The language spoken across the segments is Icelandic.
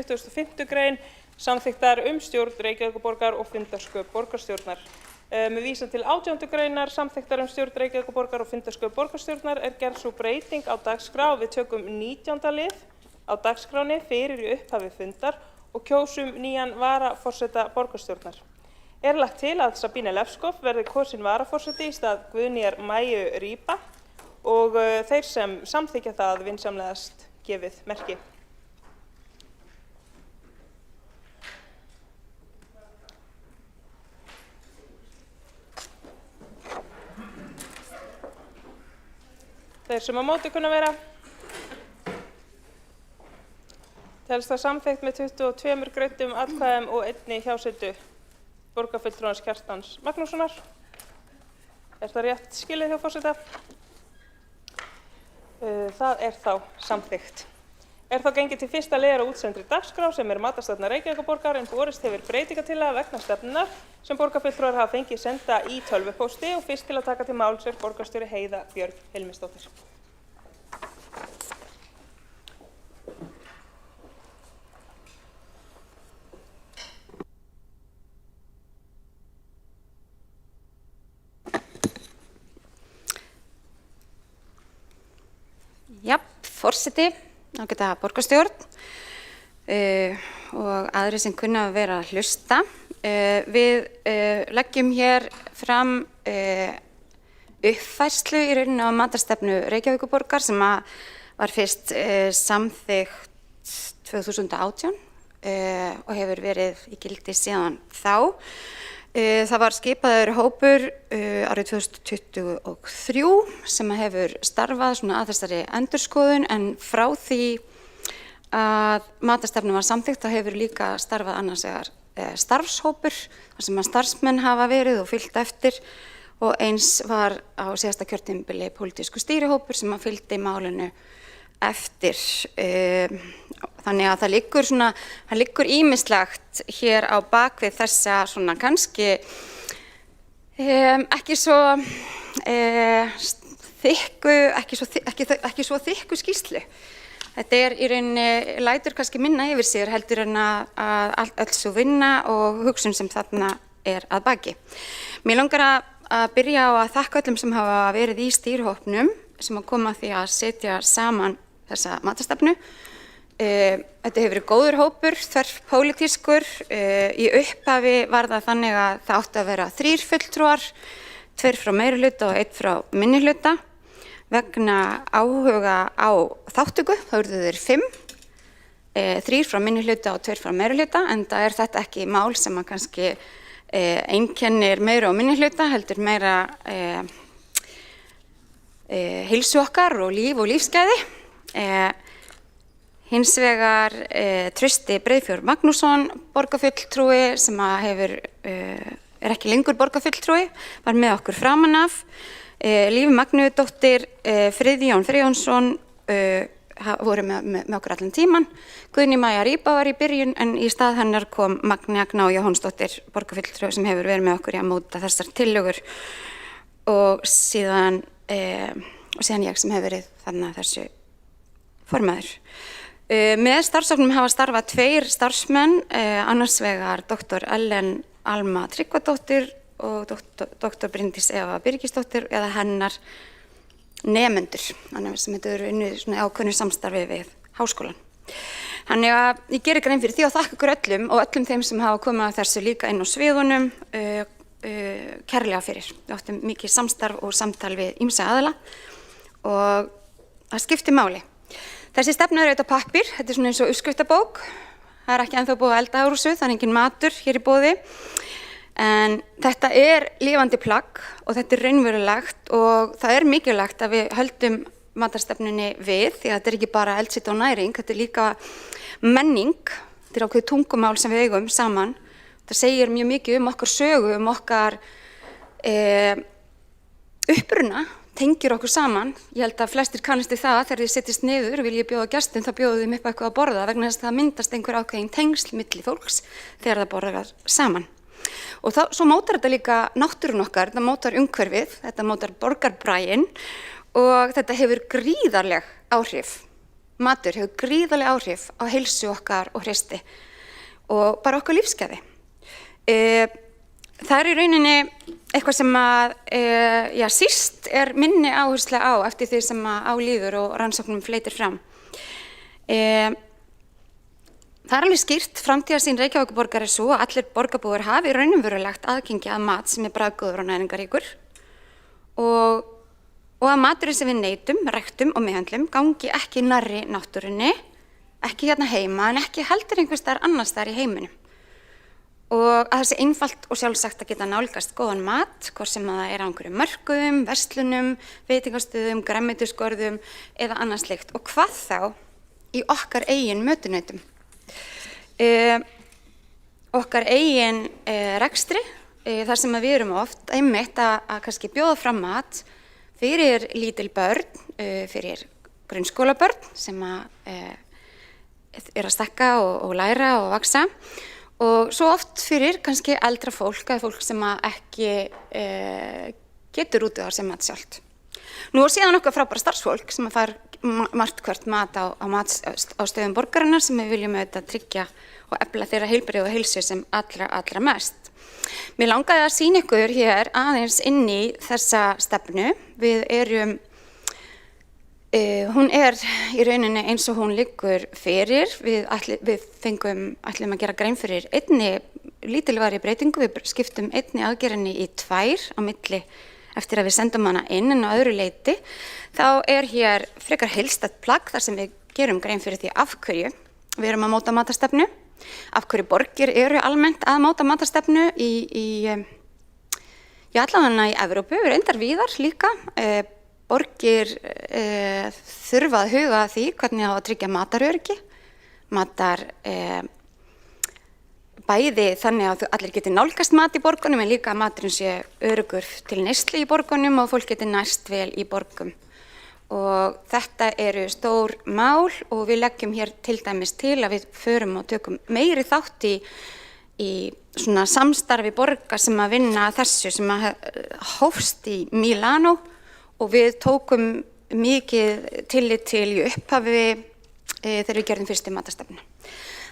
25. grein samþykktar stjórn Reykjavíkurborgar og fundarsköp borgarstjórnar. Með vísan til 18. greinar samþykktar stjórn Reykjavíkurborgar og fundarsköp borgarstjórnar gerð sú breyting á dagskrá við tökum 19. lið á dagskránni fyrir í upphafi fundar og kjósum nýjan varaforseta borgarstjórnar. Lagt til að Sabine Lefskov verði kosin varaforseti í stað Guðnýjar Maju Rýba og þeir sem samþykkja það vinsamlegast gefið merki. Þeir sem á móti kunna vera. Telst það samþykkt með 22 greiddum atkvæðum og 1 hjásetu borgarfulltrúans Kjartans Magnússonar. Það rétt skilið hjá forseta? Það þá samþykkt. Þá gengið til fyrsta liðar á útsendri dagskrá sem matastefna Reykjavíkurborgar en borist hefur breytingatillaga vegna stefnunnar sem borgarfulltrúar hafa fengið senda í tölvupósti og fyrst til að taka til máls borgarstjóri Heiða Björg Hilmisdóttir. Forseti, ágæta borgarstjórn og aðrir sem kunna að vera að hlusta. Við leggjum hér fram uppfærslu í rauninni á matarstefnu Reykjavíkurborgar sem var fyrst samþykkt 2018 og hefur verið í gildi síðan þá. Það var skipaður hópur árið 2023 sem hefur starfað að þessari endurskoðun en frá því að matarstefnan var samþykkt þá hefur líka starfað annars vegar starfshópur þar sem starfsmenn hafa verið og fylgt eftir og eins var á síðasta kjörtímabili pólitísku stýrihópur sem fylgdi málinu eftir. Þannig að það liggur ýmislegt hér á bakvið þessa kannski ekki svo þykku skýrslu. Þetta í rauninni lætur kannski minna yfir sér heldur en að öll sú vinna og hugsun sem þarna að baki. Mér langar að byrja á að þakka öllum sem hafa verið í stýrihópnum sem koma að því að setja saman þessa matarstefnu. Þetta hefur verið góður hópur, þverrpólitískur. Í upphafi var það þannig að það átti að vera 3 fulltrúar, 2 frá meirihluta og 1 frá minnihluta. Vegna áhuga á þátttöku þá urðu þeir 5, 3 frá minnihluta og 2 frá meirihluta, enda þetta ekki mál sem kannski einkennir meira og minnihluta, heldur meira heilsu okkar og líf og lífsgæði. Hins vegar Trausti Breiðfjörð Magnússon, borgarfulltrúi sem ekki lengur borgarfulltrúi, var með okkur framan af. Lífi Magnúðardóttir, Friðjón Friðjónsson voru með okkur allan tíman. Guðný Maja Rýba var í byrjun en í stað hennar kom Magnea Gná Jóhannsdóttir, borgarfulltrúi sem hefur verið með okkur í að móta þessar tillögur og síðan ég sem hefur verið þarna þessu formaður. Með starfshópnum hafa starfað 2 starfsmenn, annars vegar Dr. Ellen Alma Tryggvadóttir og Dr. Bryndís Eva Birgisdóttir eða hennar nemendur, sem þetta eru unnið ákveðnu samstarfi við háskólann. Þannig að ég geri grein fyrir því og þakka ykkur öllum og öllum þeim sem hafa komið að þessu líka inn á sviðunum kærlega fyrir. Við áttum mikið samstarf og samtal við ýmsa aðila og það skiptir máli. Þessi stefna auðvitað pappír, þetta eins og uppskriftabók. Það ekki ennþá búið að elda á þessu, það engin matur hér í boði. En þetta lifandi plagg og þetta raunverulegt og það mikilvægt að við höldum matarstefnunni við því að þetta ekki bara eldsýta og næring, þetta líka menning, þetta ákveðið tungumál sem við eigum saman. Það segir mjög mikið okkar sögu, okkar uppruna, tengir okkur saman. Ég held að flestir kannast við það þegar þið sittist niður vil ég bjóða gestum, þá bjóðu þeim upp eitthvað að borða vegna þess að það myndast einhver ákveðin tengsl milli fólks þegar það borðar saman. Og svo mótar þetta líka náttúrun okkar, þetta mótar umhverfið, þetta mótar borgarbraginn og þetta hefur gríðarleg áhrif matur hefur gríðarleg áhrif á heilsu okkar og hreysti og bara okkar lífsgæði. Það er í rauninni eitthvað sem að síst minni áhersla á eftir því sem að á líður og rannsóknum fleytir fram. Það er alveg skýrt framtíðarsýn Reykjavíkurborgar svo að allir borgarbúar hafi raunverulegt aðgengi að mat sem bragðgóður og næringaríkur og að maturinn sem við neytum, ræktum og meðhöndlum gangi ekki nærri náttúrunni, ekki hérna heima en ekki heldur einhvers staðar annars staðar í heiminum. Og að það sé einfalt og sjálfsagt að geta nálgast góðan mat, hvort sem að það á einhverjum mörkuðum, verslunum, veitingastöðum, grænmetisgörðum eða annað slíkt. Og hvað þá í okkar eigin mötuneytum. Okkar eigin rekstri, þar sem að við erum oft einmitt að kannski bjóða fram mat fyrir lítil börn, fyrir grunnskólabörn sem að stekka og læra og vaksa og svo oft fyrir kannski eldra fólk eða fólk sem að ekki getur útvegað sér mat sjálft. Nú og síðan okkar frábæra starfsfólk sem að fær margt hvert mat á stöðum borgarinnar sem við viljum auðvitað tryggja og efla þeirra heilbrigði og heilsu sem allra mest. Mér langaði að sýna ykkur hér aðeins inn í þessa stefnu. Hún í rauninni eins og hún liggur fyrir. Við ætlum að gera grein fyrir einni lítilvægri breytingu. Við skiptum einni aðgerðinni í 2 á milli eftir að við sendum hana inn en á öðru leyti. Þá hér frekar heildstætt plagg þar sem við gerum grein fyrir því af hverju við erum að móta matarstefnu. Af hverju borgir eru almennt að móta matarstefnu allavega í Evrópu, reyndar víðar líka. Borgir þurfa að huga að því hvernig á að tryggja mataröryggi. Bæði þannig að allir geti nálgast mat í borgunum en líka að maturinn sé öruggur til neyslu í borgunum og fólk geti næst vel í borgum. Og þetta eru stór mál og við leggjum hér til dæmis til að við förum og tökum meiri þátt í svona samstarfi borga sem að vinna þessu sem að hófst í Milano og við tókum mikið tillit til í upphafi þegar við gerðum fyrstu matarstefnu.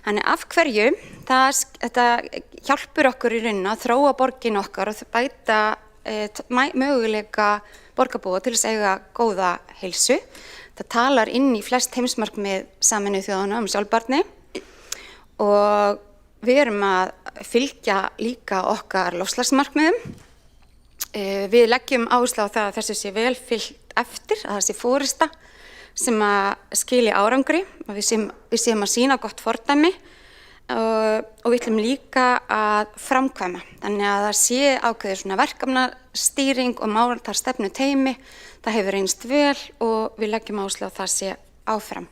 Þannig af hverju þetta hjálpur okkur í rauninni að þróa borgin okkar og bæta möguleika borgarbúa til þess að eiga góða heilsu. Það talar inn í flest heimsmarkmið Sameinuðu þjóðanna sjálfbærni og við erum að fylgja líka okkar loftslagsmarkmiðum. Við leggjum áherslu á það að þessu sé vel fylgt eftir, að það sé forysta sem að skili árangri og við séum að sýna gott fordæmi og við ætlum líka að framkvæma. Þannig að það sé ákveðið svona verkefnastýring og máltarstefnu teymi, það hefur reynst vel og við leggjum áherslu á það sé áfram.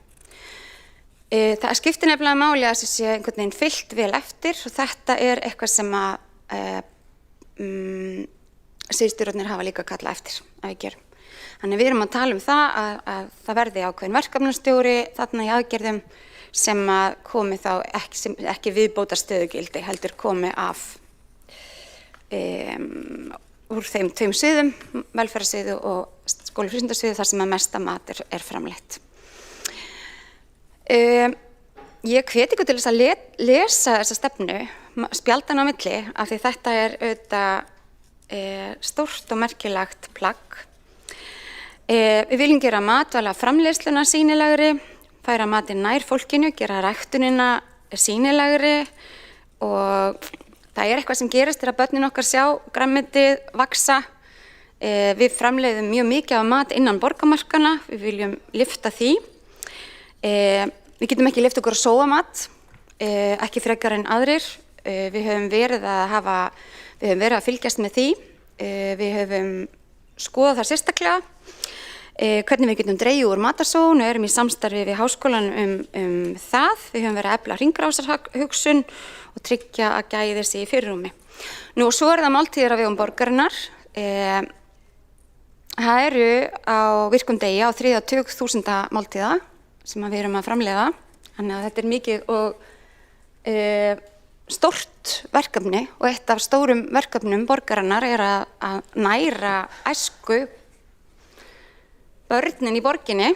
Það skiptir nefnilega máli að þessu sé einhvern veginn fylgt vel eftir og þetta eitthvað sem að sviðsstjórarnir hafa líka kallað eftir að við gerum. Þannig við erum að tala um það að það verði ákveðin verkefnastjóri þarna í aðgerðum sem að komi þá ekki viðbótar stöðugildi, heldur komi úr þeim 2 sviðum, velferðarsviði og skólafrístundasviði þar sem að mesta mat framleitt. Ég hvet ykkur til þess að lesa þessa stefnu, spjaldan á milli, af því þetta auðvitað stórt og merkilegt plagg. Við viljum gera matvæla framleiðsluna sýnilegri, færa matinn nær fólkinu, gera ræktunina sýnilegri og það eitthvað sem gerist þegar börnin okkar sjá grænmetið vaxa. Við framleiðum mjög mikið af mat innan borgarmarkanna, við viljum lyfta því. Við getum ekki lyft okkur að sóa mat, ekki frekar en aðrir. Við höfum verið að fylgjast með því, við höfum skoðað það sérstaklega. Hvernig við getum dregið úr matarsóun og erum í samstarfi við háskólan það. Við höfum verið að efla hringrásarhugsun og tryggja að gæði sig í fyrirrúmi. Nú og svo það máltíðir á vegum borgarinnar. Það eru á virkum degi á 3.000 máltíða sem við erum að framleiða. Þannig að þetta mikið og stórt verkefni og eitt af stórum verkefnum borgarinnar að næra æsku börnin í borginni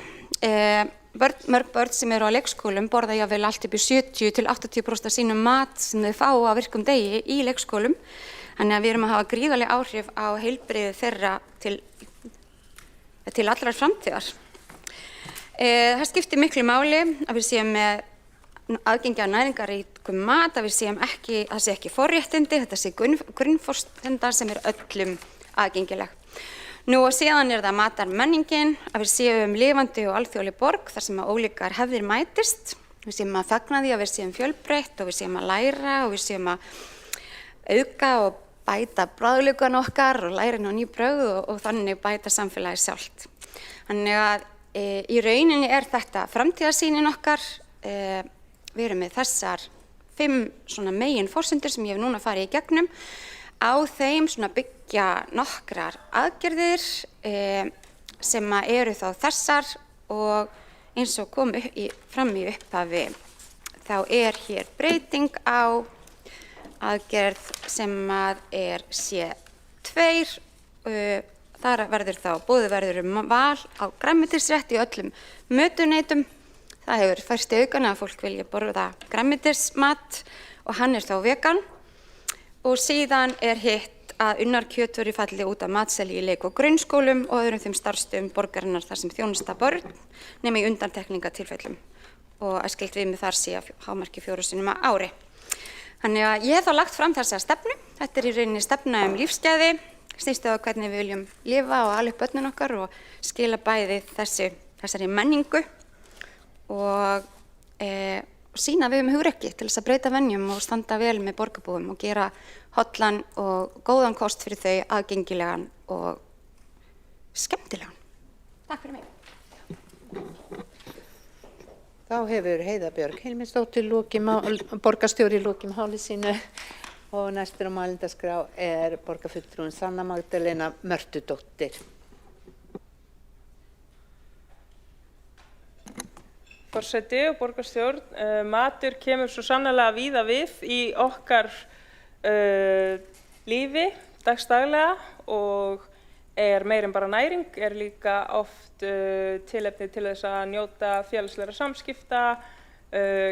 mörg börn sem eru á leikskólum borða jáfnvel allt upp í 70–80% af sínum mat sem þau fá á virkum degi í leikskólum. Þannig að við erum að hafa gríðarleg áhrif á heilbrigði þeirra til allrar framtíðar. Það skiptir miklu máli að við séum með aðgengi að næringarríkum mat, að við séum ekki, það sé ekki forréttindi, þetta sé grunnforsenda sem öllum aðgengileg. Nú og síðan það matarmenningin, að við séum lifandi og alþjóðleg borg þar sem að ólíkar hefðir mætist. Við séum að fagna því að við séum fjölbreytt og við séum að læra og við séum að auka og bæta bragðlaukan okkar og læra inn á ný brögð og þannig bæta samfélagið sjálft. Þannig að í rauninni þetta framtíðarsýnin okkar. Við erum með þessar 5 svona megin forsendur sem ég hef núna farið í gegnum. Á þeim svona byggja nokkrar aðgerðir sem eru þá þessar og eins og kom fram í upphafi þá hér breyting á aðgerð sem C2. Þar verður þá boðið val á grænmetisrétt í öllum mötuneytum. Það hefur færst í aukana að fólk vilja borða grænmetismat og hann þá vegan. Og síðan hitt að unnar kjötvöru falli út af matseli í leik- og grunnskólum og öðrum þeim starfsstöðum borgarinnar þar sem þjónusta börn nema í undantekningatilfellum og æskilegt viðmið þar sé að hámarki 4 sinnum á ári. Þannig að ég hef þá lagt fram þessa stefnu. Þetta í rauninni stefna lífsgæði, snýst á hvernig við viljum lifa og ala upp börnin okkar og skila bæði þessari menningu og sýna við hugrekki til þess að breyta venjum og standa vel með borgarbúum og gera hollan og góðan kost fyrir þau aðgengilegan og skemmtilegan. Takk fyrir mig. Þá hefur Heiða Björg Hilmisdóttir borgarstjóri lokið máli sínu og næstur á mælendaskrá borgarfulltrúin Sanna Magdalena Mörtudóttir. Forseti og borgarstjórn, matur kemur svo sannarlega víða við í okkar lífi dagsdaglega og meira en bara næring, líka oft tilefni til þess að njóta félagslegra samskipta,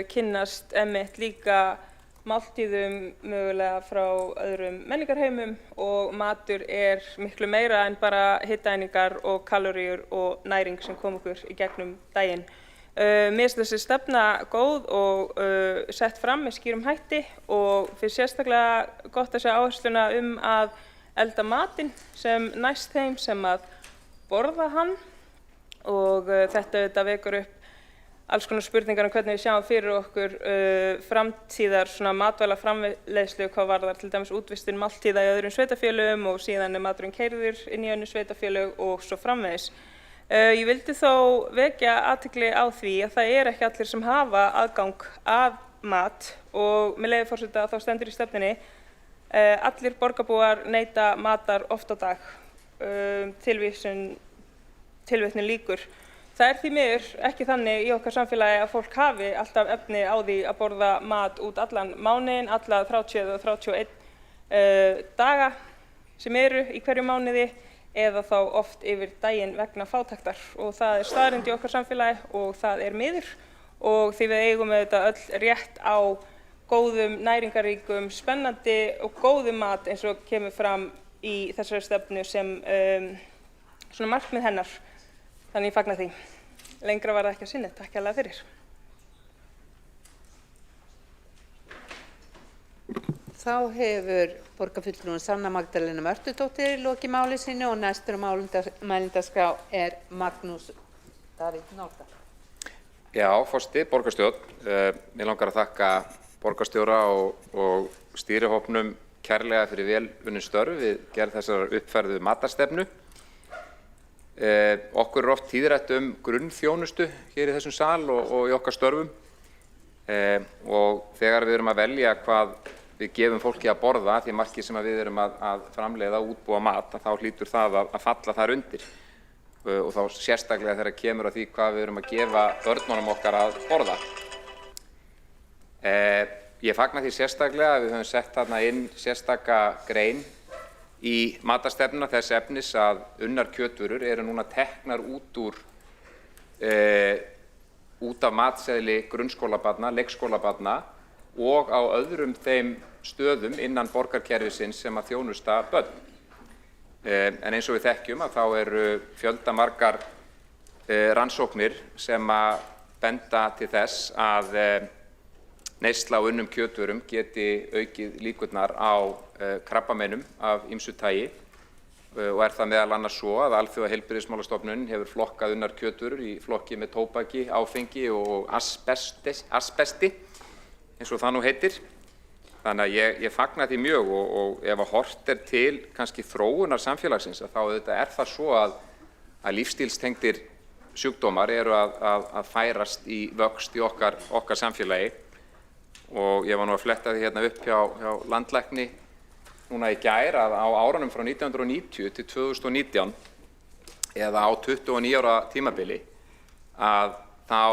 kynnast einmitt líka máltíðum mögulega frá öðrum menningarheimum og matur miklu meira en bara hitaeiningar og kaloríur og næring sem kom okkur í gegnum daginn. Mér finnst þessi stefna góð og sett fram með skýrum hætti og finnst sérstaklega gott að sjá áhersluna að elda matinn sem næst þeim sem að borða hann og þetta vekur upp alls konar spurningar hvernig við sjáum fyrir okkur framtíðar matvæla framleiðslu hvað varðar til dæmis útvistun máltíða í öðrum sveitarfélögum og síðan maturinn keyrður inn í önnur sveitarfélög og svo framvegis. Ég vildi þó vekja athygli á því að það ekki allir sem hafa aðgang að mat og með leyfi forseta þá stendur í stefnunni allir borgarbúar neyta matar oft á dag, tilvitnun lýkur. Það því miður ekki þannig í okkar samfélagi að fólk hafi alltaf efni á því að borða mat út allan mánuðinn, alla 30 og 31 daga sem í hverju mánuði eða þá oft yfir daginn vegna fátæktar og það staðreynd í okkar samfélagi og það miður og því við eigum auðvitað öll rétt á góðum, næringarríkum, spennandi og góðum mat eins og kemur fram í þessari stefnu sem svona markmið hennar. Þannig ég fagna því. Lengra var það ekki að sinni. Takk hérlega fyrir. Þá hefur borgarfulltrúin Sanna Magdalena Mörtudóttir lokið máli sínu og næstur á mælendaskrá Magnús Davíð Nordal. Já, forseti, borgarstjórn. Mig langar að þakka borgarstjóra og stýrihópnum kærlega fyrir vel unnin störf við gerð þessar uppfærðu matarstefnu. Okkur oft tíðrætt grunnþjónustu hér í þessum sal og í okkar störfum og þegar við erum að velja hvað við gefum fólki að borða því markið sem við erum að framleiða og útbúa mat þá hlýtur það að falla þar undir og þá sérstaklega þegar kemur að því hvað við erum að gefa börnunum okkar að borða. Ég fagna því sérstaklega að við höfum sett þarna inn sérstaka grein í matarstefnuna þess efnis að unnar kjötvörur núna teknar út úr út af matseðli grunnskólabarna, leikskólabarna og á öðrum þeim stöðum innan borgarkerfisins sem að þjónusta börn. En eins og við þekkjum að þá eru fjöldamargar rannsóknir sem að benda til þess að neysla á unnum kjötvörum geti aukið líkurnar á krabbameinum af ýmsu tagi og það meðal annars svo að Alþjóðaheilbrigðismálastofnunin hefur flokkað unnar kjötvörur í flokki með tóbaki, áfengi og asbesti, eins og það nú heitir. Þannig að ég fagna því mjög og ef að horft til kannski þróunar samfélagsins að þá auðvitað það svo að lífstílstengdir sjúkdómar eru að færast í vöxt í okkar samfélagi og ég var nú að fletta því hérna upp hjá landlækni núna í gær að á árunum frá 1990 til 2019 eða á 29 ára tímabili að þá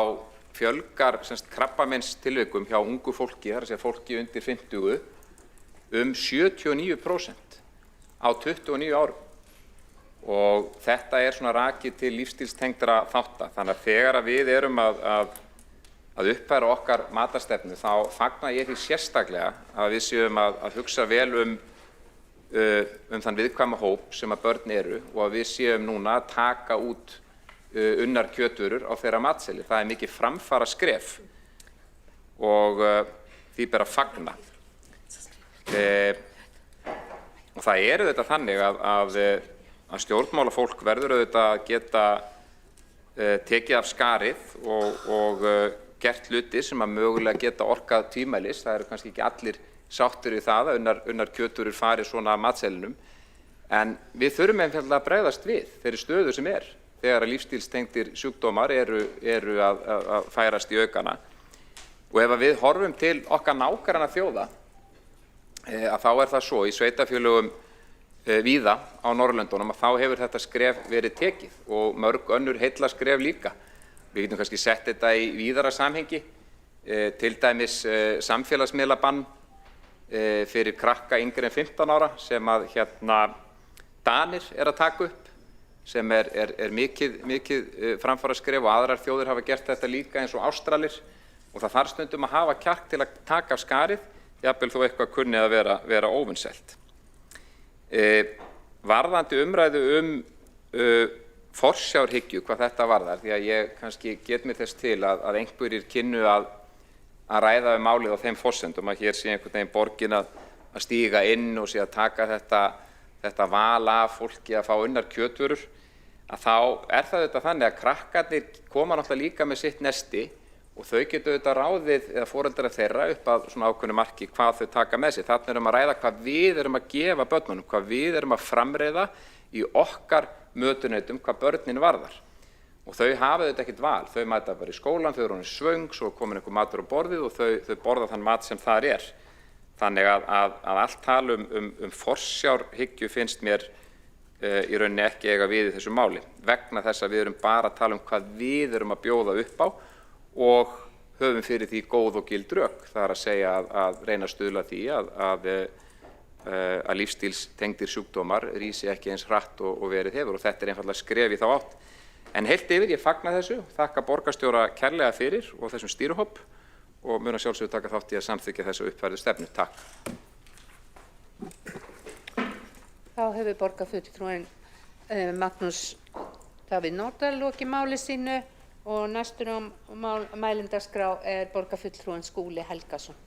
fjölgar krabbameinstilvikum hjá ungu fólki, þar að segja fólki undir 50 79% á 29 árum. Og þetta svona rakið til lífstílstengdra þátta. Þannig að þegar við erum að uppfæra okkar matarstefnu þá fagna ég því sérstaklega að við séum að hugsa vel um þann viðkvæma hóp sem að börn eru og að við séum núna að taka út unnar kjötvörur á þeirra matseðli. Það mikið framfara skref og því ber að fagna. Og það þetta þannig að stjórnmálafólk verður auðvitað að geta tekið af skarið og gert hluti sem að mögulega geta orkað tvímælis. Það eru kannski ekki allir sáttir við það að unnar kjötvörur fari svona af matseðlinum. En við þurfum einfaldlega að bregðast við þeirri stöðu sem þegar að lífstílstengdir sjúkdómar eru að færast í aukana. Og ef við horfum til okkar nágranna þjóða, að þá það svo í sveitarfélögum víða á Norðurlöndunum að þá hefur þetta skref verið tekið og mörg önnur heillaskref líka. Við getum kannski sett þetta í víðara samhengi, til dæmis samfélagsmiðlabann fyrir krakka yngri en 15 ára sem að Danir að taka upp, sem mikið framfaraskref og aðrar þjóðir hafa gert þetta líka eins og Ástralir og það þarf stundum að hafa kjark til að taka af skarið, jafnvel þó eitthvað kunni að vera óvinsælt. Varðandi umræðu forsjárhyggju hvað þetta varðar, því að ég kannski get mér þess til að einhverjir kynnu að ræða málið á þeim forsendum að hér sé einhvern veginn borgin að stíga inn og sé að taka þetta val af fólki að fá unnar kjötvörur, að þá það auðvitað þannig að krakkarnir koma náttúrulega líka með sitt nesti og þau getur auðvitað ráðið eða foreldrar þeirra upp að svona ákveðnu marki hvað þau taka með sér. Þarna að ræða hvað við erum að gefa börnunum, hvað við erum að framreiða í okkar mötuneytum hvað börnin varðar. Og þau hafa auðvitað ekkert val, þau mæta bara í skólan, þau eru orðin svöng, svo komin einhver matur á borðið og þau borða þann mat sem þar Þannig að allt tal forsjárhyggju finnst mér í rauninni ekki eiga við í þessu máli, vegna þess að við erum bara að tala hvað við erum að bjóða upp á og höfum fyrir því góð og gild rök. Það að segja að reyna að stuðla því að lífstílstengdir sjúkdómar rísi ekki eins hratt og verið hefur og þetta einfaldlega skref í þá átt. En heilt yfir, ég fagna þessu, þakka borgarstjóra kærlega fyrir og þessum stýruhóp og mun að sjálfsögðu taka þátt í að samþykkja þessu uppfærðu stefnu. Takk. Þá hefur borgarfulltrúinn Magnús Davíð Norðdahl lokið máli sínu og næstur á mælendaskrá borgarfulltrúinn Skúli Helgason.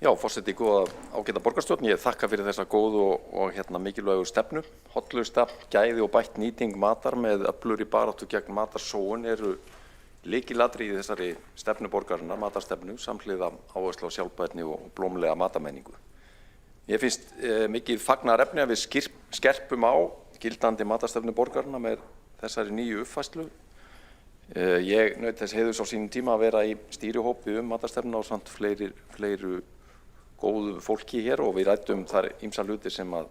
Já, forseti, góða ágæta borgarstjórn. Ég þakka fyrir þessa góðu og mikilvægu stefnu. Hollusta, gæði og bætt nýting matar með öflugri baráttu gegn matarsóun eru lykilatriði í þessari stefnu borgarinnar, matarstefnu, samhliða áherslu á sjálfbærni og blómlega matamenningu. Mér finnst mikið fagnaðarefni að við skerpum á gildandi matarstefnu borgarinnar með þessari nýju uppfærslu. Ég naut þess heiðurs á sínum tíma að vera í stýrihópi matarstefnu ásamt fleiru góðu fólki hér og við ræddum þar ýmsa hluti sem að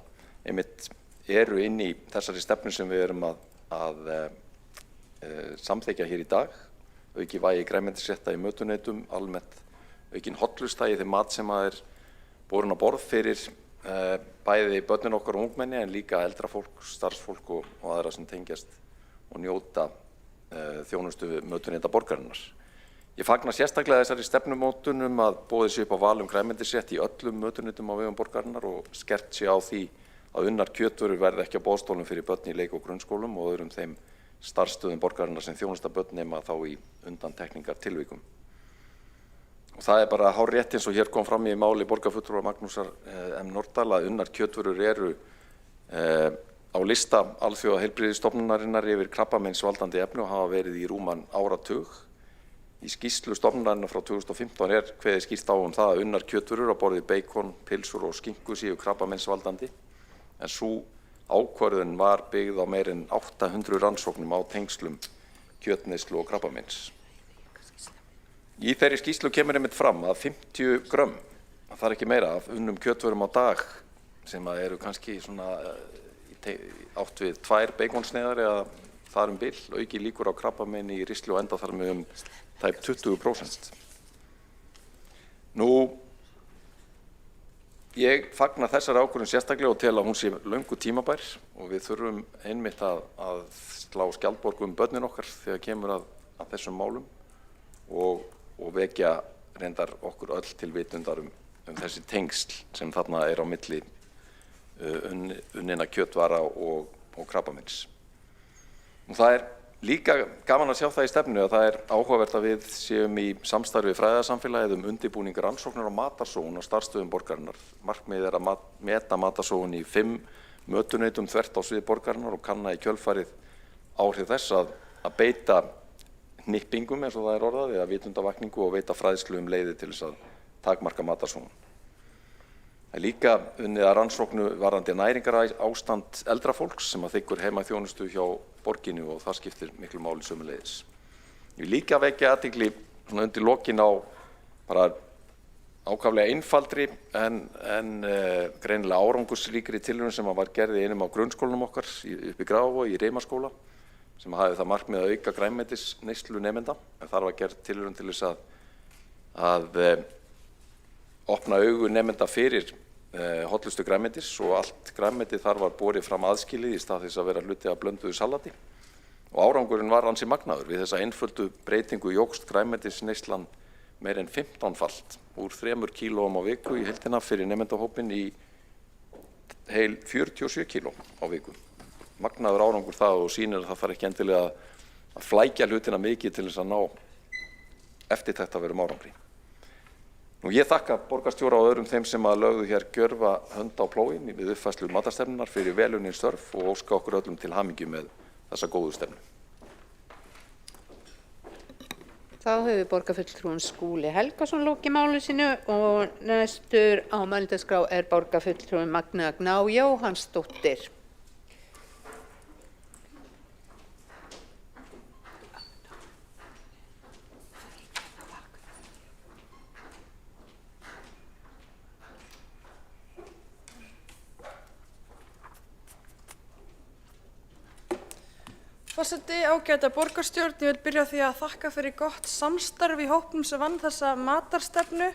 einmitt eru inn í þessari stefnu sem við erum að samþykkja hér í dag. Auki vægi grænmetisrétta í mötuneytum, almennt aukin hollusta í þeim mat sem að borinn á borð fyrir bæði börnin okkar og ungmenni en líka eldra fólk, starfsfólk og aðra sem tengjast og njóta þjónustu mötuneyta borgarinnar. Ég fagna sérstaklega þessari stefnumótun að boðið sé upp á val grænmetisrétt í öllum mötuneytum á vegum borgarinnar og skerpt sé á því að unnar kjötvörur verði ekki á boðstólum fyrir börn í leik- og grunnskólum og öðrum þeim starfsstöðum borgarinnar sem þjónusta börn nema þá í undantekningartilvikum. Og það bara hárrétt eins og hér kom fram í máli borgarfulltrúa Magnúsar M. Norðdahl að unnar kjötvörur eru á lista Alþjóðaheilbrigðisstofnunarinnar yfir krabbameinsvaldandi efni og hafa verið í rúman áratug. Í skýrslu stofnunarinnar frá 2015 kveðið skýrt á það að unnar kjötvörur á borð við beikon, pilsur og skinku séu krabbameinsvaldandi, en sú ákvörðun var byggð á meir en 800 rannsóknum á tengslum kjötneyslu og krabbameins. Í þeirri skýrslu kemur einmitt fram að 50 grömm, það er ekki meira, af unnum kjötvörum á dag sem eru kannski svona átt við 2 beikonsneiðar eða þar bil, auki líkur á krabbameini í ristli og endaþarmi tæp 20%. Ég fagna þessari ákvörðun sérstaklega og tel að hún sé löngu tímabær og við þurfum einmitt að slá skjaldborg börnin okkar þegar kemur að þessum málum og vekja reyndar okkur öll til vitundar þessi tengsl sem þarna á milli unnina kjötvara og krabbameins. Það líka gaman að sjá það í stefnu að það áhugavert að við séum í samstarfi fræðasamfélagið undirbúning rannsóknar á matarsóun á starfsstöðum borgarinnar. Markmiðið að meta matarsóun í 5 mötuneytum þvert á svið borgarinnar og kanna í kjölfarið áhrif þess að beita hnippingum eins og það orðað eða vitundavakningu og veita fræðslu leiðir til þess að takmarka matarsóun. Það líka unnið að rannsóknu varðandi næringarástand eldra fólks sem þiggur heimaþjónustu hjá borginni og það skiptir miklu máli sömuleiðis. Ég vil líka vekja athygli undir lokin á bara ákaflega einfaldri en greinilega árangursríkri tilraun sem var gerð í einum á grunnskólanum okkar upp í Grafarvogi í Rimaskóla sem hafði það markmið að auka grænmetisneyslu nemenda en þar var gerð tilraun til þess að opna augu nemenda fyrir hollustu grænmetis og allt grænmeti þar var borið fram aðskilið í stað þess að vera hluti af blönduðu salati og árangurinn var ansi magnaður. Við þessa einföldu breytingu jókst grænmetisneyslan meir en 15-falt úr 3 kílóum á viku í heildina fyrir nemendahópinn í heil 47 kíló á viku. Magnaður árangur það og sýnir að það þarf ekki endilega að flækja hlutina mikið til þess að ná eftirtektarverðum árangri. Ég þakka borgarstjóra og öðrum þeim sem lögðu hér gjörva hönd á plóginn við uppfærslu matarstefnunnar fyrir velunnin störf og óska okkur öllum til hamingju með þessa góðu stefnu. Þá hefur borgarfulltrúinn Skúli Helgason lokið máli sínu og næstur á mælendaskrá borgarfulltrúinn Magnea Gná Jóhannsdóttir. Forseti, ágæta borgarstjórn, ég vil byrja á því að þakka fyrir gott samstarf í hópnum sem vann þessa matarstefnu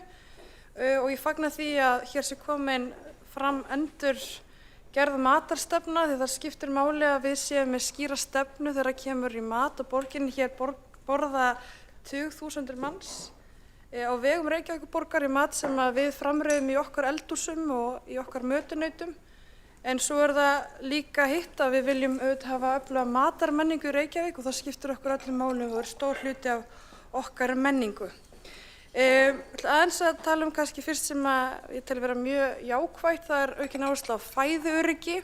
og ég fagna því að hér sé komin fram endurgerð matarstefna því það skiptir máli að við séum með skýra stefnu þegar kemur í mat og borginni hér borða tugþúsundir manns á vegum Reykjavíkurborgar í mat sem við framreiðum í okkar eldhúsum og í okkar mötuneytum. En svo það líka hitt að við viljum auðvitað hafa öfluga matarmenningu í Reykjavík og það skiptir okkur öllum máli og er stór hluti af okkar menningu. Aðeins að tala kannski fyrst sem ég tel vera mjög jákvætt, það aukin áhersla á fæðuöryggi.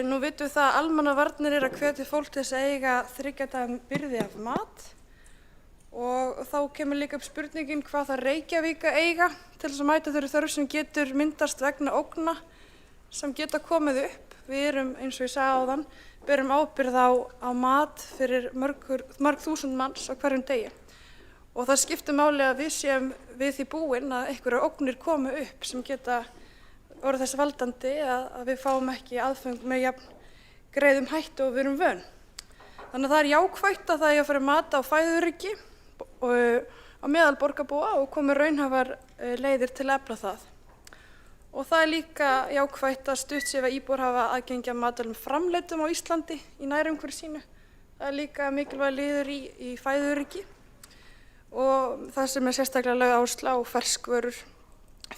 Nú vitum við það að almannavarnir að hvetja fólk til þess að eiga 3 daga birgði af mat og þá kemur líka upp spurningin hvað það Reykjavík að eiga til þess að mæta þeirri þörf sem getur myndast vegna ógna sem geta komið upp. Við erum, eins og ég sagði áðan, berum ábyrgð á mat fyrir mörg þúsund manns á hverjum degi. Og það skiptir máli að við séum við því búin að einhverjar ógnir komu upp sem geta orðið þess valdandi að við fáum ekki aðföng með jafn greiðum hætti og við erum vön. Þannig að það jákvætt að það eigi að fara mat á fæðuöryggi á meðal borgarbúa og komi raunhæfar leiðir til að efla það. Og það líka jákvætt að stutt sé að íbúar hafa aðgengi að matvælum framleiddum á Íslandi í nærumhverfi sínu. Það líka mikilvæg liður í fæðuöryggi og það sem sérstaklega lögð áhersla á ferskvörur,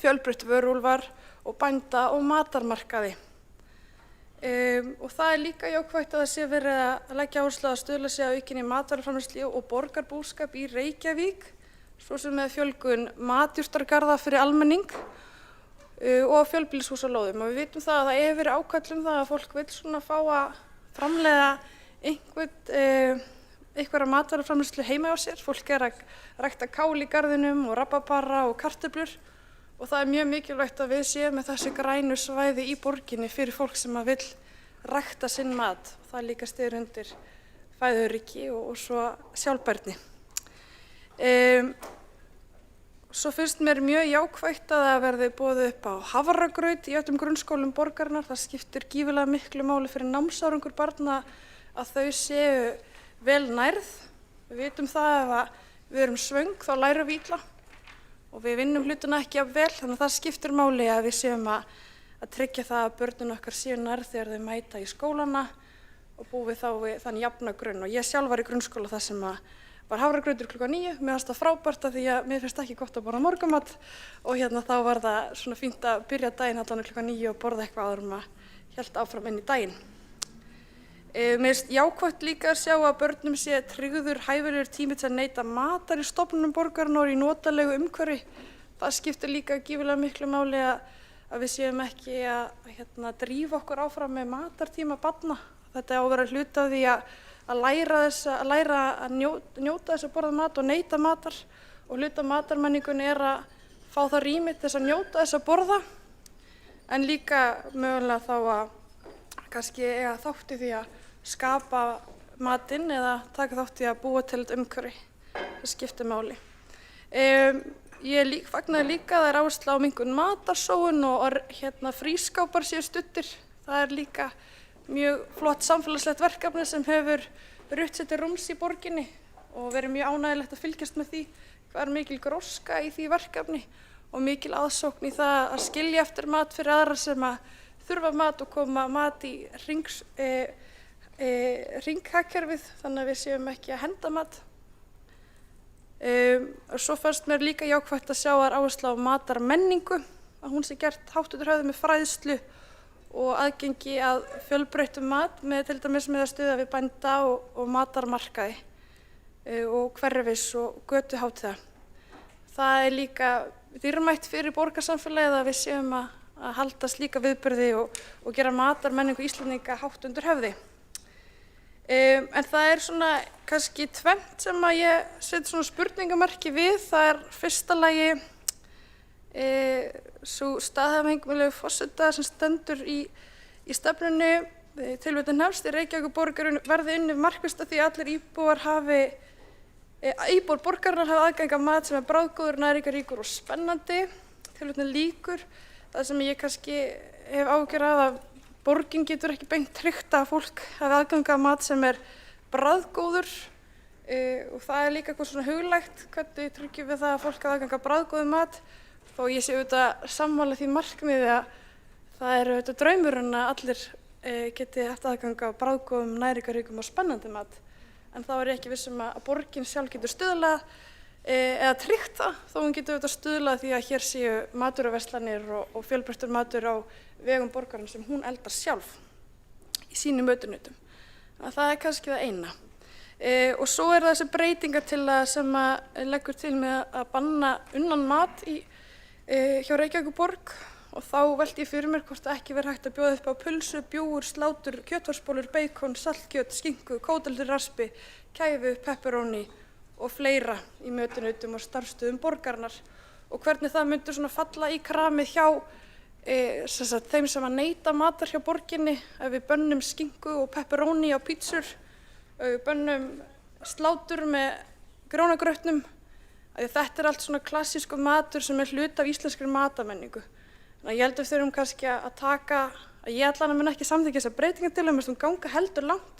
fjölbreytt vöruúrval og bænda- og matarmarkaði. Og það líka jákvætt að það sé verið að leggja áherslu að stuðla sig að aukinni matvælaframleiðslu og borgarbúskap í Reykjavík, svo sem með fjölgun matjurtargarða fyrir almenning og fjölbýlishúsalóðum. Og við vitum það að það er verið ákall það að fólk vil svona fá að framleiða einhverja matvælaframleiðslu heima á sér. Fólk er að rækta kál í garðinum og rabarbara og kartöflur og það er mjög mikilvægt að við séum með þessi grænu svæði í borginni fyrir fólk sem að vill rækta sinn mat. Það líka styður undir fæðuöryggi og svo sjálfbærni. Svo finnst mér mjög jákvætt að það verði boðið upp á hafragraut í öllum grunnskólum borgarinnar. Það skiptir gífurlega miklu máli fyrir námsárangur barna að þau séu vel nærð. Við vitum það að við erum svöng þá lærum við illa og við vinnum hlutina ekki jafn vel, þannig að það skiptir máli að við séum að tryggja það að börnin okkar séu nærð þegar þau mæta í skólana og búi þá við þann jafna grunn. Og ég sjálf var í grunnskóla þar sem var hafragrautur klukkan 9, mér fannst það frábært af því að mér finnst ekki gott að borða morgunmat og þá var það svona fínt að byrja daginn allan klukkan 9 og borða eitthvað áður en maður hélt áfram inn í daginn. Mér finnst jákvætt líka að sjá að börnum sé tryggður hæfilegur tími til að neyta matar í stofnunum borgarinnar og í notalegu umhverfi. Það skiptir líka gífurlega miklu máli að við séum ekki að drífa okkur áfram með matartíma barna. Þetta á að vera hluti af því að læra að njóta þess að borða mat og neyta matar og hluti af matarmenningunni er að fá það rými til þess að njóta þess að borða en líka mögulega þá að kannski eiga þátt í því að skapa matinn eða taka þátt í að búa til þetta umhverfi. Það skiptir máli. Ég fagnaði líka að það er áhersla á minnkun matarsóun og frískápar séu studdir. Það er líka mjög flott samfélagslegt verkefni sem hefur rutt sér til rúms í borginni og verið mjög ánægilegt að fylgjast með því hvað er mikil gróska í því verkefni og mikil aðsókn í það að skilja eftir mat fyrir aðra sem að þurfa mat og koma mat í hringhagkerfið þannig að við séum ekki að henda mat. Svo fannst mér líka jákvætt að sjá að áhersla á matarmenningu, að hún sé gert hátt undir höfði með fræðslu og aðgengi að fjölbreyttum mat með til dæmis með að stuða við bænda og matarmarkaði og hverfis og götuhátíða. Það er líka dýrmætt fyrir borgarsamfélagið að við séum að halda slíka viðburði og gera matarmenningu Íslendinga hátt undir höfði. En það er svona kannski tvennt sem að ég set svona spurningamarki við. Það er fyrsta lagi sú staðhæfing með leyfi forseta sem stendur í stefnunni tilvitnun hefst í Reykjavíkurborg verði unnið markvisst að því að allir íbúar borgarinnar hafi aðgang að mat sem er bragðgóður, næringarríkur og spennandi. Tilvitnun lýkur. Það sem ég kannski hef áhyggjur af að borgin getur ekki beint tryggt að fólk hafi aðgang að mat sem er bragðgóður og það er líka eitthvað svona huglægt hvernig tryggjum við það að fólk hafi aðgang að bragðgóðum mat þó ég sé auðvitað sammála því markmiði að það er auðvitað draumurinn að allir geti haft aðgang að bragðgóðum, næringarríkum og spennandi mat en þá er ég ekki vissum að borgin sjálf getur stuðlað eða tryggt það þó hún getur auðvitað stuðlað því að hér séu matvöruverslanir og fjölbreyttur matur á vegum borgarinn sem hún eldar sjálf í sínum mötuneyti. Það er kannski það eina. Og svo er það þessi breytingartillaga sem leggur til með að banna unnan mat hjá Reykjavíkurborg og þá velti ég fyrir mér hvort ekki verið hægt að bjóða upp á pulsu, bjúgur, slátur, kjötfarsbólur, beikon, saltkjöt, skinku, kóteldur, raspi, kæfu, pepperoni og fleira í mötunautum og starfsstöðum borgarinnar og hvernig það myndur svona falla í kramið hjá þeim sem að neyta matar hjá borginni ef við bönnum skinku og pepperoni á pítsur, ef við bönnum slátur með grónagrautnum, þetta er allt svona klassísku matur sem er hluti af íslenskri matamenningu. Þannig að ég held að við þurfum kannski að taka, að ég allan mun ekki samþykkja þessar breytingartillögur, mér finnst hún ganga heldur langt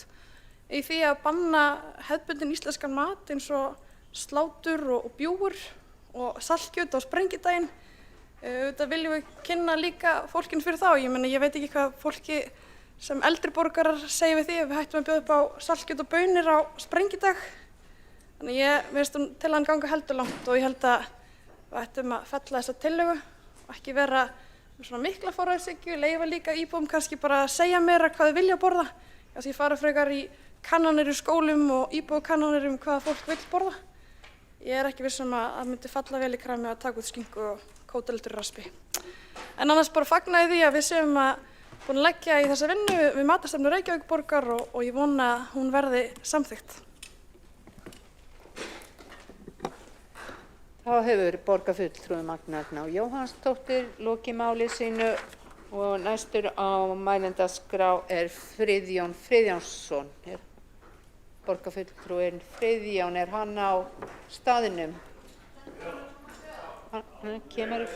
í því að banna hefðbundinn íslenskan mat eins og slátur og bjúgur og saltkjöt á sprengidaginn Auðvitað viljum við kynna líka fólkinu fyrir þá. Ég veit ekki hvað fólki sem eldri borgarar segja við því að við hættum að bjóða upp á saltkjöt og baunir á sprengidag. Þannig ég veist til hann ganga heldur langt og ég held að við ættum að fella þessa tillögu og ekki vera svona mikla forræðishyggju, leyfa líka íbúum kannski bara að segja meira hvað þau vilja borða. Ég fara frekar í kannanir í skólum og íbúakannanir hvað fólk vill borða. Ég ekki viss að það myndi falla vel í kramið að taka út skinku og kóteldur raspi. En annars bara fagna ég því að við séum búin að leggja í þessa vinnu við matarstefnu Reykjavíkurborgar og ég vona að hún verði samþykkt. Þá hefur borgarfulltrúi Magna Jóhannsdóttir lokið máli sínu og næstur á mælendaskrá Friðjón Friðjónsson. Borgarfulltrúin Friðjón, hann á staðinum? Hann kemur.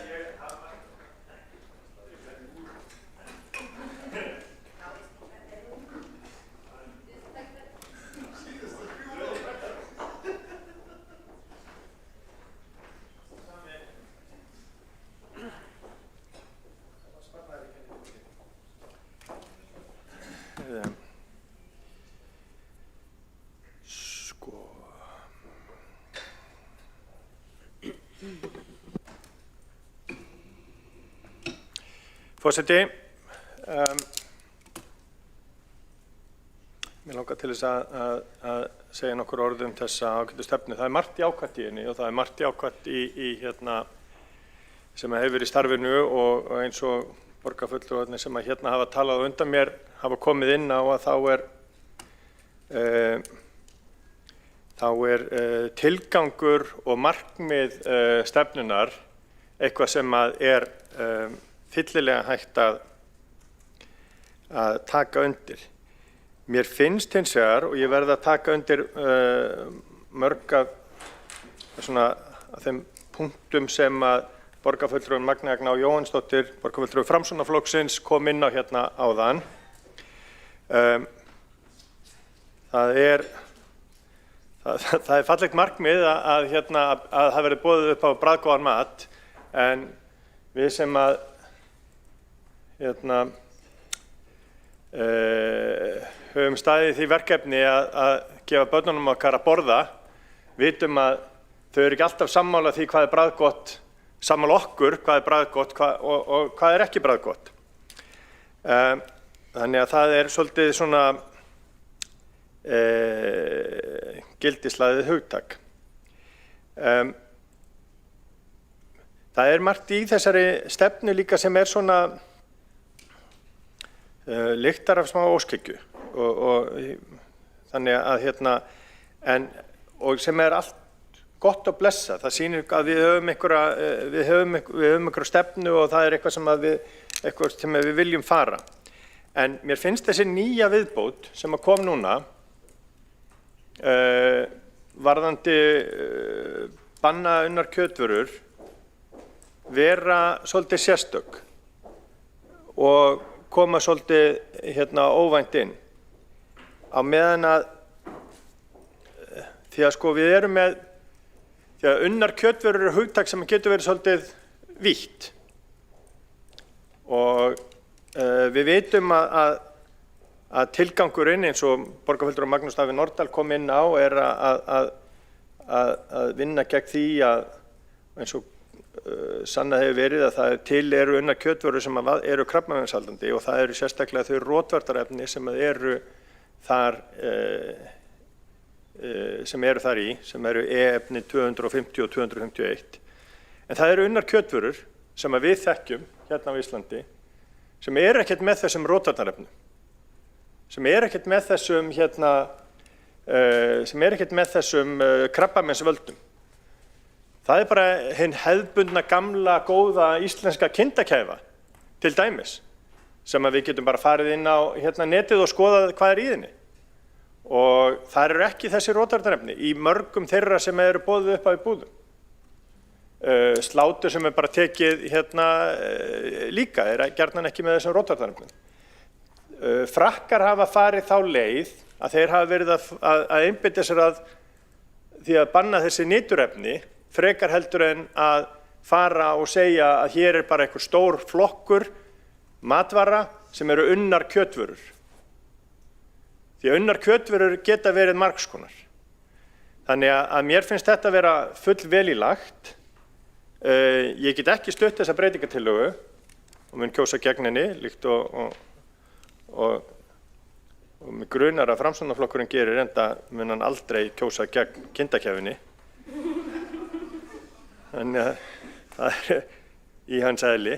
Forseti, mér langar til þess að segja nokkur orð þessa ágætu stefnu. Það margt jákvætt í henni og það margt jákvætt í sem hefur verið í starfinu og eins og borgarfulltrúarnir sem hafa talað á undan mér hafa komið inn á að þá er tilgangur og markmið stefnunar eitthvað sem er fyllilega hægt að taka undir. Mér finnst hins vegar, og ég verð að taka undir mörg af þeim punktum sem að borgarfulltrúin Magna Jóhannsdóttir, borgarfulltrúi Framsóknarflokksins, kom inn á áðan. Það er fallegt markmið að það verði boðið upp á bragðgóðan mat, en við sem að höfum staðið í því verkefni að gefa börnunum okkar að borða, vitum að þau eru ekki alltaf sammála því hvað bragðgott, sammála okkur hvað bragðgott og hvað ekki bragðgott. Þannig að það svolítið svona gildishlaðið hugtak. Það margt í þessari stefnu líka sem svona lyktar af smá óskhyggju og þannig að og sem allt gott og blessa. Það sýnir að við höfum einhverja stefnu og það eitthvað sem við viljum fara. En mér finnst þessi nýja viðbót sem kom núna varðandi banna unnar kjötvörur vera svolítið sérstök og koma svolítið óvænt inn. Á meðan að því að við erum með því að unnar kjötvörur hugtak sem getur verið svolítið vítt og við vitum að tilgangurinn eins og borgarfulltrúi Magnús Davíð Norðdahl kom inn á að vinna gegn því að eins og sannað hefur verið að það eru unnar kjötvörur sem eru krabbameinshaldandi og það eru sérstaklega þau rotvarnarefni sem eru þar sem eru E-efni 250 og 251. En það eru unnar kjötvörur sem við þekkjum á Íslandi sem ekkert með þessum rotvarnarefnum, sem ekkert með þessum krabbameinsvöldum. Það bara hinn hefðbundna gamla góða íslenska kindakæfa til dæmis sem við getum bara farið inn á netið og skoðað hvað í henni. Og það eru ekki þessi rotvarnarefni í mörgum þeirra sem eru boðið upp á í búðum. Slátur sem bara tekið líka gjarnan ekki með þessum rotvarnarefnum. Frakkar hafa farið þá leið að þeir hafa verið að einbeita sér að því að banna þessi niturefni frekar heldur en að fara og segja að hér bara einhver stór flokkur matvara sem eru unnar kjötvörur. Því að unnar kjötvörur geta verið margs konar. Þannig að mér finnst þetta vera full vel í lagt. Ég get ekki stutt þessa breytingartillögu og mun kjósa gegn henni líkt og mig grunar að Framsóknarflokkurinn gerir, enda mun hann aldrei kjósa gegn kindakæfunni. Þannig að það er í hans eðli.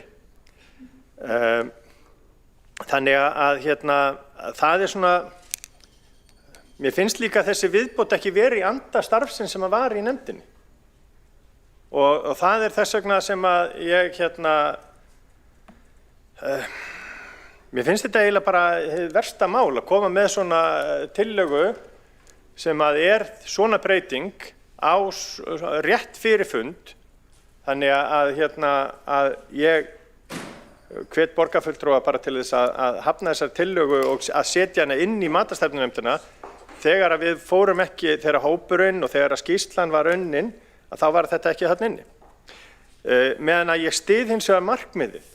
Þannig að það er svona, mér finnst líka þessi viðbót ekki verið í anda starfsins sem að var í nefndinni. Og það er þess vegna sem að ég mér finnst þetta eiginlega bara hið versta mál að koma með svona tillögu sem að svona breyting á rétt fyrir fund. Þannig að ég hvet borgarfulltrúa bara til þess að hafna þessar tillögu og að setja hana inn í matarstefnunefndina þegar að við fórum ekki, þegar hópurinn og þegar að skýrslan var unnin, að þá var þetta ekki þarna inni. Meðan að ég styð hins vegar markmiðið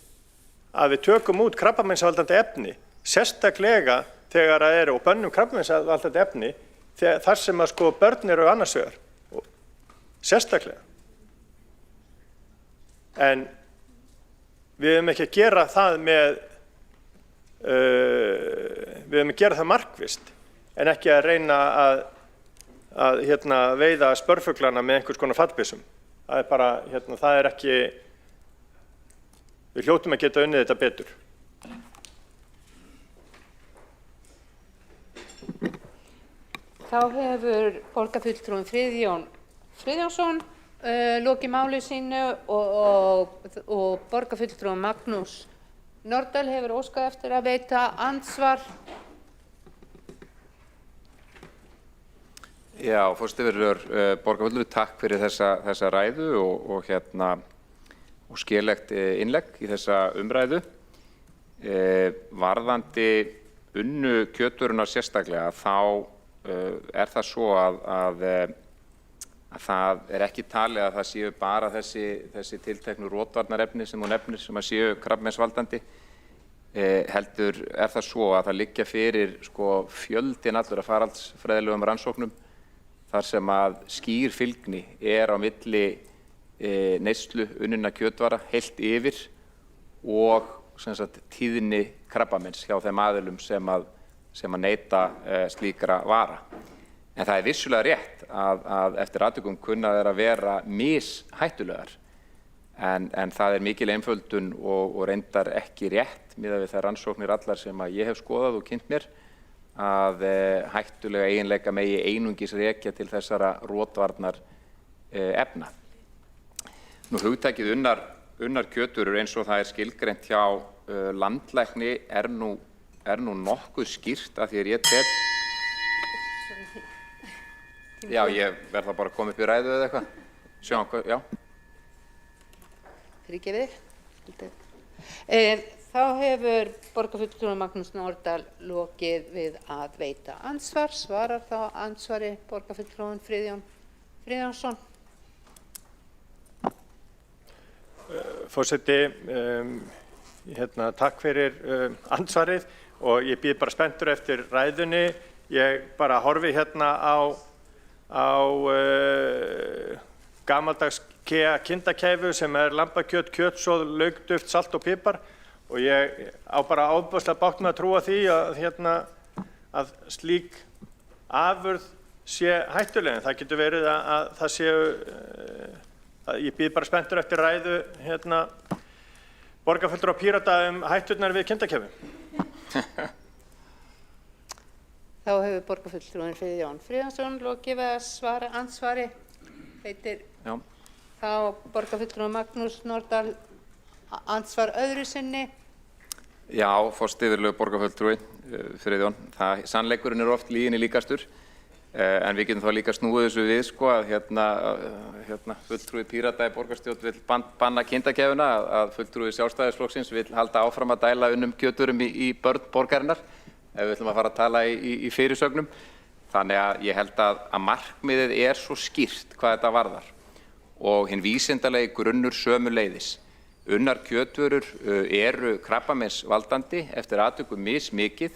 að við tökum út krabbameinsvaldandi efni, sérstaklega þegar að og bönnum krabbameinsvaldandi efni þar sem að börn eru annars vegar, sérstaklega. En við höfum ekki að gera það við höfum að gera það markvisst, en ekki að reyna að veiða spörfuglana með einhvers konar fallbyssum. Það er bara, það er ekki, við hljótum að geta unnið þetta betur. Þá hefur borgarfulltrúinn Friðjón Friðjónsson lokið máli sínu og borgarfulltrúinn Magnús Norðdahl hefur óskað eftir að veita andsvar. Já, forseti borgarfulltrúi, takk fyrir þessa ræðu og skilegt innlegg í þessa umræðu. Varðandi unnu kjötvöruna sérstaklega, þá það svo að það ekki talið að það séu bara þessi tilteknu rotvarnarefni sem þú nefnir sem að séu krabbameinsvaldandi. Heldur það svo að það liggja fyrir fjöldinn allur af faraldsfræðilegum rannsóknum þar sem að skýr fylgni á milli neyslu unninna kjötvara heilt yfir og tíðni krabbameins hjá þeim aðilum sem að neyta slíkra vara. En það er vissulega rétt að eftir atvikum kunna þeir að vera mishættulegar, en það er mikil einföldun og reyndar ekki rétt miðað við þær rannsóknir allar sem að ég hef skoðað og kynnt mér að hættulega eiginleika megi einungis rekja til þessara rotvarnar efna. Hugtakið unnar kjötvörur eins og það er skilgreint hjá landlækni er nú nokkuð skýrt að því að ég tel. Já, ég verð það bara að koma upp í ræðu eða eitthvað. Sjáum hvað, já. Fyrirgefið. Þá hefur borgarfulltrúinn Magnús Norðdahl lokið við að veita andsvar. Svarar þá andsvari borgarfulltrúinn Friðjón Friðjónsson. Forseti, takk fyrir andsvarið og ég bíð bara spenntur eftir ræðunni. Ég bara horfi á gamaldags kindakæfu sem er lambakjöt, kjötsóð, laukduft, salt og pipar og ég á bara ábúðslega bágt með að trúa því að slík afurð sé hættuleg. Það getur verið að það séu, ég bíð bara spenntur eftir ræðu borgarfulltrúa Pírata hætturnar við kindakæfu. Þá hefur borgarfulltrúinn Friðjón Friðjónsson lokið við að svara andsvari. Veitir þá borgarfulltrúinn Magnús Norðdahl andsvar öðru sinni. Já, forseti virðulegur borgarfulltrúi Friðjón. Sannleikurinn oft lyginni líkastur, en við getum þá líka snúið þessu við að fulltrúi Pírata í borgarstjórn vill banna kindakæfuna, að fulltrúi Sjálfstæðisflokksins vill halda áfram að dæla unnum kjötvurum í börn borgarinnar. Ef við ætlum að fara að tala í fyrirsögnum. Þannig að ég held að markmiðið svo skýrt hvað þetta varðar og hinn vísindalegi grunnur sömuleiðis. Unnar kjötvörur eru krabbameinsvaldandi eftir atvikum mismikið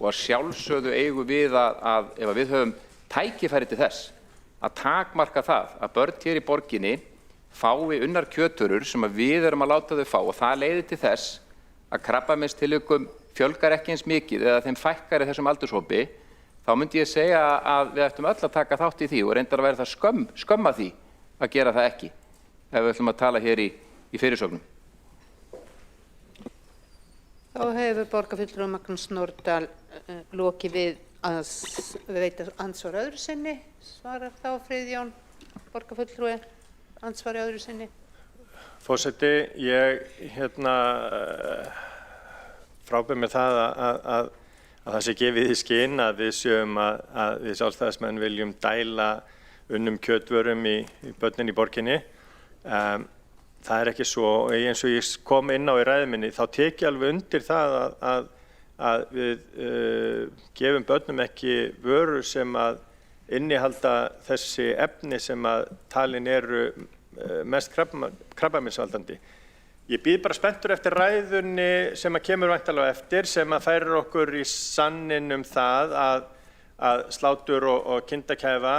og að sjálfsögðu eigum við að ef við höfum tækifæri til þess að takmarka það að börn hér í borginni fái unnar kjötvörur sem að við erum að láta þau fá og það leiðir til þess að krabbameinstilvikum fjölgar ekki eins mikið eða þeim fækkar í þessum aldurshópi, þá myndi ég segja að við ættum öll að taka þátt í því og reyndar að vera það skömm að því að gera það ekki ef við ætlum að tala hér í fyrirsögnum. Þá hefur borgarfulltrúi Magnús Norðdahl lokið við að veita andsvar öðru sinni. Svarar þá Friðjón borgarfulltrúi andsvari öðru sinni? Forseti, ég frábær með það að það sé gefið í skyn að við séum að við sjálfstæðismenn viljum dæla unnum kjötvörum í börnin í borginni. Það er ekki svo, eins og ég kom inn á í ræðu minni, þá tek ég alveg undir það að við gefum börnum ekki vörur sem að innihalda þessi efni sem að talin eru mest krabbameinsvaldandi. Ég bíð bara spenntur eftir ræðunni sem að kemur væntanlega eftir sem að færir okkur í sannin það að slátur og kindakæfa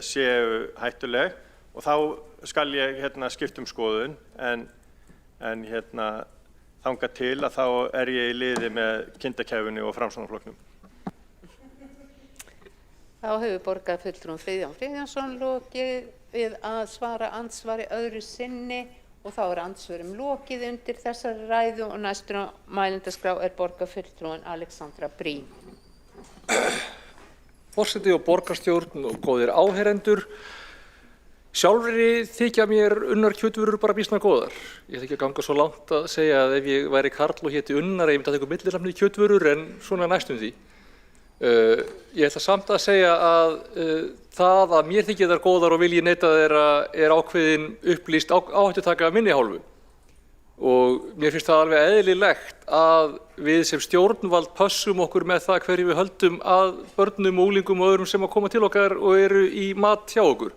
séu hættuleg og þá skal ég skipta skoðun en þangað til að þá er ég í liði með kindakæfunni og Framsóknarflokknum. Þá hefur borgarfulltrúi Friðjón Friðjónsson lokið við að svara andsvari öðru sinni og þá andsvörum lokið undir þessari ræðu og næstur á mælendaskrá borgarfulltrúin Alexandra Briem. Forseti og borgarstjórn og góðir áheyrendur, sjálfri þykja mér unnar kjötvörur bara býsna góðar. Ég ætla ekki að ganga svo langt að segja að ef ég væri karl og héti Unnar, ég myndi að taka millirnafni kjötvörur en svona næstum því. Ég ætla samt að segja að það að mér þykja þær góðar og vilji neyta þeirra er ákveðin upplýst áhættutaka af minni hálfu. Og mér finnst það alveg eðlilegt að við sem stjórnvald pössum okkur með það hverju við höldum að börnum, úlingum og öðrum sem að koma til okkar og eru í mat hjá okkur.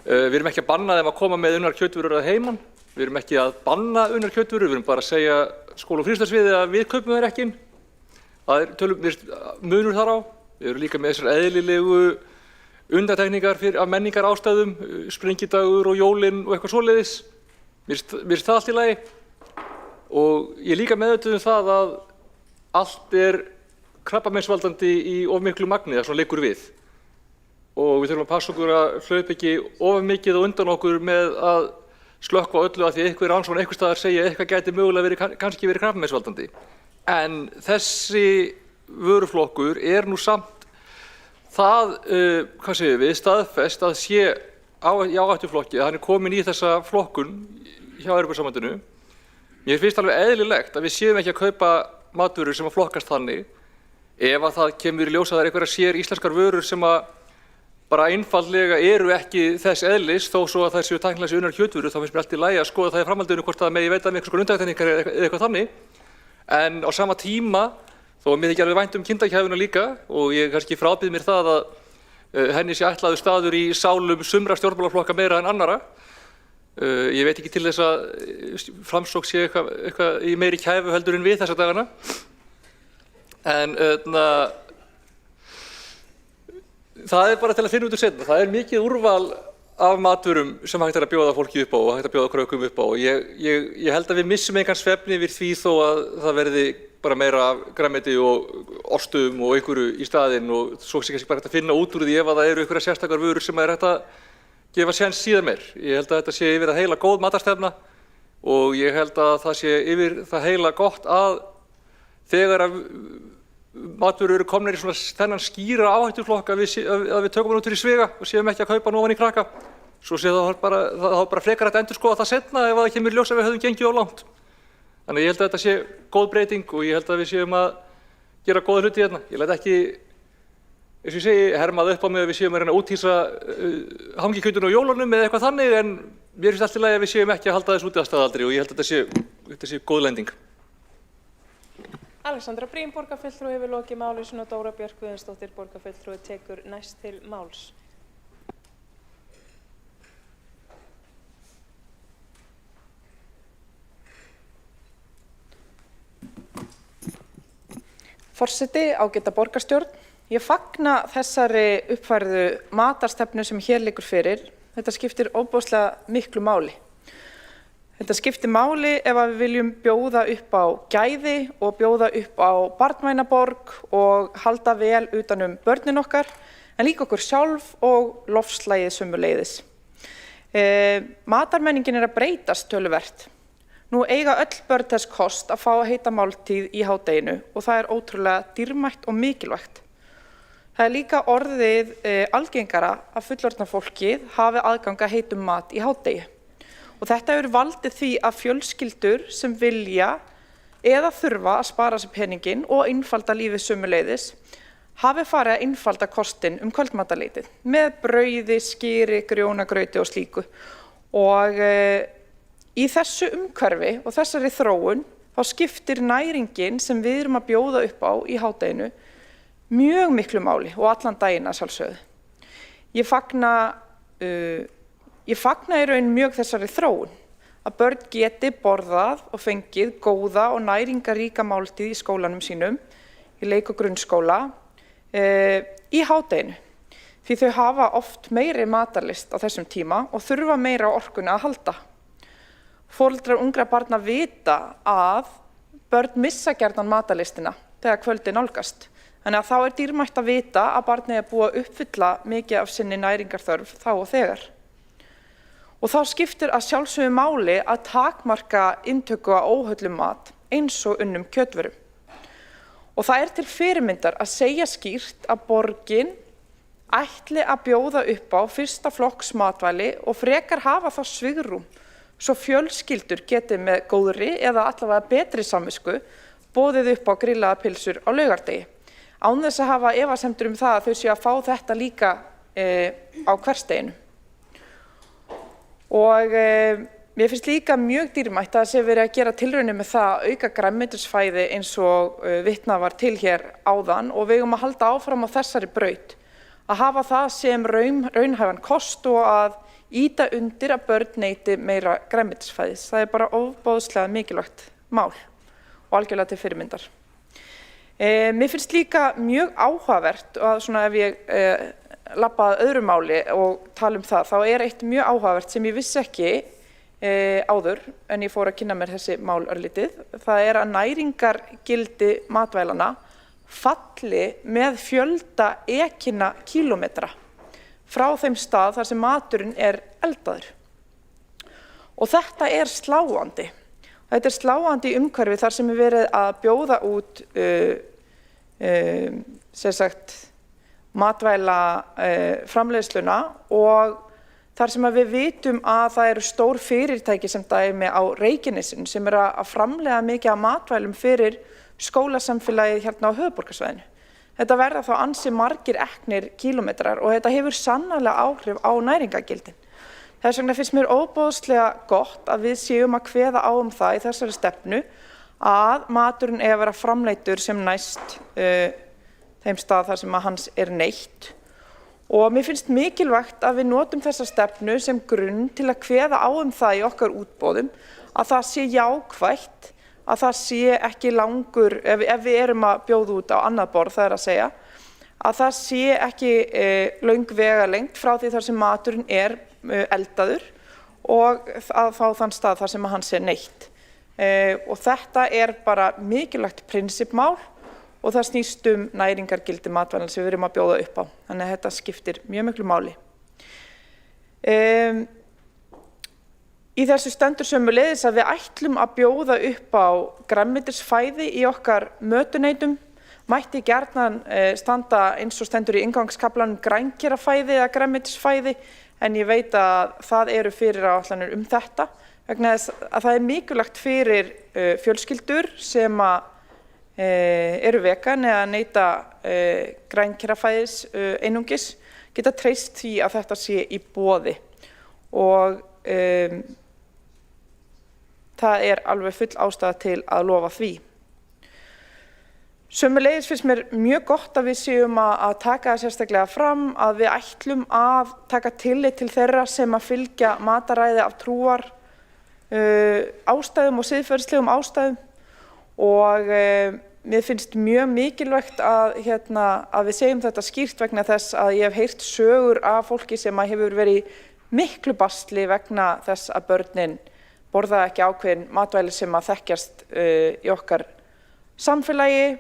Við erum ekki að banna þeim að koma með unnar kjötvörur að heiman. Við erum ekki að banna unnar kjötvörur, við erum bara að segja skóla- og frístundarsviði að við kaupum þær ekki inn. Það er munur þar á. Við erum líka með þessar eðlilegu undantekningar af menningar ástæðum, sprengidagur og jólin og eitthvað svoleiðis. Mér finnst það allt í lagi. Og ég er líka meðvituð það að allt er krabbameinsvaldandi í of miklu magni, það svona liggur við. Og við þurfum að passa okkur að hlaupa ekki of mikið og undan okkur með að slökkva öllu að því einhver rannsókn einhvers staðar segja að eitthvað gæti mögulega kannski verið krabbameinsvaldandi. En þessi vöruflokkur er nú samt það, hvað segjum við, staðfest að sé í áhættuflokki, að hann er komin í þessa flokkun hjá Evrópusambandinu. Mér finnst alveg eðlilegt að við séum ekki að kaupa matvörur sem að flokkast þannig. Ef að það kemur í ljós að það er einhverjar sér íslenskar vörur sem að bara einfaldlega eru ekki þess eðlis, þó svo að þær séu tæknilega séu unnar kjötvörur, þá finnst mér allt í lagi að skoða það í framhaldinu hvort það megi veita með einhvers konar undantekningar eða eitthvað þannig. En á sama tíma, þó að mér þykir alveg vænt kindakæfuna líka og ég kannski frábið mér það að henni sé ætlaður staður í sálum sumra stjórnmálaflokka meira en annara. Ég veit ekki til þess að Framsókn sé eitthvað í meiri kæfu heldur en við þessa dagana. En það er bara til að finna út úr seinna. Það er mikið úrval af matvörum sem hægt er að bjóða fólki upp á og hægt að bjóða krökkum upp á. Ég held að við missum engan svefni yfir því þó að það verði bara meira grænmeti og ostum og einhverju í staðinn og svo sé kannski bara hægt að finna út úr því ef að það eru einhverja sérstakar vörur sem er hægt að gefa séns síðan meir. Ég held að þetta sé yfir að heila góð matarstefna og ég held að það sé yfir það heila gott að þegar að matvörur eru komnir í svona þennan skýra áhættuflokk að við tökum hann út fyrir sviga og séum ekki að kaupa hann ofan í krakka. Svo sé það bara frekar að endurskoða það seinna ef það kemur í ljós að við höfum gengið of langt. Þannig að ég held að þetta sé góð breyting og ég held að við séum að gera góða hluti hérna. Ég læt ekki, eins og ég segi, hermað upp á mig að við séum að reyna að úthýsa hangikjötun á jólunum eða eitthvað þannig, en mér finnst allt í lagi að við séum ekki að halda þess út að staðaldri og ég held að þetta sé góð lending. Alexandra Briem, borgarfulltrúi, hefur lokið máli og Dóra Björk Guðjónsdóttir, borgarfulltrúi, tekur næst til máls. forseti, ágæta borgarstjórn. Ég fagna þessari uppfærðu matarstefnu sem hér liggur fyrir. Þetta skiptir ofboðslega miklu máli. Þetta skiptir máli ef við viljum bjóða upp á gæði og bjóða upp á barnvæna borg og halda vel utanum börnin okkar, en líka okkur sjálf og loftslagið sömuleiðis. Matarmenningin að breytast töluvert. Nú eiga öll börn þess kost að fá að heita máltíð í hádeginu og það ótrúlega dýrmætt og mikilvægt. Það líka orðið algengara að fullorðna fólkið hafi aðgang að heitum mat í hádegi. Og þetta hefur valdið því að fjölskyldur sem vilja eða þurfa að spara sér peningin og einfalda lífið sömuleiðis hafi farið að einfalda kostinn kvöldmatarleytið með brauði, skyri, grjónagrauti og slíku. Og í þessu umhverfi og þessari þróun þá skiptir næringin sem við erum að bjóða upp á í hádeginu mjög miklu máli og allan daginn að sjálfsögðu. Ég fagna í raun mjög þessari þróun að börn geti borðað og fengið góða og næringaríka máltíð í skólanum sínum, í leik- og grunnskóla, í hádeginu. Því þau hafa oft meiri matarlyst á þessum tíma og þurfa meira á orkuna að halda. Foreldrar ungra barna vita að börn missa gjarnan matarlystina þegar kvöldið nálgast. Þannig að þá dýrmætt að vita að barnið búið að uppfylla mikið af sinni næringarþörf þá og þegar. Og þá skiptir að sjálfsögðu máli að takmarka inntöku á óhollum mat eins og unnum kjötvörum. Og það til fyrirmyndar að segja skýrt að borgin ætli að bjóða upp á fyrsta flokks matvæli og frekar hafa þá svigrúm svo fjölskyldur geti með góðri eða allavega betri samvisku boðið upp á grillaða pylsur á laugardegi. Án þess að hafa efasemdir það að þau séu að fá þetta líka á hversdeginu. Og mér finnst líka mjög dýrmætt að það sé verið að gera tilraunir með það að auka grænmetisfæði eins og vitnað var til hér áðan og við eigum að halda áfram á þessari braut. Að hafa það sem raunhæfan kost og að ýta undir að börn neyti meira grænmetisfæðis. Það bara ofboðslega mikilvægt mál og algjörlega til fyrirmyndar. Mér finnst líka mjög áhugavert og svona ef ég labbaði öðru máli og tala það, þá eitt mjög áhugavert sem ég vissi ekki áður en ég fór að kynna mér þessi mál örlítið. Það að næringargildi matvælana falli með fjölda ekina kílómetra frá þeim stað þar sem maturinn eldaður. Og þetta sláandi. Þetta sláandi í umhverfi þar sem verið að bjóða út matvæla framleiðsluna og þar sem við vitum að það eru stór fyrirtæki sem dæmi á Reykjanesinu sem að framleiða mikið af matvælum fyrir skólasamfélagið hérna á höfuðborgarsvæðinu. Þetta verða þá ansi margir eknir kílómetrar og þetta hefur sannarlega áhrif á næringargildin. Þess vegna finnst mér óboðslega gott að við séum að kveða á það í þessari stefnu að maturinn að vera framleiddur sem næst þeim stað þar sem hans neytt. Og mér finnst mikilvægt að við notum þessa stefnu sem grunn til að kveða á það í okkar útboðum að það sé jákvætt, að það sé ekki langur, ef við erum að bjóða út á annað borð, það að segja, að það sé ekki löng vegalengd frá því þar sem maturinn eldaður og að fá þann stað þar sem hans neytt. Og þetta bara mikilvægt prinsippmál og það snýst næringargildi matvælan sem við erum að bjóða upp á. Þannig að þetta skiptir mjög miklu máli. Í þessu stendur sömuleiðis að við ætlum að bjóða upp á grænmetisfæði í okkar mötuneytum. Mætti gjarnan standa eins og stendur í inngangskaflanum grænkerafæði eða grænmetisfæði, en ég veit að það eru fyrirætlanir þetta, vegna þess að það mikilvægt fyrir fjölskyldur sem eru vegan eða neyta grænkerafæðis einungis, geta treyst því að þetta sé í boði. Og það alveg full ástæða til að lofa því. Sömuleiðis finnst mér mjög gott að við séum að taka það sérstaklega fram að við ætlum að taka tillit til þeirra sem að fylgja mataræði af trúar ástæðum og siðferðislegum ástæðum og mér finnst mjög mikilvægt að við segjum þetta skýrt vegna þess að ég hef heyrt sögur af fólki sem hefur verið í miklu basli vegna þess að börnin borða ekki ákveðin matvæli sem að þekkjast í okkar samfélagi,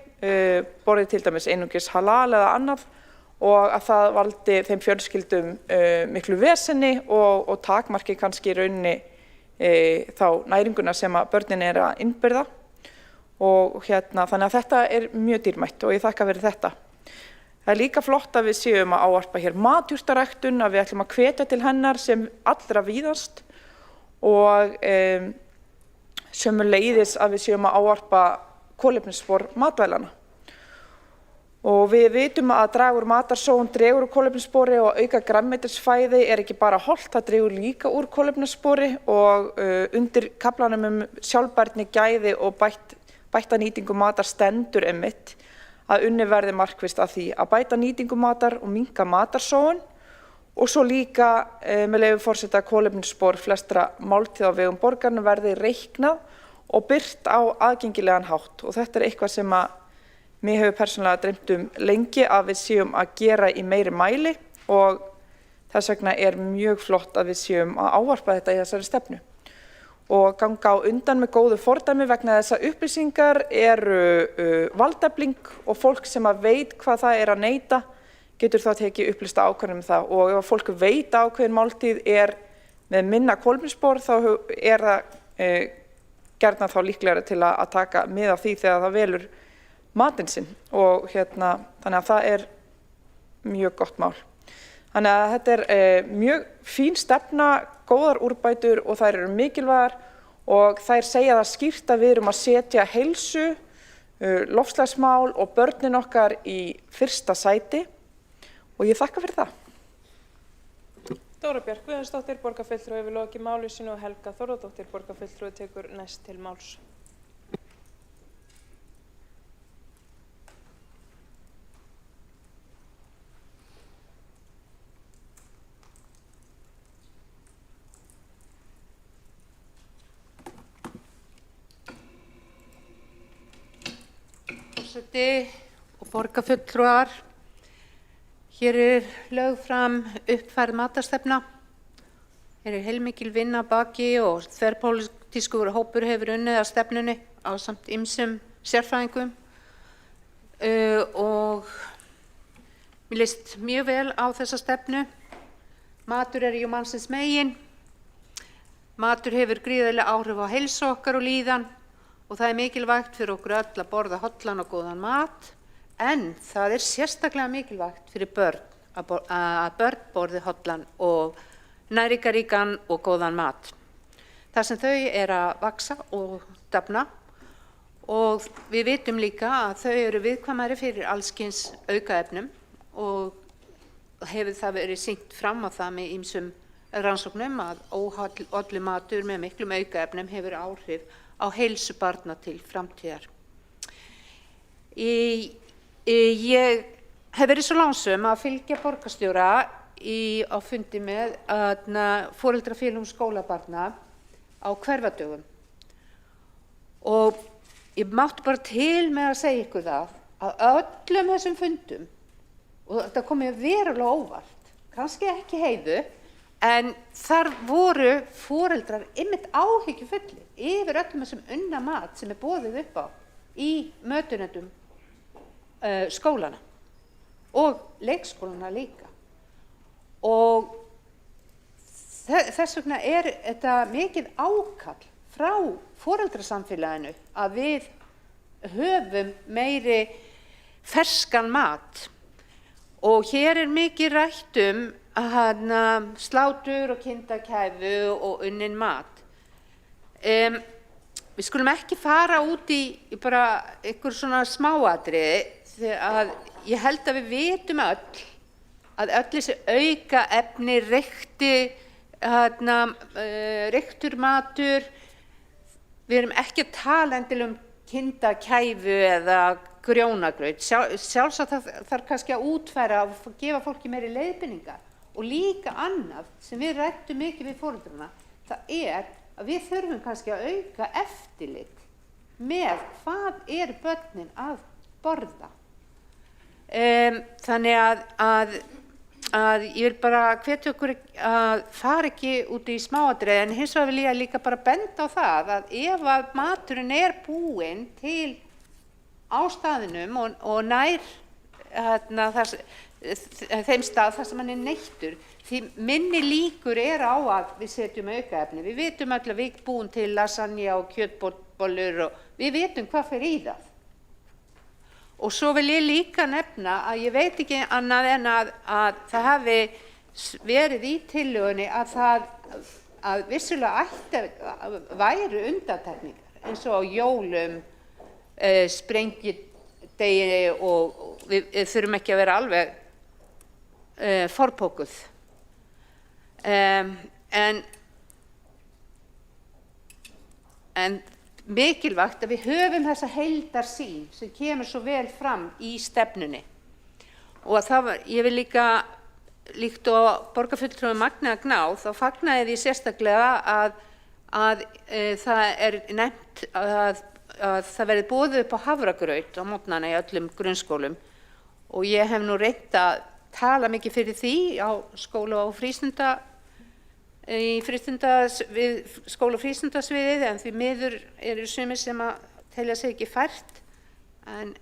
borðið til dæmis einungis halal eða annað og að það valdi þeim fjölskyldum miklu veseni og takmarki kannski í rauninni þá næringuna sem að börnin að innbyrða. Og þannig að þetta mjög dýrmætt og ég þakka fyrir þetta. Það líka flott að við séum að ávarpa hér matjurtaræktun, að við ætlum að hvetja til hennar sem allra víðast og sömuleiðis að við séum að ávarpa kolefnisspor matvælana. Og við vitum að draga úr matarsóun dregur úr kolefnisspori og auka grænmetisfæði ekki bara hollt, það dregur líka úr kolefnisspori og undir kaflanum sjálfbærni, gæði og bætta nýtingu matar stendur einmitt að unnið verði markvisst að því að bæta nýtingu matar og minnka matarsóun og svo líka með leyfi forseta kolefnisspor flestra máltíða á vegum borgarinnar verði reiknað og birt á aðgengilegan hátt og þetta eitthvað sem að mér hefur persónulega dreymt lengi að við séum að gera í meiri mæli og þess vegna mjög flott að við séum að ávarpa þetta í þessari stefnu. Og ganga á undan með góðu fordæmi vegna þess að upplýsingar valdefling og fólk sem að veit hvað það að neyta getur þá tekið upplýsta ákvörðun það og ef fólk veit ákveðin máltíð með minna kolefnisspor þá það gjarnan þá líklegara til að taka mið af því þegar það velur matinn sinn og þannig að það mjög gott mál. Þannig að þetta mjög fín stefna, góðar úrbætur og þær mikilvægar og þær segja það skýrt að við erum að setja heilsu, loftslagsmál og börnin okkar í fyrsta sæti og ég þakka fyrir það. Dóra Björk Guðjónsdóttir, borgarfulltrúi hefur lokið máli sínu og Helga Þórðardóttir, borgarfulltrúi tekur næst til máls. Og borgarfulltrúar, hér lögð fram uppfærð matarstefna. Hér heilmikil vinna að baki og þverpólitískur hópur hefur unnið að stefnunni ásamt ýmsum sérfræðingum og mér líst mjög vel á þessa stefnu. Matur jú mannsins megin. Matur hefur gríðarleg áhrif á heilsu okkar og líðan. Og það mikilvægt fyrir okkur öll að borða hollan og góðan mat, en það sérstaklega mikilvægt fyrir börn að börn borði hollan og næringaríkan og góðan mat. Þar sem þau að vaxa og dafna og við vitum líka að þau viðkvæmari fyrir allskyns aukaefnum og hefur það verið sýnt fram á það með ýmsum rannsóknum að óhollur matur með miklum aukaefnum hefur áhrif á heilsu barna til framtíðar. Ég hef verið svo lánsöm að fylgja borgarstjóra á fundi með foreldrafélögum skólabarna á hverfadögum. Og ég mátti bara til með að segja ykkur það að öllum þessum fundum, og þetta kom mér verulega óvart, kannski ekki Heiðu, en þar voru foreldrar einmitt áhyggjufullir yfir öllum þessum unna mat sem boðið upp á í mötunendum skólana og leikskólana líka. Og þess vegna þetta mikið ákall frá foreldrasamfélaginu að við höfum meiri ferskan mat. Og hér mikið rætt slátur og kindakæfu og unnin mat. Við skulum ekki fara út í bara einhver svona smáatriði því að ég held að við vitum öll að öll þessi aukaefni, reyktur matur, við erum ekki að tala endilega kindakæfu eða grjónagraut. Sjálfsagt þarf kannski að útfæra og gefa fólki meiri leiðbeiningar. Og líka annað sem við ræddum mikið við foreldrana, það að við þurfum kannski að auka eftirlit með hvað eru börnin að borða. Þannig að ég vil bara hvetja okkur að fara ekki út í smáatriði, en hins vegar vil ég líka bara benda á það að ef að maturinn er búinn til á staðinum og nær þeim stað þar sem hann er neyddur, því minni líkur á að við setjum aukaefni. Við vitum öll að við búum til lasagne og kjötbollur og við vitum hvað fer í það. Og svo vil ég líka nefna að ég veit ekki annað en að það hafi verið í tillögunni að vissulega væru undantekningar eins og á jólum, sprengidegi og við þurfum ekki að vera alveg forpókuð. En mikilvægt að við höfum þessa heildarsýn sem kemur svo vel fram í stefnunni. Og ég vil líka, líkt og borgarfulltrúi Magnea Gná, þá fagnaði því sérstaklega að það er nefnt að það verði boðið upp á hafragraut á morgnana í öllum grunnskólum. Og ég hef nú reynt að tala mikið fyrir því á skóla- og skóla- og frístundasviðið, en því miður eru sumir sem að telja sig ekki fært, en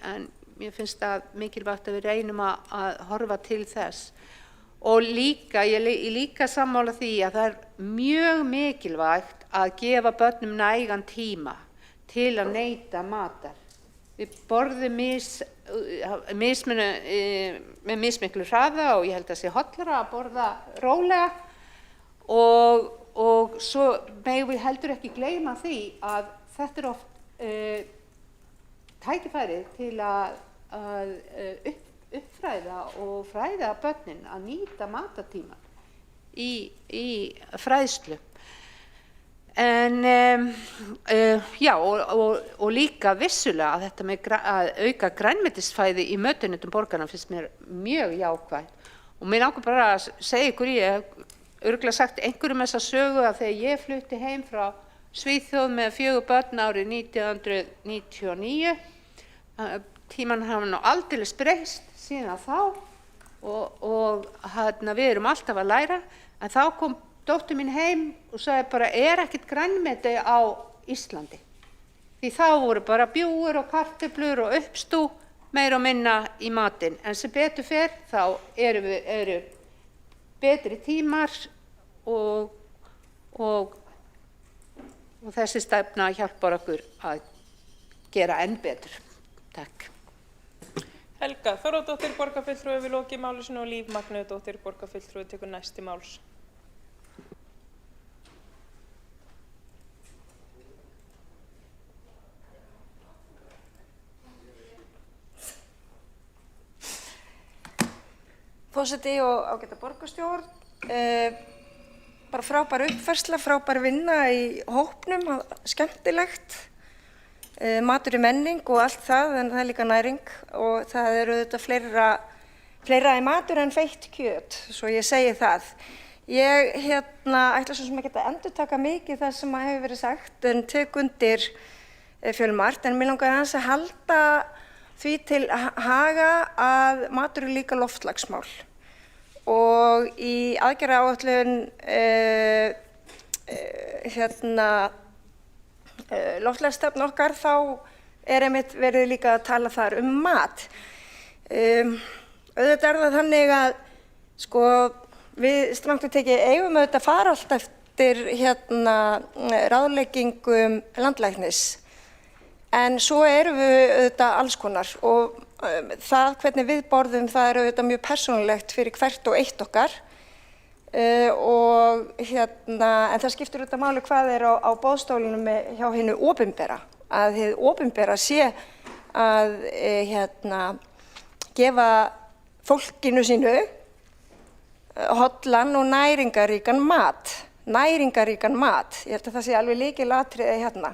mér finnst það mikilvægt að við reynum að horfa til þess. Og líka, ég líka sammála því að það er mjög mikilvægt að gefa börnum nægan tíma til að neyta matar. Við borðum með mismiklu hraða og ég held að sé hollara að borða rólega. Og svo megum við heldur ekki gleyma því að þetta oft tækifæri til að uppfræða og fræða börnin að nýta matartíma í fræðslu. En já, og líka vissulega að þetta með að auka grænmetisfæði í mötuneyti borgarna finnst mér mjög jákvætt. Og mér langar bara að segja ykkur, ég hef örugglega sagt einhverjum þessa sögu að þegar ég flutti heim frá Svíþjóð með 4 börn árið 1999, tímann hafa nú aldeilis breyst síðan þá og við erum alltaf að læra, en þá kom dóttir mín heim og sagði bara, ekkert grænmeti á Íslandi. Því þá voru bara bjúgur og kartöflur og uppstú meira og minna í matinn, en sem betur fer þá eru betri tímar og þessi stefna hjálpar okkur að gera enn betur. Takk. Helga Þórðardóttir, borgarfulltrúi, við lokið máli sinu, og Líf Magnúsdóttir, borgarfulltrúi, tekur næst til máls. Forseti og ágæta borgarstjórn, bara frábær uppfærsla, frábær vinna í hópnum, skemmtilegt, matur menning og allt það, en það er líka næring og það eru auðvitað fleira í matur en feitt kjöt, svo ég segi það. Ég ætla svo sem ekki að endurtaka mikið það sem hefur verið sagt, en tek undir fjölmargt, en mér langar aðeins að halda því til haga að matur er líka loftslagsmál. Og í aðgerðaáætlun loftslagsstefnu okkar þá er einmitt verið líka að tala þar mat. Auðvitað er það þannig að við strangt að tekið eigum auðvitað að fara allt eftir ráðleggingum landlæknis. En svo erum við auðvitað alls konar og það hvernig við borðum það er auðvitað mjög persónulegt fyrir hvert og eitt okkar en það skiptir auðvitað máli hvað er á boðstólunum hjá hinu opinbera, að hið opinbera sé að gefa fólkinu sínu hollan og næringaríkan mat. Ég held að það sé alveg lykilatriði hérna.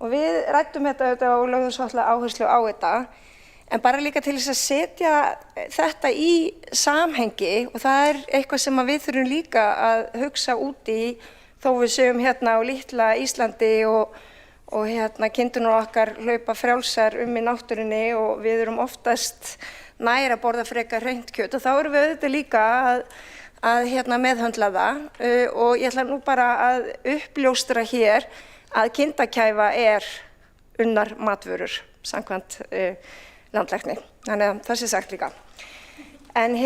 Og við ræddum þetta og lögðum svolítið áherslu á þetta, en bara líka til þess að setja þetta í samhengi, og það er eitthvað sem við þurfum líka að hugsa út í þó við séum hérna á litla Íslandi og og kindurnar okkar hlaupa frjálsar í náttúrunni og við erum oftast nær að borða frekar hreint kjöt og þá erum við auðvitað líka að meðhöndla það og ég ætla nú bara að uppljóstra hér að kindakæfa unnar matvörur samkvæmt landlækni, þannig að það sé sagt líka. En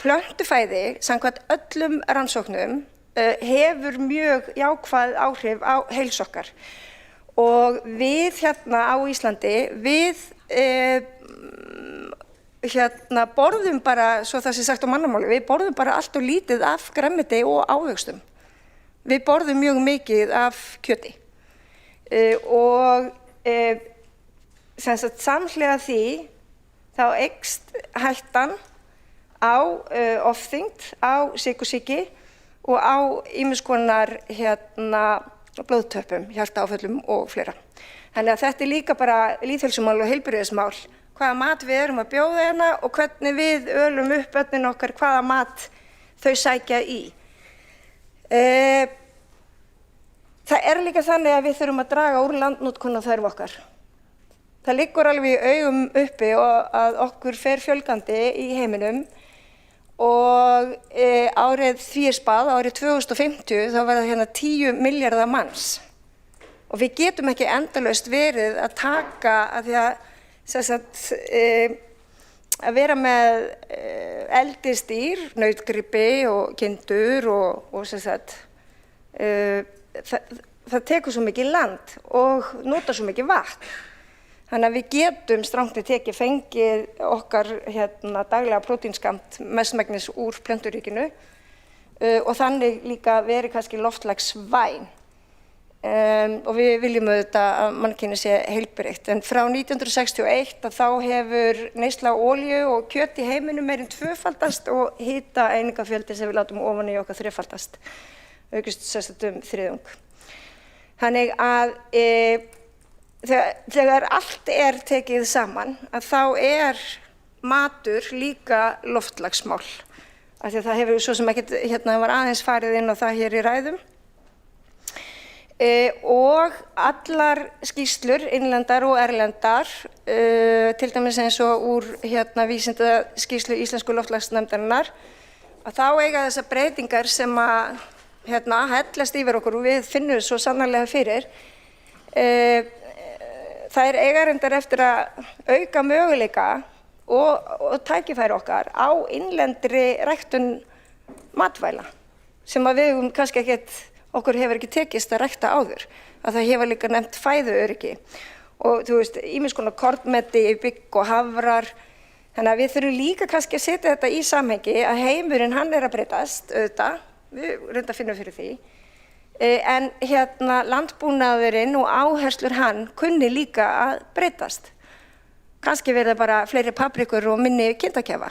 plöntufæði samkvæmt öllum rannsóknum hefur mjög jákvæð áhrif á heilsu okkar og við á Íslandi, við borðum bara, svo það sé sagt á mannamáli, við borðum bara allt og lítið af grænmeti og ávöxtum. Við borðum mjög mikið af kjöti og samhliða því þá eykst hættan á ofþyngd, á sykursýki og á ýmiss konar blóðtöppum, hjartaáföllum og fleira. Þannig að þetta líka bara lýðheilsumál og heilbrigðismál, hvaða mat við erum að bjóða hérna og hvernig við ölum upp börnin okkar hvaða mat þau sækja í. Það líka þannig að við þurfum að draga úr landnotkun á þörf okkar. Það liggur alveg í augum uppi að okkur fer fjölgandi í heiminum og árið því spáð, árið 2050, þá verða hérna 10 milljarðar manns. Og við getum ekki endalaust verið að taka að því að vera með eldisdýr, nautgripi og kindur og það tekur svo mikið land og notar svo mikið vatn. Þannig að við getum strangt tekið fengið okkar daglega prótínskamt mestmegnis úr plönturíkinu og þannig líka verið kannski loftslagsvæn. Og við viljum auðvitað að mannkyni sé heilbrigt. En frá 1961 þá hefur neysla á olíu og kjöt í heiminum meira en tvöfaldast og hitaeiningafjöldi sem við látum ofan í okkar þrefaldast, aukist þriðjung. Þannig að þegar allt tekið saman, að þá matur líka loftslagsmál. Af því að það hefur svo sem ekkert, var aðeins farið inn á það hér í ræðum. Og allar skýrslur, innlendar og erlendar, til dæmis eins og úr vísindaskýrslu Íslensku loftslagsnefndarinnar, að þá eiga þessar breytingar sem að hellast yfir okkur og við finnum svo sannarlega fyrir, þær eiga reyndar eftir að auka möguleika og tækifæri okkar á innlendri ræktun matvæla sem að við kannski okkur hefur ekki tekist að rækta áður, að það hefur líka nefnt fæðuöryggi og þú veist, ýmiss konar kornmeti, bygg og hafrar, þannig að við þurfum líka kannski að setja þetta í samhengi að heimurinn hann að breytast, auðvitað, við reyndar finnum fyrir því, en landbúnaðurinn og áherslur hann kunni líka að breytast. Kannski verða bara fleiri paprikur og minni kindakæfa.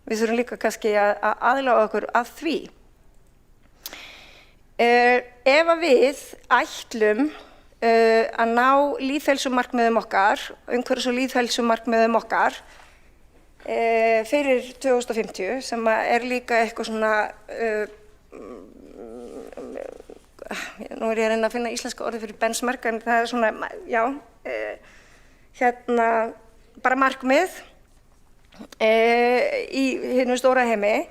Við þurfum líka kannski að aðlaga okkur að því. Ef að við ætlum að ná lýðheilsumarkmiðum okkar, umhverfis- og lýðheilsumarkmiðum okkar fyrir 2050, sem líka eitthvað svona, nú ég að reyna að finna íslenska orðið fyrir benchmark, en það svona, já, bara markmið í hinu stóra heimi,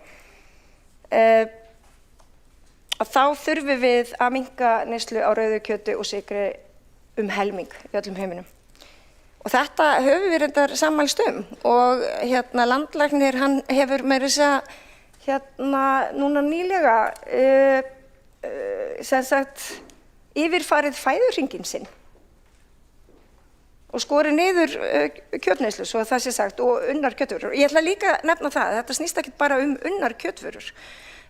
að þá þurfum við að minnka neyslu á rauðu kjöti og sykri helming í öllum heiminum. Og þetta höfum við reyndar sammælst og landlæknir hann hefur meira þess að núna nýlega sem sagt yfirfarið fæðuhringinn sinn og skorið niður kjötneyslu, svo það sé sagt, og unnar kjötvörur. Ég ætla líka að nefna það, þetta snýst ekki bara unnar kjötvörur,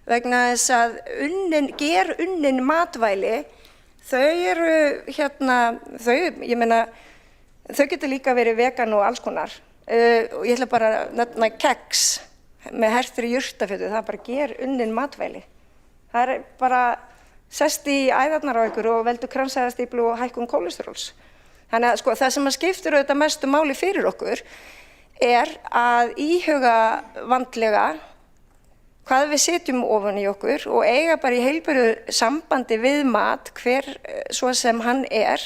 vegna þess að gerunnin matvæli, þau ég meina, þau geta líka verið vegan og alls konar. Og ég ætla bara að nefna keks með hertri jurtafitu, það bara gerunnin matvæli. Það bara sest í æðarnar á ykkur og veldur kransæðastíflu og hækkun kólesteróls. Þannig að sko, það sem skiptir auðvitað mestu máli fyrir okkur að íhuga vandlega hvað við setjum ofan í okkur og eiga bara í heilbrigðu sambandi við mat, hver svo sem hann er.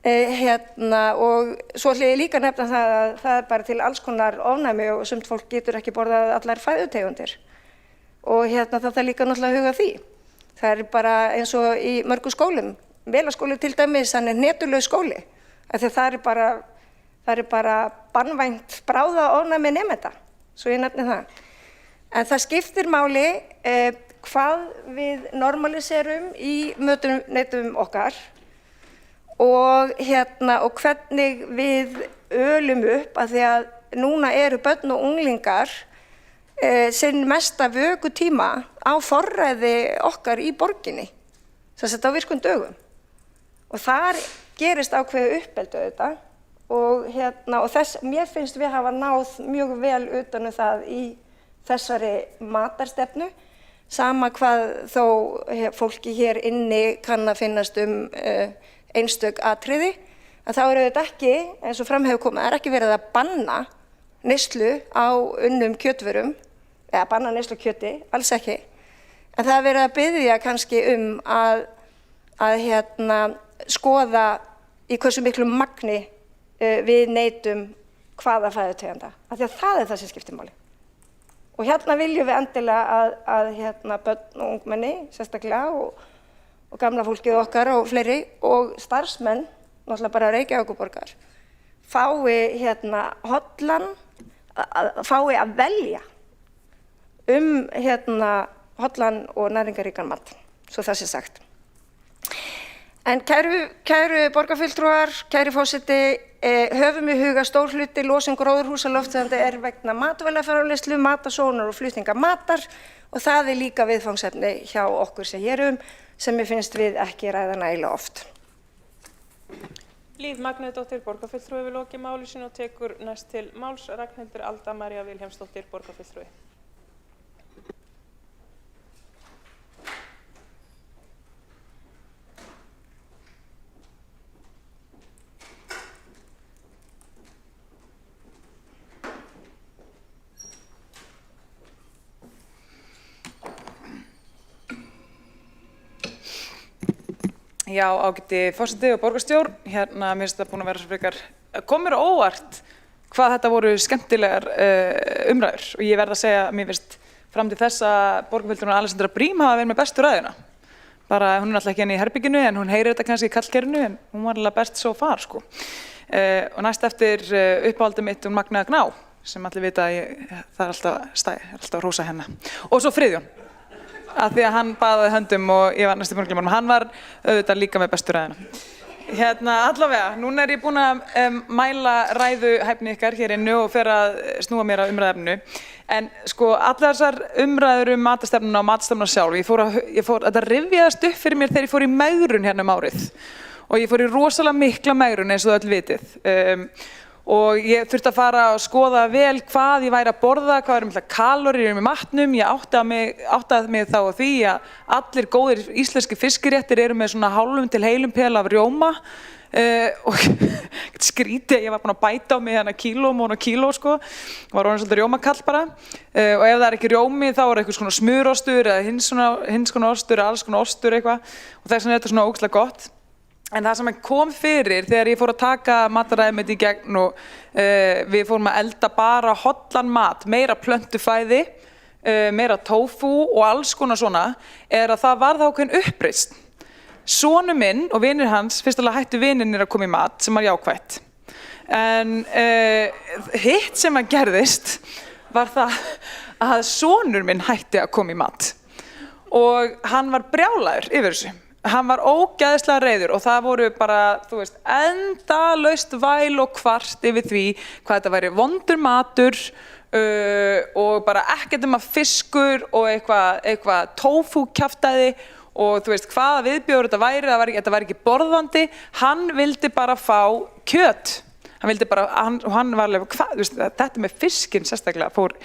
Og svo ætla ég líka að nefna það að það er bara til alls konar ofnæmi og sumt fólk getur ekki borðað allar fæðutegundir. Og það þarf líka náttúrulega að huga því. Það er bara eins og í mörgum skólum, Melaskóli til dæmis, hann er hnetulaus skóli. Af því að það er bara banvænt bráðaofnæmi nemenda, svo ég nefni það. En það skiptir máli hvað við normaliserum í mötuneytum okkar og hvernig við ölum upp, af því að núna eru börn og unglingar sinn mesta vökutíma á forræði okkar í borginni, þess að þetta á virkum dögum. Og þar gerist ákveðið uppeldi auðvitað og mér finnst við hafa náð mjög vel utan það í þessari matarstefnu, sama hvað þó fólki hér inni kann að finnast einstök atriði, að þá eru þetta ekki, eins og fram hefur komið, ekki verið að banna neyslu á unnum kjötvörum, eða banna neyslu kjöti, alls ekki, en það er verið að biðja kannski að skoða í hversu miklu magni við neytum hvaða fæðutegunda, af því að það er það sem skiptir máli. Og viljum við endilega að börn og ungmenni, sérstaklega, og gamla fólkið okkar og fleiri, og starfsmenn, náttúrulega bara Reykjavíkurborgar, fái fái að velja hollan og næringaríkan mat, svo það sé sagt. En kæru borgarfulltrúar, kæri forseti, höfum í huga stór hluti losun gróðurhúsalofttegunda er vegna matvælaframleiðslu, matasóunar og flutninga matar, og það er líka viðfangsefni hjá okkur sem hér sem mér finnst við ekki ræða nægilega oft. Líf Magnúsdóttir, borgarfulltrúi, við lokið máli sínu og tekur næst til máls Ragnhildur Alda María Vilhjálmsdóttir, borgarfulltrúi. Já, ágæti forseti og borgarstjórn, mér finnst það búin að vera svo frekar, kom mér á óvart hvað þetta voru skemmtilegar umræður og ég verð að segja að mér finnst fram til þess að borgarfulltrúin Alessandra Briem hafa verið með bestu ræðuna. Bara, hún er alltaf ekki enn í herbygginu en hún heyrir þetta kannski í kallkerinu en hún var alveg best so far, sko. Og næst eftir uppáhaldið mitt Magna Gná, sem allir vita að það er alltaf að hrósa hennar. Og svo Friðjón. Af því að hann baðaði höndum og ég var næstu búin að glemma honum. Hann var auðvitað líka með bestu ræðina. Allavega, núna er ég búin að mæla ræðuhæfni ykkar hér inni og fer að snúa mér að umræðefnu. En sko, allar þessar umræður matarstefnuna og matarstefnuna sjálf, þetta rifjaðist upp fyrir mér þegar ég fór í megrun hérna árið. Og ég fór í rosalega mikla megrun eins og öll vitið. Og ég þurfti að fara að skoða vel hvað ég væri að borða, hvað eru mikla kaloríur í matnum. Ég áttaði mig þá á því að allir góðir íslenski fiskiréttir eru með svona hálfum til heilum pel af rjóma og skrítið, ég var búin að bæta á mig hérna kíló sko, var orðinn svolítið rjómakall bara og ef það er ekki rjómi þá er eitthvað svona smurostur eða hins konar ostur eða alls konar ostur eitthvað og þess vegna er þetta svona ógeðslega gott. En það sem kom fyrir þegar ég fór að taka mataræðið mitt í gegn og við fórum að elda bara hollan mat, meira plöntufæði, meira tofu og alls konar svona, er að það varð ákveðin uppreisn. Sonur minn og vinir hans, fyrst alveg hættu vinirnir að koma í mat sem var jákvætt. En hitt sem að gerðist var það að sonur minn hætti að koma í mat og hann var brjálaður yfir þessu. Hann var ógeðslega reiður og það voru bara, þú veist, endalaust væl og kvart yfir því hvað þetta væri vondur matur og bara ekkert að fiskur og eitthvað tofu kjaftaði og þú veist, hvaða viðbjóður þetta væri ekki borðandi. Hann vildi bara fá kjöt. Hann vildi bara, hann var alveg, hvað, þú veist, þetta með fiskinn sérstaklega fór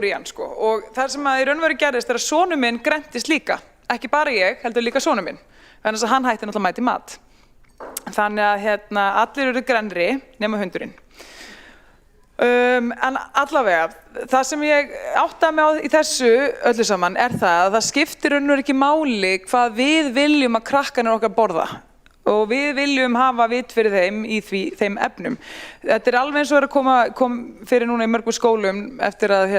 í hann, sko. Og það sem að í raunveru gerðist er að sonur minn grenntist líka. Ekki bara ég, heldur líka sonur minn, þannig að hann hætti náttúrulega mæti mat. Þannig að allir eru grennri nema hundurinn. En allavega, það sem ég áttaði mig á í þessu öllu saman það að það skiptir raunverulega ekki máli hvað við viljum að krakkarnir okkar borða og við viljum hafa vit fyrir þeim í þeim efnum. Þetta alveg eins og kom fyrir núna í mörgum skólum eftir að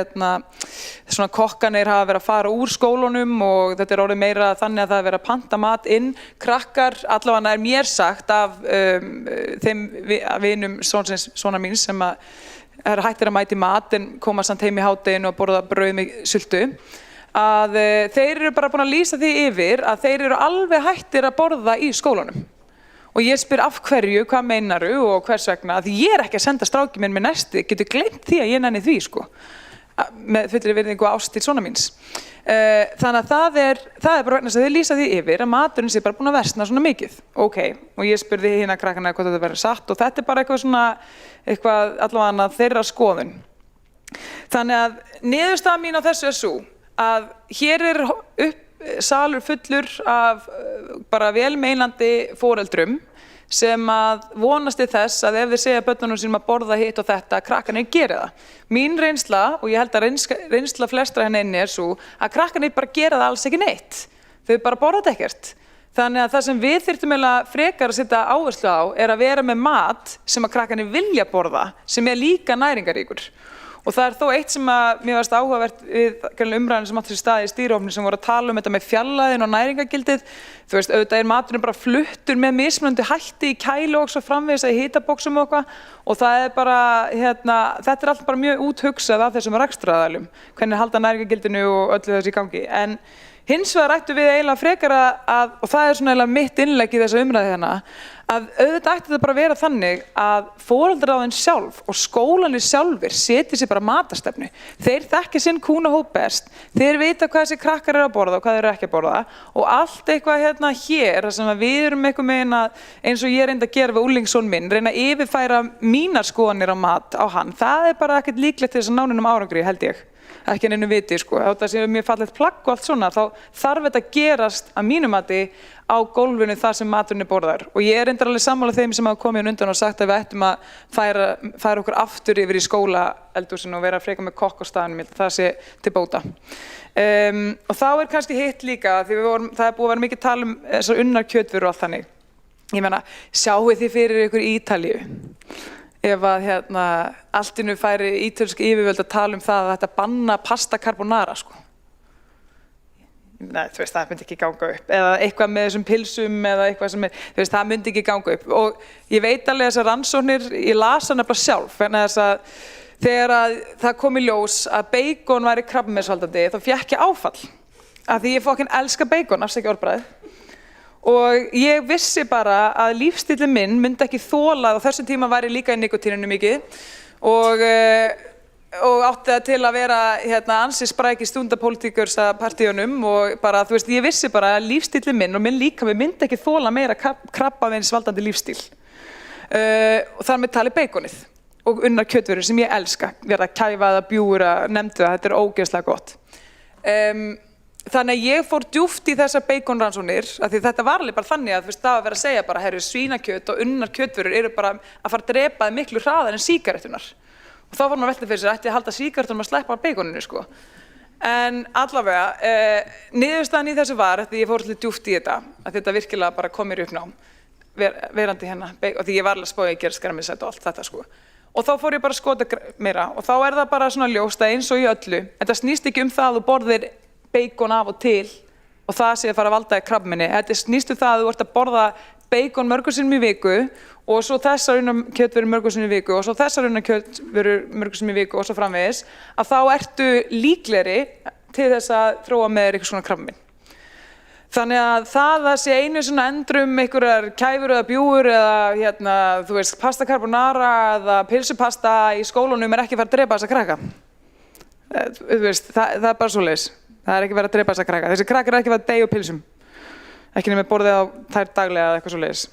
svona kokkanir hafa verið að fara úr skólunum og þetta orðið meira þannig að það verið að panta mat inn. Krakkar, allavega mér sagt af þeim vinum svona míns sem hættir að mæta í mat en koma samt heim í hádeginu og borða brauð með sultu, að þeir eru bara búin að lýsa því yfir að þeir eru alveg hættir að borða í skólanum. Og ég spyr af hverju, hvað meinaru og hvers vegna, að ég ekki að senda strákinn minn með nesti, getur gleymt því að ég nenni því, sko, með fullri virðingu og ást til svona míns. Þannig að það er bara vegna þess að þeir lýsa því yfir að maturinn sé bara búin að versna svona mikið. Ok, og ég spurði hina krakkana hvað þetta verður satt og þetta er bara eitthvað allavega þeirra skoðun. Þannig að niðurstaðan mín á þessu sú að hér er salur fullur af bara velmeinandi foreldrum sem að vonast til þess að ef þeir segja börnunum sínum að borða hitt og þetta, krakkarnir gera það. Mín reynsla, og ég held að reynsla flestra henni inni svo, að krakkarnir bara gera það alls ekki neitt. Þau bara borða þetta ekkert. Þannig að það sem við þyrftum frekar að setja áherslu á er að vera með mat sem að krakkarnir vilja borða, sem er líka næringaríkur. Og það er þó eitt sem mér varst áhugavert við umræðinu sem átti sér stað í stýrihópnum sem voru að tala þetta með fjarlægðin og næringagildið. Þú veist, auðvitað maturinn bara fluttur með mismunandi hætti í kælu og svo framvegis í hitaboxum og eitthvað. Og það er bara, þetta er allt bara mjög úthugsað af þessum rekstraraðilum, hvernig halda næringagildinu og öllu þessu í gangi. En hins vegar ættum við eiginlega frekar og það er svona eiginlega mitt innlegg í þessa umræðu hérna, að auðvitað ætti þetta bara að vera þannig að foreldraráðin sjálf og skólanir sjálfir setji sér bara matarstefnu. Þeir þekkja sinn kúnahóp best, þeir vita hvað þessi krakkar eru að borða og hvað þeir eru ekki að borða og allt eitthvað hér sem við erum eitthvað með eins og ég reyndi að gera við úlingsson minn, reyna að yfirfæra mínar skoðanir á mat á hann, það er bara ekkert líklegt til þess að ná neinum árangri held ég. Ekki neinum viti, sko. Þetta sé mér fallegt plagg og allt svona, þá þarf þetta að gerast að mínu mati á gólfinu þar sem maturinn er borðar. Og ég er reyndar alveg sammála þeim sem hafa komið undan og sagt að við ættum að færa okkur aftur yfir í skólaeldhúsinu og vera frekar með kokk á staðnum, það sé til bóta. Og þá er kannski hitt líka, því það er búið að vera mikið tala þessar unnar kjötvörur og allt þannig. Ég meina, sjáu þið fyrir ykkur í Ítalíu? Ef að allt í einu færi ítölsk yfirvöld að tala það að þetta banna pasta carbonara, sko. Nei, þú veist, það myndi ekki ganga upp. Eða eitthvað með þessum pilsum eða eitthvað sem þú veist, það myndi ekki ganga upp. Og ég veit alveg þessar rannsóknir, ég las hana bara sjálf, vegna þess að þegar það kom í ljós að bacon væri krabbameinsvaldandi, þá fékk ég áfall. Af því ég fokkin elska bacon, afsakið orðbragðið. Og ég vissi bara að lífstíllinn minn myndi ekki þola, á þessum tíma væri líka í nikotíninu mikið og átti það til að vera ansi spræk í stundapólitíkurspartíunum og bara, þú veist, ég vissi bara að lífstíllinn minn og minn líkami myndi ekki þola meira krabbameinsvaldandi lífstíl. Og þar með talið baconið og unnar kjötvörur sem ég elska, verða kæfaða, bjúra, nefndu það, þetta er ógeðslega gott. Þannig að ég fór djúpt í þessar baconrannsóknir af því þetta var alveg bara þannig að það var verið að segja bara herru svínakjöt og unnar kjötvörur eru bara að fara að drepa þig miklu hraðar en sígarettunar. Og þá var maður að velta fyrir sér ætti að halda sígarettunum að sleppa á baconinu, sko. En allavega, niðurstaðan í þessu var því ég fór alltaf djúpt í þetta að þetta virkilega bara kom mér í uppnám verandi hérna og því ég var alveg að spója að gera skermisætt og allt þetta, sko. Og þá fór ég bara að skota meira og þá er það bara svona ljóst að eins og í öllu en það snýst ekki það að þú borðir bacon af og til og það sé að fara að valda í krabbameini. Þetta snýst það að þú ert að borða bacon mörgum sinnum í viku og svo þessar unnar kjötvörur mörgum sinnum í viku og svo þessar unnar kjötvörur mörgum sinnum í viku og svo framvegis að þá ertu líklegri til þess að þróa með eitthvað svona krabbamein. Þannig að það sé einu svona endrum einhverjar kæfur eða bjúur eða þú veist pasta carbonara eða pilsupasta í skólunum er ekki að fara að drepa þessa krakka. Þú veist, það er bara svoleiðis. Það er ekki verið að drepa þessa krakka. Þessi krakkar er ekki verið að deyja úr pilsum. Ekki nema borðið á þær daglega eða eitthvað svoleiðis.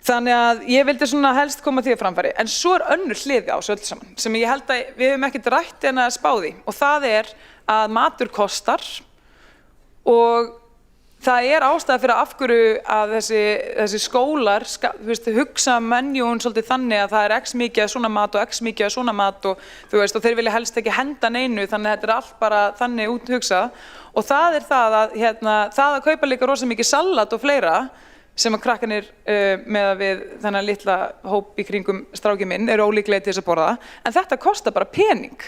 Þannig að ég vildi svona helst koma því að framfæri. En svo er önnur hlið á þessu öllu saman sem ég held að við höfum ekkert rætt en að spá því. Og það er að matur kostar og það er ástæða fyrir af hverju að þessi skólar hugsa menjún svolítið þannig að það er x mikið af svona mat og x mikið af svona mat og og þeir vilja helst ekki henda neinu, þannig að þetta er allt bara þannig úthugsað. Og það er það að kaupa líka rosa mikið salat og fleira sem að krakkanir með við þennan litla hóp í kringum strákinn minn eru ólíklegir til þess að borða, en þetta kostar bara pening.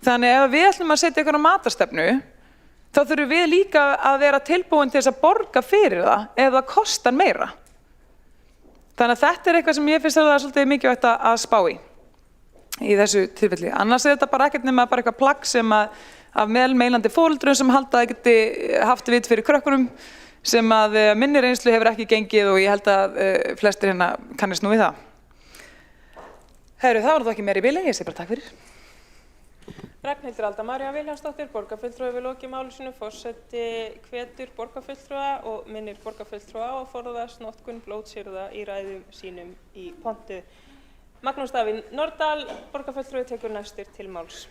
Þannig ef við ætlum að setja eitthvað á matarstefnu, þá þurfum við líka að vera tilbúin til þess að borga fyrir það ef það kostar meira. Þannig að þetta er eitthvað sem ég finnst að það er svolítið mikilvægt að spá í þessu tilfelli. Annars er þetta bara ekkert nema bara eitthvað plagg sem af meðmælandi foreldrum sem halda að geti haft vit fyrir krökkunum sem að minni reynslu hefur ekki gengið og ég held að flestir hérna kannist nú við það. Herru, það var það ekki meira í bili, ég segi bara takk fyrir. Ragnhildur Alda María Vilhjálmsdóttir, borgarfulltrúi við loki máli sínu, forseti hvetur borgarfulltrúa og minnir borgarfulltrúa á að forðast notkun blótsýrða í ræðum sínum í pontu. Magnús Davíð Nordal, borgarfulltrúi, tekur næstur til máls.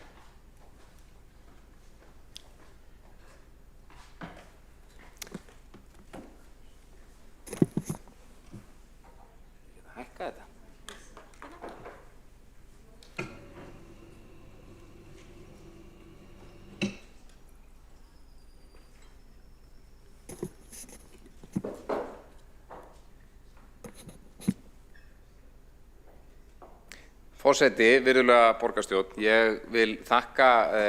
Hækka þetta. Forseti, virðulega borgarstjórn, ég vil þakka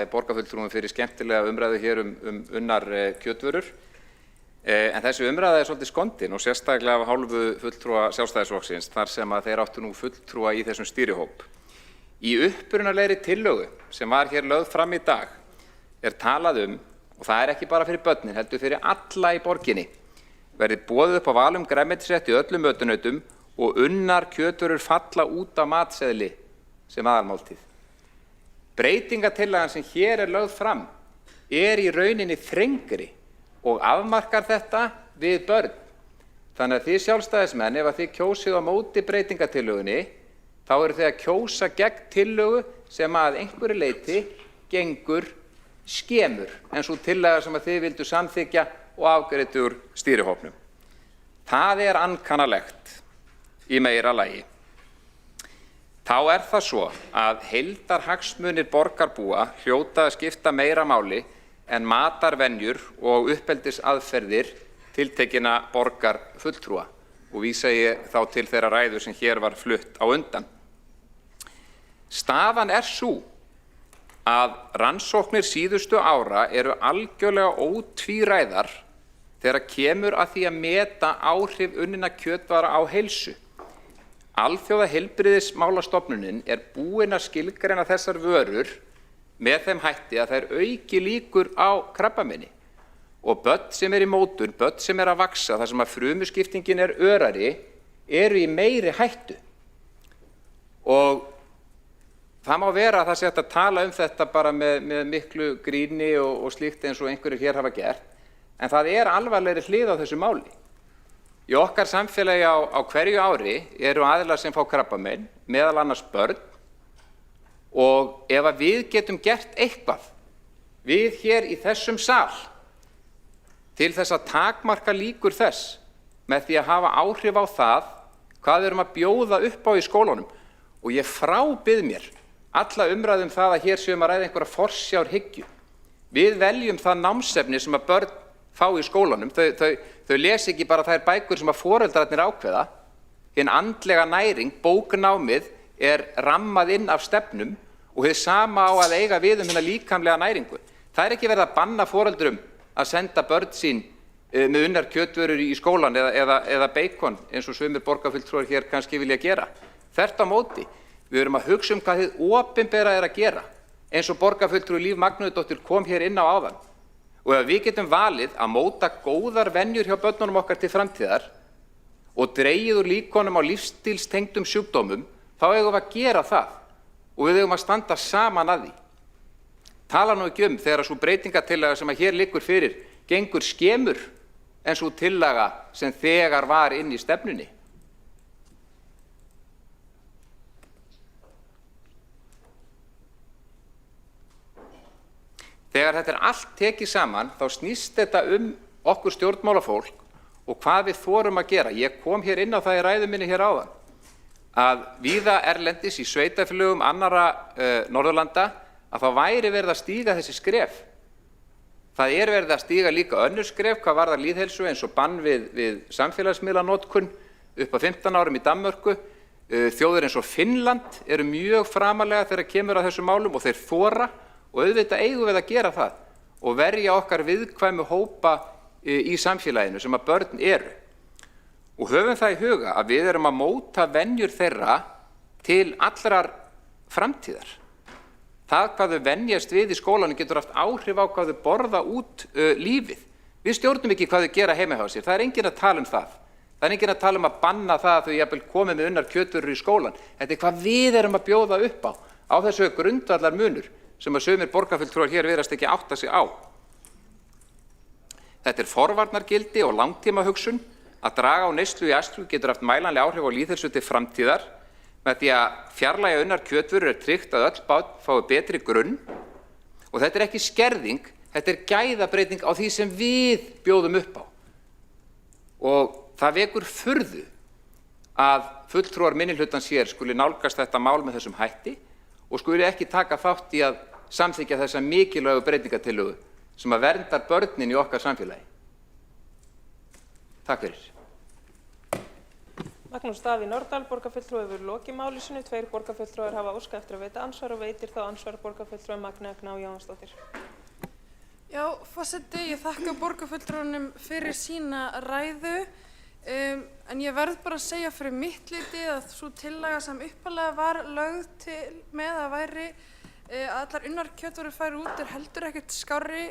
borgarfulltrúum fyrir skemmtilega umræðu hér unnar kjötvörur. En þessi umræða er svolítið skondin og sérstaklega af hálfu fulltrúa Sjálfstæðisflokksins þar sem að þeir áttu nú fulltrúa í þessum stýrihóp. Í upprunalegri tillögu sem var hér lögð fram í dag er talað og það er ekki bara fyrir börnin, heldur fyrir alla í borginni, verði boðið upp á val grænmetisrétt í öllum mötunautum og unnar kjötvörur falla út af matseðli sem aðalmáltíð. Breytingatillagan sem hér er lögð fram er í rauninni þrengri og afmarkar þetta við börn. Þannig að þið sjálfstæðismenn, ef að þið kjósið á móti breytingatillögunni, þá eru þið að kjósa gegn tillögu sem að einhverju leyti gengur skemur, en svo tillaga sem að þið vildu samþykkja og afgreiddu úr stýrihópnum. Það er ankannalegt í meira lagi. Þá er það svo að heildarhagsmunir borgarbúa hljóta að skipta meira máli en matarvenjur og uppeldisaðferðir tiltekinna borgarfulltrúa og vísa ég þá til þeirra ræðu sem hér var flutt á undan. Staðan er sú að rannsóknir síðustu ára eru algjörlega ótvíræðar þegar kemur að því að meta áhrif unninna kjötvara á heilsu. Alþjóðaheilbrigðismálastofnunin er búin að skilgreina þessar vörur með þeim hætti að þær auki líkur á krabbameini og börn sem í mótun, börn sem að vaxa þar sem að frumuskiptingin er örari, eru í meiri hættu. Og það má vera að það sé hægt að tala þetta bara með miklu gríni og slíkt eins og einhverjir hér hafa gert, en það er alvarlegri hlið á þessu máli. Í okkar samfélagi á hverju ári eru aðilar sem fá krabbamein, meðal annars börn, og ef að við getum gert eitthvað, við hér í þessum sal, til þess að takmarka líkur þess með því að hafa áhrif á það hvað við erum að bjóða upp á í skólunum, og ég frábið mér alla umræðum það að hér séum að ræða einhverja forsjárhyggju. Við veljum það námsefni sem að börn fá í skólanum, þau lesi ekki bara þær bækur sem að foreldrarnir ákveða, hinn andlega næring, bóknámið er rammað inn af stefnum og þið sama á að eiga við hérna líkamlega næringu. Það er ekki verið að banna foreldrum að senda börn sín með unnar kjötvörur í skólan eða beikon eins og sumir borgarfulltrúar hér kannski vilja gera. Þvert á móti, við erum að hugsa hvað hið opinbera er að gera, eins og borgarfulltrúi Líf Magnúsdóttir kom hér inn á áðan. Og ef við getum valið að móta góðar venjur hjá börnunum okkar til framtíðar og dregið úr líkonum á lífsstílstengdum sjúkdómum, þá eigum við að gera það og við eigum að standa saman að því. Tala nú ekki þegar sú breytingatillaga sem að hér liggur fyrir gengur skemur en sú tillaga sem þegar var inn í stefnunni. Þegar þetta er allt tekið saman, þá snýst þetta okkur stjórnmálafólk og hvað við þorum að gera. Ég kom hér inn á það í ræðu minni hér áðan að víða erlendis í sveitarfélögum annarra Norðurlanda að þá væri verið að stíga þessi skref. Það er verið að stíga líka önnur skref hvað varðar lýðheilsu eins og bann við samfélagsmiðlanotkun upp að 15 árum í Danmörku. Þjóðir eins og Finnland eru mjög framalega þegar kemur að þessum málum og þeir þora og auðvitað eigum við að gera það og verja okkar viðkvæmu hópa í samfélaginu sem að börn eru. Og höfum það í huga að við erum að móta venjur þeirra til allrar framtíðar. Það hvað þau venjast við í skólanum getur haft áhrif á hvað þau borða út lífið. Við stjórnum ekki hvað þau gera heima hjá sér. Það er enginn að tala um það. Það er enginn að tala um að banna það að þau jafnvel komið með unnar kjötvörur í skólan. Þetta er hvað við erum að bjóða upp á. Á þessu grundvallar munur sem að sumir borgarfulltrúar hér virðast ekki átta sig á. Þetta er forvarnargildi og langtímahugsun. Að draga á neyslu í æsku getur haft mælanleg áhrif á lýðheilsu til framtíðar. Með því að fjarlægja unnar kjötvörur er tryggt að öll börn fái betri grunn. Og þetta er ekki skerðing, þetta er gæðabreyting á því sem við bjóðum upp á. Og það vekur furðu að fulltrúar minnihlutans hér skuli nálgast þetta mál með þessum hætti og skuli ekki taka þátt í að samþykkja þessa mikilvægu breytingatillögu sem að verndar börnin í okkar samfélagi. Takk fyrir. Magnús Davíð Norðdal, borgarfulltrúi, hefur lokið máli sínu. 2 borgarfulltrúar hafa óskað eftir að veita andsvar og veitir þá andsvar borgarfulltrúi Magnea Gná Jóhannsdóttir. Já, forseti, ég þakka borgarfulltrúunum fyrir sína ræðu. En ég verð bara að segja fyrir mitt liti að svo tillaga sem uppalega var lögð til með að væri að allar unnar kjötvörur færu út er heldur ekkert skárri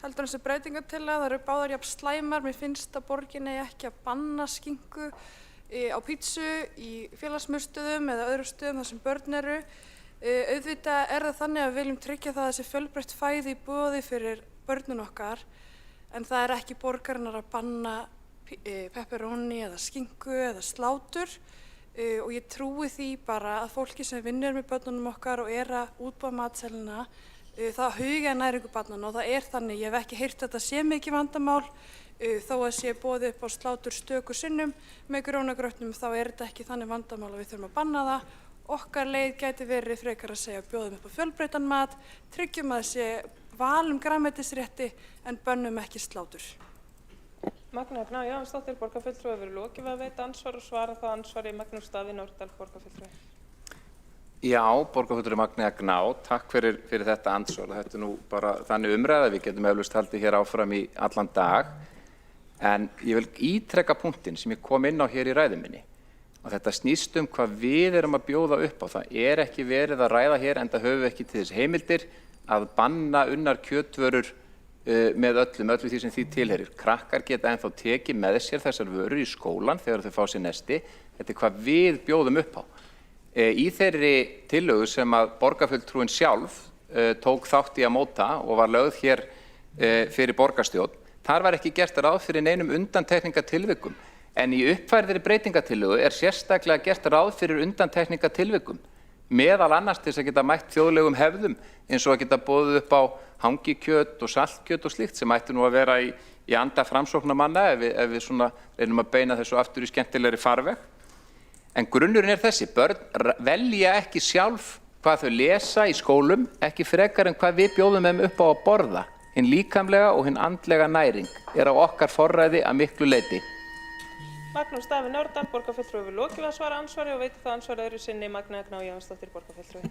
heldur þessi breytingatillaga. Það eru báðar jafn slæmar. Mér finnst að borgin eigi ekki að banna skinku á pítsu í félagsmiðstöðum eða öðrum stöðum þar sem börn eru. Auðvitað er það þannig að við viljum tryggja það að þessi fjölbreytt fæði í boði fyrir börnin okkar en það er ekki borgarinnar að banna pepperoni eða skinku eða slátur og ég trúi því bara að fólki sem vinnur með börnunum okkar og er að útbúa matselina það huga næringu barnanna og það er þannig, ég hef ekki heyrt að þetta sé mikið vandamál þó að sé boðið upp á slátur stöku sinnum með grónagrötnum þá er þetta ekki þannig vandamál að við þurfum að banna það. Okkar leið gæti verið frekar að segja bjóðum upp á fjölbreyttan mat, tryggjum að sé valum grænmetisrétti en bönnum ekki slátur. Magnea Gná Jóhannsdóttir, borgarfulltrúi, hefur lokið við að veita andsvar og svara þá ansvari Magnús Davíð Norðdal, borgarfulltrúi. Já, borgarfulltrúi Magnea Gná, takk fyrir þetta andsvar. Þetta er nú bara þannig umræða, við getum eflaust haldið hér áfram í allan dag. En ég vil ítreka punktinn sem ég kom inn á hér í ræðu minni. Og þetta snýst hvað við erum að bjóða upp á. Það er ekki verið að ræða hér enda höfum við ekki til þess heimildir að banna unnar kjötvörur með öllu því sem því tilheyrir. Krakkar geta ennþá tekið með sér þessar vörur í skólan þegar þau fá sér nesti. Þetta er hvað við bjóðum upp á. Í þeirri tillögu sem að borgarfulltrúin sjálf tók þátt í að móta og var lögð hér fyrir borgarstjórn, þar var ekki gert ráð fyrir neinum undantekningatilvikum. En í uppfærðri breytingatillögu er sérstaklega gert ráð fyrir undantekningatilvikum. Meðal annars til þess að geta mætt þjóðlegum hefðum eins og að geta boðið upp á hangikjöt og saltkjöt og slíkt sem ætti nú að vera í anda framsóknarmanna ef við svona reynum að beina þessu aftur í skemmtilegri farveg. En grunnurinn er þessi, börn velja ekki sjálf hvað þau lesa í skólum, ekki frekar en hvað við bjóðum þeim upp á að borða. Hinn líkamlega og hinn andlega næring er á okkar forræði að miklu leyti. Magnús Davíð Norðdal, borgarfulltrúi, hefur lokið við að svara ansvari og veitir þá ansvari öðru sinni Magnea Gná Jóhannsdóttir, borgarfulltrúi.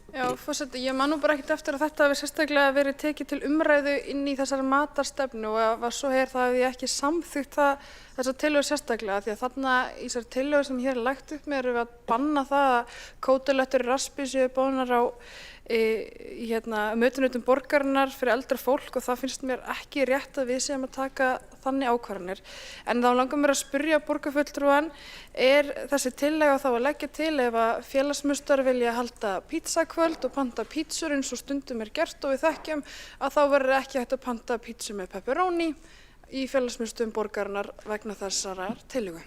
Já, forseti, ég man nú bara ekkert eftir að þetta hafi sérstaklega verið tekið til umræðu inn í þessari matarstefnu og að svo það hef ég ekki samþykkt þessa tillögu sérstaklega því að þarna í þessari tillögu sem hér er lagt upp með erum við að banna það að kótilettur í raspi séu boðnar á mötuneyti borgarinnar fyrir eldra fólk og það finnst mér ekki rétt að við séum að taka þannig ákvarðanir. En þá langar mér að spyrja borgarfulltrúan, er þessi tillaga þá að leggja til ef að félagsmiðstöðvar vilja halda pítsakvöld og panta pítsur eins og stundum er gert og við þekkjum að þá verður ekki hægt að panta pítsu með pepperoni í félagsmiðstöðum borgarinnar vegna þessarar tillögu.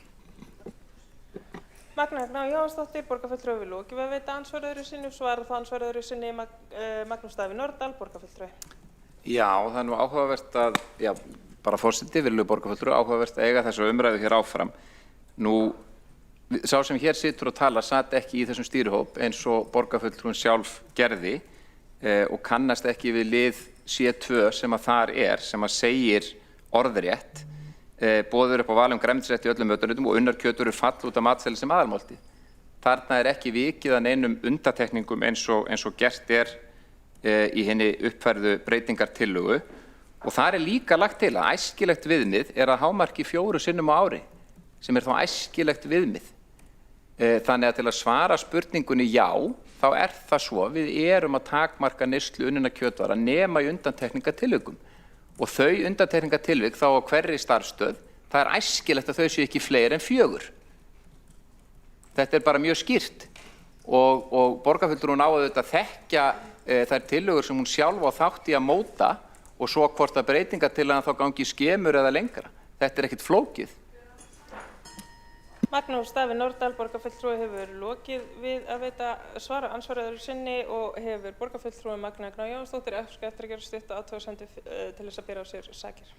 Magnea Gná Jóhannsdóttir, borgarfulltrúi, hefur lokið við að veita ansvari öðru sinni og svara þá ansvari öðru sinni Magnús Davíð Norðdal, borgarfulltrúi. Já, það er nú áhugavert að bara forseti, virðulegur borgarfulltrúi, áhugavert að eiga þessa umræðu hér áfram. Nú, sá sem hér situr og tala sat ekki í þessum stýrihóp eins og borgarfulltrúin sjálf gerði og kannast ekki við lið C2 sem að þar sem að segir orðrétt, boðið upp á val grænmetisrétt í öllum mötuneytum og unnar kjöt eru fall út af matseðli sem aðalmáltíð. Þarna ekki vikið að neinum undantekningum eins og gert í hinni uppfærðu breytingartillögu og þar líka lagt til að æskilegt viðmið að hámarki 4 sinnum á ári sem þá æskilegt viðmið. Þannig að til að svara spurningunni já, þá það svo við erum að takmarka neyslu unninna kjötvara nema í undantekningartilvikum og þau undantekningartilvik þá á hverri starfsstöð, það æskilegt að þau séu ekki fleiri en 4. Þetta bara mjög skýrt og borgarfulltrúin á að þekkja þær tillögur sem hún sjálf á þátt í að móta og svo hvort að breytingartillagan þá gangi skemur eða lengra. Þetta ekkert flókið. Magnús Davíð Nordal, borgarfulltrúi, hefur lokið við að veita andsvar öðru sinni og hefur borgarfulltrúi Magnea Gná Jóhannsdóttir eftir að gera stutta athugasemdir til þess að bera á sér sakir.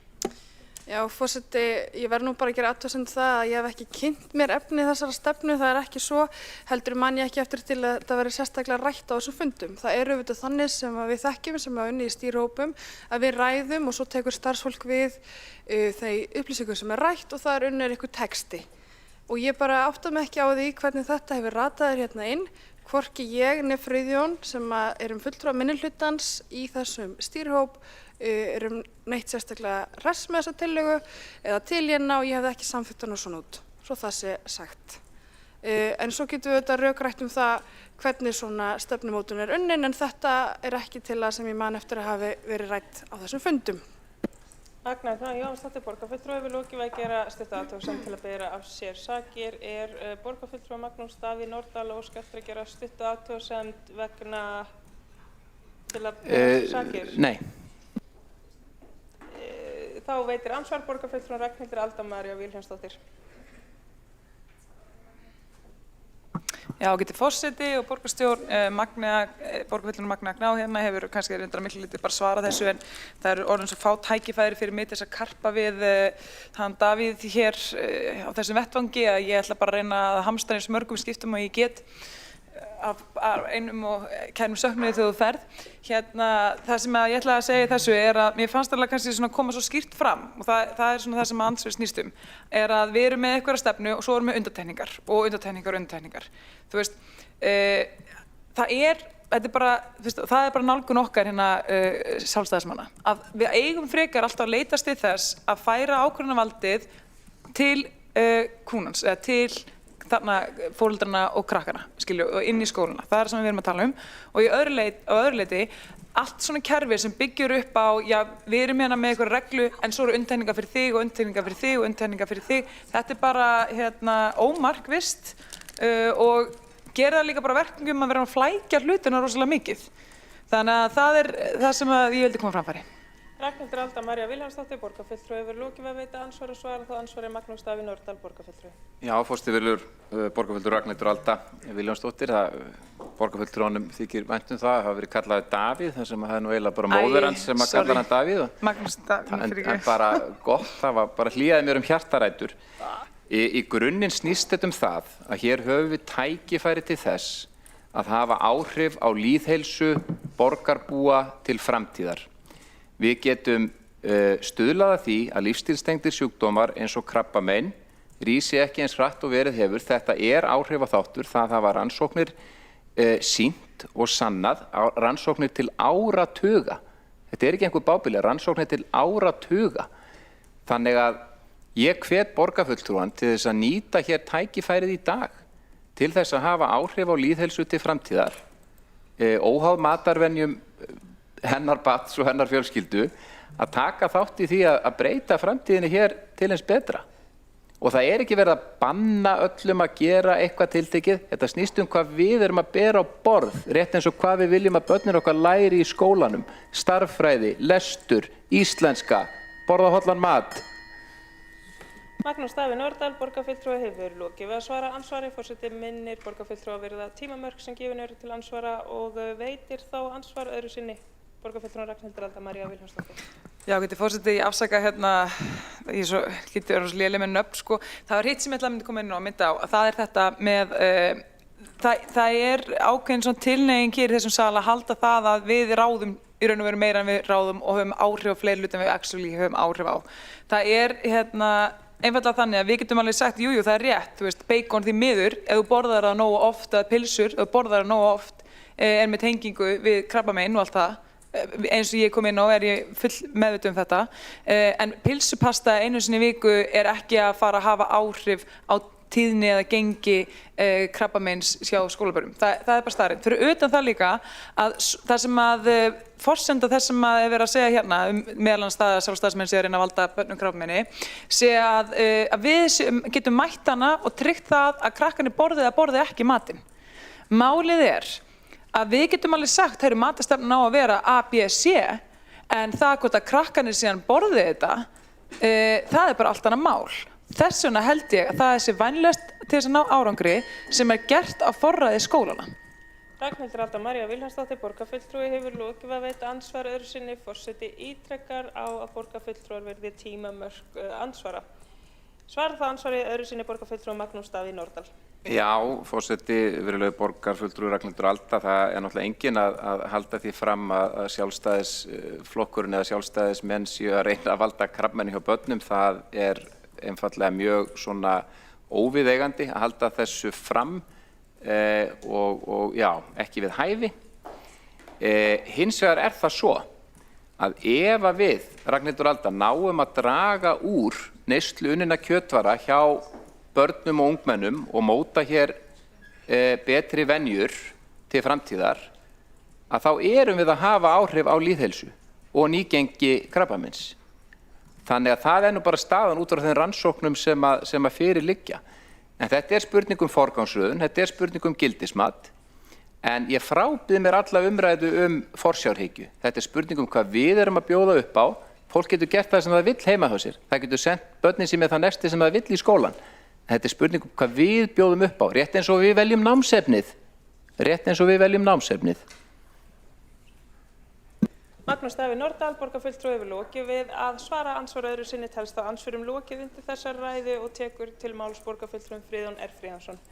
Já, forseti, ég verð nú bara að gera athugasemd það að ég hef ekki kynnt mér efni þessara stefnu, það ekki svo, heldur man ég ekki eftir til að þetta verði sérstaklega rætt á þessum fundum. Það auðvitað þannig sem við þekkjum, sem unnið í stýrihópum, að við ræðum og svo tekur starfsfólk við þeir upplýsingum sem rætt og það unnið einhver texti. Og ég bara átta mig ekki á því hvernig þetta hefur rataður hérna inn, hvorki ég né Friðjón sem fulltrúar minnihlutans í þessum stýrihóp neitt sérstaklega hress með þessa tillögu eða til hérna og ég hefði ekki samþykkt hana svona út, svo það sé sagt. En svo getum við þetta rökrætt það hvernig svona stefnumótun unnin en þetta ekki til að sem ég man eftir að hafi verið rætt á þessum fundum. Magnea Gná Jóhannsdóttir, borgarfulltrúi, hefur lokið við að gera stutta athugasemd til að bera af sér sakir. Borgarfulltrúi Magnús Davíð Nordal óska eftir að gera stutta athugasemd vegna til að bera af sér sakir? Nei. Þá veitir ansvar borgarfulltrúin Ragnhildur Alda María Vilhjálmsdóttir. Já, ágæti forseti og borgarstjórn, borgarfulltrúin Magnea Gná hérna hefur kannski reyndar miklu lítið bara svarað þessu en það orðin svo fá tækifæri fyrir mig til þess að karpa við hann Davíð hér á þessum vettvangi að ég ætla bara að reyna að hamstra eins mörgum skiptum og ég get af einum og kærum söknuði þegar þú ferð. Hérna, það sem ég ætla að segja í þessu að mér fannst alveg kannski svona koma svo skýrt fram og það svona það sem andsvar snýst að við erum með einhverja stefnu og svo erum við undantekningar og undantekningar. Þú veist, það bara nálgun okkar hérna sjálfstæðismanna að við eigum frekar alltaf að leitast til þess að færa ákvörðunarvaldið til kúnans eða til þarna fóreldrana og krakkana, og inn í skólana. Það sem við erum að tala um. Og á öðru leyti, allt svona kerfi sem byggjur upp á, já, við erum hérna með eitthvað reglu, en svo eru undantekningar fyrir þig og undantekningar fyrir þig og undantekningar fyrir þig. Þetta bara, ómarkvisst og gera það líka bara verkingum að vera að flækja hlutina rosalega mikið. Þannig að það það sem ég vildi koma framfæri. Ragnhildur Alda María Vilhjálmsdóttir, borgarfulltrúi, hefur lokið við að veita ansvar og svara þá ansvari Magnús Davíð Nordal, borgarfulltrúi. Já, forseti borgarfulltrúi Ragnhildur Alda Vilhjálmsdóttir, borgarfulltrúanum þykir vænt það hafa verið kallaði Davíð, þar sem það nú eiginlega bara móðir hans sem að kalla hann Davíð. Magnús Davíð, en bara gott, það var bara hlýjaði mér hjartarætur. Í grunninn snýst þetta það að hér höfum við tækifæri til þess að hafa áhrif á lýðheilsu borgarbúa til framtíðar. Við getum stuðlað að því að lífstílstengdir sjúkdómar eins og krabbamein rísi ekki eins hratt og verið hefur. Þetta áhrifaþáttur, það hafa rannsóknir sýnt og sannað, rannsóknir til áratuga. Þetta ekki einhver bábilja, rannsóknir til áratuga. Þannig að ég hvet borgarfulltrúan til þess að nýta hér tækifærið í dag til þess að hafa áhrif á lýðheilsu til framtíðar, óháð matarvenjum hennar barns og hennar fjölskyldu, að taka þátt í því að breyta framtíðinni hér til eins betra. Og það ekki verið að banna öllum að gera eitthvað tiltekið, þetta snýst hvað við erum að bera á borð, rétt eins og hvað við viljum að börnin okkar læri í skólanum, starffræði, lestur, íslenska, borða hollan mat. Magnús Davíð Nordal, borgarfulltrúi, hefur lokið við að svara ansvari. Forseti minnir borgarfulltrúa að virða tímamörk sem gefin eru til ansvara og veitir þá ansvar öðru sinni borgarfulltrúa Ragnhildur Alda María Vilhjálmsdóttir. Já, getið fórseti, ég afsaka hérna, ég getið verið léleg með nöfn, sko. Það var hitt sem ég ætlaði að myndi koma inn og mynda á, það er þetta með, það er ákveðin svona tilneiging hér í þessum sal að halda það að við ráðum í raun og veru meira en við ráðum og höfum áhrif á fleiri hluti en við actually höfum áhrif á. Það er einfallega þannig að við getum alveg sagt, jú, það er rétt, þú veist, bacon því miður, ef þú borðar það nógu oft, eða pilsur, ef þú borðar það nógu oft, er með tengingu við krabbamein og allt það, eins og ég kom inn á er ég full meðvituð þetta, en pilsupasta einu sinni í viku er ekki að fara að hafa áhrif á tíðni eða gengi krabbameins hjá skólabörnum. Það er bara staðreynd. Fyrir utan það líka að það sem að forsenda þess sem að er verið að segja hérna meðal annars það að sjálfstæðismenn sé að reyna að valda börnum krabbameini sé að við getum mætt hana og tryggt það að krakkarnir borði ekki matinn. Málið er að við getum alveg sagt, heyrðu, matarstefnan á að vera A, B, C, en það hvort að krakkarnir síðan borði þetta, það er bara allt annað mál. Þess vegna held ég að það sé vænlegast til þess að ná árangri sem er gert á forræði skólana. Ragnhildur Alda María Vilhjálmsdóttir, borgarfulltrúi, hefur lokið að veita andsvar öðru sinni. Forseti ítrekar á að borgarfulltrúar verði tímamörk andsvara. Svarar það ansvari öðru sinni borgarfulltrúi Magnús Davíð Nordal. Já, forseti, virðulegi borgarfulltrúi Ragnhildur Alda, það er náttúrulega enginn að halda því fram að sjálfstæðisflokkurinn eða sjálfstæðismenn séu að reyna að valda krabbameini hjá börnum. Það er einfaldlega mjög svona óviðeigandi að halda þessu fram og já, ekki við hæfi. Hins vegar er það svo að ef að við, Ragnhildur Alda, náum að draga úr neyslu unninna kjötvara hjá börnum og ungmennum og móta hér betri venjur til framtíðar, að þá erum við að hafa áhrif á lýðheilsu og nýgengi krabbameins. Þannig að það er nú bara staðan út frá þeim rannsóknum sem að fyrir liggja. En þetta er spurning um forgangsröðun, þetta er spurning um gildismat, en ég frábið mér alla umræðu forsjárhyggju. Þetta er spurning um hvað við erum að bjóða upp á. Fólk getur gert það sem það vill heima hjá sér. Það getur sendt börnin sín með það nesti sem það vill í skólan. Þetta er spurning um hvað við bjóðum upp á, rétt eins og við veljum námsefnið. Magnús Davíð Nordal, borgarfulltrúi, hefur lokið við að svara andsvar öðru sinni, telst á andsvörum lokið undir þessar ræðu og tekur til máls borgarfulltrúin Friðjón R. Friðjónsson.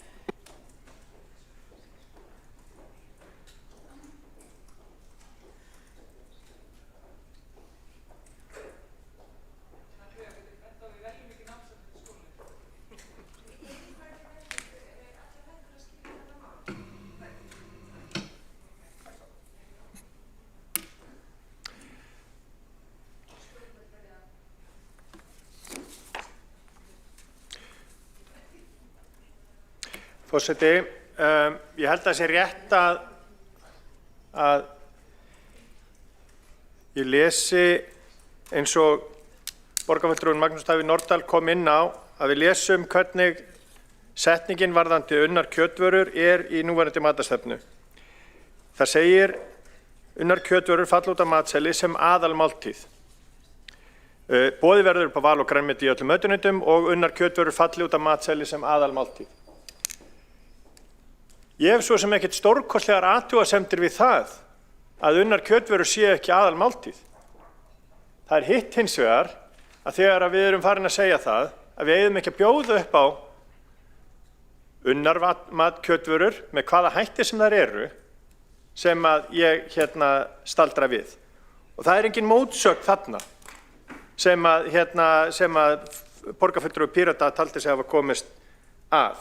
Forseti, ég held að það sé rétt að ég lesi eins og borgarfulltrúinn Magnús Davíð Nordal kom inn á, að við lesum hvernig setningin varðandi unnar kjötvörur er í núverandi matarstefnu. Það segir unnar kjötvörur falla út af matseðli sem aðalmáltíð. Boðið verður upp á val og grænmeti í öllum mötuneytum og unnar kjötvörur falli út af matseðli sem aðalmáltíð. Ég hef svo sem ekkert stórkostlegar athugasemdir við það að unnar kjötvörur sé ekki aðalmáltíð. Það er hitt hins vegar að þegar við erum farin að segja það að við eigum ekki að bjóða upp á unnar kjötvörur með hvaða hætti sem þær eru sem að ég staldra við. Og það er engin mótsögn þarna sem að borgarfulltrúi Pírata taldi sig hafa komist að.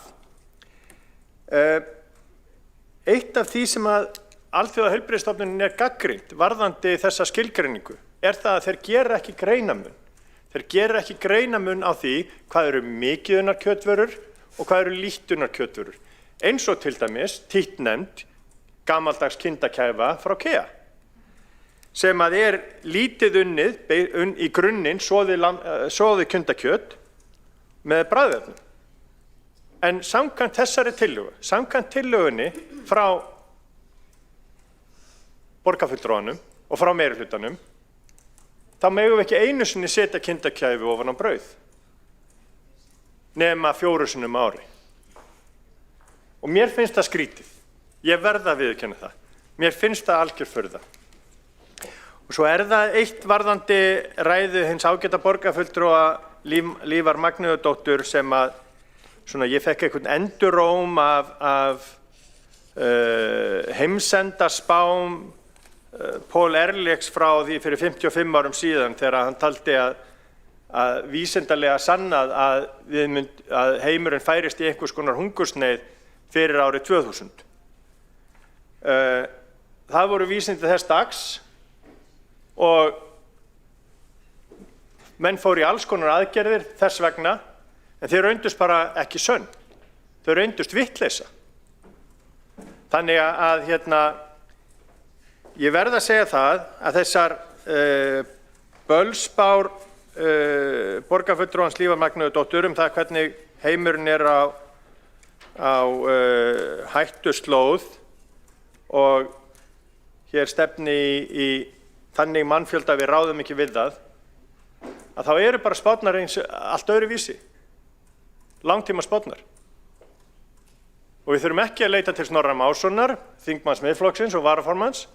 Eitt af því sem að Alþjóðaheilbrigðisstofnunin er gagnrýnt varðandi þessa skilgreiningu er það að þeir gera ekki greinamun. Þeir gera ekki greinamun á því hvað eru mikið unnar kjötvörur og hvað eru lítt unnar kjötvörur. Eins og til dæmis títtnefnd gamaldags kindakæfa frá KEA sem að er lítið unnið í grunninn soðið kindakjöt með bragðefnum. En samkvæmt þessari tillögu, samkvæmt tillögunni frá borgarfulltrúanum og frá meirihlutanum, þá megum við ekki einu sinni setja kindakæfu ofan á brauð, nema 4 sinnum á ári. Og mér finnst það skrítið. Ég verð að viðurkenna það. Mér finnst það algjör furða. Og svo það eitt varðandi ræðu hins ágæta borgarfulltrúa Lífar Magnúsdóttur sem að ég fekk einhvern enduróm af heimsendaspám Paul Ehrlichs frá því fyrir 55 árum síðan þegar hann taldi að vísindalega sannað að heimurinn færist í einhvers konar hungursneyð fyrir árið 2000. Það voru vísindi þess dags og menn fóru í alls konar aðgerðir þess vegna, en þeir reyndust bara ekki sönn. Þau reyndust vitleysa. Þannig að ég verð að segja það að þessar bölspár borgarfulltrúans Lífar Magnúsdóttur það hvernig heimurinn á hættuslóð og hér stefni í þannig mannfjölda við ráðum ekki við það, að þá eru bara spárnar eins allt öðruvísi, langtíma spárnar. Og við þurfum ekki að leita til Snorra Mássonar, þingmanns Miðflokksins og varaformanns,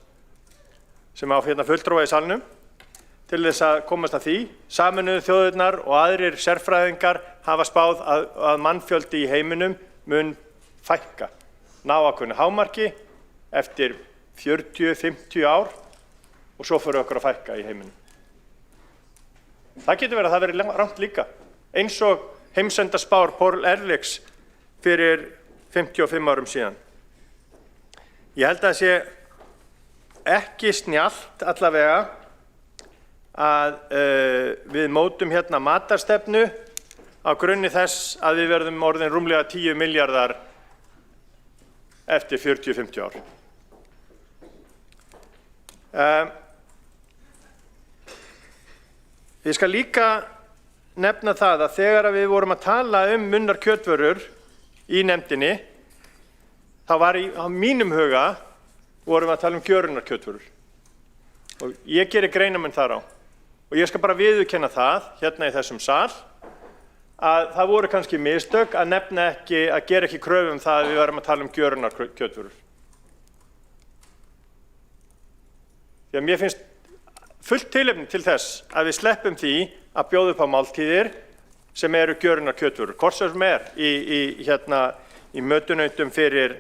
sem á fulltrúa í salnum, til þess að komast að því. Sameinuðu þjóðirnar og aðrir sérfræðingar hafa spáð að mannfjöldi í heiminum mun fækka, ná ákveðnu hámarki eftir 40-50 ár og svo fyrir okkur að fækka í heiminum. Það getur verið að það veri rangt líka, eins og heimsendaspár Paul Ehrlichs fyrir 55 árum síðan. Ég held að það sé ekki snjallt allavega að við mótum matarstefnu á grunni þess að við verðum orðin rúmlega 10 milljarðar eftir 40-50 ár. Ég skal líka nefna það að þegar við vorum að tala munnar kjötvörur í nefndinni, þá var á mínum huga vorum við að tala gjörunar kjötvörur. Og ég geri greinarmun þar á. Og ég skal bara viðurkenna það hérna í þessum sal að það voru kannski mistök að nefna ekki, að gera ekki kröfu það að við varum að tala gjörunar kjötvörur. Því að mér finnst fullt tilefni til þess að við sleppum því að bjóða upp á máltíðir sem eru gjörunar kjötvörur, hvort sem í mötunautum fyrir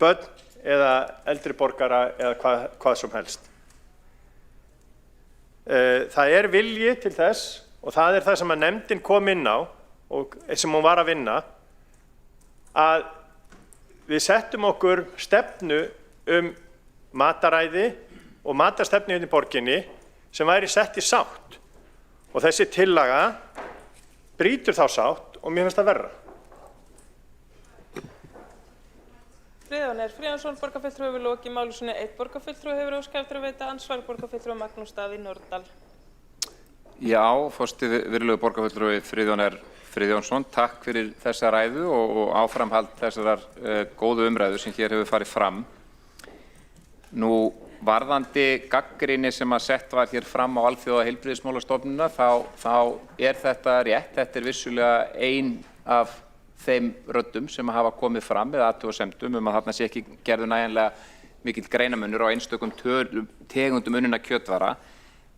börn eða eldri borgara eða hvað sem helst. Það vilji til þess, og það það sem að nefndin kom inn á og sem hún var að vinna, að við settum okkur stefnu mataræði og matarstefnu í borginni sem væri sett í sátt. Og þessi tillaga brýtur þá sátt og mér finnst það verra. Friðjón Friðjónsson, borgarfulltrúi við lokið máli sinni. Einn borgarfulltrúi hefur óskað eftir að veita andsvar, borgarfulltrúi Magnús Davíð Nordal. Já, forseti virðulegur borgarfulltrúi Friðjón Friðjónsson, takk fyrir þessa ræðu og áframhald þessarar góðu umræðu sem hér hefur farið fram. Nú, varðandi gagnrýni sem að sett var hér fram á Alþjóða heilbrigðismálastofnunina, þá þetta rétt. Þetta vissulega ein af þeim röddum sem hafa komið fram eða athugasemdum að þarna sé ekki gerður nægjanlega mikill greinamunur á einstökum tegundum unninna kjötvara.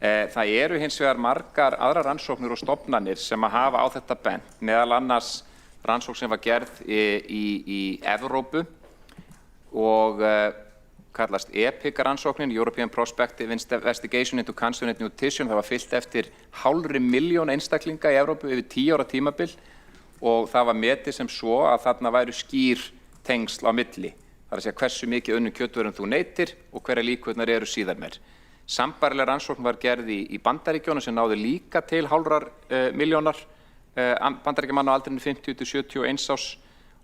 Það eru hins vegar margar aðrar rannsóknir og stofnanir sem að hafa á þetta bent, meðal annars rannsókn sem var gerð í Evrópu og kallast EPIC-rannsóknin, European Prospective Investigation into Consonant Nutrition. Það var fylgt eftir 500.000 einstaklinga í Evrópu yfir 10 ára tímabil og það var metið sem svo að þarna væru skýr tengsl á milli. Það að segja hversu mikið unnum kjötvörum þú neytir og hverja líkurnar eru síðar meir. Sambærileg rannsókn var gerð í Bandaríkjónum sem náði líka til 500.000 bandaríkjamanna á aldrinum 50 til 71 árs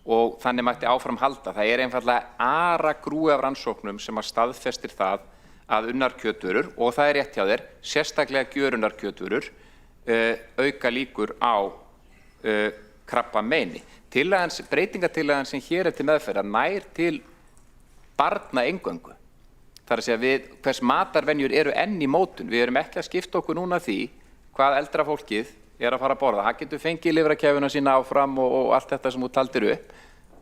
og þannig mætti áfram halda. Það einfaldlega aragrúi af rannsóknum sem að staðfestir það að unnar kjötvörur, og það rétt hjá þér, sérstaklega gjörunar kjötvörur, auka líkur á krabbameini. Breytingatillagan sem hér til meðferðar nær til barna eingöngu. Það að segja hvers matarvenjur eru enn í mótun. Við erum ekki að skipta okkur núna því hvað eldra fólkið að fara að borða. Það getur fengið lifrakefuna sína áfram og allt þetta sem þú taldir upp.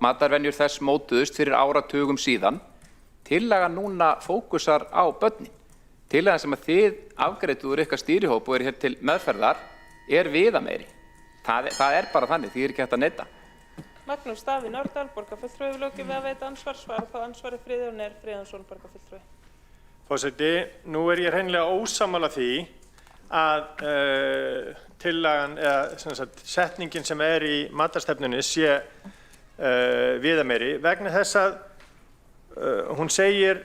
Matarvenjur þess mótuðust fyrir áratugum síðan Tillagan núna fókusar á börnin. Tillagan sem að þið afgreidduð úr ykkar stýrihóp og hér til meðferðar viðameiri. Það bara þannig, því ekki hægt að neita. Magnús Davíð Nordal, borgarfulltrúi, hefur lokið við að veita ansvar. Svarar þá ansvari Friðjón R. Friðjónsson, borgarfulltrúi. Forseti, nú ég hreinlega ósammála því að tillagan eða setningin sem í matarstefnunni sé viðameiri vegna þess að hún segir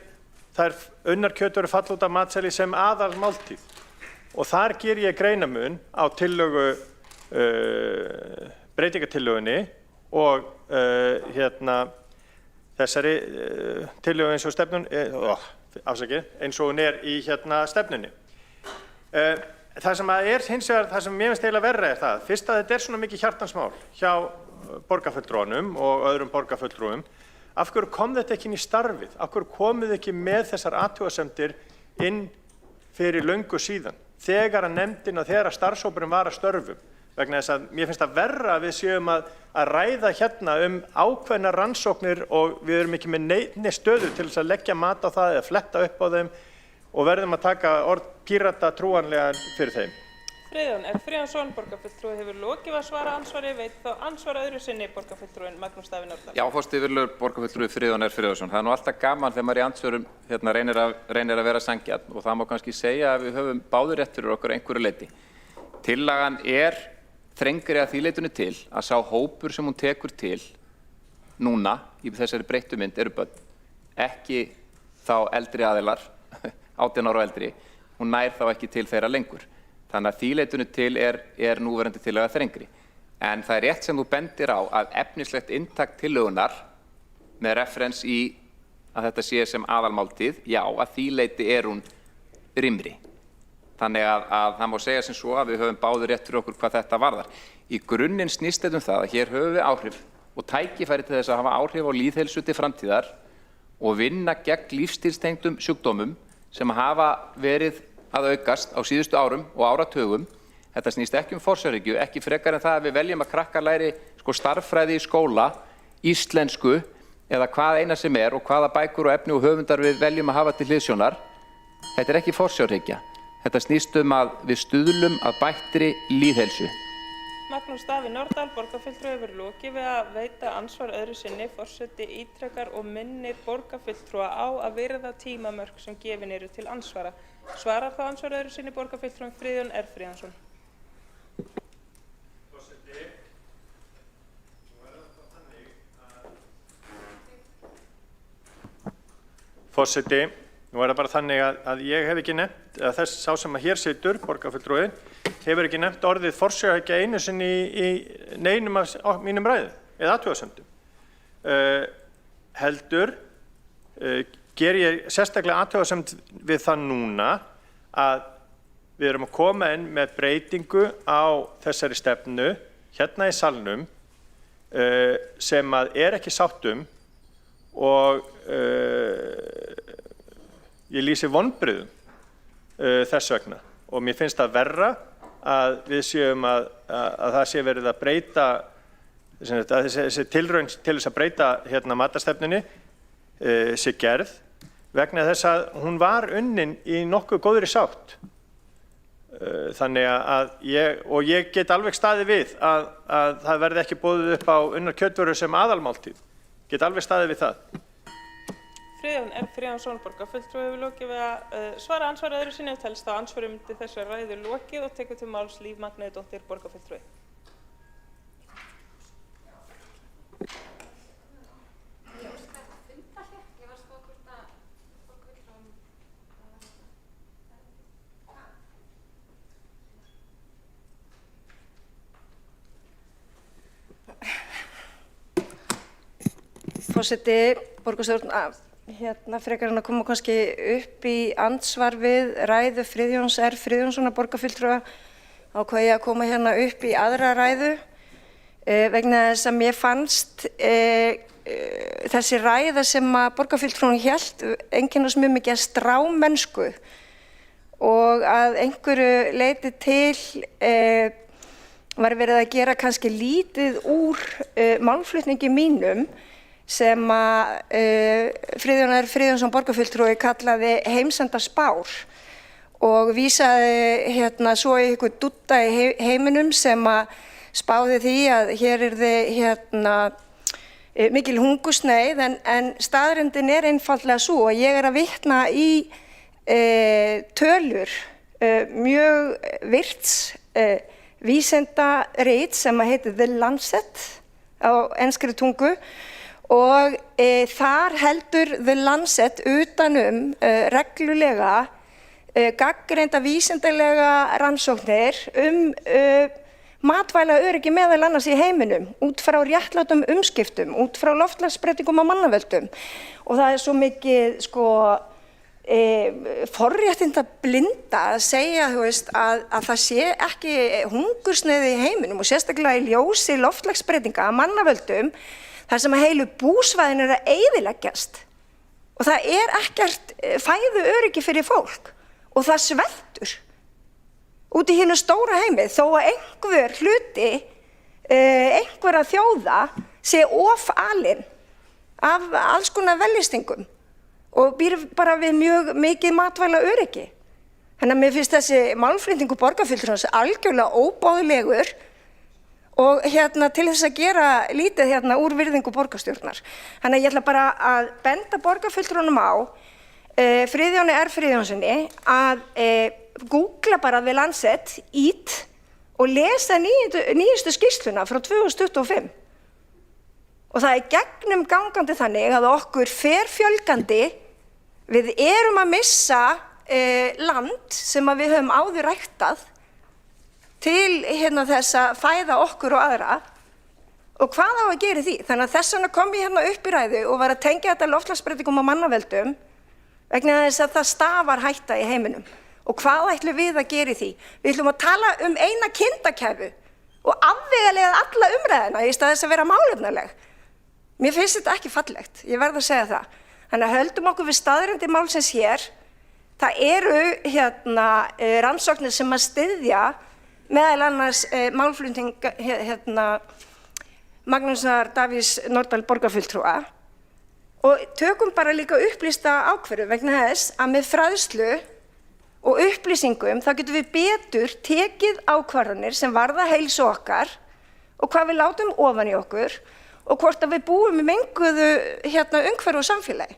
þær unnar kjötvörur falla út af matseli sem aðal máltíð og þar ger ég greinamun á tillögu breytingatillögunni og þessari tillögu eins og stefnun eins og hún í stefnunni. Það sem hins vegar, það sem mér finnst eiginlega verra það, fyrst að þetta svona mikið hjartansmál hjá borgarfulltrúanum og öðrum borgarfulltrúum, af hverju kom þetta ekki inn í starfið? Af hverju komuð ekki með þessar athugasemdir inn fyrir löngu síðan? Þegar að nefndin og þegar að starfshópurinn var að störfum. Vegna þess að mér finnst það verra að við séum að ræða hérna ákveðnar rannsóknir og við erum ekki með neinni stöðu til þess að leggja mat á það eða fletta upp á þeim og verðum að taka orð Pírata trúanlega fyrir þeim. Friðjón R. Friðjónsson, borgarfulltrúi, hefur lokið að svara ansvari, veit þá ansvara öðru sinni borgarfulltrúin Magnús Davíð Nordal. Já, forseti virðulegur borgarfulltrúi Friðjón R. Friðjónsson. Það nú alltaf gaman þegar maður í andsvörum reynir að vera sanngjarn og það má kannski segja að við höfum báðir rétt fyrir okkur einhverju leyti. Tillagan þrengri að því leytinu til að sá hópur sem hún tekur til núna í þessari breyttu mynd börn, ekki þá eldri aðilar, 18 ára og eldri, hún nær þá ekki til þeirra lengur. Þannig að því leytinu til núverandi tillaga þrengri. En það rétt sem þú bendir á að efnislegt inntak tillögunnar með referens í að þetta sé sem aðalmáltíð, já, að því leyti hún rýmri. Þannig að það má segja sem svo að við höfum báðir rétt fyrir okkur hvað þetta varðar. Í grunninn snýst þetta það að hér höfum við áhrif og tækifæri til þess að hafa áhrif á lýðheilsu til framtíðar og vinna gegn lífsstílstengdum sjúkdómum sem hafa verið að aukast á síðustu árum og áratugum. Þetta snýst ekki forsjárhyggju, ekki frekar en það að við veljum að krakkar læri starffræði í skóla, íslensku eða hvað eina sem og hvaða bækur og efni og höfundar við veljum að hafa til hliðsjónar. Þetta ekki forsjárhyggja. Þetta snýst að við stuðlum að bættri lýðheilsu. Magnús Davíð Nordal, borgarfulltrúi, hefur lokið við að veita ansvar öðru sinni. Forseti ítrekar og minnir borgarfulltrúa á að virða tímamörk sem gefin eru til ansvara. Svarar þá ansvar öðru sinni borgarfulltrúin Friðjón R. Friðjónsson. Forseti, nú það bara þannig að ég hef ekki nefnt, að þess sá sem að hér situr, borgarfulltrúi, hefur ekki nefnt orðið forsjárhyggja einu sinni í neinum af mínum ræðum eða athugasemdum. Heldur ger ég sérstaklega athugasemd við það núna að við erum að koma inn með breytingu á þessari stefnu hérna í salnum sem að ekki sátt og ég lýsi vonbrigðum þess vegna og mér finnst það verra að við séum að það sé verið að breyta þessi tilraun til þess að breyta hérna matarstefnunni sé gerð vegna þess að hún var unnin í nokkuð góðri sátt. Þannig að ég get alveg staðið við að það verði ekki boðið upp á unnar kjötvörur sem aðalmáltíð. Get alveg staðið við það. Friðjón R. Friðjónsson, borgarfulltrúi, hefur lokið við að svara ansvar öðru sinni og telst á ansvarum til þessar ræðu lokið og tekur til máls Líf Magnúsdóttir, borgarfulltrúi. Forseti, borgarstjórn, frekar hann að koma kannski upp í andsvar við ræðu Friðjóns R. Friðjónssonar borgarfulltrúa ákvað ég að koma hérna upp í aðra ræðu vegna þess að mér fannst þessi ræða sem að borgarfulltrúin hélt einkennast mjög mikið að strámennsku og að einhverju leyti til var verið að gera kannski lítið úr málflutningi mínum sem að Friðjón R. Friðjónsson borgarfulltrúi kallaði heimsendaspár og vísaði svo í einhver dúdda í heiminum sem að spáði því að hér yrði mikil hungursneyð en staðreyndin er einfaldlega svo og ég er að vitna í tölur mjög virts vísindarit sem að heitir The Lancet á enskri tungu og þar heldur The Lancet utanum reglulega gagnreynda vísindalega rannsóknir matvælaöryggi meðal annars í heiminum út frá réttlátum umskiptum, út frá loftslagsbreytingum á mannavöldum og það er svo mikið forréttinda blinda að segja að það sé ekki hungursneyð í heiminum og sérstaklega í ljósi loftslagsbreytinga að mannavöldum þar sem að heilu búsvæðin eru að eyðileggjast og það er ekkert fæðuöryggi fyrir fólk og það sveltur út í hinu stóra heimi þó að einhver hluti einhverja þjóða sé ofalinn af alls konar vellistingum og býr bara við mjög mikið matvælaöryggi. Þannig að mér finnst þessi málflutningur borgarfulltrúans algjörlega óboðlegur og til þess að gera lítið úr virðingu borgarstjórnar. Þannig að ég ætla bara að benda borgarfulltrúanum á Friðjóni R. Friðjónssoni að googla bara við Lancet ít og lesa nýjustu skýrsluna frá 2025. Og það er gegnum gangandi þannig að okkur fer fjölgandi, við erum að missa land sem að við höfum áður ræktað til þess að fæða okkur og aðra og hvað á að gera í því? Þannig að þess vegna kom ég upp í ræðu og var að tengja þetta loftslagsbreytingum á mannaveldum vegna þess að það stafar hætta í heiminum. Og hvað ætlum við að gera í því? Við ætlum að tala um eina kindakæfu og afvegaleiða alla umræðina í stað þess að vera málefnaleg. Mér finnst þetta ekki fallegt, ég verð að segja það. Þannig að höldum okkur við staðreyndir málsins hér. Það eru rannsóknir sem að styðja meðal annars málflutning Magnúsar Davíðs Nordal borgarfulltrúa og tökum bara líka upplýsta ákvörðun vegna þess að með fræðslu og upplýsingum þá getum við betur tekið ákvarðanir sem varða heilsu okkar og hvað við látum ofan í okkur og hvort að við búum í menguðu umhverfi og samfélagi.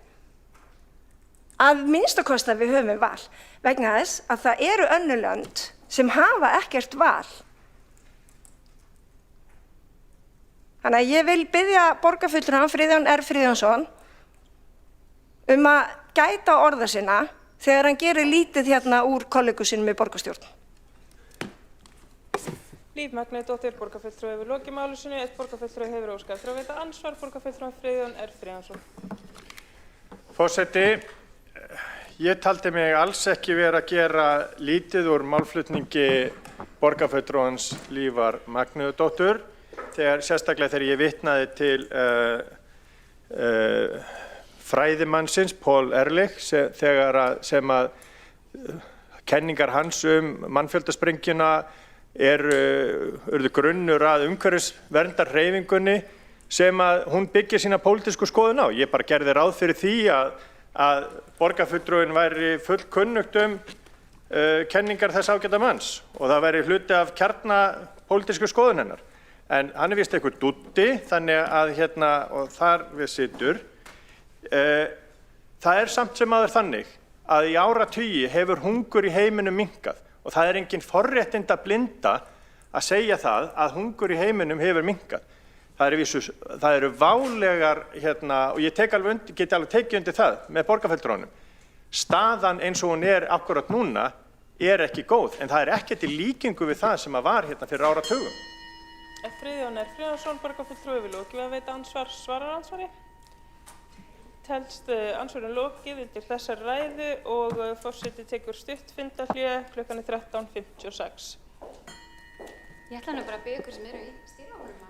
Að minnstakosti að við höfum val vegna þess að það eru önnur lönd sem hafa ekkert val. Þannig að ég vil biðja borgarfulltrúann Friðjón R. Friðjónsson að gæta orða sinna þegar hann gerir lítið úr kollegu sínum í borgarstjórn. Líf Magnúsdóttir, borgarfulltrúi hefur lokið máli sínu, einn borgarfulltrúi hefur óskað eftir að veita andsvar, borgarfulltrúi Friðjón R. Friðjónsson. Forseti, ég taldi mig alls ekki vera að gera lítið úr málflutningi borgarfulltrúans Lífar Magnúsdóttur, sérstaklega þegar ég vitnaði til fræðimannsins Paul Ehrlich sem að kenningar hans mannfjöldasprengjuna urðu grunnur að umhverfisverndarhreyfingunni sem að hún byggir sína pólitísku skoðun á. Ég bara gerði ráð fyrir því að borgarfulltrúinn væri fullkunnugt kenningar þess ágæta manns og það væri hluti af kjarnapólitísku skoðun hennar. En hann víst einhver dúddi, þannig að og þar við situr. Það samt sem áður þannig að í áratugi hefur hungur í heiminum minnkað. Og það engin forréttinda blinda að segja það að hungur í heiminum hefur minnkað. Það eru válegar, og ég get alveg tekið undir það með borgarfulltrúanum. Staðan eins og hún akkúrat núna ekki góð, en það ekkert í líkingu við það sem var fyrir áratugum. Friðjón R. Friðjónsson, borgarfulltrúi hefur lokið að veita ansvar, svarar ansvari. Telst ansvörin lokið undir þessari ræðu og forseti tekur stutt fundarhlé klukkan 13:56. Ég ætla nú bara að biðja ykkur sem eru í stýrihópnum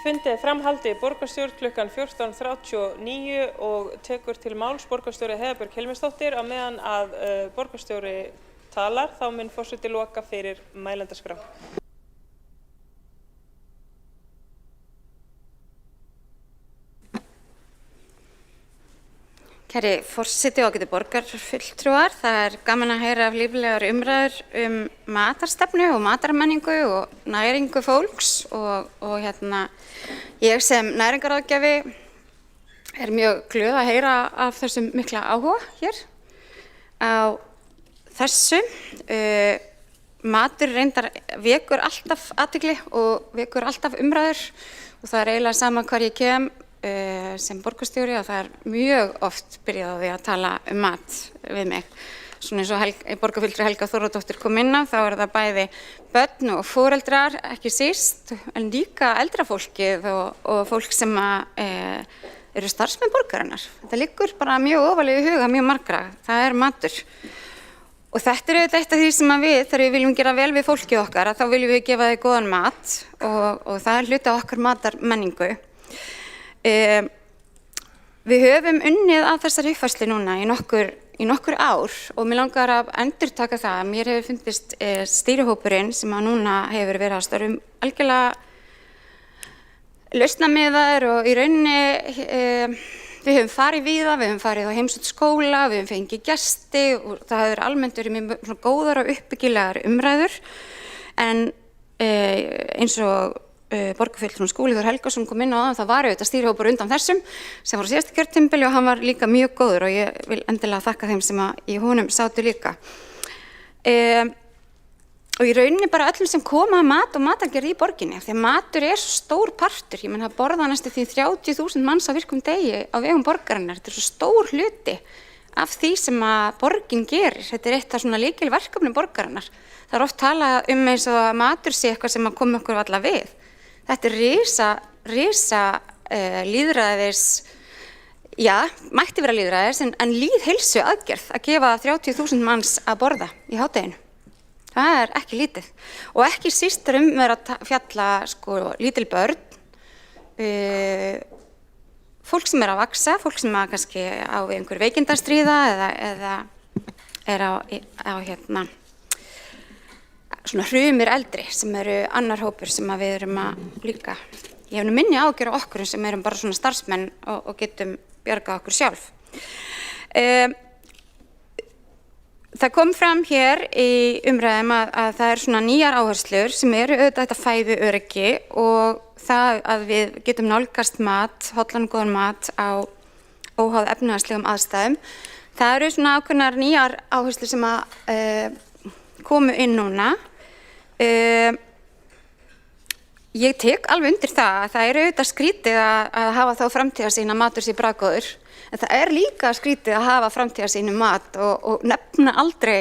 Fundi er framhaldið í borgarstjórn klukkan 14:39 og tekur til máls borgarstjóri Heiða Björk Hilmisdóttir. Á meðan að borgarstjóri talar þá mun forseti loka fyrir mælendaskrá. Kæri forseti og ágætu borgarfulltrúar, það er gaman að heyra af líflegar umræður matarstefnu og matarmenningu og næringu fólks og ég sem næringaráðgjafi er mjög glöð að heyra af þessum mikla áhuga hér á þessu. Matur reyndar vekur alltaf athygli og vekur alltaf umræður og það er eiginlega sama hvar ég kem sem borgarstjóri og það er mjög oft byrjað á því að tala mat við mig. Svona eins og borgarfulltrúi Helga Þórðardóttir kom inn á, þá er það bæði börn og foreldrar, ekki síst, en líka eldra fólkið og fólk sem eru starfsmenn borgarinnar. Þetta liggur bara mjög ofarlega í huga mjög margra, það er matur. Og þetta er auðvitað eitt af því sem við, þegar við viljum gera vel við fólkið okkar, þá viljum við gefa þeim góðan mat og það er hluti af okkar matarmenningu. Við höfum unnið að þessari uppfærslu núna í nokkur ár og mér langar að endurtaka það að mér hefur fundist stýrihópurinn sem að núna hefur verið að störfum algjörlega lausnamiðaður og í rauninni við höfum farið víða, við höfum farið á heimsótt skóla, við höfum fengið gesti og það hefur almennt verið mjög góðar og uppbyggilegar umræður en eins og borgarfulltrúinn Skúli Þór Helgason kom inn á það, það var auðvitað stýrihópur undan þessum sem var á síðasta kjörtímabili og hann var líka mjög góður og ég vil endilega þakka þeim sem í honum sátu líka. Og í rauninni bara öllum sem koma að mat og matargerð í borginni, því að matur er svo stór partur, ég menn að borða næstu því 30.000 manns á virkum degi á vegum borgarinnar, þetta er svo stór hluti af því sem að borgin gerir, þetta er eitt af svona lykilverkefnum borgarinnar. Það er oft talað eins og að matur sé eitthvað sem að koma okkur alla við. Þetta er risa lýðræðis, já, mætti vera lýðræðis, en lýðheilsu aðgerð að gefa 30.000 manns að borða í hádeginu. Það er ekki lítið. Og ekki síst vera að fjalla lítil börn, fólk sem að vaksa, fólk sem að kannski á einhver veikindastríða eða er á svona hrumir eldri sem eru annar hópur sem að við erum að líka. Ég hef nú minni ágjör á okkur sem erum bara svona starfsmenn og getum bjargað okkur sjálf. Það kom fram hér í umræðum að það er svona nýjar áherslur sem eru auðvitað þetta fæðuöryggi og það að við getum nálgast mat, hollan góðan mat á óháð efnahagslegum aðstæðum. Það eru svona ákveðnar nýjar áherslur sem að komu inn núna. Ég tek alveg undir það að það er auðvitað skrítið að hafa þá framtíðarsýn að matur sé bragðgóður, en það er líka skrítið að hafa framtíðarsýn mat og nefna aldrei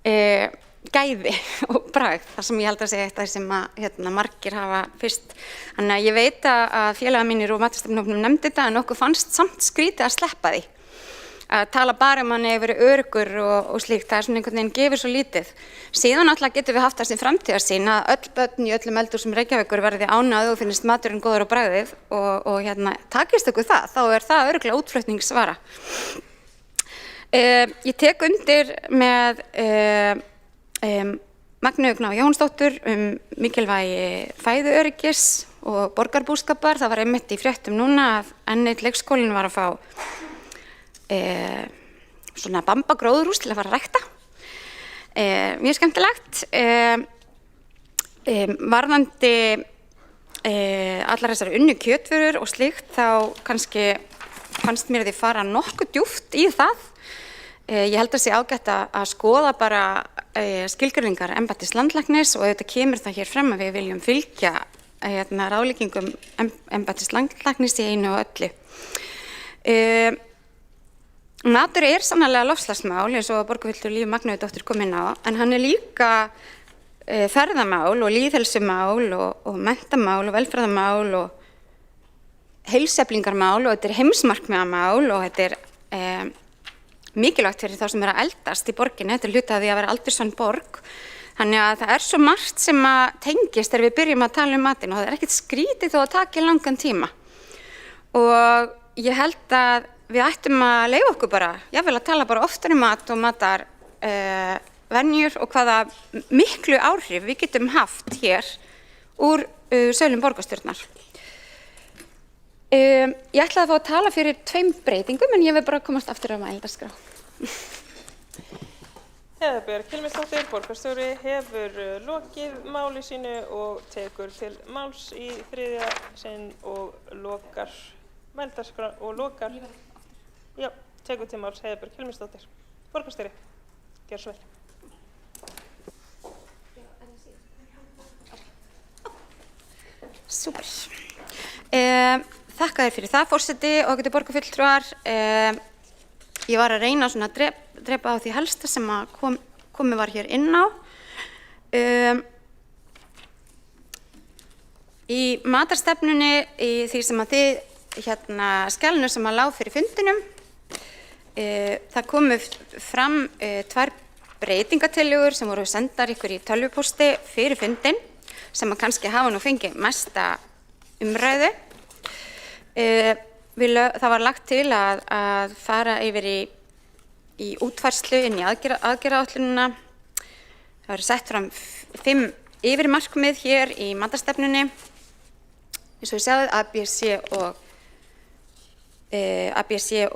gæði og bragð, þar sem ég held að segja eitt af því sem að margir hafa fyrst. Þannig að ég veit að félagar mínir og matarstefnunum nefndi þetta en okkur fannst samt skrítið að sleppa því. Að tala bara hann hefur verið öruggur og slíkt, það er svona einhvern veginn gefur svo lítið. Síðan alltaf getum við haft þessi framtíðarsýn að öll börn í öllum eldhúsum Reykjavíkur verði ánægð og finnist maturinn góður á bragðið og takist okkur það, þá er það örugglega útflutningsvara. Ég tek undir með Magneu Gná Jónsdóttur mikilvægi fæðuöryggis og borgarbúskapar. Það var einmitt í fréttum núna að enn einn leikskólinn var að fá svona bambagróðurhús til að fara að rækta. Mjög skemmtilegt. Varðandi allar þessar unnu kjötvörur og slíkt þá kannski fannst mér að þið fara nokkuð djúpt í það. Ég held að sé ágætt að skoða bara skilgreiningar embættis landlæknis og auðvitað kemur það hér fram að við viljum fylgja ráðleggingum embættis landlæknis í einu og öllu. Matur er sannarlega loftslagsmál eins og borgarfulltrúi Líf Magnúsdóttir kom inn á, en hann er líka ferðamál og lýðheilsumál og menntamál og velferðarmál og heilsueflingarmál og þetta er heimsmarkmiðamál og þetta er mikilvægt fyrir þá sem eru að eldast í borginni. Þetta er hluti af því að vera aldursvann borg. Þannig að það svo margt sem að tengist þegar við byrjum að tala matinn og það ekkert skrítið þó að taka langan tíma. Og ég held að við ættum að leyfa okkur bara, jafnvel að tala bara oftar mat og matar venjur og hvaða miklu áhrif við getum haft hér úr sölum borgarstjórnar. Ég ætlaði að fá að tala fyrir 2 breytingum en ég vil bara komast aftur á mælendaskrá. Heiða Björk Hilmisdóttir, borgarstjóri, hefur lokið máli sínu og tekur til máls í 3. sinn og lokar mælendaskrá og lokar. Já, tekur til máls Heiða Björk Hilmisdóttir, borgarstjóri. Gjör svo vel. Súper. Þakka þér fyrir það, forseti og ágætu borgarfulltrúar. Ég var að reyna svona að drepa á því helsta sem að komið var hér inn á. Í matarstefnunni, í því sem að þið skjalinu sem að lá fyrir fundinum, það komu fram 2 breytingatillögur sem voru sendar ykkur í tölvupósti fyrir fundin sem að kannski hafa nú fengið mesta umræðu. Það var lagt til að fara yfir í útfærslu inn í aðgerðaáætlunina. Það var sett fram 5 yfirmarkmið hér í matarstefnunni. Eins og við sjáum ABC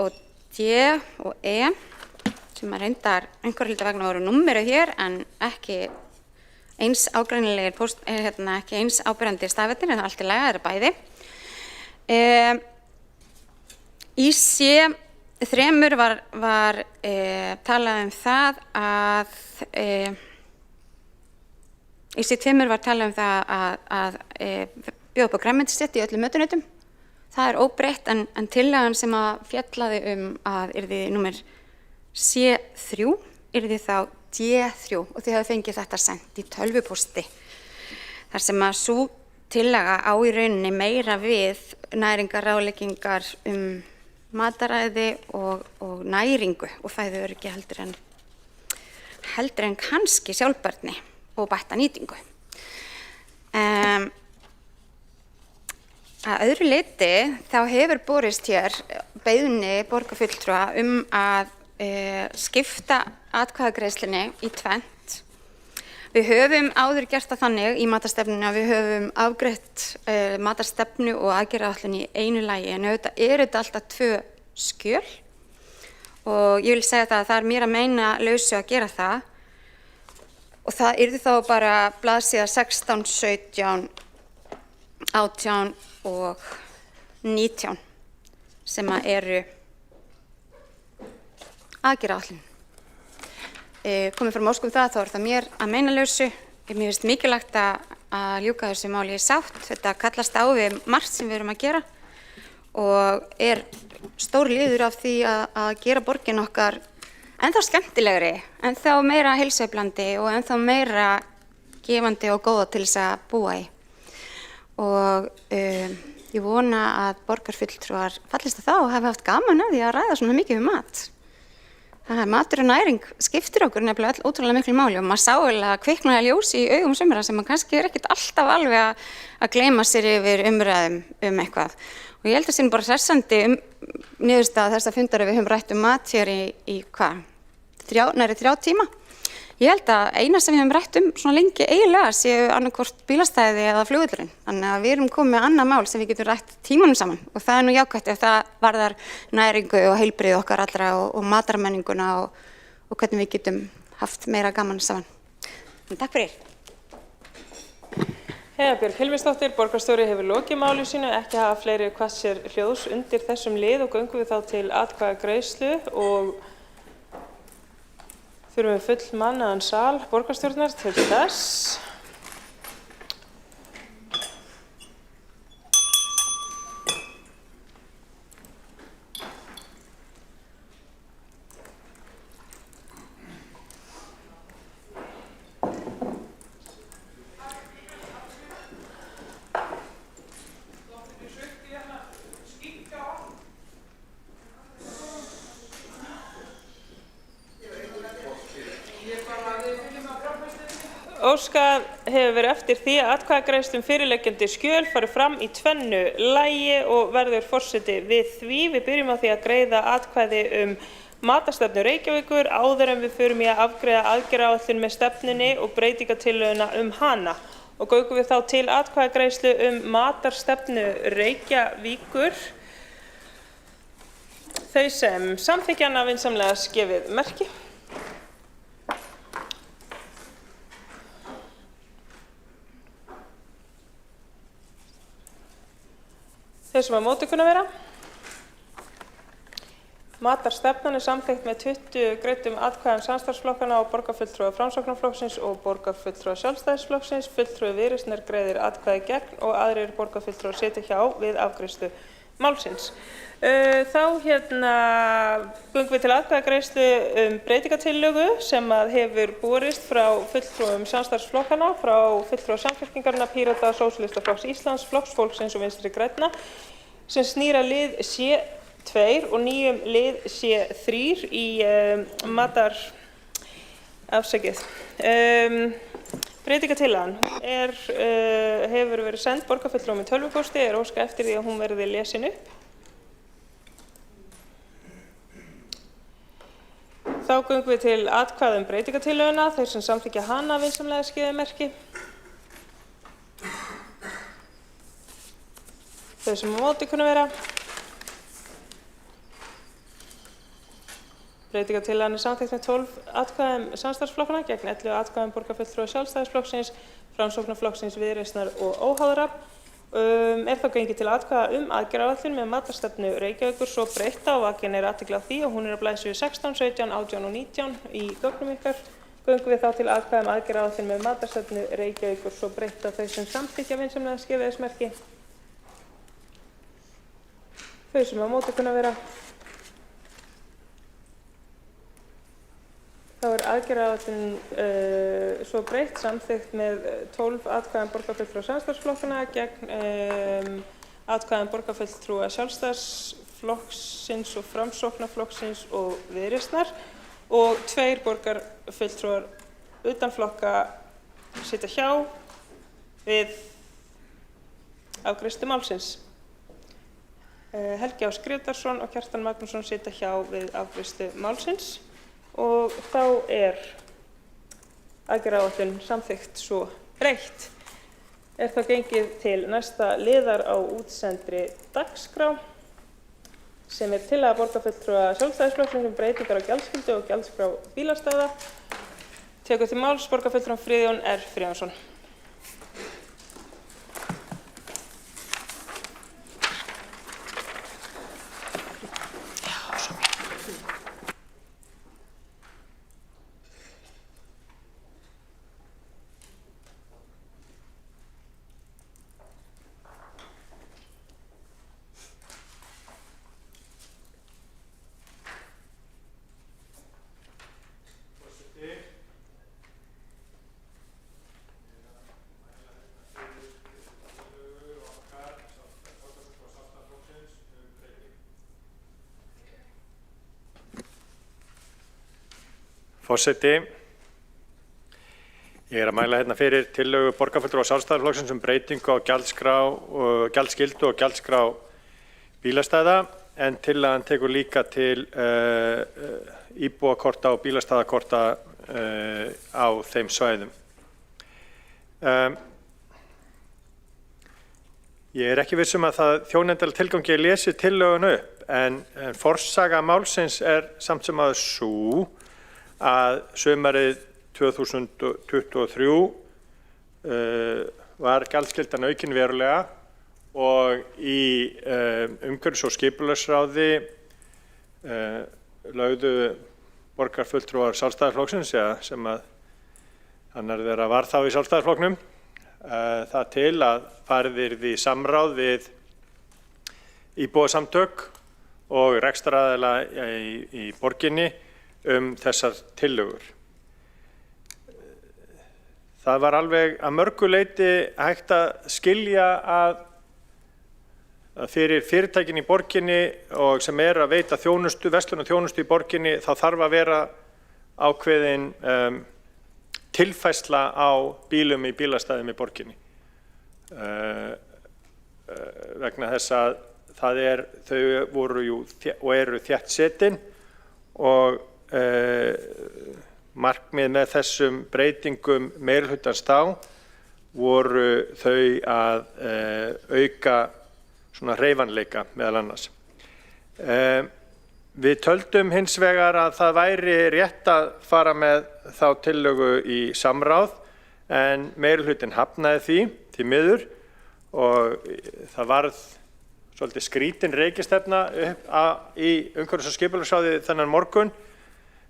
og D og E sem að reyndar einhverju hluta vegna voru númeruð hér en ekki eins ágreinilegir ekki eins áberandi stafirnir en allt í lagi, það bæði. Í C3 var talað það að í C2 var talað að bjóða upp á grænmetisrétti í öllum mötuneyti. Það óbreytt en tillagan sem að fjallaði að yrði númer C3 yrði þá D3 og þið hafið fengið þetta sent í tölvupósti. Þar sem að sú tillaga á í rauninni meira við næringarráðleggingar mataræði og næringu og fæðuöryggi heldur en kannski sjálfbærni og bætta nýtingu. Að öðru leyti þá hefur borist hér beiðni borgarfulltrúa að skipta atkvæðagreiðslunni í 2. Við höfum áður gert það þannig í matarstefnunni að við höfum afgreitt matarstefnu og aðgerðaáætlun í einu lagi en auðvitað þetta alltaf 2 skjöl og ég vil segja það að mér að meina lausu að gera það og það yrði þá bara blaðsíða 16, 17, 18 og 19 sem að eru aðgerðaáætlun. Komið fram ósk það, þá það mér að meina lausu. Mér finnst mikilvægt að ljúka þessu máli í sátt. Þetta kallast á við margt sem við erum að gera og stór liður af því að gera borgin okkar ennþá skemmtilegri, ennþá meira heilsueflandi og ennþá meira gefandi og góða til þess að búa í. Og ég vona að borgarfulltrúar fallist á það og hafi haft gaman af því að ræða svona mikið mat. Þannig að matur og næring skiptir okkur nefnilega ótrúlega miklu máli og maður sá að kviknaði ljós í augum sumra sem maður kannski ekkert alltaf alveg að gleyma sér yfir umræðum eitthvað. Og ég held að það bara hressandi niðurstaða þessa fundar við höfum rætt mat hér í nærri 3 tíma. Ég held að eina sem við höfum rætt svona lengi eiginlega séu annarkvort bílastæði eða flugvöllurinn. Þannig að við erum komið með annað mál sem við getum rætt tímanum saman og það nú jákvætt ef það varðar næringu og heilbrigði okkar allra og matarmenninguna og hvernig við getum haft meira gaman saman. En takk fyrir. Heiða Björk Hilmisdóttir, borgarstjóri, hefur lokið máli sínu, ekki hafa fleiri hvassir hljóðs undir þessum lið og göngum við þá til atkvæðagreiðslu og þurfum við full mannaðan sal borgarstjórnar til þess. Óskað hefur verið eftir því að atkvæðagreiðslu um fyrirliggjandi skjöl fari fram í tvennu lagi og verður forseti við því. Við byrjum á því að greiða atkvæði matarstefnu Reykjavíkur áður en við förum í að afgreiða aðgerðaáætlun með stefnunni og breytingatillöguna hana. Og göngum við þá til atkvæðagreiðslu matarstefnu Reykjavíkur. Þau sem samþykkja hana vinsamlega gefið merki. Þau sem á móti kunna vera. Matarstefnan samþykkt með 20 greiddum atkvæðum samstarfsflokkanna og borgarfulltrúa Framsóknarflokksins og borgarfulltrúa Sjálfstæðisflokksins. Fulltrúi Viðreisnar greiðir atkvæði gegn og aðrir borgarfulltrúar sitja hjá við afgreiðslu málsins. Þá göngum við til atkvæðagreiðslu breytingatillögu sem hefur borist frá fulltrúum samstarfsflokkanna, frá fulltrúa Samfylkingarinnar, Pírata, Sósíalistaflokks Íslands, Flokks fólksins og Vinstri grænna, sem snýr að lið C2 og nýjum lið C3 í breytingatillagan hefur verið send borgarfulltrúum í tölvupósti, óskað eftir því að hún verði lesin upp. Þá göngum við til atkvæða breytingatillöguna. Þeir sem samþykkja hana vinsamlega gefið merki. Þau sem á móti kunna vera. Breytingatillagan samþykkt með 12 atkvæðum samstarfsflokkanna gegn 11 atkvæðum borgarfulltrúa Sjálfstæðisflokksins, Framsóknarflokksins, Viðreisnar og óháðra. Þá gengið til atkvæða aðgerðaáætlun með matarstefnu Reykjavíkur svo breytta og vakin athygli á því og hún á blaðsíðu 16, 17, 18 og 19 í gögnum ykkar. Göngum við þá til atkvæða aðgerðaáætlun með matarstefnu Reykjavíkur svo breytta. Þau sem samþykkja vinsamlega gefið þess merki. Þau sem á móti kunna vera. Þá aðgerðaáætlun svo breytt samþykkt með 12 atkvæðum borgarfulltrúa samstarfsflokkanna gegn atkvæðum borgarfulltrúa Sjálfstæðisflokksins og Framsóknarflokksins og Viðreisnar og 2 borgarfulltrúar utan flokka sitja hjá við afgreiðslu málsins. Helgi Ás Grétarsson og Kjartan Magnússon sitja hjá við afgreiðslu málsins. Og þá aðgerðaáætlun samþykkt svo breytt. Þá gengið til næsta liðar á útsendri dagskrá sem tillaga borgarfulltrúa Sjálfstæðisflokksins breytingar á gjaldskyldu og gjaldskrá bílastæða. Tekur til máls borgarfulltrúan Friðjón R. Friðjónsson. Forseti, ég að mæla fyrir tillögu borgarfulltrúa Sjálfstæðisflokksins breytingu á gjaldskyldu og gjaldskrá bílastæða en tillagan tekur líka til íbúakorta og bílastæðakorta á þeim svæðum. Ég ekki viss að það þjóðnefndalega tilgangi lesi tillöguna upp en forsaga málsins samt sem áður sú að sumarið 2023 var gjaldskyldan aukin verulega og í umhverfis- og skipulagsráði lögðu borgarfulltrúar Sjálfstæðisflokksins sem að annar þeirra var þá í Sjálfstæðisflokknum það til að farið yrði í samráð við íbúasamtök og rekstraraðila í borginni þessar tillögur. Það var alveg að mörgu leyti hægt að skilja að fyrir fyrirtækin í borginni og sem að veita þjónustu, verslun og þjónustu í borginni þá þarf að vera ákveðin tilfærsla á bílum í bílastæðum í borginni. Vegna þess að þau voru og eru þéttsetin og markmið með þessum breytingum meirihlutans þá voru þau að auka svona hreyfanleika meðal annars. Við töldum hins vegar að það væri rétt að fara með þá tillögu í samráð en meirihlutinn hafnaði því miður og það varð svolítið skrítin reikistefna í umhverfis- og skipulagsráði þennan morgun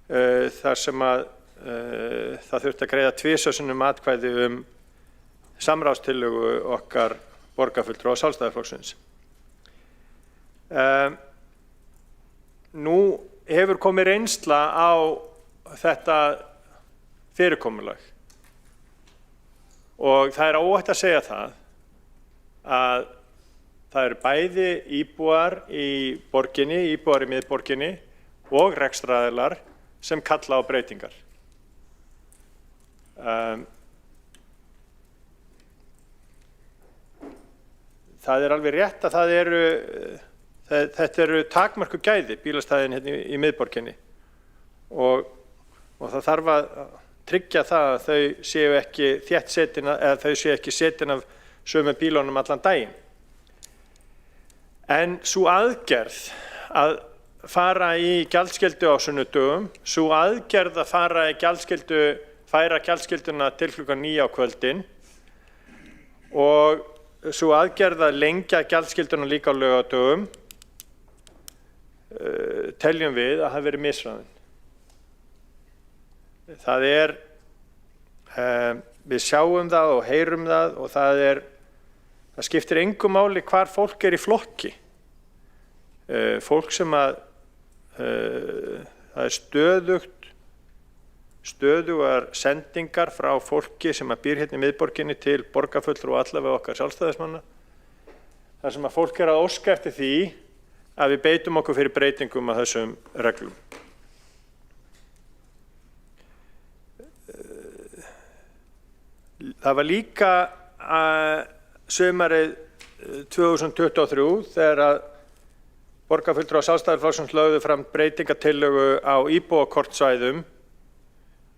þar sem að það þurfti að greiða tvisvar atkvæði samráðstillögu okkar borgarfulltrúa Sjálfstæðisflokksins. Nú hefur komið reynsla á þetta fyrirkomulag og það er óhætt að segja að það eru bæði íbúar í borginni, íbúar í miðborginni og rekstraraðilar sem kalla á breytingar. Það er alveg rétt að þetta eru takmörkuð gæði bílastæðin hérna í miðborginni og það þarf að tryggja það að þau séu ekki þéttsetin eða þau séu ekki setin af sömu bílunum allan daginn. En sú aðgerð að fara í gjaldskyldu á sunnudögum, sú aðgerð að færa gjaldskylduna til klukkan 9 á kvöldin og sú aðgerð að lengja gjaldskylduna líka á laugardögum teljum við að hafi verið misráðin. Við sjáum það og heyrum það og það skiptir engu máli hvar fólk í flokki. Fólk sem það stöðugar sendingar frá fólki sem býr hérna í miðborginni til borgarfulltrúa og allavega okkar sjálfstæðismanna. Þar sem að fólk að óska eftir því að við beitum okkur fyrir breytingum að þessum reglum. Það var líka sumarið 2023 þegar að borgarfulltrúar Sjálfstæðisflokksins lögðu fram breytingatillögu á íbúakortsvæðum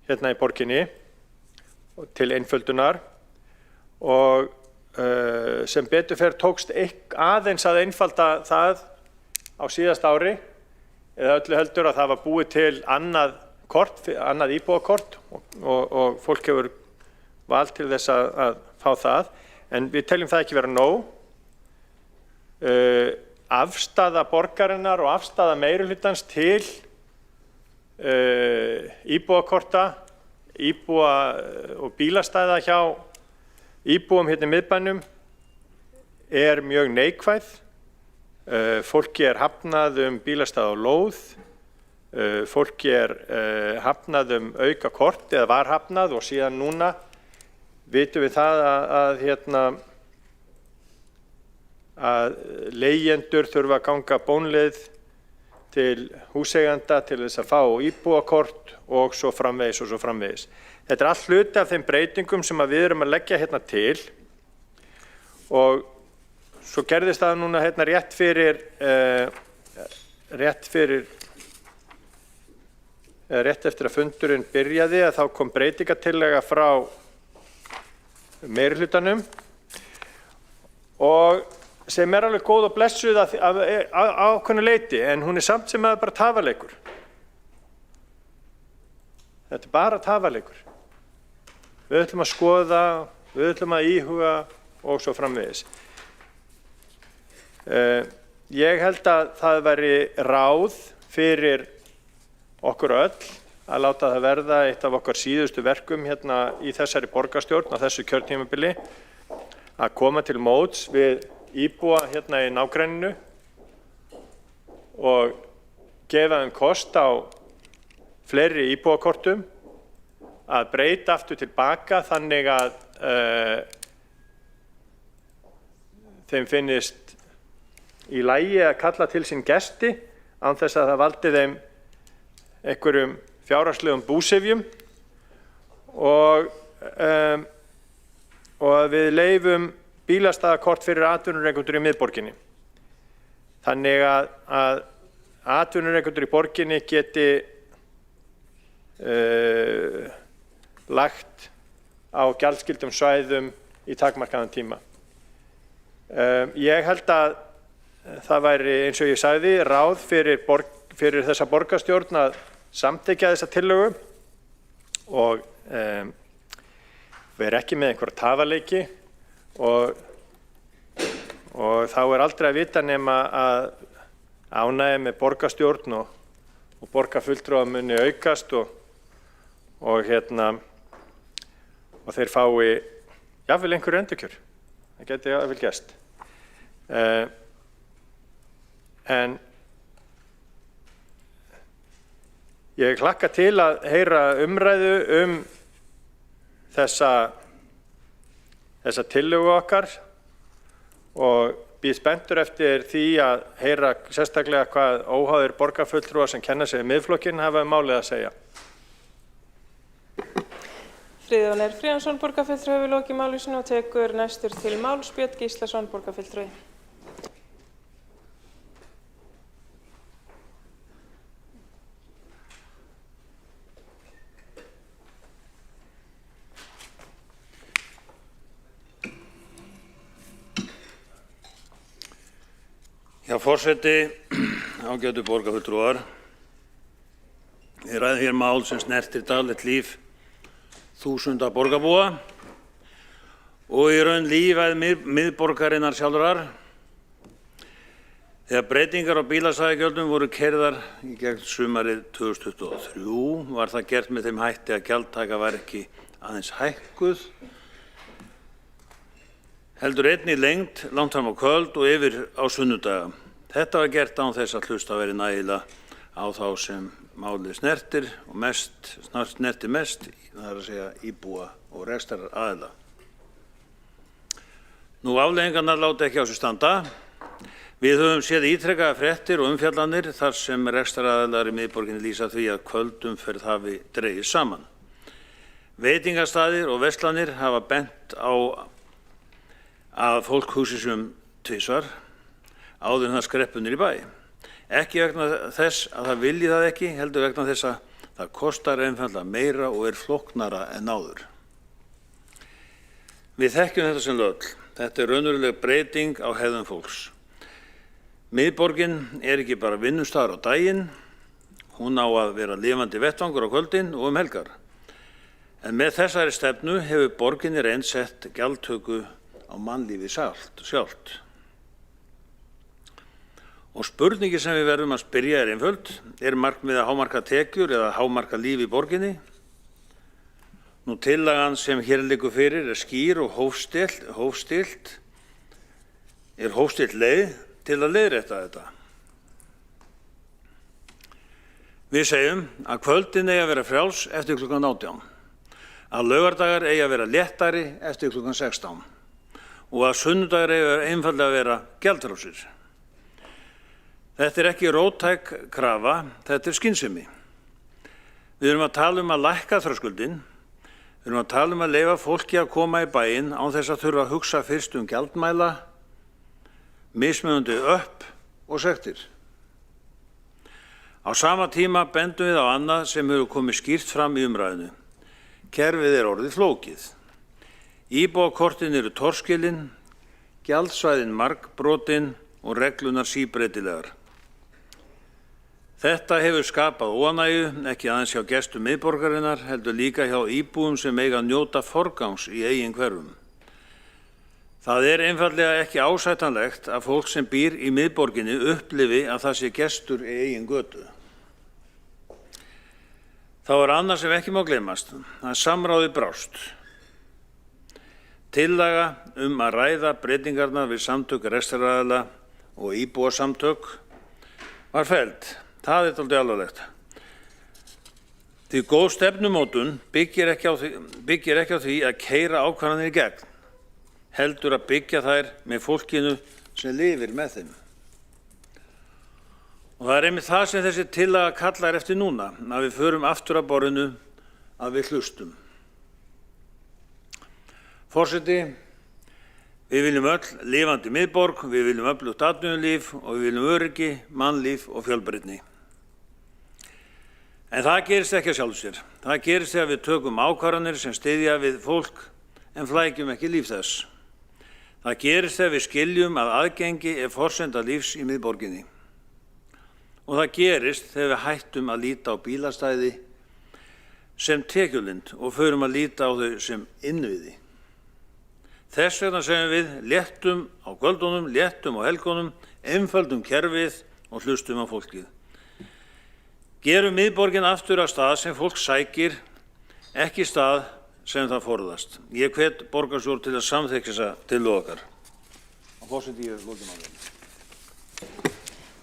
hérna í borginni til einföldunar og sem betur fer tókst aðeins að einfalda það á síðasta ári eða öllu heldur að það var búið til annað íbúakort og fólk hefur vald til þess að fá það en við teljum það ekki vera nóg. Afstaða borgarinnar og afstaða meirihlutans til íbúakorta, íbúa og bílastæða hjá íbúum hérna í miðbænum mjög neikvæð. Fólki hafnað bílastæði á lóð, fólki hafnað auka kort eða var hafnað og síðan núna vitum við það að leigjendur þurfa að ganga bónleið til húseiganda til þess að fá íbúakort og svo framvegis. Þetta allt hluti af þeim breytingum sem við erum að leggja hérna til og svo gerðist það núna hérna rétt eftir að fundurinn byrjaði að þá kom breytingatillaga frá meirihlutanum og sem alveg góð og blessuð á ákveðnu leyti en hún samt sem bara tafaleikur. Þetta bara tafaleikur. Við ætlum að skoða, við ætlum að íhuga og svo framvegis. Ég held að það væri ráð fyrir okkur öll að láta það verða eitt af okkar síðustu verkum hérna í þessari borgarstjórn á þessu kjörtímabili að koma til móts við íbúa hérna í nágrenninu og gefa þeim kost á fleiri íbúakortum að breyta aftur tilbaka þannig að þeim finnist í lagi að kalla til sín gesti án þess að það valdi þeim einhverjum fjárhagslegum búsifjum og að við leyfum bílastæðakort fyrir atvinnurekendur í miðborginni. Þannig að atvinnurekendur í borginni geti lagt á gjaldskyldum svæðum í takmarkaðan tíma. Ég held að það væri, eins og ég sagði, ráð fyrir þessa borgarstjórn að samþykkja þessa tillögu og vera ekki með einhverja tafaleiki og þá aldrei að vita nema að ánægja með borgarstjórn og borgarfulltrúar muni aukast og þeir fái jafnvel einhverju endurkjör. Það geti jafnvel gerst. En ég hlakka til að heyra umræðu þessa tillögu okkar og býð spenntur eftir því að heyra sérstaklega hvað óháðir borgarfulltrúar sem kenna sig við Miðflokkinn hafa málið að segja. Friðjón R. Friðjónsson, borgarfulltrúi, hefur lokið máli sínu og tekur næstur til máls Björn Gíslason, borgarfulltrúi. Já, forseti, ágætu borgarfulltrúar. Ég ræði hér mál sem snertir daglegt líf þúsunda borgarbúa og í raun lífæð miðborgarinnar sjálfrar. Þegar breytingar á bílastæðagjöldum voru keyrðar í gegn sumarið 2023 var það gert með þeim hætti að gjaldtaka var ekki aðeins hækkuð, heldur einnig lengd langt fram á kvöld og yfir á sunnudaga. Þetta var gert án þess að hlusta verið nægilega á þá sem málið snertir og snertir mest, það er að segja íbúa og rekstraraðila. Nú afleiðingarnar láta ekki á sig standa. Við höfum séð ítrekaðar fréttir og umfjallanir þar sem rekstraraðilar í miðborginni lýsa því að kvöldumferð hafi dregist saman. Veitingastaðir og verslanir hafa bent á að fólk hugsi sig tvisvar áður en það skreppur niður í bæ. Ekki vegna þess að það vilji það ekki, heldur vegna þess að það kostar einfaldlega meira og flóknara en áður. Við þekkjum þetta sem lögl. Þetta er raunveruleg breyting á hegðun fólks. Miðborgin er ekki bara vinnustaður á daginn, hún á að vera lifandi vettvangur á kvöldin og helgar. En með þessari stefnu hefur borginni reynd sett gjaldtöku á mannlífi sjálft. Og spurningi sem við verðum að spyrja er einföld, er markmið að hámarka tekjur eða hámarka líf í borginni? Nú tillagan sem hér liggur fyrir er skýr og hófstillt leið til að leiðrétta þetta. Við segjum að kvöldin eigi að vera frjáls eftir klukkan 18, að laugardagar eigi að vera léttari eftir klukkan 16 og að sunnudagar eigi að einfaldlega að vera gjaldfrjálsir. Þetta er ekki róttæk krafa, þetta er skynsemi. Við erum að tala að lækka þröskuldinn, við erum að tala að leyfa fólki að koma í bæinn án þess að þurfa að hugsa fyrst gjaldmæla, mismunandi upp og sektir. Á sama tíma bendum við á annað sem hefur komið skýrt fram í umræðinu. Kerfið er orðið flókið. Íbúakortin eru torskilin, gjaldsvæðin margbrotin og reglunar síbreytilegar. Þetta hefur skapað óánægju, ekki aðeins hjá gestum miðborgarinnar, heldur líka hjá íbúum sem eiga að njóta forgangs í eigin hverfum. Það er einfaldlega ekki ásættanlegt að fólk sem býr í miðborginni upplifi að það sé gestur í eigin götu. Þá er annað sem ekki má gleymast, að samráði brást. Tillaga að ræða breytingarnar við samtök rekstraraðila og íbúasamtök var felld. Það er dálítið alvarlegt. Því góð stefnumótun byggir ekki á því að keyra ákvarðanir í gegn, heldur að byggja þær með fólkinu sem lifir með þeim. Og það er einmitt það sem þessi tillaga kallar eftir núna, að við förum aftur að borðinu, að við hlustum. Forseti, við viljum öll lifandi miðborg, við viljum öflugt atvinnulíf og við viljum öryggi, mannlíf og fjölbreytni. En það gerist ekki að sjálfu sér. Það gerist þegar við tökum ákvarðanir sem styðja við fólk en flækjum ekki líf þess. Það gerist þegar við skiljum að aðgengi er forsenda lífs í miðborginni. Og það gerist þegar við hættum að líta á bílastæði sem tekjulind og förum að líta á þau sem innviði. Þess vegna segjum við léttum á kvöldunum, léttum á helgunum, einföldum kerfið og hlustum á fólkið. Gerum miðborgin aftur að stað sem fólk sækir, ekki stað sem það forðast. Ég hvet borgarstjórn til að samþykkja þessa tillögu okkar. Forseti, ég loki máli.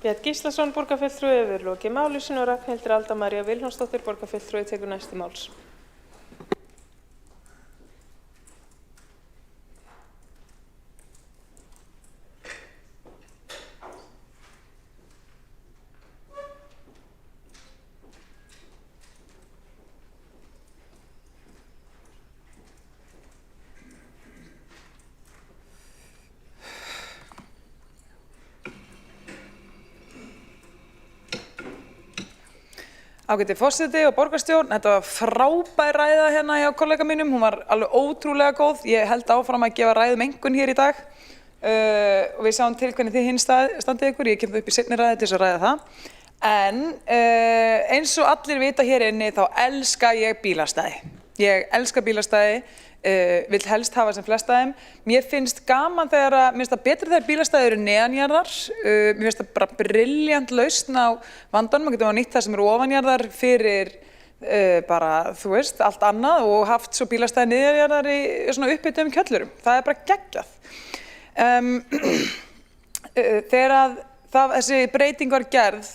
Björn Gíslason, borgarfulltrúi, hefur lokið máli sínu og Ragnhildur Alda María Vilhjálmsdóttir, borgarfulltrúi, tekur næsti máls. Ágæti forseti og borgarstjórn, þetta var frábær ræða hérna hjá kollega mínum, hún var alveg ótrúlega góð. Ég held áfram að gefa ræðum einhvern hér í dag og við sjáum til hvernig þið hinn standið ykkur, ég kem upp í seinni ræði til þess að ræða það. En eins og allir vita hér inni þá elska ég bílastæði. Ég elska bílastæði, vill helst hafa sem flesta þeim. Mér finnst gaman mér finnst það betra þegar bílastæði eru neðanjarðar. Mér finnst það bara brilljant lausn á vandanum. Maður getur nýtt það sem eru ofanjarðar fyrir bara, þú veist, allt annað og haft svo bílastæði neðanjarðar í svona upphituðum kjöllurum. Það er bara geggjað. Þegar þessi breyting var gerð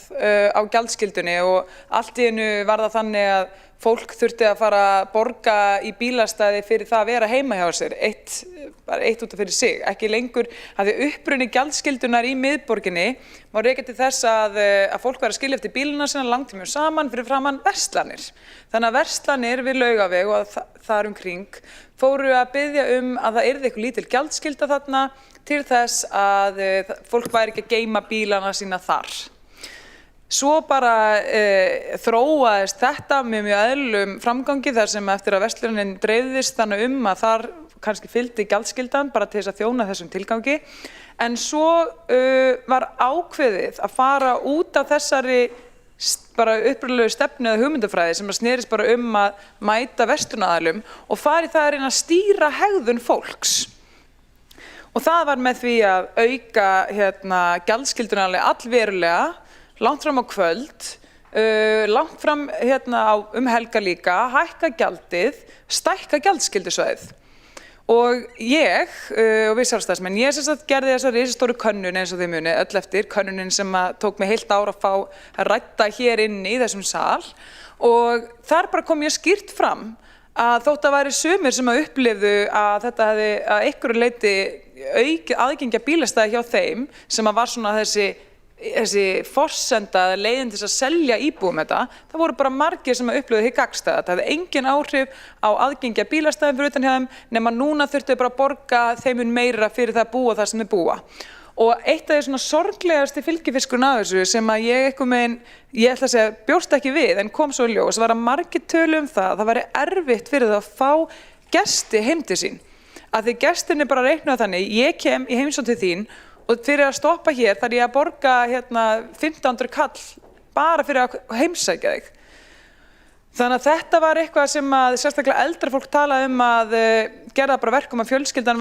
á gjaldskyldunni og allt í einu var það þannig að fólk þurfti að fara að borga í bílastæði fyrir það að vera heima hjá sér, bara eitt út af fyrir sig, ekki lengur að því uppruni gjaldskyldunar í miðborginni má rekja til þess að fólk var að skilja eftir bíluna sinna langtímum saman fyrir framan verslanir. Þannig að verslanir við Laugaveg og þar kring fóru að biðja að það yrði eitthvað lítil gjaldskylda þarna til þess að fólk væri ekki að geyma bílana sína þar. Svo bara þróaðist þetta með mjög eðlilegum framgangi þar sem eftir að verslunin dreifðist þannig að þar kannski fylgdi gjaldskyldan bara til þess að þjóna þessum tilgangi. En svo var ákveðið að fara út af þessari bara upprunalegu stefnu eða hugmyndafræði sem snerist bara að mæta verslunaraðilum og fari það að reyna að stýra hegðun fólks. Og það var með því að auka gjaldskylduna alveg allverulega, langt fram á kvöld, langt fram helgar líka, hækka gjaldið, stækka gjaldskyldusvæðið. Og ég, og við sjálfstæðismenn, ég gerði þessa risastóru könnun eins og þið muni, öll eftir, könnunin sem tók mig heilt ár að fá að rædda hér inni í þessum sal og þar bara kom ég skýrt fram að þótt að væri sumir sem upplifðu að þetta hefði að einhverju leyti aukið aðgengja bílastæði hjá þeim sem var svona þessi forsenda leiðin til að selja íbúum þetta, það voru bara margir sem upplifðu hið gagnstæða. Það hefði engin áhrif á aðgengja bílastæðum fyrir utan hjá þeim nema núna þurftu bara að borga þeim meira fyrir það að búa þar sem þau búa. Og eitt af því svona sorglegasti fylgifiskurinn af þessu sem að ég ætla að segja bjóst ekki við en kom svo í ljós var að margir tölu það væri erfitt fyrir það að fá gesti heim til sín. Að því gestinni bara reiknaðu þannig, ég kem í heimsókn til þín og fyrir að stoppa hér þarf ég að borga 1500 kall bara fyrir að heimsækja þig. Þannig að þetta var eitthvað sem að sérstaklega eldra fólk talaði að gera bara verkum að fjölskyldan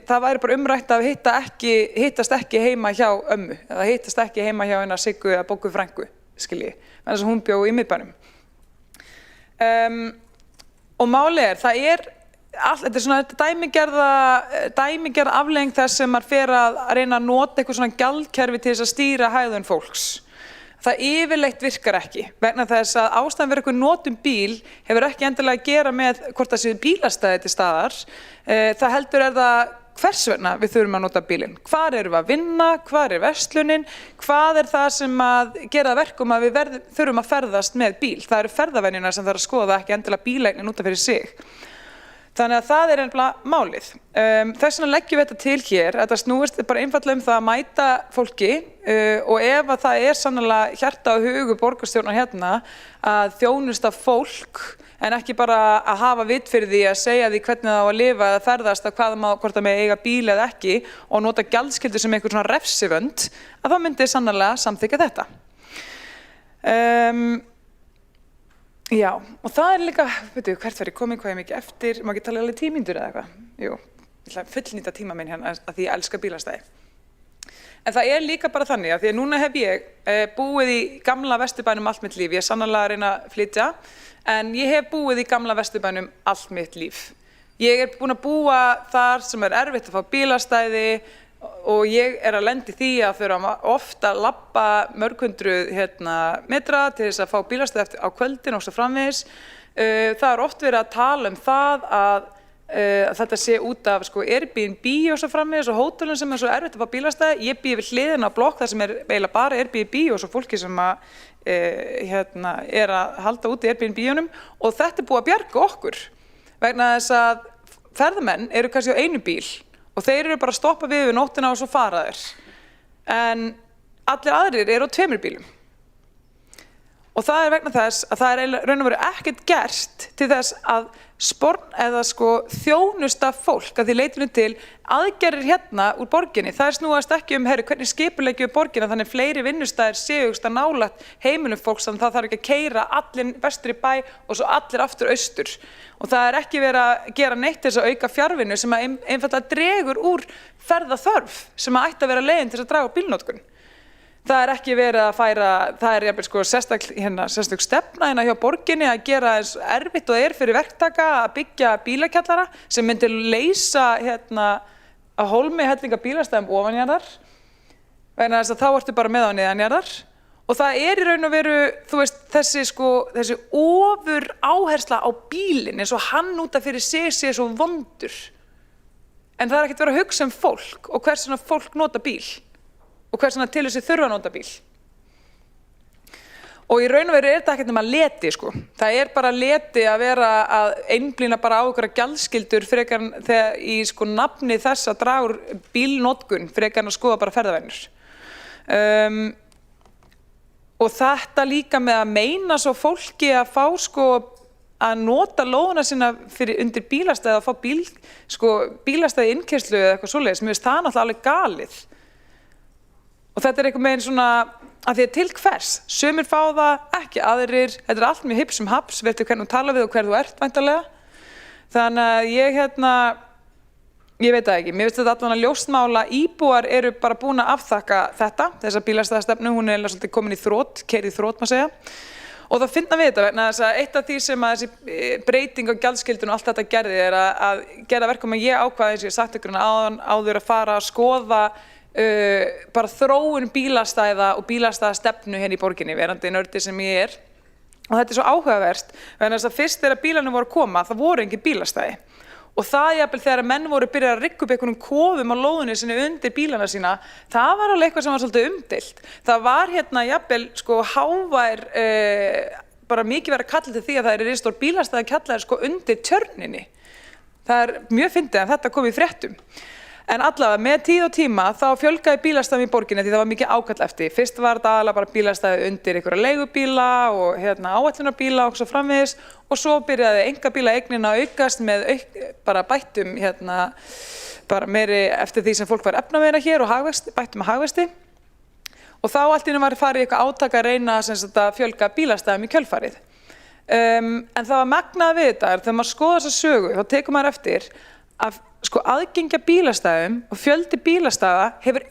það væri bara umrætt að hittast ekki heima hjá ömmu eða hittast ekki heima hjá hennar Siggu eða Boggu frænku, skilji, en þess að hún bjó í miðbænum. Og málið þetta er svona dæmigerð afleiðing þess sem maður fer að reyna að nota eitthvað svona gjaldkerfi til þess að stýra hegðun fólks. Það yfirleitt virkar ekki vegna þess að ástæðan fyrir eitthvað notum bíl hefur ekki endilega að gera með hvort það séu bílastæði til staðar. Það heldur það hvers vegna við þurfum að nota bílinn. Hvar erum við að vinna, hvar verslunin, hvað það sem að gera það verkum að við þurfum að ferðast með bíl. Það eru ferðavenjurnar sem þarf að skoða, ekki endilega bíleignin út af fyrir sig. Þannig að það nefnilega málið. Þess vegna leggjum við þetta til hér, þetta snúist bara einfallega það að mæta fólki og ef að það sannarlega hjarta og hugur borgarstjórnar hérna að þjónusta fólk en ekki bara að hafa vit fyrir því að segja því hvernig það á að lifa eða ferðast að hvort það með eiga bíl eða ekki og nota gjaldskyldu sem einhver svona refsivönd, að þá myndi sannarlega samþykkja þetta. Já, og það líka, veitu, hvert var ég komin, hvað ég mikið eftir, má ekki tala alveg 10 mínútur eða eitthvað? Jú, ég ætla að fullnýta tíma minn hérna að því ég elska bílastæði. En það líka bara þannig að því að núna hef ég búið í gamla Vesturbænum allt mitt líf, ég sannarlega að reyna að flytja, en ég hef búið í gamla Vesturbænum allt mitt líf. Ég búin að búa þar sem erfitt að fá bílastæði og ég að lenda í því að þurfa ofta að labba mörg hundruð metra til þess að fá bílastæði á kvöldin og svo framvegis. Það oft verið að tala um það að þetta sé út af Airbnb og svo framvegis og hótelum sem svo erfitt að fá bílastæði. Ég bý við hliðina á blokk þar sem eiginlega bara Airbnb og svo fólki sem að halda út í Airbnb-unum og þetta búið að bjarga okkur vegna þess að ferðamenn eru kannski á einu bíl og þeir eru bara að stoppa við nóttina og svo fara þeir. En allir aðrir eru á 2 bílum. Og það vegna þess að það raun og veru ekkert gert til þess að þjónusta fólk að því leytinu til aðgerðir hérna úr borginni. Það snúast ekki hvernig skipuleggjum við borgina þannig fleiri vinnustæðir séu nálægt heimilum fólks þannig það þarf ekki að keyra allir vestur í bæ og svo allir aftur austur. Og það ekki verið að gera neitt til þess að auka fjarvinnu sem einfaldlega dregur úr ferðaþörf sem ætti að vera leiðin til þess að draga úr bílnotkun. Það ekki verið að færa, það jafnvel sérstök stefna hérna hjá borginni að gera eins erfitt og fyrir verktaka að byggja bílakjallara sem myndi leysa að hólmi hellinga bílastæðum ofanjarðar vegna þess að þá ertu bara með á neðanjarðar og það í raun og veru, þú veist, þessi ofur áhersla á bílinn eins og hann út af fyrir sig sé svo vondur en það ekkert verið að hugsa fólk og hvers vegna fólk nota bíl og hvers vegna til þessi þurfa að nota bíl. Og í raun og veru þetta ekkert nema leti, Það bara leti að vera að einblína bara á einhverja gjaldskyldur frekar þegar í nafni þess að draga úr bílnotkun frekar en að skoða bara ferðavenjur. Og þetta líka með að meina svo fólki að fá að nota lóðina sína undir bílastæði að fá bílastæði innkeyrslu eða eitthvað svoleiðis, mér finnst það náttúrulega alveg galið. Og þetta einhvern veginn svona, að því að til hvers, sumir fá það, ekki aðrir, þetta allt mjög hipp sem haps, veitu hvernig þú tala við og hver þú ert væntanlega. Þannig að ég veit það ekki, mér finnst þetta allavega ljósmála, íbúar eru bara búin að afþakka þetta, þessa bílastæðastefnu, hún svolítið komin í þrot, keyrð í þrot maður segja. Og það finna við þetta vegna þess að eitt af því sem að þessi breyting á gjaldskyldun og allt þetta gerði að gera verkum að ég ákvaði eins og ég sagt ykkur áður að fara að skoða bara þróun bílastæða og bílastæðastefnu hérna í borginni, verandi nördi sem ég og þetta svo áhugavert vegna þess að fyrst þegar bílarnir voru að koma, það voru engin bílastæði og það jafnvel þegar menn voru byrjað að rigga upp einhvernum kofum á lóðinni sinni undir bílana sína, það var alveg eitthvað sem var svolítið umdeilt. Það var hérna jafnvel hávær bara mikið verið að kalla til því að það risastór bílastæði kallaðir undir tjörninni. Það mjög fyndið en þetta kom í fréttum. En allavega með tíð og tíma þá fjölgaði bílastæðum í borginni því það var mikið ákall eftir. Fyrst var þetta aðalega bara bílastæði undir einhverja leigubíla og áætlunarbíla og svo framvegis og svo byrjaði einkabílaeignin að aukast með bara bættum bara meiri eftir því sem fólk var efnameira hér og bættum með hagvexti. Og þá allt í einu var farið í eitthvað átak að reyna að fjölga bílastæðum í kjölfarið. En það var magnað við þetta, þegar maður skoðar þessa sögu þá tekur maður eftir að aðgengja bílastæðum og fjöldi bílastæða hefur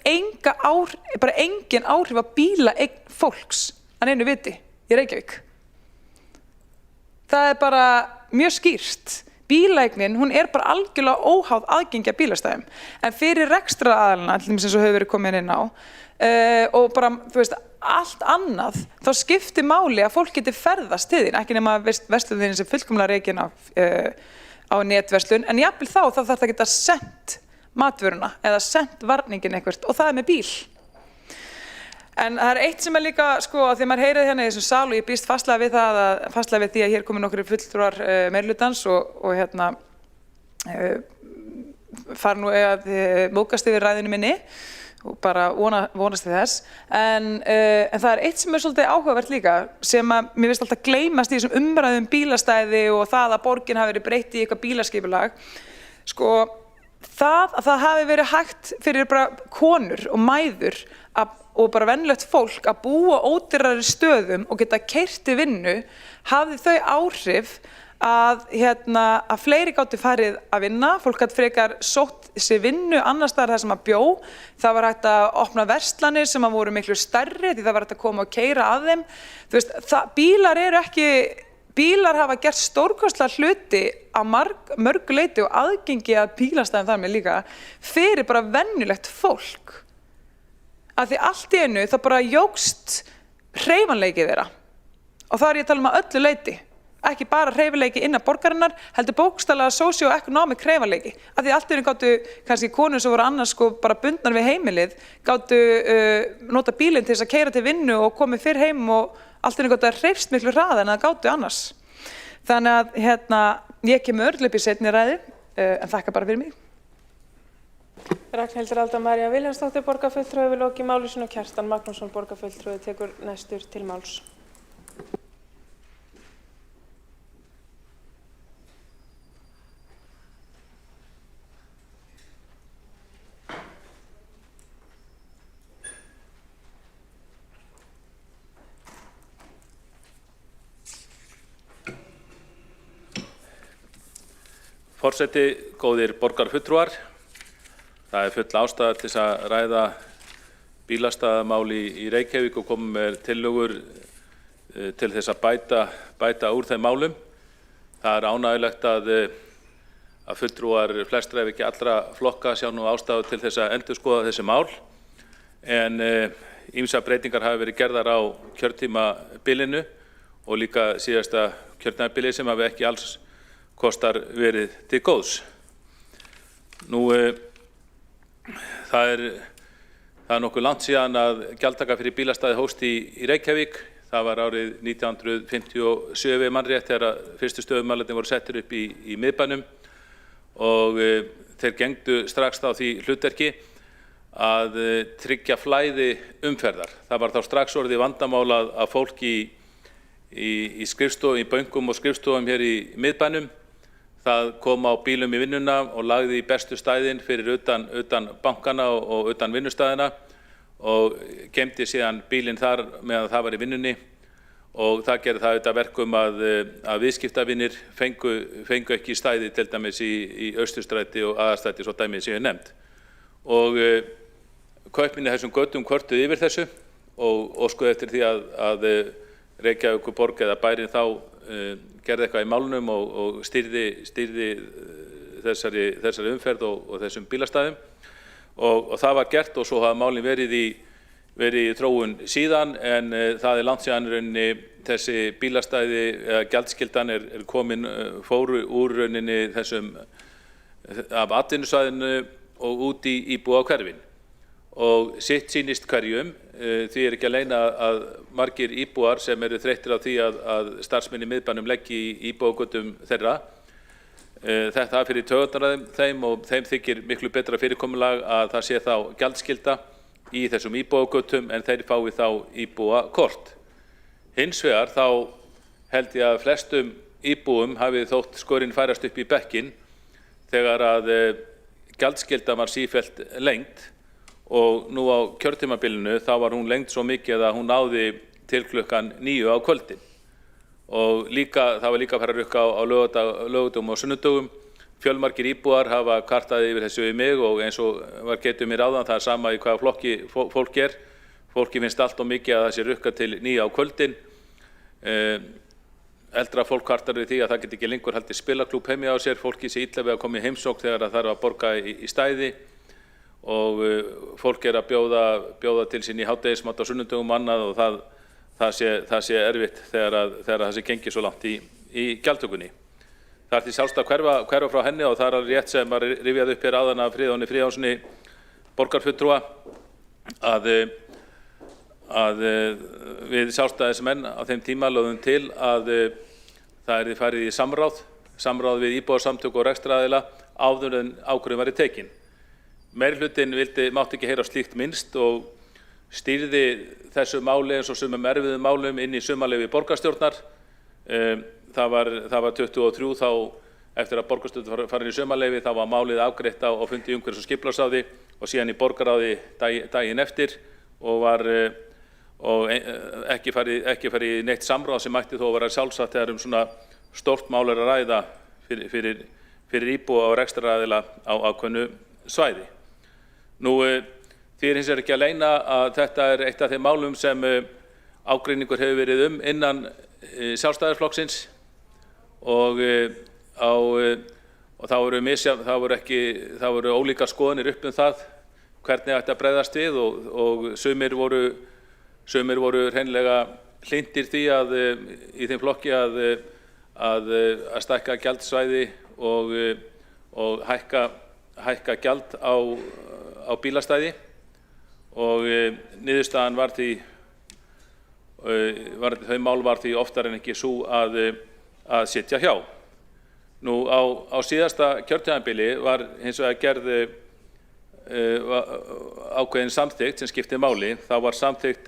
engin áhrif á bílaeign fólks að neinu viti í Reykjavík. Það bara mjög skýrt. Bílaeignin, hún bara algjörlega óháð aðgengja bílastæðum. En fyrir rekstraraðilana, til dæmis eins og hefur verið komin inn á, og bara, þú veist, allt annað, þá skiptir máli að fólk geti ferðast til þín, ekki nema verslunin sem fullkomlega rekin á netverslun, en jafnvel þá þarf það að geta sent matvöruna eða sent varningin eitthvað og það með bíl. En það eitt sem líka, því maður heyrið hérna í þessum sal og ég býst fastlega við því að hér komi nokkrir fulltrúar meirhlutans og fara nú að móðgast yfir ræðunni minni og bara vonast til þess. En það eitt sem svolítið áhugavert líka sem að mér finnst alltaf gleymast í þessum umræðum bílastæði og það að borgin hafi verið breytt í eitthvað bílaskipulag. Sko, það að það hafi verið hægt fyrir bara konur og mæður og bara venjulegt fólk að búa ódýrari stöðum og geta keyrt til vinnu hafði þau áhrif að fleiri gátu farið að vinna, fólk gat frekar sótt sér vinnu annars staðar þar sem að bjó. Það var hægt að opna verslanir sem að voru miklu stærri því það var hægt að koma og keyra að þeim. Þú veist, bílar hafa gert stórkostlega hluti á mörgu leyti og aðgengi að bílastæðum þar með líka fyrir bara venjulegt fólk. Að því allt í einu það bara jókst hreyfanleiki þeirra. Og það ég að tala um að öllu leyti. Ekki bara hreyfanleiki innan borgarinnar, heldur bókstaflega socio-economic hreyfanleiki. Að því allt í einu gátu kannski konur sem voru annars sko bara bundnar við heimilið, gátu nota bílinn til þess að keyra til vinnu og komið fyrr heim og allt í einu gátu að hreyfst miklu hraðar en það gátu annars. Þannig að ég kemur örugglega upp í seinni ræðu, en þakka bara fyrir mig. Ragnhildur Alda María Vilhjálmsdóttir, borgarfulltrúi, hefur lokið máli sínu og Kjartan Magnússon, borgarfulltrúi, tekur næstur til máls. Forseti, góðir borgarfulltrúar. Það full ástæða til þess að ræða bílastæðamál í Reykjavík og koma með tillögur til þess að bæta úr þeim málum. Það ánægjulegt að fulltrúar flestra ef ekki allra flokka sjá nú ástæðu til þess að endurskoða þessi mál. En ýmsar breytingar hafa verið gerðar á kjörtímabilinu og líka síðasta kjörtímabili sem hafi ekki alls kostar verið til góðs. Nú, það er nokkuð langt síðan að gjaldtaka fyrir bílastæði hófst í Reykjavík. Það var árið 1957 mannrétt þegar fyrstu stöðumælarnir voru settir upp í miðbænum og þeir gegngdu strax þá því hlutverki að tryggja flæði umferðar. Það var þá strax orðið vandamál að fólk í skrifstofum, í böngum og skrifstofum hér í miðbænum. Það kom á bílum í vinnuna og lagði í bestu stæðin fyrir utan bankana og utan vinnustæðina og geymdi síðan bílinn þar meðan það var í vinnunni og það gerði það auðvitað verkum að viðskiptavinir fengu ekki stæði til dæmis í Austurstræti og Aðalstræti svo dæmi séu nefnd. Og kaupmenn í þessum götum kvörtuðu yfir þessu og óskuðu eftir því að Reykjavíkurborg eða bærinn þá gerði eitthvað í málunum og stýrði þessari umferð og þessum bílastæðum og það var gert og svo hafa málin verið í þróun síðan en það er langt síðan rauninni þessi bílastæði eða gjaldskyldan fóru úr rauninni þessum af atvinnusvæðinu og út í íbúðahverfin og sitt sýnist hverjum. Því ekki að leyna að margir íbúar sem eru þreyttir á því að starfsmenn í miðbænum leggi í íbúagötum þeirra. Þetta fyrir taugarnar þeim og þeim þykir miklu betra fyrirkomulag að það sé þá gjaldskylda í þessum íbúagötum en þeir fái þá íbúakort. Hins vegar þá held ég að flestum íbúum hafi þótt skorinn færast upp í bekkinn þegar að gjaldskylda var sífellt lengd. Og nú á kjörtímabilinu þá var hún lengd svo mikið að hún náði til klukkan 9 á kvöldin. Og það var líka að fara að rukka á lögudögum og sunnudögum. Fjölmargir íbúar hafa kvartað yfir þessu við mig og eins og var getið mér áðan það er sama í hvaða flokki fólk er. Fólki finnst allt of mikið að það sé rukka til 9 á kvöldin. Eldra fólk kvartar við því að það geti ekki lengur haldið spilaklúbb heimi á sér. Fólki sé illa við að koma í heimsókn þegar það þarf að borga í stæði. Og fólk að bjóða til sín í hádegismat á sunnudögum og annað og það sé erfitt þegar það sé gengið svo langt í gjaldtökunni. Það er til sjálfst að hverfa frá henni og það er alveg rétt sem var rifjað upp hér áðan af Friðjóni Friðjónsssyni borgarfulltrúa að við sjálfstæðismenn á þeim tíma lögðum til að það yrði farið í samráð við íbúasamtök og rekstraraðila áður en ákvörðun væri tekin. Meirihlutinn mátti ekki heyra slíkt minnst og stýrði þessu máli eins og sumum erfiðum málum inn í sumarleyfi borgarstjórnar. Það var 23 þá eftir að borgarstjórn var farin í sumarleyfi, þá var málið afgreitt á fundi í umhverfis- og skipulagsráði og síðan í borgarráði daginn eftir og ekki farið í neitt samráð sem mætti þó að vera sjálfsagt þegar svona stórt mál að ræða fyrir íbúa og rekstraraðila á ákveðnu svæði. Nú, því hins vegar ekki að leyna að þetta eitt af þeim málum sem ágreiningur hefur verið innan Sjálfstæðisflokksins og það voru ólíkar skoðanir upp það hvernig ætti að bregðast við og sumir voru hreinlega hlynntir því í þeim flokki að stækka gjaldsvæði og hækka gjald á bílastæði og niðurstaðan var því þau mál var því oftar en ekki sú að sitja hjá. Nú á síðasta kjörtímabili var hins vegar gerð ákveðin samþykkt sem skipti máli. Það var samþykkt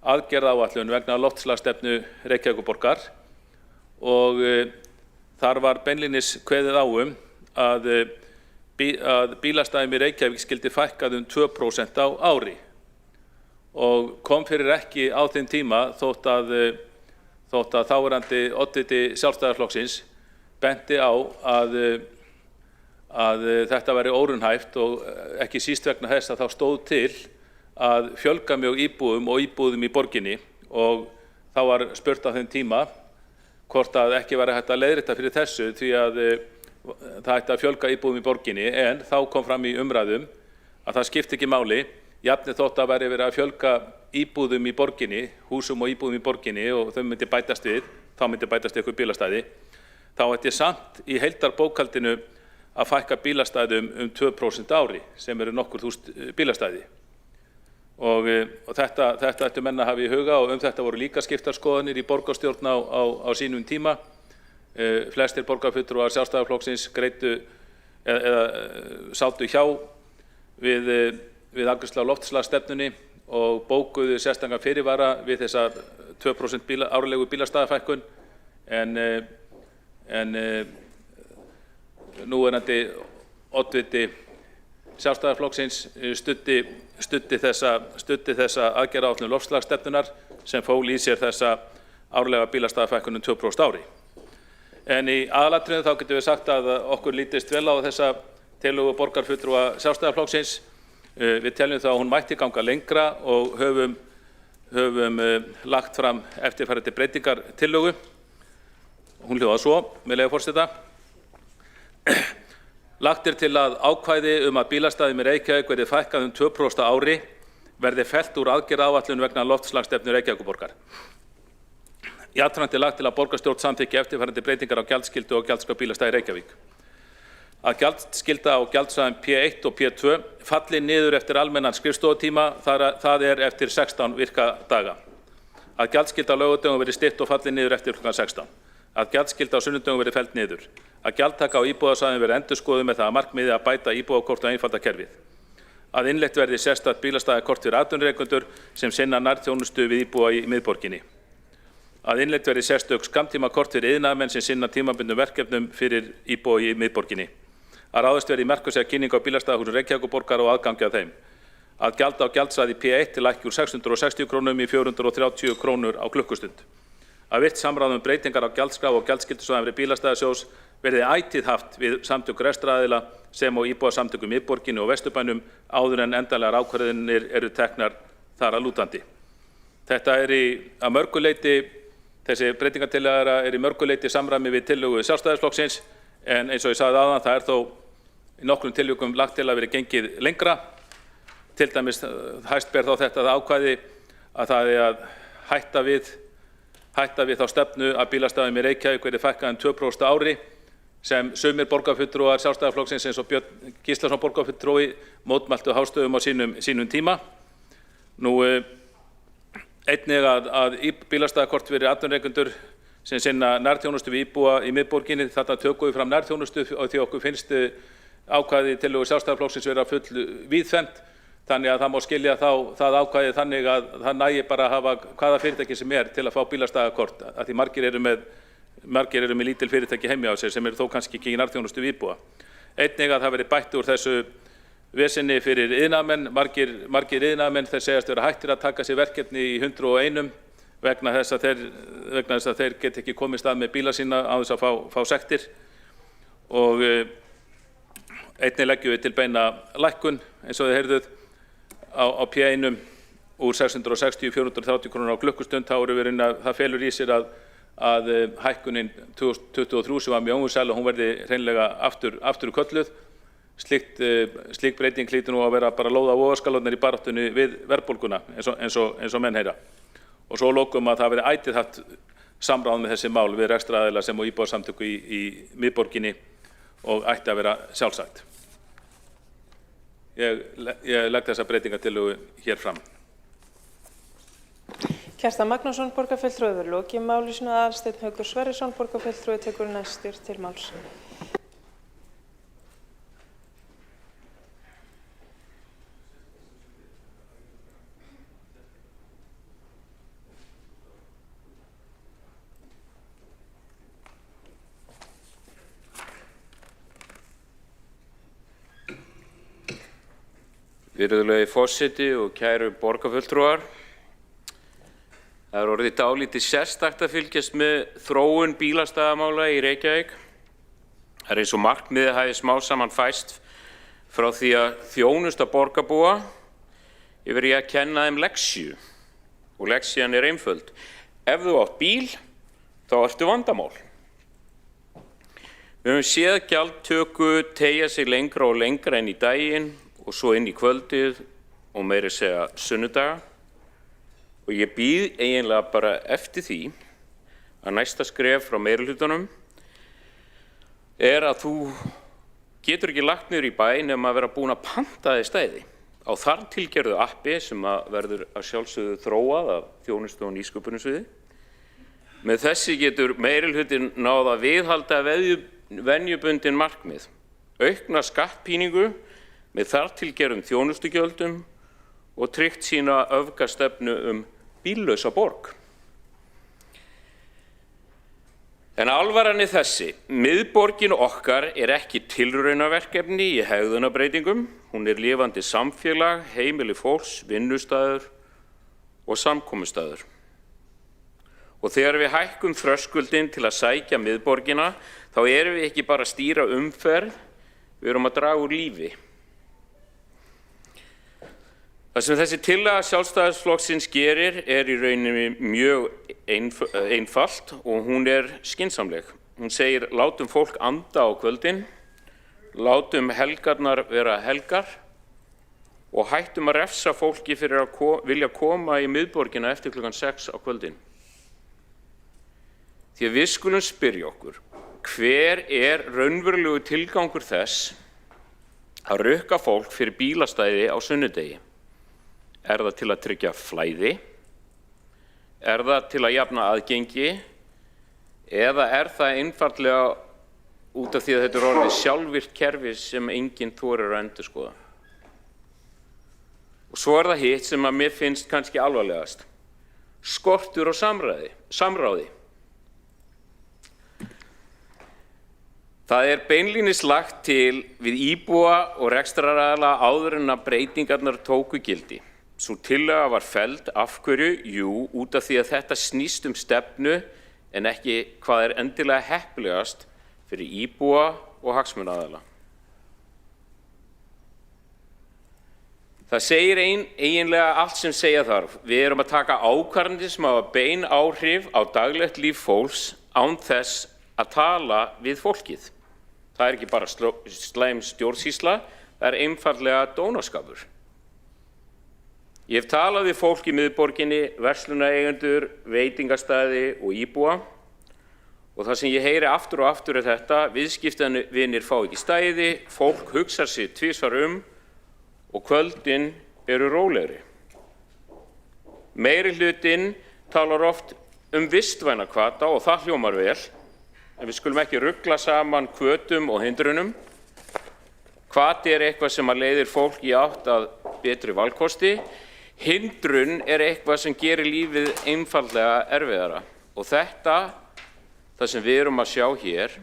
aðgerðaáætlun vegna loftslagsstefnu Reykjavíkurborgar og þar var beinlínis kveðið á að bílastæðum í Reykjavík skyldi fækkað 2% á ári og kom fyrir ekki á þeim tíma þótt að þáverandi oddviti Sjálfstæðisflokksins benti á að þetta væri óraunhæft og ekki síst vegna þess að þá stóð til að fjölga mjög íbúðum í borginni og þá var spurt á þeim tíma hvort að ekki væri hægt að leiðrétta fyrir þessu því að það ætti að fjölga íbúðum í borginni en þá kom fram í umræðum að það skipti ekki máli jafnvel þótt að væri verið að fjölga íbúðum í borginni, húsum og íbúðum í borginni og þau myndi bætast við, þá myndi bætast ykkur bílastæði, þá ætti samt í heildarbókhaldinu að fækka bílastæðum 2% ári sem eru nokkur þúsund bílastæði. Og þetta ættu menn að hafa í huga og þetta voru líka skiptar skoðanir í borgarstjórn á sínum tíma. Flestir borgarfulltrúar Sjálfstæðisflokksins greiddu eða sátu hjá við afgreiðslu á loftslagsstefnunni og bókuðu sérstakan fyrirvara við þessa 2% árlegu bílastæðafækkun en núverandi oddviti Sjálfstæðisflokksins studdi þessa aðgerðaáætlun loftslagsstefnunnar sem fól í sér þessa árlega bílastæðafækkun 2% ári. En í aðalatriðum þá getum við sagt að okkur lítist vel á þessa tillögu borgarfulltrúa Sjálfstæðisflokksins. Við teljum þá að hún mætti ganga lengra og höfum lagt fram eftirfarandi breytingartillögu. Hún hljóðar svo, með leyfi forseta. Lagt til að ákvæði að bílastæðum í Reykjavík verði fækkað 2% ári verði fellt úr aðgerðaáætlun vegna loftslagsstefnu Reykjavíkurborgar. Jafnframt lagt til að borgarstjórn samþykki eftirfarandi breytingar á gjaldskyldu og gjaldskrá bílastæða í Reykjavík. Að gjaldskylda á gjaldsvæðum P1 og P2 falli niður eftir almennan skrifstofutíma, það eftir 16 virkadaga. Að gjaldskylda á laugardögum verði stytt og falli niður eftir kl. 16. Að gjaldskylda á sunnudögum verði felld niður. Að gjaldtaka á íbúðasvæðum verði endurskoðuð með það að markmiði að bæta íbúðakort og einfalda kerfið. Að innleitt verði sérstakt bílastæðakort fyrir atvinnurekendur sem sinna nærþjónustu við íbúa í miðborginni. Að innleitt verði sérstök skammtímakort fyrir iðnaðarmenn sem sinna tímabundnum verkefnum fyrir íbúa í miðborginni. Að ráðist verði í markvissa kynningu á bílastæðahúsum Reykjavíkurborgar og aðgangi að þeim. Að gjald á gjaldsvæði P1 lækki úr 660 krónum í 430 krónur á klukkustund. Að virt samráð breytingar á gjaldskrá og gjaldskyldusvæðum bílastæðasjóðs verði ætíð haft við samtök rekstraraðila sem og íbúasamtökum í miðborginni og Vesturbænum áður en endanlegar ákvarðanir eru teknar þar að lútandi. Þetta að mörgu leyti, þessi breytingartillaga í mörgu leyti samræmi við tillögu Sjálfstæðisflokksins en eins og ég sagði áðan, það þó í nokkrum tilvikum lagt til að verið gengið lengra. Til dæmis hæst ber þá þetta ákvæði að það að hætta við þá stefnu að bílastæðum í Reykjavík verði fækkað 2% ári sem sumir borgarfulltrúar Sjálfstæðisflokksins eins og Björn Gíslason borgarfulltrúi mótmæltu hástöfum á sínum tíma. Nú einnig að bílastæðakort fyrir atvinnurekendur sem sinna nærþjónustu við íbúa í miðborginni. Þarna tökum við fram nærþjónustu og því okkur finnst ákvæði tillögu Sjálfstæðisflokksins vera full víðfeðmt. Þannig að það má skilja það ákvæði þannig að það nægi bara að hafa hvaða fyrirtæki sem til að fá bílastæðakort, af því margir eru með lítil fyrirtæki heimi á sér sem eru þó kannski ekki í nærþjónustu við íbúa. Einnig að það verði bætt úr þessu vesenni fyrir iðnaðarmenn. Margir iðnaðarmenn þeir segjast vera hættir að taka sér verkefni í 101 vegna þess að þeir get ekki komist að með bíla sína á þess að fá sektir. Og einnig leggjum við til beina lækkun, eins og þið heyrðuð, á P1 úr 660 í 430 krónur á klukkustund. Þá erum við reyna, það felur í sér að hækkunin 2023 sem var mjög óvinsæl og hún verði hreinlega aftur kölluð. Slík breyting hlýtur nú að vera bara lóða á ofarskalirnar í baráttunni við verðbólguna eins og menn heyra. Og svo lokum að það verði ætíð haft samráð með þessi mál við rekstraraðila sem og íbúasamtök í miðborginni og ætti að vera sjálfsagt. Ég legg þessa breytingartillögu hér fram. Kjartan Magnússon, borgarfulltrúi, hefur lokið máli sínu. Aðalsteinn Haukur Sverrisson, borgarfulltrúi, tekur næstur til máls. Virðulegi forseti og kæru borgarfulltrúar. Það orðið dálítið sérstakt að fylgjast með þróun bílastæðamála í Reykjavík. Það eins og markmiðið hafi smám saman fæst frá því að þjónusta borgarbúa yfir í að kenna þeim leksíu. Og leksían einföld. Ef þú átt bíl, þá ertu vandamál. Við höfum séð gjaldtöku teygja sig lengra og lengra inn í daginn og svo inn í kvöldið og meira segja sunnudaga. Og ég bíð eiginlega bara eftir því að næsta skref frá meirihlutanum að þú getur ekki lagt niður í bæ nema að vera búin að panta þig stæði á þar tilgerðu appi sem verður að sjálfsögðu þróað af þjónustu og nýsköpunarsviði. Með þessi getur meirihlutin náð að viðhalda venjubundin markmið, aukna skattpíningu með þar tilgerðum þjónustugjöldum og tryggt sína öfgastefnu bíllausa borg. En alvaran þessi, miðborgin okkar ekki tilraunaverkefni í hegðunarbreytingum, hún lifandi samfélag, heimili fólks, vinnustaður og samkomustaður. Og þegar við hækkum þröskuldinn til að sækja miðborgina, þá erum við ekki bara að stýra umferð, við erum að draga úr lífi. Það sem þessi tillaga Sjálfstæðisflokksins gerir í rauninni mjög einfalt og hún skynsamleg. Hún segir látum fólk anda á kvöldin, látum helgarnar vera helgar og hættum að refsa fólki fyrir að vilja koma í miðborgina eftir klukkan 6 á kvöldin. Því að við skulum spyrja okkur, hver raunverulegu tilgangur þess að rukka fólk fyrir bílastæði á sunnudegi? Það til að tryggja flæði? Það til að jafna aðgengi? Eða það einfaldlega út af því að þetta orðið sjálfvirkt kerfi sem enginn þorir að endurskoða? Og svo það hitt sem að mér finnst kannski alvarlegast. Skortur á samráði. Það beinlínis lagt til við íbúa og rekstraraðila áður en að breytingarnar tóku gildi. Sú tillaga var felld af hverju? Jú, út af því að þetta snýst stefnu en ekki hvað endilega heppilegast fyrir íbúa og hagsmunaaðila. Það segir eiginlega allt sem segja þarf. Við erum að taka ákvarðanir sem hafa bein áhrif á daglegt líf fólks án þess að tala við fólkið. Það ekki bara slæm stjórnsýsla, það einfaldlega dónaskapur. Ég hef talað við fólk í miðborginni, verslunareigendur, veitingastæði og íbúa og það sem ég heyri aftur og aftur þetta, viðskiptavinir fá ekki stæði, fólk hugsar sig tvisvar og kvöldin eru rólegri. Meirihlutinn talar oft vistvæna hvata og það hljómar vel, en við skulum ekki rugla saman hvötum og hindrunum. Hvati eitthvað sem að leiðir fólk í átt að betri valkosti. Hindrun eitthvað sem gerir lífið einfaldlega erfiðara. Og þetta, það sem við erum að sjá hér,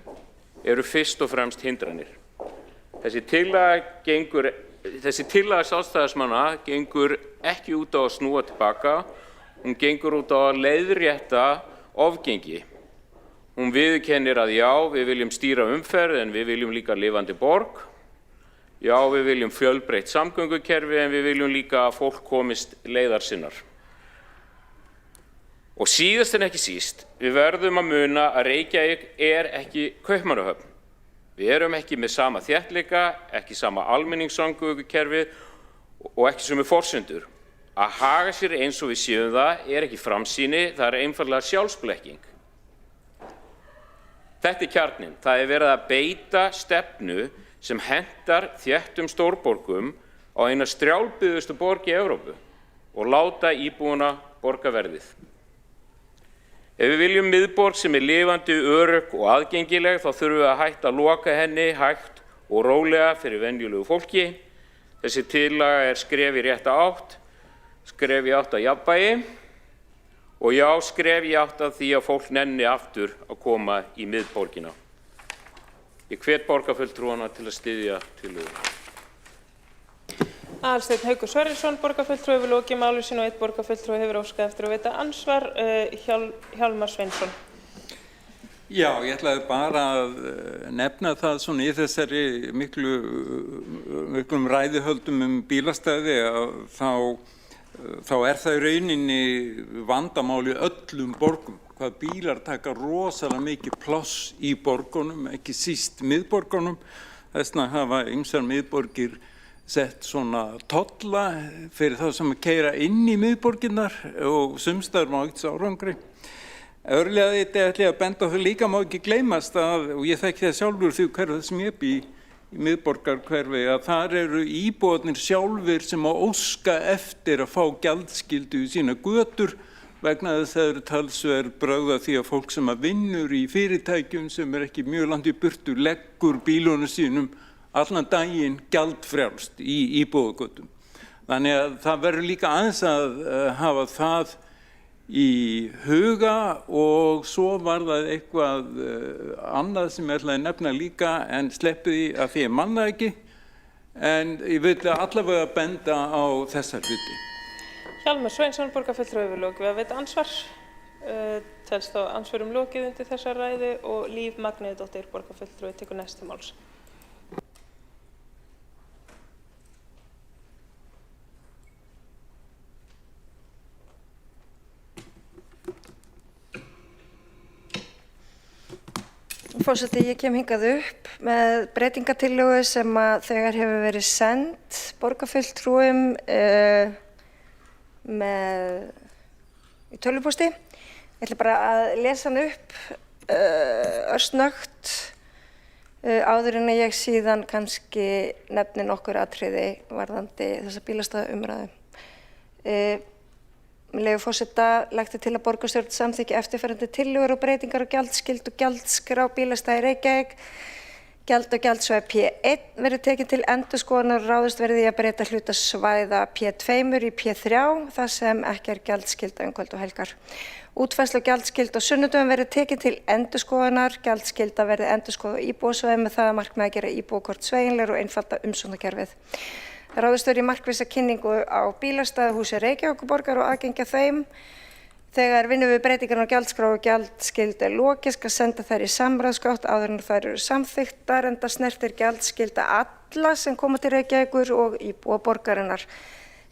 eru fyrst og fremst hindranir. Þessi tillaga Sjálfstæðismanna gengur ekki út á að snúa tilbaka, hún gengur út á að leiðrétta ofgengi. Hún viðurkennir að já, við viljum stýra umferð en við viljum líka lifandi borg. Já, við viljum fjölbreytt samgöngukerfi en við viljum líka að fólk komist leiðar sinnar. Og síðast en ekki síst, við verðum að muna að Reykjavík ekki Kaupmannahöfn. Við erum ekki með sama þéttleika, ekki sama almenningssamgöngukerfi og ekki sömu forsendur. Að haga sér eins og við séum það ekki framsýni, það einfaldlega sjálfsblekking. Þetta kjarninn, það verið að beita stefnu sem hentar þéttum stórborgum á eina strjálbyggðustu borg í Evrópu og láta íbúana borga verðið. Ef við viljum miðborg sem lifandi, örugg og aðgengileg þá þurfum við að hætta að loka henni hægt og rólega fyrir venjulegu fólki. Þessi tillaga skref í rétta átt, skref í átt að jafnvægi og já, skref í átt að því að fólk nenni aftur að koma í miðborgina. Ég hvet borgarfulltrúana til að styðja tillöguna. Aðalsteinn Haukur Sverrisson, borgarfulltrúi, hefur lokið máli sínu og einn borgarfulltrúi hefur óskað eftir að veita andsvar. Hjálmar Sveinsson. Já, ég ætlaði bara að nefna það svona í þessari miklum ræðihöldum bílastæði að þá það í rauninni vandamál í öllum borgum. Hvað bílar taka rosalega mikið pláss í borgunum, ekki síst miðborgunum. Þess vegna hafa ýmsar miðborgir sett svona tolla fyrir þá sem að keyra inn í miðborginnar og sumstaðar má ekkert árangri. Örlega þetta ætla ég að benda á þau líka má ekki gleymast að, og ég þekki það sjálfur því hverfið sem ég bý í miðborgarhverfi, að þar eru íbúarnir sjálfir sem að óska eftir að fá gjaldskyldu í sína götur vegna þess að það eru talsverð brögð af því að fólk sem að vinnur í fyrirtækjum sem ekki mjög langt í burtu leggur bílunum sínum allan daginn gjaldfrjálst í íbúðagötum. Þannig að það verður líka aðeins að hafa það í huga og svo var það eitthvað annað sem ég ætlaði að nefna líka en sleppi því að því ég manna ekki en ég vil allavega benda á þessa hluti. Hjálmar Sveinsson, borgarfulltrúi, hefur lokið að veita ansvar. Telst þá ansvörum lokið undir þessa ræðu og Líf Magnúsdóttir, borgarfulltrúi, tekur næst til máls. Forseti, ég kem hingað upp með breytingatillögu sem að þegar hefur verið send borgarfulltrúum í tölvupósti. Ég ætla bara að lesa hann upp örsnöggt áður en að ég síðan kannski nefni nokkur atriði varðandi þessa bílastæðaumræðu. Með leyfi forseta, lagt til að borgarstjórn samþykki eftirfarandi tillögur og breytingar á gjaldskyldu og gjaldskrá bílastæða í Reykjavík. Gjald og gjaldsvæði P1 verður tekið til endurskoðunar og ráðist verði í að breyta hluta svæða P2 í P3 þar sem ekki gjaldskylda kvöld og helgar. Útfærsla og gjaldskylda á sunnudögum verður tekið til endurskoðunar. Gjaldskylda verði endurskoðuð á íbúasvæðum með það að markmiði að gera íbúakort sveigjanlegra og einfalda umsóknarkerfið. Ráðist verður í markvissa kynningu á bílastæðahúsi Reykjavíkurborgar og aðgengi að þeim. Þegar vinnu við breytingar á gjaldskrá og gjaldskyldu lokið skal senda þær í samráðsgátt áður en þær eru samþykktar enda snertir gjaldskylda alla sem koma til Reykjavíkur og íbúa borgarinnar.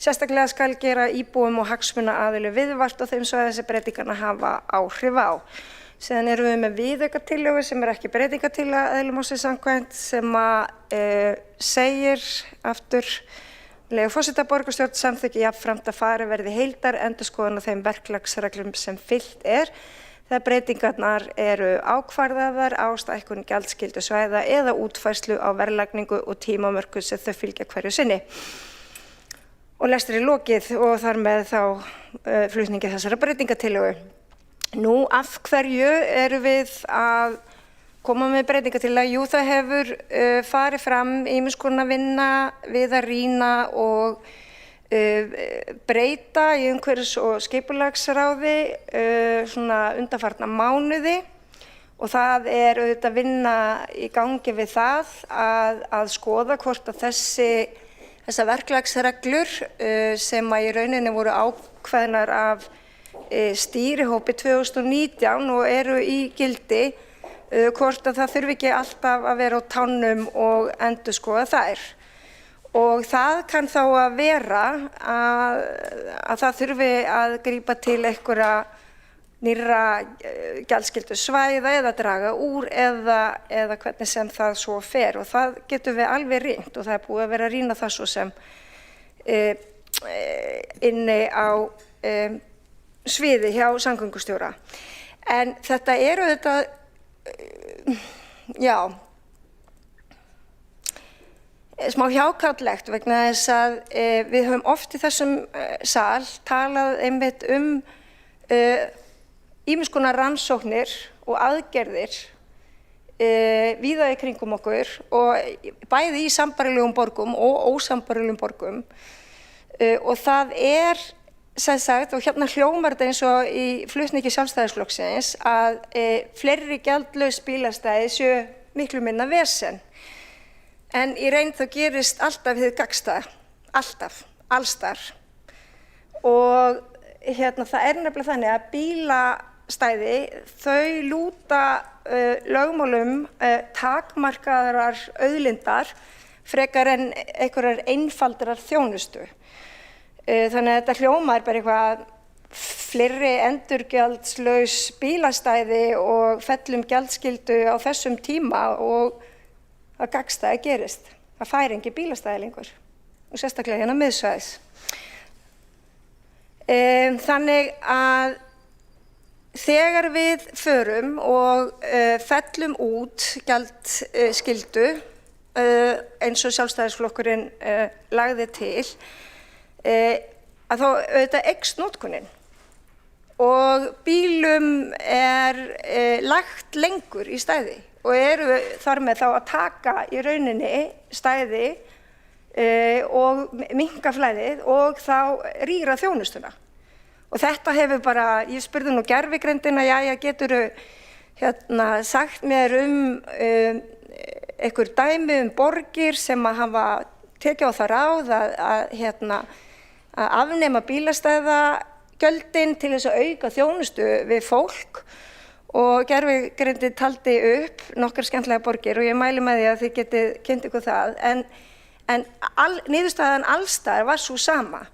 Sérstaklega skal gera íbúum og hagsmunaaðilum viðvart á þeim svæðum sem breytingarnar hafa áhrif á. Síðan erum við með viðaukatillögu sem ekki breytingartillaga eðli málsins samkvæmt sem segir aftur með leyfi forseta borgarstjórn samþykki jafnframt að farið verði heildar endurskoðun á þeim verklagsreglum sem fylgt þegar breytingarnar eru ákvarðaðar á stækkun gjaldskyldu svæða eða útfærslu á verðlagningu og tímamörkum sem þau fylgja hverju sinni. Og lestri lokið og þar með þá flutningi þessara breytingartillögu. Nú, af hverju erum við að koma með breytingartillaga? Jú, það hefur farið fram ýmiss konar vinna við að rýna og breyta í umhverfis- og skipulagsráði svona undanfarna mánuði og það auðvitað vinna í gangi við það að skoða hvort að þessar verklagsreglur sem að í rauninni voru ákveðnar af stýrihópi 2019 og eru í gildi, hvort að það þurfi ekki alltaf að vera á tánum og endurskoða þær. Og það kann þá að vera að það þurfi að grípa til einhverja nýrra gjaldskyldu svæða eða draga úr eða hvernig sem það svo fer og það getur við alveg rýnt og það búið að vera að rýna það svo sem inni á sviði hjá samgöngustjóra. En þetta auðvitað, já, smá hjákátlegt vegna þess að við höfum oft í þessum sal talað einmitt ýmiss konar rannsóknir og aðgerðir víða í kringum okkur og bæði í sambærilegum borgum og ósambærilegum borgum og það sem sagt, og hérna hljómar þetta eins og í flutningi Sjálfstæðisflokksins að fleiri gjaldlaus bílastæði séu miklu minna vesen. En í reynd þá gerist alltaf hið gagnstæða, alltaf, allstar. Og það nefnilega þannig að bílastæði, þau lúta lögmálum takmarkaðrar auðlindar frekar en einhverjar einfaldrar þjónustu. Þannig að þetta hljómar bara eitthvað fleiri endurgjaldslaus bílastæði og fellum gjaldskyldu á þessum tíma og að gagnstæða gerist. Það fær engin bílastæði lengur og sérstaklega hérna miðsvæðis. Þannig að þegar við förum og fellum út gjaldskyldu eins og Sjálfstæðisflokkurinn lagði til, að þá auðvitað eykst notkunin og bílum lagt lengur í stæði og eru þar með þá að taka í rauninni stæði og minnka flæðið og þá rýra þjónustuna. Og þetta hefur bara, ég spurði nú gervigreindina, jæja, geturðu sagt mér einhver dæmi borgir sem að hafa tekið á það ráð að afnema bílastæðagjöldin til þess að auka þjónustu við fólk og gervigreindin taldi upp nokkrar skemmtilegar borgir og ég mæli með því að þið getið kynnt ykkur það en niðurstaðan allsstaðar var sú sama.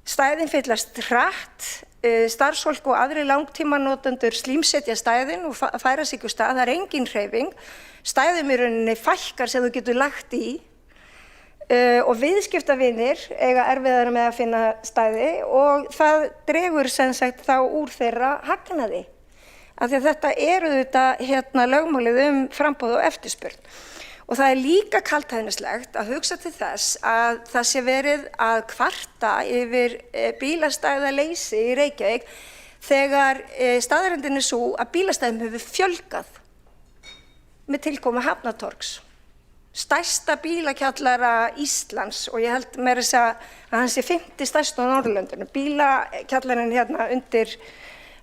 Stæðin fyllast hratt, starfsfólk og aðrir langtímanotendur slímsetja stæðin og færa sig úr stað, það engin hreyfing, stæðum í rauninni fækkar sem þú getur lagt í og viðskiptavinir eiga erfiðara með að finna stæði og það dregur sem sagt þá úr þeirra hagnaði. Af því að þetta auðvitað lögmálið framboð og eftirspurn. Og það líka kaldhæðnislegt að hugsa til þess að það sé verið að kvarta yfir bílastæðaleysi í Reykjavík þegar staðreyndin sú að bílastæðum hefur fjölgað með tilkomu Hafnatorgs. Stærsta bílakjallara Íslands og ég held meira að hann sé 50 stærst á Norðurlöndunum, bílakjallarinn hérna undir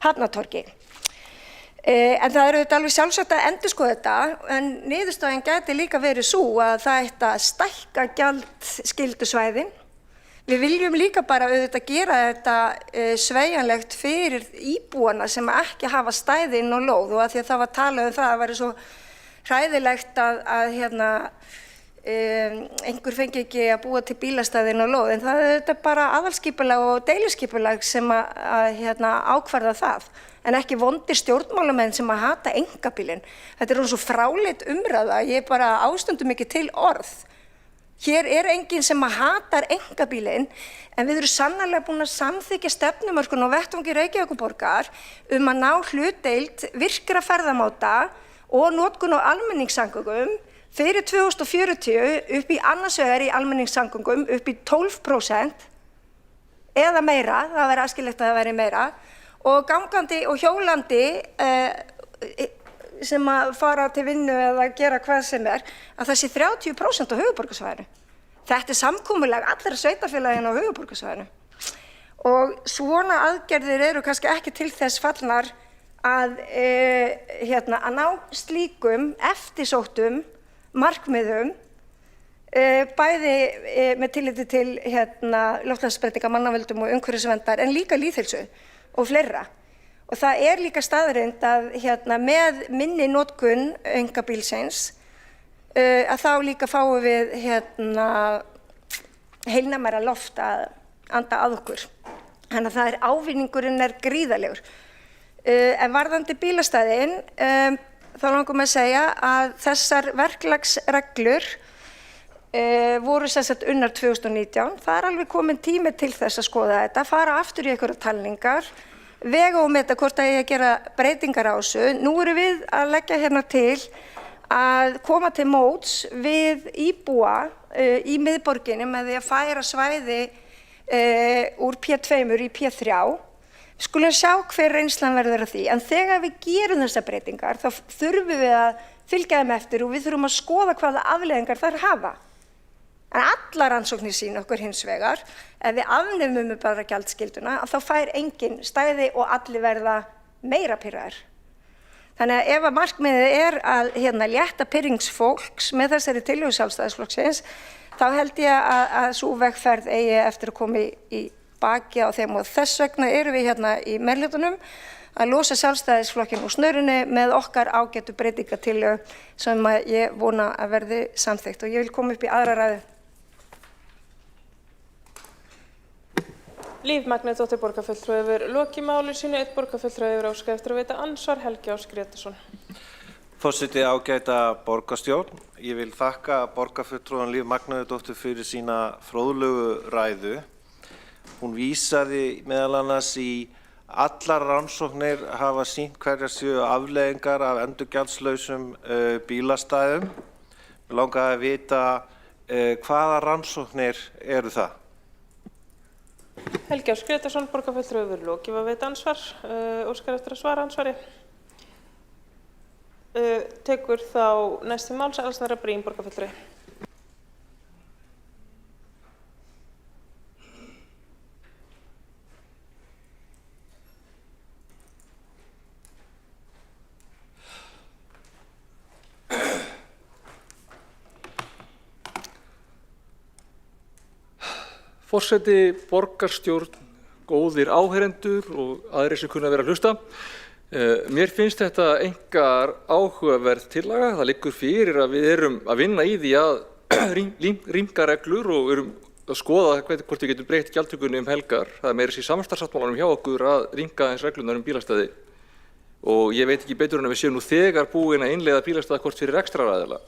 Hafnatorgi. En það auðvitað alveg sjálfsagt að endurskoða þetta, en niðurstaðan gæti líka verið sú að það ætti að stækka gjaldskyldusvæðin. Við viljum líka bara auðvitað gera þetta sveigjanlegt fyrir íbúana sem ekki hafa stæði inn á lóð og að því að það var talað það að vera svo hræðilegt að einhver fengi ekki að búa til bílastæði inn á lóð, en það þetta bara aðalskipulag og deiliskipulag sem að ákvarða það, en ekki vondir stjórnmálamenn sem að hata einkabílinn. Þetta svo fráleit umræða, ég bara ástundum ekki til orð. Hér enginn sem að hatar einkabílinn, en við erum sannarlega búin að samþykkja stefnumörkun á vettvangi Reykjavíkurborgar að ná hlutdeild virkra ferðamáta og notkun á almenningssamgöngum fyrir 2040 upp í annars vegar í almenningssamgöngum upp í 12% eða meira, það væri æskilegt að það væri meira, og gangandi og hjólandi sem að fara til vinnu eða gera hvað sem að það sé 30% á höfuðborgarsvæðinu. Þetta samkomulag allra sveitarfélagina á höfuðborgarsvæðinu. Og svona aðgerðir eru kannski ekki til þess fallnar að ná slíkum eftirsóttum markmiðum, bæði með tilliti til loftslagsbreytinga, mannavöldum og umhverfisverndar, en líka lýðheilsu og fleira. Og það er líka staðreynd að með minni notkun einkabílsins að þá líka fáum við heilnæmara loft að anda að okkur. Þannig að það ávinningurinn gríðarlegur. En varðandi bílastæðin, þá langar mig að segja að þessar verklagsreglur voru sem sagt unnar 2019. Það alveg komin tími til þess að skoða þetta, fara aftur í einhverjar talningar, vega og meta hvort að ég að gera breytingar á þessu. Nú erum við að leggja hérna til að koma til móts við íbúa í miðborginni með því að færa svæði úr P2 í P3. Við skulum sjá hver reynslan verður af því, en þegar við gerum þessar breytingar þá þurfum við að fylgja þeim eftir og við þurfum að skoða hvaða afleiðingar þær hafa. En allar rannsóknir sýna okkur hins vegar, ef við afnemum bara gjaldskylduna, þá fær enginn stæði og allir verða meira pirraðir. Þannig að ef að markmiðið að létta pirringsfólks með þessari tillögu Sjálfstæðisflokksins, þá held ég að sú vegferð eigi eftir að koma í baki á þeim og þess vegna erum við í meirihlutanum að losa Sjálfstæðisflokkinn úr snörunni með okkar ágætu breytingatillögu sem ég vona að verði samþykkt og ég vil koma upp í aðra ræðu. Líf Magnúsdóttir borgarfulltrúi hefur lokið máli sínu. Einn borgarfulltrúi hefur óskað eftir að veita andsvar, Helgi Ás Grétarsson. Forseti, ágæta borgarstjórn. Ég vil þakka borgarfulltrúan Líf Magnúsdóttur fyrir sína fróðlegu ræðu. Hún vísaði meðal annars í allar rannsóknir hafa sýnt hverjar séu afleiðingar af endurgjaldslausum bílastæðum. Mig langaði að vita hvaða rannsóknir eru það? Helgi Ás Grétarsson, borgarfulltrúi hefur lokið að veita andsvar. Óskar eftir að svara ansvari. Tekur þá næsti máls Alexandra Briem, borgarfulltrúi. Forseti, borgarstjórn, góðir áheyrendur og aðrir sem kunna vera að hlusta. Mér finnst þetta einkar áhugaverð tillaga. Það liggur fyrir að við erum að vinna í því að rýmka reglur og erum að skoða hvort við getum breytt gjaldtökunni helgar. Það meira sér samstarfssáttmálanum hjá okkur að rýmka eins reglunar bílastæði. Og ég veit ekki betur en að við séum nú þegar búin að innleiða bílastæðakort fyrir rekstraraðila.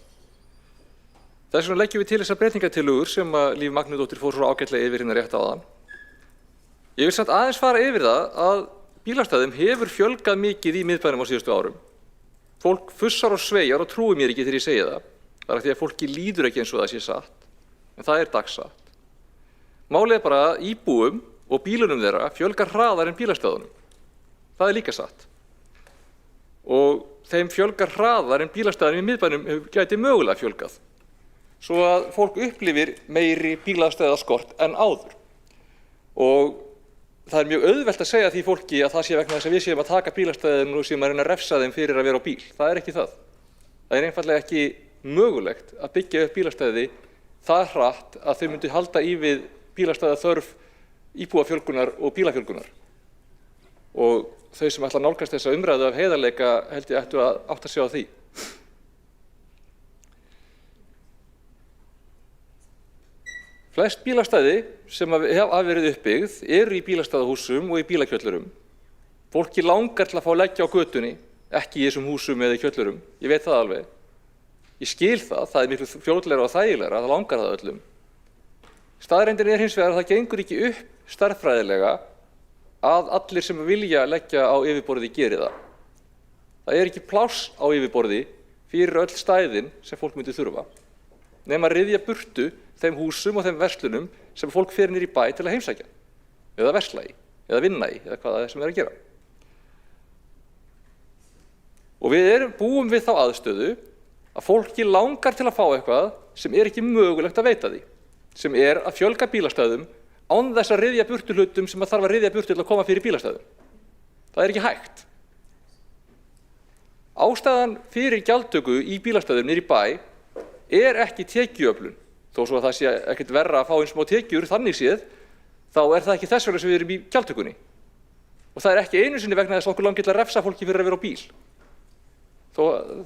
Þess vegna leggjum við til þessar breytingatillögur sem að Líf Magnúsdóttir fór svo ágætlega yfir hérna rétt áðan. Ég vil samt aðeins fara yfir það að bílastæðum hefur fjölgað mikið í miðbænum á síðustu árum. Fólk fussar og sveigjar og trúir mér ekki þegar ég segi það. Það því að fólki líður ekki eins og það sé satt, en það er dagsatt. Málið er bara að íbúum og bílunum þeirra fjölgar hraðar en bílastæðunum. Það er líka satt. Og þeim fjölgar hraðar en bílastæðunum í miðbænum gæti mögulega fjölgað. Svo að fólk upplifir meiri bílastæðaskort en áður. Og það er mjög auðvelt að segja því fólki að það sé vegna þess að við séum að taka bílastæðin og séum að reyna að refsa þeim fyrir að vera á bíl. Það er ekki það. Það er einfaldlega ekki mögulegt að byggja upp bílastæði það hratt að þau myndu halda í við bílastæðaþörf íbúafjölgunar og bílafjölgunar. Og þau sem ætla að nálgast þessa umræðu af heiðarleika held ég ættu að átta sig á því. Flest bílastæði sem hafa verið uppbyggð eru í bílastæðahúsum og í bílakjöllurum. Fólki langar til að fá að leggja á götunni, ekki í þessum húsum eða kjöllurum. Ég veit það alveg. Ég skil það, það er miklu fljótlegra og þægilegra, það langar það öllum. Staðreyndin er hins vegar að það gengur ekki upp stærðfræðilega að allir sem vilja leggja á yfirborði geri það. Það er ekki pláss á yfirborði fyrir öll stæðin sem fólk myndi þurfa, nema að ryðja burtu þeim húsum og þeim verslunum sem fólk fer niður í bæ til að heimsækja, eða versla í, eða vinna í, eða hvað það er sem er að gera. Og við búum við þá aðstöðu að fólki langar til að fá eitthvað sem ekki mögulegt að veita því, sem að fjölga bílastæðum án þess að ryðja burtu hlutum sem þarf að ryðja burtu til að koma fyrir bílastæðum. Það ekki hægt. Ástæðan fyrir gjaldtöku í bílastæðum niður í bæ ekki tekjuöflun, þó svo að það sé ekkert verra að fá eins smá tekjur þannig séð, þá það ekki þess vegna sem við erum í gjaldtökunni. Og það ekki einu sinni vegna þess að okkur langar til að refsa fólki fyrir að vera á bíl. Þó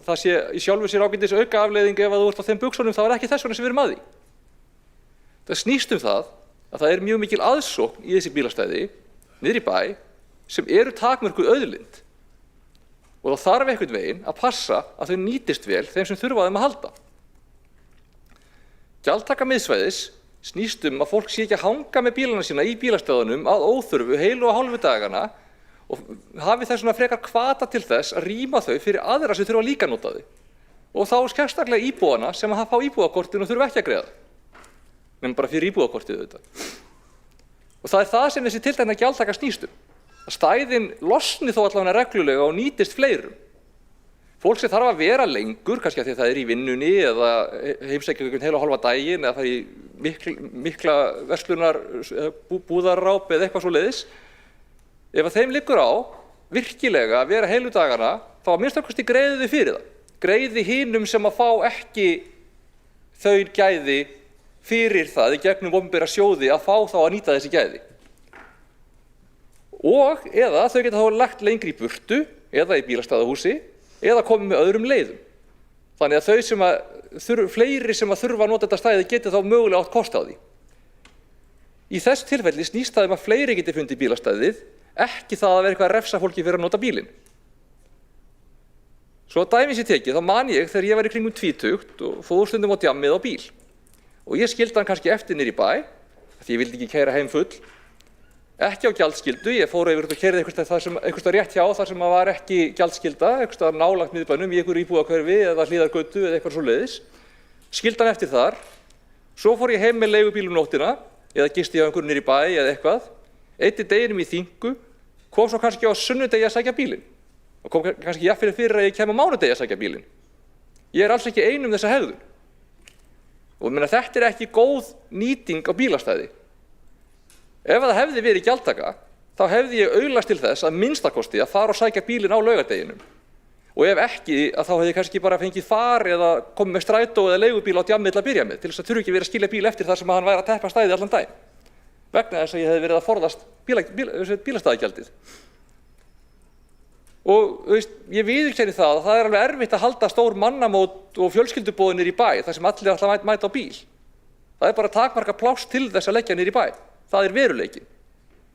það sé í sjálfu sér ágætis auka afleiðing ef að þú ert á þeim buxunum, þá ekki þess vegna sem við erum að því. Það snýst það að það mjög mikil aðsókn í þessi bílastæði niður í bæ sem eru takmörkuð auðlind. Og þá þarf einhvern veginn að passa að þau nýtist vel þeim sem þurfa á þeim að halda. Gjaldtaka miðsvæðis snýst að fólk sé ekki að hanga með bílana sína í bílastæðunum að óþörfu heilu og hálfu dagana og hafi þess frekar hvata til þess að rýma þau fyrir aðra sem þurfa líka að nota þau. Og þá sérstaklega íbúana sem að fá íbúðakortin og þurfa ekki að greiða. Menn bara fyrir íbúðakortið auðvitað. Og það það sem þessi tiltekna gjaldtaka snýst að stæðin losni þó allavega reglulega og nýtist fleirum. Fólk sem þarf að vera lengur, kannski að því að það í vinnunni eða heimsækja einhvern heila og hálfa daginn eða fara í mikla verslunar búðarráp eða eitthvað svoleiðis. Ef að þeim liggur á virkilega að vera heilu dagana, þá að minnst okkar greiði þau fyrir það. Greiði hinum sem að fá ekki þau gæði fyrir það í gegnum opinbera sjóði að fá þá að nýta þessi gæði. Og eða þau geta þá lagt lengri í burtu eða í bílastæðahúsi eða komið með öðrum leiðum. Þannig að þau sem fleiri sem að þurfa að nota þetta stæði geti þá mögulega átt kost á því. Í þessu tilfelli snýst það að fleiri geti fundið bílastæðið, ekki það að vera eitthvað að refsa fólki fyrir að nota bílinn. Svo að dæmi sé tekið, þá man ég þegar ég var í kringum 20 og fór stundum á djammið á bíl. Og ég skildi hann kannski eftir niður í bæ, því ég vildi ekki keyra heim full. Ekki á gjaldskyldu, ég fór yfir og keyrði einhvers rétt hjá þar sem var ekki gjaldskylda, einhvers nálægt miðbænum í einhverju íbúðahverfi eða hlíðargötu eða eitthvað svoleiðis. Skildi hann eftir þar. Svo fór ég heim með leigubíl nóttina eða gisti ég á einhverju niður í bæ eða eitthvað. Eyddi deginum í þingu, kom svo kannski á sunnudegi að sækja bílinn. Og kom kannski jafnvel fyrir að ég kem á mánudegi að sækja bílinn. Ég alls ekki ein þessa hegðun. Og þetta ekki góð nýting á bílastæði. Ef það hefði verið gjaldtaka, þá hefði ég auglast til þess að minnstakosti að fara og sækja bílinn á laugardeginum. Og ef ekki, þá hefði ég kannski bara fengið far eða komið með strætó eða leigubíl á djammið til að byrja með, til þess að þurfi ekki verið að skilja bíl eftir þar sem hann væri að teppa stæðið allan daginn. Vegna þess að ég hefði verið að forðast bílastæðagjaldið. Og ég viðurkenni það að það alveg erfitt að halda stór mannamót og fjölskylduboð niður í bæ, þar sem allir ætla að mæta á bíl. Það bara takmarka pláss til þess að leggja niður í bæ. Það veruleikinn.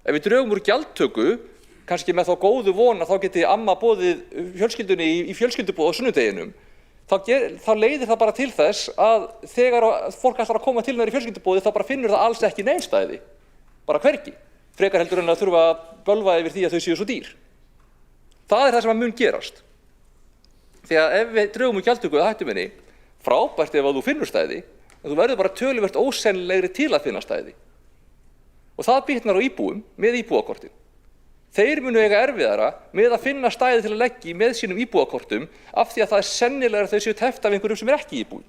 Ef við drögum úr gjaldtöku, kannski með þá góðu von að þá geti amma boðið fjölskyldunni í fjölskylduboð á sunnudeginum, þá leiðir það bara til þess að þegar fólk ætlar að koma til í fjölskylduboði, þá bara finnur það alls ekki neinstæði, bara hvergi, frekar heldur en að þurfa að bölva yfir því að þau séu svo dýr. Það það sem mun gerast. Þegar ef við drögum úr gjaldtöku að hættuminni, frábært ef að þú finnur stæði, en þú verður bara töluvert ósennilegri til að finna stæði. Og það bitnar á íbúum með íbúakortin. Þeir munu eiga erfiðara með að finna stæði til að leggja í með sínum íbúakortum af því að það sennilega þau séu teppt af einhverjum sem ekki íbúi.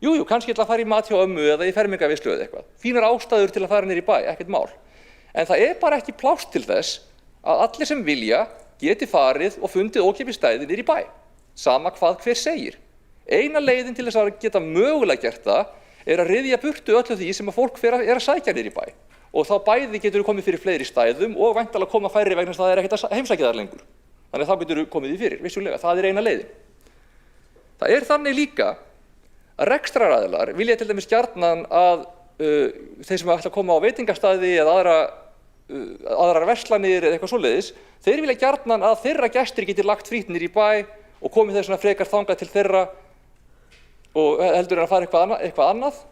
Jú, kannski ætla að fara í mat hjá ömmu eða í fermingarveislu eða eitthvað. Fínar ástæður til að fara niður í bæ, ekkert mál. En það bara ekki pláss til þess að allir sem vilja geti farið og fundið ókeypis stæði niður í bæ. Sama hvað hver segir. Eina leiðin til þess að geta mögulega gert það að ryðja burtu öllu því sem að fólk að sækja niður í bæ. Og þá bæði getur komið fyrir fleiri stæðum og væntanlega koma færri vegna þess að það ekkert að heimsækja þar lengur. Þannig að þá getur komið því fyrir, vissulega, það eina leiðin. Það þannig líka að rekstraraðilar vilja til dæmis gjarnan að þeir sem ætla að koma á veitingastæði eða aðrar verslanir eða eitthvað svoleiðis, þeir vilja gjarnan að þeirra gestir geti lagt frítt niður í bæ og komið þess frekar þangað til þeirra og heldur en að fara eitthvað annað.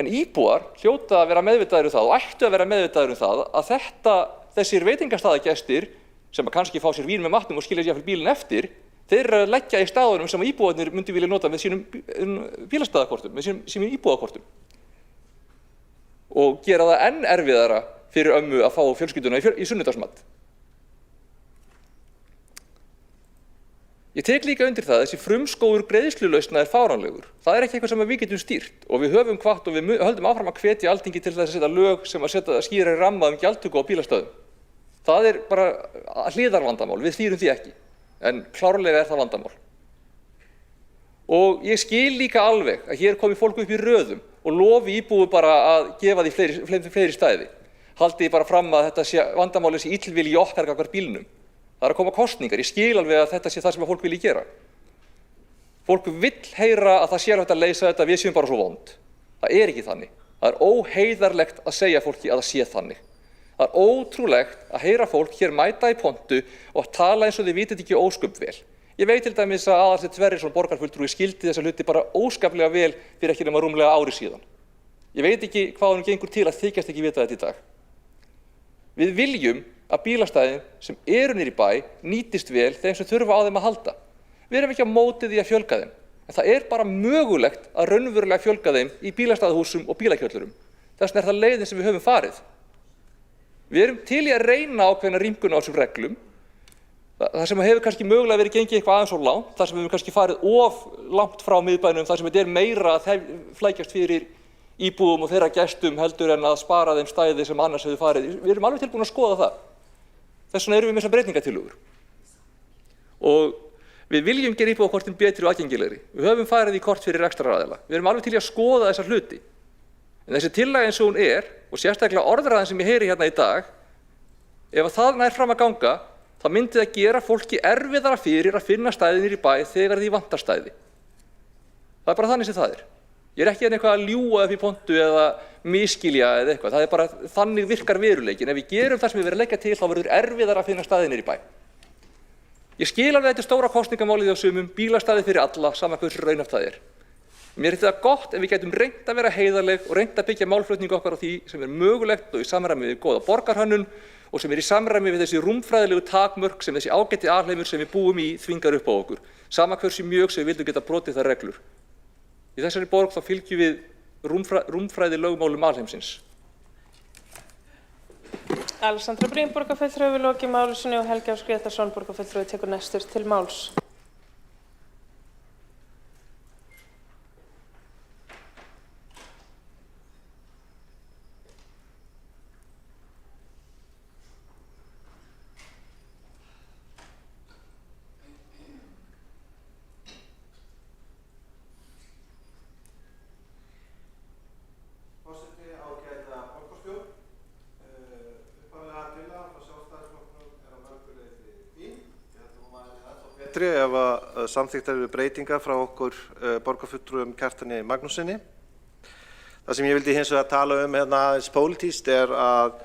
En íbúar hljóta að vera meðvitaðir það og ættu að vera meðvitaðir það að þessir veitingastæðagestir sem kannski fá sér vín með matnum og skilja sér bílinn eftir, þeir eru að leggja í staðunum sem íbúarnir myndi vilja nota með sínum bílastæðakortum, með sínum íbúakortum. Og gera það enn erfiðara fyrir ömmu að fá fjölskylduna í sunnudagsmat. Ég tek líka undir það að þessi frumskógur greiðslulausna fáránlegur. Það ekki eitthvað sem við getum stýrt og við höfum hvatt og við höldum áfram að hvetja Alþingi til þess að setja lög sem að setja skýrari ramma gjaldtöku á bílastöðum. Það bara hliðarvandamál, við stýrum því ekki, en klárlega það vandamál. Og ég skil líka alveg að hér komi fólk upp í röðum og lofi íbúum bara að gefa því fleiri stæði. Haldi bara fram að þetta vandamáli sé illvilji okkar gagnvart bílnum. Það að koma kosningar, ég skil alveg að þetta sé það sem fólk vilji gera. Fólk vill heyra að það sé hægt að leysa þetta, við séum bara svo vond. Það ekki þannig. Það óheiðarlegt að segja fólki að það sé þannig. Það ótrúlegt að heyra fólk hér mæta í pontu og tala eins og þið vitið ekki ósköp vel. Ég veit til dæmis að Aðalsteinn Sverrisson borgarfulltrúi skildi þessa hluti bara óskaplega vel fyrir ekki nema rúmlega ári síðan. Ég veit ekki hvað honum gengur til að þykjast ekki vita þetta í dag. Við viljum að bílastæðin sem eru niðri í bæ nýtist vel þeim sem þurfa á þeim að halda. Við erum ekki á móti því að fjölga þeim, en það bara mögulegt að raunverulega fjölga þeim í bílastæðahúsum og bílakjöllurum. Þess vegna það leiðin sem við höfum farið. Við erum til í að reyna ákveðna rýmkun á þessum reglum. Það sem hefur kannski mögulega verið gengið eitthvað aðeins of langt, þar sem við höfum kannski farið of langt frá miðbænum, þar sem þetta meira að flækjast fyrir íbúum og þeirra gestum heldur en að spara þeim stæði sem annars hefur farið. Við erum alveg tilbúin að skoða það. Þess vegna erum við með þessar breytingatillögur. Og við viljum gera íbúakortin betri og aðgengilegri. Við höfum farið í kort fyrir rekstraraðila. Við erum alveg til í að skoða þessa hluti. En þessi tillaga eins og hún og sérstaklega orðræðan sem ég heyri hérna í dag, ef það nær fram að ganga, þá myndi það gera fólki erfiðara fyrir að finna stæðinir í bæ þegar því vantar stæði. Það bara þannig sem það er. Ég ekki eitthvað að ljúga upp í pontu eða misskilja eða eitthvað. Það bara þannig virkar veruleikin. Ef við gerum það sem við verðum að leggja til, þá verður erfiðara að finna stæðinir í bæ. Ég skil alveg þetta stóra kosningamálið á sumum, bílastæði fyrir alla, sama hversu raunhæft það er. Mér finnst það gott ef við gætum reynt að vera heiðarleg og reynt að byggja málflutningu okkar á því sem mögulegt og í samræmi við góða borgarhönnun og sem í samræmi við þessi rúmfræðilegu takmörk sem þessi ágæti alheimur sem við búum í þvingar upp á okkur, sama hversu mjög sem við vildum geta brotið þær reglur. Í þessari borg þá fylgjum við rúmfræði lögmálum alheimsins. Alexandra Brím, borgarfulltrúi við lokið máli sinni og Helgi Áss Grétarsson, borgarfulltrúi tekur næstur til máls. Ef að samþykktar eru breytingar frá okkur borgarfulltrúum Kjartani Magnússyni. Það sem ég vildi hins vegar tala hérna aðeins pólitískt að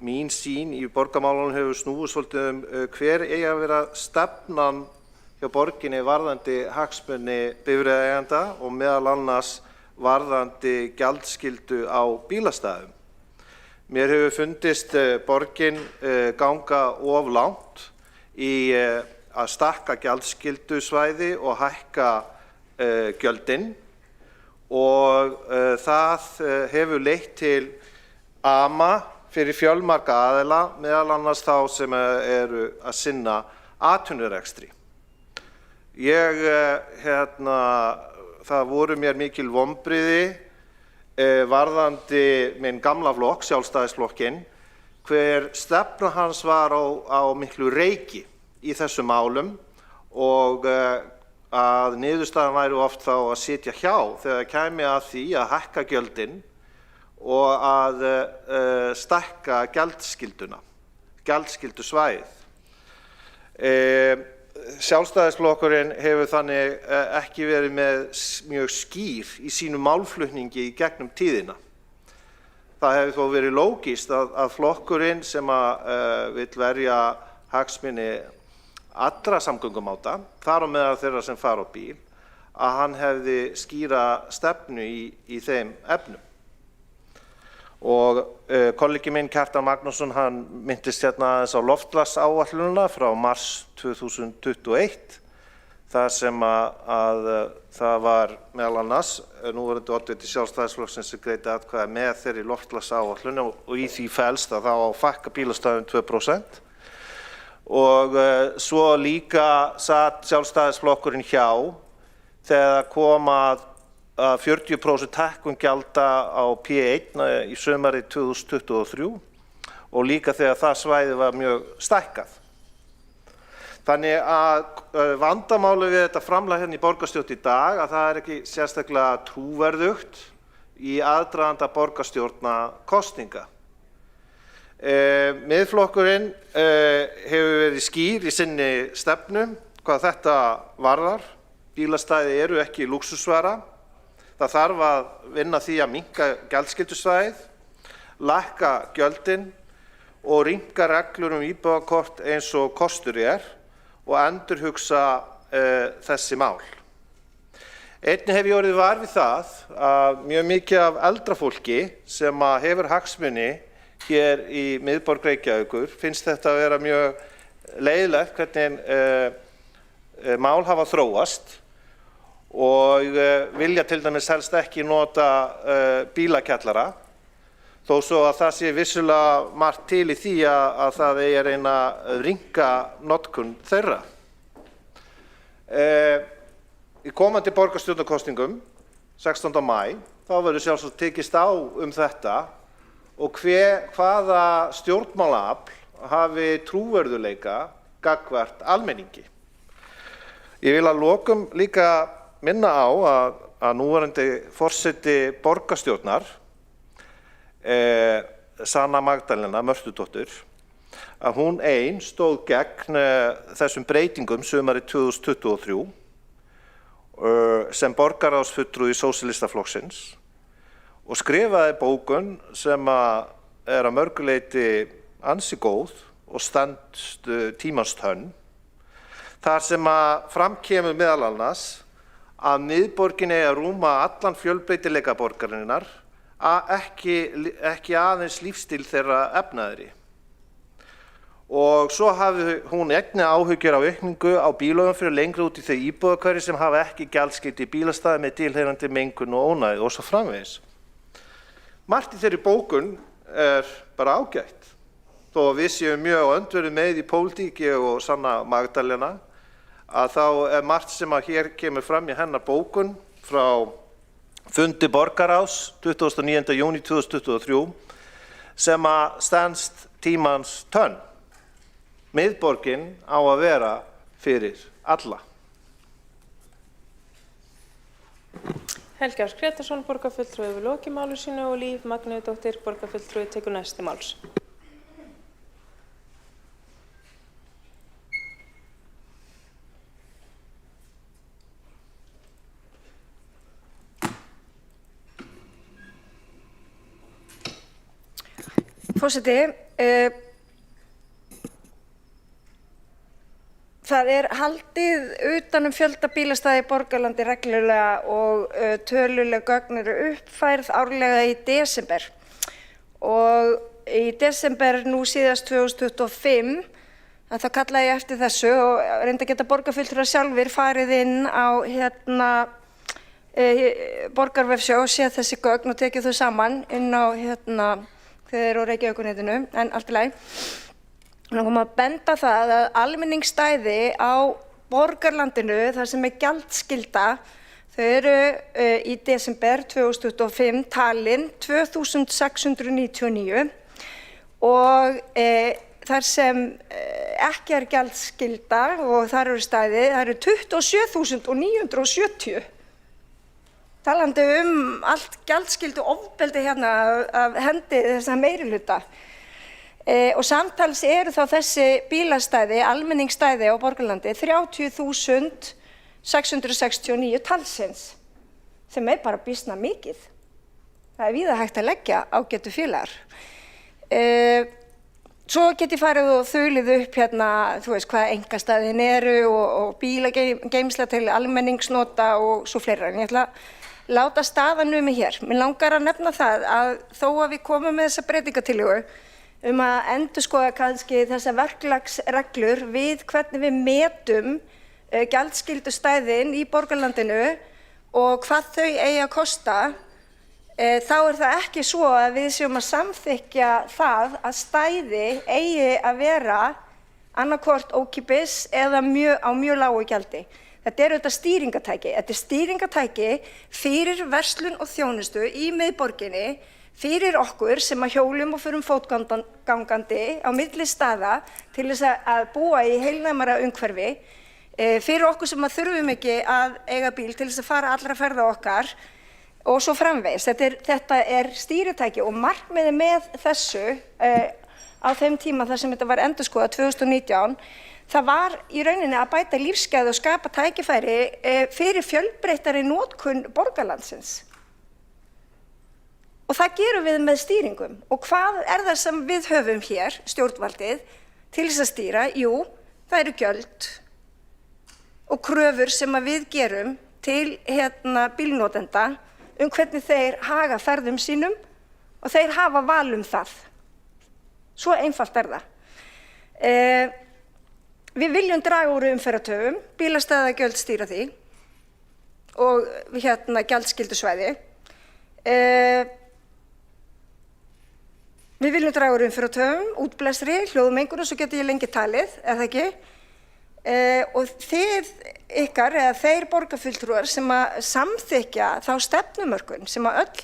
mín sýn í borgarmálunum hefur snúið svolítið hver eigi að vera stefnan hjá borginni varðandi hagsmuni bifreiðaeigenda og meðal annars varðandi gjaldskyldu á bílastæðum. Mér hefur fundist borgin ganga of langt í að stakka gjaldskyldusvæði og hækka gjöldin og það hefur leitt til ama fyrir fjölmarga aðila, meðal annars þá sem eru að sinna atvinnurekstri. Það voru mér mikil vonbrigði varðandi minn gamla flokk, Sjálfstæðisflokkinn, hver stefna hans var á miklu reiki í þessum málum og að niðurstaðan væri oft þá að sitja hjá þegar kæmi að því að hækka gjöldin og að stækka gjaldskyldusvæðið. Sjálfstæðisflokkurinn hefur þannig ekki verið með mjög skýr í sínum málflutningi í gegnum tíðina. Það hefur þó verið lógískt að flokkurinn sem vill verja hagsmuni allra samgöngumáta, þar á meðal þeirra sem fara á bíl, að hann hefði skýra stefnu í þeim efnum. Og kollegi minn Kjartan Magnússon, hann minntist hérna aðeins á loftslagsáætlunina frá mars 2021, þar sem það var meðal annars núverandi oddviti Sjálfstæðisflokksins sem greiddi atkvæði með þeirri loftslagsáætlun og í því felst að þá á að fækka bílastæðum 2%. og svo líka satt Sjálfstæðisflokkurinn hjá þegar kom að 40% hækkun gjalda á P1 í sumarið 2023 og líka þegar það svæði var mjög stækkað. Þannig að vandamáli við þetta framlag hérna í borgarstjórn í dag að það ekki sérstaklega trúverðugt í aðdraganda borgarstjórnarkosninga. Miðflokkurinn hefur verið skýr í sinni stefnu hvað þetta varðar. Bílastæði eru ekki lúxusvara. Það þarf að vinna því að minnka gjaldskyldusvæðið, lækka gjöldin og rýmka reglur íbúðakort eins og kostur og endurhugsa þessi mál. Einnig hef ég orðið var við það að mjög mikið af eldra fólki sem hefur hagsmuni hér í miðborg Reykjavíkur finnst þetta að vera mjög leiðilegt hvernig mál hafa þróast og vilja til dæmis helst ekki nota bílakjallara þó svo að það sé vissulega margt til í því að það eigi að reyna að rýmka notkun þeirra. Í komandi borgarstjórnarkosningum 16. maí þá verður sjálfsagt tekist á þetta og hvaða stjórnmálaafl hafi trúverðugleika gagnvart almenningi. Ég vil að lokum líka minna á að núverandi forseti borgarstjórnar Sanna Magdalena Mörtudóttir að hún ein stóð gegn þessum breytingum sumarið 2023 sem borgarráðsfulltrúi Sósíalistaflokksins og skrifaði bókun sem er að mörgu leyti ansi góð og stenst tímans tönn þar sem fram kemur meðal annars að miðborgin eigi að rúma allan fjölbreytileika borgarinnar ekki aðeins lífstíl þeirra efnaðri. Og svo hafi hún einnig áhyggjur á aukningu á bílaumferð lengri út í þau íbúðahverfi sem hafa ekki gjaldskyldu bílastæði með tilheyrandi mengun og ónæði og svo framvegis. Margt í þeirri bókun bara ágætt. Þó að við séum mjög á öndverðu með í pólitík og Sanna Magdalena að þá margt sem hér kemur fram í hennar bókun frá fundi borgarráðs 29. júní 2023 sem stenst tímans tönn. Miðborgin á að vera fyrir alla. Helgi Árs Grétarsson, borgarfulltrúi hefur lokið máli sínu og Líf Magnúsdóttir, borgarfulltrúi tekur næst til máls. Forseti, það haldið utan fjölda bílastæði í borgarlandi reglulega og töluleg gögn eru uppfærð árlega í desember. Og í desember nú síðast 2025, þá kallaði ég eftir þessu og reyndi að geta borgarfulltrúar sjálfir farið inn á borgarvefsjá og séð þessi gögn og tekið þau saman inn á þeir eru á Reykjavíkurnetinu, en allt í lagi. Nú kom að benda það að almenningsstæði á borgarlandinu, þar sem gjaldskylda, þau eru í desember 2025 talin 2699 og þar sem ekki gjaldskylda og þar eru stæði, það eru 27.970. Talandi allt gjaldskyldu ofbeldi hérna af hendi þessa meirihluta. Og samtals eru þá þessi bílastæði, almenningsstæði á borgarlandi 30.669 talsins, sem bara býsna mikið. Það víða hægt að leggja ágætu félagar. Svo get ég farið og þulið upp þú veist hvað einkastæðin eru og bílageymsla til almenningsnota og svo fleira. En ég ætla að láta staðan numið hér. Mér langar að nefna það að þó að við komum með þessa breytingartillögu að endurskoða kannski þessa verklagsreglur við hvernig við metum gjaldskyldustæðin í borgarlandinu og hvað þau eigi að kosta, þá það ekki svo að við séum að samþykkja það að stæði eigi að vera annarkvort ókeypis eða á mjög lágu gjaldi. Þetta er auðvitað stýringatæki. Þetta er stýringatæki fyrir verslun og þjónustu í miðborginni, fyrir okkur sem að hjólum og förum fótgangandi á milli staða til þess að búa í heilnæmara umhverfi, fyrir okkur sem að þurfum ekki að eiga bíl til þess að fara allra ferða okkar og svo framvegis. Þetta er stýritæki og markmiðið með þessu á þeim tíma þar sem þetta var endurskoðað 2019, það var í rauninni að bæta lífsgæði og skapa tækifæri fyrir fjölbreyttari notkun borgarlandsins. Og það gerum við með stýringum. Og hvað er það sem við höfum hér, stjórnvaldið, til þess að stýra? Jú, það eru gjöld og kröfur sem að við gerum til bílnotenda hvernig þeir haga ferðum sínum og þeir hafa val það. Svo einfalt er það. Við viljum draga úr umferðartöfum, bílastæðagjöld stýra því og gjaldskyldusvæði. Við viljum draga úr umferðartöfum, útblæstri, hljóðmengun og svo geti ég lengi talið, það ekki? Og þeir borgarfulltrúar sem að samþykkja þá stefnumörkun sem að öll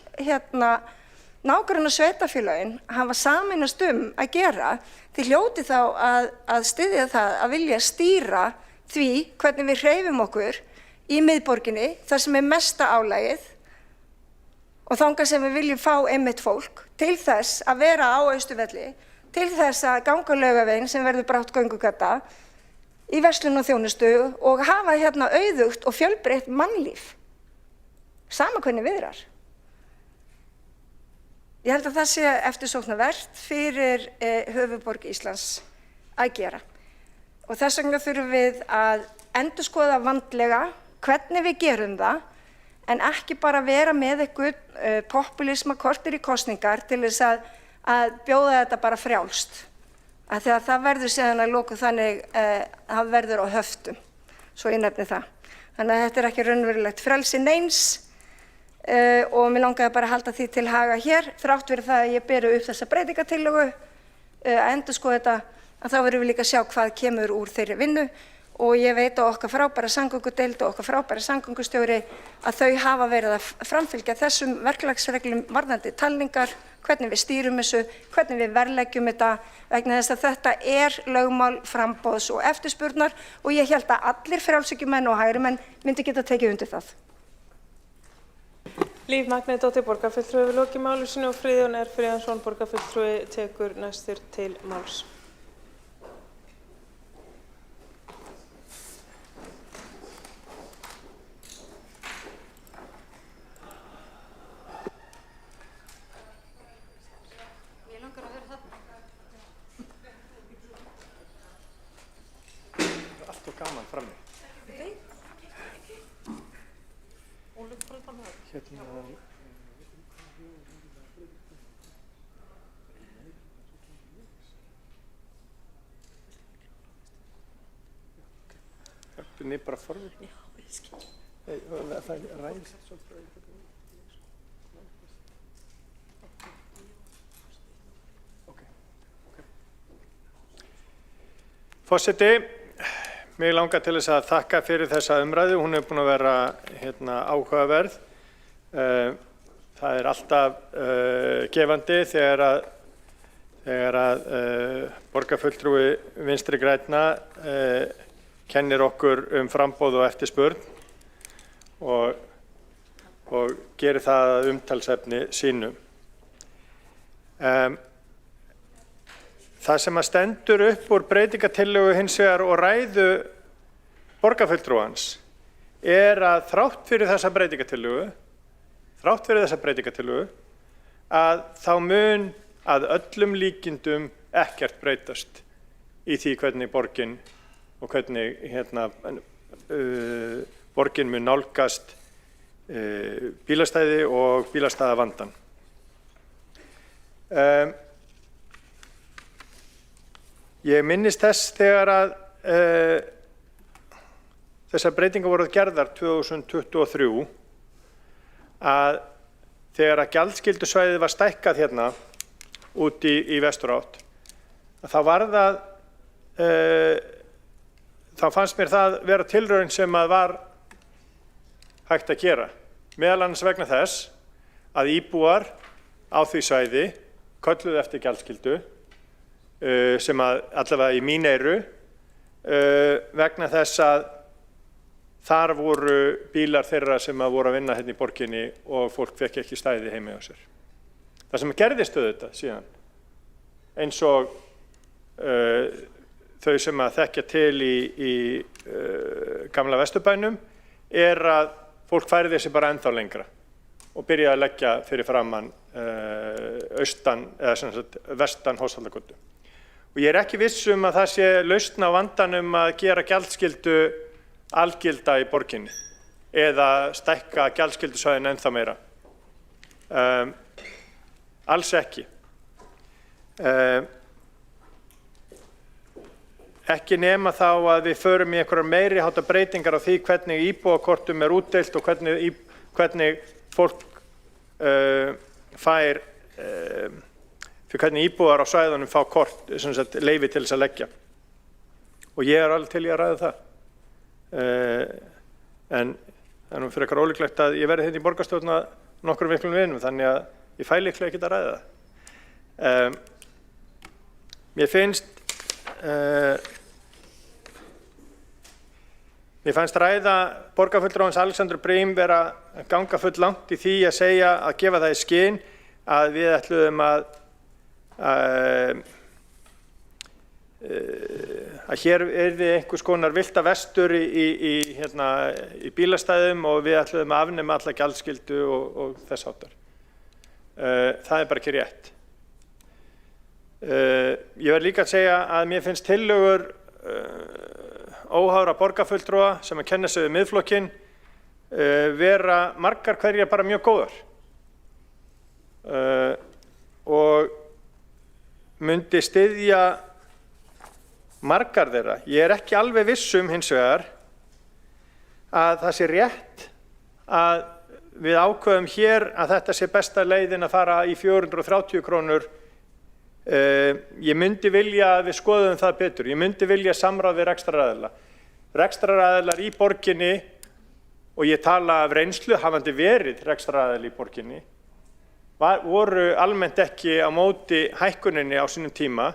nágranna sveitarfélögin hafa sameinast að gera, þið hljóti þá að styðja það að vilja stýra því hvernig við hreyfum okkur í miðborginni þar sem er mesta álagið og þangað sem við viljum fá einmitt fólk til þess að vera á Austurvelli, til þess að ganga Laugaveginn sem verður brátt göngugata í verslun og þjónustu og hafa auðugt og fjölbreytt mannlíf, sama hvernig viðrar. Ég held að það sé eftirsóknarvert fyrir höfuðborg Íslands að gera. Og þess vegna þurfum við að endurskoða vandlega hvernig við gerum það, en ekki bara vera með einhvern populisma korter í kosningar til þess að bjóða þetta bara frjálst. Þegar það verður síðan að loka þannig að verður á höftum, svo ég nefni það. Þannig að þetta er ekki raunverulegt frelsi neins og mér langaði bara að halda því til haga hér, þrátt fyrir það að ég beri upp þessa breytingatillögu að endurskoða þetta, að þá verðum við líka að sjá hvað kemur úr þeirri vinnu og ég veit að okkar frábæra samgöngudeild og okkar frábæra samgöngustjóri að þau hafa verið að framfylgja þessum verklagsreglum varðandi talningar, hvernig við stýrum þessu, hvernig við verðleggjum þetta, vegna þess að þetta er lögmál framboðs og eftirspurnar og ég held að allir frjálshyggjumenn og hægrimenn myndi geta tekið undir það. Líf Magnúsdóttir, borgarfulltrúi, við lokið máli sínu og Friðjón R. Friðjónsson, borgarfulltrúi, tekur næstur til máls. Allt og gaman frammi. Niður bara forður. Já, ég skil. Það ræðist svolítið. Forseti, mig langar til þess að þakka fyrir þessa umræðu. Hún er búin að vera áhugaverð. Það er alltaf gefandi þegar að borgarfulltrúi Vinstri grænna kennir okkur framboð og eftirspurn og gerir það að umtalsefni sínu. Það sem að stendur upp úr breytingatillögu hins vegar og ræðu borgarfulltrúans er að þrátt fyrir þessa breytingatillögu að þá mun að öllum líkindum ekkert breytast í því hvernig borgin og hvernig borgin mun nálgast bílastæði og bílastæðavandann. Ég minnist þess þegar að þessar breytingar voru gerðar 2023 að þegar að gjaldskyldusvæðið var stækkað út í vesturátt, að þá var það þá fannst mér það vera tilraun sem að var hægt að gera. Meðal annars vegna þess að íbúar á því svæði kölluðu eftir gjaldskyldu sem að allavega í mín eyru vegna þess að þar voru bílar þeirra sem að voru að vinna hérna í borginni og fólk fekk ekki stæði heima hjá sér. Það sem gerðist auðvitað síðan, eins og þau sem að þekkja til í gamla Vesturbænum, að fólk færði sig bara ennþá lengra og byrjaði að leggja fyrir framann austan eða sem sagt vestan Hósvallagötu. Og ég ekki viss að það sé lausn á vandanum að gera gjaldskyldu algilda í borginni eða stækka gjaldskyldusvæðin ennþá meira. Alls ekki. Ekki nema þá að við förum í einhverjar meiri háttar breytingar á því hvernig íbúakortum útdeilt og hvernig fólk fær fyrir hvernig íbúar á svæðunum fá kort, sem sagt leyfi til þess að leggja. Og ég alveg til í að ræða það. En það nú fyrir eitthvað ólíklegt að ég verði hérna í borgarstjórn nokkrum miklum vinum, þannig að ég fæ líklega ekki að ræða það. Mér fannst ræða borgarfulltrúans Alexander Brím vera að ganga full langt í því að segja að gefa það í skyn að við ætluðum að hér yrði einhvers konar villta vestur í bílastæðum og við ætluðum að afnema alla gjaldskyldu og þess háttar. Það bara ekki rétt. Ég verð líka að segja að mér finnst tillögur óháðra borgarfulltrúa sem að kenna sig við Miðflokkinn vera margar hverjar bara mjög góðar og myndi styðja margar þeirra. Ég ekki alveg viss hins vegar að það sé rétt að við ákveðum hér að þetta sé besta leiðin að fara í 430 krónur. Ég myndi vilja að við skoðum það betur. Ég myndi vilja samráð við rekstraraðila. Rekstraraðilar í borginni, og ég tala af reynslu hafandi verið rekstraraðili í borginni, voru almennt ekki á móti hækkuninni á sínum tíma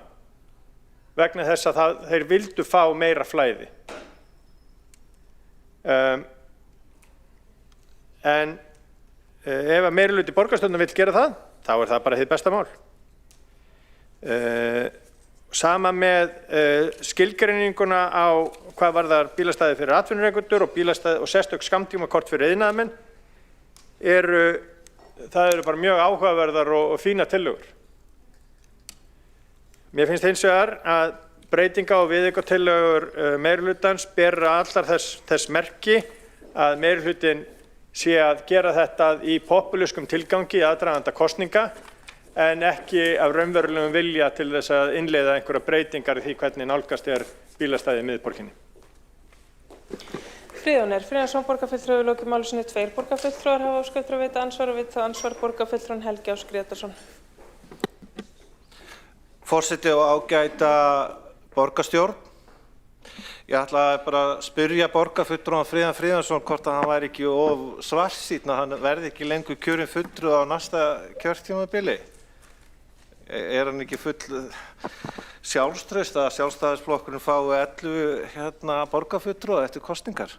vegna þess að þeir vildu fá meira flæði. En ef að meirihluti borgarstjórnar vill gera það, þá það bara hið besta mál. Sama með skilgreininguna á hvað varðar bílastæði fyrir atvinnurekendur og sérstök skammtímakort fyrir iðnaðarmenn, það eru bara mjög áhugaverðar og fína tillögur. Mér finnst hins vegar að breytinga og viðaukatillögur meirihlutans bera allar þess merki að meirihlutinn sé að gera þetta í popúlískum tilgangi í aðdraganda kosninga en ekki af raunverulegum vilja til þess að innleiða einhverja breytingar í því hvernig nálgast bílastæði í miðborginni. Friðjónir Friðjónsson, borgarfulltrúi, lokið máli sinni. 2 borgarfulltrúar hafa óskað eftir að veita andsvar og við það andsvar borgarfulltrúinn Helgi Ás Grétarsson. Forseti og ágæta borgarstjórn. Ég ætla bara að spyrja borgarfulltrúan Friðjón Friðjónsson hvort að hann væri ekki of svartsýnn að hann verði ekki lengur kjörinn fulltrúi á næsta kjörtímabili. Hann ekki full sjálfstraust að Sjálfstæðisflokkurinn fái 11 borgarfulltrúa eftir kosningar?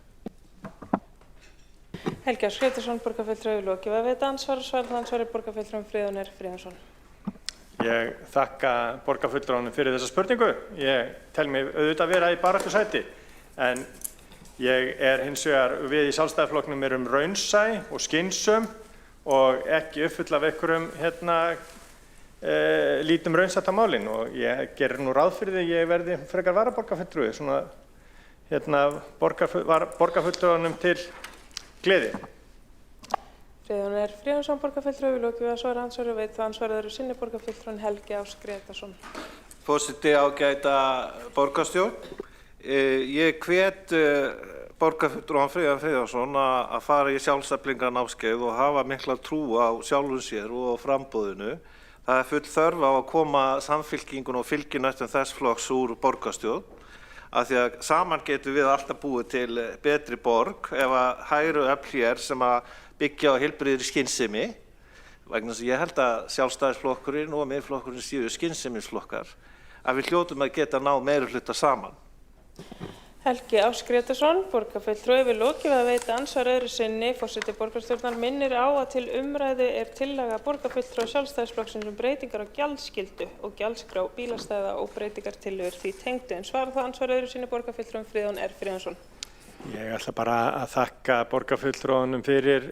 Helgi Ás Grétarsson, borgarfulltrúi, lokið að veita andsvar og svarað andsvari borgarfulltrúinn Friðjónir Friðjónsson. Ég þakka borgarfulltrúanum fyrir þessa spurningu. Ég tel mig auðvitað vera í baráttusæti, en ég hins vegar, við í Sjálfstæðisflokknum erum raunsæ og skynsöm og ekki uppfull af einhverjum lítum raunsætt á málin og ég gerir nú ráð fyrir því ég verði frekar varaborgarfulltrúi, svona borgarfulltrúanum til gleði. Friðjónir Friðjónsson, borgarfulltrúi, lokið að svara andsvari og veit það ansvarið eru sinni borgarfulltrúinn Helgi Ás Grétarsson. Forseti, ágæta borgarstjórn. Ég hvet borgarfulltrúan Friðjón Friðjónsson að fara í sjálfseflingarnámskeið og hafa mikla trú á sjálfum sér og framboðinu Það er full þörf á að koma Samfylkingun og fylginættum þess flokks úr borgarstjórn, af því að saman getum við alltaf búið til betri borg ef að hægri öfl hér sem að byggja á heilbrigðri skynsemi, vegna þess að ég held að Sjálfstæðisflokkurinn og Miðflokkurinn séu skynsemisflokkar, að við hljótum að geta náð meirihluta saman. Helgi Áss Grétarsson, borgarfulltrúi, við lokið við að veita andsvar öðru sinni. Forseti borgarstjórnar minnir á að til umræðu er tillaga borgarfulltrúa Sjálfstæðisflokksins breytingar á gjaldskyldu og gjaldskrá bílastæða og breytingartillögur því tengdu. En svarar það andsvar öðru sinni borgarfulltrúum Friðjón R. Friðjónsson. Ég ætla bara að þakka borgarfulltrúanum fyrir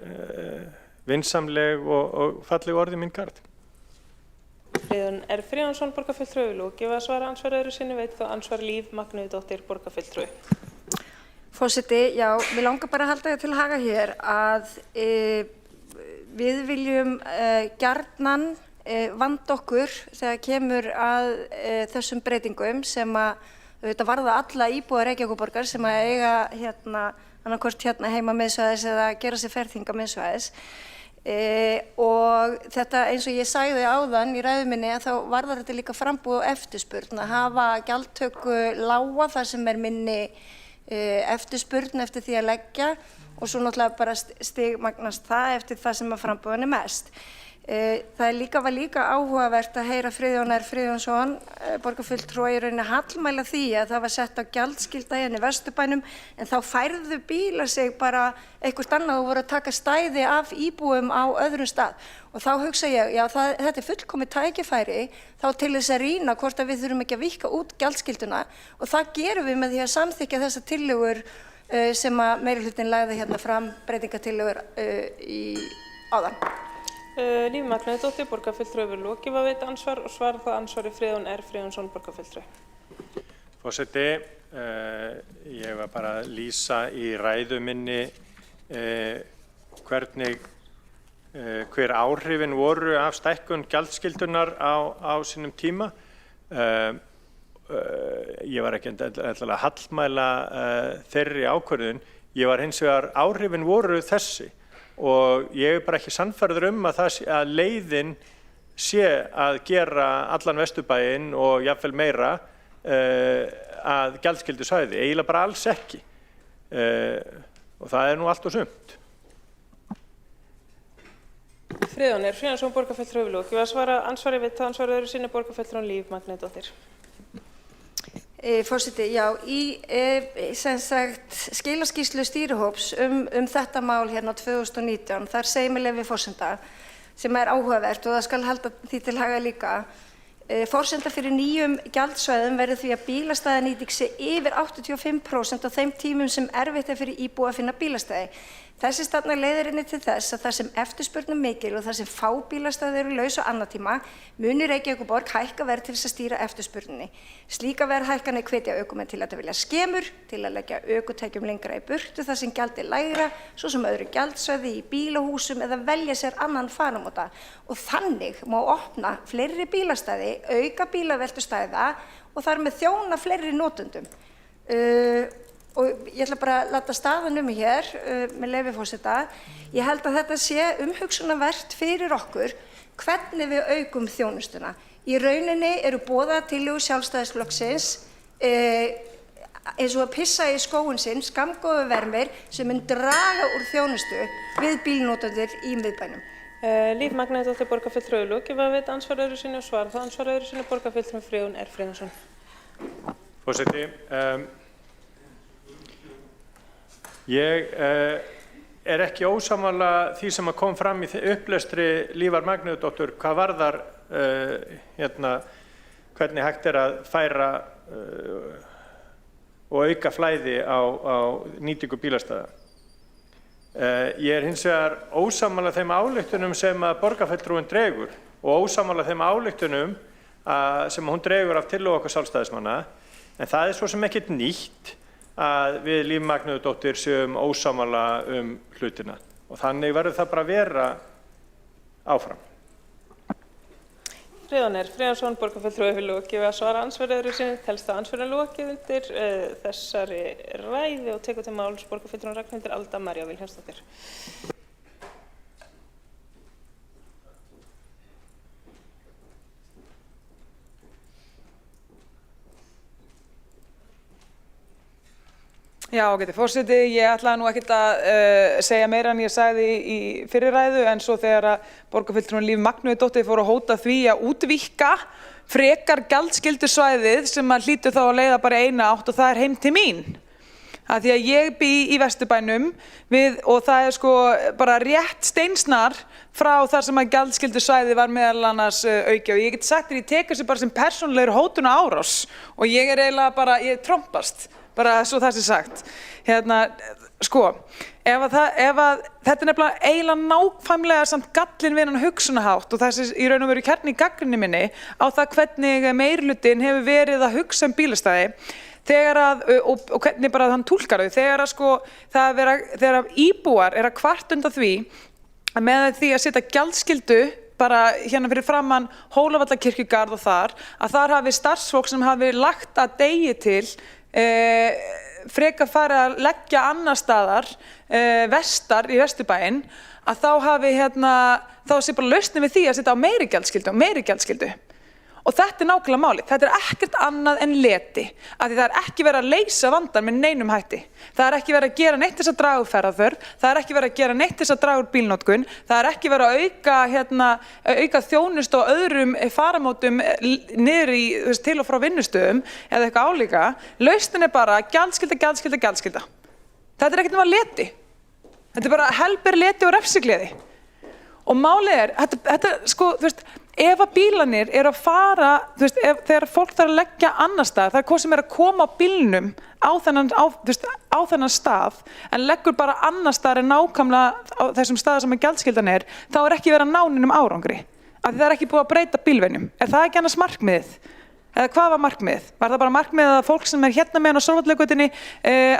vinsamleg og falleg orði mín garð. Friðjón R. Friðjónsson, borgarfulltrúi, við lokið við að svara andsvar öðru sinni, veit þá andsvar Líf Magnúðardóttir, borgarfulltrúi. Forseti, já, við langar bara að halda þér til haga hér að við viljum gjarnan vanda okkur þegar kemur að þessum breytingum sem að varða alla íbúa Reykjavíkurborgar sem að eiga annarkvort heima miðsvæðis eða gera sér ferðinga miðsvæðis. Og þetta, eins og ég sagði áðan í ræðu minni, að þá varðar þetta líka framboð og eftirspurn, að hafa gjaldtöku lága þar sem er minni eftirspurn eftir því að leggja og svo náttúrulega bara stigmagnast það eftir það sem að framboðin er mest. Það var líka áhugavert að heyra Friðjón R. Friðjónsson, borgarfulltrúi, í rauninni hallmæla því að það var sett á gjaldskylda hérna í Vesturbænum en þá færðu bílar sig bara eitthvað annað og voru að taka stæði af íbúum á öðrum stað. Og þá hugsa ég, já þetta er fullkomið tækifæri þá til þess að rýna hvort að við þurfum ekki að víkka út gjaldskylduna og það gerum við með því að samþykkja þessar tillögur sem að meirihlutinn lagði hérna fram, breytingatillögur áðan. Líf Magnúðardóttir, borgarfulltrúi, við lokið við að veita andsvar og svara það ansvari Friðjón R. Friðjónsson, borgarfulltrúi. Forseti, ég var bara að lýsa í ræðu minni hver áhrifin voru af stækkun gjaldskyldunar á sínum tíma. Ég var ekki að hallmæla þeirri ákvörðun, ég var hins vegar áhrifin voru þessi. Og ég er bara ekki sannfærður að leiðin sé að gera allan Vesturbæinn og jafnvel meira að gjaldskyldu svæði, eiginlega bara alls ekki. Og það er nú allt og sumt. Friðjón R. Friðjónsson, borgarfulltrúi, við lokið við að svara andsvari við það ansvar öðru sinni, borgarfulltrúi Líf Magnúðardóttir. Forseti, já, í skilaskýrslu stýrihóps þetta mál hérna 2019, þar segir með leyfi forsenda, sem er áhugavert og það skal halda því til haga líka. Forsenda fyrir nýjum gjaldsvæðum verður því að bílastæðanýting sé yfir 85% á þeim tímum sem erfitt er fyrir íbúa að finna bílastæði. Þessi stefna leiðir einnig til þess að þar sem eftirspurn er mikil og þar sem fá bílastæði eru laus á annan tíma muni Reykjavíkurborg hækka verð til þess að stýra eftirspurninni. Slíka verðhækkanir hvetja ökumenn til að velja skemur, til að leggja ökutækjum lengra í burtu þar sem gjald er lægra, svo sem öðru gjaldsvæði í bílahúsum eða velja sér annan fararmáta. Og þannig má opna fleiri bílastæði, auka bílaveltustæða og þar með þjóna fleiri notendum. Og ég ætla bara að láta staðan hér með leyfi forseta. Ég held að þetta sé umhugsunarvert fyrir okkur hvernig við aukum þjónustuna. Í rauninni eru boðaðar tillögur Sjálfstæðisflokksins eins og að pissa í skóinn sinn, skammgóður vermir sem mun draga úr þjónustu við bílnotendur í miðbænum. Líf Magnúðardóttir, borgarfulltrúi, við lokið við að veita ansvar öðru sinni og svara það ansvar öðru sinni, borgarfulltrúi Friðjón R. Friðjónsson. Forseti, ég er ekki ósammála því sem kom fram í upplestri Lífar Magnúðardóttur hvað varðar hvernig hægt er að færa og auka flæði á nýtingu bílastæða. Ég er hins vegar ósammála þeim ályktunum sem að borgarfulltrúinn dregur og ósammála þeim ályktunum sem hún dregur af tillögu okkar sjálfstæðismanna, en það er svo sem ekkert nýtt að við Líf Magnúðardóttir séum ósammála hlutina og þannig verður það bara að vera áfram. Friðjón R. Friðjónsson, borgarfulltrúi, við lokið við að svara ansvari öðru sinni, telst það ansvarin lokið undir þessari ræðu og tekur til máls borgarfulltrúin Ragnhildur Alda María Vilhjálmsdóttir. Já, ágæti forseti, ég ætlaði nú ekkert að segja meira en ég sagði í fyrri ræðu, en svo þegar að borgarfulltrúinn Líf Magnúsdóttir fór að hóta því að útvíkka frekar gjaldskyldu svæðið sem að hlýtur þá að leiða bara eina átt og það er heim til mín. Að því að ég bý í Vesturbænum og það er sko bara rétt steinsnar frá þar sem að gjaldskyldu svæði var meðal annars aukja, og ég get sagt þér, ég tek þessu bara sem persónulegur hótun og árás og ég er eiginlega bara, ég trompast, bara svo það sé sagt. Sko, ef að þetta er nefnilega eiginlega nákvæmlega samt gallin við hann hugsunarhátt og þessi í raun og veru kjarni í gagnrýni minni á það hvernig meirihlutin hefur verið að hugsa bílastæði, þegar að, og hvernig bara hann túlkar þau, þegar að sko, þegar íbúar er að kvart undan því að með því að setja gjaldskyldu bara hérna fyrir framann Hólavallakirkjugarð og að þar hafi starfsfólk sem hafi lagt að degi til frekar farið að leggja annar staðar vestar í Vesturbæinn, að þá hafi þá sé bara lausnin við því að setja á meiri gjaldskyldu. Og þetta er nákvæmlega málið. Þetta er ekkert annað en leti, af því það er ekki verið að leysa vandann með neinum hætti. Það er ekki verið að gera neitt þess að draga úr ferðaþörf, það er ekki verið að gera neitt þess að draga úr bílnotkun, það er ekki verið að auka þjónustu og öðrum faramótum niður í til og frá vinnustöðum eða eitthvað álíka. Lausnin er bara gjaldskylda. Þetta er ekkert nema leti. Þetta er bara helber leti og refsigleði. Og málið er, þetta sko, þú veist, ef að bílanir eru að fara, þú veist, þegar fólk þarf að leggja annar stað, það er hvað sem er að koma á bílnum á þennan stað, en leggur bara annar stað en nákvæmlega á þessum stað sem gjaldskyldan er, þá er ekki verið að ná neinum árangri. Af því það er ekki búið að breyta bílvenjum. Er það ekki annars markmiðið? Eða hvað var markmiðið? Var það bara markmiðið að fólk sem er hérna megin á Sólvallagötunni,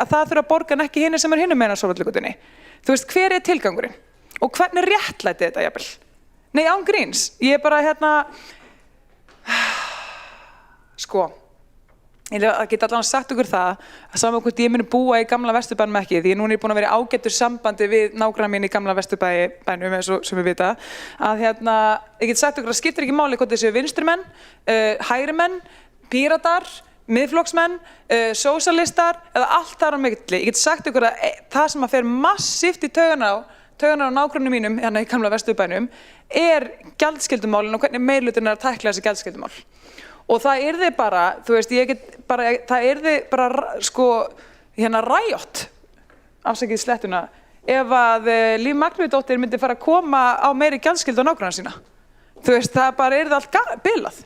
að það þurfa að borga en ekki hinir sem er hinum megin á Sólvallagötunni? Þú veist, hver er tilgangurinn? Og hvernig réttlæti þetta jafnvel? Nei, án gríns. Ég er bara sko, ég get allan sagt ykkur það að saman hvort ég muni búa í gamla Vesturbænum ekki, því núna er ég búin að vera í ágættur sambandi við nágranna mín í gamla Vesturbænum, eins og sem við vita, að ég get sagt ykkur að skiptir ekki máli hvort þessu vinstrimenn, hægrimenn, píratar, miðflokksmenn, sósíalistar eða allt þar á milli. Ég get sagt ykkur að það sem að fer massíft í taugarnar á nágrannum mínum hérna í gamla Vesturbænum er gjaldskyldumálin og hvernig meirihlutin er að tækla þessi gjaldskyldumál. Og það yrði bara, þú veist, það yrði bara sko ræjott, afsakið slettuna, ef að Líf Magnúsdóttir myndi fara að koma á meiri gjaldskyldu á nágranna sína. Þú veist, það bara yrði allt bilað.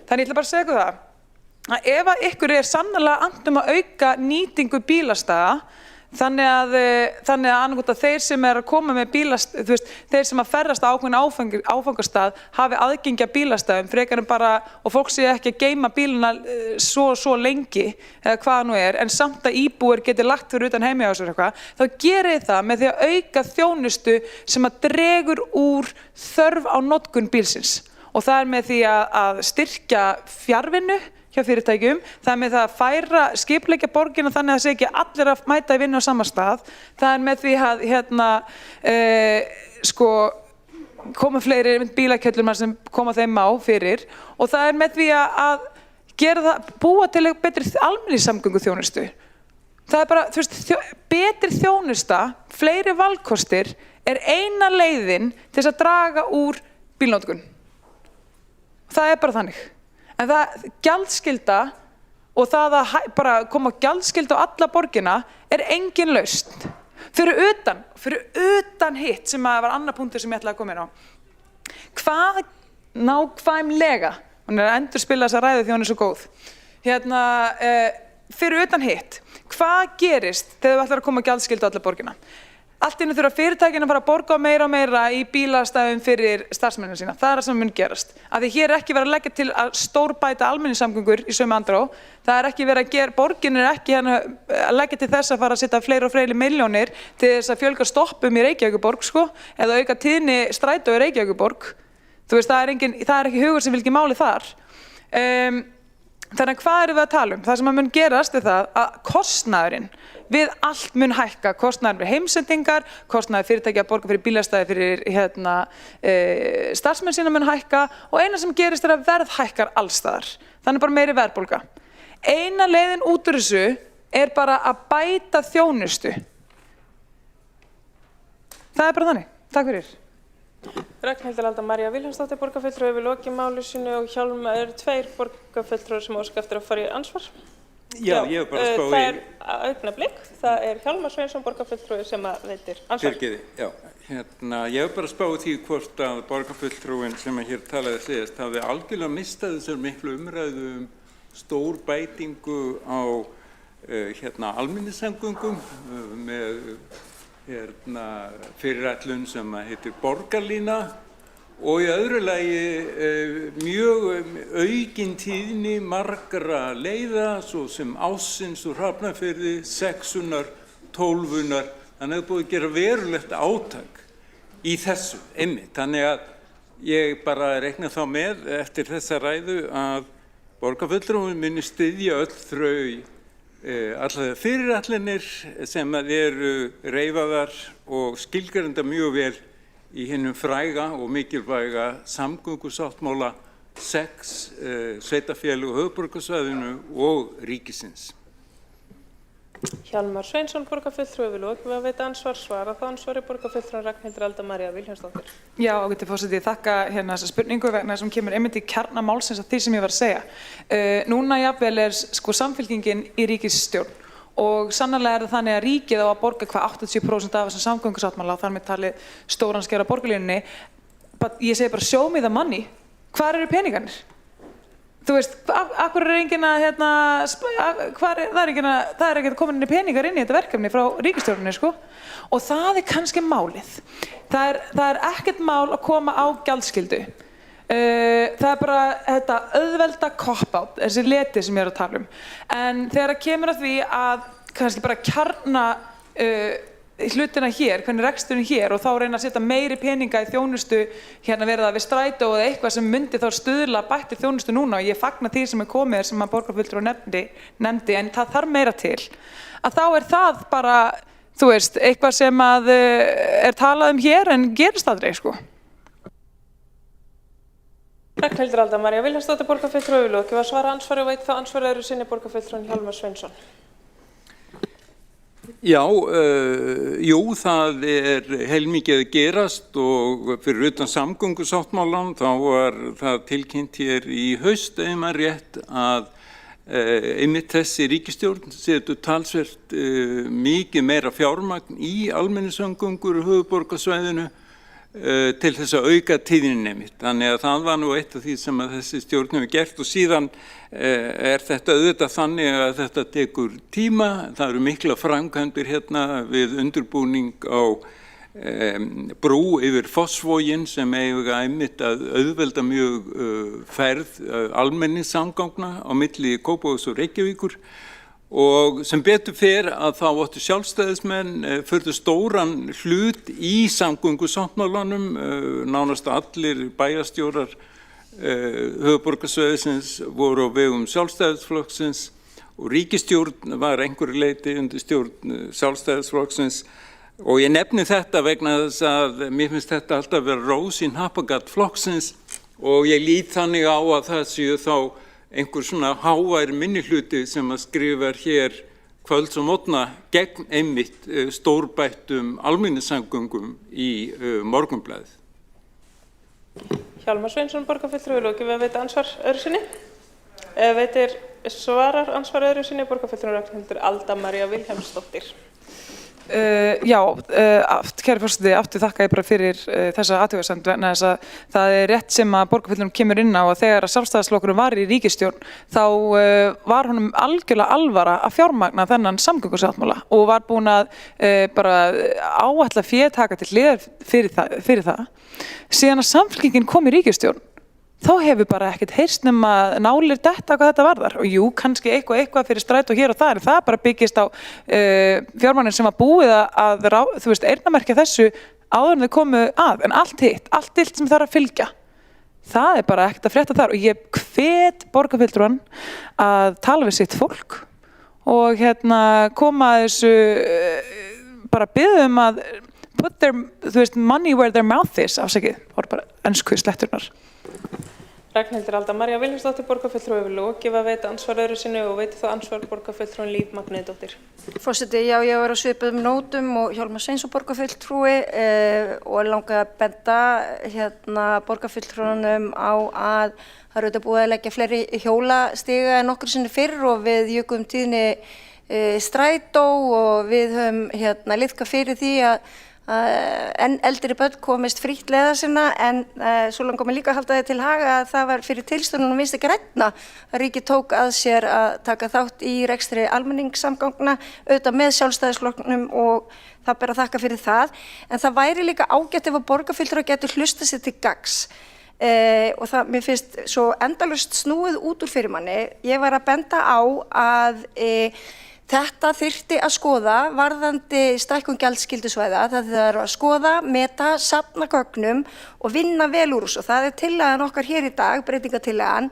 Þannig ég ætla bara að segja ykkur það, að ef að ykkur er sannarlega andum að auka nýtingu bílastæða, þannig að annarkot að þeir sem er að koma með bílastæð, þú veist, þeir sem að ferðast á ákveðin áfangastað hafi aðgengi að bílastæðum frekar en bara, og fólk sé ekki að geyma bíluna svo lengi eða hvaða nú er, en samt að íbúar geti lagt fyrir utan heimi á þessu eitthvað, þá gerir það með því að auka þjónustu sem að dregur úr þörf á notkun bílsins. Og það er með því að styrkja fjarvinnu hjá fyrirtækjum, það er með það að færa skipleggja borgina þannig að það sé ekki allir að mæta í vinnu á sama stað, það er með því að koma fleiri bílakjöllum sem koma þeim á fyrir, og það er með því að gera það, búa til betri almenningssamgönguþjónustu. Það er bara, þú veist, betri þjónusta, fleiri valkostir er eina leiðin til þess að draga úr bílnotkun. Það er bara þannig. En það gjaldskylda og það að bara koma gjaldskylda á alla borgina er engin lausn. Fyrir utan hitt sem var annar punktur sem ég ætlaði að koma inn á. Hvað nákvæmlega, hún er að endurspila þessa ræðu því hún er svo góð. Fyrir utan hitt, hvað gerist þegar þú ætlar að koma gjaldskylda á alla borgina? Allt í einu þurfa fyrirtækin að fara að borga meira og meira í bílastæðum fyrir starfsmennina sína. Það er það sem mun gerast. Af því hér er ekki verið að leggja til að stórbæta almenningssamgöngur í sömu andrá. Það er ekki verið að gera, borgin er ekki að leggja til þess að fara að setja fleiri og fleiri milljónir til þess að fjölga stoppum í Reykjavíkurborg, sko, eða auka tíðni strætó í Reykjavíkurborg. Þú veist, það er ekki hugur sem vil ekki máli þar. Þannig að hvað erum við að tala um? Það sem mun gerast er það að kostnaðurinn við allt mun hækka, kostnaður við heimsendingar, kostnaður fyrirtæki að borga fyrir bílastæði fyrir starfsmenn sína mun hækka, og eina sem gerist er að verð hækkar allstaðar. Þannig bara meiri verðbólga. Eina leiðin út úr þessu bara að bæta þjónustu. Það bara þannig. Takk fyrir. Ragnhildur Alda María Vilhjálmsdóttir borgarfulltrúi við lokið máli sínu og Hjálmar eru 2 borgarfulltrúar sem óska eftir að fara í andsvar. Já, ég hef bara spáð í... Það augnablik, það Hjálmar Sveinsson borgarfulltrúi sem veitir andsvar. Fyrirgeði, já. Ég hef bara spáð því hvort að borgarfulltrúin sem hér talaði síðast hafði algjörlega mistað þessar miklu umræðu stór bætingu á almenningssamgöngum með fyrirætlun sem heitir borgarlína og í öðru lagi mjög aukin tíðni margra leiða svo sem Ásins og Hrafnafirði, 6-unar, 12-unar, þannig að það búið að gera verulegt átak í þessu einmitt. Þannig að ég bara reikna þá með eftir þessa ræðu að borgarfulltrúin muni styðja öll allar fyrirætlanir sem eru reifaðar og skilgreinda mjög vel í hinum fræga og mikilvæga samgöngusáttmála 6 sveitarfélög á höfuðborgarsvæðinu og ríkisins. Hjálmar Sveinsson borgarfulltrúi við lokið að veita ansvar, svara þá ansvari borgarfulltrúin Ragnhildur Alda María Vilhjálmsdóttir. Já, ágæti forseti, ég þakka þessa spurningu vegna sem kemur einmitt í kjarna málsins af því sem ég var að segja. Núna jafnvel Samfylkingin í ríkisstjórn og sannarlega það þannig að ríkið á að borga hvað 80% af þessum samgöngusáttmála og þar með talið stóran sker á borgarlínunni. Ég segi bara show me the money. Hvar eru peningarnir? Þú veist, akkur enginn að það er ekki komin peningar inn í þetta verkefni frá ríkisstjórninni, sko. Og það er kannski málið. Það er ekkert mál að koma á gjaldskyldu. Það er bara þetta auðvelda cop-out, þessi leti sem ég er að tala um. En þegar það kemur að því að kannski bara kjarna hlutina hér, hvernig reksturinn hér og þá reyna að setja meiri peninga í þjónustu verða við strætó eða eitthvað sem myndi þá stuðla bættir þjónustu núna og ég fagna því sem komið sem að borgarfulltrúi nefndi en það þarf meira til að þá er það bara, þú veist, eitthvað sem að er talað hér en gerist aldrei, sko. Ragnhildur Alda María Vilhjálmsdóttir borgarfulltrúi við lokið að svara ansvari og veit þá ansvari öðru sinni borgarfulltrúin Hjálmar Sveinsson. Já, jú, það er heilmikið að gerast og fyrir utan samgöngusáttmálann þá var það tilkynnt hér í haust ef maður rétt að einmitt þessi ríkisstjórn setur talsvert mikið meira fjármagn í almenningssamgöngur á höfuðborgarsvæðinu til þess að auka tíðnin einmitt. Þannig að það var nú eitt af því sem að þessi stjórn hefur gert og síðan er þetta auðvitað þannig að þetta tekur tíma. Það eru mikla framkvæmdir við undirbúning á brú yfir Fossvoginn sem eiga einmitt að auðvelda mjög ferð almenningssamgangna á milli Kópavogs og Reykjavíkur. Og sem betur fer að þá áttu sjálfstæðismenn fyrðu stóran hlut í samgöngusáttmálanum, nánast allir bæjarstjórar höfuðborgarsvæðisins voru á vegum sjálfstæðisflokksins og ríkisstjórn var einhverju leyti undir stjórn sjálfstæðisflokksins og ég nefni þetta vegna þess að mér finnst þetta alltaf vera rós í hnappagat flokksins og ég lít þannig á að það séu þá einhver svona hávær minnihluti sem að skrifa hér kvölds og mótna gegn einmitt stórbættum almenningssamgöngum í Morgunblaðið. Hjálmar Sveinsson borgarfulltrúi við lokið að veita ansvar öðru sinni. Veitir svarar ansvar öðru sinni borgarfulltrúi Ragnhildur Alda María Vilhjálmsdóttir. Já, kæri forseti, aftur þakka ég bara fyrir þessa athugasemd vegna þess að það er rétt sem að borgarfulltrúin kemur inn á að þegar að sjálfstæðisflokkurinn var í ríkisstjórn þá var honum algjörlega alvara að fjármagna þennan samgöngusáttmála og var búin að bara áætla fé taka til hliðar fyrir það. Síðan að Samfylkingin kom í ríkisstjórn þá hefur bara ekkert heyrst nema nálir detta hvað þetta varðar og jú, kannski eitthvað fyrir strætó hér og þar en það bara byggist á fjármagnin sem var búið að þú veist, eyrnamerkja þessu áður en þau komu að en allt hitt sem þarf að fylgja það er bara ekkert að frétta þar og ég hvet borgarfulltrúan að tala við sitt fólk og koma að þessu bara biðja að put their, þú veist, money where their mouth is afsakið, voru bara ensku sletturnar. Ragnhildur Alda María Vilhelmsdóttir, borgarfulltrúi, hefur lokið við að veita ansvar öðru sinni og veitir þá ansvar borgarfulltrúin Líf Magnúsdóttir. Forseti, já, ég var á svipuðum nótum og Hjálmar Sveinsson borgarfulltrúi og langaði að benda borgarfulltrúanum á að það eru auðvitað búið að leggja fleiri hjólastiga en nokkru sinni fyrr og við jukum tíðni strætó og við höfum liðkað fyrir því að en eldri börn komist frítt leiða sinna en svo langar mér líka að halda þið til haga að það var fyrir tilstundunum Vinstri grænna að ríkið tók að sér að taka þátt í rekstri almenningssamgangna auðvitað með Sjálfstæðisflokknum og það ber að þakka fyrir það en það væri líka ágætt ef að borgarfulltrúar getur hlustað sér til gagns og það mér finnst svo endalaust snúið út úr fyrir manni. Ég var að benda á að þetta þyrfti að skoða varðandi stækkun gjaldskyldu-svæða. Það þarf að skoða, meta, safna gögnum og vinna vel úr þessu. Það tillagan okkar hér í dag, breytingatillagan,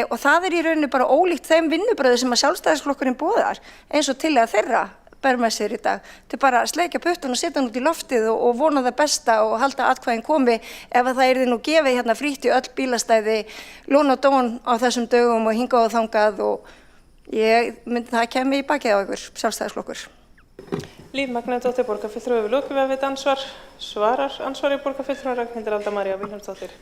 og það í rauninni bara ólíkt þeim vinnubröðu sem að Sjálfstæðisflokkurinn boðar, eins og tillaga þeirra ber með sér í dag. Til bara að sleikja puttun og setja hann út í loftið og vona það besta og halda atkvæðin komi ef að það yrði nú gefið frítt í öll bílastæði, lón og dón á þessum dögum og hingað og þangað og ég myndi það kemur í bakið á ykkur, Sjálfstæðisflokkur. Líf Magnúsdóttir, borgarfulltrúi, hefur lokið við að veita ansvar. Svarar ansvari borgarfulltrúin Ragnhildur Alda María Vilhelmsdóttir.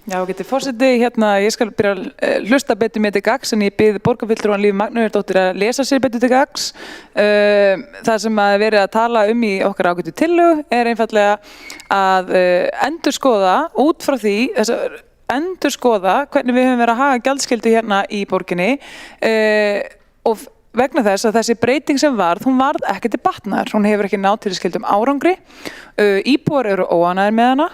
Já, forseti, ég skal byrja að hlusta betur með til gagns en ég bið borgarfulltrúan Líf Magnúsdóttir að lesa sér betur til gagns. Það sem að verið að tala í okkar ágætu tillögu einfaldlega að endurskoða út frá því endurskoða hvernig við höfum verið að haga gjaldskyldu hérna í borginni og vegna þess að þessi breyting sem hún varð ekki til batnaðar, hún hefur ekki náð tilskyldum árangri, íbúar eru óánægðir með hana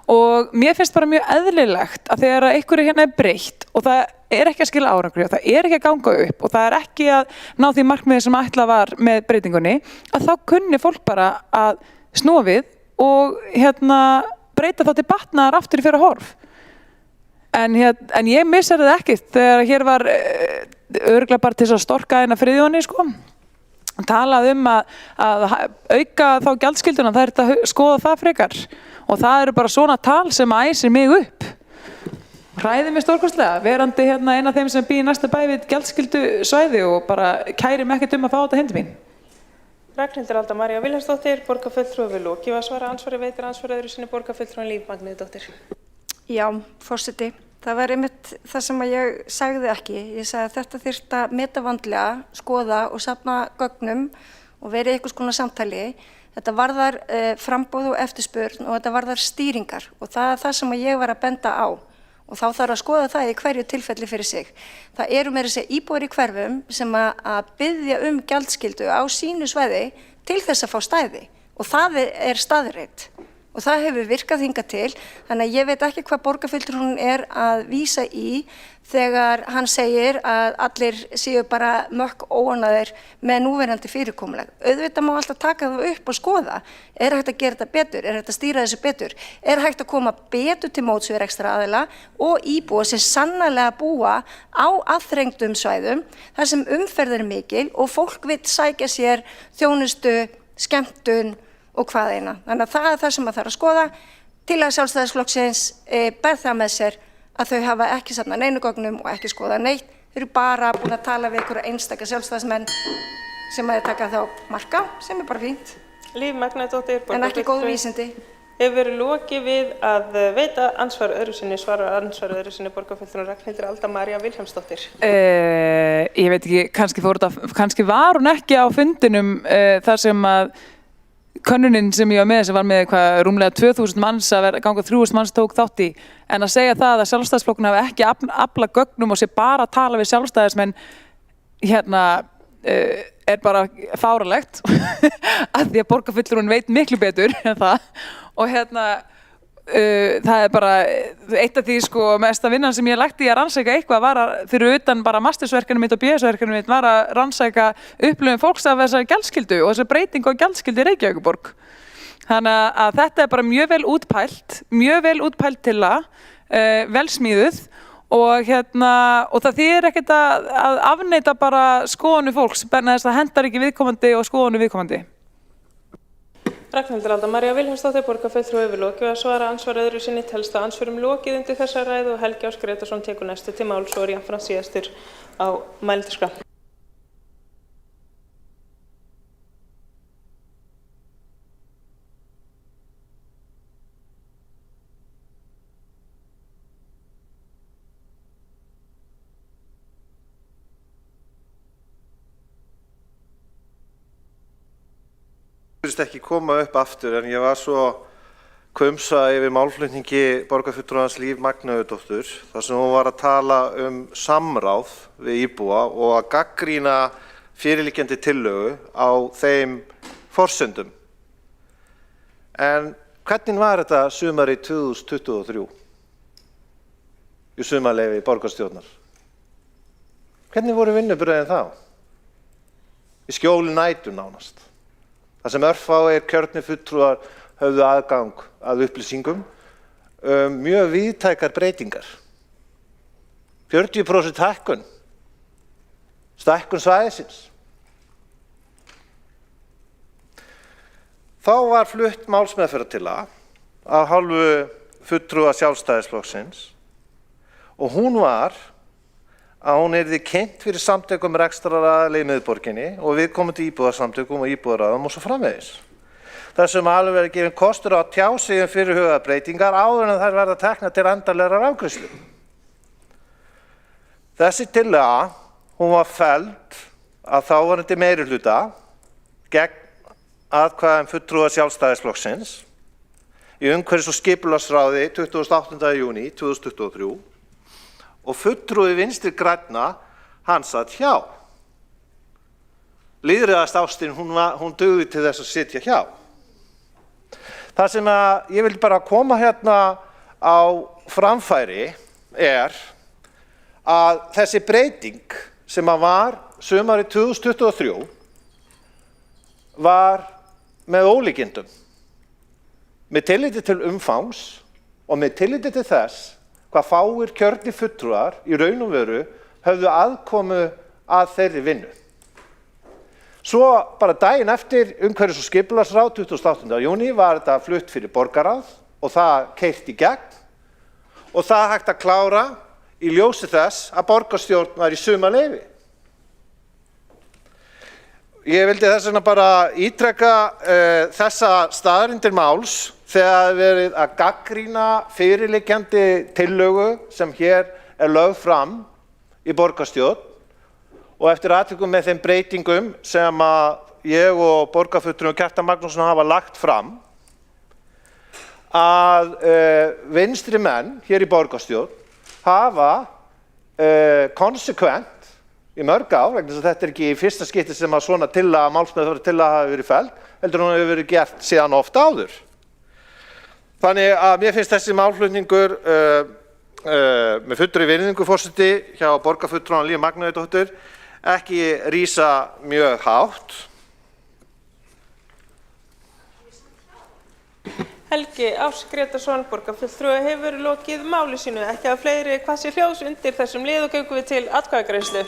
og mér finnst bara mjög eðlilegt að þegar einhverju hérna breytt og það ekki að skila árangri og það ekki að ganga upp og það ekki að ná því markmiði sem ætlað var með breytingunni, að þá kunni fólk bara að snúa við og breyta þá til batnaðar aftur í fyrra horf. En ég missar það ekki þegar hér var örugglega bara til að storka Friðjóni talað að auka þá gjaldskylduna, það að skoða það frekar og það eru bara svona tal sem æsir mig upp. Hræðir mig stórkostlega, verandi einn af þeim sem býr í næsta bæ við gjaldskyldu svæði og bara kæri mig ekkert að fá þetta heim til mín. Ragnhildur Alda María Vilhelmsdóttir, borgarfulltrúi, hefur lokið við að svara ansvari veitir ansvari öðru sinni borgarfulltrúin Líf Magnúsdóttir. Já, forseti, það var einmitt það sem ég sagði ekki. Ég sagði að þetta þyrfti að meta vandlega, skoða og safna gögnum og verið einhvers konar samtali. Þetta varðar framboð og eftirspurn og þetta varðar stýringar og það það sem ég var að benda á og þá þarf að skoða það í hverju tilfelli fyrir sig. Það eru meira að segja íbúar í hverfum sem að biðja gjaldskyldu á sínu svæði til þess að fá stæði og það staðreynd. Og það hefur virkað hingað til, þannig að ég veit ekki hvað borgarfulltrúinn að vísa í þegar hann segir að allir séu bara mökk óánægðir með núverandi fyrirkomulag. Auðvitað má alltaf taka það upp og skoða. Er hægt að gera þetta betur? Er hægt að stýra þessu betur? Er hægt að koma betur til móts við rekstraraðila og íbúa sem sannarlega búa á aðþrengdum svæðum þar sem umferð mikil og fólk vill sækja sér þjónustu, skemmtun og hvað eina. Þannig að það það sem það þarf að skoða til að Sjálfstæðisflokksins ber það með sér að þau hafa ekki safnað neinu gögnum og ekki skoða neitt. Þau eru bara búin að tala við einhverja einstaka sjálfstæðismenn sem að taka þá marka, sem bara fínt. Líf Magnúsdóttir, en ekki góð vísindi. Hefur lokið við að veita ansvar öðru sinni, svara ansvar öðru sinni borgarfulltrúin Ragnhildur Alda María Vilhelmsdóttir. Ég veit ekki, kannski var hún ekki á fundinum þar sem að könnunin sem ég var með sem var með rúmlega 2000 manns að ganga 3000 manns tók þátt í en að segja það að Sjálfstæðisflokkurinn hafi ekki aflað gögnum og sé bara að tala við sjálfstæðismenn bara fáránlegt af því að borgarfulltrúinn veit miklu betur en það og það bara eitt af því mesta vinnan sem ég lagti í að rannsækja eitthvað var fyrir utan bara mastersverkefnið mitt og BS-verkefnið mitt var að rannsækja upplifun fólks af þessari gjaldskyldu og þessari breytingu á gjaldskyldu í Reykjavíkurborg. Þannig að þetta bara mjög vel útpælt til vel smíðuð og það þýðir ekkert að afneita bara skoðanu fólks, þess að hendar ekki viðkomandi og skoðanu viðkomandi. Ragnhildur Alda María Vilhelmsdóttir, borgarfulltrúi, hefur lokið að svara. Andsvar öðru sinni telst að andsvörum lokið undir þessa ræðu og Helgi Ás Grétarsson tekur næstu til máls og er jafnframt síðastur á mælendaskrá. Ekki koma upp aftur en ég var svo hvumsa yfir málflutningi borgarfulltrúans Líf Magnúsdóttur þar sem hún var að tala samráð við íbúa og að gagnrýna fyrirliggjandi tillögu á þeim forsendum. En hvernig var þetta sumarið 2023 í sumarleyfi borgarstjórnar? Hvernig voru vinnubrögðin þá? Í skjóli nætur nánast. Það sem örfáir kjörnir fulltrúar höfðu aðgang að upplýsingum mjög víðtækar breytingar. 40% hækkun, stækkun svæðisins. Þá var flutt málsmeðferðartillaga af hálfu fulltrúa Sjálfstæðisflokksins og hún var að hún yrði kynnt fyrir samtökum rekstraraðila í miðborginni og viðkomandi íbúðarsamtökum og íbúðarráðum og svo framvegis. Þar sem alveg verið gefinn kostur á að tjá sig fyrirhugaðar breytingar áður en þær verða teknar til endanlegrar afgreiðslu. Þessi tillaga, hún var felld af þáverandi meirihluta gegn atkvæðum fulltrúa Sjálfstæðisflokksins í umhverfis- og skipulagsráði 28. júní 2023 og fulltrúi Vinstri grænna hann satt hjá. Lýðræðisástin hún dugði til þess að sitja hjá. Það sem ég vil bara koma hérna á framfæri að þessi breyting sem var sumarið 2023 var með ólíkindum. Með tilliti til umfangs og með tilliti til þess hvað fáir kjörnir fulltrúar í raun og veru höfðu aðkomu að þeirri vinnu. Svo bara daginn eftir umhverfis- og skipulagsráð 28. júní var þetta flutt fyrir borgarráð og það keyrt í gegn og það hægt að klára í ljósi þess að borgarstjórn var í sumarleyfi. Ég vildi þess vegna bara ítreka þessa staðreyndir máls þegar verið að gagnrýna fyrirliggjandi tillögu sem hér lögð fram í borgarstjórn og eftir atvikum með þeim breytingum sem ég og borgarfulltrúi Kjartan Magnússon hafa lagt fram að vinstri menn hér í borgarstjórn hafa konsekvent í mörg ár, vegna þess að þetta ekki í fyrsta skipti sem að svona málsmeðferðartillaga hafi verið felld, heldur hún hefur verið gert síðan oft áður. Þannig að mér finnst þessi málflutningur með fullri virðingu forseti hjá borgarfulltrúanum Líf Magnúsdóttur ekki rísa mjög hátt. Helgi Ás Grétarsson, borgarfulltrúi, hefur lokið máli sínu. Ekki að fleiri hvað sé hljóðs undir þessum lið og göngum við til atkvæðagreiðslu.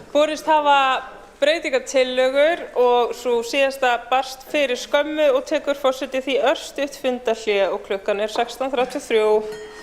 Borist hafa breytingartillögur og sú síðasta barst fyrir skömmu og tekur forseti því örstutt fundarhlé og klukkan er 16:33.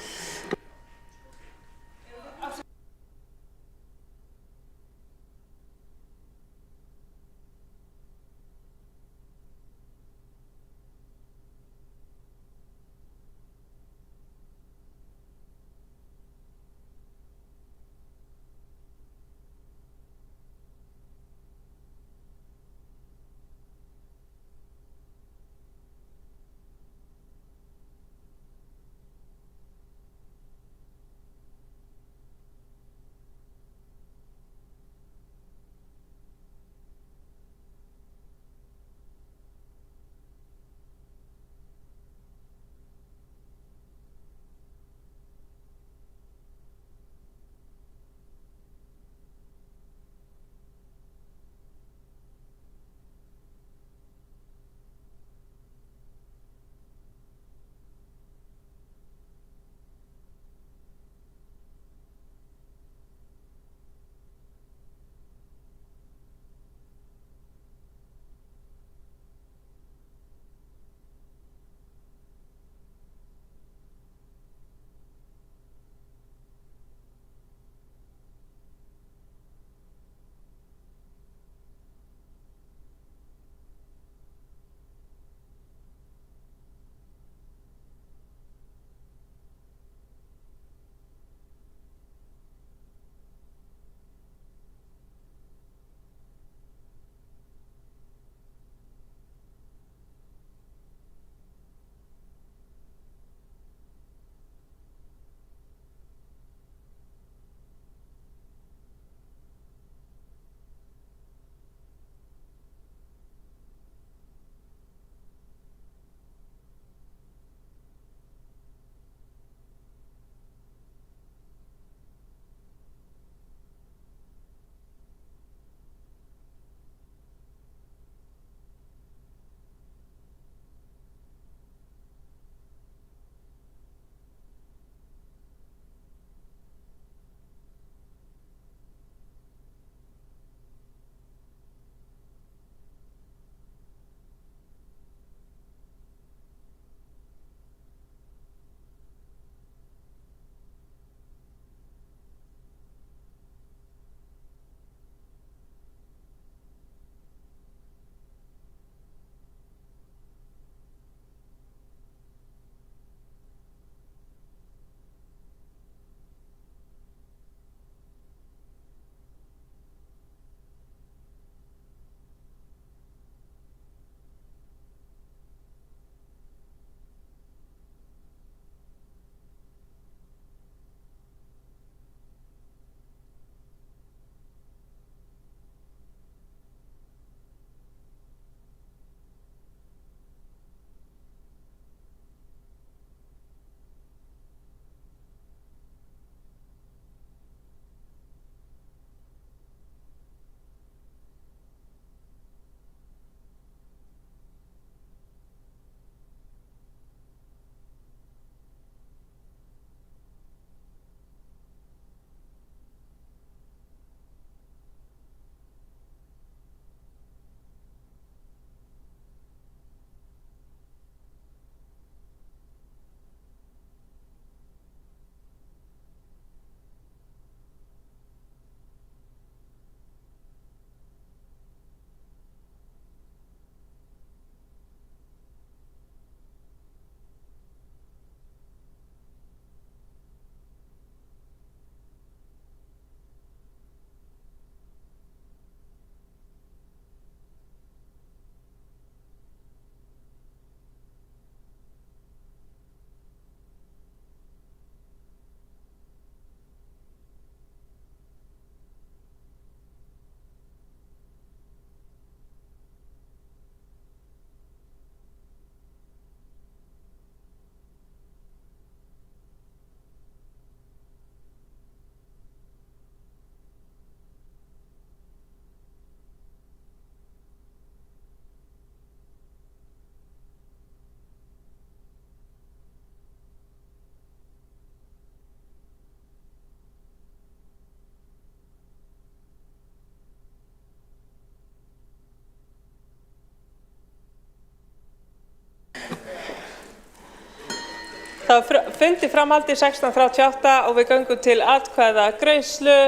Það var fundi framhaldið 16:38 og við göngum til atkvæðagreiðslu.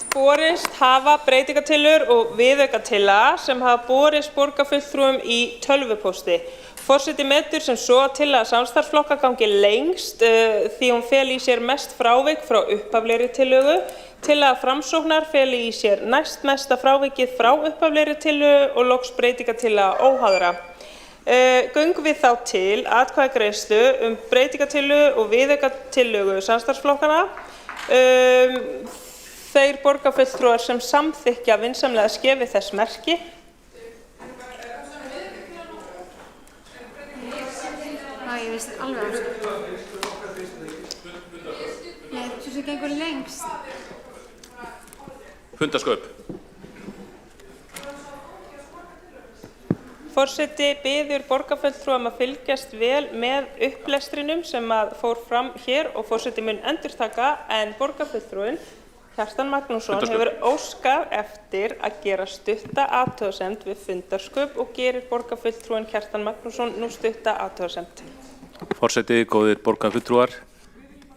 Borist hafa breytingartillögur og viðaukatillaga sem hafa borist borgarfulltrúum í tölvupósti. Forseti metur sem svo að tillaga samstarfsflokka gangi lengst því hún feli í sér mest frávik frá upphaflegri tillögu. Tillaga Framsóknar feli í sér næstmesta frávikið frá upphaflegri tillögu og loks breytingartillaga óháðra. Göngum við þá til atkvæðagreiðslu breytingartillögu og viðaukatillögu samstarfsflokkana. Þeir borgarfulltrúar sem samþykkja vinsamlega skefið þess merki. Ég vissi alveg á þessu. Nei, svo sem gengur lengst. Fundarsköp. Forseti biður borgarfulltrúum að fylgjast vel með upplestrinum sem fór fram hér og forseti mun endurtaka en borgarfulltrúin Kjartan Magnússon hefur óskað eftir að gera stutta athugasemd við fundarsköp og gerir borgarfulltrúin Kjartan Magnússon nú stutta athugasemd. Forseti, góðir borgarfulltrúar,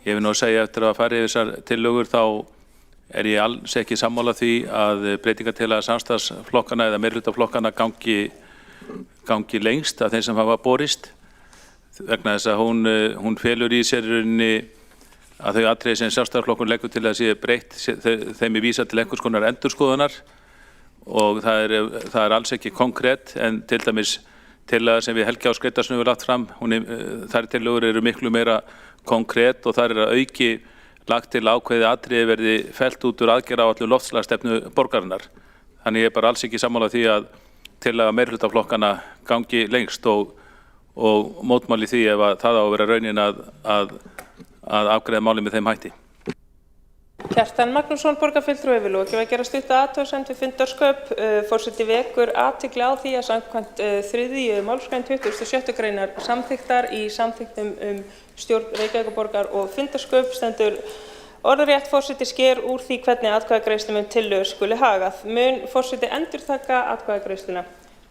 ég vil nú segja eftir að fara yfir þessar tillögur þá ég alls ekki sammála því að breytingartillaga samstarfsflokkana eða meirihlutaflokkana gangi lengst af þeim sem hafa borist vegna þess að hún felur í sér að þau atriði sem sjálfstæðisflokkur leggur til að sé breytt þeim vísað til einhvers konar endurskoðunar og það er alls ekki konkrétt en til dæmis tillaga sem við Helgi Ás Grétarsson hefur lagt fram, þær tillögur eru miklu meira konkrétt og þar að auki lagt til ákveðið atriði verði fellt út úr aðgerðaáætlun loftslagsstefnu borgarinnar. Þannig ég bara alls ekki sammála því að tillaga meirihlutaflokkana gangi lengst og mótmáli því ef að það á að vera raunin að afgreiða málið með þeim hætti. Kjartan Magnússon, borgarfulltrúi, hefur lokið að gera stutta athugasemd við fundarsköp. Forseti vekur athygli á því að samkvæmt 3. málsgrein 26. greinar samþykktar í samþykktum stjórn Reykjavíkurborgar og fundarsköp stendur orðrétt forseti sker úr því hvernig atkvæðagreiðslum tillögur skuli hagað. Mun forseti endurtaka atkvæðagreiðsluna.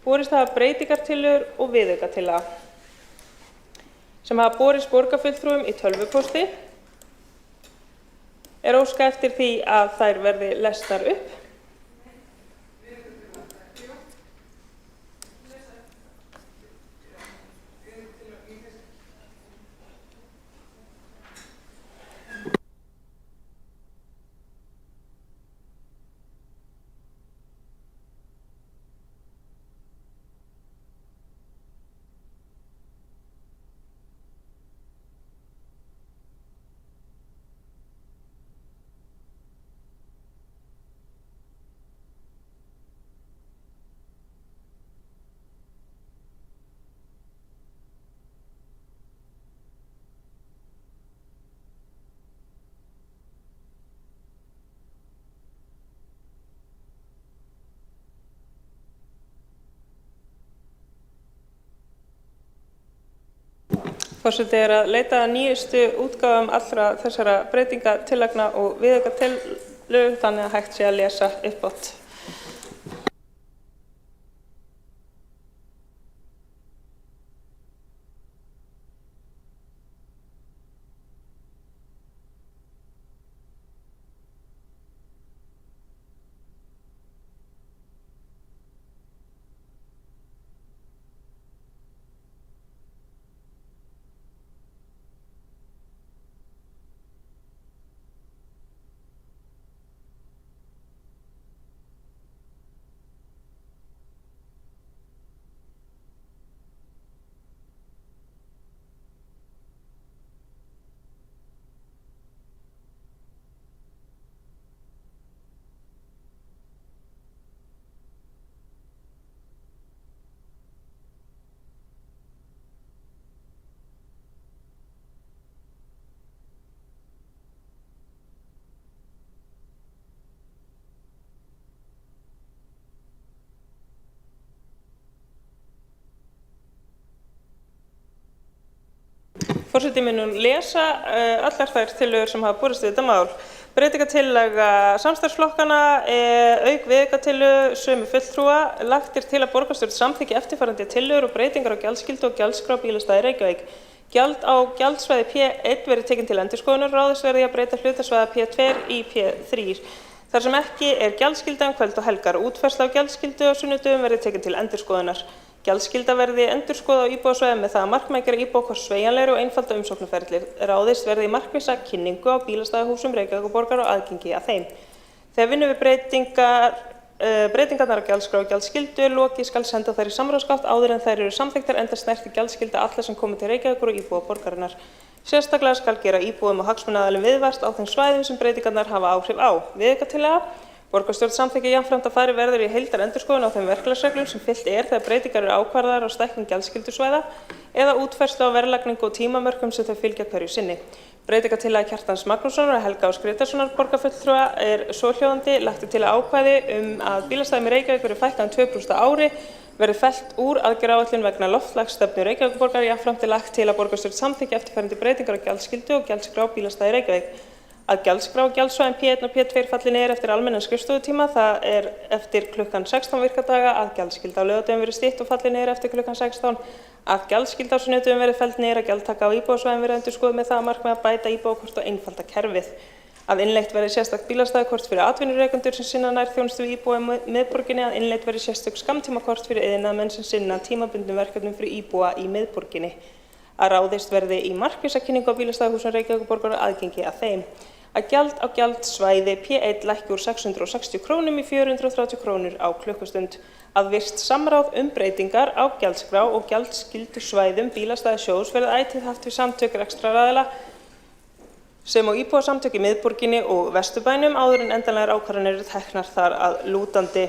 Borist hafa breytingartillögur og viðaukatillaga sem hafa borist borgarfulltrúum í tölvupósti. Óskað eftir því að þær verði lesnar upp. Forseti að leita að nýjustu útgáfum allra þessara breytingatillagna og viðaukatillögu þannig að hægt sé að lesa uppátt. Forseti mun nú lesa allar þær tillögur sem hafa borist við þetta mál. Breytingatillaga samstarfsflokkana auk viðaukatilögu sömu fulltrúa. Lagt til að borgarstjórn samþykki eftirfarandi tillögur og breytingar á gjaldskyldu og gjaldskrá bílastæða í Reykjavík. Gjald á gjaldsvæði P1 verði tekin til endurskoðunar, ráðist verði að breyta hlutasvæða P2 í P3. Þar sem ekki gjaldskylda kvöld og helgar. Útfærsla á gjaldskyldu á sunnudögum verði tekin til endurskoðunar. Gjaldskylda verði endurskoðað á íbúðasvæðum með það að markmið að gera íbúðakort sveigjanlegri og einfalda umsóknarferli. Ráðist verði í markvissa kynningu á bílastæðahúsum Reykjavíkurborgar og aðgengi að þeim. Þegar vinnu við breytingarnar á gjaldskrá og gjaldskyldu er lokið skal senda þær í samráðsgátt áður en þær eru samþykktar enda snerti gjaldskylda alla sem komi til Reykjavíkur og íbúa borgarinnar. Sérstaklega skal gera íbúum og hagsmunaaðilum viðvart á þeim svæðum sem breytingarnar hafa áhrif á. Viðaukatillaga. Borgarstjórn samþykkir jafnframt að farið verður í heildarendurskoðun á þeim verklagsreglum sem fylgt þegar breytingar eru ákvarðaðar á stækkun gjaldskyldusvæða eða útfærslu á verðlagningu og tímamörkum sem þau fylgja hverju sinni. Breytingatillaga Kjartans Magnússonar og Helga Áss Grétarssonar borgarfulltrúa er svohljóðandi. Lagt til að ákvæði að bílastæðum í Reykjavík verði fækkað 2% á ári verði fellt úr aðgerðaáætlun vegna loftslagsstefnu Reykjavíkurborgar. Jafnframt lagt til að borgarstjórn samþykki eftirfarandi breytingar á gjaldskyldu og gjaldskrá bílastæða í Reykjavík. Að gjaldskrá og gjaldsvæðin P1 og P2 falli niður eftir almennan skrifstofutíma, það er eftir klukkan 16 virkadaga, að gjaldskylda á laugardögum verði stytt og falli niður eftir klukkan 16, að gjaldskylda á sunnudögum verði felld niður, að gjaldtaka á íbúðasvæðum verði endurskoðuð með það að markmið að bæta íbúðakort og einfalda kerfið. Að innleitt verði sérstakt bílastæðakort fyrir atvinnurekendur sem sinna nærþjónustu við íbúa í miðborginni, að innleitt verði sérstök skammtímakort fyrir iðnaðarmenn sem sinna tímabundnum verkefnum fyrir íbúa í miðborginni. Að ráðist verði í markvissa kynningu á bílastæðahúsum Reykjavíkurborgar og aðgengi að þeim. Að gjald á gjaldsvæði P1 lækki úr 660 krónum í 430 krónur á klukkustund. Að virt samráð breytingar á gjaldskrá og gjaldskyldusvæðum bílastæðasjóðs verði ætíð haft við samtök rekstraraðila sem og íbúasamtök í miðborginni og Vesturbænum áður en endanlegar ákvarðanir eru teknar þar að lútandi.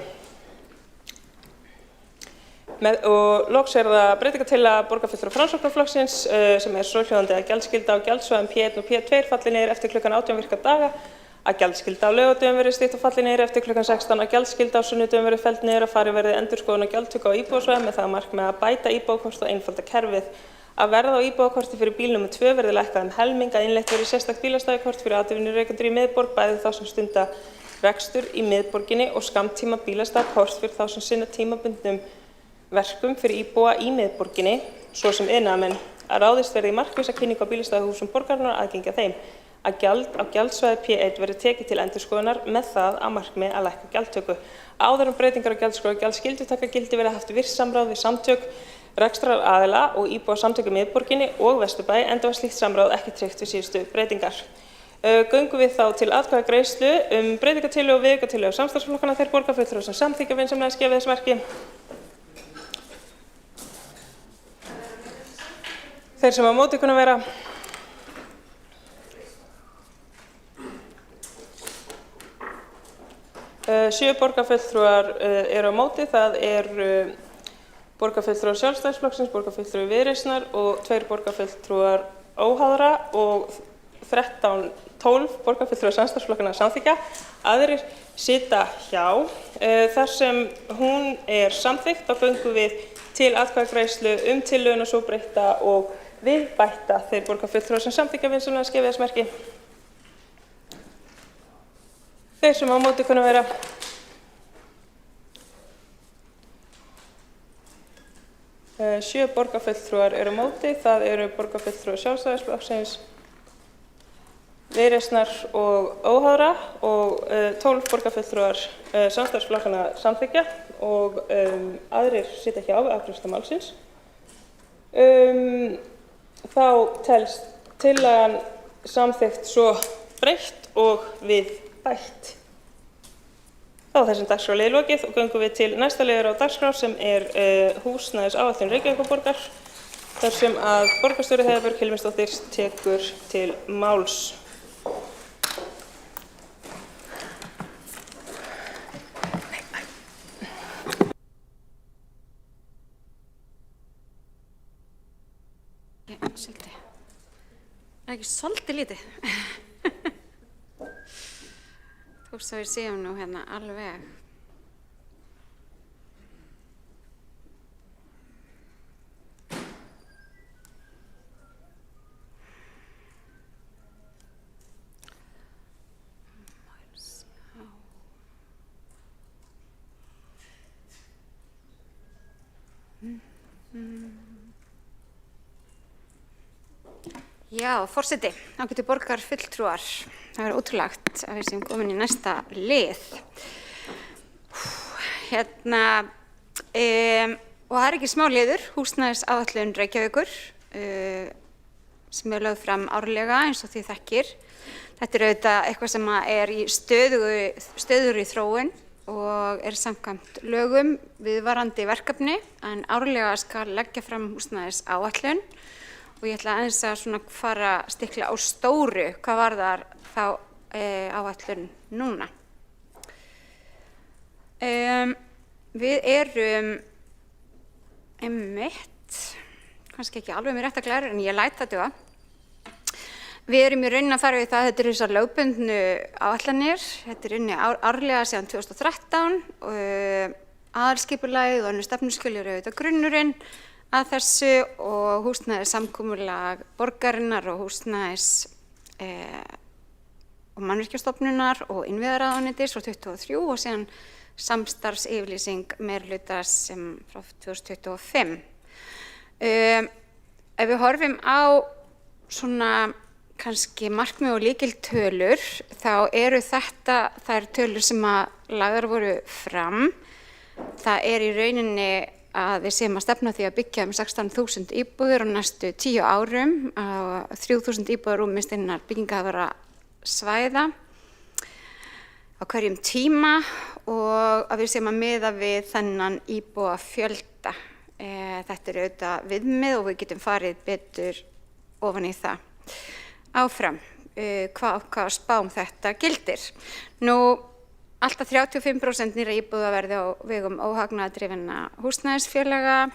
Og loks er það breytingatillaga borgarfulltrúa Framsóknarflokksins sem er svohljóðandi að gjaldskylda á gjaldsvæðum P1 og P2 falli niður eftir klukkan 18 virkadaga, að gjaldskylda á laugardögum verði stytt og falli niður eftir klukkan 16, að gjaldskylda á sunnudögum verði felld niður, að farið verði endurskoðun og gjaldtöku á íbúðasvæðum með það að markmið að bæta íbúðakort og einfalda kerfið. Að verð á íbúðakorti fyrir bíl nr. 2 verði lækkað helming, að innleitt verði sérstakt bílastæðakort fyrir atvinnurekendur í miðborg, bæði þá sem stunda rekstur í miðborginni og skammtíma bílastæðakort fyrir þá sem sinna tímabundnum verkum fyrir íbúa í miðborginni, svo sem iðnaðarmenn. Að ráðist verði í markvissa kynningu á bílastæðahúsum borgarinnar og aðgengi að þeim. Að gjald á gjaldsvæði P1 verði tekið til endurskoðunar með það að markmið að lækka gjaldtöku. Áður en breytingar á gjaldskrá og gjaldskyldutakagildi verði haft virt samráð við samtök rekstraraðila og íbúasamtök í miðborginni og Vesturbæ, enda var slíkt samráð ekki tryggt við síðustu breytingar. Göngum við þá til atkvæðagreiðslu breytingatillögu og viðaukatillögu samstarfsflokkanna. Þeir borgarfulltrúar sem samþykkja vinsamlegast gefa þess merki. Þeir sem á móti kunna vera. Sjö borgarfulltrúar eru á móti, það eru borgarfulltrúar Sjálfstæðisflokksins, borgarfulltrúar Viðreisnar og 2 borgarfulltrúar óháðra og 12 borgarfulltrúar samstarfsflokkanna samþykkja. Aðrir sitja hjá. Þar sem hún er samþykkt þá göngum við til atkvæðagreiðslu tillöguna svo breytta og við bætta. Þeir borgarfulltrúar sem samþykkja vinsamlegast gefa þess merki. Þeir sem á móti kunna vera. Sjö borgarfulltrúar eru á móti, það eru borgarfulltrúar Sjálfstæðisflokksins, Viðreisnar og óháðra og 12 borgarfulltrúar samstarfsflokkanna samþykkja og aðrir sitja hjá við afgreiðslu málsins. Þá telst tillagan samþykkt svo breytt og við bætt. Þá er þessum dagskrárliði lokið og göngum við til næsta liður á dagskrá sem er húsnæðisáætlun Reykjavíkurborgar, þar sem að borgarstjóri Heiða Björk Hilmisdóttir tekur til máls. Það er ekki svolítið lítið. Þú veist að við séum nú hérna alveg. Já, forseti, ágætu borgarfulltrúar. Það er ótrúlegt að við séum komin í næsta lið. Og það er ekki smá liður, húsnæðisáætlun Reykjavíkur, sem er lögð fram árlega eins og þið þekkir. Þetta er auðvitað eitthvað sem er í stöðugri þróun og er samkvæmt lögum viðvarandi verkefni, en árlega skal leggja fram húsnæðisáætlun. Og ég ætla aðeins að svona fara að stikla á stóru hvað varðar þá áætlun núna. Við erum einmitt, kannski ekki alveg með rétta glæru, en ég læt það duga. Við erum í rauninni að fara við það að þetta eru þessar lögbundnu áætlanir. Þetta er inni árlega síðan 2013. Aðalskipulagið og önnur stefnuskjöl eru auðvitað grunnurinn að þessu og húsnæðissamkomulag borgarinnar og og mannvirkjastofnunar og innviðaráðuneytis frá 2023 og síðan samstarfsyfirlýsing meirihluta sem frá 2025. Ef við horfum á svona kannski markmið og lykiltölur, þá eru þetta þær tölur sem að lagðar voru fram. Það er í rauninni að við séum að stefna því að byggja 16.000 íbúðir á næstu 10 árum, 3.000 íbúðar rúmist innan byggingahæfra svæða á hverjum tíma og að við séum að miða við þennan íbúa fjölda. Þetta er auðvitað viðmið og við getum farið betur ofan í það. Áfram, hvað spám þetta gildir. Alltaf 35% nýrra íbúða verði á vegum óhagnaðardrifinna húsnæðisfélaga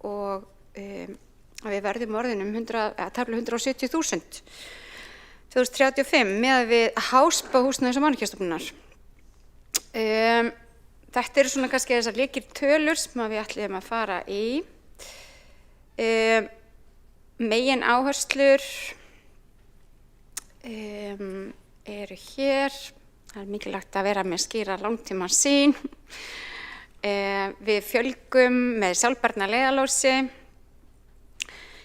og að við verðum orðin tæplega 170.000 2035 miðað við háspá húsnæðis- og mannvirkjastofnunar. Þetta eru svona kannski þessar lykiltölur sem við ætlum að fara í. Megin áherslur eru hér. Það er mikilvægt að vera með skýra langtímasýn. Við fjölgum með sjálfbærna leiðarljósi.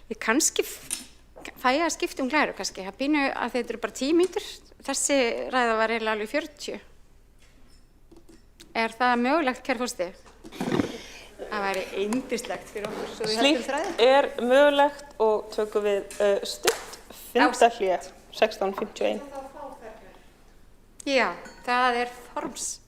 Ég kannski fæ að skipta glæru kannski. Það býnu að þetta eru bara 10 mínútur. Þessi ræða var eiginlega alveg 40. Er það mögulegt, kæri forseti? Það væri yndislegt fyrir okkur. Svo við höldum þræðið. Slíkt er mögulegt og tökum við stutt fundarhlé 16:51. Já, það er forms.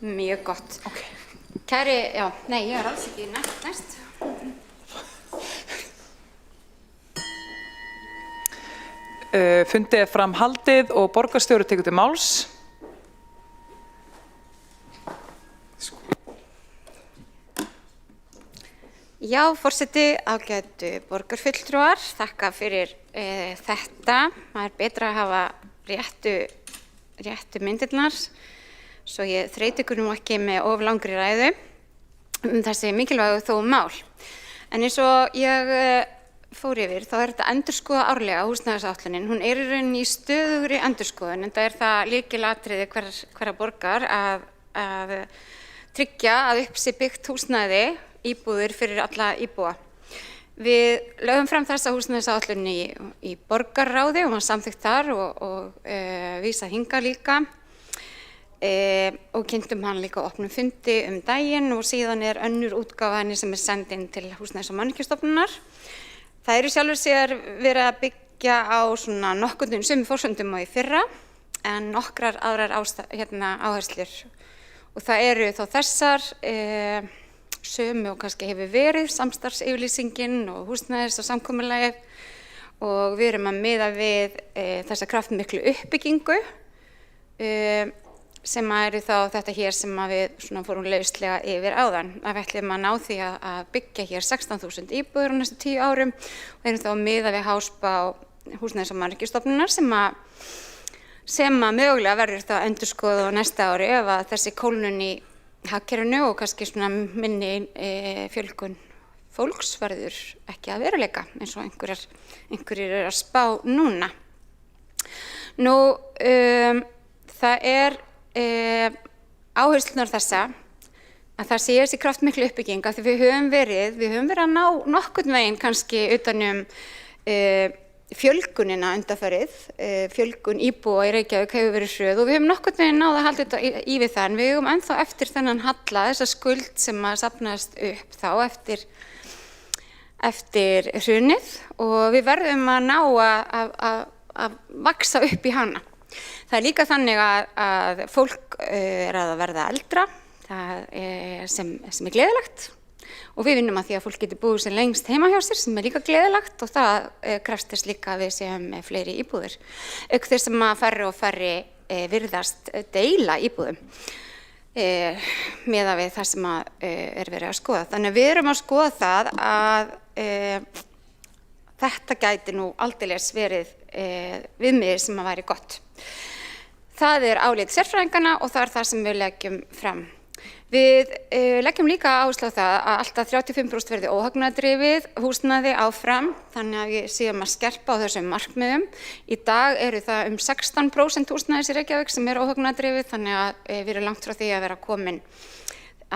Mjög gott. Kæri, já, nei, ég alls ekki næst. Fundið fram haldið og borgarstjóri tekur til máls. Já, forseti, ágætu borgarfulltrúar, þakka fyrir þetta. Það er betra að hafa réttu myndirnar, svo ég þreyti ykkur nú ekki með of langri ræðu þessi mikilvægu þó mál. En eins og ég fór yfir, þá er þetta endurskoða árlega húsnæðisáætlunin. Hún er í rauninni í stöðugri endurskoðun, en það er það lykilatriði hverra borgar að tryggja að upp sé byggt húsnæði, íbúðir fyrir alla íbúa. Við lögum fram þessa húsnæðisáætlun í borgarráði og var samþykkt þar og vísað hingað líka og kynntum hann líka á opnum fundi daginn og síðan er önnur útgáfa henni sem er send inn til Húsnæðis- og mannvirkjastofnunar. Það eru sjálfur sér verið að byggja á svona nokkurnum sömu forsendum og í fyrra en nokkrar aðrar áherslur og það eru þá þessar sömu og kannski hefur verið samstarfsyfirlýsingin og húsnæðis- og samkomulagið og við erum að miða við þessa kraftmiklu uppbyggingu sem eru þá þetta hér sem við fórum lauslega yfir áðan. Við ætlum að ná því að byggja hér 16.000 íbúðir á næstu 10 árum og erum þá að miða við háspá Húsnæðis- og mannvirkjastofnunar sem að mögulega verður þá endurskoðað á næsta ári ef að þessi kólnun í hagkerfinu og kannski svona minni fjölgun fólks verður ekki að veruleika eins og einhverjir eru að spá núna. Nú, það er áherslunar þessa að það sé þessi kraftmiklu uppbygging af því við höfum verið að ná nokkurn veginn kannski utanum fjölgunina undanfarið, fjölgun íbúa í Reykjavík hefur verið hröð og við höfum nokkurn veginn náð að halda þetta í við það en við höfum ennþá eftir þennan halla, þessa skuld sem að safnast upp þá eftir hrunið og við verðum að ná að vaxa upp í hana. Það er líka þannig að fólk er að verða eldra, sem er gleðilegt og við vinnum að því að fólk getur búið sem lengst heima hjá sér sem er líka gleðilegt og það krefst þess líka að við séum með fleiri íbúðir. Auk þess sem að færri og færri virðast deila íbúðum miðað við það sem er verið að skoða. Þannig að við erum að skoða það að þetta gæti nú aldeilis verið viðmiðið sem að væri gott. Það er álit sérfræðinganna og það er það sem við leggjum fram. Við leggjum líka áherslu á það að alltaf 35% verði óhagnaðardrifið húsnæði áfram, þannig að við séum að skerpa á þessum markmiðum. Í dag eru það 16% húsnæðis í Reykjavík sem er óhagnaðardrifið, þannig að við erum langt frá því að vera komin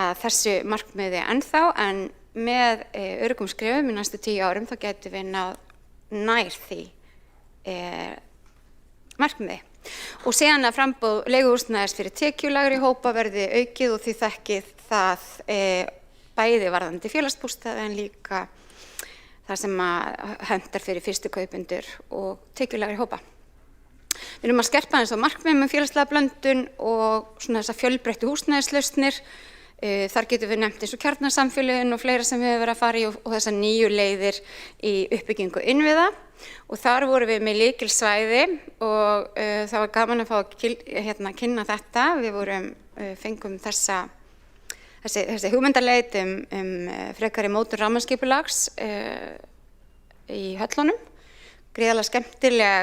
að þessu markmiði ennþá, en með öruggum skrefum í næstu 10 árum þá getum við nær því markmiði. Og síðan að framboð leiguhúsnæðis fyrir tekjulægri hópa verði aukið og því þekkið það bæði varðandi félagsbústaði en líka það sem hentar fyrir fyrstu kaupendur og tekjulægri hópa. Við erum að skerpa eins og markmiðum félagslega blöndun og svona þessar fjölbreyttu húsnæðislausnir. Þar getum við nefnt eins og kjarnasamfélögin og fleira sem við hefur verið að fara í og þessar nýju leiðir í uppbyggingu innviða. Og þar vorum við með lykilsvæði og það var gaman að fá að kynna þetta. Við fengum þessi hugmyndaleit frekari mótun rammaskipulags í höllunum. Gríðarlega skemmtileg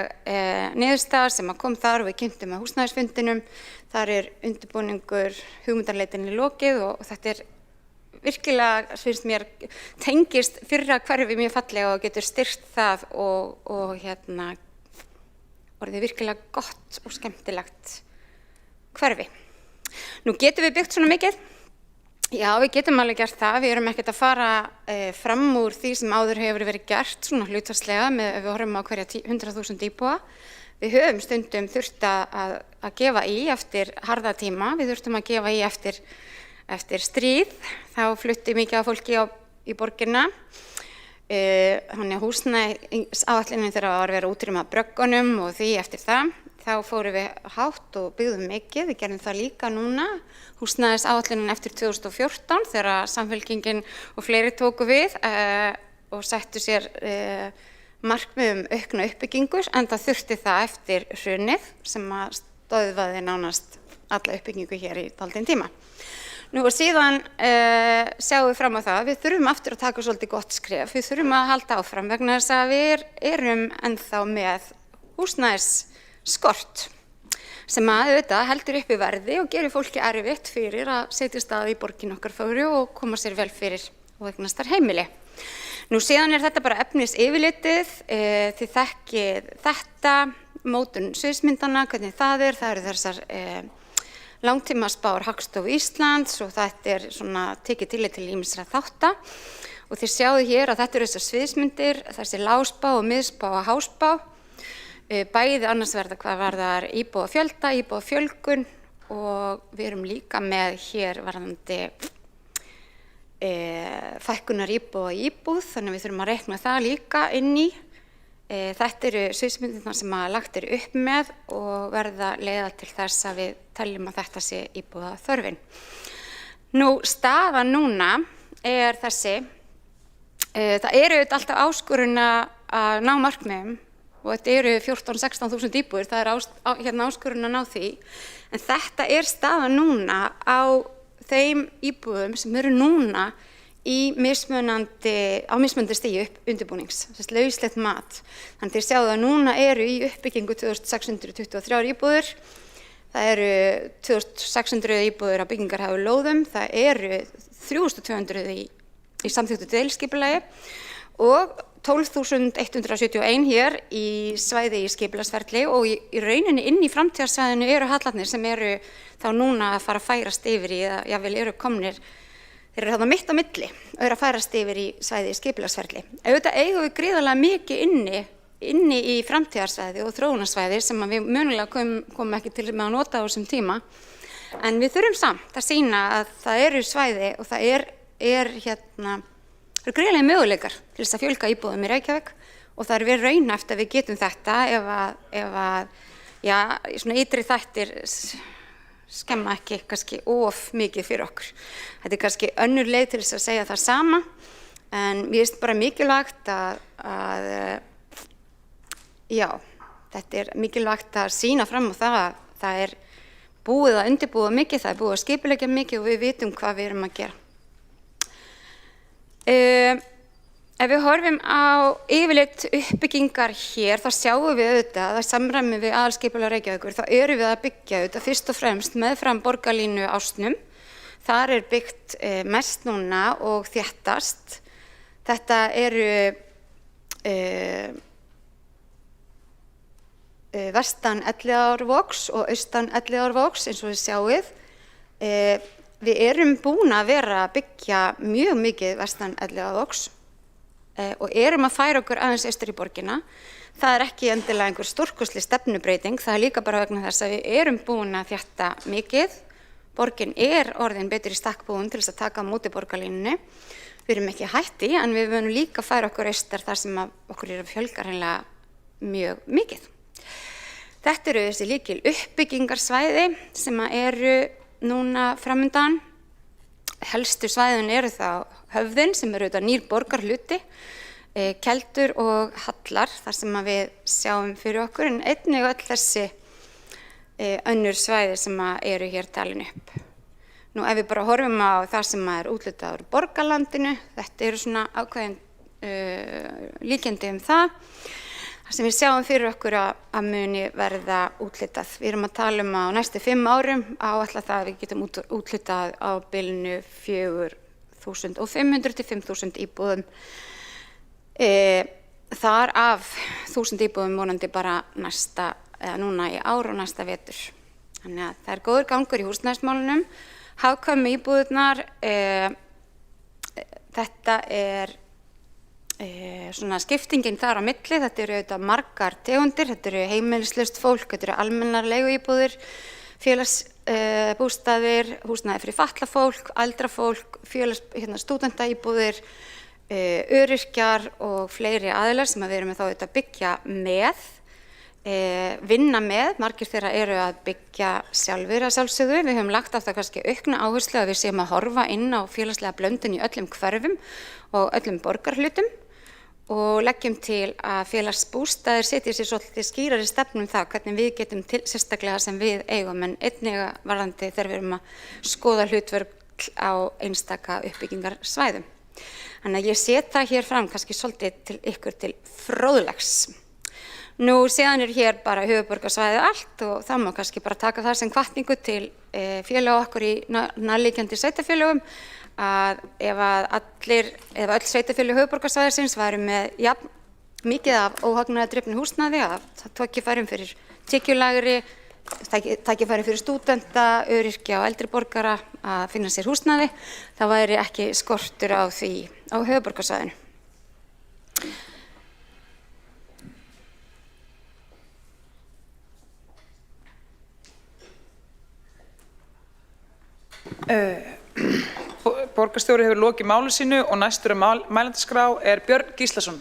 niðurstaða sem kom þar og við kynntum að húsnæðisfundinum. Þar er undirbúningur hugmyndaleitinni lokið og þetta er virkilega, finnst mér, tengist fyrra hverfi mjög fallega og getur styrkt það og orðið virkilega gott og skemmtilegt hverfi. Nú getum við byggt svona mikið? Já, við getum alveg gert það. Við erum ekkert að fara fram úr því sem áður hefur verið gert svona hlutfallslega ef við horfum á hverja 100.000 íbúa. Við höfum stundum þurft að gefa í eftir harða tíma. Við þurftum að gefa í eftir stríð. Þá flutti mikið af fólki í borgina. Þannig að húsnæðisáætlunin þurfa að vera útrýma bröggunum og því eftir það. þá fórum við hátt og byggðum mikið. Við gerum það líka núna. Húsnæðisáætlunin eftir 2014 þegar Samfylkingin og fleiri tóku við og settu sér markmið aukna uppbyggingu, en það þurfti það eftir hrunið sem að stöðvaði nánast alla uppbyggingu hér í dálítinn tíma. Nú og síðan sjáum við fram á það, við þurfum aftur að taka svolítið gott skref, við þurfum að halda áfram vegna þess að við erum ennþá með húsnæðisskort sem að auðvitað heldur uppi verði og gerir fólki erfitt fyrir að setjast að í borgin okkar fögru og koma sér vel fyrir og eignast þar heimili. Nú síðan þetta bara efnis yfirlitið, þið þekkið þetta, mótun sviðsmyndana, hvernig það eru þessar langtímaspár Hagstofu Íslands og þetta svona tekið tillit til ýmissa þátta og þið sjáðu hér að þetta eru þessar sviðsmyndir, þessi lágspá og miðspá og háspá, bæði annars verða hvað varðar íbúafjölda, íbúafjölgun og við erum líka með hér varðandi fækkunar íbúa í íbúð, þannig við þurfum að reikna það líka inn í. Þetta eru sviðsmyndirnar sem að lagt upp með og verða leiða til þess að við teljum að þetta sé íbúða þörfin. Nú, staðan núna er þessi, það eru alltaf áskorun að ná markmiðum og þetta eru 14–16.000 íbúðir, það er hérna áskorun að ná því, en þetta er staðan núna á þeim íbúðum sem eru núna í mismunandi stigi undirbúnings, þess lauslegt mat. Þannig að sjáðu að núna eru í uppbyggingu 2623 íbúðir, það eru 2600 íbúðir á byggingarhæfu lóðum, það eru 3200 í samþykktu deiliskipulagi og 12.171 hér í svæði í skipulagsferli og í rauninni inn í framtíðarsvæðinu eru hallarnir sem eru þá núna að fara að færast yfir í, eða jafnvel eru komnir, þeir eru þarna mitt á milli og eru að færast yfir í svæði í skipulagsferli. Auðvitað eigum við gríðarlega mikið inni í framtíðarsvæði og þróunarsvæði sem við mögulega komum ekki til með að nota á þessum tíma, en við þurfum samt að sýna að það eru svæði og það eru gríðarlega möguleikar til þess að fjölga íbúðum í Reykjavík og það verið rauna eftir að við getum þetta ef að svona ytri þættir skemma ekki kannski of mikið fyrir okkur. Þetta er kannski önnur leið til þess að segja það sama, en mér finnst bara mikilvægt þetta er mikilvægt að sýna fram á það að það er búið að undirbúa mikið, það er búið að skipuleggja mikið og við vitum hvað við erum að gera. Ef við horfum á yfirleitt uppbyggingar hér, þá sjáum við auðvitað að samræmi við aðalskipulag Reykjavíkur, þá erum við að byggja auðvitað fyrst og fremst meðfram borgarlínu ásnum. Þar er byggt mest núna og þéttast. Þetta eru vestan Elliðaárvogs og austan Elliðaárvogs eins og við sjáum. Við erum búin að vera að byggja mjög mikið vestan Elliðaárvogs og erum að færa okkur aðeins austur í borgina. Það er ekki endilega einhver stórkostleg stefnubreiting, það er líka bara vegna þess að við erum búin að þétta mikið. Borgin er orðin betur í stakk búin til þess að taka á móti borgarlínunni. Við erum ekki hætti, en við munum líka færa okkur austar þar sem okkur eru fjölgar hreinlega mjög mikið. Þetta eru þessi líkil uppbyggingarsvæði sem eru núna framundan. Helstu svæðin eru þá Höfðin sem eru auðvitað nýr borgarhluti, Keldur og Hallar þar sem við sjáum fyrir okkur, en einnig öll þessi önnur svæði sem eru hér talin upp. Nú ef við bara horfum á það sem er úthlutað úr borgarlandinu, þetta eru svona ákveðin líkindi það sem við sjáum fyrir okkur að muni verða úthlutað. Við erum að tala á næstu 5 árum áætla það að við getum úthlutað á bilinu 4.500 til 5.000 íbúðum. Þar af 1.000 íbúðum vonandi bara núna í ár og næsta vetur. Þannig að það er góður gangur í húsnæðismálunum. Hagkvæmu íbúðirnar, þetta er svona skiptingin þar á milli, þetta eru auðvitað margar tegundir, þetta eru heimilislaust fólk, þetta eru almennar leiguíbúðir, félagsbústaðir, húsnæði fyrir fatlað fólk, eldra fólk, stúdentaíbúðir, öryrkjar og fleiri aðilar sem við erum þá auðvitað byggja með. vinna með, margir þeirra eru að byggja sjálfur að sjálfsögðu. Við höfum lagt á það kannski aukna áherslu að við séum að horfa inn á félagslega blöndun í öllum hverfum og öllum borgarhlutum og leggjum til að félagsbústaðir setji sér svolítið skýrari stefnum það hvernig við getum til sérstaklega sem við eigum en einnig varðandi þegar við erum að skoða hlutverk á einstaka uppbyggingarsvæðum. Þannig að ég set það hér fram kannski svolítið til ykkur til fróðlegs. Nú síðan hér bara höfuðborgarsvæðið allt og það má kannski bara taka það sem hvatningu til félaga okkur í nærliggjandi sveitarfélögum að ef öll sveitarfélög höfuðborgarsvæðisins væru með jafn mikið af óhagnaðardrifnu húsnæði að það tækifærum fyrir tekjulægri, tækifærum fyrir stúdenta, öryrkja og eldri borgara að finna sér húsnæði, það væri ekki skortur á því á höfuðborgarsvæðinu. Borgarstjóri hefur lokið máli sínu og næstur mælendaskrá er Björn Gíslason.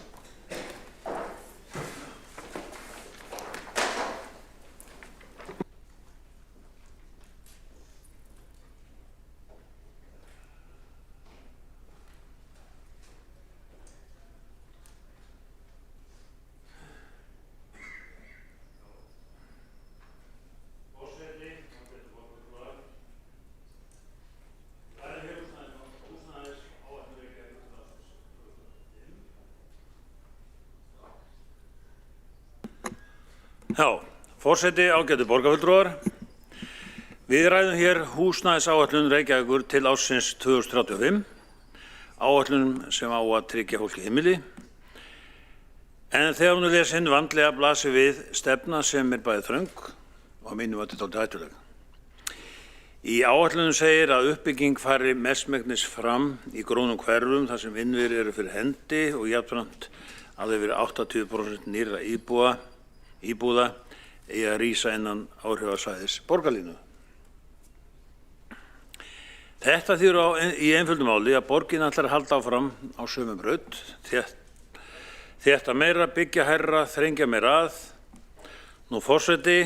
Já, forseti, ágætu borgarfulltrúar. Við ræðum hér húsnæðisáætlun Reykjavíkur til ársins 2035, áætlun sem á að tryggja fólki heimili. En þegar hún er lesin vandlega blasir við stefna sem er bæði þröng og að mínum að þetta er dálítið hættuleg. Í áætlunum segir að uppbygging fari mestmegnis fram í grónum hverfum þar sem innviðir eru fyrir hendi og jafnframt að þau verið 80% nýrra íbúða eigi að rísa innan áhrifasvæðis borgarlínu. Þetta þýðir í einföldu máli að borgin ætlar að halda áfram á sömu braut, þétta meira, byggja hærra, þrengja meira að. Nú forseti,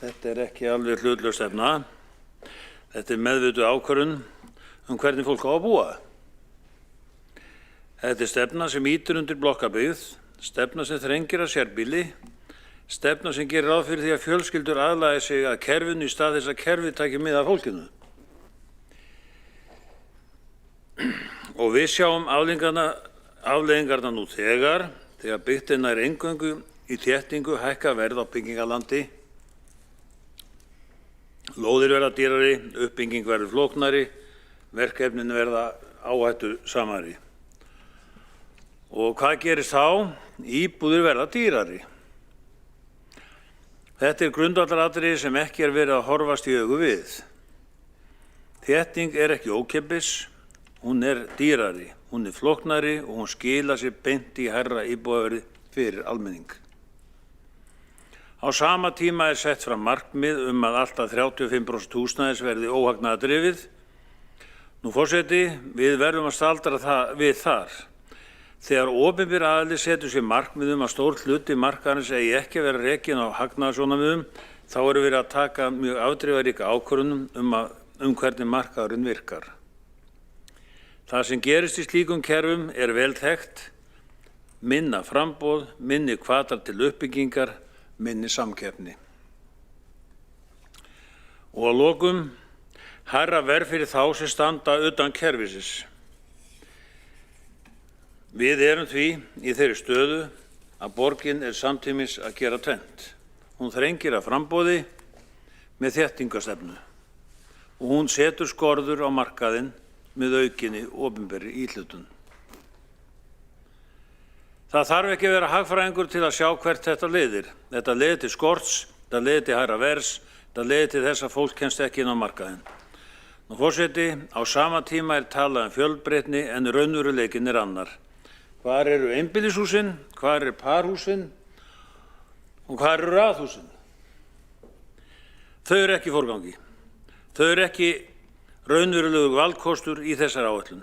þetta er ekki alveg hlutlaus stefna. Þetta er meðvituð ákvörðun hvernig fólk á að búa. Þetta er stefna sem ýtir undir blokkabyggð, stefna sem þrengir að sérbýli, stefna sem gerir ráð fyrir því að fjölskyldur aðlagi sig að kerfinu í stað þess að kerfið taki mið af fólkinu. Og við sjáum afleiðingarnar nú þegar byggt er eingöngu í þéttingu hækka verð á byggingalandi, lóðir verða dýrari, uppbygging verður flóknari, verkefnin verða áhættu samari. Og hvað gerist þá? Íbúðir verða dýrari. Þetta er grundvallaratriði sem ekki er verið að horfast í augu við. Þétting er ekki ókeypis, hún er dýrari, hún er flóknari og hún skilar sér beint í hærra íbúðaverði fyrir almenning. Á sama tíma er sett fram markmið að alltaf 35% húsnæðis verði óhagnaðardrifið. Nú forseti, við verðum að staldra við þar. Þegar opinber aðili setur sér markmið að stór hluti markaðarins eigi ekki að vera rekinn á hagnaðarsjónarmiðum, þá eru verið að taka mjög afdrifaríka ákvörðun hvernig markaðurinn virkar. Það sem gerist í slíkum kerfum er vel þekkt, minna framboð, minni hvatar til uppbyggingar, minni samkeppni. Og að lokum, hærra verð fyrir þá sem standa utan kerfisins. Við erum því í þeirri stöðu að borgin er samtímis að gera tvennt. Hún þrengir að framboði með þéttingarstefnu og hún setur skorður á markaðinn með aukinni opinberri íhlutun. Það þarf ekki að vera hagfræðingur til að sjá hvert þetta leiðir. Þetta leiðir til skorts, þetta leiðir til hærra verðs, þetta leiðir til þess að fólk kemst ekki inn á markaðinn. Nú forseti, á sama tíma er talað fjölbreytni en raunveruleikinn er annar. Hvar eru einbýlishúsin, hvar eru parhúsin og hvar eru raðhúsin? Þau eru ekki í forgangi. Þau eru ekki raunverulegur valkostur í þessari áætlun.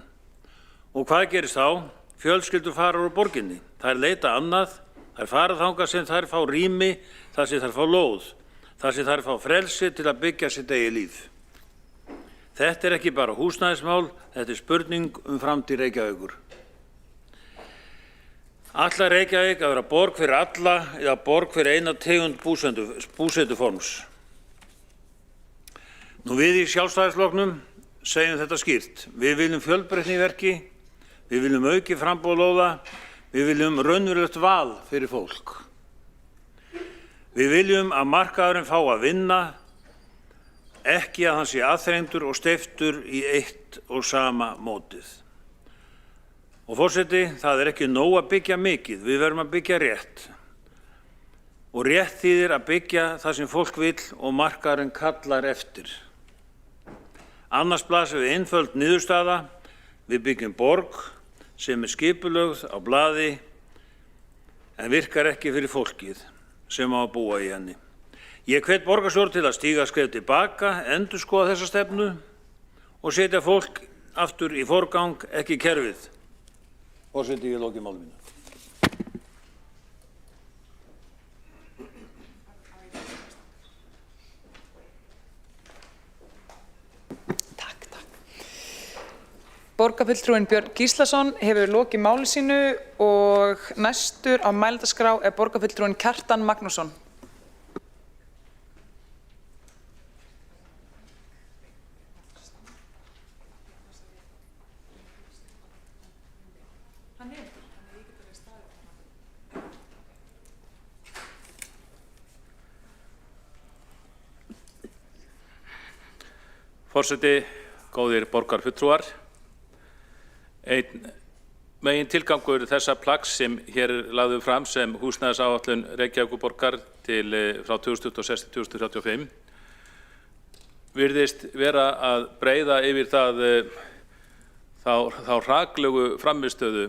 Og hvað gerist þá? Fjölskyldur fara úr borginni. Það er leita annað Þær fara þangað sem þær fá rými, þar sem þær fá lóð, þar sem þær fá frelsi til að byggja sitt eigið líf. Þetta er ekki bara húsnæðismál, þetta er spurning framtíð Reykjavíkur. Ætlar Reykjavík að vera borg fyrir alla eða borg fyrir eina tegund búsetuforms? Nú við í Sjálfstæðisflokknum segjum þetta skýrt. Við viljum fjölbreytni í verki, við viljum aukið framboð lóða, við viljum raunverulegt val fyrir fólk. Við viljum að markaðurinn fá að vinna, ekki að hann sé aðþrengdur og steyptur í eitt og sama mótið. Og forseti, það er ekki nóg að byggja mikið, við verðum að byggja rétt. Og rétt þýðir að byggja það sem fólk vill og markaðurinn kallar eftir. Annars blasir við einföld niðurstaða, við byggjum borg sem er skipulögð á blaði en virkar ekki fyrir fólkið sem á að búa í henni. Ég hvet borgarstjórn til að stíga skref tilbaka, endurskoða þessa stefnu og setja fólk aftur í forgang, ekki kerfið. Forseti, ég loki máli mínu. Borgarfulltrúinn Björn Gíslason hefur lokið máli sínu og næstur á mælendaskrá er borgarfulltrúinn Kjartan Magnússon. Forseti, góðir borgarfulltrúar. Einn megin tilgangur þessa plaggs sem hér er lagður fram sem húsnæðisáætlun Reykjavíkurborgar til frá 2026 til 2035 virðist vera að breiða yfir þá hraklegu frammistöðu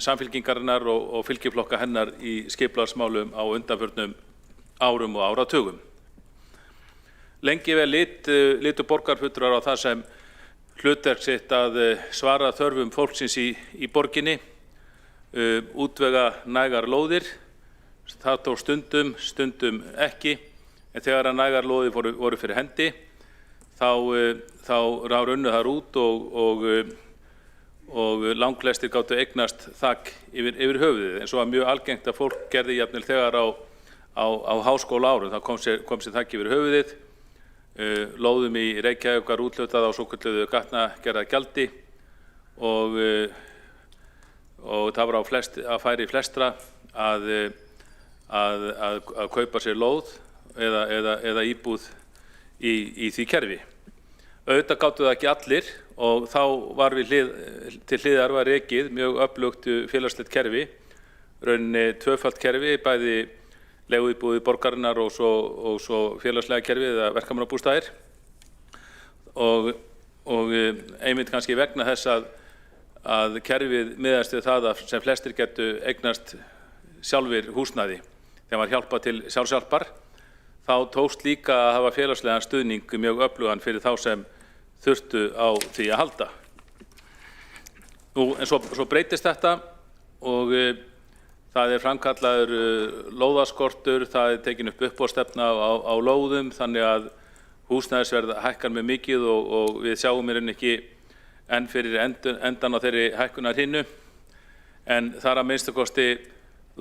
Samfylkingarinnar og fylgiflokka hennar í skipulagsmálum á undanförnum árum og áratugum. Lengi vel litu borgarfulltrúar á það sem hlutverk sitt að svara þörfum fólksins í borginni, útvega nægar lóðir. Það tók stundum ekki, en þegar að nægar lóðir voru fyrir hendi, þá runnu þar út og langflestir gátu eignast þak yfir höfuðið, en svo var mjög algengt að fólk gerði jafnvel þegar á háskóla árum. Það kom sér þak yfir höfuðið, lóðum í Reykjavík var úthlutað á svokölluðu gatnagerðargjaldi og það var á færi flestra að kaupa sér lóð eða íbúð í því kerfi. Auðvitað gátu það ekki allir og þá var til hliðar var rekið mjög öflugt félagslegt kerfi, rauninni tvöfalt kerfi, bæði leiguíbúðir borgarinnar og svo félagslega kerfið eða verkamannabústaðir og einmitt kannski vegna þess að kerfið miðast við það að sem flestir getu eignast sjálfir húsnæði þegar var hjálpað til sjálfshjálpar, þá tókst líka að hafa félagslegan stuðning mjög öflugan fyrir þá sem þurftu á því að halda. En svo breytist þetta og það er framkallaður lóðaskortur, það er tekin upp uppboðsstefna á lóðum þannig að húsnæðisverð hækkar mjög mikið og við sjáum í rauninni ekki enn fyrir endan á þeirri hækkunar hinnu, en það er að minnsta kosti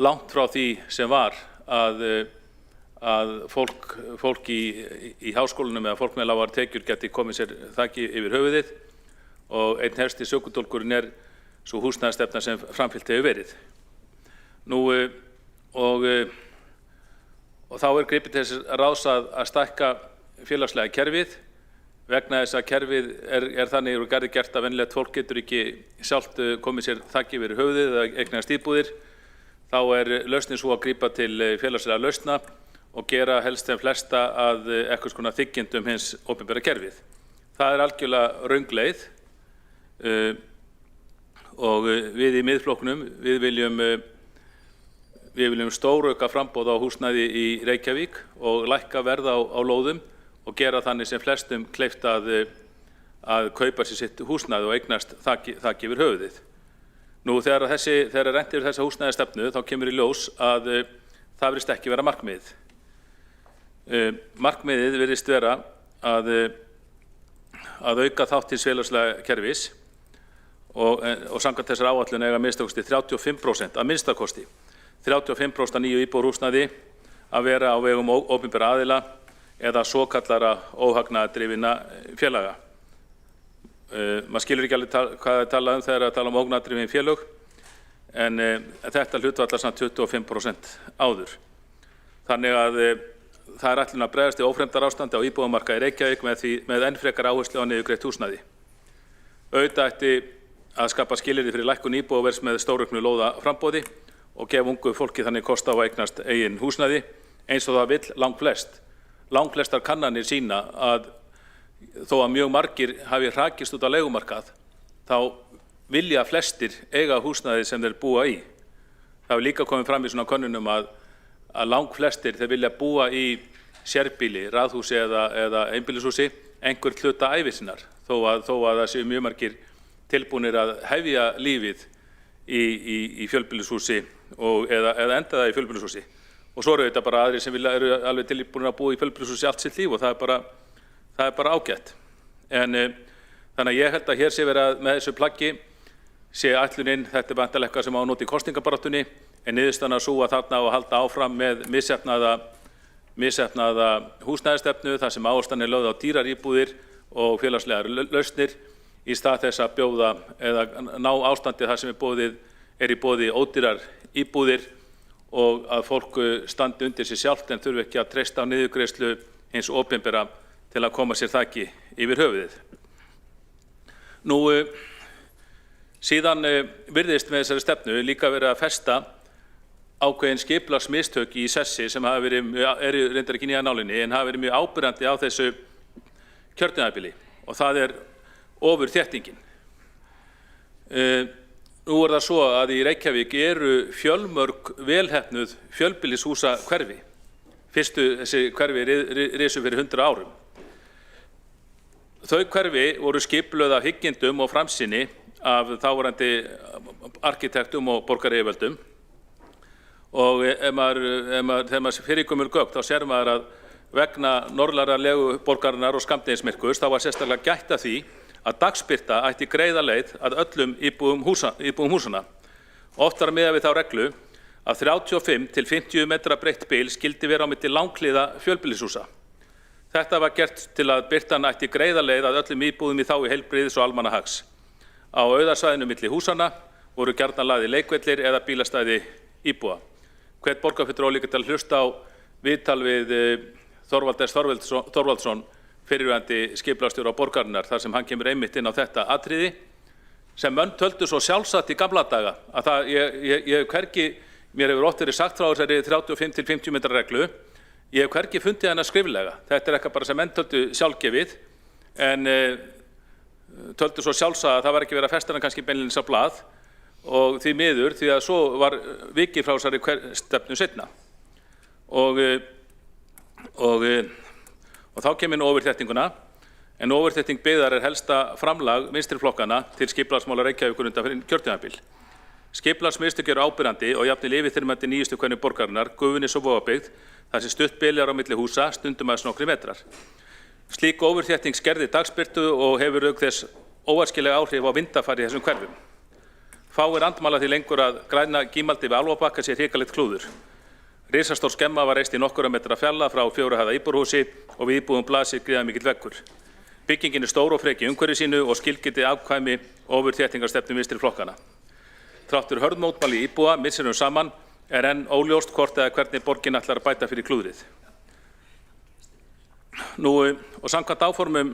langt frá því sem var að fólk í háskólanum eða fólk með lágar tekjur geti komið sér þaki yfir höfuðið og einn helsti sökudólkurinn er sú húsnæðisstefna sem framfylgt hefur verið. Og þá er gripið til þess ráðs að stækka félagslega kerfið vegna þess að kerfið er þannig og gerði gert að venjulegt fólk getur ekki sjálft komið sér þaki yfir höfuðið eða eignast íbúðir. Þá er lausnin svo að grípa til félagslega lausna og gera helst þeim flesta að einhvers konar þiggjendum hins opinbera kerfið. Það er algjörlega röng leið og við í Miðflokknum við viljum stórauka framboð á húsnæði í Reykjavík og lækka verð á lóðum og gera þannig sem flestum kleift að kaupa sér sitt húsnæði og eignast þak yfir höfuðið. Nú þegar rennt yfir þessa húsnæðisstefnu þá kemur í ljós að það virðist ekki vera markmiðið. Markmiðið virðist vera að auka þátt hins félagslega kerfis og samkvæmt þessar áætlun eiga að minnstakosti 35% að minnstakosti 35% af nýju íbúðarhúsnæði að vera á vegum opinberra aðila eða svokallara óhagnaðardrifinna félaga. Maður skilur ekki alveg hvað talað um þegar að tala óhagnaðardrifin félög, en þetta hlutfallar samt 25% áður. Þannig að það er ætlun að bregðast í ófremdarástandi á íbúðamarkaði í Reykjavík með enn frekar áherslu á niðurgreitt húsnæði. Auðvitað ætti að skapa skilyrði fyrir lækkun íbúðaverðs með stórauknu lóðaframboði og gefa ungu fólki þannig kost á að eignast eigin húsnæði eins og það vill langflest. Langflestar kannanir sýna að þó að mjög margir hafi hrakist út á leigumarkað, þá vilja flestir eiga húsnæði sem þeir búa í. Það hefur líka komið fram í svona könnunum að langflestir þeir vilja búa í sérbýli, raðhúsi eða einbýlishúsi einhvern hluta ævi sinnar, þó að það séu mjög margir tilbúnir að hefja lífið í fjölbýlishúsi eða enda það í fjölbýlishúsi. Og svo eru þetta bara aðrir sem eru alveg tilbúnir að búa í fjölbýlishúsi allt sitt líf og það er bara ágætt. Þannig að ég held að hér sé verið með þessu plaggi sé ætlunin, þetta er væntanlega eitthvað sem á að nota í kosningabaráttunni, en niðurstaðan sú að þarna á að halda áfram með misheppnaða húsnæðisstefnu þar sem áherslan er lögð á dýrar íbúðir og félagslegar lausnir í stað þess að bjóða eða ná ástandi þar sem er í boði ódýrar íbúðir og að fólk standi undir sig sjálft en þurfi ekki að treysta á niðurgreiðslu hins opinbera til að koma sér þaki yfir höfuðið. Nú, síðan virðist með þessari stefnu líka verið að festa ákveðin skipulagsmistök í sessi sem eru reyndar ekki nýja nálinni en hafa verið mjög áberandi á þessu kjörtímabili og það er ofurþéttingin. Nú er það svo að í Reykjavík eru fjölmörg velheppnuð fjölbýlishúsahverfi. Fyrstu þessi hverfi risu fyrir 100 árum. Þau hverfi voru skipulögð af hyggindum og framsýni af þáverandi arkitektum og borgaryfirvöldum og þegar maður fyrir gömul gögn þá sér maður að vegna norðlægra leguborgarinnar og skammdegismyrkurs þá var sérstaklega gætt að því að dagsbirta ætti greiða leið að öllum íbúum húsana. Oft var miðað við þá reglu að 35 til 50 metra breitt bil skildi vera á milli langhliða fjölbýlishúsa. Þetta var gert til að birtan ætti greiða leið að öllum íbúðum í þágu heilbrigðis og almannahags. Á auðarsvæðinu milli húsana voru gjarnan lagðir leikvellir eða bílastæði íbúa. Hvet borgarfulltrúi líka til að hlusta á viðtal við Þorvald S. Þorvaldsson, fyrrverandi skipulagsstjóra borgarinnar, þar sem hann kemur einmitt inn á þetta atriði sem menn töldu svo sjálfsagt í gamla daga að mér hefur oft verið sagt frá þessari 35 til 50 metra reglu, ég hef hvergi fundið hana skriflega. Þetta er eitthvað bara sem menn töldu sjálfgefið en töldu svo sjálfsagt að það var ekki verið að festa hana kannski beinlínis á blað og því miður því að svo var vikið frá þessari stefnu seinna. Og þá kemur ofurþéttinguna, en ofurþétting byggðar er helsta framlag vinstriflokkana til skipulagsmála Reykjavíkur undanfarinn kjörtímabil. Skipulagsmistök eru áberandi og jafnvel yfirþyrmandi nýjustu hvernig borgarinnar, Gufunes og Vogabyggð, þar sem stutt biljar á milli húsa, stundum aðeins nokkrir metrar. Slík ofurþétting skerðir dagsbirtu og hefur auk þess óæskileg áhrif á vindafari í þessum hverfum. Fáir andmæla því lengur að græna gímaldi við Álfabakka sé hrikalegt klúður. Risastór skemma var reist í nokkurra metra fjalla frá 4 hæða íbúðarhúsi og við íbúðum blasir gríðarmikill veggur. Byggingin er stór og frek í umhverfi sínu og skilgildi afkvæmi ofurþéttingarstefnu vinstri flokkana. Þráttur hörð mótmæli íbúa misserum saman er enn óljóst hvort eða hvernig borgin ætlar að bæta fyrir klúðrið. Nú, og samkvæmt áformum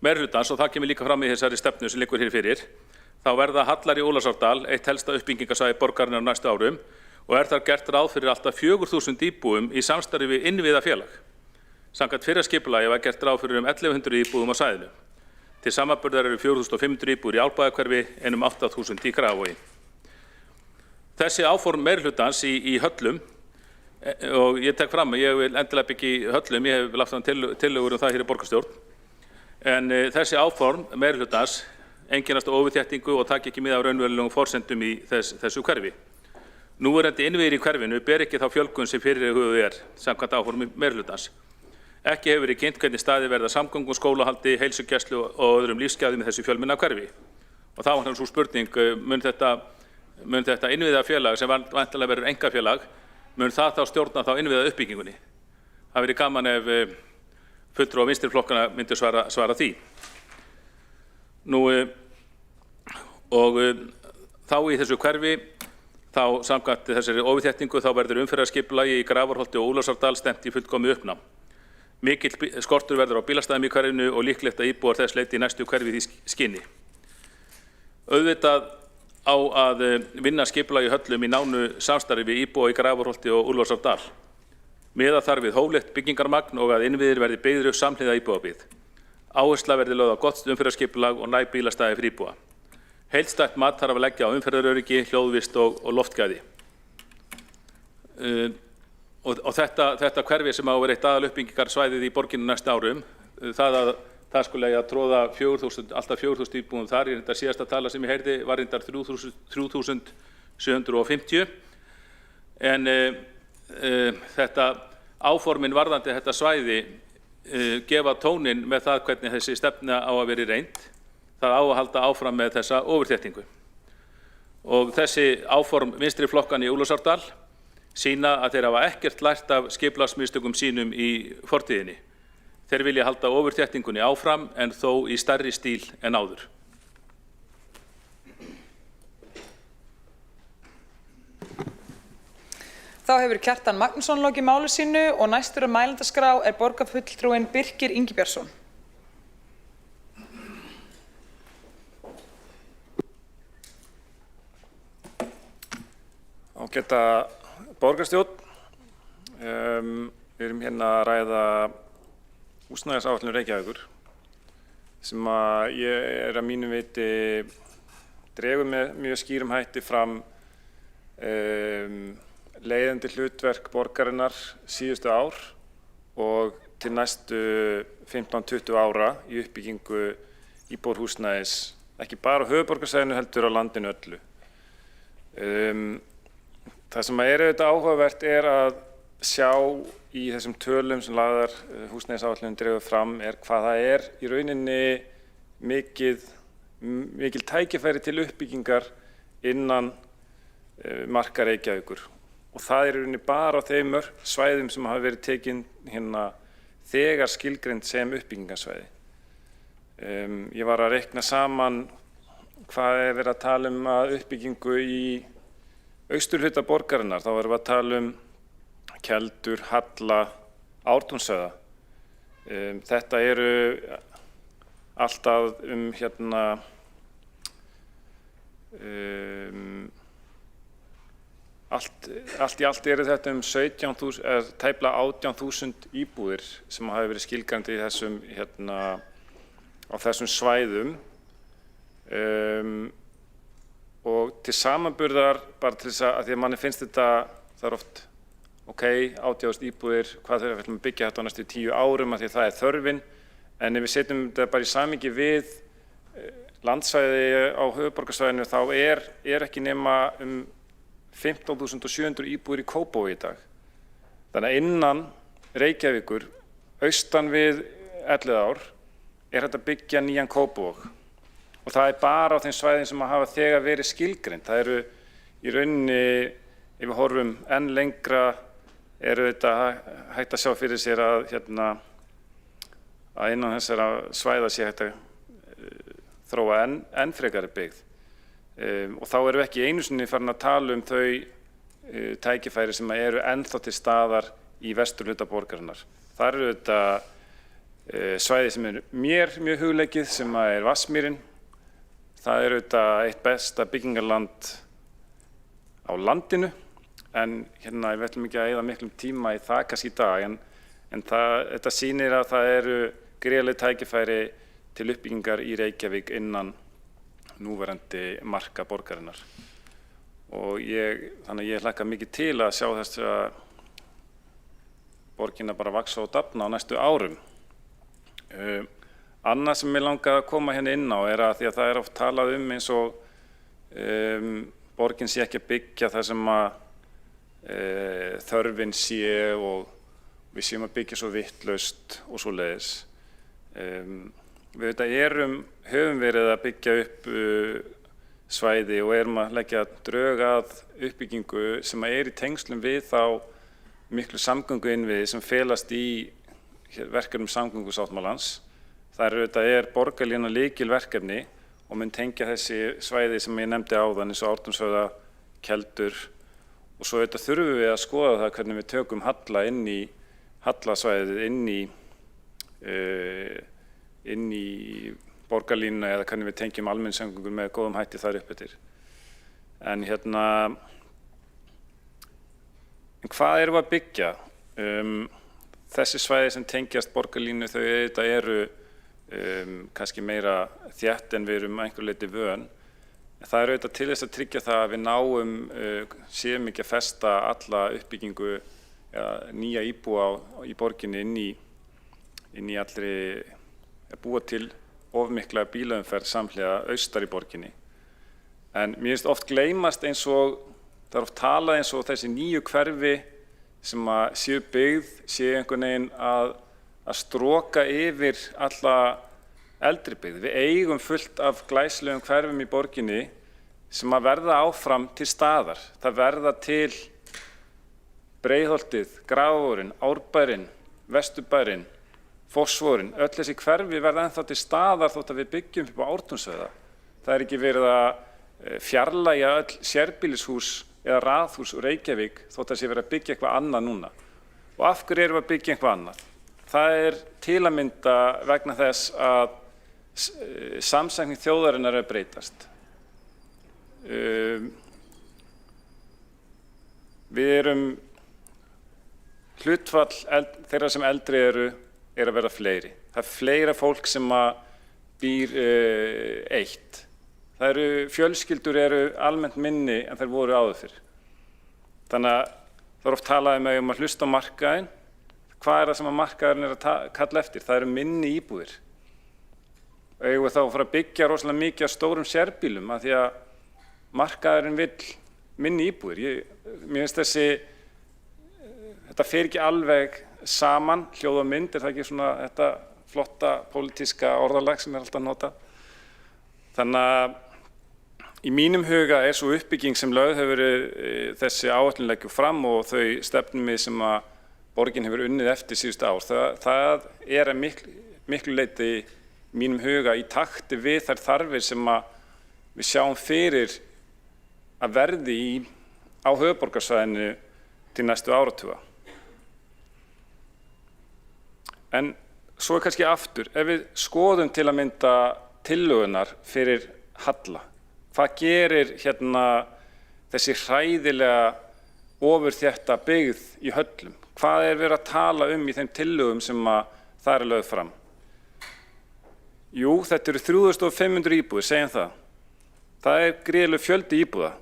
meirihlutans, og það kemur líka fram í þessari stefnu sem liggur hér fyrir, þá verða hallar í Ólafsárdal eitt helsta uppbyggingarsvæði borgarinnar á næstu árum og er þar gert ráð fyrir alltaf 4.000 íbúum í samstarfi við innviðafélag. Samkvæmt fyrra skipulagi var gert ráð fyrir 1100 íbúum á svæðinu. Til samanburðar eru 4.500 íbúur í Árbæjarhverfi en 8.000 í Grafarvogi. Þessi áform meirihlutans í Höllum, og ég tek fram að ég vil endilega byggja í Höllum, ég hef lagt fram tillögur það hér í borgarstjórn, en þessi áform meirihlutans einkennast af ofurþéttingu og taki ekki mið af raunverulegum forsendum í þessu hverfi. Núverandi innviðir í hverfinu ber ekki þá fjölgun sem fyrirhuguð samkvæmt áformum meirihlutans. Ekki hefur verið kynnt hvernig staðið verða samgöngum, skólahaldi, heilsugæslu og öðrum lífsgæðum í þessu fjölmenna hverfi. Og þá var svo spurning, mun þetta innviðafélag sem væntanlega verður einkafélag, mun það þá stjórna þá innviða uppbyggingunni? Það verið gaman ef fulltrúar vinstri flokkana myndu svara því. Þá í þessu hverfi, þá samkvæmt þessari ofurþéttingu, þá verður umferðarskipulagi í Grafarholti og Ólafsárdal stefnt í fullkomið uppnám. Mikill skortur verður á bílastæðum í hverfinu og líklegt að íbúar þess leiti í næstu hverfi því skyni. Auðvitað á að vinna skipulagi höllum í nánu samstarfi við íbúa í Grafarholti og Ólafsárdal. Miða þar við hóflegt byggingarmagn og að innviðir verði byggðir upp samhliða íbúabyggð. Áhersla verði lögð á gott umferðarskipulag og næg bílastæði fyrir íbúa. Heildstætt mat þarf að leggja á umferðaröryggi, hljóðvist og loftgæði. Og þetta hverfi sem á að vera eitt aðaluppbyggingarsvæðið í borginni næstu árum, það skulle eiga að tróða alltaf 4.000 íbúum þar. Þetta síðasta tala sem ég heyrði var reyndar 3.750. En þetta áformin varðandi þetta svæði gefa tónin með það hvernig þessi stefna á að vera reynd. Það á að halda áfram með þessa ofurþéttingu. Og þessi áform vinstri flokkan í Ólafsárdal sýna að þeir hafa ekkert lært af skipulagsmistökum sínum í fortíðinni. Þeir vilja halda ofurþéttingunni áfram en þó í stærri stíl en áður. Þá hefur Kjartan Magnússon lokið máli sínu og næstur á mælendaskrá borgarfulltrúinn Birkir Ingibjörnsson. Ágæta borgarstjórn, við erum hérna að ræða húsnæðisáætlun Reykjavíkur sem að ég að mínu viti dregur með mjög skýrum hætti fram leiðandi hlutverk borgarinnar síðustu ár og til næstu 15-20 ára í uppbyggingu íbúðarhúsnæðis, ekki bara á höfuðborgarsvæðinu heldur á landinu öllu. Það sem auðvitað áhugavert að sjá í þessum tölum sem lagðar húsnæðisáætlunin dregur fram hvað það í rauninni mikil tækifæri til uppbyggingar innan marka Reykjavíkur. Og það í rauninni bara á þeim svæðum sem hafa verið tekin þegar skilgreind sem uppbyggingarsvæði. Ég var að reikna saman hvað verið að tala að uppbyggingu í austurhluta borgarinnar. Þá erum við að tala Keldur, Halla, Ártúnshöfða. Þetta eru alltaf allt í allt eru þetta 17.000, tæplega 18.000 íbúðir sem hafa verið skilgreindir í þessum á þessum svæðum. Og til samanburðar, bara til þess að því að manni finnst þetta, það oft, 18.000 íbúðir, hvað þau ætlum að byggja þetta á næstu 10 árum af því að það þörfin. En ef við setjum þetta bara í samhengi við landsvæði á höfuðborgarsvæðinu, þá ekki nema 15.700 íbúðir í Kópavogi í dag. Þannig að innan Reykjavíkur, austan við Elliðaár, hægt að byggja nýjan Kópavog. Og það bara á þeim svæðin sem hafa þegar verið skilgreind. Það eru í rauninni, ef við horfum enn lengra, þetta hægt að sjá fyrir sér að innan þessara svæða sé hægt að þróa enn frekari byggð. Og þá erum við ekki einu sinni farin að tala þau tækifæri sem eru ennþá til staðar í vesturhluta borgarinnar. Það eru þetta svæði sem mér mjög hugleikið sem Vatnsmýrin. Það eru þetta eitt besta byggingarland á landinu, en við ætlum ekki að eyða miklum tíma í það kannski í dag, en þetta sýnir að það eru gríðarleg tækifæri til uppbyggingar í Reykjavík innan núverandi marka borgarinnar. Og þannig að ég hlakka mikið til að sjá þess að borgina bara vaxa og dafna á næstu árum. Annað sem ég langaði að koma hérna inn á er að því að það er oft talað eins og borgin sé ekki að byggja það sem að þörfin sé og við séum að byggja svo vittlaust og svo leiðis. Við höfum verið að byggja upp svæði og erum að leggja drög að uppbyggingu sem er í tengslum við þá miklu samgönguinnviði sem felast í verkefnum samgöngusáttmálans. Það er borgarlínan lykilverkefni og mun tengja þessi svæði sem ég nefndi áðan eins og Ártúnshöfða, Keldur og svo þurfum við að skoða það hvernig við tökum hallasvæðið inn í borgarlínuna eða hvernig við tengjum almenningssamgöngur með góðum hætti þar upp eftir. En hvað erum við að byggja? Þessi svæði sem tengjast borgarlínu þau eru kannski meira þétt en við erum einhver leyti vön. Það er til þess að tryggja það að við séum ekki að festa alla uppbyggingu eða nýja íbúa í borginni inn í allri að búa til of mikla bílaumferð samhliða austar í borginni. En mér finnst oft gleymast það er oft talað eins og þessi nýju hverfi sem séu byggð séu einhvern veginn að stroka yfir alla eldri byggð. Við eigum fullt af glæsilegum hverfum í borginni sem að verða áfram til staðar. Það verða til Breiðholtið, Grafarvogurinn, Árbærinn, Vesturbærinn, Fossvogurinn. Öll þessi hverfi verða ennþá til staðar þótt að við byggjum upp á Ártúnshöfða. Það er ekki verið að fjarlægja öll sérbýlishús eða raðhús úr Reykjavík þótt að sé verið að byggja eitthvað annað núna. Og af hverju erum við að byggja eitthvað annað? Það er til að mynda vegna þess að samsetning þjóðarinnar er breytast. Við erum hlutfall þeirra sem eldri eru að verða fleiri. Það er fleira fólk sem býr eitt. Fjölskyldur eru almennt minni en þær voru áður fyrr. Þannig að það er oft talað um að hlusta á markaðinn. Hvað er það sem markaðurinn er að kalla eftir? Það eru minni íbúðir. Eigum við þá að fara að byggja rosalega mikið af stórum sérbýlum af því að markaðurinn vill minni íbúðir. Mér finnst þetta fer ekki alveg saman, hljóð og mynd, er það ekki svona þetta flotta pólitíska orðalag sem alltaf notað. Þannig að í mínum huga er svo uppbygging sem lögð hefur verið þessi áætlun leggjum fram og þau stefnumið sem að borgin hefur unnið eftir síðustu ár. Það er að miklu leyti í mínum huga í takti við þær þarfir sem að við sjáum fyrir að verði á höfuðborgarsvæðinu til næstu áratuga. En svo kannski aftur, ef við skoðum til að mynda tillögunar fyrir halla, hvað gerir þessi hræðilega ofurþétta byggð í höllum? Hvað er verið að tala í þeim tillögum sem það er lögð fram? Jú, þetta eru 3500 íbúðir, segjum það. Það er gríðarlegur fjöldi íbúða.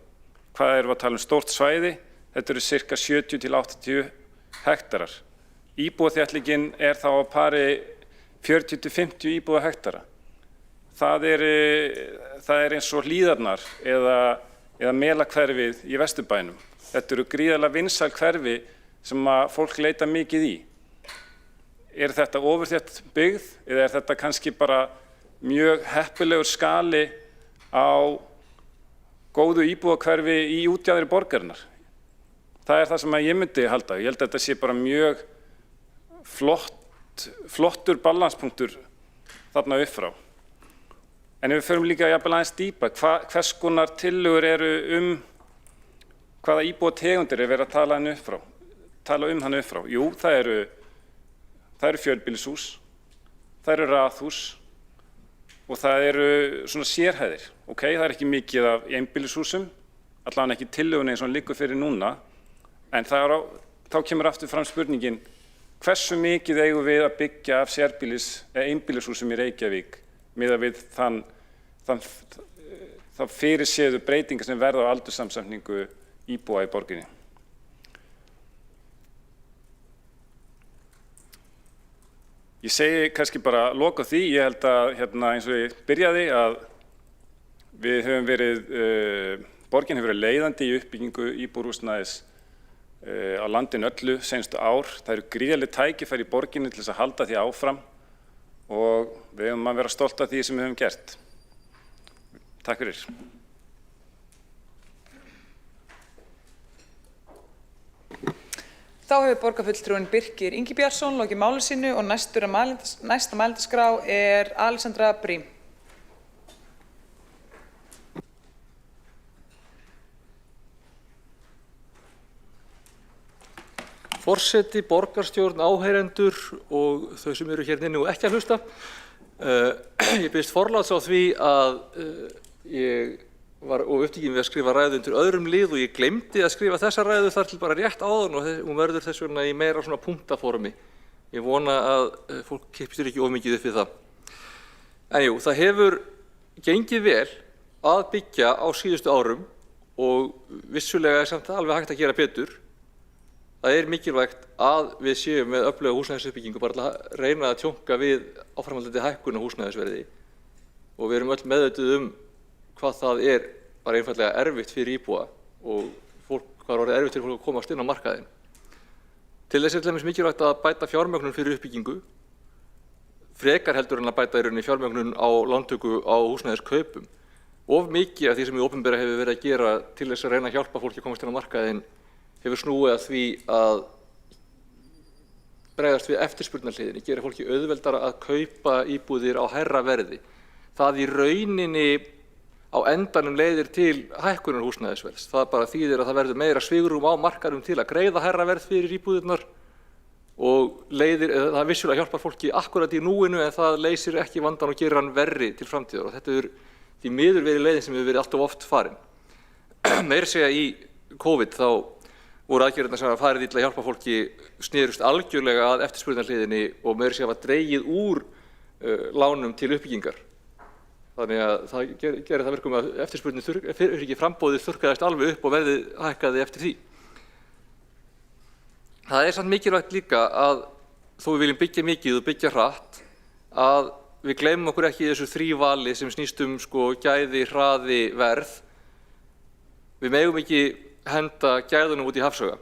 Hvað erum við að tala stórt svæði? Þetta eru ca. 70 til 80 hektarar. Íbúaþéttlingin er þá á pari 40 til 50 íbúða hektara. Það er eins og Hlíðarnar eða Melahverfið í Vesturbænum. Þetta eru gríðarlega vinsæl hverfi sem að fólk leita mikið í. Er þetta ofurþétt byggð eða er þetta kannski bara mjög heppilegur skali á góðu íbúðahverfi í útjaðri borgarinnar? Það er það sem ég myndi halda. Ég held að þetta sé bara mjög flottur balanspunktur þarna upp frá. En ef við förum líka jafnvel aðeins dýpa, hvers konar tillögur eru hvaða íbúategundir er verið að tala hann upp frá? Jú, það eru fjölbýlishús, það eru raðhús og það eru svona sérhæðir. Það er ekki mikið af einbýlishúsum, allavega ekki tillögun eins og hann liggur fyrir núna, en þá kemur aftur fram spurningin, hversu mikið eigum við að byggja af einbýlishúsum í Reykjavík miðað við þá fyrirséðu breytingar sem verða á aldurssamsetningu íbúa í borginni. Ég segi kannski bara loka því, ég held að eins og ég byrjaði að við höfum verið, borgin hefur verið leiðandi í uppbyggingu íbúðarhúsnæðis á landinu öllu seinustu ár. Það eru gríðarleg tækifæri í borginni til þess að halda því áfram og við höfum að vera stolt af því sem við höfum gert. Takk fyrir. Þá hefur borgarfulltrúinn Birkir Ingi Björnsson lokið máli sínu og næsta mælendaskrá er Alexandra Brím. Forseti, borgarstjórn, áheyrendur og þau sem eru hérna inni og ekki að hlusta. Ég biðst forláts á því að ég var upptekinn við að skrifa ræðu undir öðrum lið og ég gleymdi að skrifa þessa ræðu þar til bara rétt áðan og hún verður þess vegna í meira svona punktaformi. Ég vona að fólk kippstur ekki of mikið upp við það. En jú, það hefur gengið vel að byggja á síðustu árum og vissulega er samt alveg hægt að gera betur. Það er mikilvægt að við séum með öfluga húsnæðisuppbyggingu bara til að reyna að tjónka við áframhaldandi hækkun á húsnæðisverði og við erum öll meðvituð hvað það er bara einfaldlega erfitt fyrir íbúa og hvað er orðið erfitt fyrir fólk að komast inn á markaðinn. Til þess er til dæmis mikilvægt að bæta fjármögnun fyrir uppbyggingu, frekar heldur en að bæta í rauninni fjármögnun á lántöku á húsnæðiskaupum. Of mikið af því sem hið opinbera hefur verið að gera til þess að reyna að hjálpa fólki að komast inn á markaðinn hefur snúið að því að bregðast við eftirspurnarhliðinni, gera fólki auðveldara að kaupa íbúðir á hærra verði. Það í rauninni á endanum leiðir til hækkunar húsnæðisverðs. Það bara þýðir að það verður meira svigrúm á markaðnum til að greiða hærra verð fyrir íbúðirnar og það vissulega hjálpar fólki akkurat í núinu en það leysir ekki vandann og gerir hann verri til framtíðar og þetta er því miður verið leiðin sem hefur verið alltof oft farin. Meira segja í COVID þá voru aðgerðirnar sem farið illa að hjálpa fólki snerust algjörlega að eftirspurnarhliðinni og meira segja var dregið úr lánum til uppbyggingar. Þannig að það gerir það verkum að eftirspurnin frambóðið þurrkaðist alveg upp og verðið hækkaði eftir því. Það er samt mikilvægt líka að þó við viljum byggja mikið og byggja hratt að við gleymum okkur ekki í þessu þrívali sem snýst gæði, hraði, verð. Við megum ekki henda gæðunum út í hafsauga.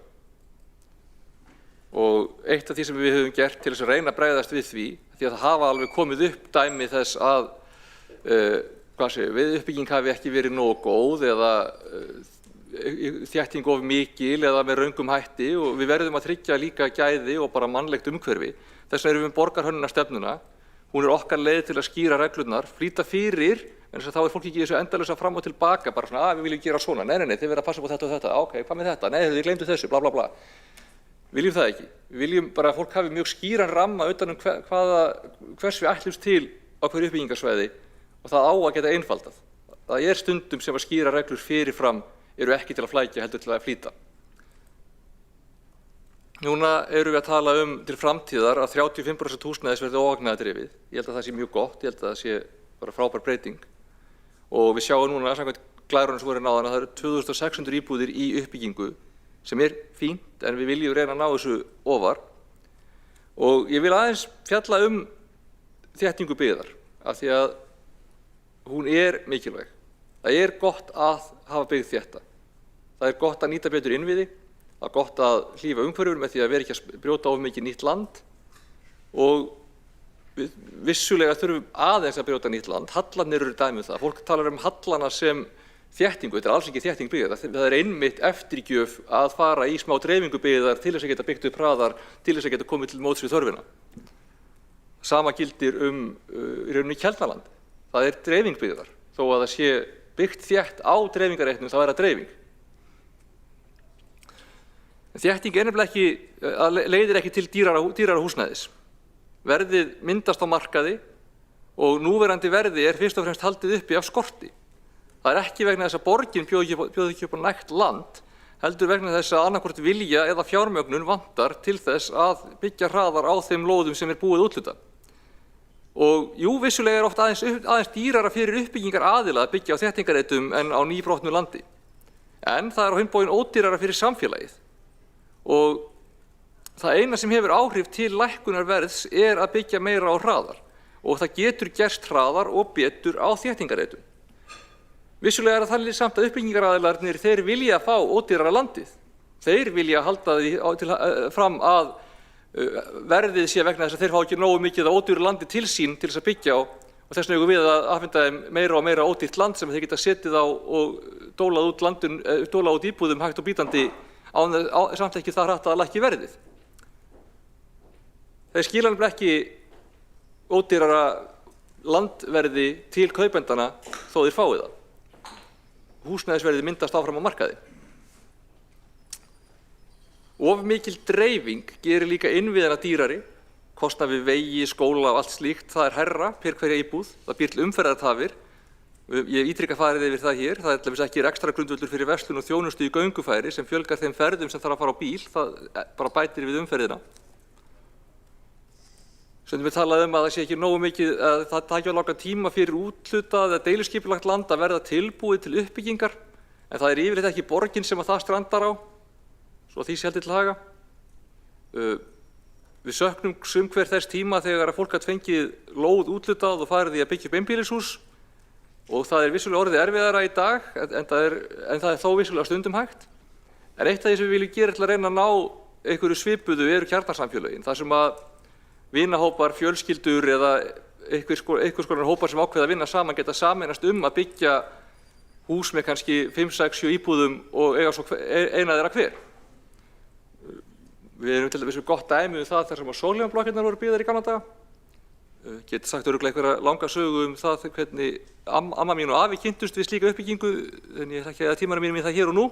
Og eitt af því sem við höfum gert til þess að reyna að bregðast við því að það hafa alveg komið upp dæmi þess að við uppbygging hafi ekki verið nógu góð eða þétting of mikil eða með röngum hætti og við verðum að tryggja líka gæði og bara mannlegt umhverfi. Þess vegna erum við með borgarhönnunarstefnuna. Hún er okkar leið til að skýra reglurnar, flýta fyrir, en þess að þá er fólk ekki í þessu endalausa fram og tilbaka, bara svona, við viljum gera svona, nei, þið verða að passa upp á þetta og þetta, ok, hvað með þetta, nei, þið gleymdu þessu, bla, bla, bla. Viljum það ekki. Við viljum bara að fólk hafi mjög skýran ramma utan hvers við ætlumst til á hverju uppbyggingarsvæði og það á að geta einfaldað. Það er stundum sem að skýra reglur fyrirfram eru ekki til að flækja heldur til að flýta. Núna erum við að tala til framtíðar að 35% húsnæðis verði óhagnaðardrifið. Ég held að það sé mjög gott, ég held að það sé bara frábær breyting. Og við sjáum núna samkvæmt glærunum sem voru náðan að það eru 2600 íbúðir í uppbyggingu sem er fínt en við viljum reyna að ná þessu ofar. Og ég vil aðeins fjalla þéttingu byggðar af því að hún er mikilvæg. Það er gott að hafa byggð þétta. Það er gott að nýta betur innviði, það er gott að hlífa umhverfinu með því að vera ekki að brjóta of mikið nýtt land og við vissulega þurfum aðeins að brjóta nýtt land. Hallarnir eru dæmi það. Fólk talar hallana sem þéttingu, þetta er alls ekki þétting byggðar. Það er einmitt eftirgjöf að fara í smá dreifingu byggðar til þess að geta byggt upp hraðar, til þess að geta komið til móts við þörfina. Sama gildir í rauninni Keldnaland. Það er dreifing byggðar. Þó að það sé byggt þétt á dreifingarreitnum þá er það dreifing. Þétting er nefnilega ekki, leiðir ekki til dýrara húsnæðis. Verðið myndast á markaði og núverandi verði er fyrst og fremst haldið uppi af skorti. Það er ekki vegna þess að borgin bjóði ekki upp á nægt land, heldur vegna þess að annarkvort vilja eða fjármögnun vantar til þess að byggja hraðar á þeim lóðum sem er búið úthluta. Og jú, vissulega er oft aðeins dýrara fyrir uppbyggingar aðila að byggja á þéttingareitum en á nýbrotnu landi. En það er á hinn bóginn ódýrara fyrir samfélagið. Og Það eina sem hefur áhrif til lækkunar verðs að byggja meira á hraðar og það getur gerst hraðar og betur á þéttingarreitum. Vissulega það þannig samt að uppbyggingaraðilarnir þeir vilja fá ódýrara landið. Þeir vilja halda því fram að verðið sé vegna þess að þeir fá ekki nógu mikið af ódýru landi til sín til þess að byggja á og þess vegna eigum við að afhenda þeim meira og meira ódýrt land sem þeir geta setið á og dólað út íbúðum hægt og bítandi samt ekki það hratt að lækki verðið. Þeir skila nefnilega ekki ódýrara landverði til kaupendana þó þeir fái það. Húsnæðisverðið myndast áfram á markaði. Of mikil dreifing gerir líka innviðina dýrari, kostnað við vegi, skóla og allt slíkt, það hærra per hverja íbúð, það býr til umferðartafir. Ég hef ítrekað farið yfir það hér, það til dæmis ekki rekstrargrundvöllur fyrir verslun og þjónustu í göngufæri sem fjölgar þeim ferðum sem þarf að fara á bíl, það bara bætir við umferðina. Stundum við talað að það sé ekki nógu mikið að það taki á langan tíma fyrir úthlutað eða deiluskipulagt land að verða tilbúið til uppbyggingar, en það yfirleitt ekki borgin sem að það strandar á, svo því sé haldið til haga. Við söknum hver þess tíma þegar að fólk gat fengið lóð úthlutað og farið í að byggja upp einbýlishús og það vissulega orðið erfiðara í dag en það þó vissulega stundum hægt. En eitt af því sem við viljum gera til að reyna að ná einhverju svipuðu kjarnasamfélögin, þar sem að vinahópar, fjölskyldur eða einhvers konar hópar sem ákveða að vinna saman geta sameinast að byggja hús með kannski 5, 6, 7 íbúðum og eiga svo eina þeirra hver. Við erum til dæmis gott dæmi það þar sem að sólhjálmblokkirnar voru byggðar í gamla daga. Geti sagt örugglega einhverja langa sögu það hvernig amma mín og afi kynntust við slíka uppbyggingu, en ég ætla ekki að tímanum mínum í það hér og nú.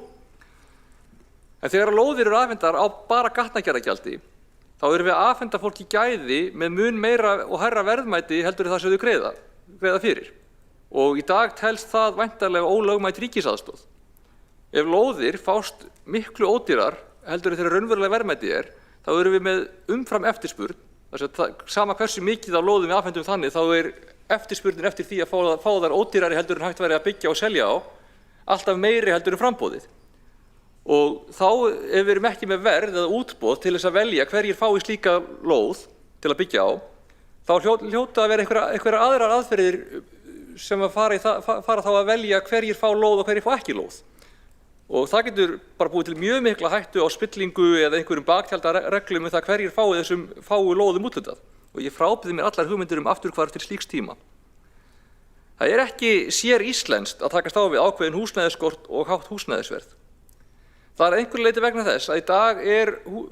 En þegar lóðir eru afhendar á bara gatnagerðargjaldi, þá erum við að afhenda fólki gæði með mun meira og hærra verðmæti heldur en það sem þau greiða fyrir. Og í dag telst það væntanlega ólögmæt ríkisaðstoð. Ef lóðir fást miklu ódýrar heldur en þeirra raunverulega verðmæti þá erum við með umfram eftirspurn. Sama hversu mikið af lóðum við afhendum þannig, þá eftirspurnin eftir því að fá þær ódýrari heldur en hægt væri að byggja og selja á, alltaf meiri heldur en framboðið. Og þá ef við erum ekki með verð eða útboð til þess að velja hverjir fái slíka lóð til að byggja á, þá hljóta að vera einhverjar aðrar aðferðir sem að fara þá að velja hverjir fá lóð og hverjir fá ekki lóð. Og það getur bara búið til mjög mikla hættu á spillingu eða einhverjum baktjaldareglum það hverjir fái þessum fáu lóðum úthlutað. Og ég frábýði mér allar hugmyndir afturhvarf til slíks tíma. Það ekki sér íslenskt að takast á við ákveðin húsnæðisskort og hátt húsnæðisverð. Það einhverju leyti vegna þess að í dag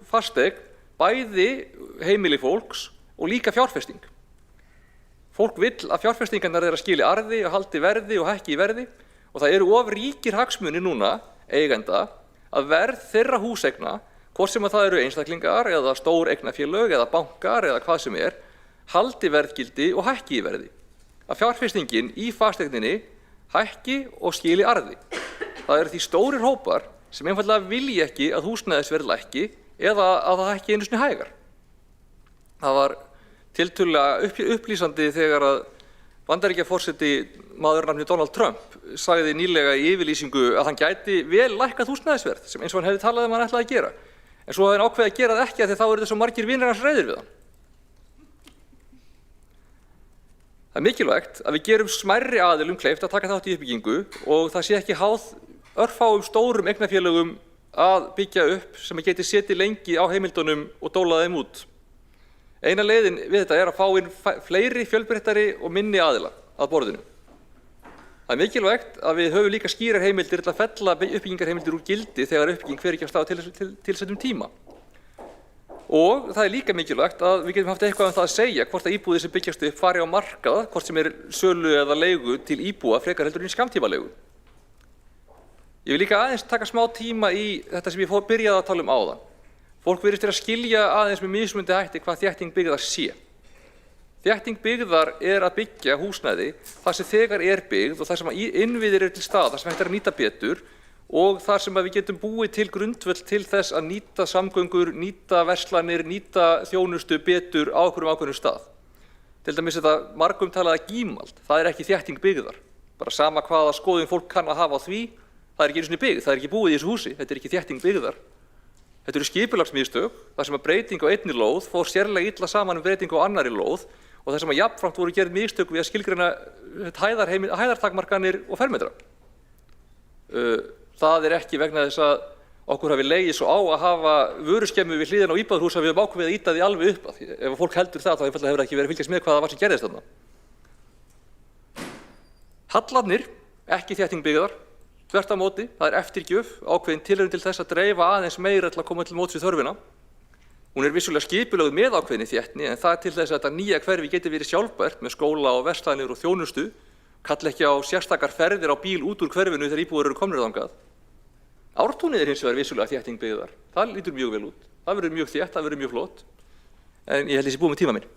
fasteign bæði heimili fólks og líka fjárfesting. Fólk vill að fjárfestingarnar þeirra skili arði og haldi verði og hækki í verði og það eru of ríkir hagsmunir núna eigenda að verð þeirra húseigna, hvort sem að það eru einstaklingar eða stór eignafélög eða bankar eða hvað sem haldi verðgildi og hækki í verði. Að fjárfestingin í fasteigninni hækki og skili arði. Það eru því stórir hópar sem einfaldlega vilja ekki að húsnæðisverð lækki eða að það hækki einu sinni hægar. Það var tiltölulega upplýsandi þegar að Bandaríkjaforseti maður nafni Donald Trump sagði nýlega í yfirlýsingu að hann gæti vel lækkað húsnæðisverð sem eins og hann hefði talað hann ætlaði að gera. En svo hefði hann ákveðið að gera það ekki af því þá eru svo margir vinir hans reiðir við hann. Það mikilvægt að við gerum smærri aðilum kleift að taka þátt í uppbyggingu og það sé ekki háð örfáum stórum eignafélögum að byggja upp sem geti setið lengi á heimildunum og dólað þeim út. Eina leiðin við þetta að fá inn fleiri fjölbreyttari og minni aðila að borðinu. Það mikilvægt að við höfum líka skýrar heimildir til að fella uppbyggingarheimildir úr gildi þegar uppbygging fer ekki af stað tilsettum tíma. Og það líka mikilvægt að við getum haft eitthvað það að segja hvort að íbúðir sem byggjast upp fari á markað, hvort sem sölu eða leigu til íbúa frekar heldur en skammtímaleigu. Ég vil líka aðeins taka smá tíma í þetta sem ég byrjaði að tala áðan. Fólk virðist að skilja aðeins með mismunandi hætti hvað þétting byggðar sé. Þétting byggðar að byggja húsnæði þar sem þegar byggð og þar sem innviðir til staðar, þar sem hægt að nýta betur og þar sem við getum búið til grundvöll til þess að nýta samgöngur, nýta verslanir, nýta þjónustu betur á ákveðnum stað. Til dæmis þetta margumtalaða gímald, það ekki þétting byggðar. Bara sama hvaða skoðun fólk kann að hafa á því, það ekki einu sinni byggð, það ekki búið í þessu húsi, þetta ekki þétting byggðar. Þetta eru skipulagsmistök þar sem að breyting á einni lóð fór sérlega illa saman um breyting á annarri lóð og þar sem að jafnframt voru gerð mistök við að skilgreina hæðartakmarkanir og fermetra. Það er ekki vegna þess að okkur hafi legið svo á að hafa vöruskemmu við hliðina á íbúðarhús að við höfum ákveðið að ýta því alveg upp. Ef fólk heldur það, þá einfaldlega hefur ekki verið að fylgjast með hvað það var sem gerðist þarna. Hallarnir, ekki þétting byggðar, þvert á móti, það er eftirgjöf, ákveðin tilraun til þess að dreifa aðeins meira til að koma til móts við þörfina. Hún er vissulega skipulögð með ákveðinni þéttni, en það er til þess að þetta nýja hverfi geti verið sjálfbært með skóla og verslanir og þjónustu, kalla ekki á sérstakar ferðir á bíl út úr hverfinu þegar íbúar eru komnir þangað. Ártúnið er hins vegar vissulega þétting byggðar. Það lítur mjög vel út. Það verður mjög þétt, það verður mjög flott. En ég held ég sé búið með tíma minn.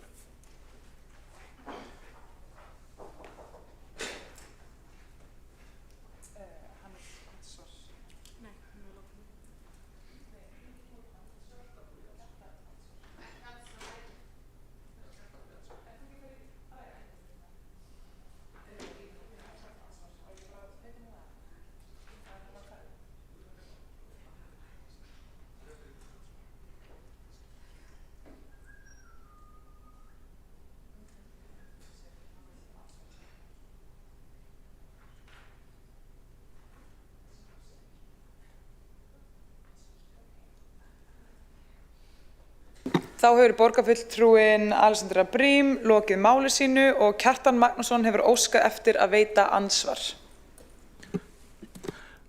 Þá hefur borgarfulltrúinn Alexandra Briem lokið máli sínu og Kjartan Magnússon hefur óskað eftir að veita andsvar.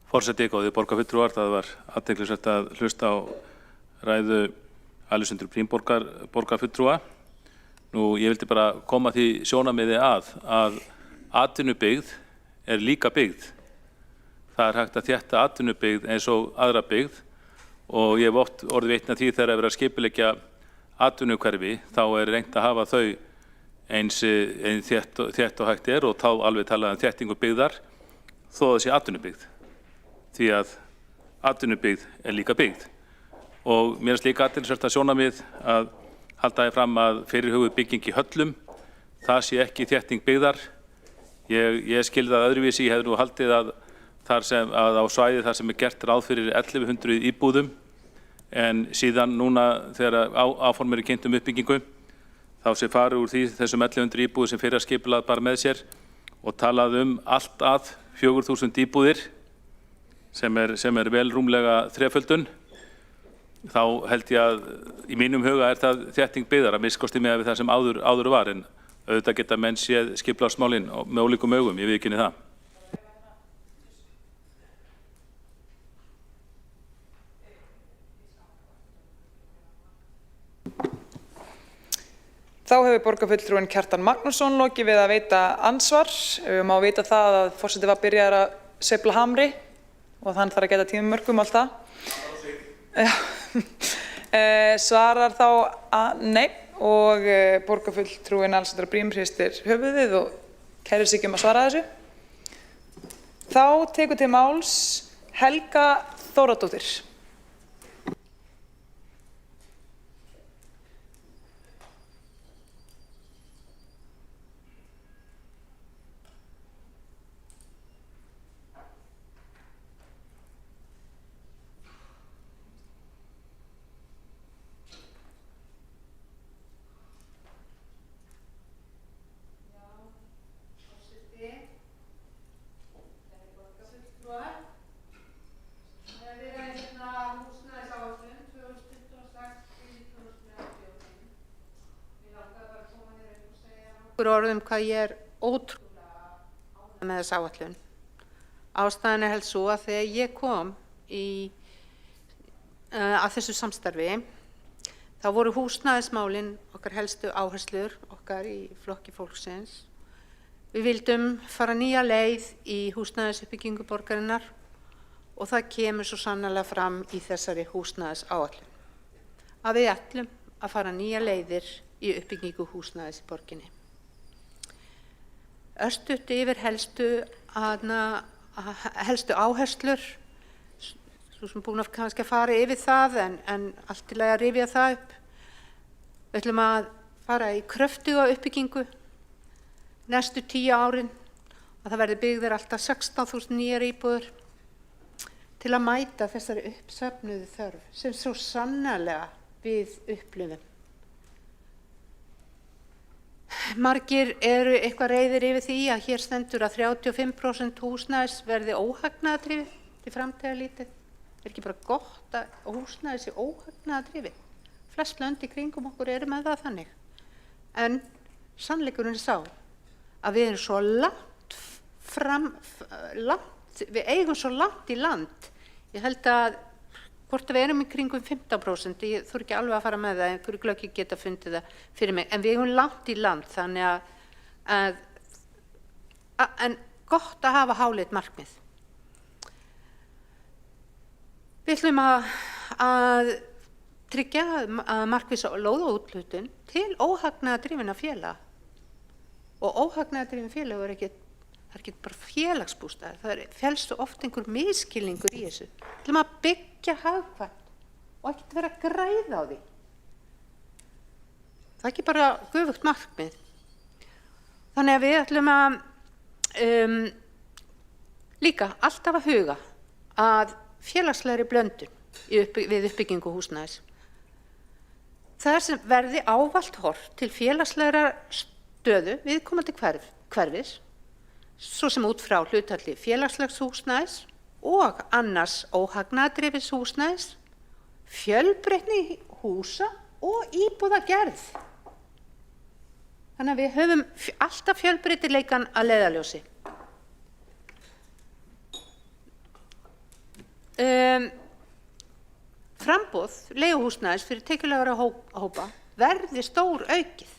Forseti, góðir borgarfulltrúar, það var athyglisvert að hlusta á ræðu Alexandru Briem borgarfulltrúa. Ég vildi bara koma því sjónarmiði að atvinnubyggð er líka byggð. Það er hægt að þétta atvinnubyggð eins og aðra byggð og ég hef oft orðið vitni að því þegar að vera að skipuleggja atvinnuhverfi, þá er reynt að hafa þau eins þétt og hægt er og þá alveg talað þéttingu byggðar þó það sé atvinnubyggð. Því að atvinnubyggð er líka byggð. Og mér finnst líka athyglisvert að sjónarmið að halda því fram að fyrirhuguð bygging í Höllum, það sé ekki þétting byggðar. Ég skil það öðruvísi, ég hefði nú haldið að á svæði þar sem er gert ráð fyrir 1100 íbúðum en síðan núna þegar áform eru kynnt uppbyggingu þá sé farið úr þessum 1100 íbúðum sem fyrir að skipulað bara með sér og talað allt að 4000 íbúðir sem er vel rúmlega þreföldun. Þá held ég að í mínum huga er það þétting byggðar að minnsta með það sem áður var en auðvitað geta menn séð skipulagsmálin með ólíkum augum, ég viðurkenni það. Þá hefur borgarfulltrúinn Kjartan Magnússon lokið við að veita andsvar. Má vita það að forseti var byrjaður að sveifla hamri og þann þarf að geta tímamörkum og allt það. Svarar þá að nei og borgarfulltrúinn Alexandra Briem hristir höfuðið og kærir sig að svara þessu. Þá tekur til máls Helga Þóradóttir. Orðum hvað ég er ótrúlega með þessa áætlun. Ástæðan er helst svo að þegar ég kom að þessu samstarfi þá voru húsnæðismálin okkar helstu áherslur okkar í flokki fólksins. Við vildum fara nýja leið í húsnæðisuppbyggingu borgarinnar og það kemur svo sannarlega fram í þessari húsnæðisáætlun. Að við ætlum að fara nýja leiðir í uppbyggingu húsnæðis í borginni. Örstutt yfir helstu áherslur, svo sem búin að kannski að fara yfir það en allt til að rifja það upp. Við ætlum að fara í kröftuga uppbyggingu næstu 10 árin og það verði byggðir alltaf 16.000 nýjar íbúðir. til að mæta þessari uppsöfnuðu þörf sem svo sannarlega við upplifum. Margir eru eitthvað reiðir yfir því að hér stendur að 35% húsnæðis verði óhagnaðardrifið til framtíðar lítið. Er ekki bara gott að húsnæði sé óhagnaðardrifið? Flest lönd í kringum okkur eru með það þannig. En sannleikurinn er sá að við erum svo við eigum svo langt í land. Ég held að hvort við erum í kringum 15%, ég þurfi ekki alveg að fara með það, einhverju glöggi geta fundið það fyrir mig, en við eigum langt í land, þannig en gott að hafa háleit markmið. Við ætlum að tryggja að markvissa lóðaúthlutun til óhagnaðardrifinna félaga. Og óhagnaðardrifin félag er ekki bara félagsbústaðir, það felst svo oft einhver misskilningur í þessu. Við ætlum að byggja hagkvæmt og ekki vera að græða á því. Það er ekki bara göfugt markmið. Þannig að við ætlum að líka alltaf að huga að félagslegri blöndun við uppbyggingu húsnæðis. Það sem verði ávallt horft til félagslegra stöðu viðkomandi hverfis, svo sem út frá hlutfalli félagslegs húsnæðis og annars óhagnaðardrifins húsnæðis, fjölbreytni húsa og íbúðagerð. Þannig að við höfum alltaf fjölbreytileikann að leiðarljósi. Framboð leiguhúsnæðis fyrir tekjulægari hópa verði stór aukið.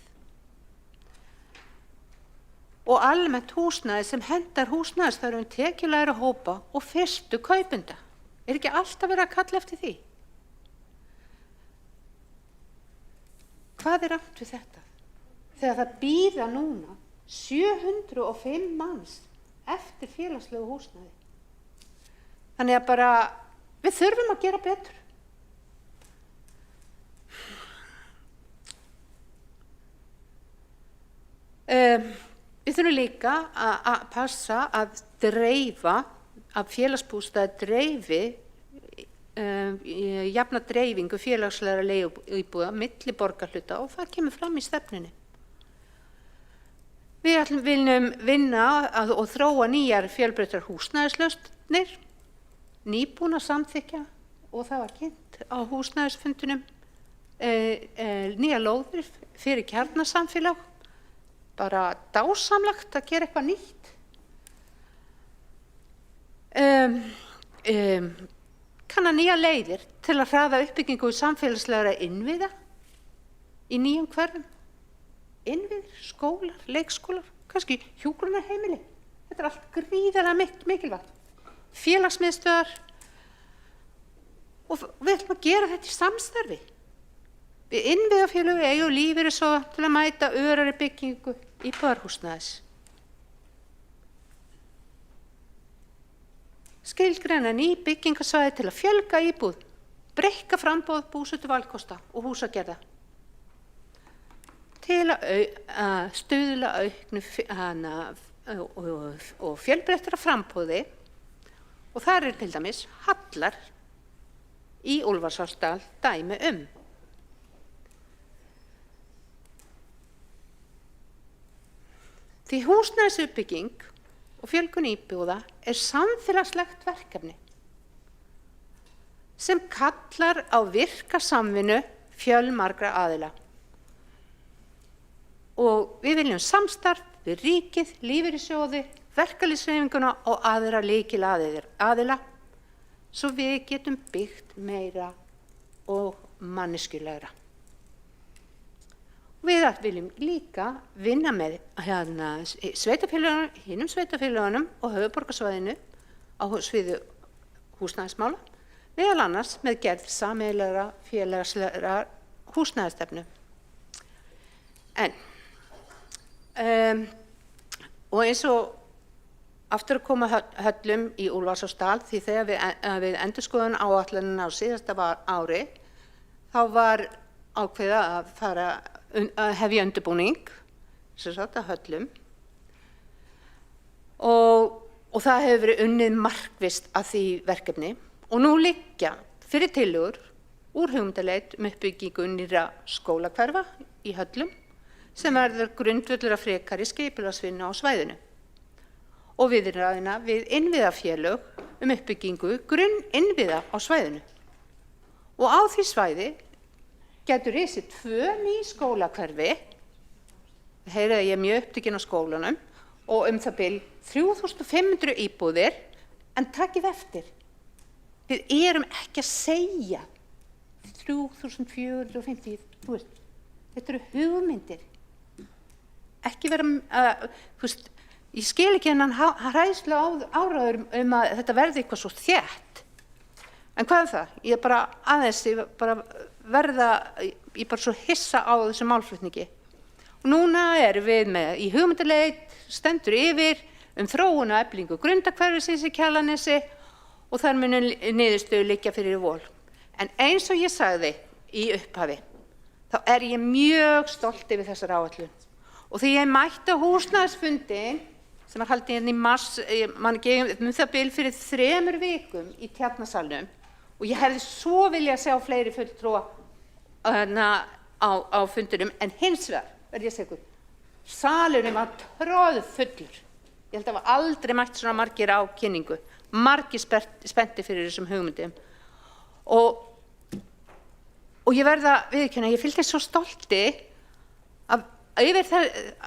Og almennt húsnæði sem hendar húsnæðisþörfum tekjulægri hópa og fyrstu kaupenda. Er ekki alltaf verið að kalla eftir því? Hvað er rangt við þetta? Þegar það bíða núna 705 manns eftir félagslegu húsnæði. Þannig að bara, við þurfum að gera betur. Við þurfum líka að passa að dreifa, að félagsbústaðir dreifi jafna dreifingu félagslegra leiguíbúða milli borgarhluta og það kemur fram í stefnunni. Við viljum vinna og þróa nýjar fjölbreyttar húsnæðislausnir, nýbúin að samþykkja og það var kynnt á húsnæðisfundunum nýjar lóðir fyrir kjarnasamfélag. Bara dásamlegt að gera eitthvað nýtt. Kanna nýja leiðir til að hraða uppbyggingu samfélagslegra innviða í nýjum hverfum. Innviðir, skólar, leikskólar, kannski hjúkrunarheimili. Þetta er allt gríðarlega mikilvægt. Félagsmiðstöðvar. Og við ætlum að gera þetta í samstarfi. Við innviðafélög eigu lífeyrissjóða til að mæta örari byggingu íbúðarhúsnæðis. Skilgreina ný byggingasvæði til að fjölga íbúð, breikka framboð búsetu valkosta og húsagerða. Til að stuðla auknu og fjölbreyttara framboði og þar til dæmis Hallar í Úlfarsárdal dæmi Því húsnæðisuppbygging og fjölgun íbúða er samfélagslegt verkefni sem kallar á virka samvinnu fjölmargra aðila. Og við viljum samstarf við ríkið, lífeyrissjóði, verkalýðshreyfinguna og aðra lykilaðila svo við getum byggt meira og manneskjulegra. Við viljum líka vinna með hinum sveitarfélögunum og höfuðborgarsvæðinu á sviði húsnæðismála, meðal annars með gerð sameiginlegra félagslegra húsnæðisstefnu. Og eins og aftur að koma höllum í Úlfarsárdal, því þegar við endurskoðun áætlunina á síðasta ári, þá var ákveða að hefja undirbúning að höllum og það hefur verið unnið markvisst að því verkefni Og nú liggja fyrir tillögur úr hugmyndaleit uppbyggingu nýrra skólahverfa í Höllum sem verður grundvöllur að frekari skipulagsvinnu á svæðinu og viðræðina við innviðafélög uppbyggingu grunninnviða á svæðinu. Og á því svæði getur risið 2 ný skólahverfi, heyra ég mjög upptekin á skólanum, og það bil 3500 íbúðir, en takið eftir. Við erum ekki að segja 3450, þú veist, þetta eru hugmyndir. Ekki vera, þú veist, ég skil ekki hennan hræðslu áræður að þetta verði eitthvað svo þétt. En hvað það? Ég bara aðeins, ég bara svo hissa á þessu málflutningi. Og núna erum við með í hugmyndaleit, stendur yfir þróun og eflingu Grundarhverfisins í Kjalarnesi og þar munu niðurstöður liggja fyrir vol. En eins og ég sagði í upphafi, þá er ég mjög stolt yfir þessar áætlun. Og því ég mætti á húsnæðisfundin sem var haldinn hérna í mars, man ekki það bil fyrir 3 vikum í Tjarnasalnum og ég hefði svo viljað sjá fleiri fulltrúa á fundinum, en hins vegar verð ég að segja ykkur, salurinn var troðfullur. Ég held að var aldrei mætt svona margir á kynningu, margir spenntir fyrir þessum hugmyndum og ég verða viðurkenna, ég fylgdi svo stolti að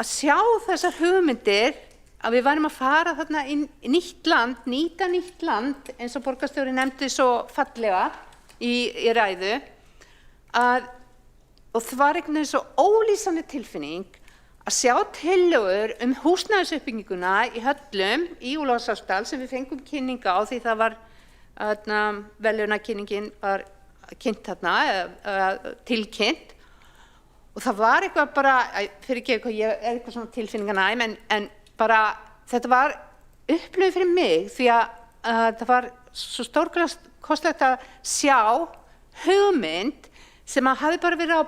sjá þessar hugmyndir, að við værum að fara þarna í nýtt land, nýta nýtt land, eins og borgarstjóri nefndi svo fallega í ræðu, og það var einhvern veginn svo ólýsandi tilfinning að sjá tillögur húsnæðisuppbygginguna í Höllum, í Ólafsárdal, sem við fengum kynninga á því það var, verðlaunakynningin var kynnt þarna, tilkynnt, og það var eitthvað bara, fyrir ekki eitthvað, ég er eitthvað svona tilfinninganæm, en bara þetta var upplifun fyrir mig því að það var svo stórkostlegt að sjá hugmynd sem að hafi bara verið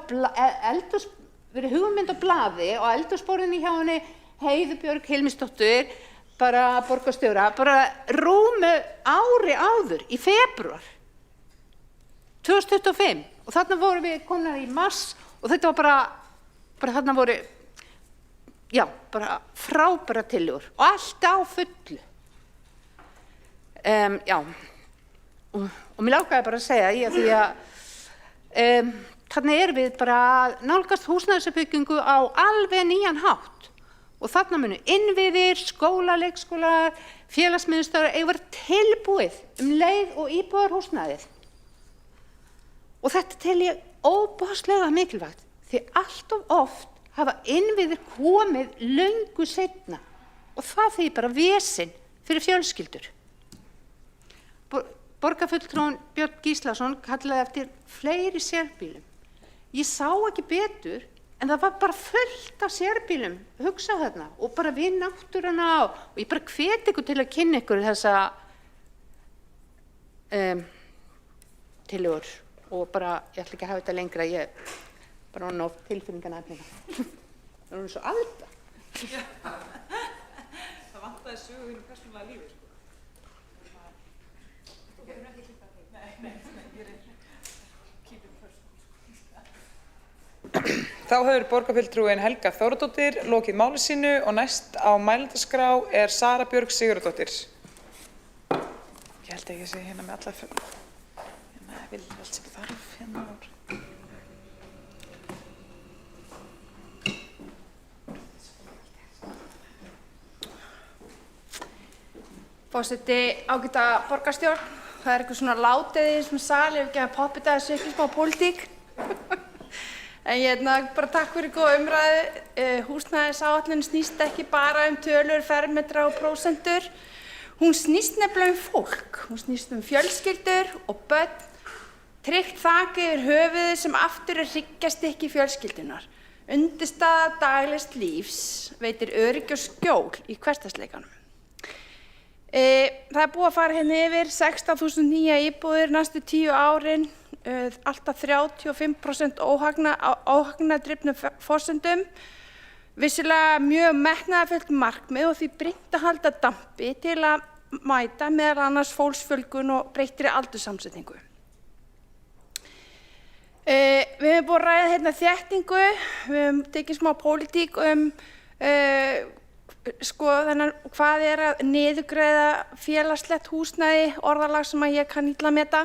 hugmynd á blaði og eldhúsborðinu hjá henni Heiðu Björg Hilmisdóttur, bara borgarstjóra, bara rúmu ári áður í febrúar 2025 og þarna vorum við komnar í mars og þetta var bara þarna voru, já, bara frábæra tillögur og allt á fullu. Já, og mér langaði bara að segja, því að þarna erum við bara að nálgast húsnæðisuppbyggingu á alveg nýjan hátt og þarna munu innviðir, skóla, leikskólar, félagsmiðstöðvar eiga verið tilbúið leið og íbúðarhúsnæðið. Og þetta tel ég óbáslega mikilvægt því allt of oft hafa innviðir komið löngu seinna og það þýðir bara vesen fyrir fjölskyldur. Borgarfulltrúinn Björn Gíslason kallaði eftir fleiri sérbílum. Ég sá ekki betur en það var bara fullt af sérbílum, hugsa þarna og bara við náttúruna og ég bara hveti ykkur til að kynna ykkur þessa tillögur og bara, ég ætla ekki að hafa þetta lengra, ég bara hann á tilfinningarna efnina. Það er svo alda. Það vantaði sögu þínu persónulega lífi, sko. Þú getur ekki klippað því. Nei, ég er keep it personal. Þá hefur borgarfulltrúinn Helga Þóradóttir lokið máli sínu og næst á mælendaskrá er Sara Björg Sigurðardóttir. Ég held ekki að sé hérna með allar hérna vil allt sem þarf hérna úr. Forseti, ágæta borgarstjórn, það er eitthvað svona látið í þessum sal, ef ekki að poppa þetta þessu ekki smá pólitík. En bara takk fyrir góða umræðu. Húsnæðisáætlun snýst ekki bara tölur, fermetra og prósentur. Hún snýst nefnilega fólk. Hún snýst fjölskyldur og börn, tryggt þak yfir höfuðið sem aftur hryggjarstykki fjölskyldunar. Undirstaða daglegs lífs veitir öryggi og skjól í hversdagsleikanum. Það er búið að fara hérna yfir 16.000 nýja íbúðir næstu 10 árin, alltaf 35% óhagnaðardrifnum forsendum, vissulega mjög metnaðarfullt markmið og því brýnt að halda dampi til að mæta meðal annars fólksfjölgun og breyttri aldurssamsetningu. Við höfum búið að ræða hérna þéttingu, við höfum tekið smá pólitík þennan hvað að niðurgreiða félagslegt húsnæði, orðalag sem að ég kann illa meta.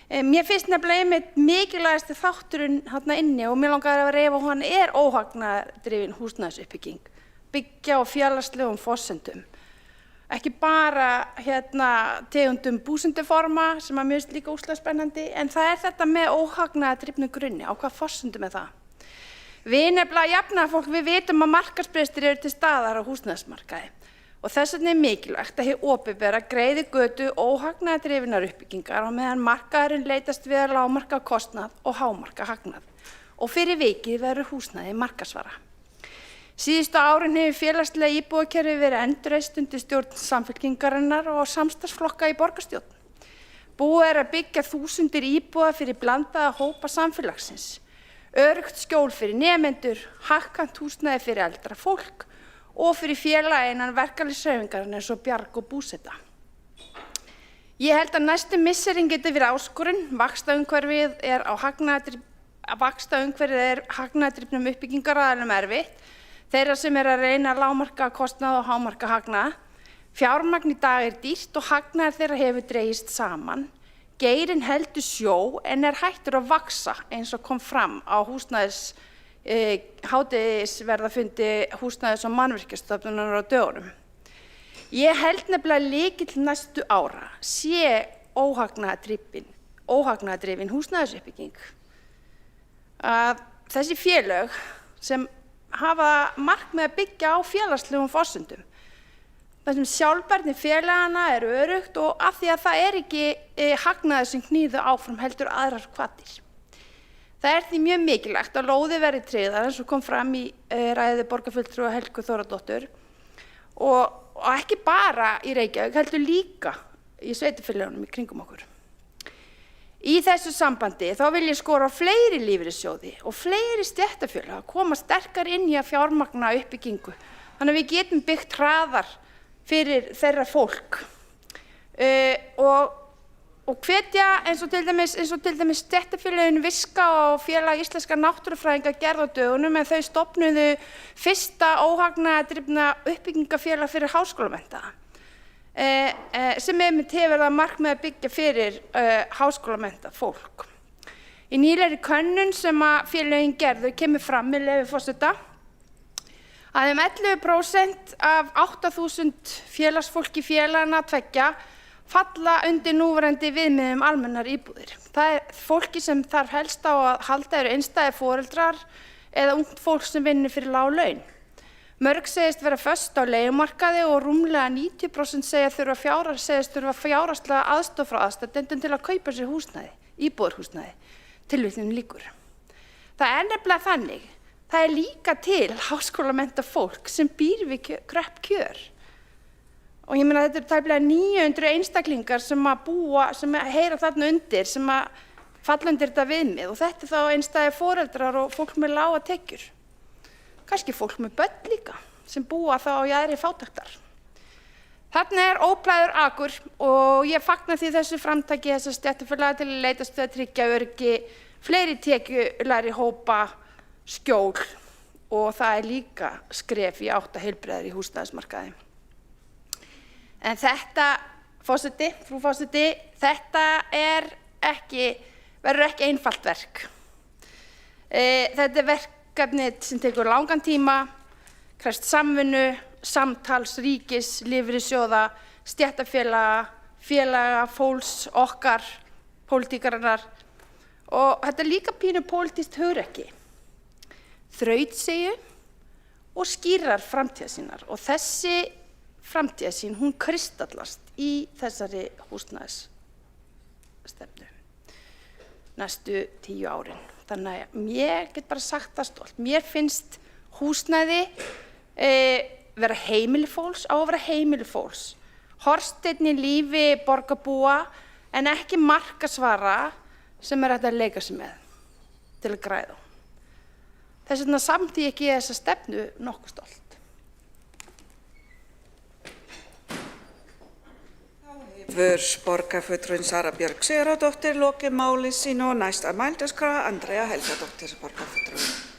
Mér finnst nefnilega einmitt mikilvægasti þátturinn hérna inni og mér langar að reyfa hann óhagnaðardrifin húsnæðisuppbygging, byggja á félagslegum forsendum. Ekki bara tegundum búsenduforma sem að mér finnst líka ógeðslega spennandi, en það þetta með óhagnaðardrifnu grunni, á hvað forsendum það? Við nefnilega jafnaðarfólk, við vitum að markaðsbrestir eru til staðar á húsnæðismarkaði og þess vegna mikilvægt að hið opinbera greiði götu óhagnaðardrifinnar uppbyggingar á meðan markaðurinn leitast við að lágmarka kostnað og hámarka hagnað og fyrir vikið verður húsnæði markaðsvara. Síðustu árin hefur félagslega íbúðakerfi verið endurreist undir stjórn Samfylkingarinnar og samstarfsflokka í borgarstjórn. Búið að byggja þúsundir íbúða fyrir blandaða hópa samfélagsins, öruggt skjól fyrir nemendur, hagkvæmt húsnæði fyrir eldra fólk og fyrir félaga innan verkalýðshreyfingarinnar eins og Bjarg og Búseta. Ég held að næstu misserin geti verið áskorun, vaxtaumhverfið er hagnaðardrifnum uppbyggingaraðilum erfitt, þeirra sem að reyna að lágmarka kostnað og hámarka hagnað. Fjármagn í dag dýrt og hagnaður þeirra hefur dregist saman. Geirinn heldur sjó en hættur að vaxa eins og kom fram á hádegisverðarfundi Húsnæðis- og mannvirkjastofnunar á dögunum. Ég held nefnilega lykill næstu ára sé óhagnaðardrifin húsnæðisuppbygging. Að þessi félög sem hafa markmið að byggja á félagslegum forsendum, þar sem sjálfbærni félagana öruggt og af því að það ekki hagnaður sem knýðu áfram heldur aðrar hvatir. Það því mjög mikilvægt að lóðir verði tryggðar eins og kom fram í ræðu borgarfulltrúa Helgu Þórðardóttur og ekki bara í Reykjavík heldur líka í sveitarfélögunum í kringum okkur. Í þessu sambandi þá vil ég skora á fleiri lífeyrissjóði og fleiri stéttarfélög að koma sterkar inn í að fjármagna uppbyggingu þannig að við getum byggt hraðar fyrir þeirra fólk og hvetja eins og til dæmis stéttarfélögin Viska og Félag íslenskra náttúrufræðinga gerðu á dögunum en þau stofnuðu fyrsta óhagnaðardrifna uppbyggingafélag fyrir háskólamenntaða. Sem einmitt hefur það markmið að byggja fyrir háskólamenntað fólk. Í nýlegri könnun sem að félögin gerðu kemur fram með leyfi forseta að 11% af 8.000 félagsfólki félagana tveggja falla undir núverandi viðmiðum almennar íbúðir. Það fólki sem þarf helst á að halda eru einstæðir foreldrar eða ungt fólk sem vinnur fyrir lág laun. Mörg segist vera föst á leigumarkaði og rúmlega 90% segist þurfa fjárhagslega aðstoð frá aðstandendum til að kaupa sér húsnæði, íbúðarhúsnæði, tilvitnun lýkur. Það nefnilega þannig, það líka til háskólamenntað fólk sem býr við kröpp kjör. Og ég meina þetta eru tæplega 900 einstaklingar sem heyra þarna undir, sem falla undir þetta viðmið og þetta þá einstæðir foreldrar og fólk með lága tekjur. Kannski fólk með börn líka sem búa þá á jaðri fátæktar. Þarna óplægður akur og ég fagna því þessu framtaki þessa stéttarfélaga til að leitast við að tryggja öryggi fleiri tekjulægri hópa skjól og það líka skref í átt að heilbrigðari húsnæðismarkaði. En þetta, frú forseti, þetta verður ekki einfalt verk. Þetta verkefni sem tekur langan tíma, krefst samvinnu, samtals ríkis, lífeyrissjóða, stéttarfélaga, félaga, fólks, okkar, pólitíkarinnar og þetta líka pínu pólitískt hugrekki, þrautseigju og skýrar framtíðarsýnar og þessi framtíðarsýn hún kristallast í þessari húsnæðisstefnu næstu 10 árin. Þannig að ég get bara sagt það stolt. Mér finnst húsnæði vera heimili fólks, á að vera heimili fólks. Hornsteinn í lífi borgarbúa en ekki markaðsvara sem hægt að leika sig með til að græða. Þess vegna samþykki ég ekki þessa stefnu nokkuð stolt. hefur borgarfulltrúin Sara Björk Sigurðardóttir lokið máli sínu og næst á mælendaskrá Andrea Helgadóttir borgarfulltrúi.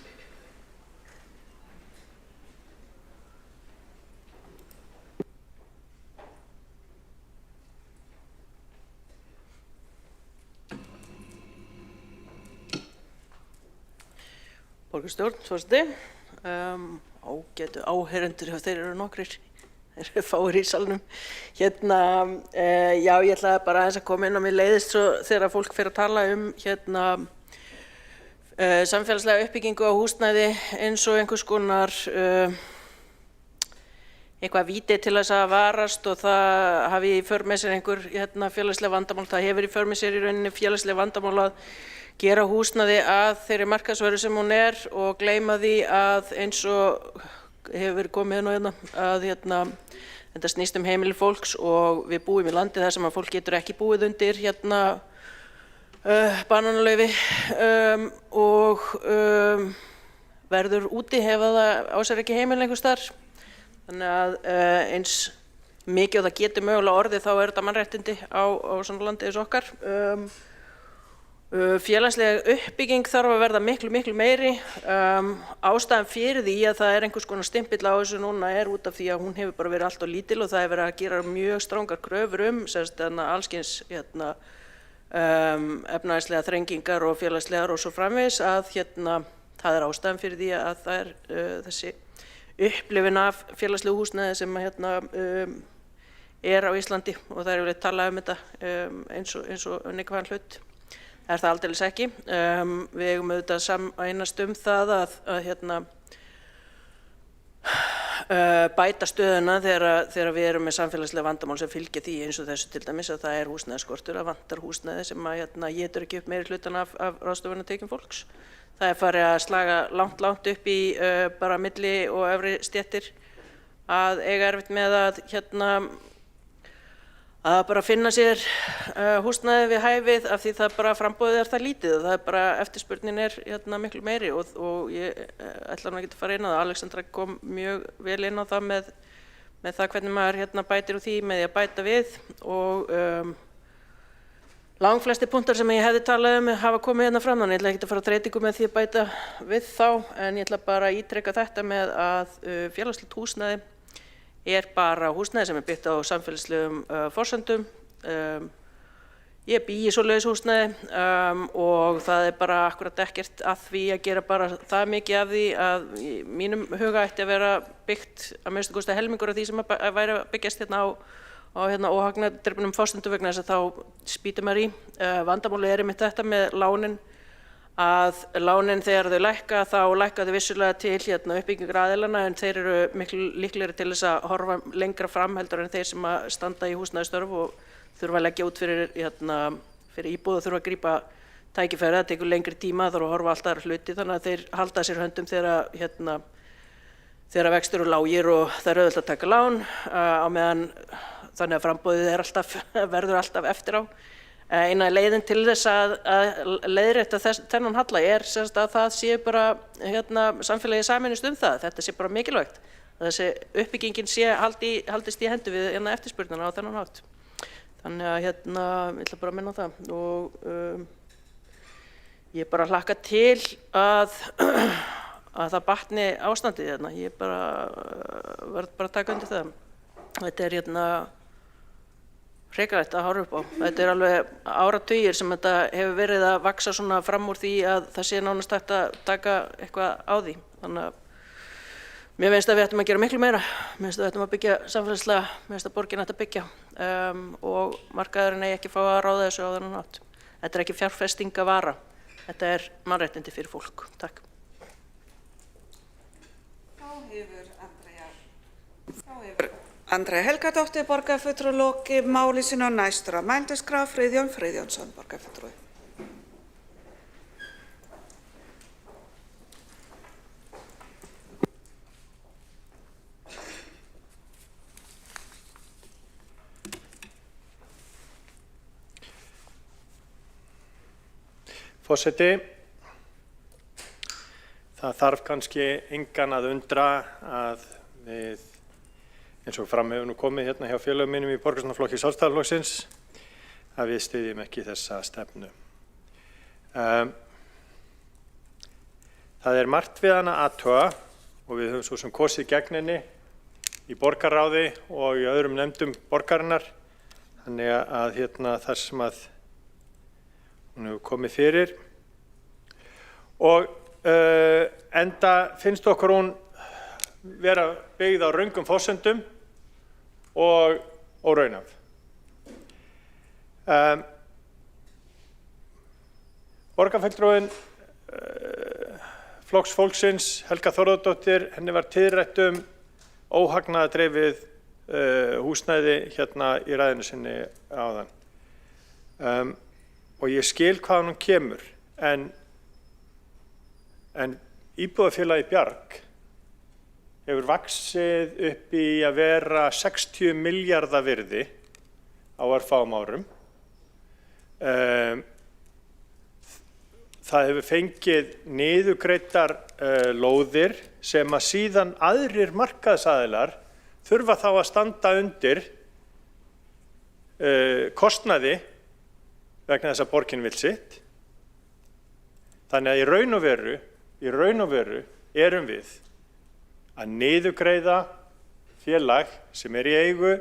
Borgarstjórn, forseti, ágætu áheyrendur ef þeir eru nokkrir, þeir eru fáir í salnum. Já, ég ætlaði bara aðeins að koma inn og mér leiðist svo þegar fólk fer að tala samfélagslega uppbyggingu á húsnæði eins og einhvers konar eitthvað víti til þess að varast og það hafi í för með sér einhver félagslega vandamál. Það hefur í för með sér í rauninni félagslega vandamál að gera húsnæði að þeirri markaðsvöru sem hún og gleyma því að eins og hefur verið komið að þetta snýst heimili fólks og við búum í landi þar sem að fólk getur ekki búið undir bananaleyfi og verður úti ef það á sér ekki heimili einhvers staðar. Þannig að eins mikið og það getur mögulega orðið þá þetta mannréttindi á svona landi eins okkar. Félagsleg uppbygging þarf að verða miklu meiri. Ástæðan fyrir því að það einhvers konar stimpill á þessu núna út af því að hún hefur bara verið allt of lítil og það hefur verið að gera mjög strangar kröfur allskyns efnahagslega þrengingar og félagslegar og svo framvegis að það ástæðan fyrir því að það þessi upplifun af félagslegu húsnæði sem á Íslandi og það yfirleitt talað þetta eins og neikvæðan hlut. Það það aldeilis ekki. Við eigum auðvitað sameinast það að bæta stöðuna þegar við erum með samfélagslega vandamál sem fylgja því eins og þessu til dæmis að það húsnæðisskortur, að vantar húsnæði sem étur ekki upp meiri hlutan af ráðstöfunartekjum fólks. Það farið að slaga langt upp í bara milli og efri stéttir að eiga erfitt með að bara finna sér húsnæði við hæfið af því það bara framboðið það lítið og það bara eftirspurnin miklu meiri og ég ætla nú ekki að fara inn á það. Alexandra kom mjög vel inn á það með það hvernig maður bætir úr því með því að bæta við og langflesti punktar sem ég hefði talað hafa komið fram þannig ég ætla ekki að fara að þreytingu með því að bæta við þá en ég ætla bara að ítreka þetta með að félagslegt húsnæði bara húsnæði sem byggt á samfélagslegum forsendum. Ég bý í svoleiðis húsnæði og það bara akkurat ekkert að því að gera bara það mikið af því að í mínum huga ætti að vera byggt að minnsta kosti helmingur af því sem væri að byggjast á óhagnadrifnum forsendum vegna þess að þá spýtur maður í. Vandamálið einmitt þetta með lánin að lánin þegar þau lækka þá lækka þau vissulega til uppbyggingar aðilana en þeir eru miklu líklegri til þess að horfa lengra fram heldur en þeir sem að standa í húsnæðisstörf og þurfa að leggja út fyrir íbúð og þurfa að grípa tækifæri, það tekur lengri tíma, þarf að horfa allt aðra hluti þannig að þeir halda sér höndum þegar vextir eru lágir og það auðvelt að taka lán á meðan þannig að framboðið verður alltaf eftir á. Eina leiðin til þess að leiðrétta þennan halla að það sé bara samfélagið sameinist það. Þetta sé bara mikilvægt. Að þessi uppbyggingin haldist í hendur við eftirspurnina á þennan hátt. Þannig að ég ætla bara að minna á það og ég bara hlakka til að það batni ástandið Ég verð bara að taka undir það. Þetta hrikalegt að horfa upp á. Þetta alveg áratugir sem þetta hefur verið að vaxa svona fram úr því að það sé nánast hægt að taka eitthvað á því. Þannig að mér finnst að við ættum að gera miklu meira. Mér finnst að við ættum að byggja samfélagslega, mér finnst að borgin ætti að byggja og markaðurinn eigi ekki að fá að ráða þessu á þennan hátt. Þetta ekki fjárfestingavara. Þetta mannréttindi fyrir fólk. Takk. Þá hefur Andrea Helgadóttir borgarfulltrúi lokið máli sínu og næstur á mælendaskrá Friðjón Friðjónsson borgarfulltrúi. Forseti, það þarf kannski engan að undra að við eins og fram hefur nú komið hérna hjá félögum mínum í borgarstjórnarflokki Sjálfstæðisflokksins, að við styðjum ekki þessa stefnu. Það margt við hana að athuga og við höfum svo sem kosið gegn henni í borgarráði og í öðrum nefndum borgarinnar, þannig að þar sem að hún hefur komið fyrir. Og enda finnst okkur hún vera byggð á röngum forsendum og óraunhæf. Borgarfulltrúinn Flokks fólksins, Helga Þórðardóttir, henni var tíðrætt óhagnaðardrifið húsnæði hérna í ræðinu sinni áðan. Og ég skil hvaðan hún kemur, en íbúðafélagið Bjarg hefur vaxið upp í að vera 60 milljarða virði á örfáum árum. Það hefur fengið niðurgreiddar lóðir sem að síðan aðrir markaðsaðilar þurfa þá að standa undir kostnaði vegna þess að borgin vill sitt. Þannig að í raun og veru erum við að niðurgreiða félag sem í eigu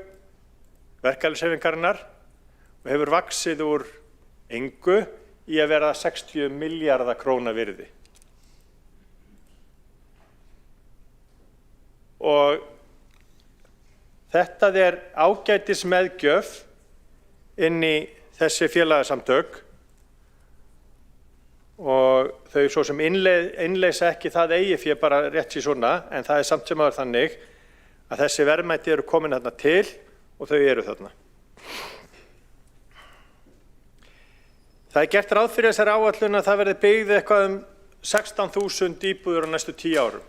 verkalýðshreyfingarinnar og hefur vaxið úr engu í að vera 60 milljarða króna virði. Og þetta ágætis meðgjöf inn í þessi félagasamtök og þau svo sem innleysa ekki það eigið fé bara rétt sér svona, en það samt sem áður þannig að þessi verðmæti eru komin þarna til og þau eru þarna. Það gert ráð fyrir þessari áætlun að það verði byggð eitthvað 16.000 íbúðir á næstu 10 árum.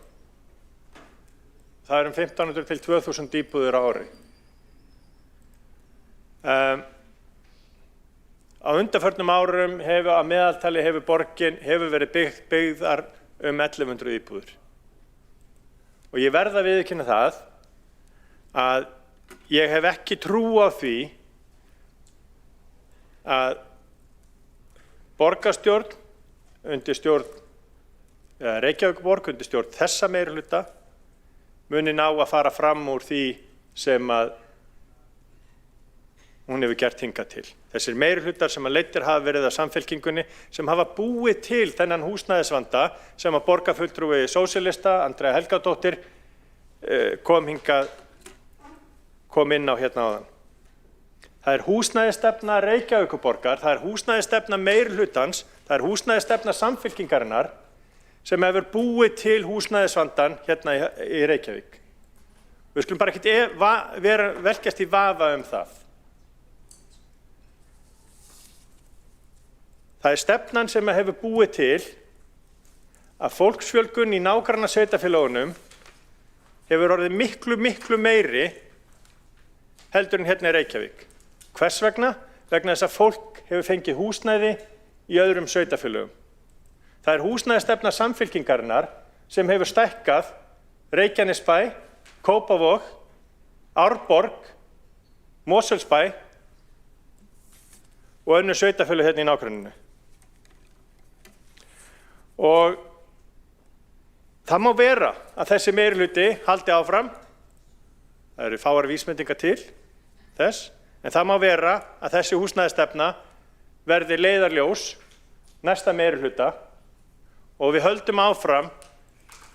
Það 1.500 til 2.000 íbúðir á ári. Á undanförnum árum að meðaltali borgin verið byggðar 1100 íbúðir. Og ég verð að viðurkenna það að ég hef ekki trú á því að borgarstjórn undir stjórn Reykjavíkurborg undir stjórn þessa meirihluta muni ná að fara fram úr því sem að hún hefur gert hingað til. Þessir meirihlutar sem að leiddir hafa verið af Samfylkingunni sem hafa búið til þennan húsnæðisvanda sem að borgarfulltrúi sósíalista Andrea Helgadóttir kom inn á hérna áðan. Það húsnæðisstefna Reykjavíkurborgar, það húsnæðisstefna meirihlutans, það húsnæðisstefna Samfylkingarinnar sem hefur búið til húsnæðisvandan hérna í Reykjavík. Við skulum bara ekkert velkjast í vafa það. Það stefnan sem hefur búið til að fólksfjölgun í nágrannasveitarfélögunum hefur orðið miklu meiri heldur en hérna í Reykjavík. Hvers vegna? Vegna þess að fólk hefur fengið húsnæði í öðrum sveitarfélögum. Það húsnæðisstefna Samfylkingarinnar sem hefur stækkað Reykjanesbæ, Kópavog, Árborg, Mosfellsbæ og önnur sveitarfélög hérna í nágranninu. Og það má vera að þessi meirihluti haldi áfram. Það eru fáar vísbendingar til þess, en það má vera að þessi húsnæðisstefna verði leiðarljós næsta meirihluta og við höldum áfram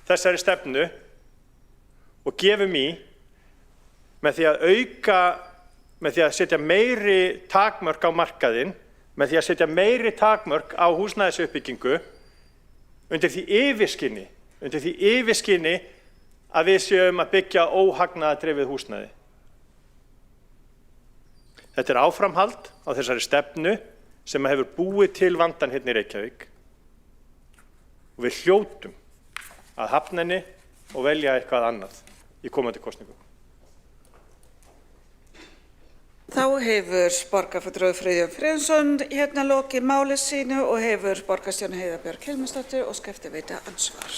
þessari stefnu og gefum í með því að setja meiri takmörk á markaðinn, með því að setja meiri takmörk á húsnæðisuppbyggingu undir því yfirskyni að við séum að byggja óhagnaðardrifið húsnæði. Þetta áframhald á þessari stefnu sem hefur búið til vandann hérna í Reykjavík og við hljótum að hafna henni og velja eitthvað annað í komandi kosningum. Þá hefur borgarfulltrúi Friðjón Friðjónsson hérna lokið máli sínu og hefur borgarstjórinn Heiða Björk Hilmarsdóttir óskað eftir að veita andsvar.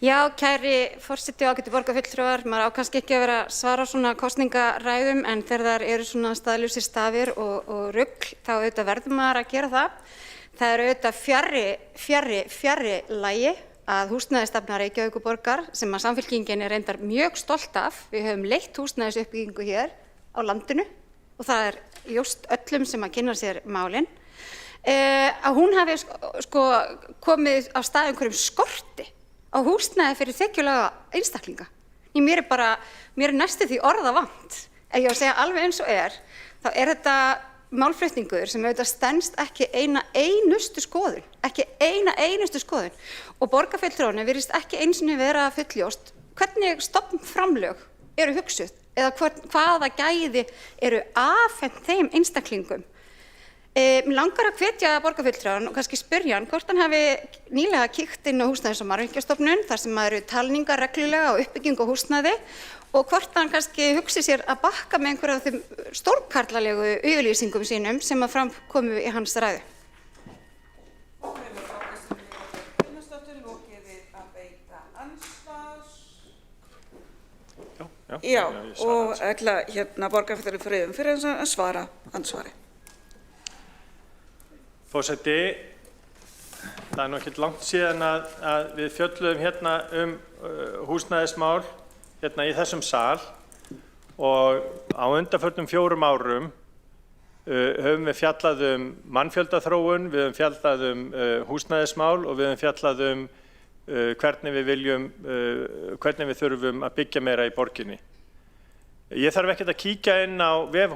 Já, kæri forseti og ágætu borgarfulltrúar, maður á kannski ekki að vera að svara svona kosningaræðum en þegar það eru svona staðlausir stafir og rugl þá auðvitað verður maður að gera það. Það er auðvitað fjarri lagi að húsnæðisstefna Reykjavíkurborgar sem að Samfylkingin er reyndar mjög stolt af. Við höfum leitt húsnæðisuppbyggingu hér á landinu og það er ljóst öllum sem að kynna sér málin. Að hún hafi komið á stað einhverjum skorti á húsnæði fyrir tekjulega einstaklinga. Mér er næstu því orða vant. Ef ég á að segja alveg eins og þá er þetta málflutningur sem auðvitað stenst ekki eina einustu skoðun. Og borgarfulltrúarnir virðist ekki einu sinni vera fulljóst hvernig stofnframlög eru hugsuð eða hvaða gæði eru afhent þeim einstaklingum. Mér langar að hvetja borgarfulltrúann og kannski spyrja hann hvort hann hafi nýlega kíkt inn á Húsnæðis- og mannvirkjastofnun þar sem eru talningar reglulega á uppbyggingu á húsnæði og hvort hann kannski hugsi sér að bakka með einhverja af þeim stórkarlalegu yfirlýsingum sínum sem að fram komu í hans ræðu. Já, og ætla borgarfulltrúi Friðjón Friðjónsson að svara andsvari. Forseti, það er nú ekkert langt síðan að við fjölluðum húsnæðismál í þessum sal og á undanförnum 4 árum höfum við fjallað mannfjöldaþróun, við höfum fjallað húsnæðismál og við höfum fjallað hvernig við þurfum að byggja meira í borginni. Ég þarf ekkert að kíkja inn á vef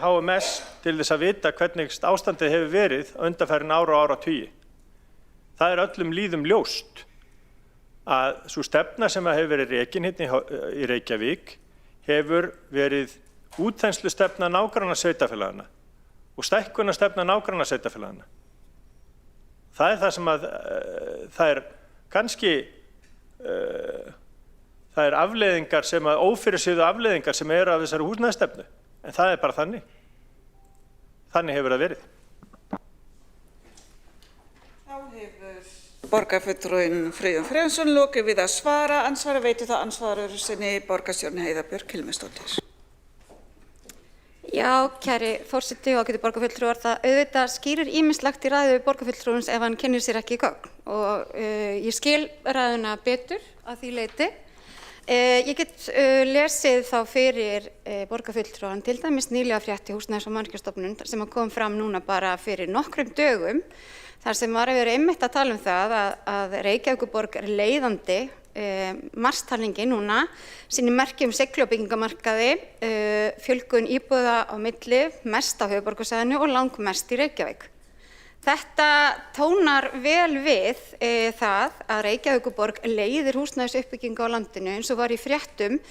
HMS til þess að vita hvernig ástandið hefur verið undanfarin ár og áratugi. Það er öllum líðum ljóst að sú stefna sem hefur verið rekin í Reykjavík hefur verið útþenslustefna nágrannasveitarfélaganna og stækkunarstefna nágrannasveitarfélaganna. Það er það sem það er kannski það er afleiðingar ófyrirséðu afleiðingar sem eru af þessari húsnæðisstefnu, en það er bara þannig. Þannig hefur það verið. Þá hefur borgarfulltrúinn Friðjón Friðjónsson lokið við að svara. Andsvari veitir það ansvarur sinni borgarstjórinn Heiða Björk Hilmisdóttir. Já, kæri forseti og ágætu borgarfulltrúar, það auðvitað skýrir ýmislegt í ræðu borgarfulltrúans ef hann kynnir sér ekki í gögn og ég skil ræðuna betur að því leyti. Ég get lesið þá fyrir borgarfulltrúan til dæmis nýlega frétt í Húsnæðis- og mannvirkjastofnun sem kom fram núna bara fyrir nokkrum dögum þar sem var að vera einmitt að tala um það að Reykjavíkurborg er leiðandi marstalningi núna sýnir merki sigli- og byggingamarkaði, fjölgun íbúða á milli, mest á höfuðborgarsvæðinu og langmest í Reykjavík. Þetta tónar vel við það að Reykjavíkurborg leiðir húsnæðisuppbyggingu á landinu eins og var í fréttum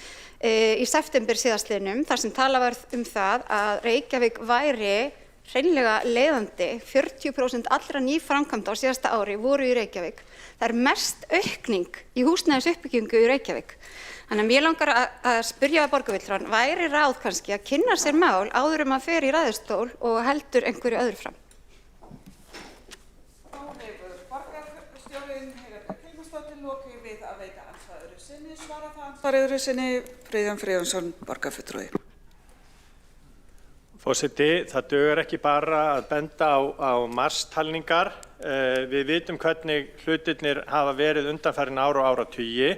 í september síðastliðnum þar sem talað var um það að Reykjavík væri hreinlega leiðandi. 40% allra nýframkvæmda á síðasta ári voru í Reykjavík. Það er mest aukning í húsnæðisuppbyggingu í Reykjavík. Þannig að mér langar að spyrja borgarfulltrúann, væri ráð kannski að kynna sér mál áður að fer í ræðustól og heldur einhverju öðru fram? Lokið við að veita ansvar öðru sinni, svara það ansvar öðru sinni, Friðjón Friðjónsson, borgarfulltrúi. Forseti, það dugar ekki bara að benda á marstalningar. Við vitum hvernig hlutirnir hafa verið undanfarin ár og áratugi.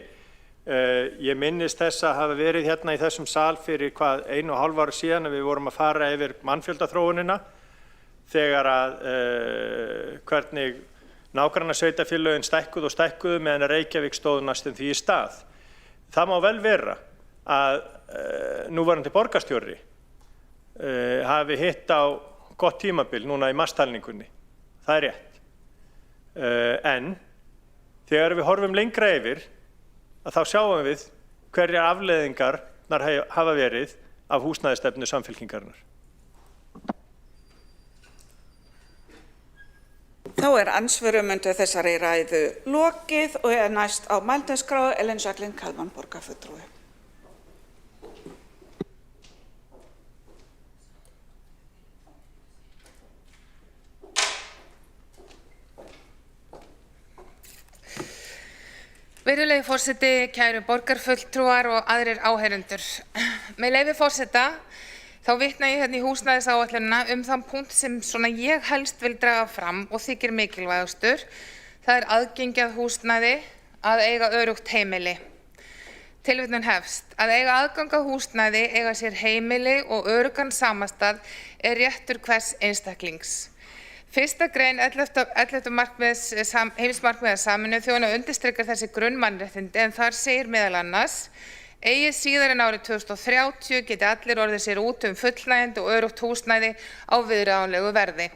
Ég minnist þess að hafa verið hérna í þessum sal fyrir 1,5 ára síðan að við vorum að fara yfir mannfjöldaþróunina þegar að hvernig nágrannasveitarfélögin stækkuðu meðan Reykjavík stóð næstum því í stað. Það má vel vera að núverandi borgarstjóri hafi hitt á gott tímabil núna í marstalningunni. Það er rétt. En þegar við horfum lengra yfir að þá sjáum við hverjar afleiðingarnar hafa verið af húsnæðisstefnu Samfylkingarinnar. Þá er andsvörum undir þessari ræðu lokið og er næst á mælendaskrá Ellen Jacqueline Kalman, borgarfulltrúi. Virðulegi forseti, kæru borgarfulltrúar og aðrir áheyrendur. Með leyfi forseta, þá vitna ég hérna í húsnæðisáætlunina þann punkt sem svona ég helst vil draga fram og þykir mikilvægastur. Það aðgengi að húsnæði, að eiga öruggt heimili. Tilvitnun hefst. Að eiga aðgang að húsnæði, eiga sér heimili og öruggan samastað réttur hvers einstaklings. Fyrsta grein 11. heimsmarkmiða Sameinuðu þjóðanna undirstrikar þessi grunnmannréttindi en þar segir meðal annars: eigi síðar en árið 2030 geti allir orðið sér út fullnægjandi og öruggt húsnæði á viðráðanlegu verði.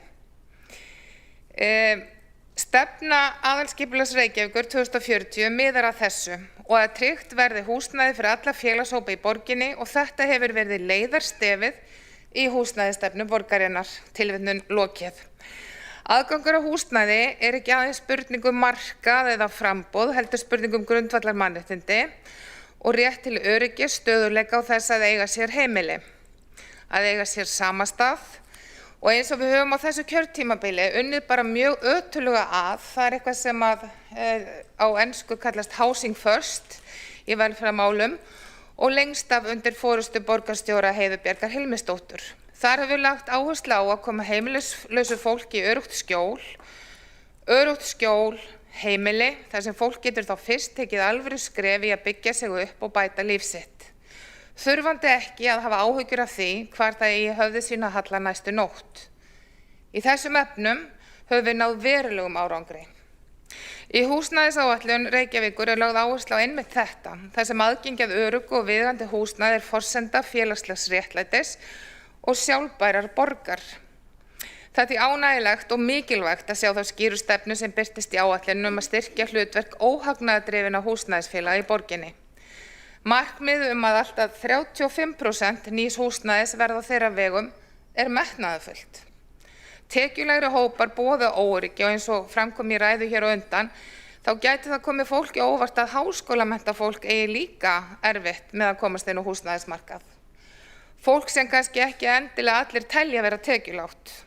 Stefna aðalskipulags Reykjavíkur 2040 miðar að þessu og að tryggt verði húsnæði fyrir alla félagshópa í borginni og þetta hefur verið leiðarstefið í húsnæðisstefnu borgarinnar. Tilvitnun lokið. Aðgangur að húsnæði ekki aðeins spurning markað eða framboð, heldur spurning grundvallar mannréttindi og rétt til öryggis, stöðugleika og þess að eiga sér heimili, að eiga sér samastað og eins og við höfum á þessu kjörtímabili unnið bara mjög ötullega að, það eitthvað sem á ensku kallast housing first í velferðarmálum og lengst af undir forystu borgarstjóra Heiðu Bjargar Hilmisdóttur. Þar hefur lagt áherslu á að koma heimilislausu fólki í öruggt skjól, heimili, þar sem fólk getur þá fyrst tekið alvöru skref í að byggja sig upp og bæta líf sitt. Þurfandi ekki að hafa áhyggjur af því hvar það eigi höfði sína að halla næstu nótt. Í þessum efnum höfum við náð verulegum árangri. Í húsnæðisáætlun Reykjavíkur lögð áherslu á einmitt þetta, þar sem aðgengi að öruggu og viðeigandi húsnæði forsenda félagslegs réttlætis og sjálfbærar borgar. Það því ánægilegt og mikilvægt að sjá þá skýru stefnu sem birtist í áætlunum að styrkja hlutverk óhagnaðardrifinna húsnæðisfélaga í borginni. Markmið að allt að 35% nýs húsnæðis verða á þeirra vegum metnaðarfullt. Tekjulegri hópar boða óöryggi og eins og framkom í ræðu hér á undan, þá gæti það komið fólki óvart að háskólamenntafólk eigi líka erfitt með að komast inn á húsnæðismarkað. Fólk sem kannski ekki endilega allir telja vera tekjulágt.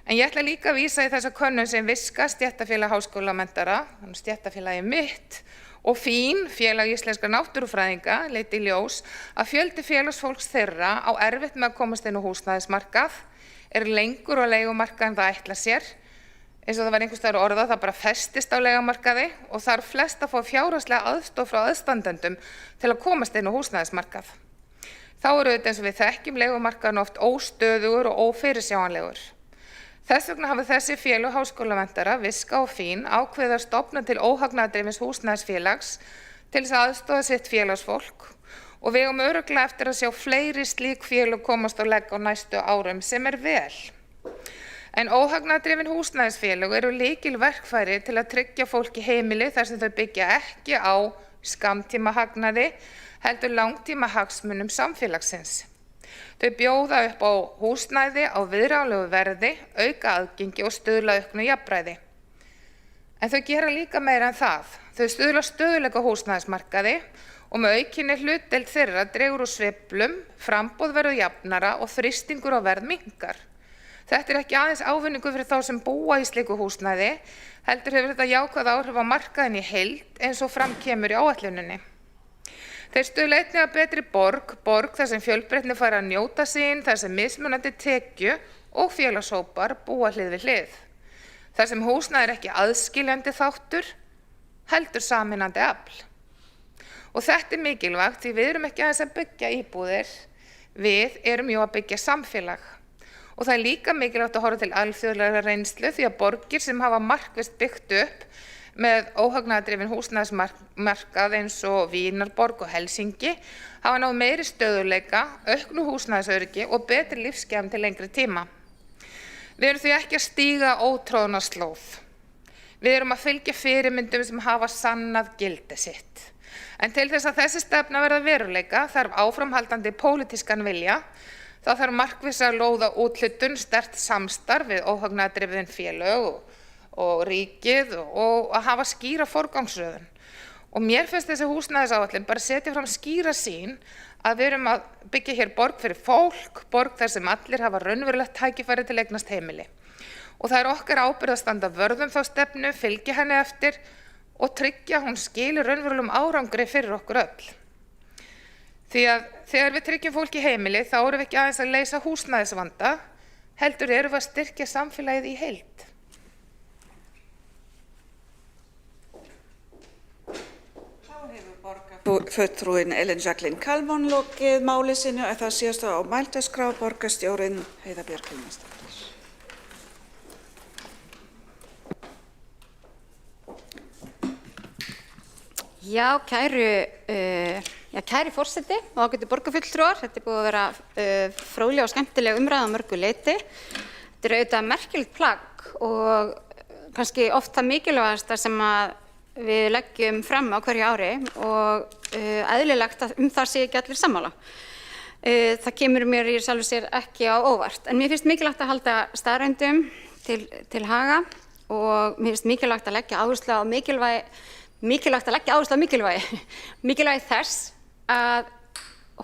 En ég ætla líka að vísa í þessa könnun sem Viska, stéttarfélag háskólamentara, stéttarfélagi mitt og FÍN, félag íslenskra náttúrufræðinga, leiddi í ljós að fjöldi félagsfólks þeirra á erfitt með að komast inn á húsnæðismarkað, lengur á leigumarkað en það ætla sér, eins og það var einhvers staðar orðað, það bara festist á leigumarkaði og þarf flest að fá fjárhagslega aðstoð frá aðstandendum til að komast inn á húsnæðismarkað. Þá auðvitað eins og við þekkjum leigumarkaðinn oft óstöðugur og ófyrirsjáanlegur. Þess vegna hafa þessi félög háskólamentara, Viska og FÍN ákveðið að stofna til óhagnaðardrifins húsnæðisfélags til þess að aðstoða sitt félagsfólk og við eigum örugglega eftir að sjá fleiri slík félög komast á legg á næstu árum sem vel. En óhagnaðardrifin húsnæðisfélög eru lykilverkfæri til að tryggja fólki heimili þar sem þau byggja ekki á skammtímahagnaði, heldur langtíma hagsmunum samfélagsins. Þau bjóða upp á húsnæði á viðráðanlegu verði, auka aðgengi og stuðla auknu jafnræði. En þau gera líka meira en það. Þau stuðla stöðuleika á húsnæðismarkaði og með aukinni hlutdeild þeirra dregur úr sveiflum, framboð verður jafnara og þrýstingur á verð minnkar. Þetta ekki aðeins ávinningur fyrir þá sem búa í slíku húsnæði, heldur hefur þetta jákvæð áhrif á markaðinn í heild eins og fram kemur í áætluninni. Þeir stuðla einnig að betri borg þar sem fjölbreytni fær að njóta sín, þar sem mismunandi tekju og félagshópar búa hlið við hlið. Þar sem húsnæði ekki aðskiljandi þáttur, heldur sameinandi afl. Og þetta mikilvægt því við erum ekki aðeins að byggja íbúðir, við erum jú að byggja samfélag. Og það líka mikilvægt að horfa til alþjóðlegrar reynslu því að borgir sem hafa markvisst byggt upp með óhagnaðardrifin húsnæðismarkað eins og Vínarborg og Helsingi hafa náð meiri stöðugleika, auknu húsnæðisöryggi og betri lífsgæðum til lengri tíma. Við erum því ekki að stíga ótróðna slóð. Við erum að fylgja fyrirmyndum sem hafa sannað gildi sitt. En til þess að þessi stefna verða veruleika þarf áframhaldandi pólitískan vilja. Það þarf markvissa lóða úthlutun, sterkt samstarf við óhagnaðardrifin félög og ríkið og að hafa skýra forgangsröðun. Og mér finnst þessi húsnæðisáætlun bara setja fram skýra sýn að við erum að byggja hér borg fyrir fólk, borg þar sem allir hafa raunverulegt tækifæri til eignast heimili. Og það okkar ábyrgð að standa vörð þá stefnu, fylgja henni eftir og tryggja að hún skili raunverulegum árangri fyrir okkur öll. Því að þegar við tryggjum fólki heimili þá erum við ekki aðeins að leysa húsnæðisvanda, heldur erum við að styrkja samfélagið í heild. Fulltrúin Elín Jacqueline Kalman lokið máli sínu og það síðast á mælendaskrá borgarstjórinn Heiða Björk Hilmarsdóttir. Já, kæri forseti og ágætu borgarfulltrúar, þetta búið að vera fróðleg og skemmtileg umræða á mörgu leyti. Þetta auðvitað merkilegt plagg og kannski oft það mikilvægasta sem að við leggjum fram á hverju ári og eðlilegt að það sé ekki allir sammála. Það kemur mér í sjálfu sér ekki á óvart, en mér finnst mikilvægt að halda staðreyndum til haga og mér finnst mikilvægt að leggja áherslu á mikilvægi þess að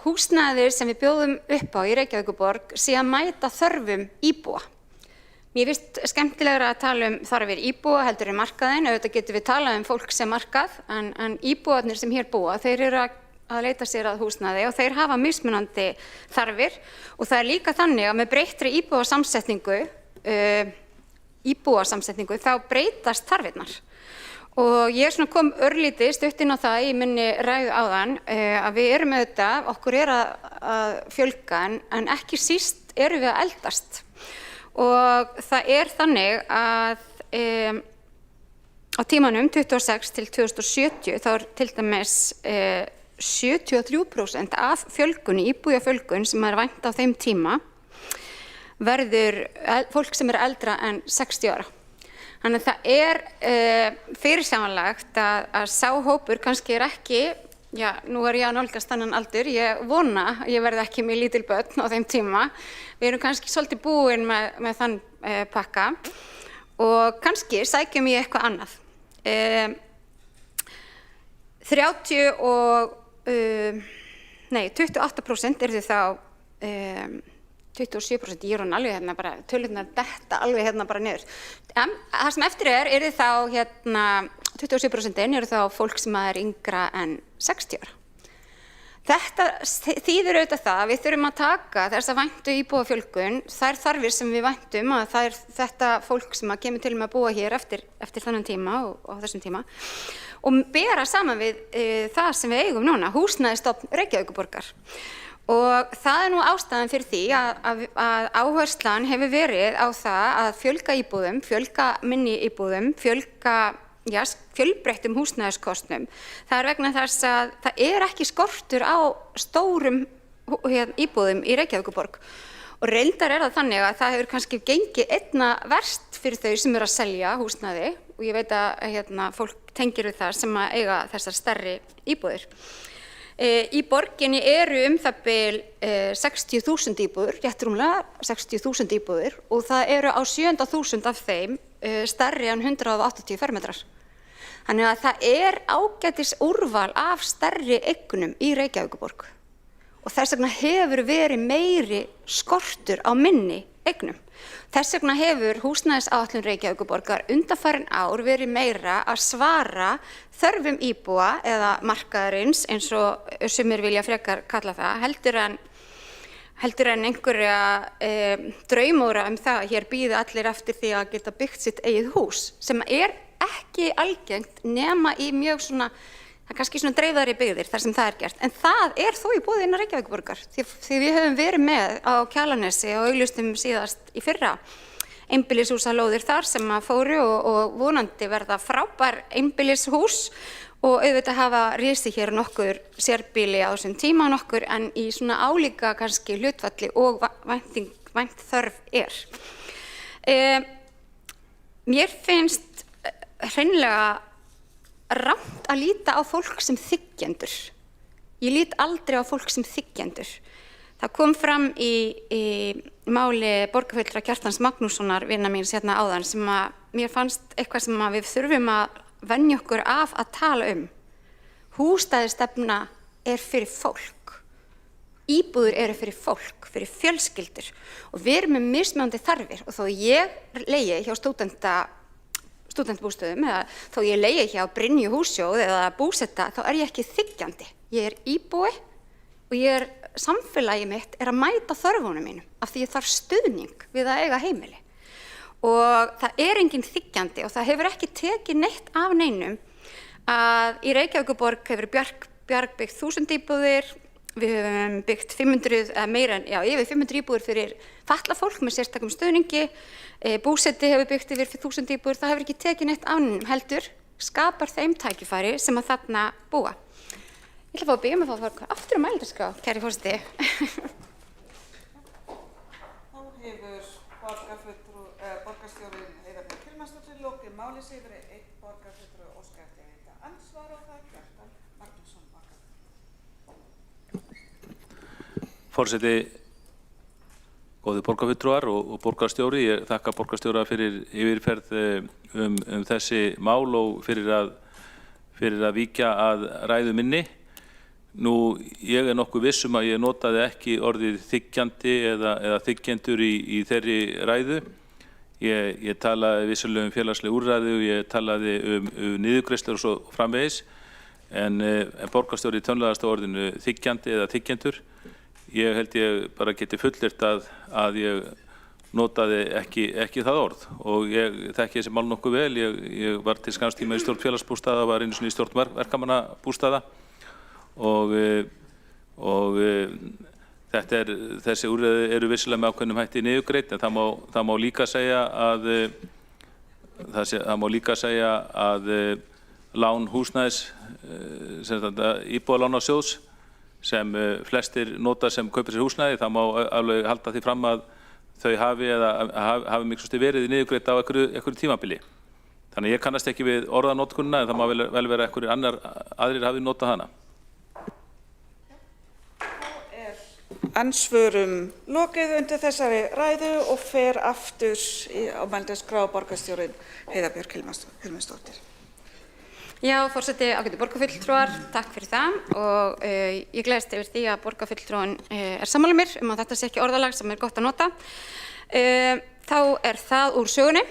húsnæðið sem við bjóðum upp á í Reykjavíkurborg sé að mæta þörfum íbúa. Mér finnst skemmtilegra að tala þarfir íbúa heldur en markaðinn, auðvitað getum við talað fólk sem markað, en íbúarnir sem hér búa, þeir eru að leita sér að húsnæði og þeir hafa mismunandi þarfir og það líka þannig að með breyttri íbúasamsetningu þá breytast þarfirnar. Og ég kom örlítið stutt inn á það í minni ræðu áðan að við erum auðvitað, okkur að fjölga en ekki síst erum við að eldast. Og það þannig að á tímanum 26 til 2070 þá til dæmis 73% af fjölgunni, íbúafjölgun sem vænt á þeim tíma verður fólk sem eldra en 60 ára. Þannig að það fyrirsjáanlegt að sá hópur kannski ekki, já, nú ég að nálgast þennan aldur, ég vona að ég verði ekki með lítil börn á þeim tíma. Við erum kannski svolítið búin með þann pakka og kannski sækjum í eitthvað annað. 28% eru þá 27%, ég alveg hérna bara, tölurnar detta alveg hérna bara niður. Það sem eftir eru þá 27% eru þá fólk sem yngra en 60 ára. Þetta þýðir auðvitað það að við þurfum að taka þessa væntu íbúafjölgun, þær þarfir sem við væntum að það þetta fólk sem kemur til með að búa hér eftir þennan tíma og á þessum tíma og bera saman við það sem við eigum núna, húsnæðisstofn Reykjavíkurborgar. Og það nú ástæðan fyrir því að áherslan hefur verið á það að fjölga íbúðum, fjölga minni íbúðum, fjölga fjölbreyttum húsnæðiskostnum. Það vegna þess að það ekki skortur á stórum íbúðum í Reykjavíkurborg. Og reyndar það þannig að það hefur kannski gengið einna verst fyrir þau sem að selja húsnæði og ég veit að fólk tengir við það sem að eiga þessar stærri íbúðir. Í borginni eru það bil 60.000 íbúðir, rétt rúmlega 60.000 íbúðir og það eru á 700.000 af þeim stærri en 180 fermetrar. Þannig að það ágætis úrval af stærri eignum í Reykjavíkurborg og þess vegna hefur verið meiri skortur á minni eignum. Þess vegna hefur húsnæðisáætlun Reykjavíkurborgar undanfarin ár verið meira að svara þörfum íbúa eða markaðarins eins og sumir vilja frekar kalla það, heldur en einhverja draumóra það að hér bíða allir eftir því að geta byggt sitt eigið hús sem ekki algengt nema í mjög svona, það kannski svona dreifðari byggðir þar sem það gert. En það þó í boði innan Reykjavíkurborgar því við höfum verið með á Kjalarnesi og auglýstum síðast í fyrra einbýlishúsalóðir þar sem fóru og vonandi verða frábær einbýlishús og auðvitað hafa risið hér nokkur sérbýli á þessum tíma nokkur en í svona álíka kannski hlutfalli og vænt þörf Mér finnst hreinlega rangt að líta á fólk sem þiggjendur. Ég lít aldrei á fólk sem þiggjendur. Það kom fram í máli borgarfulltrúa Kjartans Magnússonar, vina míns hérna áðan, sem að mér fannst eitthvað sem að við þurfum að venja okkur af að tala Húsnæðisstefna fyrir fólk. Íbúðir eru fyrir fólk, fyrir fjölskyldur og við erum með mismunandi þarfir og þó ég leigi hjá stúdentbústöðum eða þó ég leigi hjá Brynju hússjóð eða búsetta, þá er ég ekki þiggjandi. Ég er íbúi og samfélagi mitt er að mæta þörfunum mínum af því ég þarf stuðning við að eiga heimili. Og það er engin þiggjandi og það hefur ekki tekið neitt af neinum að í Reykjavíkurborg hefur Bjarg byggt 1000 íbúðir, við höfum byggt 500 eða meira en, yfir 500 íbúðir fyrir fatlað fólk með sérstakum stuðningi, búsetti hefur byggt yfir 1000 íbúðir, það hefur ekki tekið neitt af neinum heldur, skapar þeim tækifæri sem að þarna búa. Ég ætla að fá að biðja mig að fara aftur á mælendaskrá, kæri forseti. Þá hefur borgarstjórinn Heiða Björk Hilmarsdóttir lokið máli sig yfir einn borgarfulltrúi óskað eftir að veita andsvar og það Kjartan Magnússon Forseti, góðir borgarfulltrúar og borgarstjóri, ég þakka borgarstjóra fyrir yfirferð þessi mál og fyrir að víkja að ræðu minni. Nú, ég er nokkuð viss að ég notaði ekki orðið þiggjandi eða þiggjendur í þeirri ræðu. Ég talaði vissulega félagsleg úrræði og ég talaði niðurgreiðslur og svo framvegis, en borgarstjóri tönnlaðast á orðinu þiggjandi eða þiggjendur. Ég held ég bara geti fullyrt að ég notaði ekki það orð og ég þekki þessi mál nokkuð vel. Ég var til skamms tíma í stjórn félagsbústaða, var einu sinni í stjórn verkamannabústaða og þessi úrræði eru vissulega með ákveðnum hætti niðurgreidd, en það má líka segja að lán húsnæðis íbúðalánasjóðs sem flestir nota sem kaupir sér húsnæði, það má alveg halda því fram að þau hafi miklu verið niðurgreidd á einhverju tímabili. Þannig ég kannast ekki við orðanotkunina, en það má vel vera einhverjir aðrir hafi notað hana. Andsvörum lokið undir þessari ræðu og fer aftur á mælendaskrá borgarstjórinn Heiða Björk Hilmarsdóttir. Já, forseti, ágætu borgarfulltrúar, takk fyrir það og ég gleðst yfir því að borgarfulltrúin er sammála mér að þetta sé ekki orðalag sem er gott að nota. Þá er það úr sögunni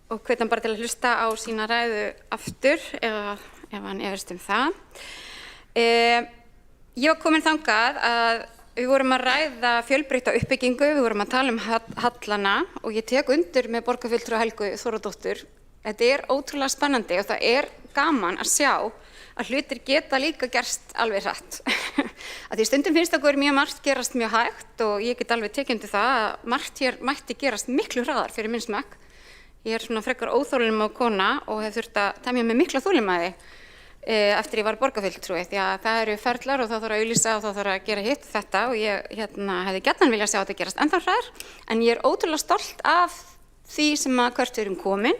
og hvet hann bara til að hlusta á sína ræðu aftur ef hann efast það. Ég var komin þangað að við vorum að ræða fjölbreytta uppbyggingu, við vorum að tala hallana og ég tek undir með borgarfulltrúa Helgu Þórðardóttur. Þetta er ótrúlega spennandi og það er gaman að sjá að hlutir geta líka gerst alveg hratt. Að því stundum finnst okkur mjög margt gerast mjög hægt og ég get alveg tekið undir það að margt hér mætti gerast miklu hraðar fyrir minn smekk. Ég er svona frekar óþolinmóð kona og hef þurft að temja með mikla þolinmæði eftir ég var borgarfulltrúi, því að það eru ferlar og þá þarf að auglýsa og þá þarf að gera hitt þetta og ég hefði gjarnan viljað sjá þetta gerast ennþá hraðar, en ég er ótrúlega stolt af því sem að hvert við erum komin.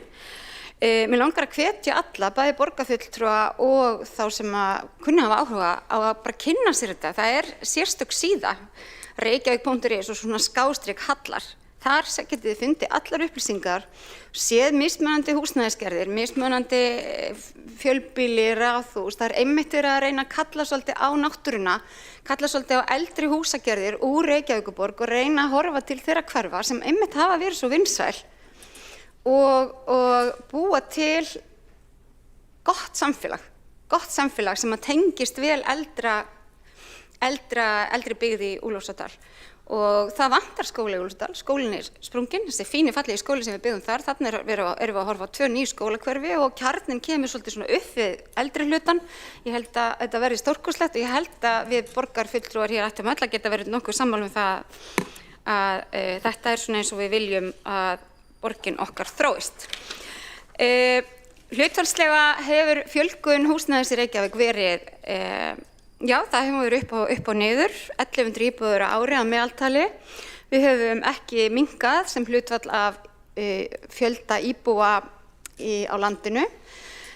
Mér langar að hvetja alla, bæði borgarfulltrúa og þá sem að kunna hafa áhuga á að bara kynna sér þetta. Það er sérstök síða, reykjavík.is og svona _hallar. Þar getið þið fundið allar upplýsingar, séð mismunandi húsnæðisgerðir, mismunandi fjölbýli, raðhús. Það er einmitt verið að reyna að kalla svolítið á náttúruna, kalla svolítið á eldri húsagerðir úr Reykjavíkurborg og reyna að horfa til þeirra hverfa sem einmitt hafa verið svo vinsæl og búa til gott samfélag sem að tengist vel eldri byggð í Úlfarsárdal. Og það vantar skóla í Úlfarsárdal, skólinn er sprunginn, þessi fíni fallegi skóli sem við byggðum þar, þarna erum við að horfa á 2 ný skólahverfi og kjarninn kemur svolítið svona upp við eldri hlutan. Ég held að þetta verði stórkostlegt og ég held að við borgarfulltrúar hér ættum öll að geta verið nokkuð sammála það að þetta er svona eins og við viljum að borgin okkar þróist. Hlutfallslega hefur fjölgun húsnæðis í Reykjavík verið já, það hefur verið upp og niður, 1100 íbúðir á ári að meðaltali. Við höfum ekki minnkað sem hlutfall af fjölda íbúa á landinu.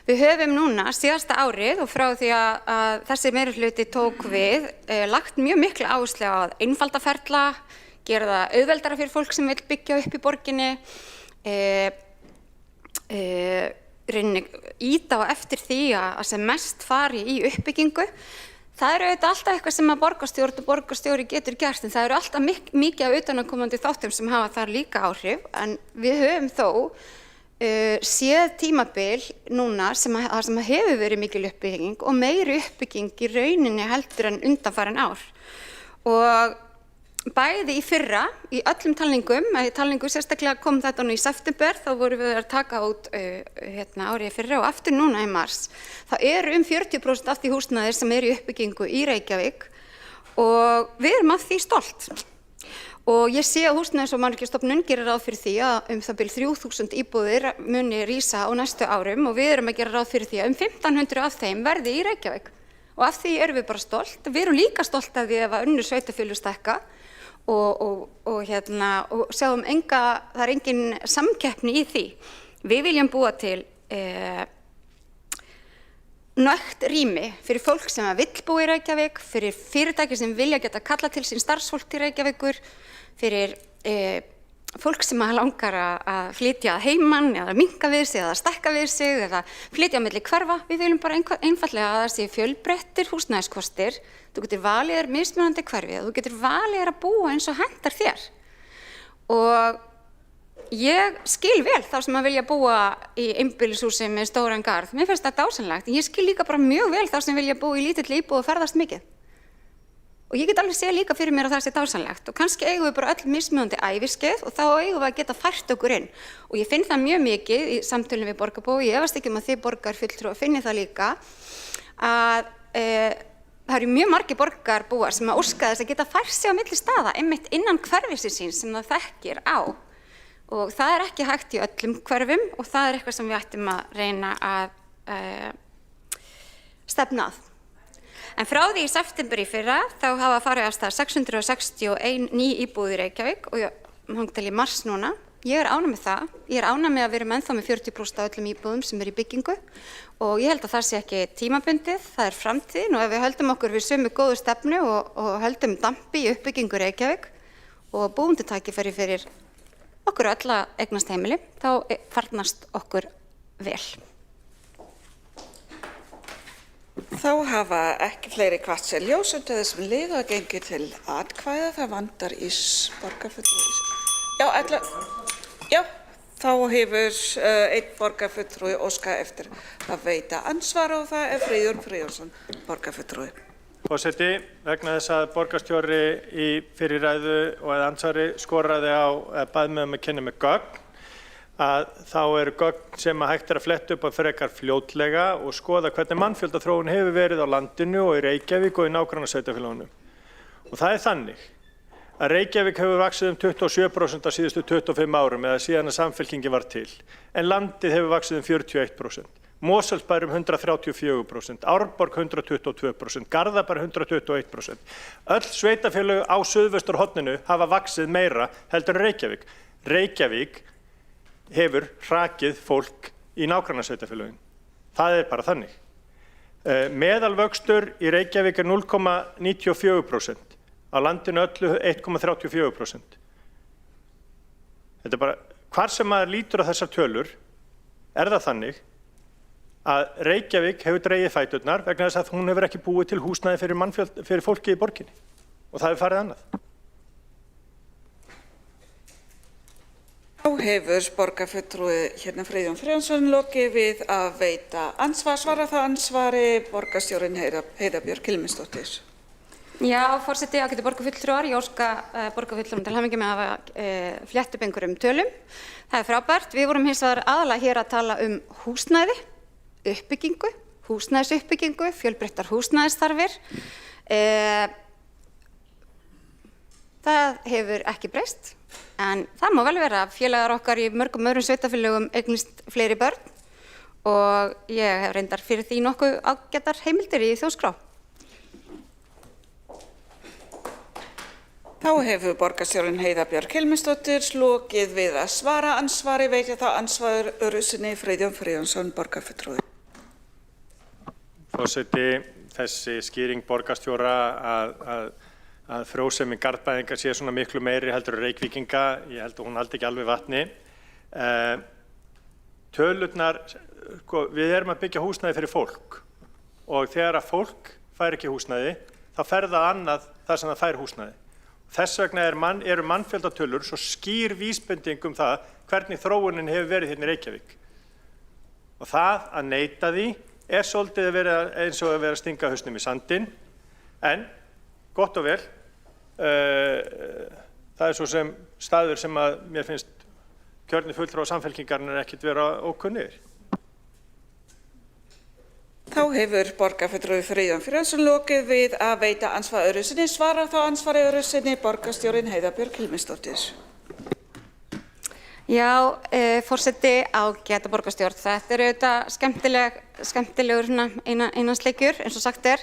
Við höfum núna síðasta árið og frá því að þessi meirihluti tók við, lagt mjög mikla áherslu á að einfalda ferla, gera það auðveldara fyrir fólk sem vill byggja upp í borginni, ýta á eftir því að sem mest fari í uppbyggingu. Það eru auðvitað alltaf eitthvað sem að borgarstjórn og borgarstjóri getur gert, en það eru alltaf mikið af utanaðkomandi þáttum sem hafa þar líka áhrif, en við höfum þó séð tímabil núna sem hefur verið mikil uppbygging og meiri uppbygging í rauninni heldur en undanfarin ár. Og bæði í fyrra, í öllum talningum, sérstaklega kom þetta nú í september, þá vorum við að taka út árið fyrra og aftur núna í mars. Það eru 40% af því húsnæði sem eru í uppbyggingu í Reykjavík og við erum af því stolt. Og ég sé að Húsnæðis- og mannvirkjastofnun gerir ráð fyrir því að það bil 3000 íbúðir muni rísa á næstu árum og við erum að gera ráð fyrir því að 1500 af þeim verði í Reykjavík. Og af því erum við bara stolt. Við erum líka stolt af því ef að önnur sveitarfélög stækka og sjáum það er engin samkeppni í því. Við viljum búa til nægt rými fyrir fólk sem vill búa í Reykjavík, fyrir fyrirtæki sem vilja geta kallað til sín starfsfólk til Reykjavíkur, fyrir fólk sem langar að flytja að heiman eða minnka við sig eða stækka við sig eða flytja á milli hverfa. Við viljum bara einfaldlega að það sé fjölbreyttir húsnæðiskostir. Þú getur valið þér mismunandi hverfi, þú getur valið þér að búa eins og hentar þér. Og ég skil vel þá sem að vilja búa í einbýlishúsi með stóran garð. Mér finnst það dásamlegt. Ég skil líka bara mjög vel þá sem vilja búa í lítilli íbúð og ferðast mikið. Og ég get alveg séð líka fyrir mér að það sé dásamlegt. Og kannski eigum við bara öll mismunandi æviskeið og þá eigum við að geta fært okkur inn. Og ég finn það mjög mikið í samtölum við borgarbúa. Ég efast ekki að þið borgarfulltrúar finni það líka að það eru mjög margir borgarbúar sem að óska þess að geta fært sig á milli staða einmitt innan hverfisins síns sem það þekkir á. Og það er ekki hægt í öllum hverfum og það er eitthvað sem við ættum að reyna að stefna að. En frá því í september í fyrra þá hafa farið af stað 661 ný íbúð í Reykjavík og þangað til í mars núna. Ég er ánægð með það. Ég er ánægð með að við erum ennþá með 40% af öllum íbúðum sem eru í byggingu og ég held að það sé ekki tímabundið, það er framtíðin og ef við höldum okkur við sömu góðu stefnu og höldum dampi í uppbyggingu Reykjavík og búum til tækifæri fyrir okkur öll að eignast heimili, þá farnast okkur vel. Þá hafa ekki fleiri kvart sér ljós undir þessum lið og gengið til atkvæða. Það vantar í borgarfulltrúi. Já, þá hefur einn borgarfulltrúi óskað eftir að veita ansvar og það er Friðjón Friðjónsson, borgarfulltrúi. Forseti, vegna þess að borgarstjóri í fyrirræðu og eða ansvari skoraði á bað mig að kynna með gögn, að þá eru gögn sem hægt að fletta upp á frekar fljótlega og skoða hvernig mannfjöldaþróun hefur verið á landinu og í Reykjavík og í nágrannasveitarfélögunum. Og það er þannig að Reykjavík hefur vaxið 27% á síðustu 25 árum eða síðan að samfylkingin var til, en landið hefur vaxið 41%. Mosfellsbær 134%, Árborg 122%, Garðabær 121%. Öll sveitarfélög á suðvesturhorninu hafa vaxið meira heldur en Reykjavík. Reykjavík hefur hrakið fólk í nágrannasveitarfélögin. Það er bara þannig. Meðalvöxtur í Reykjavík er 0,94%, á landinu öllu 1,34%. Þetta er bara, hvar sem maður lítur á þessar tölur, er það þannig að Reykjavík hefur dregið fæturnar vegna þess að hún hefur ekki búið til húsnæði fyrir fólki í borginni og það hefur farið annað. Þá hefur borgarfulltrúi Friðjón Friðjónsson lokið við að veita ansvar, svara það ansvari borgarstjórinn Heiða Björk Hilmisdóttir. Já, forseti, ágætu borgarfulltrúar, ég óska borgarfulltrúum til hamingju með að hafa flett upp einhverjum tölum. Það er frábært. Við vorum hins vegar aðalega hér að tala um húsnæði, uppbyggingu, húsnæðisuppbyggingu, fjölbreyttar húsnæðisþarfir. Það hefur ekki breyst, en það má vel vera að félagar okkar í mörgum öðrum sveitarfélögum eignist fleiri börn og ég hef reyndar fyrir því nokkuð ágætar heimildir í þjóðskrá. Þá hefur borgarstjórinn Heiða Björk Hilmisdóttir lokið við að svara ansvari, veita það ansvaru sinni Friðjón Friðjónsson, borgarfulltrúi. Forseti, þessi skýring borgarstjóra að frjósemi garðbæðinga sé svona miklu meiri heldur en Reykvíkinga, ég held að hún haldi ekki alveg vatni. Tölurnar, við erum að byggja húsnæði fyrir fólk og þegar að fólk fær ekki húsnæði, þá fer það annað þar sem það fær húsnæði. Þess vegna eru mannfjöldatölur svo skýr vísbending það hvernig þróunin hefur verið hérna í Reykjavík. Og það að neita því svolítið eins og að vera að stinga hausnum í sandinn, en gott og vel, það svo sem staður sem að mér finnst kjörnir fulltrúar Samfylkingarinnar ekkert vera ókunnugir. Þá hefur borgarfulltrúi Friðjón Friðjónsson lokið við að veita ansvar öðru sinni. Svarar þá ansvari öðru sinni borgarstjórinn Heiða Björk Hilmisdóttir. Já, forseti, ágæta borgarstjórn. Þetta auðvitað skemmtilegur einansleikjur, eins og sagt er.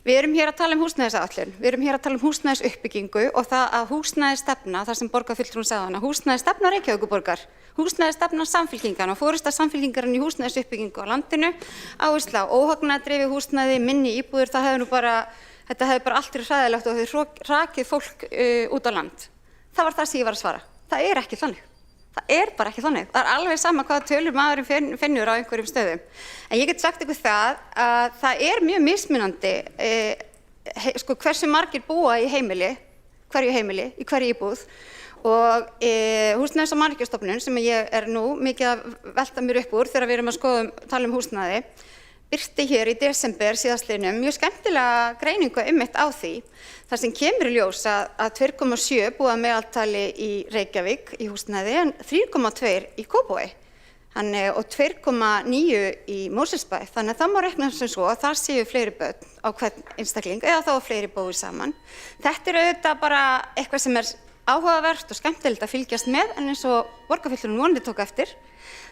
Við erum hér að tala húsnæðisáætlun, við erum hér að tala húsnæðisuppbyggingu og það að húsnæðisstefna, það sem borgarfulltrúinn sagði hana, húsnæðisstefna Reykjavíkurborgar, húsnæðisstefna Samfylkingarinnar og forysta Samfylkingarinnar í húsnæðisuppbyggingu á landinu, áhersla á óhagnaðardrifið húsnæði, minni íbúðir, þetta hefði bara allt verið hræðilegt og þau rakið fólk út á land. Það var það sem ég var að svara. Það er ekki þannig. Það bara ekki þannig. Það alveg sama hvaða tölur maðurinn finnur á einhverjum stöðum. En ég get sagt ykkur það að það mjög mismunandi hversu margir búa í heimili, í hverju íbúð og Húsnæðis- og mannvirkjastofnun sem ég nú mikið að velta mér upp úr þegar við erum að tala húsnæði, birti hér í desember síðastliðnum mjög skemmtilega greiningu einmitt á því. Það sem kemur í ljós að 2,7 búa meðaltali í Reykjavík í húsnæði en 3,2 í Kópavogi og 2,9 í Mosfellsbæ. Þannig að það má reikna sem svo að það séu fleiri börn á hvern einstakling eða þá fleiri búið saman. Þetta auðvitað bara eitthvað sem áhugavert og skemmtilegt að fylgjast með en eins og borgarfulltrúinn vonandi tók eftir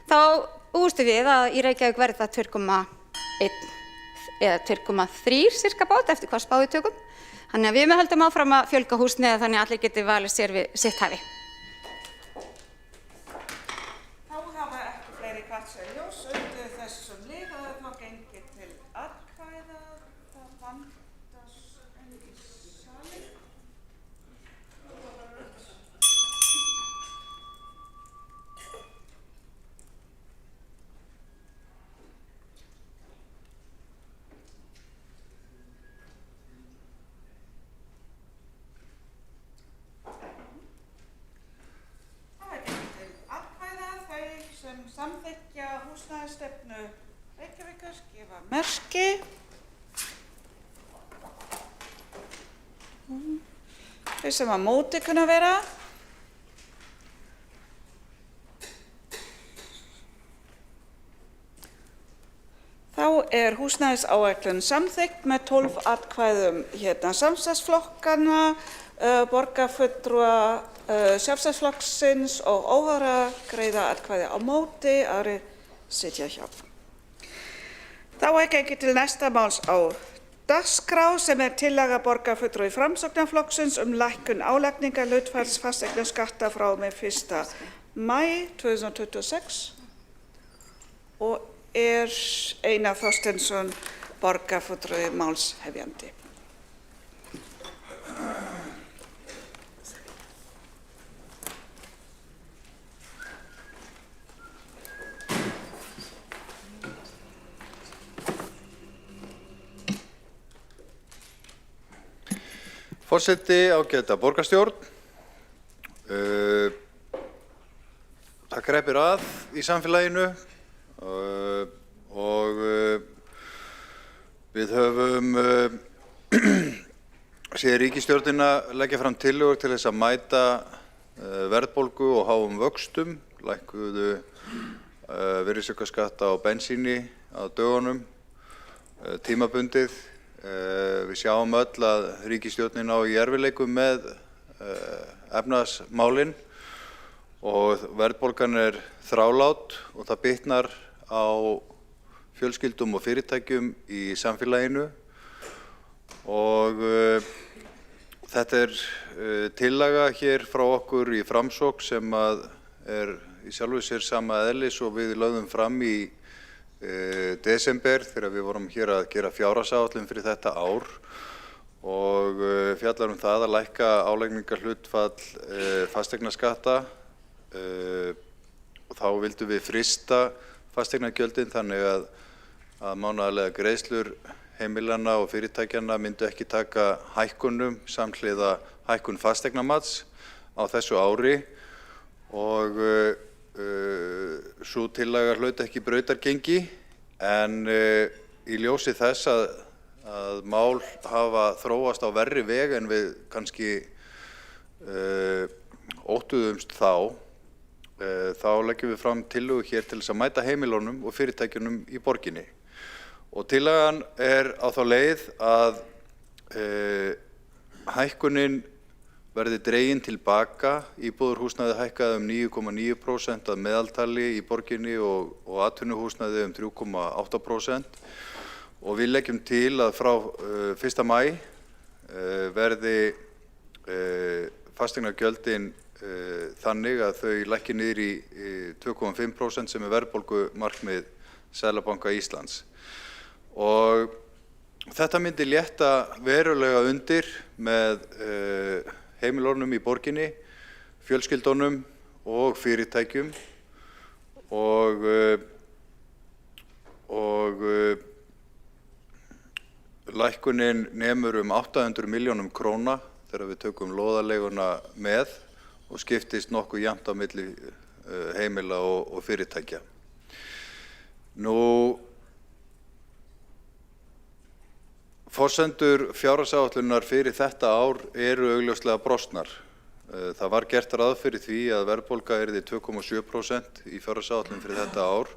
þá búumst við að í Reykjavík verði það 2,1 eða 2,3 sirka bát eftir hvað spá við tökum. Þannig að við höldum áfram að fjölga húsnæði þannig að allir geti valið sér við sitt hæfi. Þá hafa ekki fleiri kvætt sér ljós undir þessum lið og þá gengið til atkvæða. Það vandast enn í salinn. Samþykkja húsnæðisstefnu Reykjavíkur gefa merki. Þau sem á móti kunna vera. Þá húsnæðisáætlun samþykkt með 12 atkvæðum samstarfsflokkanna, borgarfulltrúa Sjálfstæðisflokksins og óháðra greiða atkvæði á móti, aðrir sitja hjá. Þá gengið til næsta máls á dagskrá sem tillaga borgarfulltrúa Framsóknarflokksins lækkun álagningarhlutfalls fasteignaskatta frá og með 1. maí 2026 og Einar Þorsteinsson borgarfulltrúi málshefjandi. Forseti, ágæta borgarstjórn. Það greipir að í samfélaginu og við höfum séð ríkisstjórnina leggja fram tillögur til þess að mæta verðbólgu og háum vöxtum, lækkuðu virðisaukaskatta á bensíni á dögunum, tímabundið. Við sjáum öll að ríkisstjórnin á í erfiðleikum með efnahagsmálin og verðbólgan þrálát og það bitnar á fjölskyldum og fyrirtækjum í samfélaginu og þetta tillaga hér frá okkur í Framsókn sem í sjálfu sér sama eðlis og við lögðum fram í desember þegar við vorum hér að gera fjárhagsáætlun fyrir þetta ár og fjallar það að lækka álagningarhlutfall fasteignaskatta og þá vildum við frysta fasteignagjöldin þannig að mánaðarlegar greiðslur heimilana og fyrirtækjana myndu ekki taka hækkunum samhliða hækkun fasteignamats á þessu ári og sú tillaga hlaut ekki brautargengi en í ljósi þess að mál hafa þróast á verri veg en við kannski óttuðumst þá leggjum við fram tillögu hér til þess að mæta heimilunum og fyrirtækjunum í borginni. Og tillagan á þá leið að hækkunin verði dregin tilbaka, íbúðarhúsnæði hækkaði 9,9% að meðaltali í borginni og atvinnuhúsnæði 3,8%. Og við leggjum til að frá 1. maí verði fasteignagjöldin þannig að þau lækki niður í 2,5% sem verðbólgumarkmið Seðlabanka Íslands. Og þetta myndi létta verulega undir með heimilunum í borginni, fjölskyldunum og fyrirtækjum og lækkunin nemur 800 milljónum króna þegar við tökum lóðarleiguna með og skiptist nokkuð jafnt á milli heimila og fyrirtækja. Nú, forsendur fjárhagsáætlunar fyrir þetta ár eru augljóslega brostnar. Það var gert ráð fyrir því að verðbólga yrði 2,7% í fjárhagsáætlun fyrir þetta ár,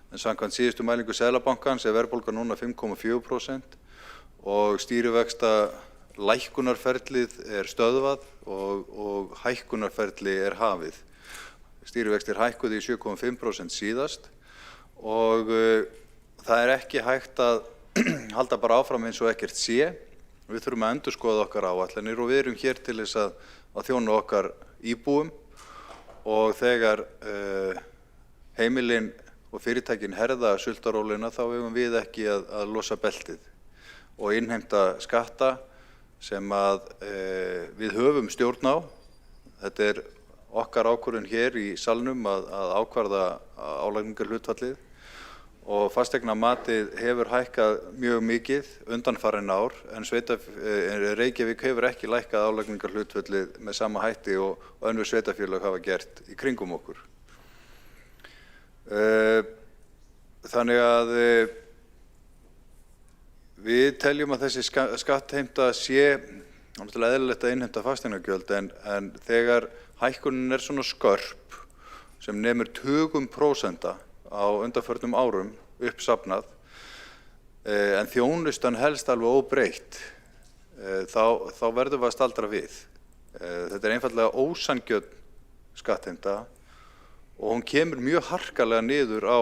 en samkvæmt síðustu mælingu Seðlabankans verðbólga núna 5,4% og stýrivaxta lækkunarferlið stöðvað og hækkunarferli hafið. Stýrivextir hækkuðu í 7,5% síðast og það ekki hægt að halda bara áfram eins og ekkert sé. Við þurfum að endurskoða okkar áætlanir og við erum hér til þess að þjóna okkar íbúum og þegar heimilin og fyrirtækin herða sultarólina þá eigum við ekki að losa beltið og innheimta skatta sem við höfum stjórn á. Þetta okkar ákvörðun hér í salnum að ákvarða álagningarhlutfallið og fasteignamatið hefur hækkað mjög mikið undanfarin ár en Reykjavík hefur ekki lækkað álagningarhlutfallið með sama hætti og önnur sveitarfélög hafa gert í kringum okkur. Þannig að við teljum að þessi skattheimta sé náttúrulega eðlilegt að innheimta fasteignagjöld en þegar hækkunin svona skörp sem nemur tugum prósenta á undanförnum árum uppsafnað en þjónustan helst alveg óbreytt þá verðum við að staldra við. Þetta einfaldlega ósanngjörn skattheimta og hún kemur mjög harkalega niður á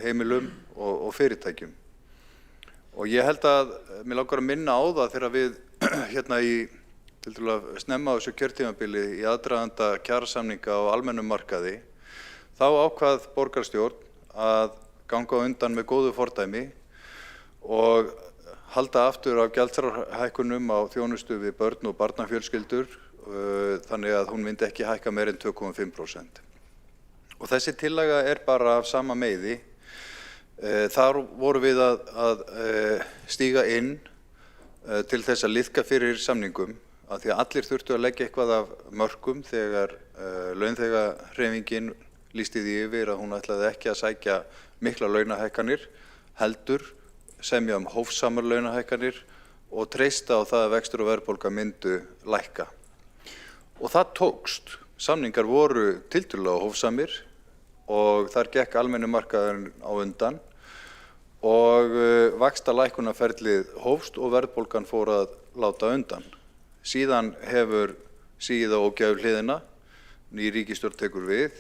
heimilum og fyrirtækjum. Og ég held að mér langar að minna á það þegar við hérna í tiltölulega snemma á þessu kjörtímabili í aðdraganda kjarasamninga á almennum markaði þá ákvað borgarstjórn að ganga á undan með góðu fordæmi og halda aftur af gjaldskrárhækkunum á þjónustu við börn og barnafjölskyldur þannig að hún myndi ekki hækka meir en 2,5%. Og þessi tillaga bara af sama meiði. Þar vorum við að stíga inn til þess að liðka fyrir samningum af því að allir þurftu að leggja eitthvað af mörkum þegar launþegahreyfingin lýsti því yfir að hún ætlaði ekki að sækja mikla launahækkanir heldur semja hófsamar launahækkanir og treysta á það að vextir og verðbólga myndu lækka. Og það tókst. Samningar voru tiltölulega hófsamir og þar gekk almenni markaðurinn á undan og vaxtalækkunarferlið hófst og verðbólgan fór að láta undan. Síðan hefur sigið á ógæfuhliðina, ný ríkisstjórn tekur við,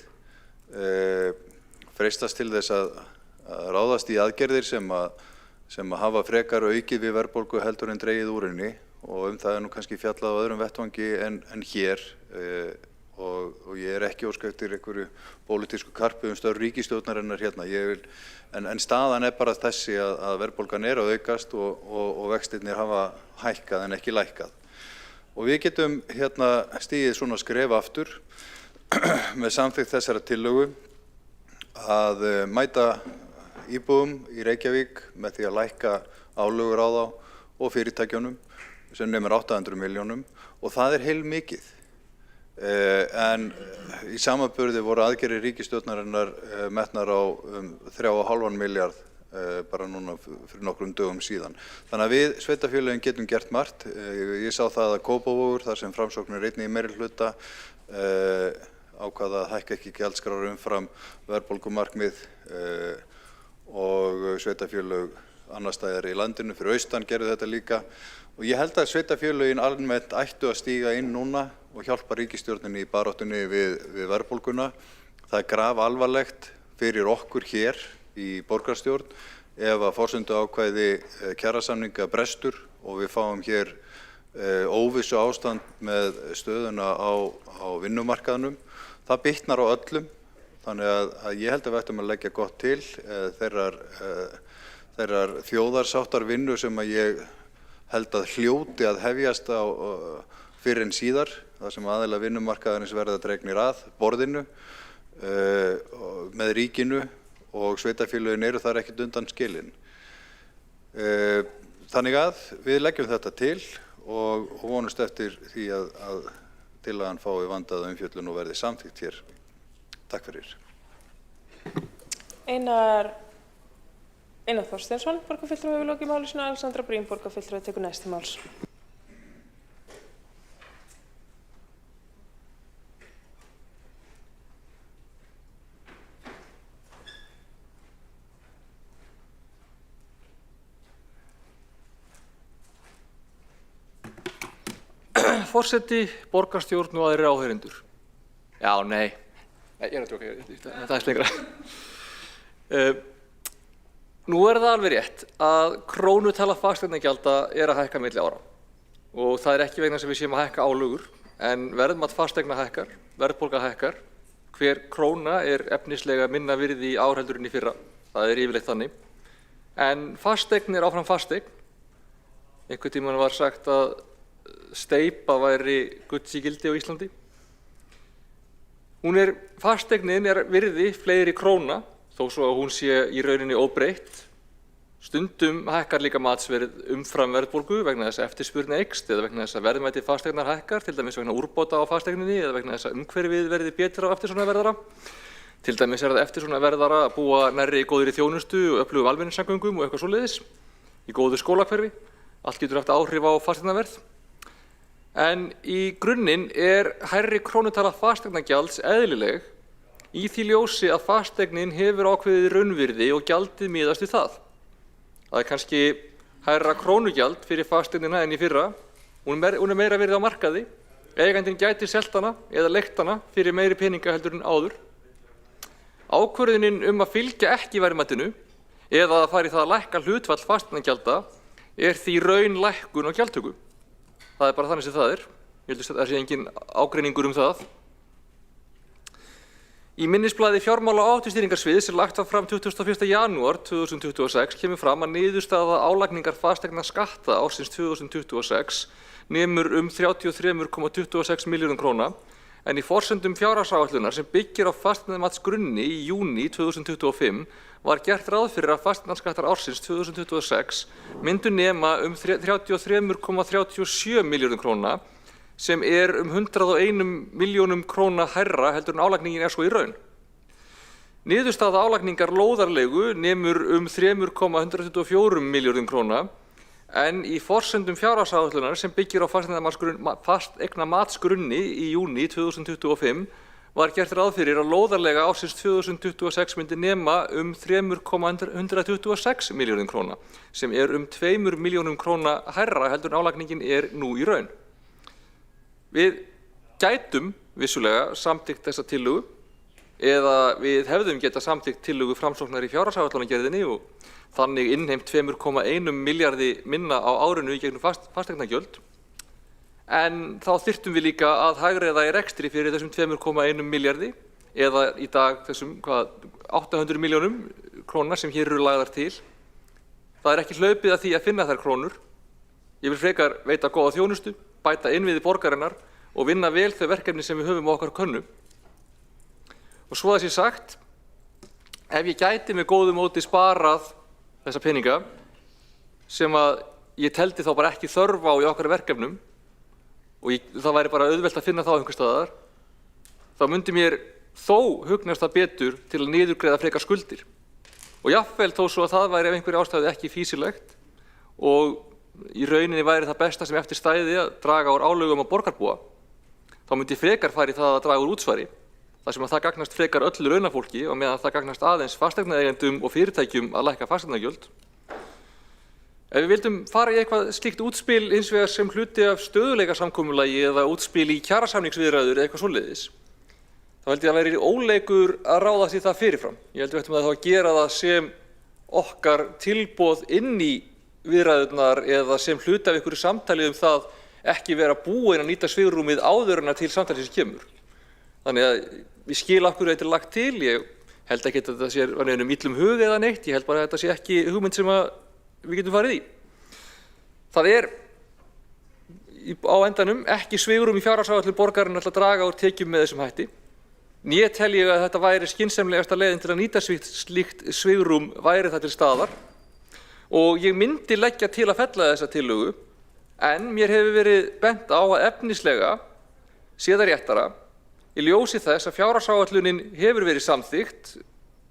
freistast til þess að ráðast í aðgerðir sem hafa frekar aukið við verðbólgu heldur en dregið úr henni og það nú kannski fjallað á öðrum vettvangi en hér og ég ekki óska eftir einhverju pólitísku karpi störf ríkisstjórnarinnar hérna. En staðan bara þessi að verðbólgan að aukast og vextirnir hafa hækkað en ekki lækkað. Og við getum hérna stigið svona skref aftur með samþykkt þessara tillögu að mæta íbúum í Reykjavík með því að lækka álögur á þá og fyrirtækjunum sem nemur 800 milljónum og það heilmikið. En í samanburði voru aðgerðir ríkisstjórnarinnar metnar á 3,5 milljarð bara núna fyrir nokkrum dögum síðan. Þannig að við sveitarfélögin getum gert margt. Ég sá það að Kópavogur, þar sem Framsókn einnig í meirihluta, ákvað að hækka ekki gjaldskrár umfram verðbólgumarkmið og sveitarfélög annars staðar í landinu fyrir austan gerðu þetta líka. Og ég held að sveitarfélögin almennt ættu að stíga inn núna og hjálpa ríkisstjórninni í baráttunni við verðbólguna. Það grafalvarlegt fyrir okkur hér í borgarstjórn ef að forsenduákvæði kjarasamninga brestur og við fáum hér óvissu ástand með stöðuna á vinnumarkaðnum. Það bitnar á öllum, þannig að ég held að við ættum að leggja gott til þeirrar þjóðarsáttar vinnu sem að ég held að hljóti að hefjast á fyrr en síðar, þar sem aðilar vinnumarkaðarins verða dregnir að borðinu með ríkinu og sveitarfélögin eru þar ekkert undan skilin. Þannig að við leggjum þetta til og vonumst eftir því að tillagan fái vandaða umfjöllun og verði samþykkt hér. Takk fyrir. Einar Þorsteinsson, borgarfulltrúi, hefur lokið máli sínu. Alexandra Brím, borgarfulltrúi, tekur næst til máls. Forseti, borgarstjórn og aðrir áheyrendur. Já, nei. Ég er að tjóka, það er lengra. Nú það alveg rétt að krónutala fasteignagjalda að hækka milli ára. Og það ekki vegna sem við séum að hækka álögur, en verðmat fasteigna hækkar, verðbólga hækkar. Hver króna efnislega minna virði í ár heldur en í fyrra. Það yfirleitt þannig. En fasteign áfram fasteign. Einhvern tímann var sagt að steypa væri gulls í gildi á Íslandi. Fasteignin virði fleiri króna, þó svo að hún sé í rauninni óbreytt. Stundum hækkar líka matsverð umfram verðbólgu vegna þess að eftirspurn eykst eða vegna þess að verðmæti fasteignar hækkar, til dæmis vegna úrbóta á fasteigninni eða vegna þess að umhverfið verði betra á eftirsóknarverðara. Til dæmis það eftirsóknarverðara að búa nærri góðri þjónustu og öflugum almenningssamgöngum og eitthvað svoleiðis, í góðu skólahverfi. Allt getur haft áhrif á fasteignarverð. En í grunninn hærri krónutala fasteignagjalds eðlileg í því ljósi að fasteignin hefur ákveðið raunvirði og gjaldið miðast við það. Það kannski hærra krónugjald fyrir fasteignina en í fyrra. Hún meira virði á markaði. Eigandinn gæti selt hana eða leigt hana fyrir meiri peninga heldur en áður. Ákvörðunin að fylgja ekki verðmætinu eða að fara í það að lækka hlutfall fasteignagjalda því raun lækkun á gjaldtöku. Það bara þannig sem það Ég held að það sé engin ágreiningur það. Í minnisblaði fjármála- og áhættustýringarsviðs sem lagt var fram 21. janúar 2026 kemur fram að niðurstaða álagningar fasteigna skatta ársins 2026 nemur 33,26 milljörðum króna, en í forsendum fjárhagsáætlunar sem byggir á fasteignamatsgrunni í júní 2025 var gert ráð fyrir að fasteignaskattar ársins 2026 myndu nema 33,37 milljörðum króna, sem 101 milljónum króna hærra heldur en álagningin svo í raun. Niðurstaða álagningar lóðarleigu nemur 3,124 milljörðum króna, en í forsendum fjárhagsáætlunar sem byggir á fasteignamatsgrunni í júní 2025 var gert ráð fyrir að lóðarleiga ársins 2026 myndi nema 3,126 milljörðum króna, sem 2 milljónum króna hærra heldur en álagningin nú í raun. Við gætum vissulega samþykkt þessa tillögu, eða við hefðum getað samþykkt tillögu Framsóknar í fjárhagsáætlunargerðinni og þannig innheimt 2,1 milljarði minna á árinu í gegnum fasteignagjöld. En þá þyrftum við líka að hagræða í rekstri fyrir þessum 2,1 milljarði eða í dag þessum 800 milljónum króna sem hér eru lagðar til. Það ekki hlaupið að því að finna þær krónur. Ég vil frekar veita góða þjónustu, bæta innviði borgarinnar og vinna vel þau verkefni sem við höfum á okkar könnu. Og svo það sé sagt, ef ég gæti með góðu móti sparað þessa peninga, sem að ég teldi þá bara ekki þörf á í okkar verkefnum og það væri bara auðvelt að finna þá einhvers staðar, þá myndi mér þó hugnast það betur til að niðurgreiða frekar skuldir. Og jafnvel þó svo að það væri af einhverju ástæðu ekki fýsilegt og í rauninni væri það besta sem eftir stæði að draga úr álögum á borgarbúa, þá myndi frekar fara í það að draga úr útsvari, þar sem að það gagnast frekar öllu launafólki og meðan það gagnast aðeins fasteignaeigendum og fyrirtækjum að lækka fasteignagjöld. Ef við vildum fara í eitthvað slíkt útspil hins vegar sem hluti af stöðugleikasamkomulagi eða útspil í kjarasamningsviðræður eða eitthvað svoleiðis, þá held ég að væri óleikur að ráðast í það fyrirfram. Ég held við ættum að gera það sem okkar tilboð inn í viðræðurnar eða sem hluti af einhverju samtali það ekki vera búin að nýta svigrúmið áður en að til samtalsins kemur. Þannig að ég skil af hverju þetta er lagt til. Ég held ekki að þetta sé neinum illum hug eða neitt. Ég held bara að þetta sé ekki hugmynd sem við getum farið í. Það á endanum ekki svigrúm í fjárhagsáætlun borgarinnar til að draga úr tekjum með þessum hætti. Né tel ég að þetta væri skynsamlegasta leiðin til að nýta slíkt svigrúm væri það til staðar. Og ég myndi leggja til að fella þessa tillögu, en mér hefur verið bent á að efnislega sé það réttara í ljósi þess að fjárhagsáætlunin hefur verið samþykkt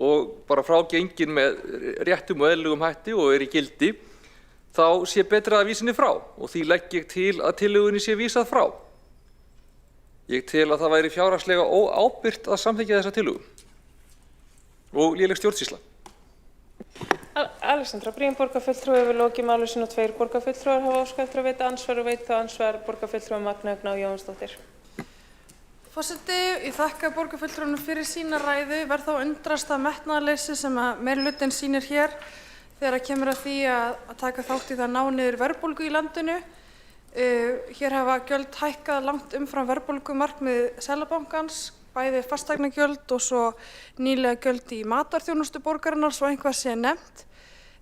og bara frágengin með réttum og eðlilegum hætti og er í gildi, þá sé betra að vísa henni frá og því legg ég til að tillögunni sé vísað frá. Ég tel að það væri fjárhagslega óábyrgt að samþykkja þessa tillögu og léleg stjórnsýsla. Alexandra Briem, borgarfulltrúi, hefur lokið máli sínu og 2 borgarfulltrúar hafa óskað eftir að veita andsvar og veita andsvar borgarfulltrúi Magnea Gná Jóhannsdóttir. Forseti, ég þakka borgarfulltrúanum fyrir sína ræðu, verð þá undrast að metnaðarleysi sem að meirihlutinn sýnir hér þegar kemur að því að taka þátt í það að ná niður verðbólgu í landinu. Hér hafa gjöld hækkað langt umfram verðbólgumarkmið Seðlabankans, bæði fasteignagjöld og svo nýlega gjöld í matarþjónustu borgarinnar, svo einhvað sé nefnt.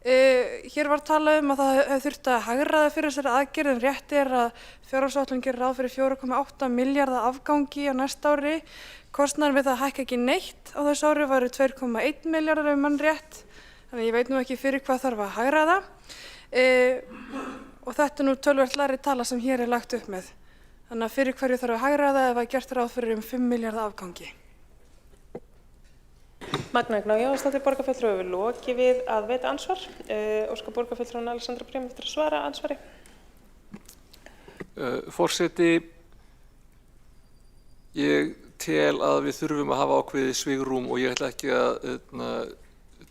Hér var talað að það hefði þurft að hagræða fyrir þessari aðgerð, en rétt er að fjárhagsáætlun gerir ráð fyrir 4,8 milljarða afgangi á næsta ári. Kostnaður við það hækka ekki neitt á þessu ári væri 2,1 milljarðar ef mann rétt, þannig ég veit nú ekki fyrir hvað þarf að hagræða. Og þetta er nú töluvert lægri tala sem hér er lagt upp með. Þannig að fyrir hverju þarf að hagræða ef að gert ráð fyrir 5 milljarða afgangi. Magnea Gná Jóhannsdóttir, borgarfulltrúi, hefur lokið við að veita ansvar. Óskar borgarfulltrúin Alexandra Briem eftir að svara ansvari. Forseti, ég tel að við þurfum að hafa ákveðið svigrúm og ég ætla ekki að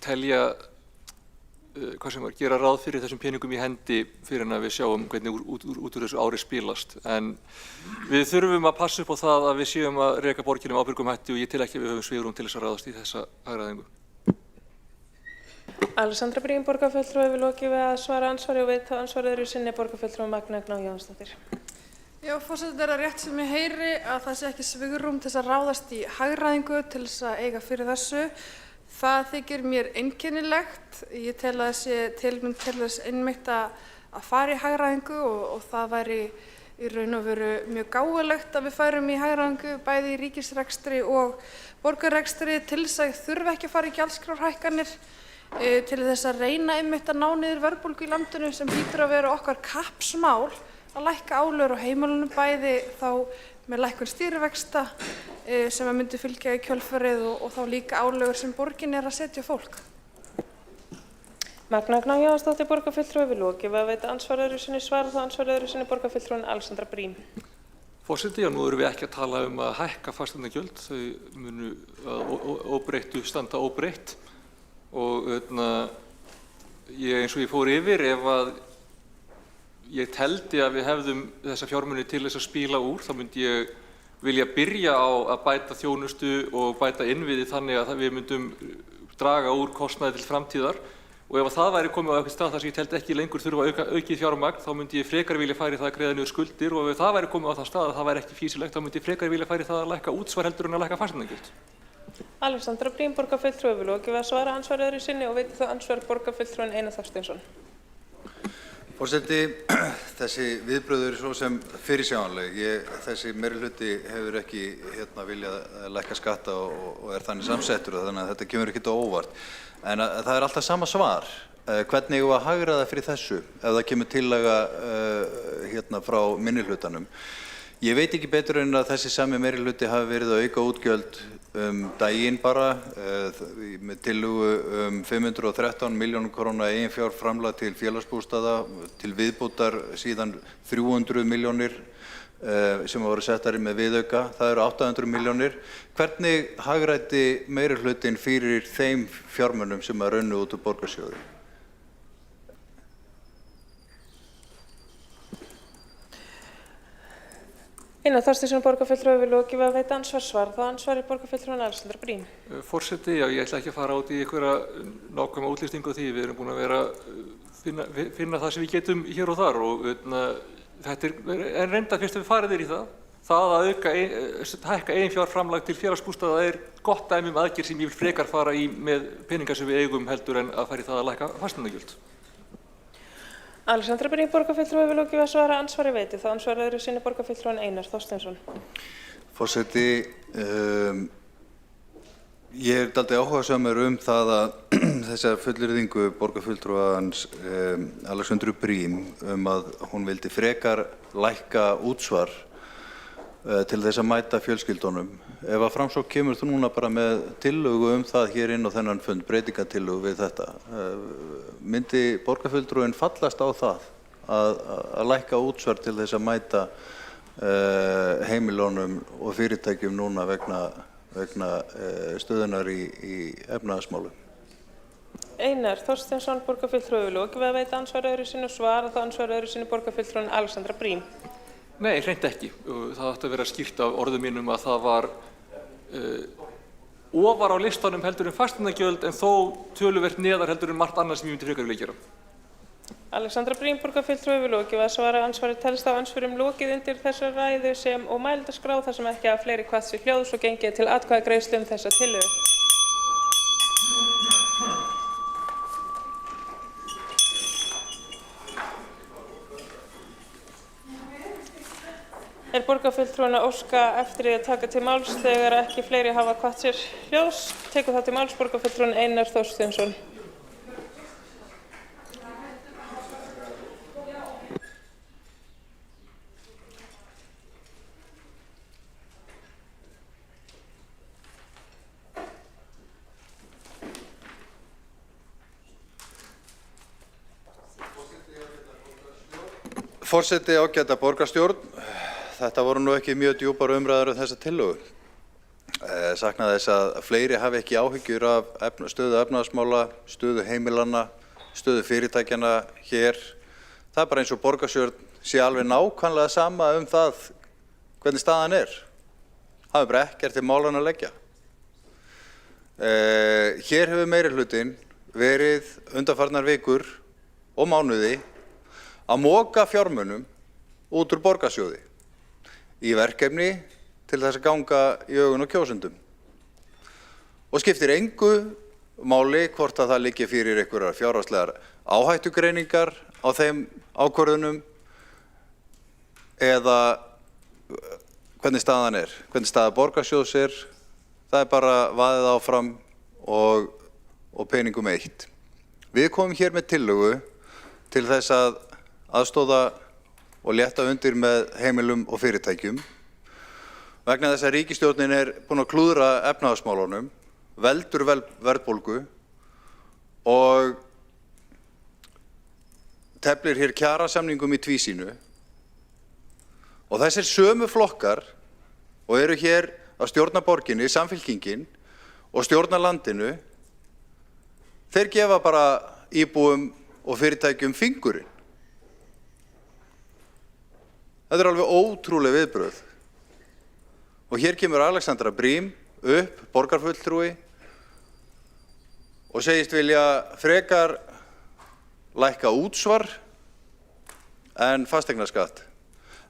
telja gera ráð fyrir þessum peningum í hendi fyrir en að við sjáum hvernig út úr þessu ári spilast. En við þurfum að passa upp á það að við séum að reka borginum ábyrgum hætti og ég tel ekki að við höfum svigrúm til þess að ráðast í þessa hagræðingu. Alexandra Briem, borgarfulltrúi, hefur lokið við að svara ansvari og veita ansvar öðru sinni borgarfulltrúi Magnea Gná Jóhannsdóttir. Já, forseti, er það rétt sem ég heyri að það sé ekki svigrúm til þess að ráðast í hagræðingu til þess að eiga fyrir þessu. Það þykir mér einkennilegt. Ég tel að þessi tilmynd til þess einmitt að fara í hagræðingu og það væri í raun og veru mjög gáfulegt að við færum í hagræðingu bæði í ríkisrekstri og borgarrekstri til þess að þurfa ekki að fara í gjaldskrárhækkanir til þess að reyna einmitt að ná niður verðbólgu í landinu sem hlýtur að vera okkar kappsmál að lækka álögur á heimilunum bæði þá með lækkun stýrivaxta sem að myndi fylgja í kjölfarið og þá líka álögur sem borgin er að setja fólk. Magnea Gná Jóhannsdóttir, borgarfulltrúi, hefur lokið við að veita ansvar öðru sinni, svara það ansvar öðru sinni borgarfulltrúin Alexandra Briem. Forseti, já, nú erum við ekki að tala að hækka fasteignagjöld, þau munu óbreyttu standa óbreytt og eins og ég fór yfir, ef að ég teldi að við hefðum þessa fjármuni til þess að spíla úr, þá myndi ég vilja byrja á að bæta þjónustu og bæta innviði þannig að við myndum draga úr kostnaði til framtíðar og ef það væri komið á eitthvað stað þar sem ég teldi ekki lengur þurfa aukið fjármagn, þá myndi ég frekar vilja færi það að greiða niður skuldir og ef það væri komið á það stað að það væri ekki fýsilegt, þá myndi ég frekar vilja færi það að lækka útsvar heldur en að lækka fasteignagjöld. Alexandra Briem, borgarfulltrúi, hefur lokið við að svara ansvar öðru sinni og veiti það ansvar borgarfulltrúin Einar Þorsteinsson. Forseti, þessi viðbrögð eru svo sem fyrirsjáanleg. Þessi meirihluti hefur ekki viljað lækka skatta og er þannig samsettur og þannig að þetta kemur ekkert á óvart. En það er alltaf sama svar hvernig eigum við að hagræða fyrir þessu ef það kemur tillaga hérna frá minnihlutanum. Ég veit ekki betur en að þessi sami meirihluti hafi verið að auka útgjöld daginn bara með tillögu 513 milljónum króna eiginfjárframlag til félagsbústaða til viðbótar síðan 300 milljónir sem voru settar með viðauka, það eru 800 milljónir. Hvernig hagræddi meirihlutin fyrir þeim fjármunum sem að runnu út úr borgarsjóði? Einar Þorsteinsson, borgarfulltrúi, vil lokið við að veita andsvarssvar. Þá ansvarir borgarfulltrúin Alexandra Briem. Forseti, já, ég ætla ekki að fara út í einhverja nákvæma útlýstingu á því. Við erum búin að vera finna það sem við getum hér og þar og þetta er reynda fyrst við farið í það. Það að hækka eiginfjárframlag til félagsbústaða er gott dæmi aðgerð sem ég vil frekar fara í með peninga sem við eigum heldur en að fara í það að lækka fasteignagjöld. Alexandra Briem, borgarfulltrúi, vil lokið við að svara andsvari veiti. Þá ansvarar öðru sinni borgarfulltrúin Einar Þorsteinsson. Forseti, ég er dálítið áhugasamur það að þessa fullyrðingu borgarfulltrúans Alexandru Briem að hún vildi frekar lækka útsvar til þess að mæta fjölskyldunum. Ef að Framsókn kemur þú núna bara með tillögu það hér inn á þennan fund, breytingatillögu við þetta, myndi borgarfulltrúin fallast á það að lækka útsvar til þess að mæta heimilunum og fyrirtækjum núna vegna stöðunar í efnahagsmálum? Einar Þorsteinsson, borgarfulltrúi, vil lokið við að veita ansvari öðru sinni og svara þá ansvari öðru sinni borgarfulltrúin Alexandra Briem. Nei, hreint ekki. Það átti að vera skýrt af orðum mínum að það var ofar á listanum heldur en fasteignagjöld en þó töluvert neðar heldur en margt annað sem ég myndi frekar vilja gera. Alexandra Briem, borgarfulltrúi, vil lokið við að svara ansvari telst á ansvörum lokið undir þessar ræðu sem og mælendaskrá þar sem ekki að fleiri kvatt sér hljóðs og gengið til atkvæðagreiðslu þessa tillögu. Er borgarfulltrúin að óska eftir því að taka til máls þegar ekki fleiri hafa kvatt sér hljóðs? Tekur það til máls borgarfulltrúin Einar Þorsteinsson. Forseti, ágæta borgarstjórn. Þetta voru nú ekki mjög djúpar umræður þessa tillögu. Sakna þess að fleiri hafi ekki áhyggjur af stöðu efnahagsmála, stöðu heimilanna, stöðu fyrirtækjanna hér. Það er bara eins og borgarstjórn sé alveg nákvæmlega sama það hvernig staðan er. Það er bara ekkert til málanna að leggja. Hér hefur meirihlutinn verið undanfarnar vikur og mánuði að moka fjármunum út úr borgarsjóði í verkefni til þess að ganga í augun á kjósendum. Og skiptir engu máli hvort að það liggi fyrir einhverjar fjárhagslegar áhættugreiningar á þeim ákvörðunum eða hvernig staðan er, hvernig staða borgarsjóðs er. Það er bara vaðið áfram og peningum eitt. Við komum hér með tillögu til þess að aðstóða og létta undir með heimilum og fyrirtækjum. Vegna þess að ríkisstjórnin er búin að klúðra efnahagsmálunum, veldur verðbólgu og teflir hér kjarasamningum í tvísýnu. Og þessir sömu flokkar og eru hér að stjórna borginni, Samfylkingin og stjórna landinu, þeir gefa bara íbúum og fyrirtækjum fingurinn. Þetta er alveg ótrúleg viðbrögð. Og hér kemur Alexandra Briem upp, borgarfulltrúi, og segist vilja frekar lækka útsvar en fasteignaskatt.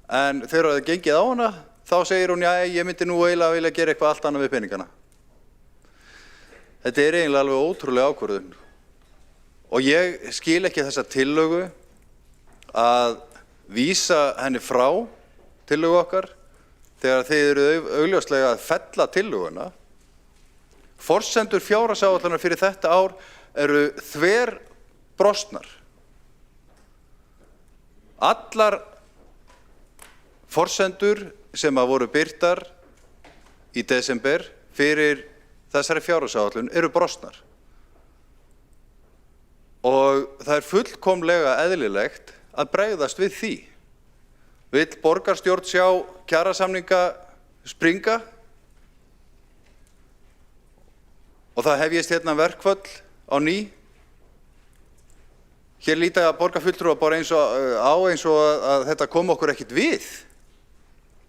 En þegar það er gengið á hana, þá segir hún, já, ég myndi nú eiginlega vilja gera eitthvað allt annað við peningana. Þetta er eiginlega alveg ótrúleg ákvörðun. Og ég skil ekki þessa tillögu að vísa henni frá tillögu okkar þegar þeir eru augljóslega að fella tillöguna. Forsendur fjárhagsáætlunar fyrir þetta ár eru brostnar. Allar forsendur sem að voru birtar í desember fyrir þessari fjárhagsáætlun eru brostnar. Og það er fullkomlega eðlilegt að bregðast við því. Vill borgarstjórn sjá kjarasamninga springa? Og það hefjist hérna verkföll á ný? Hér líta borgarfulltrúar bara eins og að þetta kom okkur ekkert við.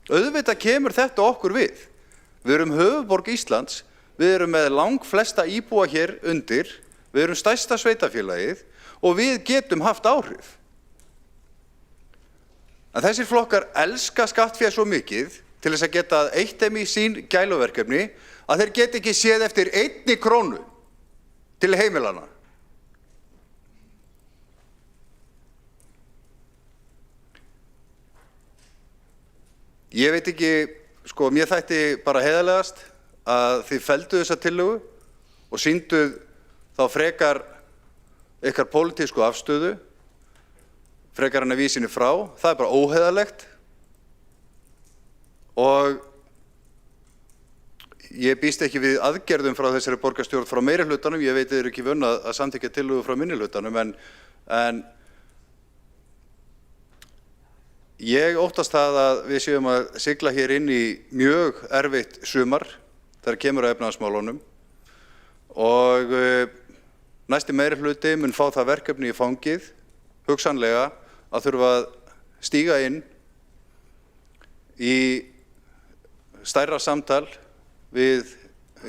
Auðvitað kemur þetta okkur við. Við erum höfuðborg Íslands, við erum með langflesta íbúa hér undir, við erum stærsta sveitarfélagið og við getum haft áhrif. En þessir flokkar elska skattfé svo mikið til þess að geta eytt þeim í sín gæluverkefni að þeir geta ekki séð eftir 1 krónu til heimilana. Ég veit ekki, sko, mér þætti bara heiðarlegast að þið felldu þessa tillögu og sýnduð þá frekar ykkar pólitísku afstöðu, frekar hann að vísa henni frá. Það er bara óheiðarlegt og ég býst ekki við aðgerðum frá þessari borgarstjórn frá meirihlutanum. Ég veit þið eru ekki vön að samþykkja tillögu frá minnihlutanum en ég óttast það að við séum að sigla hér inn í mjög erfitt sumar þegar kemur að efnahagsmálunum og næsti meirihluti mun fá það verkefni í fangið, hugsanlega að þurfa að stíga inn í stærra samtal við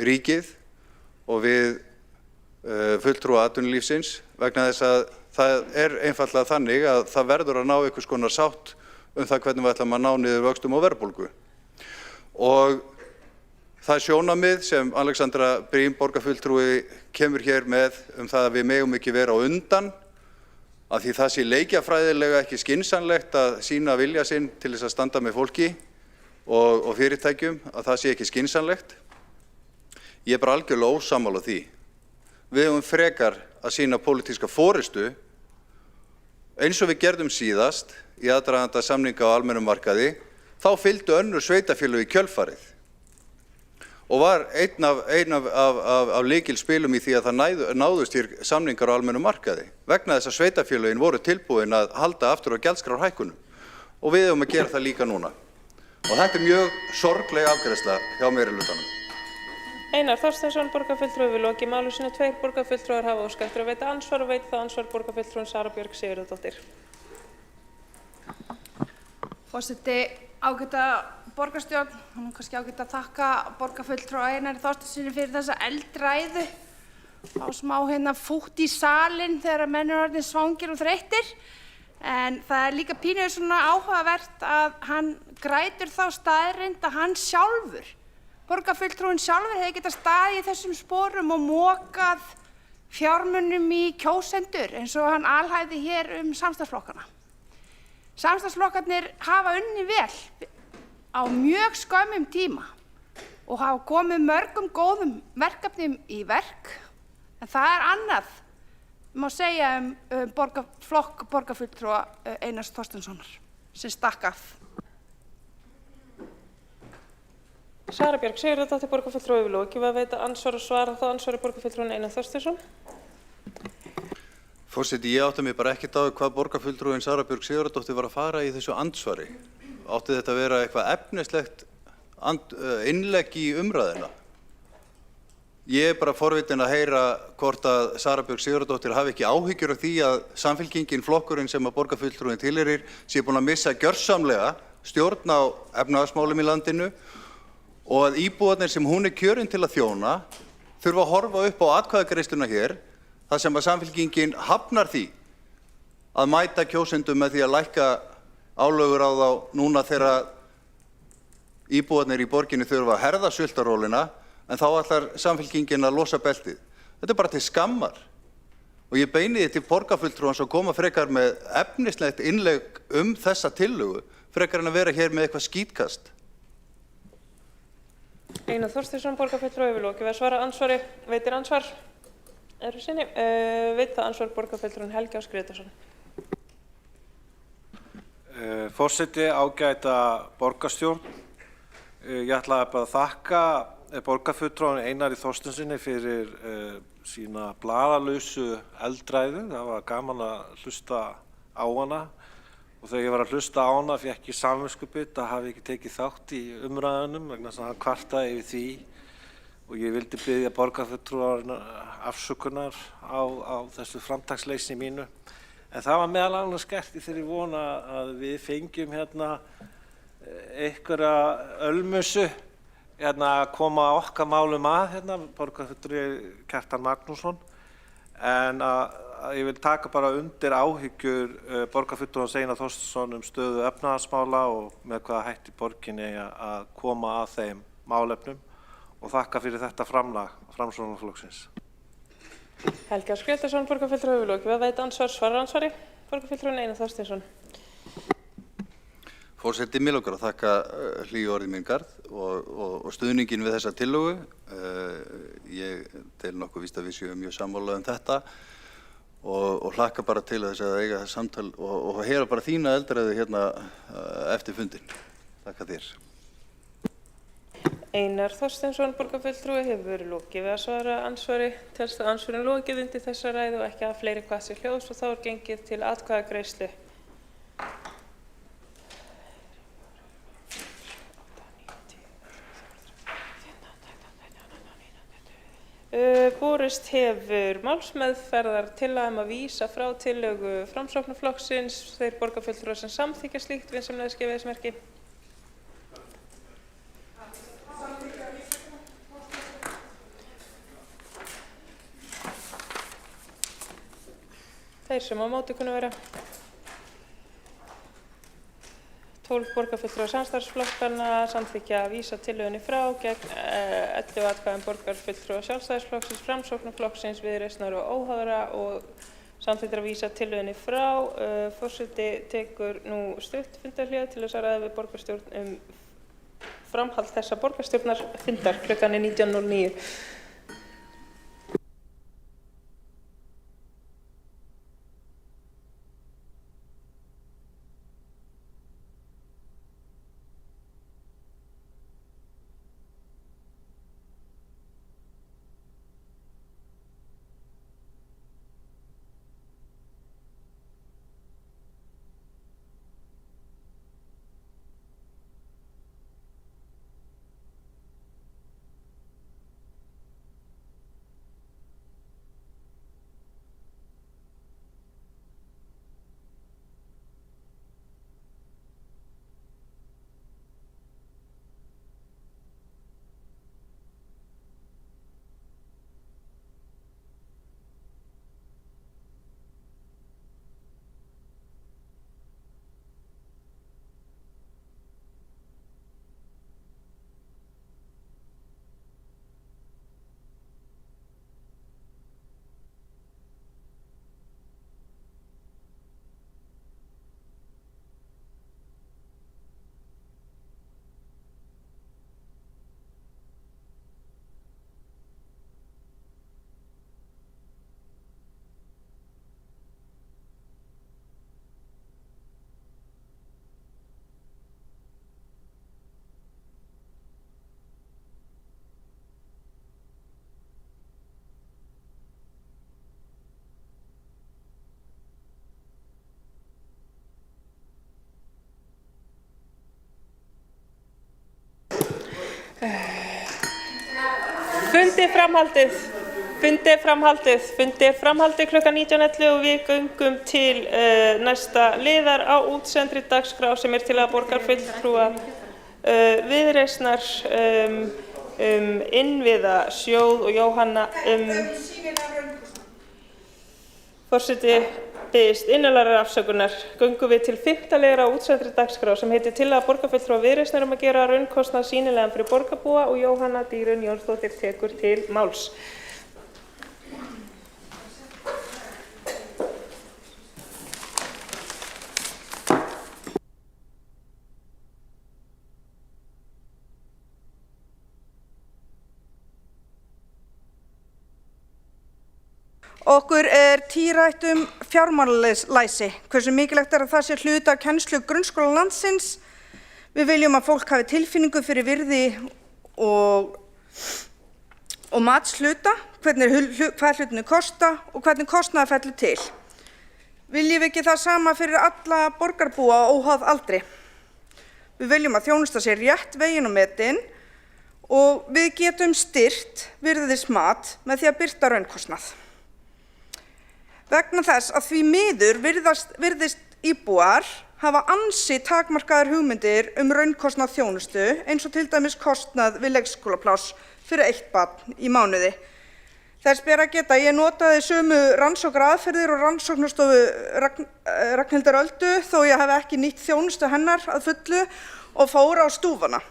ríkið og við fulltrúa atvinnulífsins vegna þess að það er einfaldlega þannig að það verður að ná einhvers konar sátt það hvernig við ætlum að ná niður vöxtum og verðbólgu. Og það sjónarmið sem Alexandra Briem borgarfulltrúi kemur hér með það að við megum ekki vera á undan, að því það sé leikjafræðilega ekki skynsamlegt að sýna vilja sinn til þess að standa með fólki og fyrirtækjum, að það sé ekki skynsamlegt. Ég er bara algjörlega ósammála því. Við höfum frekar að sýna pólitíska forystu eins og við gerðum síðast í aðdraganda samninga á almennum markaði, þá fylgdu önnur sveitarfélög í kjölfarið og var einn af lykilspilum í því að það náðust hér samningar á almennum markaði vegna þess að sveitarfélögin voru tilbúin að halda aftur á gjaldskrárhækkunum og við höfum að gera það líka núna. Og þetta er mjög sorgleg afgreiðsla hjá meirihlutanum. Einar Þorsteinsson, borgarfulltrúi, við lokið máli sínu. 2 borgarfulltrúar hafa óskað eftir að veita ansvar og veita það ansvar borgarfulltrúin Sara Björk Sigurðardóttir. Forseti, ágæta borgarstjórn, hún kannski ágæta að þakka borgarfulltrúa Einari Þorsteinssyni fyrir þessa eldræðu á smá fútt í salinn þegar menn eru orðnir svangir og þreyttir. En það er líka pínuð svona áhugavert að hann grætur þá staðreynd að hann sjálfur, borgarfulltrúin sjálfur, hefði getað staðið í þessum sporum og mokað fjármunum í kjósendur eins og hann alhæfði hér samstarfsflokkana. Samstarfsflokkarnir hafa unnið vel á mjög skömmum tíma og hafa komið mörgum góðum verkefnum í verk, en það er annað má segja flokk borgarfulltrúa Einars Þorsteinssonar sem stakk af. Sara Björk Sigurðardóttir, borgarfulltrúi, við lokið að veita ansvar og svara þá ansvari borgarfulltrúin Einar Þorsteinsson. Forseti, ég átti mig bara ekkert á hvað borgarfulltrúin Sara Björk Sigurðardóttir var að fara í þessu ansvari. Átti þetta að vera eitthvað efnislegt innlegg í umræðina? Ég er bara forvitin að heyra hvort að Sara Björk Sigurðardóttir hafi ekki áhyggjur af því að Samfylkingin, flokkurinn sem að borgarfulltrúin tilheyrir, sé búin að missa gjörsamlega stjórn á efnahagsmálum í landinu og að íbúarnir sem hún er kjörin til að þjóna þurfa að horfa upp á atkvæðagreiðsluna hér þar sem að Samfylkingin hafnar því að mæta kjósendum með því að lækka álögur á þá núna þegar íbúarnir í borginni þurfa að herða sultarólina en þá ætlar Samfylkingin að losa beltið. Þetta er bara til skammar og ég beini því til borgarfulltrúans að koma frekar með efnislegt innlegg þessa tillögu frekar en að vera hér með eitthvað skítkast. Einar Þorsteinsson, borgarfulltrúi, við lokið að svara ansvari, veitir ansvar. Öðru sinni, veit það ansvar borgarfulltrúinn Helgi Ás Grétarsson. Forseti, ágæta borgarstjórn. Ég ætlaði bara að þakka borgarfulltrúanum Einari Þorsteinsyni fyrir sína blaðalausu eldræðu. Það var gaman að hlusta á hana og þegar ég var að hlusta á hana fékk ég samviskubit að hafa ekki tekið þátt í umræðunum vegna þess að hann kvartaði yfir því og ég vildi biðja borgarfulltrúann afsökunar á þessu framtaksleysi mínu. En það var meðal annars gert í þeirri vona að við fengjum hérna einhverja ölmusu hérna að koma okkar málum að hérna, borgarfulltrúi Kjartan Magnússon. En að ég vil taka bara undir áhyggjur borgarfulltrúans Einar Þorsteinsson stöðu efnahagsmála og með hvaða hætti borginni að koma að þeim málefnum og þakka fyrir þetta framlag Framsóknarflokksins. Helgi Ás Grétarsson, borgarfulltrúi, hefur lokið við að veita ansvar, svaransvari, borgarfulltrúinn Einar Þorsteinsson. Forseti, mig langar að þakka hlýju orði mín garð og stuðningin við þessa tillögu. Ég tel nokkuð víst að við séum mjög sammála þetta og hlakka bara til þess að eiga það samtal og heyra bara þína eldræðu hérna eftir fundin. Þakka þér. Einar Þorsteinsson, borgarfulltrúi, hefur lokið við að svara ansvari. Telst að ansvörin lokið undir þessa ræðu og ekki að fleiri kvæðsir hljóðs og þá er gengið til atkvæðagreiðslu. Borist hefur málsmeðferðartillaga að vísa frá tillögu Framsóknarflokksins. Þeir borgarfulltrúar sem samþykkja slíkt vinsamlegast gefa þess merki. Þeir sem á móti kunna vera. 12 borgarfulltrúar samstarfsflokkanna samþykkja að vísa tillögunni frá gegn 11 atkvæðum borgarfulltrúa Sjálfstæðisflokksins, Framsóknarflokksins, Viðreisnar og Óháðra og samþykkja að vísa tillögunni frá. Forseti tekur nú stutt fundarhlé til þess að ræða við borgarstjórn framhald þessa borgarstjórnarfundar klukkan 19:09. Fundi framhaldið klukkan 19:11 og við göngum til næsta liðar á útsendri dagskrá sem til að borgarfulltrúa Viðreisnar innviðasjóð og Jóhanna forseti biðst innilegrar afsökunar. Göngum við til 5. liðar á útsendri dagskrá sem heitir tillaga borgarfulltrúa Viðreisnar að gera raunkostnað sýnilegan fyrir borgarbúa og Jóhanna Dýrun Jónsdóttir tekur til máls. Okkur tírætt fjármálalæsi, hversu mikilvægt að það sé hluti af kennslu grunnskóla landsins. Við viljum að fólk hafi tilfinningu fyrir virði og matshluta, hvað hlutinni kosta og hvernig kostnaður fellur til. Viljum við ekki það sama fyrir alla borgarbúa óháð aldri. Við viljum að þjónusta sé rétt veginn og metin og við getum styrkt virðismat með því að birta raunkostnað. Vegna þess að því miður virðist íbúar hafa ansi takmarkaðar hugmyndir raunkostnað þjónustu eins og til dæmis kostnað við leikskólapláss fyrir 1 barn í mánuði. Þess ber að geta, ég notaði sömu rannsóknaraðferðir og rannsóknastofu Ragnhildar Öldu þó ég hafi ekki nýtt þjónustu hennar að fullu og fór á stúfana.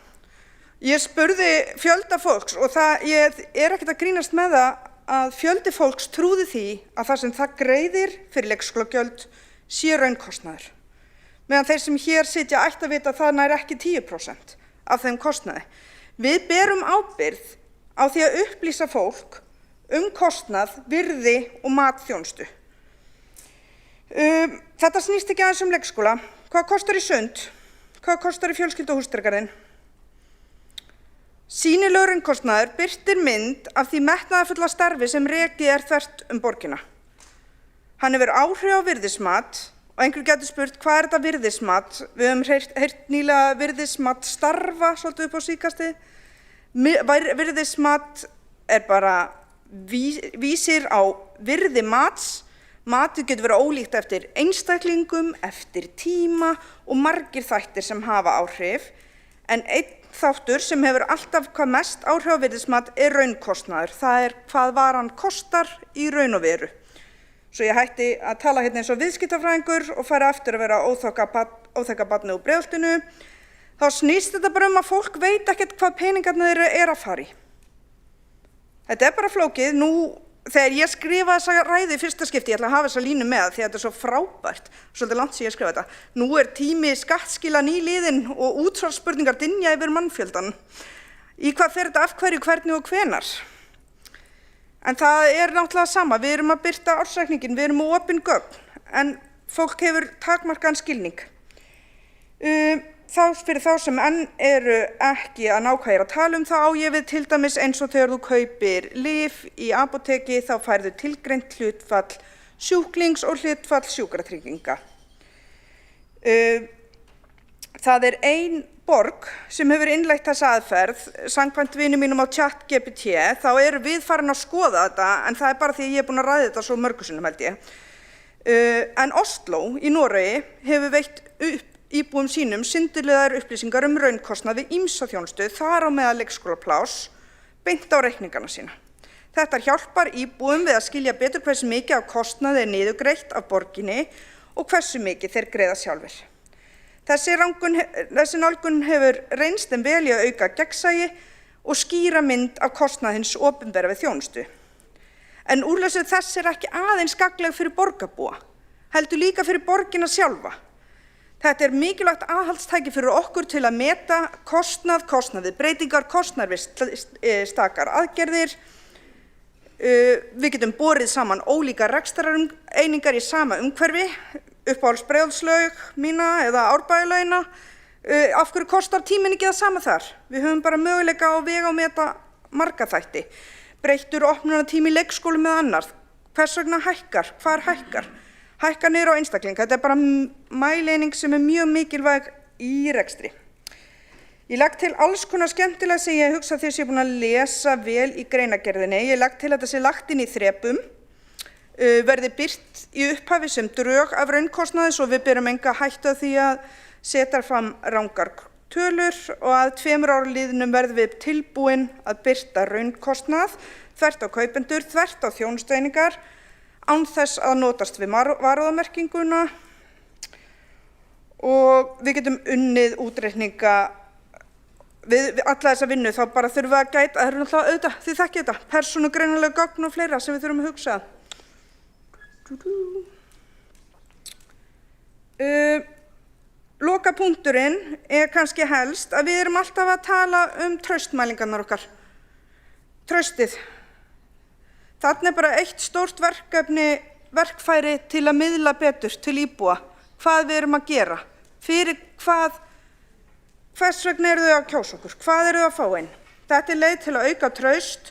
Ég spurði fjölda fólks og ég ekkert að grínast með það að fjöldi fólks trúði því að það sem það greiðir fyrir leikskólagjöld sé raunkostnaður. Meðan þeir sem hér sitja ættu að vita að það nær ekki 10% af þeim kostnaði. Við berum ábyrgð á því að upplýsa fólk kostnað, virði og matþjónustu. Þetta snýst ekki aðeins leikskóla. Hvað kostar í sund? Hvað kostar í fjölskyldu- og húsdýragarðinn? Sýnilegur raunkostnaður birtir mynd af því metnaðarfulla starfi sem rekið þvert borgina. Hann hefur áhrif á virðismat og einhver getur spurt hvað þetta virðismat? Við höfum heyrt nýlega virðismat starfa svolítið upp á síðkastið. Virðismat bara vísir á virði mats. Matið getur verið ólíkt eftir einstaklingum, eftir tíma og margir þættir sem hafa áhrif. En einn þáttur sem hefur alltaf hvað mest áhrif á virðismat raunkostnaður. Það hvað varan kostar í raun og veru. Svo ég hætti að tala hérna eins og viðskiptafræðingur og færi aftur að vera óþekka barnið úr breiðholtinu. Þá snýst þetta bara að fólk veit ekkert hvað peningarnir að fara í. Þetta bara flókið. Nú, þegar ég skrifa þessa ræðu í fyrsta skipti, ég ætla að hafa þessa línu með því að þetta svo frábært, svolítið langt sem ég skrifa þetta. Nú tími skattskila nýliðinn og útsvarsspurningar dynja yfir mannfjöldan. Í hvað fer þetta, af hverju, hvernig og hvenar? En það náttúrulega sama. Við að birta ársreikninginn, við með opin gögn, en fólk hefur takmarkaðan skilning. Fyrir þá sem enn ekki að ná hvað ég að tala þá á ég við til dæmis eins og þegar þú kaupir lyf í apóteki þá færðu tilgreint hlutfall sjúklings og hlutfall sjúkratrygginga. Það ein borg sem hefur innleitt þessa aðferð, samkvæmt vinum mínum á ChatGPT, þá við farin að skoða þetta, en það bara því ég búin að ræða þetta svo mörgu sinnum held ég. En Oslo í Noregi hefur veitt upp íbúum sínum syndilegar upplýsingar raunkostnað við ýmsa þjónustu, þar á meðal leikskólapláss, beint á reikningana sína. Þetta hjálpar íbúum við að skilja betur hversu mikið af kostnaði niðurgreitt af borginni og hversu mikið þeir greiða sjálfir. Þessi nálgun hefur reynst þeim vel í að auka gegnsæi og skýra mynd af kostnaði hins opinbera við þjónustu. En úrlausn þess ekki aðeins gagnleg fyrir borgarbúa, heldur líka fyrir borgina sjálfa. Þetta mikilvægt aðhaldstæki fyrir okkur til að meta kostnað við breytingar, kostnað við stakar aðgerðir. Við getum borið saman ólíkar rekstrareiningar í sama umhverfi, uppáhalds Breiðholtslaug mína eða Árbæjarlaugina. Af hverju kostar tíminn ekki það sama þar? Við höfum bara möguleika á vega og meta marga þætti. Breyttur opnunartími í leikskólum með annar. Hvers vegna hækkar? Hvar hækkar? Hækka niður á einstakling. Þetta bara mæleining sem mjög mikilvæg í rekstri. Ég legg til alls konar skemmtilega sem ég hugsa því að ég búin að lesa vel í greinargerðinni. Ég legg til að þetta sé lagt inn í þrepum, verði birt í upphafi sem drög af raunkostnaði svo við berum enga hættu að því að setja fram rangar tölur og að 2 ára liðnum verðum við tilbúin að birta raunkostnað þvert á kaupendur, þvert á þjónustueiningar, án þess að notast við varúðarmerkinguna og við getum unnið útreikninga við alla þessa vinnu. Þá bara þurfum við að gæta, það náttúrulega auðvitað, þið þekkið þetta, persónugreinanleg gögn og fleira sem við þurfum að hugsa. Lokapunkturinn kannski helst að við alltaf að tala traustmælingarnar okkar. Traustið. Þarna bara eitt stórt verkfæri til að miðla betur til íbúa hvað við erum að gera, fyrir hvers vegna eru þau að kjósa okkur, hvað eru þau að fá inn. Þetta leið til að auka traust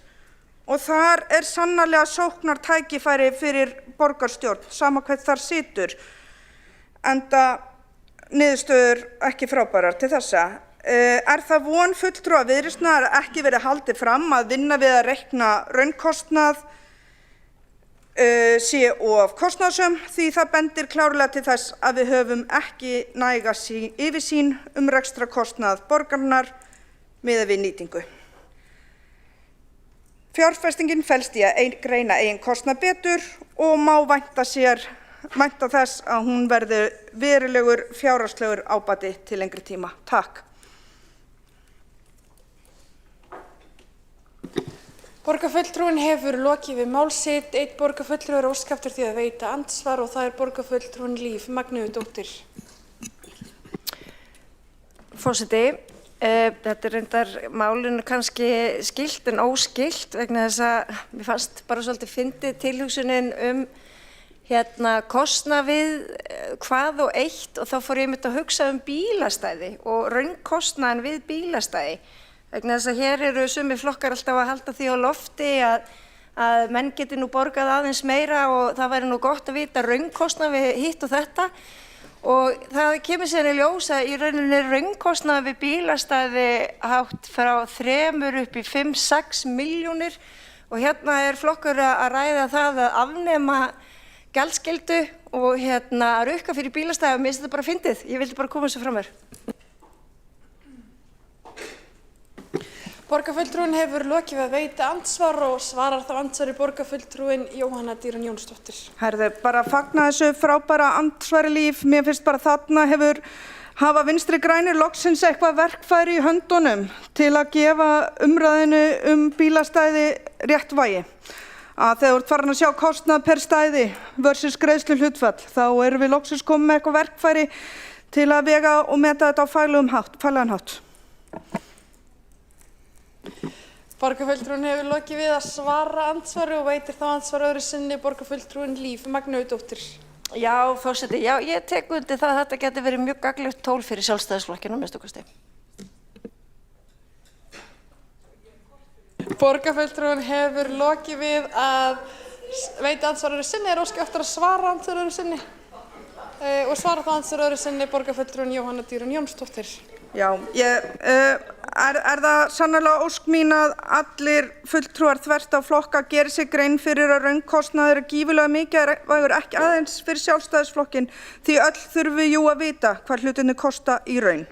og þar sannarlega sóknar tækifæri fyrir borgarstjórn, sama hvern þar situr, enda niðurstöður ekki frábærar til þessa. Það von fulltrúa Viðreisnar ekki verið haldið fram að vinna við að reikna raunkostnað sé of kostnaðarsöm því það bendir klárlega til þess að við höfum ekki næga yfirsýn rekstrarkostnað borgarinnar miðað við nýtingu. Fjárfestingin felst í að greina eigin kostnað betur og má vænta þess að hún verði verulegur fjárhagslegur ábati til lengri tíma. Takk. Borgarfulltrúinn hefur lokið við mál sitt. Einn borgarfulltrúi er óskað eftir því að veita andsvar og það er borgarfulltrúinn Líf Magnúsdóttir. Forseti, þetta er reyndar málinu kannski skylt en óskylt vegna þess að mér fannst bara svolítið fyndið tilhugsunin kostnað við hvað og eitt og þá fór ég einmitt að hugsa bílastæði og raunkostnaðinn við bílastæði. Vegna þess að hér eru sumir flokkar alltaf að halda því á lofti að menn geti nú borgað aðeins meira og það væri nú gott að vita raunkostnað við hitt og þetta. Og það kemur síðan í ljós að í rauninni raunkostnað við bílastæði hátt frá 3 upp í 5-6 milljónir og hérna er flokkur að ræða það að afnema gjaldskyldu og að rukka fyrir bílastæði og mér finnst þetta bara fyndið. Ég vildi bara koma þessu fram mér. Borgarfulltrúinn hefur lokið við að veita andsvar og svarar þá andsvari borgarfulltrúinn Jóhanna Dýran Jónsdóttir. Bara fagna þessu frábæra andsvari Líf. Mér finnst bara þarna hafa Vinstri grænir loksins eitthvað verkfæri í höndunum til að gefa umræðinu bílastæði rétt vægi. Þegar þú ert farin að sjá kostnað per stæði versus greiðsluhlutfall, þá erum við loksins komið með eitthvað verkfæri til að vega og meta þetta á faglegan hátt. Borgarfulltrúinn hefur lokið við að svara andsvari og veitir þá andsvar öðru sinni borgarfulltrúinn Líf Magnúsdóttir. Já, forseti, já, ég tek undir það að þetta geti verið mjög gagnlegt tól fyrir Sjálfstæðisflokkinn að minnsta kosti. Borgarfulltrúinn hefur lokið við að veita andsvar öðru sinni, óskað eftir að svara andsvar öðru sinni og svara þá andsvar öðru sinni borgarfulltrúinn Jóhanna Dýran Jónsdóttir. Já, það sannarlega ósk mín að allir fulltrúar þvert á flokka geri sig grein fyrir að raunkostnaður gífurlega mikilvægur ekki aðeins fyrir Sjálfstæðisflokkinn því öll þurfum við jú að vita hvað hlutirnir kosta í raun.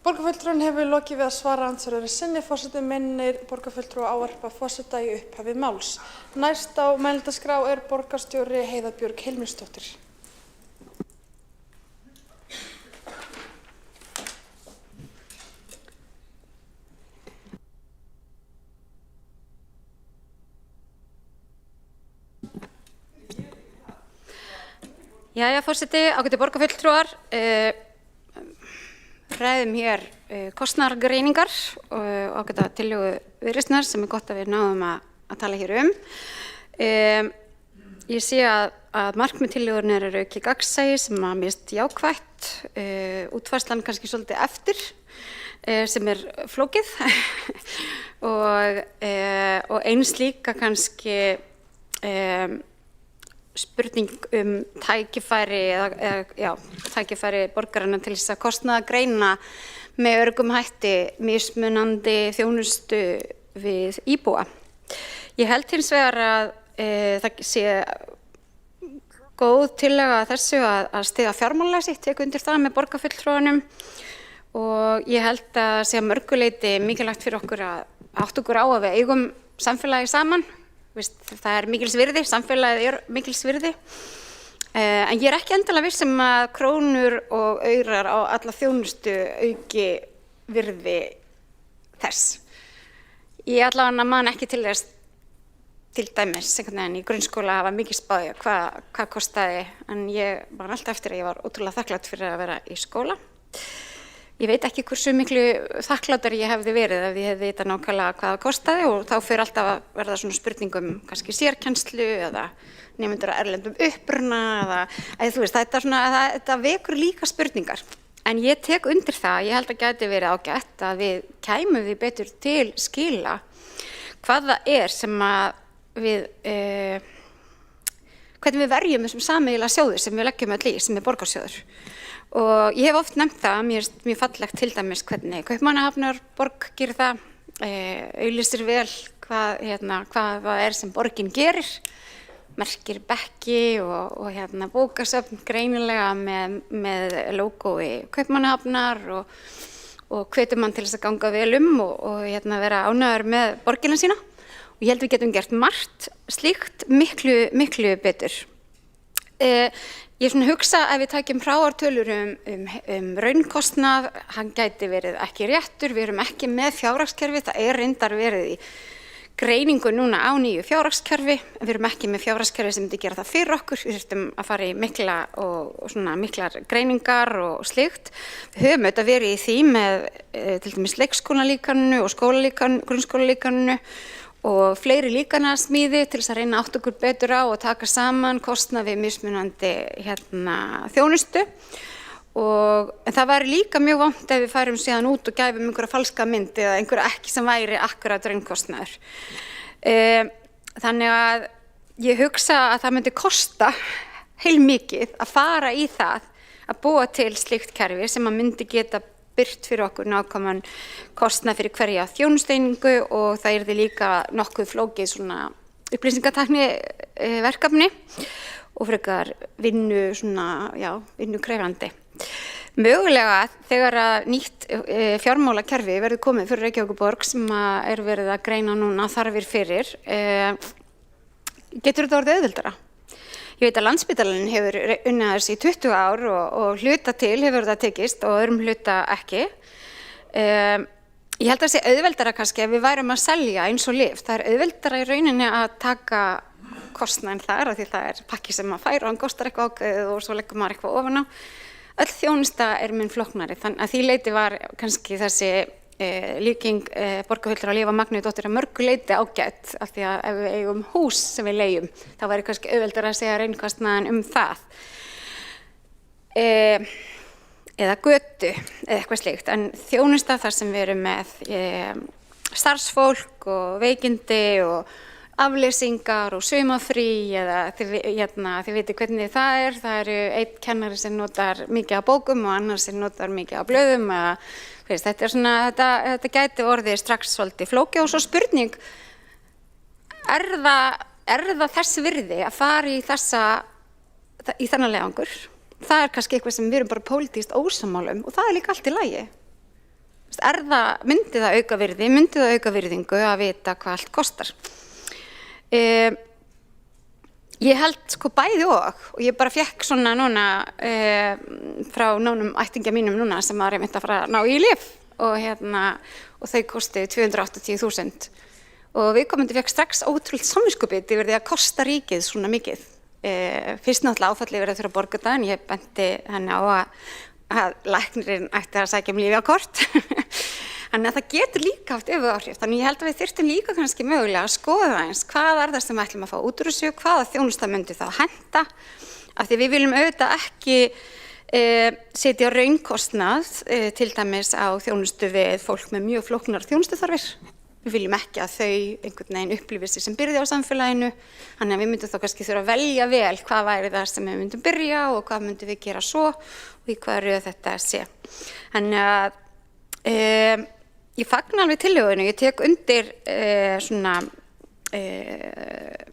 Borgarfulltrúinn hefur lokið við að svara andsvar öðru sinni. Forseti minnir borgarfulltrúa ávarpa forseta í upphafi máls. Næst á mælendaskrá er borgarstjóri Heiða Björg Hilmisdóttir. Jæja, forseti, ágætu borgarfulltrúar, ræðum hér kostnaðargreiningar og ágæta tillögu Viðreisnar sem gott að við náðum að tala hér Ég sé að markmið tillögunnar eru aukið gagnsæi sem að mér finnst jákvætt, útfærslan kannski svolítið eftir sem flókið og eins líka kannski spurning tækifæri borgaranna til þess að kostnaðargreina með öruggum hætti mismunandi þjónustu við íbúa. Ég held hins vegar að það sé góð tillaga þessu að styðja fjármálalæsi, tek undir það með borgarfulltrúanum og ég held að sé að mörgu leyti mikilvægt fyrir okkur að átta okkur á að við eigum samfélagi saman. Það er mikils virði, samfélagið er mikils virði, en ég er ekki endilega viss að krónur og aurar á alla þjónustu auki virði þess. Ég allavega man ekki til þess til dæmis í grunnskóla hafa mikið spáð hvað kostaði, en ég man alltaf eftir að ég var ótrúlega þakklát fyrir að vera í skóla. Ég veit ekki hversu miklu þakklátari ég hefði verið ef ég hefði vitað nákvæmlega hvað það kostaði og þá fyrir alltaf að verða svona spurningum kannski sérkennslu eða nemendur að erlendum uppruna eða þú veist, þetta vekur líka spurningar. En ég tek undir það, ég held að gæti verið ágætt að við kæmum því betur til skila hvað það sem að hvernig við verjum þessum sameiginlega sjóði sem við leggjum öll í, sem borgarsjóður. Og ég hef oft nefnt það, mér er mjög fallegt til dæmis hvernig Kaupmannahafnarborg gerir það, auglýsir vel hvað það sem borgin gerir, merkir bekki og bókasöfn greinilega með logói Kaupmannahafnar og hvetur mann til þess að ganga vel og vera ánægður með borgina sína. Og ég held við getum gert margt slíkt miklu betur. Ég hugsa ef við tækjum hráartölur raunkostnað, hann gæti verið ekki réttur, við erum ekki með fjárhagskerfi, það reyndar verið í greiningu núna á nýju fjárhagskerfi, en við erum ekki með fjárhagskerfi sem myndi gera það fyrir okkur, við þurftum að fara í miklar greiningar og slíkt. Við höfum auðvitað verið í því með til dæmis leikskólalíkaninu og grunnskólalíkaninu og fleiri líkanasmíði til þess að reyna að átta okkur betur á og taka saman kostnað við mismunandi þjónustu. En það væri líka mjög vont ef við færum síðan út og gæfum einhverja falska mynd eða einhverja ekki sem væri akkurat raunkostnaður. Þannig að ég hugsa að það myndi kosta heilmikið að fara í það að búa til slíkt kerfi sem að myndi geta byrt fyrir okkur nákvæman kostnað fyrir hverja þjónusteiningu og það yrði líka nokkuð flókið svona upplýsingatækni verkefni og frekar vinnukrefjandi. Mögulega þegar að nýtt fjármálakerfi verður komið fyrir Reykjavíkurborg sem verið að greina núna þarfir fyrir, getur þetta orðið auðveldara. Ég veit að Landspítalinn hefur unnið þess í 20 ár og hluta til hefur það tekist og öðrum hluta ekki. Ég held að það sé auðveldara kannski ef við værum að selja eins og lyf. Það auðveldara í rauninni að taka kostnaðinn þar af því það pakki sem maður fær og hann kostar eitthvað ákveðið og svo leggur maður eitthvað ofan á. Öll þjónusta mun flóknari, þannig að því leyti var kannski þessi líking borgarfulltrúa Líf Magnúsdóttur að mörgu leyti ágætt af því að ef við eigum hús sem við leigjum þá væri kannski auðveldara að segja raunkostnaðinn það eða götu eða eitthvað slíkt, en þjónusta þar sem við erum með starfsfólk og veikindi og afleysingar og sumafrí eða þið viti hvernig það eru einn kennari sem notar mikið af bókum og annar sem notar mikið af blöðum eða þetta gæti orðið strax svolítið flókið og svo spurning, það þess virði að fara í þennan leiðangur? Það kannski eitthvað sem við erum bara pólitískt ósammála og það líka allt í lagi. Myndi það auka virði, myndi það auka virðingu að vita hvað allt kostar? Ég held bæði og ég bara fékk svona núna frá nánum ættingja mínum núna sem var einmitt að fara að ná í lyf og þau kosti 280.000 og viðkomandi fékk strax ótrúlegt samviskubit yfir því að kosta ríkið svona mikið. Fyrst náttúrulega áfallið verið að þurfa að borga það en ég benti henni á að læknirinn ætti að sækja lyfjakort. Þannig að það getur líka haft öfugáhrif. Þannig ég held að við þyrftum líka kannski mögulega að skoða eins hvað það sem við ætlum að fá út úr þessu, hvaða þjónusta myndi þá henta, af því við viljum auðvitað ekki setja raunkostnað til dæmis á þjónustu við fólk með mjög flóknar þjónustuþarfir. Við viljum ekki að þau einhvern veginn upplifi sig sem byrði á samfélaginu, þannig að við myndum þá kannski þurfa að velja vel hvað væri það sem við myndum byrja og hvað myndum við gera svo og í hvað röð þetta sé. Þannig að ég fagna alveg tillögunni, ég tek undir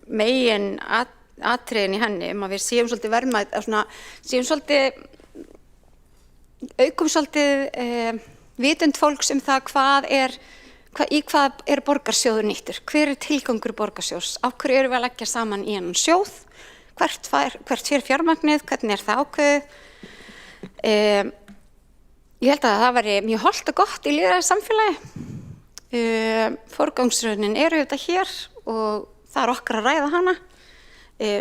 megin atriðin í henni að við séum svolítið verðmæt, aukum svolítið vitund fólks það í hvað borgarsjóður nýttur, hver tilgangur borgarsjóðs, á hverju erum við að leggja saman í hennan sjóð, hvert fer fjármagnið, hvernig það ákveðið. Ég held að það væri mjög hollt og gott í lýðræðissamfélagi. Forgangsröðunin auðvitað hér og það okkar að ræða hana.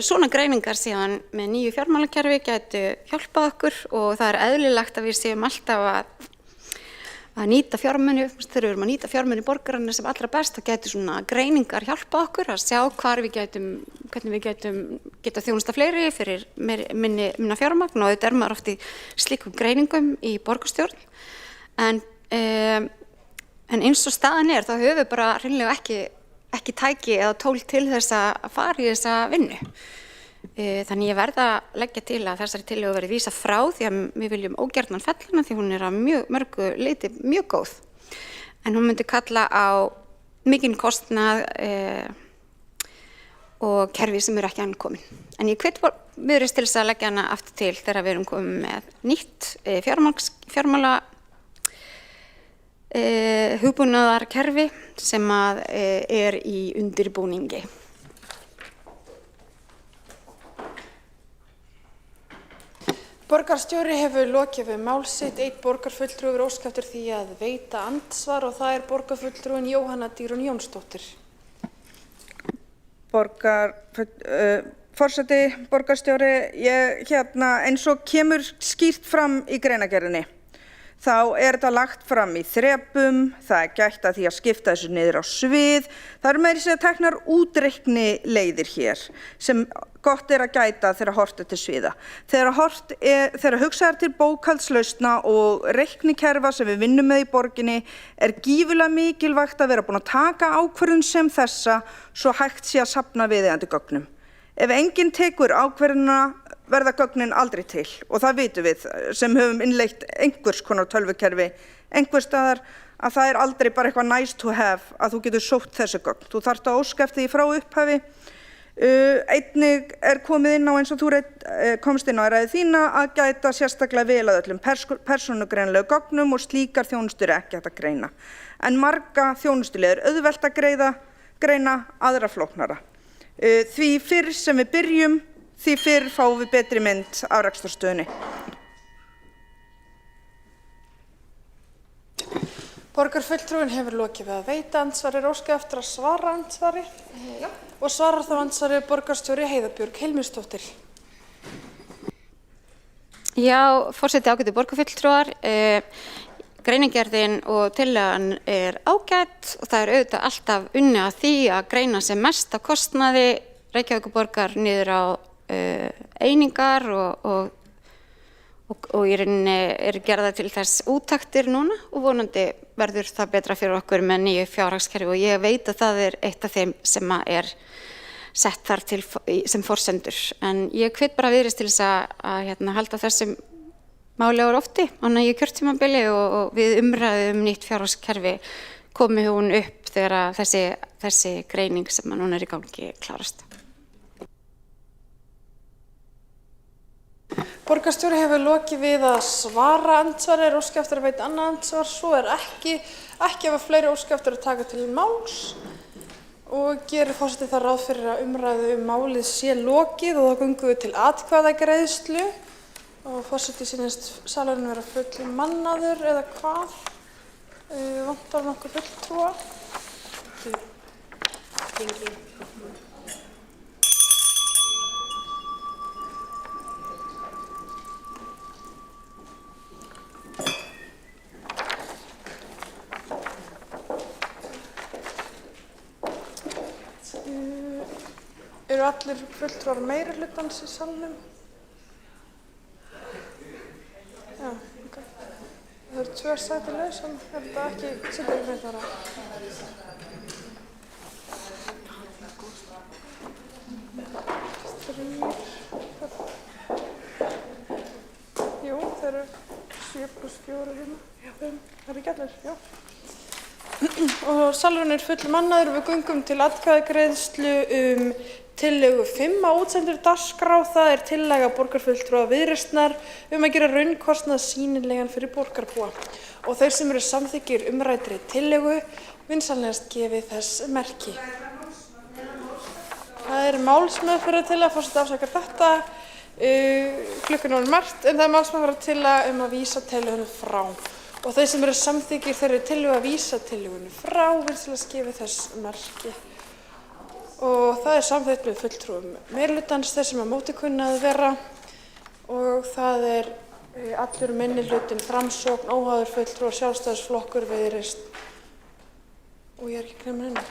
Svona greiningar síðan með nýju fjármálakerfi gætu hjálpað okkur og það eðlilegt að við séum alltaf að að nýta fjármuni, þegar við erum að nýta fjármuni borgarana sem allra best, þá gætu svona greiningar hjálpa okkur að sjá hvernig við geta þjónusta fleiri fyrir minna fjármagn og þetta maður oft í slíkum greiningum í borgarstjórn. En eins og staðan þá höfum við bara hreinlega ekki tæki eða tól til þess að fara í þessa vinnu. Þannig ég verð að leggja til að þessari tillögu verði vísað frá því að við viljum ógjarnan fella hana því hún að mörgu leyti mjög góð. En hún myndi kalla á mikinn kostnað og kerfi sem ekki enn komin. En ég hvet Viðreisn til þess að leggja hana aftur til þegar við erum komin með nýtt fjármála hugbúnaðarkerfi sem í undirbúningi. Borgarstjóri hefur lokið við mál sitt. Einn borgarfulltrúi hefur óskað eftir því að veita andsvar og það borgarfulltrúin Jóhanna Dýrún Jónsdóttir. Forseti, borgarstjóri, eins og kemur skýrt fram í greinargerðinni, þá þetta lagt fram í þrepum, það gætt að því að skipta þessu niður á svið, það meira sér teknar útreikni leiðir hér sem gott að gæta þegar horft til sviða. Þegar hugsað til bókhaldslausna og reiknikerfa sem við vinnum með í borginni gífurlega mikilvægt að vera búin að taka ákvörðun sem þessa svo hægt sé að safna viðeigandi gögnum. Ef enginn tekur ákvörðunina verða gögnin aldrei til og það vitum við sem höfum innleitt einhvers konar tölvukerfi einhvers staðar að það aldrei bara eitthvað nice to have að þú getur sótt þessi gögn. Þú þarft að óska eftir því frá upphafi. Einnig komið inn á eins og þú komst inn á ræðu þína að gæta sérstaklega vel að öllum persónugreinanlegu gögnum og slíkar þjónustur ekki hægt að greina. En marga þjónustuleiðir auðvelt að greina aðra flóknara. Því fyrr sem við byrjum, því fyrr fáum við betri mynd af rekstrarstöðunni. Borgarfulltrúin hefur lokið við að veita andsvari, óskað eftir að svara andsvari. Já. Og svarar þá andsvari borgarstjóri Heiða Björg Hilmisdóttir. Já, forseti ágætu borgarfulltrúar. Greinargerðin og tillagan ágæt og það auðvitað alltaf unnið að því að greina sem mest af kostnaði Reykjavíkurborgar niður á einingar og í rauninni gerða til þess úttektir núna og vonandi verður það betra fyrir okkur með nýju fjárhagskerfi og ég veit að það eitt af þeim sem sett þar til sem forsendur. En ég hvet bara Viðreisn til þess að halda þessum máli á lofti á nægu kjörtímabili og við umræðu nýtt fjárhagskerfi komi hún upp þegar þessi greining sem núna í gangi klárast. Borgarstjóri hefur lokið við að svara andsvari, óskað eftir að veita annað andsvar, svo ekki hafa fleiri óskað eftir að taka til máls og gerir forseti það ráð fyrir að umræðu málið sé lokið og þá göngum við til atkvæðagreiðslu og forseti sýnist salurinn vera full mannaður eða hvað, vantar nokkuð fulltrúa. Eru allir fulltrúar meirihlutans í salnum? Já, ok. Það eru 2 sæti laus, en þetta ekki sitja ekki með þar á. Jú, þeir eru 7 + 4 hérna. 5, það eru ekki allir, já. Og salurinn full mannaður og við göngum til atkvæðagreiðslu tillögu 5 á útsendur dagskrá. Það tillaga borgarfulltrúa Viðreisnar að gera raunkostnað sýnilegan fyrir borgarbúa. Og þeir sem eru samþykkir umræddri tillögu vinsamlegast gefi þess merki. Það málsmeðferðar tillaga, forseti afsakar þetta. Klukkan er margt en það málsmeðferðar tillaga að vísa tillögunni frá. Og þeir sem eru samþykkir þeirri tillögu að vísa tillögunni frá vinsamlegast gefi þess merki. Og það samþykkt með fulltrúum meirihlutans, þeir sem móti kunna að vera og það allur minnihlutinn, Framsókn, óháður fulltrúar, Sjálfstæðisflokkur, Viðreisn og ég er ekki að glemma henni.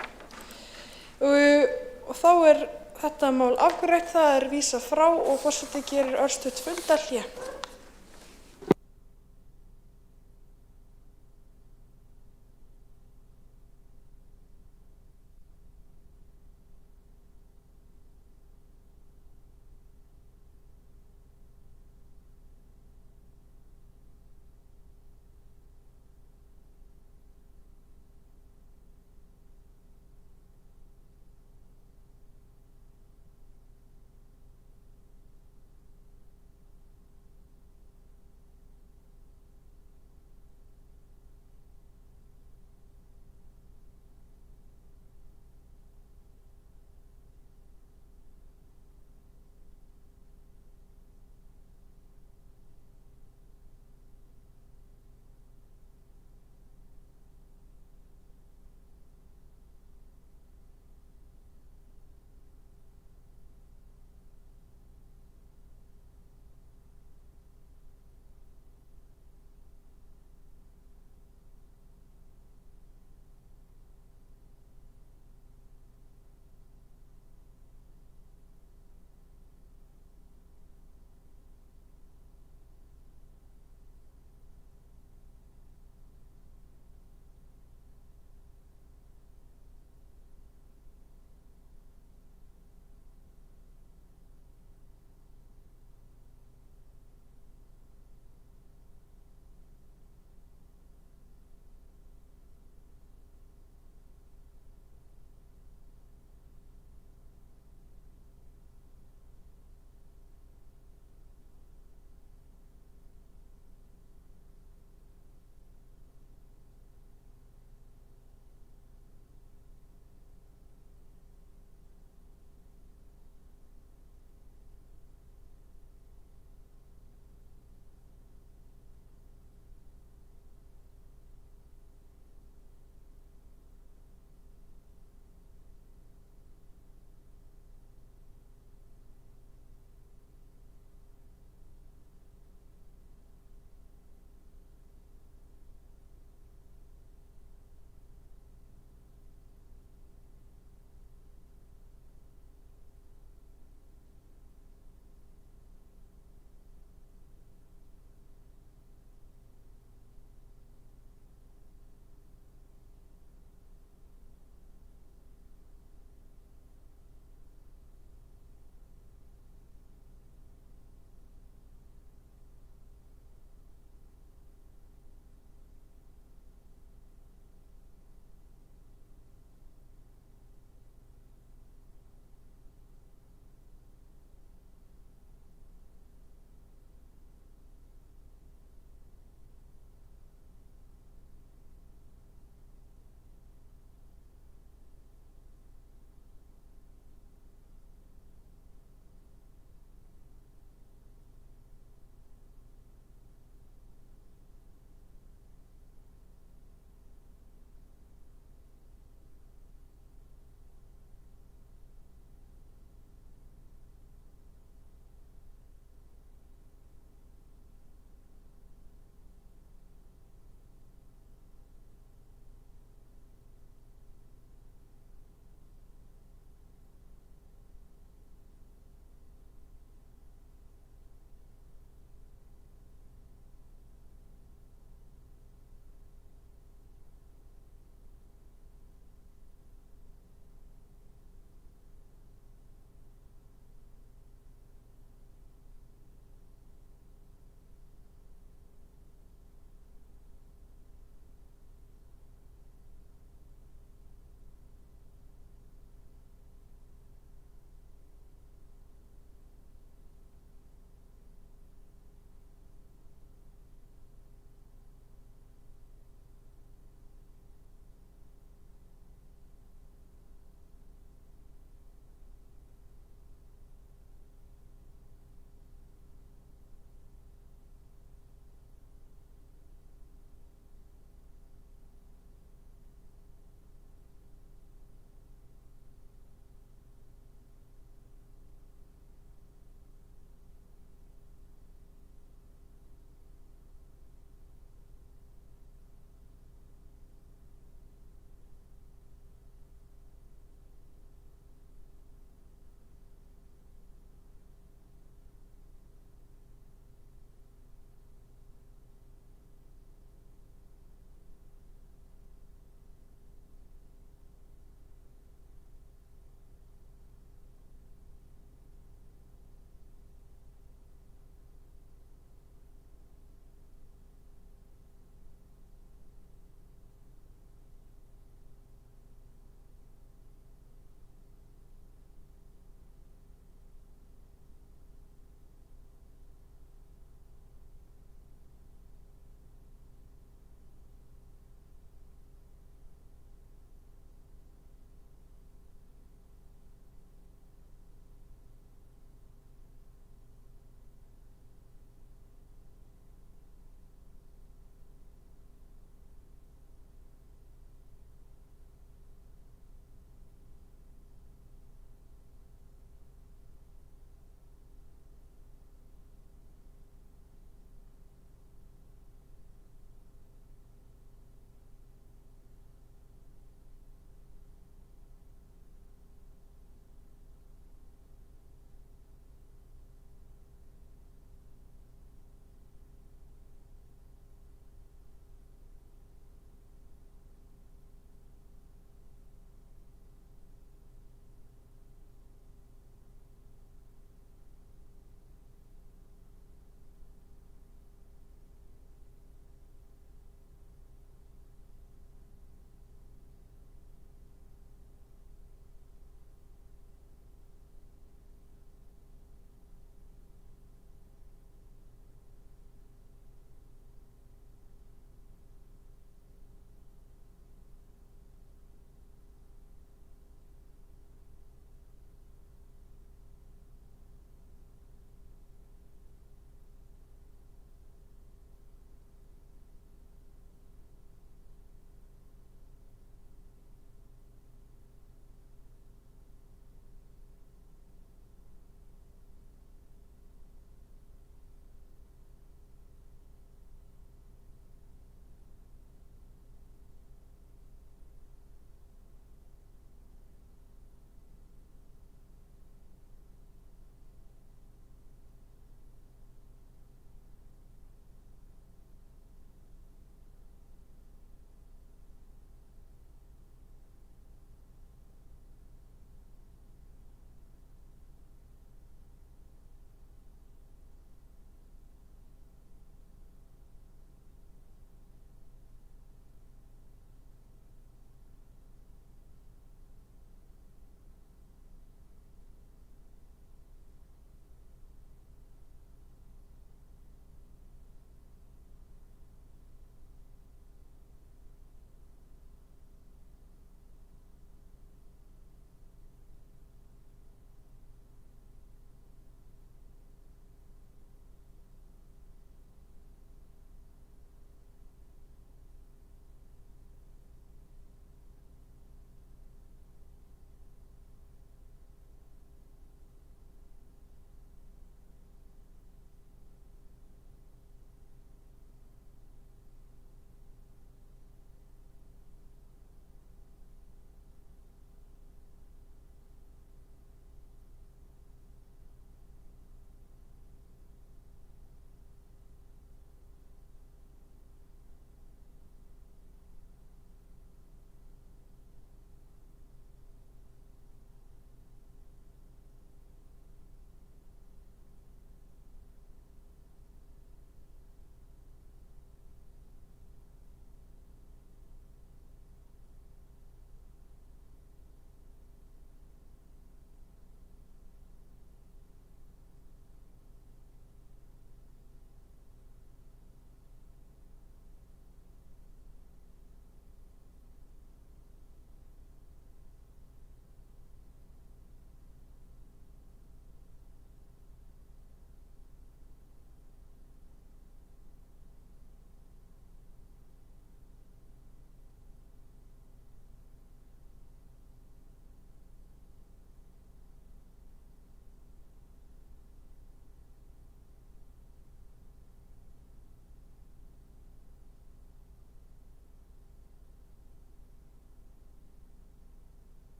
Og þá er þetta mál afgreitt, það er vísað frá og forseti gerir örstutt fundarhlé.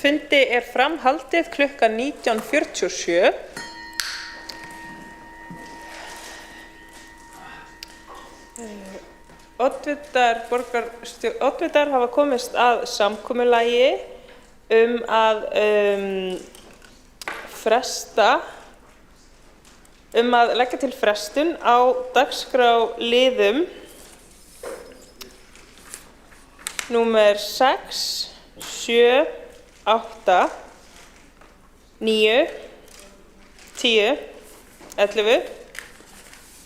Fundi er framhaldið klukkan 19:47. Oddvitar hafa komist að samkomulagi að leggja til frestun á dagskrárliðum númer 6, 7, 8, 9, 10, 11,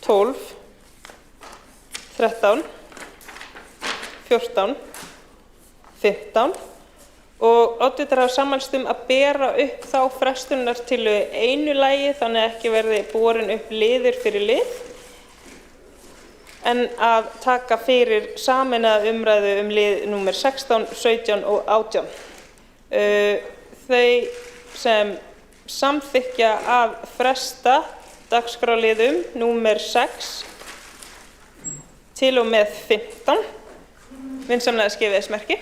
12, 13, 14, 15 og oddvitar hafa sammælst að bera upp þá frestunartillögu einu lagi þannig að ekki verði borin upp liður fyrir lið en að taka fyrir sameinaða umræðu lið númer 16, 17 og 18. Þau sem samþykkja að fresta dagskrárliðum númer 6 til og með 15 vinsamlega skifið þess merki.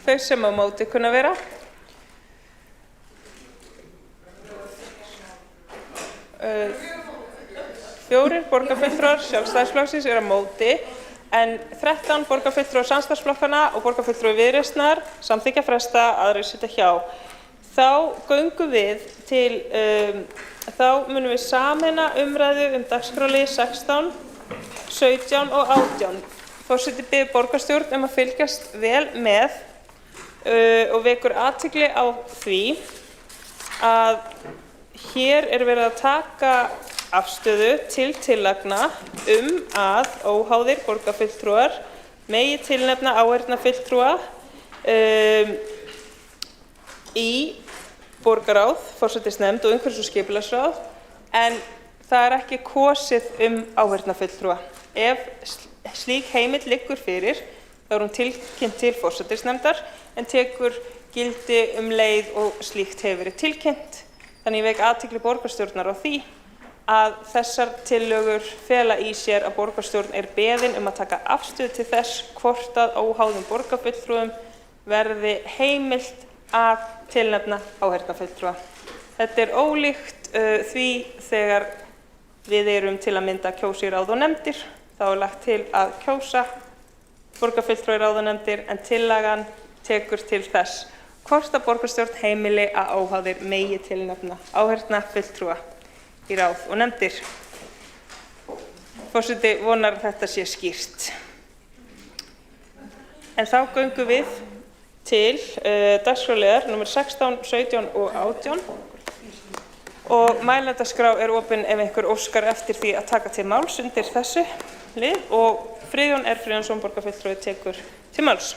Þau sem á móti kunna vera. Fjórir borgarfulltrúar Sjálfstæðisflokksins eru á móti en 13 borgarfulltrúar samstarfsflokkanna og borgarfulltrúi Viðreisnar samþykkja fresta, aðrir sitja hjá. Þá munum við sameina umræðu dagskrárlið 16, 17 og 18. Forseti biður borgarstjórn að fylgjast vel með og vekur athygli á því að hér er verið að taka afstöðu til tillagna að óháðir borgarfulltrúar megi tilnefna áheyrnarfulltrúa í borgarráð, forsætisnefnd og umhverfis- og skipulagsráð en það er ekki kosið áheyrnarfulltrúa. Ef slík heimild liggur fyrir þá er hún tilkynnt til forsætisnefndar en tekur gildi leið og slíkt hefur verið tilkynnt. Þannig ég vek athygli borgarstjórnar á því að þessar tillögur fela í sér að borgarstjórn er beðin að taka afstöðu til þess hvort að óháðum borgarfulltrúum verði heimilt að tilnefna áheyrnarfulltrúa. Þetta er ólíkt því þegar við erum til að mynda kjósa í ráð og nefndir. Þá er lagt til að kjósa borgarfulltrúa í ráð og nefndir en tillagan tekur til þess hvort að borgarstjórn heimili að óháðir megi tilnefna áheyrnarfulltrúa í ráð og nefndir. Forseti vonar að þetta sé skýrt. En þá göngum við til dagskrárliðar númer 16, 17 og 18 og mælendaskrá er opin ef einhver óskar eftir því að taka til máls undir þessu lið og Friðjón R. Friðjónsson borgarfulltrúi tekur til máls.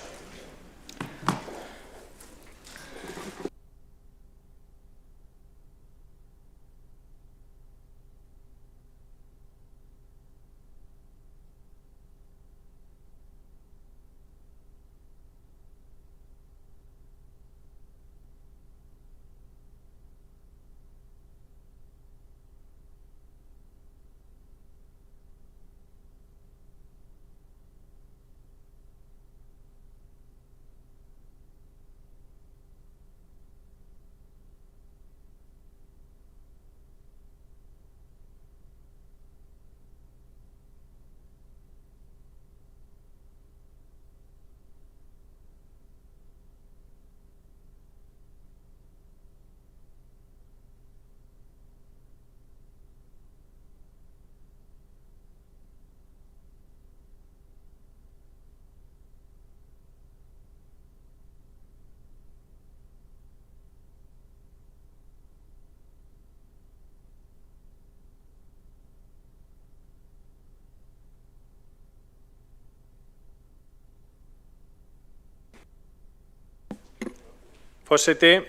Forseti,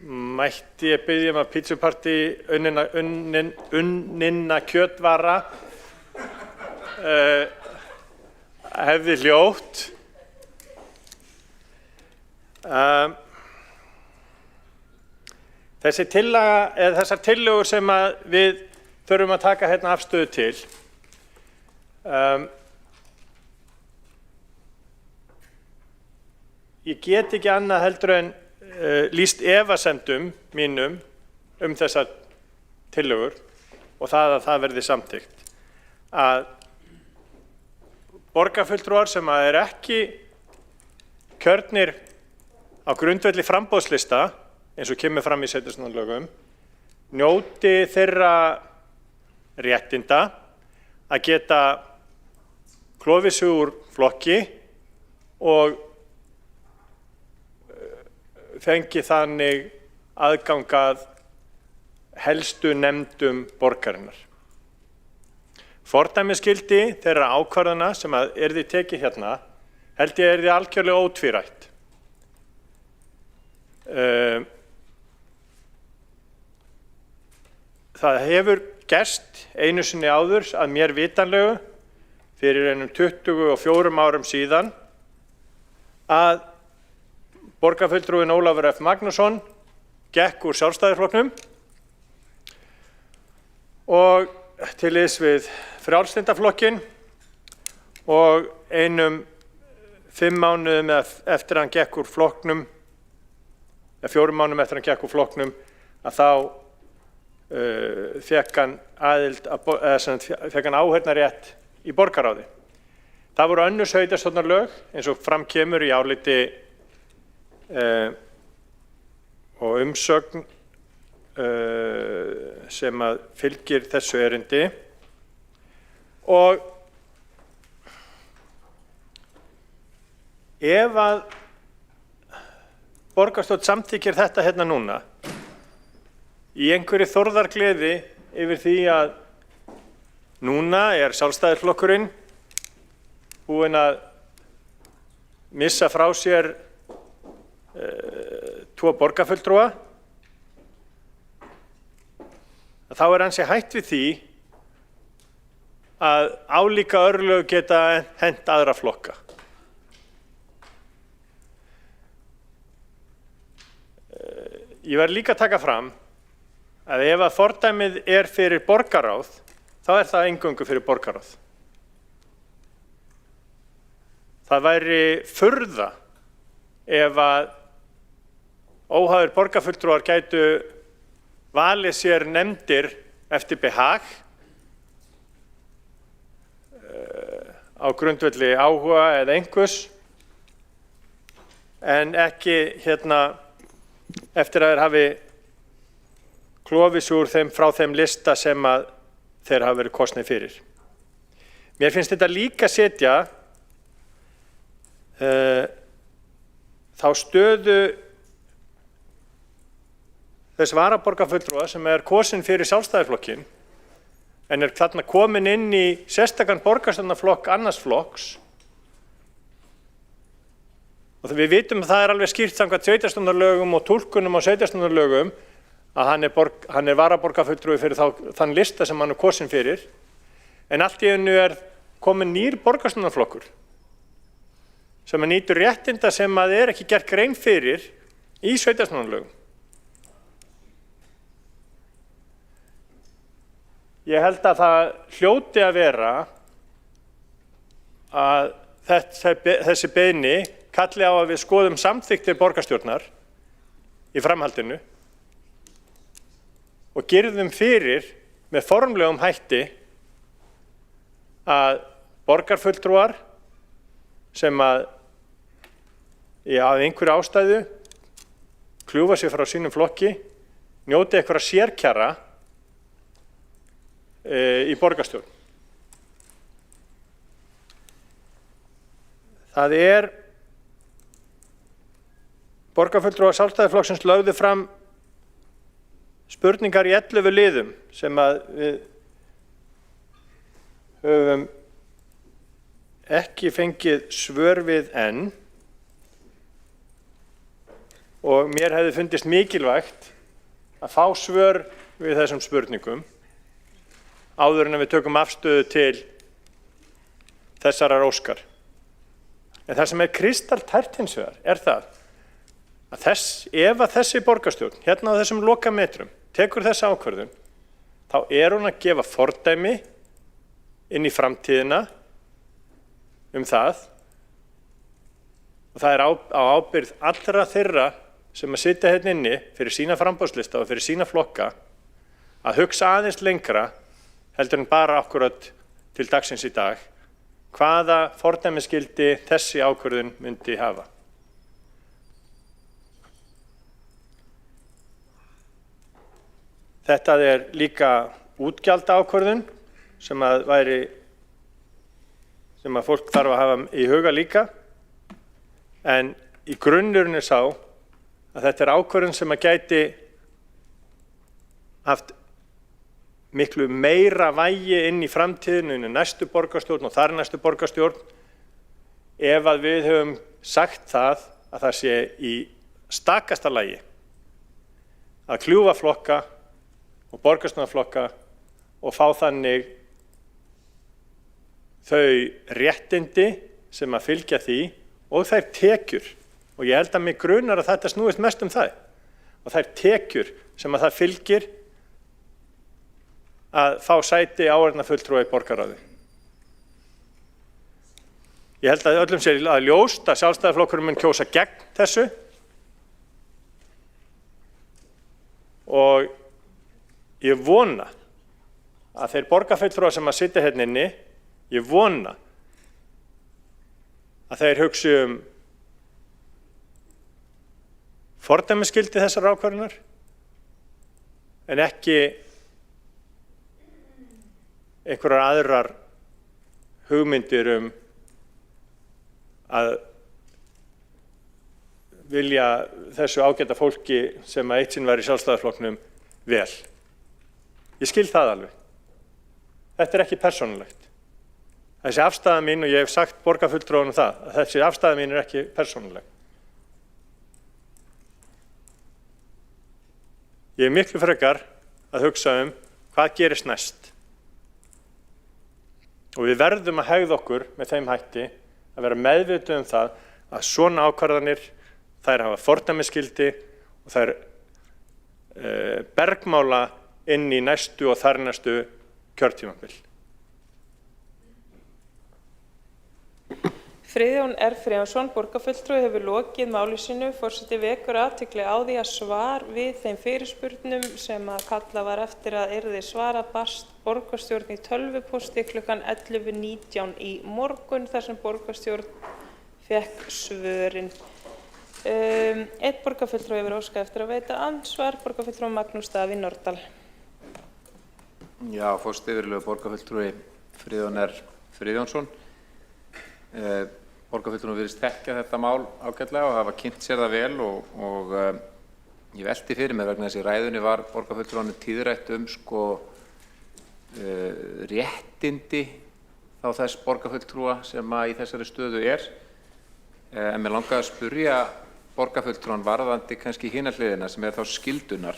mætti ég biðja að pítsupartí unninna kjötvara hefði hljótt. Þessar tillögur sem við þurfum að taka hérna afstöðu til, ég get ekki annað heldur en lýst efasemdum mínum þessar tillögur og það verði samþykkt. Að borgarfulltrúar sem er ekki kjörnir á grundvelli framboðslista, eins og kemur fram í sveitarstjórnarlögum, njóti þeirra réttinda að geta klofið sig úr flokki og fengi þannig aðgang að helstu nefndum borgarinnar. Fordæmisgildi þeirra ákvarðana sem yrði tekið hérna held ég yrði algjörlega ótvírætt. Það hefur gerst einu sinni áður að mér vitanlegu fyrir einum 24 árum síðan að borgarfulltrúinn Ólafur F. Magnússon gekk úr Sjálfstæðisflokknum og til liðs við Frjálslyndaflokkinn og einum 5 mánuðum eftir hann gekk úr flokknum, 4 mánuðum eftir hann gekk úr flokknum, að þá fékk hann áheyrnarrétt í borgarráði. Það voru önnur sveitarstjórnarlög eins og fram kemur í áliti og umsögn sem fylgir þessu erindi og ef að borgarstjórn samþykkir þetta hérna núna í einhverju þórðargleði yfir því að núna Sjálfstæðisflokkurinn búinn að missa frá sér 2 borgarfulltrúa, þá ansi hætt við því að álíka örlög geta hent aðra flokka. Ég verð líka að taka fram að ef að fordæmið fyrir borgarráð, þá það eingöngu fyrir borgarráð. Það væri furða ef að óháðir borgarfulltrúar gætu valið sér nefndir eftir behag á grundvelli áhuga eða einhvers en ekki eftir að þeir hafi klofið sig úr frá þeim lista sem þeir hafa verið kosnir fyrir. Mér finnst þetta líka setja þá stöðu þess varaborgarfulltrúa sem kosinn fyrir Sjálfstæðisflokkinn en þarna komin inn í sérstakan borgarstjórnarflokk annars flokks og við vitum að það alveg skýrt samkvæmt sveitarstjórnarlögum og túlkunum á sveitarstjórnarlögum að hann varaborgarfulltrúi fyrir þann lista sem hann kosinn fyrir en allt í einu komin nýr borgarstjórnarflokkur sem nýtur réttinda sem ekki gert grein fyrir í sveitarstjórnarlögum. Ég held að það hljóti að vera að þessi beiðni kalli á að við skoðum samþykktir borgarstjórnar í framhaldinu og girðum fyrir með formlegum hætti að borgarfulltrúar sem af einhverju ástæðu kljúfa sig frá sínum flokki njóti einhverra sérkjara í borgarstjórn. Það borgarfulltrúar Sjálfstæðisflokksins lögðu fram spurningar í 11 liðum sem við höfum ekki fengið svör við enn og mér hefði fundist mikilvægt að fá svör við þessum spurningum áður en við tökum afstöðu til þessarar óskar. En það sem kristaltært hins vegar það að ef að þessi borgarstjórn, hérna á þessum lokametrum, tekur þessa ákvörðun, þá hún að gefa fordæmi inn í framtíðina það, og það á ábyrgð allra þeirra sem að sitja hérna inni fyrir sína framboðslista og fyrir sína flokka að hugsa aðeins lengra heldur en bara akkurat til dagsins í dag, hvaða fordæmisgildi þessi ákvörðun myndi hafa. Þetta líka útgjaldaákvörðun sem að fólk þarf að hafa í huga líka, en í grunnurinn sá að þetta ákvörðun sem að gæti haft miklu meira vægi inn í framtíðinu, inn í næstu borgarstjórn og þar næstu borgarstjórn, ef að við höfum sagt það að það sé í stakasta lagi að kljúfa flokka og borgarstjórnarflokka og fá þannig þau réttindi sem að fylgja því og þær tekjur, og ég held að mig grunar að þetta snúist mest það, og þær tekjur sem að það fylgir að fá sæti áheyrnarfulltrúa í borgarráði. Ég held að öllum sé að ljóst að Sjálfstæðisflokkurinn mun kjósa gegn þessu, og ég vona að þeir borgarfulltrúar sem að sitja hérna inni, ég vona að þeir hugsi fordæmisgildi þessar ákvörðunar en ekki einhverjar aðrar hugmyndir að vilja þessu ágæta fólki sem að eitt sinn var í Sjálfstæðisflokknum vel. Ég skil það alveg. Þetta ekki persónulegt. Þessi afstaða mín, og ég hef sagt borgarfulltrúanum það, að þessi afstaða mín ekki persónuleg. Ég miklu frekar að hugsa hvað gerist næst. Og við verðum að hegða okkur með þeim hætti að vera meðvituð það að svona ákvarðanir, þær hafa fordæmisgildi og þær bergmála inn í næstu og þarnæstu kjörtímabil. Friðjón R. Friðjónsson, borgarfulltrúi, hefur lokið máli sínu. Forseti vekur athygli á því að svar við þeim fyrirspurnum sem að kalla var eftir að yrði svara barst borgarstjórn í tölvupósti klukkan 11:19 í morgun, þar sem borgarstjórn fékk svörin. Einn borgarfulltrúi hefur óskað eftir að veita andsvar, borgarfulltrúi Magnús Davíð Norðdal. Já, forseti, virðulegur borgarfulltrúi Friðjón R. Friðjónsson. Borgarfulltrúi virðist þekkja þetta mál ágætlega og hafa kynnt sér það vel og ég velti fyrir mér vegna þess að í ræðunni var borgarfulltrúanum tíðrætt réttindi þá þess borgarfulltrúa sem í þessari stöðu en mér langaði að spyrja borgarfulltrúan varðandi kannski hina hliðina sem þá skyldunar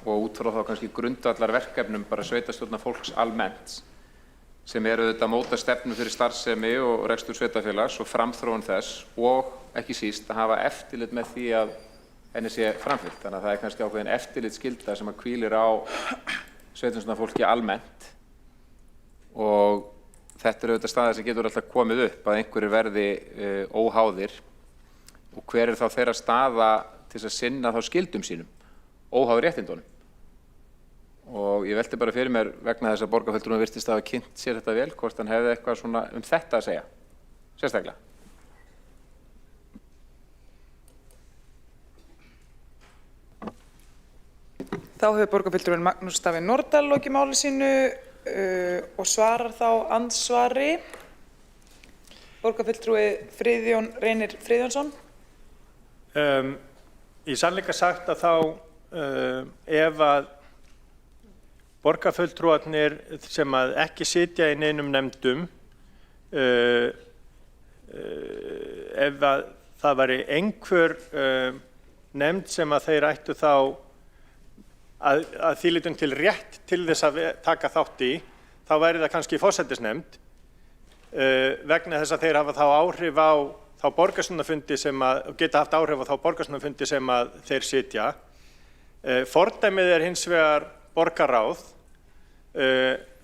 og út frá þá kannski grundvallar verkefnum bara sveitarstjórnar fólks almennt sem þetta móta stefnu fyrir starfsemi og rekstur sveitarfélags og framþróun þess og ekki síst að hafa eftirlit með því að henni sé framfylgt. Þannig að það kannski ákveðin eftirlitsskylda sem að hvílir á sveitarstjórnarfólki almennt og þetta auðvitað staða sem getur alltaf komið upp að einhverjir verði óháðir og hver þá þeirra staða til þess að sinna þá skyldum sínum, óháð réttindunum. Og ég velti bara fyrir mér vegna þess að borgarfulltrúin virtist að hafa kynnt sér þetta vel, hvort hann hefði eitthvað svona þetta að segja, sérstaklega. Þá hefur borgarfulltrúin Magnús Davíð Norðdal lokið máli sínu og svarar þá andsvari borgarfulltrúi Friðjón Reynir Friðjónsson. Í sannleika sagt að þá ef að borgarfulltrúarnir sem að ekki sitja í neinum nefndum ef að það væri einhver nefnd sem að þeir ættu þá að því leytinu til rétt til þess að taka þátt í, þá væri það kannski forsætisnefnd vegna þess að þeir hafa þá áhrif á þá borgarstjórnarfundi geta haft áhrif á þá borgarstjórnarfundi sem að þeir sitja. Fordæmið hins vegar borgarráð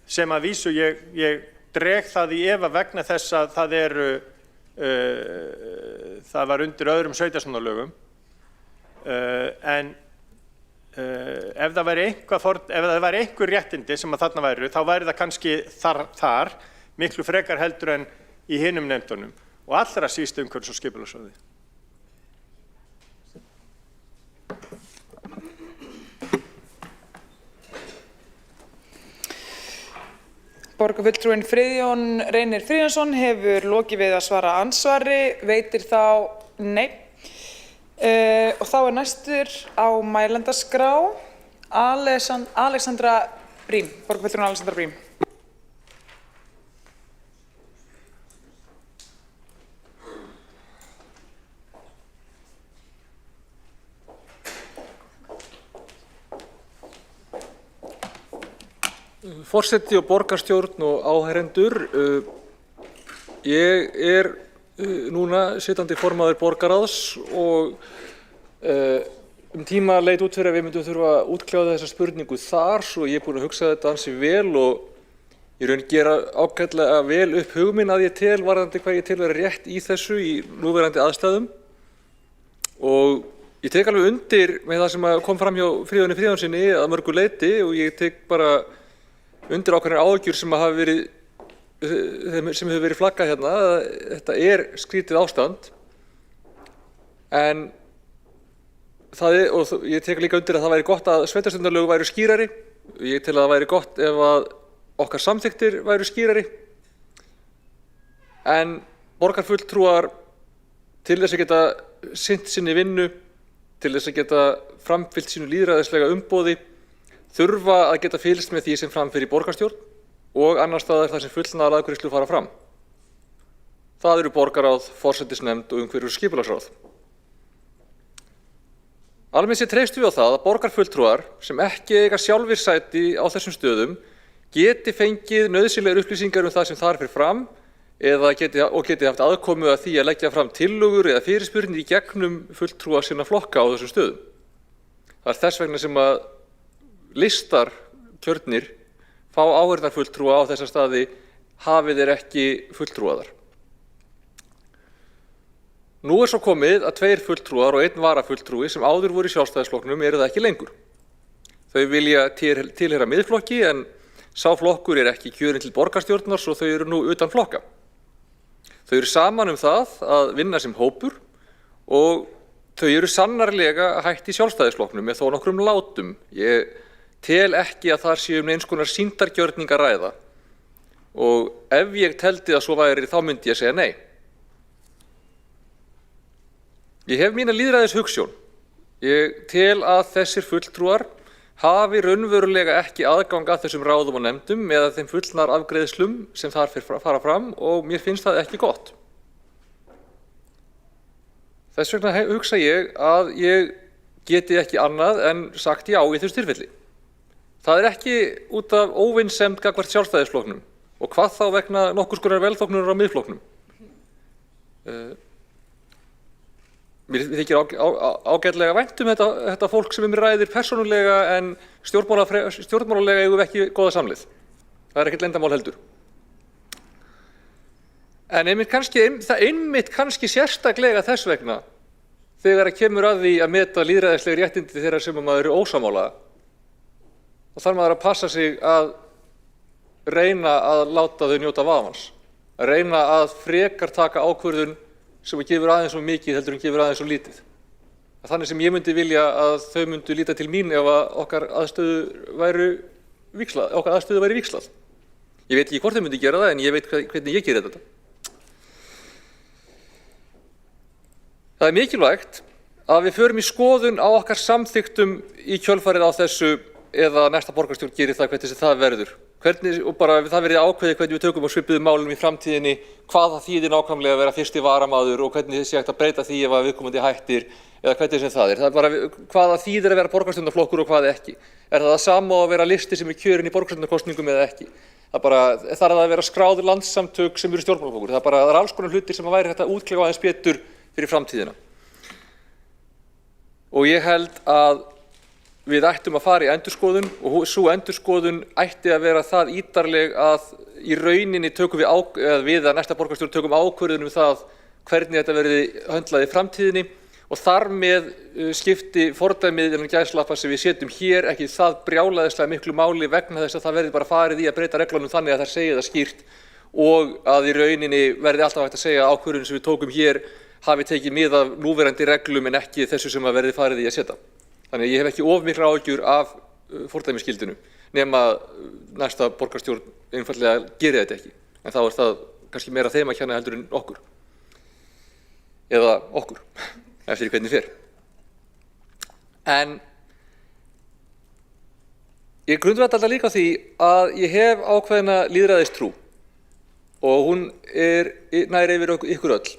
sem að vísu ég dreg það í efa vegna þess að það var undir öðrum sveitarstjórnarlögum. En ef það væri einhver réttindi sem að þarna væru, þá væri það kannski þar miklu frekar heldur en í hinum nefndunum og allra síst umhverfis- og skipulagsráði. Borgarfulltrúinn Friðjón Reynir Friðjónsson hefur lokið við að svara andsvari, veitir þá nei. Og þá næstur á mælendaskrá Alexandra Brím, borgarfulltrúinn Alexandra Brím. Forseti og borgarstjórn og áheyrendur, ég núna sitjandi formaður borgarráðs og tíma leit út fyrir að við myndum þurfa að útkljá þessa spurningu þar, svo ég búinn að hugsa þetta ansi vel og í raun gera ágætlega vel upp hugminn að ég tel varðandi hvað ég tel vera rétt í þessu í núverandi aðstæðum. Og ég tek alveg undir með það sem kom fram hjá Friðjóni Friðjónsinni að mörgu leyti og ég tek bara undir ákveðnar áhyggjur sem hefur verið flaggað hérna, að þetta skrítið ástand. En og ég tek líka undir að það væri gott að sveitarstjórnarlög væru skýrari. Ég tel að það væri gott ef að okkar samþykktir væru skýrari. En borgarfulltrúar til þess að geta sinnt sinni vinnu, til þess að geta framfylgt sínu lýðræðislega umboði, þurfa að geta fylgst með því sem fram fer í borgarstjórn og annar staðar þar sem fullnaðarafgreiðslur fara fram. Það eru borgarráð, forsætisnefnd og umhverfis- og skipulagsráð. Almennt séð treystum við á það að borgarfulltrúar sem ekki eiga sjálfir sæti á þessum stöðum geti fengið nauðsynlegar upplýsingar það sem þar fer fram geti haft aðkomu að því að leggja fram tillögur eða fyrirspurnir í gegnum fulltrúa sinna flokka á þessum stöðum. Það þess vegna sem að listar kjörnir fá áheyrnarfulltrúa á þessa staði hafi þeir ekki fulltrúaðar. Nú svo komið að 2 fulltrúar og 1 varafulltrúi sem áður voru í Sjálfstæðisflokknum eru það ekki lengur. Þau vilja tilheyra Miðflokki en sá flokkur ekki kjörinn til borgarstjórnar svo þau eru nú utan flokka. Þau eru saman það að vinna sem hópur og þau eru sannarlega hætt í Sjálfstæðisflokknum með þó nokkrum látum. Ég tel ekki að þar séu neins konar sýndargjörning að ræða og ef ég teldi að svo væri þá myndi ég segja nei. Ég hef mína lýðræðishugsjón. Ég tel að þessir fulltrúar hafi raunverulega ekki aðgang að þessum ráðum og nefndum eða þeim fullnaðarafgreiðslum sem þar fara fram og mér finnst það ekki gott. Þess vegna hugsa ég að ég geti ekki annað en sagt já í þessu tilfelli. Það ekki út af óvinsemd gagnvart Sjálfstæðisflokknum og hvað þá vegna nokkurs konar velþóknunar á Miðflokknum. Mér þykir ágætlega vænt þetta fólk sem ræðir persónulega en stjórnmálalega eigum við ekki góða samleið. Það ekkert leyndarmál heldur. En einmitt kannski sérstaklega þess vegna þegar kemur að því að meta lýðræðisleg réttindi þeirra sem maður eru ósammála og þarf maður að passa sig að reyna að láta þau njóta vafans, að reyna að frekar taka ákvörðun sem gefur aðeins svo mikið heldur en gefur aðeins svo lítið. Þannig sem ég myndi vilja að þau myndu líta til mín ef að okkar aðstöðu væri víxlað. Ég veit ekki hvort þau myndi gera það en ég veit hvernig ég geri þetta. Það mikilvægt að við förum í skoðun á okkar samþykktum í kjölfarið á þessu eða næsta borgarstjórn gerir það hvernig sem það verður. Og bara það verði ákveðið hvernig við tökum á svipuðum málum í framtíðinni, hvað það þýðir nákvæmlega að vera fyrsti varamaður og hvernig þessi hægt að breyta því ef að viðkomandi hættir eða hvernig sem það er. Það bara hvað það þýðir að vera borgarstjórnarflokkur og hvað ekki. Það sama að vera listi sem kjörinn í borgarstjórnarkosningum eða ekki. Það þarf að vera skráð landssamtök sem eru stjórnmálaflokkur. Það er alls konar hlutir sem væri hægt að útkljá aðeins betur fyrir framtíðina. Og ég held að við ættum að fara í endurskoðun og sú endurskoðun ætti að vera það ítarleg að í rauninni tökum við að næsta borgarstjórn tökum ákvörðun það hvernig þetta verði höndlað í framtíðinni og þar með skipti fordæmið innan gæsalappa sem við setjum hér ekki það brjálæðislega miklu máli vegna þess að það verði bara farið í að breyta reglunum þannig að það segi það skýrt og að í rauninni verði alltaf hægt að segja að ákvörðun sem við tókum hér hafi tekið mið af núverandi reglum en ekki þessu sem að verði farið í að setja. Þannig að ég hef ekki of miklar áhyggjur af fordæmisgildinu nema næsta borgarstjórn einfaldlega geri þetta ekki. En þá það kannski meira þeim að kenna heldur en okkur. Eða okkur, eftir hvernig fer. En ég grundvalla þetta líka á því að ég hef ákveðna lýðræðistrú og hún nær yfir ykkur öll.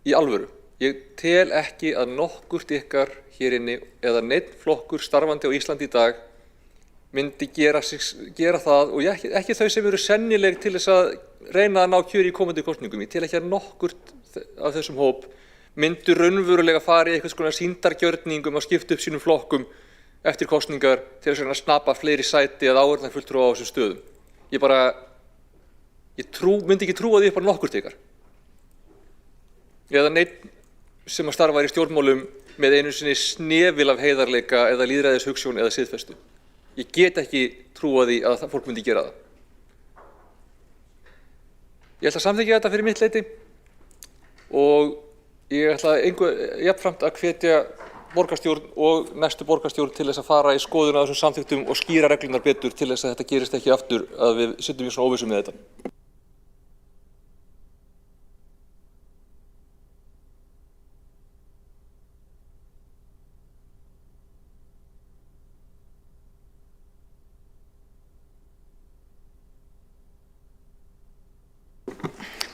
Í alvöru. Ég tel ekki að nokkurt ykkar hér inni eða neinn flokkur starfandi á Íslandi í dag myndi gera það og ekki þau sem eru sennileg til þess að reyna að ná kjöri í komandi kosningum. Ég tel ekki að nokkurt af þessum hóp myndu raunverulega fara í eitthvað svona sýndargjörningum að skipta upp sínum flokkum eftir kosningar til þess að snappa fleiri sæti eða áheyrnarfulltrúa á þessum stöðum. Myndi ekki trúa því upp á nokkurt ykkar. Eða neinn sem að starfa í stjórnmálum með einu sinni snefil af heiðarleika eða lýðræðishugsjón eða siðfestu. Ég get ekki trúa því að fólk myndi gera það. Ég ætla að samþykkja þetta fyrir mitt leyti og ég ætla jafnframt að hvetja borgarstjórn og næstu borgarstjórn til þess að fara í skoðun á þessum samþykktum og skýra reglunar betur til þess að þetta gerist ekki aftur að við setjum í svona óvissu með þetta.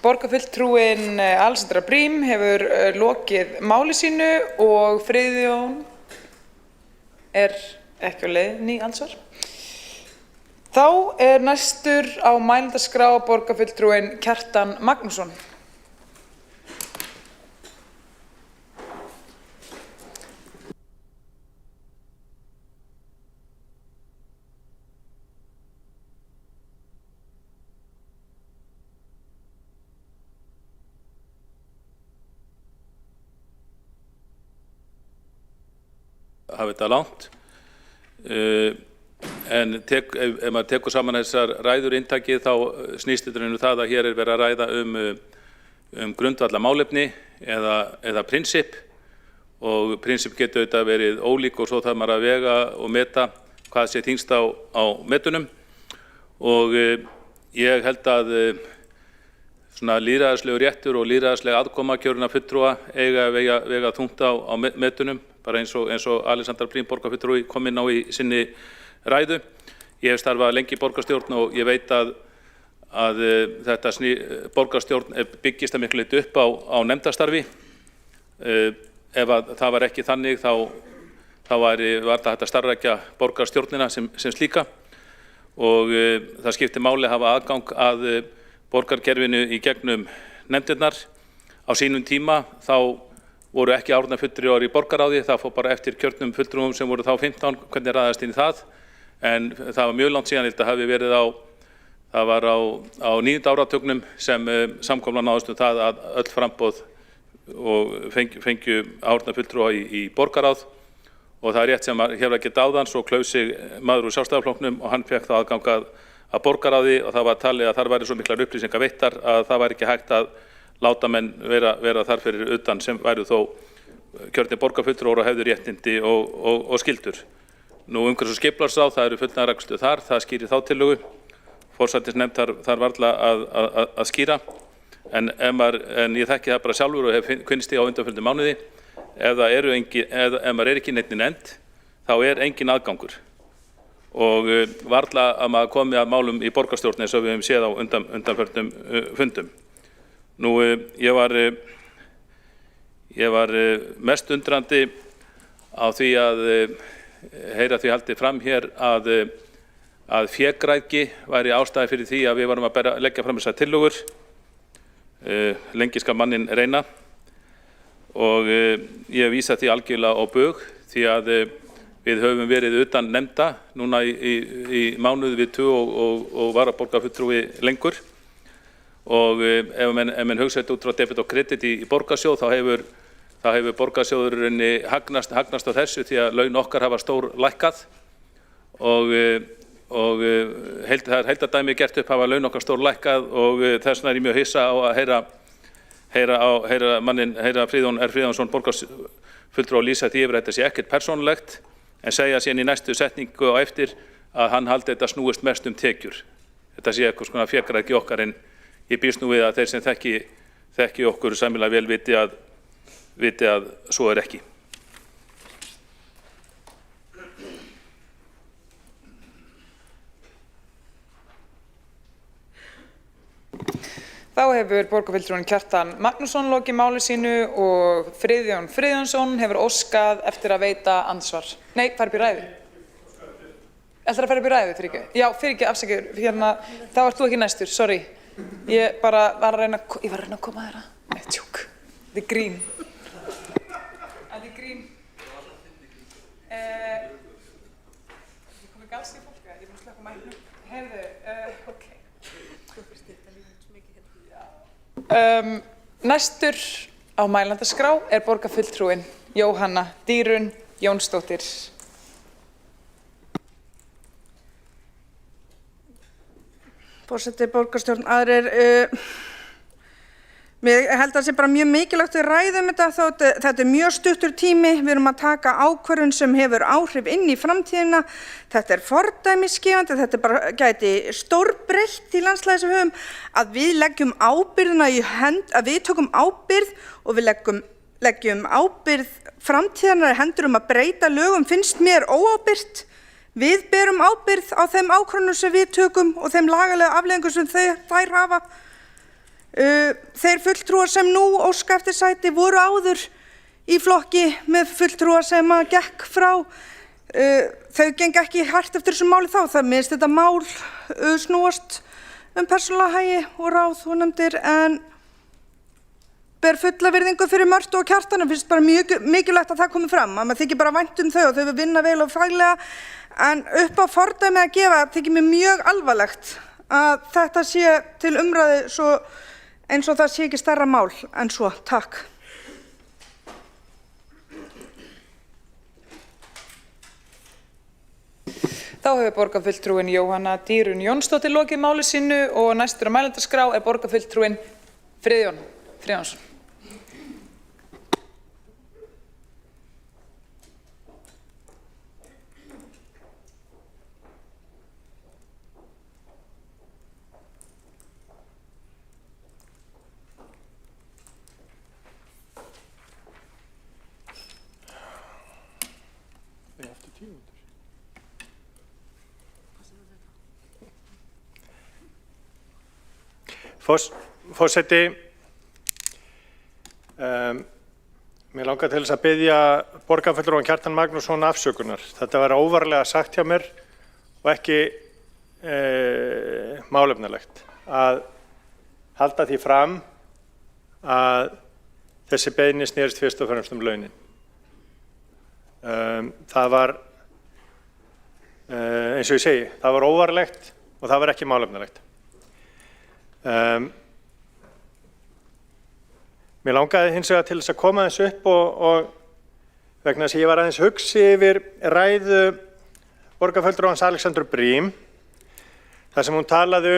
Borgarfulltrúinn Alexandra Briem hefur lokið máli sínu og Friðjón ekki á leiðinni í andsvar. Þá næstur á mælendaskrá borgarfulltrúinn Kjartan Magnússon. Hafa þetta langt. En ef maður tekur saman þessar ræður inntakið þá snýst þetta það að hér verið að ræða um grundvalla málefni eða prinsip og prinsip getur þetta verið ólík og svo þarf maður að vega og meta hvað sé þyngst á metunum og ég held að svona lýðræðislegur réttur og lýðræðisleg aðkoma kjörinna fulltrúa eiga að vega þungt á metunum bara eins og Alexandra Briem borgarfulltrúi kom inn á í sinni ræðu. Ég hef starfað lengi í borgarstjórn og ég veit að þetta borgarstjórn byggist að miklu leyti upp á nefndastarfi. Ef það var ekki þannig þá var það hægt að starfrækja borgarstjórnina sem slíka og það skiptir máli að hafa aðgang að borgarkerfinu í gegnum nefndirnar. Á sínum tíma þá voru ekki áheyrnarfulltrúar í borgarráði, það fór bara eftir kjörnum fulltrúum sem voru þá 15, hvernig raðast inn í það. En það var mjög langt síðan, þetta hafi verið það var á 9. áratugnum sem samkomlan náðust það að öll framboð og fengju áheyrnarfulltrúa í borgarráð og það er rétt sem hér var gett áðan, svo klauf sig maður úr Sjálfstæðisflokknum og hann fékk það aðgang að borgarráði og það var talið að þar væri svo miklar upplýsingar veittar að það væri ekki hægt að láta menn vera þar fyrir utan sem væru þó kjörnir borgarfulltrúar og hefðu réttindi og skyldur. Nú umhverfis- og skipulagsráð, það eru fullnaðarrekstur þar, það skýrir þá tillögu. Forsætisnefnd þarf varla að skýra, en ég þekki það bara sjálfur og hef kynnst því á undanförnum mánuði. Ef maður ekki neitt í nefnd, þá engin aðgangur. Og varla að maður komi að málum í borgarstjórn eins og við höfum séð á undanförnum fundum. Nú, ég var mest undrandi á því að heyra því haldið fram hér að að fégræðgi væri ástæði fyrir því að við varum að leggja fram þessar tillögur. Lengi skal manninn reyna og ég vísa því algjörlega á bug því að við höfum verið utan nefnda núna í mánuði við 2 og varaborgarfulltrúi lengur og ef menn hugsa þetta út frá debet og kredit í borgarsjóð þá hefur borgarsjóðurinn hagnast á þessu því að laun okkar hafa stór lækkað og það heildardæmi gert upp hafa laun okkar stór lækkað og þess vegna er ég mjög hissa á að heyra Friðjón R. Friðjónsson borgarfulltrúa lýsa því yfir að þetta sé ekkert persónulegt en segja síðan í næstu setningu á eftir að hann haldi þetta snúist mest tekjur. Þetta sé eitthvað svona fégræðgi okkar en ég býst nú við að þeir sem þekki okkur sæmilega vel viti að svo er ekki. Þá hefur borgarfulltrúinn Kjartan Magnússon lokið máli sínu og Friðjón Friðjónsson hefur óskað eftir að veita andsvar. Nei, fara upp í ræðu. Ætlar að fara upp í ræðu, fyrirgefðu? Já, fyrirgefðu, afsakið, þá ert þú ekki næstur, sorry. Ég var að reyna að koma þér að. Nei, tjók. Þetta er grín. Þetta er grín. Ég komið gals í fólk, ég er búin að slökka mæknum. Heyrðu, ok. Næstur á mælendaskrá er borgarfulltrúin Jóhanna Dýrun Jónsdóttir. Forseti, borgarstjórn, aðrir, ég held að það sé bara mjög mikilvægt við ræðum þetta er mjög stuttur tími, við erum að taka ákvörðun sem hefur áhrif inn í framtíðina, þetta er fordæmisgefandi, þetta er bara gæti stórbreytt í landslagi sem við höfum, að við leggjum ábyrgðina í að við tökum ábyrgð og við leggjum ábyrgð framtíðarinnar í hendur að breyta lögum finnst mér óábyrgt. Við berum ábyrgð á þeim ákvörðunum sem við tökum og þeim lagalega afleiðingum sem þær hafa. Þeir fulltrúar sem nú óska eftir sæti voru áður í flokki með fulltrúar sem að gekk frá. Þau geng ekki hart eftir þessu máli þá. Það minnst þetta mál snúast persónulega hagi og ráð og nefndir en ber fulla virðingu fyrir Mörtu og Kjartanum finnst bara mjög mikilvægt að það komi fram. Að maður þykir bara vænt þau og þau vinna vel og faglega en upp á fordæmi að gefa þykir mér mjög alvarlegt að þetta sé til umræðu eins og það sé ekki stærra mál en svo. Takk. Þá hefur borgarfulltrúin Jóhanna Dýrun Jónsdóttir lokið máli sínu og næstur á mælendaskrá er borgarfulltrúin Friðjón Friðjónsson. Forseti, mér langar til þess að biðja borgarfulltrúann Kjartan Magnússon afsökunar. Þetta var óvarlega sagt hjá mér og ekki málefnalegt að halda því fram að þessi beiðni snerist fyrst og fremst launin. Það var, eins og ég segi, það var óvarlegt og það var ekki málefnalegt. Mér langaði hins vegar til þess að koma þessu upp og vegna þess að ég var aðeins hugsi yfir ræðu borgarfulltrúans Alexandru Briem þar sem hún talaði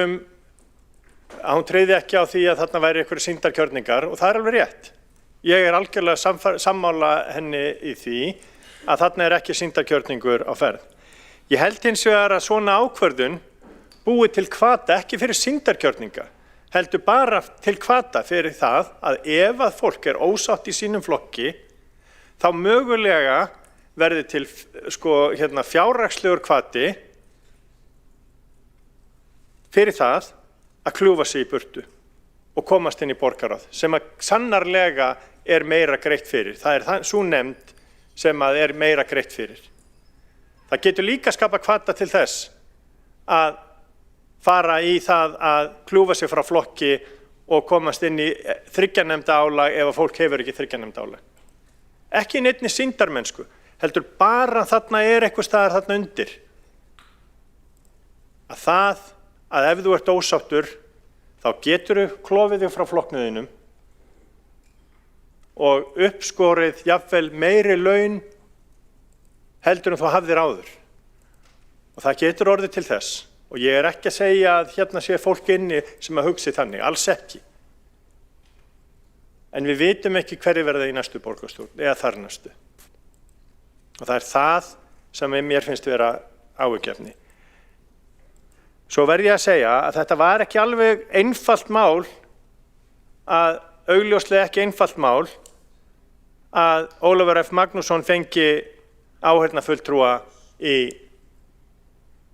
að hún tryði ekki á því að þarna væri einhverjir sýndarkjörningar og það er alveg rétt. Ég er algjörlega sammála henni í því að þarna er ekki sýndarkjörningur á ferð. Ég held hins vegar að svona ákvörðun búi til hvata ekki fyrir sýndarkjörninga, heldur bara til hvata fyrir það að ef að fólk er ósátt í sínum flokki, þá mögulega verði til fjárhagslegur hvati fyrir það að kljúfa sig í burtu og komast inn í borgarráð, sem að sannarlega er meira greitt fyrir. Það er sú nefnd sem að er meira greitt fyrir. Það getur líka skapa hvata til þess að fara í það að kljúfa sig frá flokki og komast inn í 3 nefnda álag ef að fólk hefur ekki 3 nefnda álag. Ekki neinni sýndarmennsku, heldur bara þarna eitthvað staðar þarna undir. Að ef þú ert ósáttur, þá geturðu klofið þig frá flokknuðinum og uppskorið jafnvel meiri laun heldur en þú hafðir áður. Og það getur orðið til þess. Og ég ekki að segja að hérna sé fólk inni sem að hugsi þannig, alls ekki. En við vitum ekki hverju verða í næstu borgarstjórn eða þar næstu. Og það það sem mér finnst vera áhyggjuefni. Svo verð ég að segja að þetta var ekki alveg einfalt mál, augljóslega ekki einfalt mál, að Ólafur F. Magnússon fengi áheyrnarfulltrúa í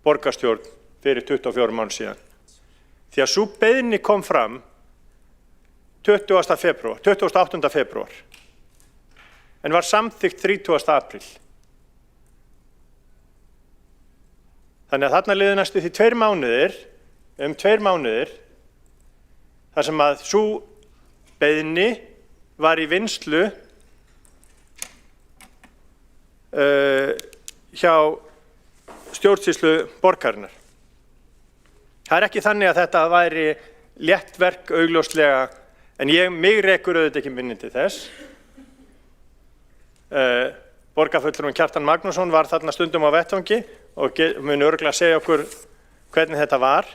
borgarstjórn fyrir 24 mánuðum síðan. Því að sú beiðni kom fram 28. febrúar en var samþykkt 30. apríl. Þannig að þarna liðu næstu því 2 mánuðir, 2 mánuðir, þar sem að sú beiðni var í vinnslu hjá stjórnsýslu borgarinnar. Það ekki þannig að þetta væri létt verk augljóslega, en mig rekur auðvitað ekki minni til þess. Borgarfulltrúinn Kjartan Magnússon var þarna stundum á vettvangi og mun örugglega segja okkur hvernig þetta var.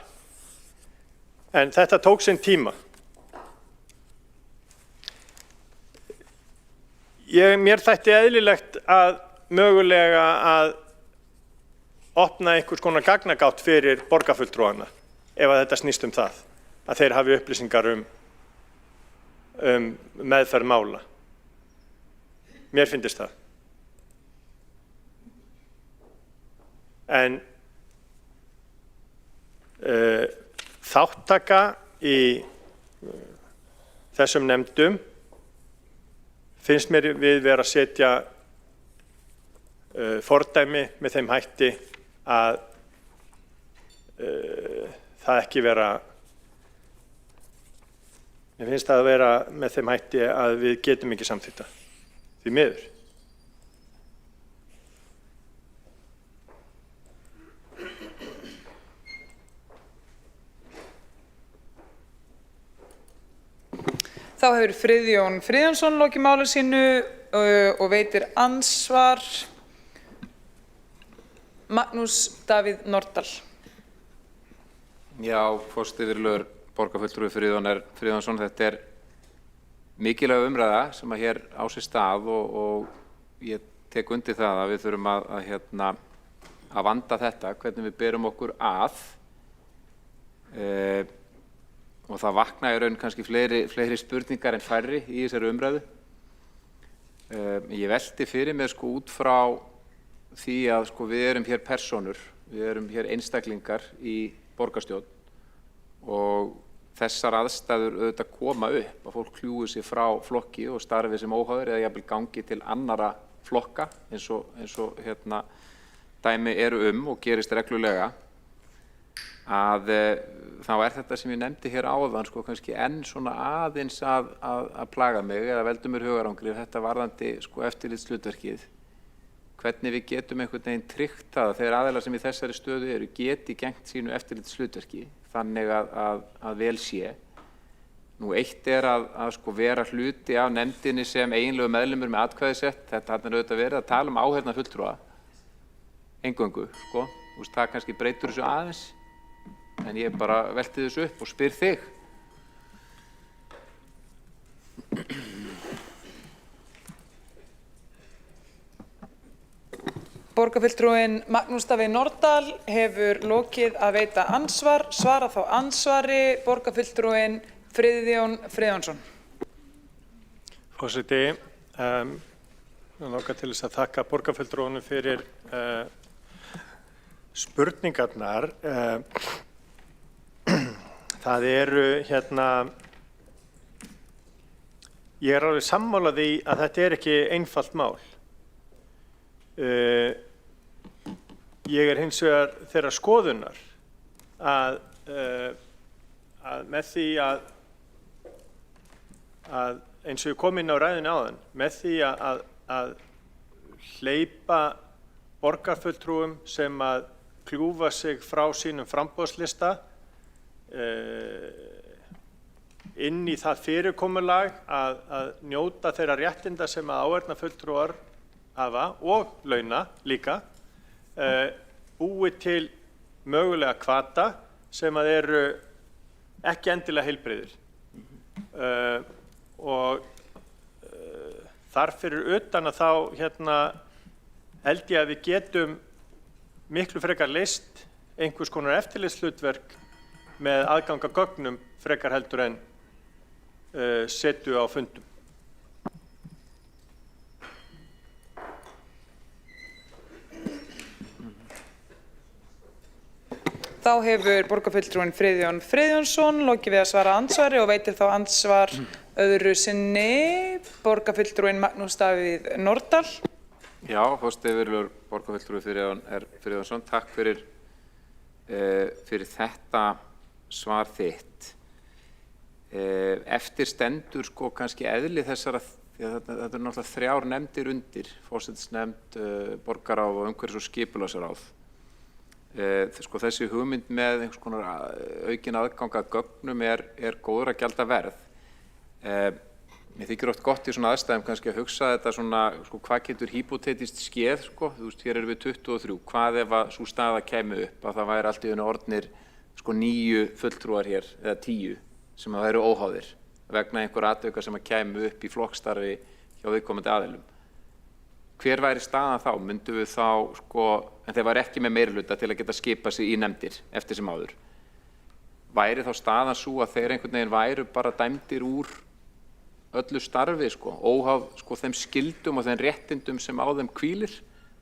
En þetta tók sinn tíma. Mér þætti eðlilegt að mögulega að opna einhvers konar gagnagátt fyrir borgarfulltrúana ef að þetta snýst það, að þeir hafi upplýsingar meðferð mála. Mér finnst það. En þáttaka í þessum nefndum finnst mér við vera að setja fordæmi með þeim hætti að það ekki vera, mér finnst það að vera með þeim hætti að við getum ekki samþykkt það, því miður. Þá hefur Friðjón Friðjónsson lokið máli sínu og veitir andsvar Magnús Davíð Norðdahl. Já, forseti virðulegur borgarfulltrúi Friðjónsson, þetta mikilvæg umræða sem að hér á sér stað og ég tek undir það að við þurfum að vanda þetta, hvernig við berum okkur að. Og það vakna í raun kannski fleiri spurningar en færri í þessari umræðu. Ég velti fyrir mér út frá því að við erum hér persónur, við erum hér einstaklingar í borgarstjórn og þessar aðstæður auðvitað koma upp, að fólk kljúi sig frá flokki og starfi sem óháður eða jafnvel gangi til annarra flokka eins og dæmi eru og gerist reglulega. Að þá þetta sem ég nefndi hér áðan kannski enn svona aðeins að plaga mig eða veldur mér hugarangri þetta varðandi eftirlitshlutverkið. Hvernig við getum einhvern veginn tryggt það að þeir aðilar sem í þessari stöðu eru geti gegnt sínu eftirlitshlutverki þannig að vel sé. Nú eitt að vera hluti af nefndinni sem eiginlegu meðlimur með atkvæðisrétt. Þetta auðvitað verið að tala áheyrnarfulltrúa eingöngu. Það kannski breytur þessu aðeins. En ég bara velti þessu upp og spyr þig. Borgarfulltrúinn Magnús Davíð Norðdahl hefur lokið að veita andsvar. Svara þá andsvari borgarfulltrúinn Friðjón Friðjónsson. Forseti, ég langar til þess að þakka borgarfulltrúunum fyrir spurningarnar. Það eru ég alveg sammála því að þetta ekki einfalt mál. Ég hins vegar þeirrar skoðunar að með því að eins og ég kom inn á ræðinu áðan, með því að hleypa borgarfulltrúum sem að kljúfa sig frá sínum framboðslista inn í það fyrirkomulag að njóta þeirra réttinda sem að áheyrnarfulltrúar hafa og launa líka, búi til mögulega hvata sem að eru ekki endilega heilbrigðir. Og þar fyrir utan að þá held ég að við getum miklu frekar leyst einhvers konar eftirlitshlutverk með aðgang að gögnum frekar heldur en setu á fundum. Þá hefur borgarfulltrúinn Friðjón Friðjónsson lokið við að svara andsvari og veitir þá andsvar öðru sinni borgarfulltrúinn Magnús Davíð Nordal. Já, forseti borgarfulltrúi Friðjónsson, takk fyrir þetta svar þitt. Eftir stendur kannski eðli þessara, þetta eru náttúrulega 3 nefndir undir, forsætisnefnd, borgarráð og umhverfis- og skipulagsráð. Þessi hugmynd með einhvers konar aukin aðgang að gögnum er góður að gjalda verð. Mér þykir oft gott í svona aðstæðum kannski að hugsa þetta svona, hvað getur hypotetist skeð, Þú veist, hér erum við 23, hvað ef að sú staða kæmi upp, að það væri allt í einu orðnir 9 fulltrúar hér, eða 10, sem að væru óháðir, vegna einhver atvika sem að kæmi upp í flokkstarfi hjá viðkomandi aðilum. Hver væri staðan þá? Myndum við þá, en þeir væri ekki með meirihluta til að geta skipað sig í nefndir eftir sem áður. Væri þá staðan svo að þeir einhvern veginn væru bara dæmdir úr öllu starfi, óháð þeim skildum og þeim réttindum sem á þeim hvílir.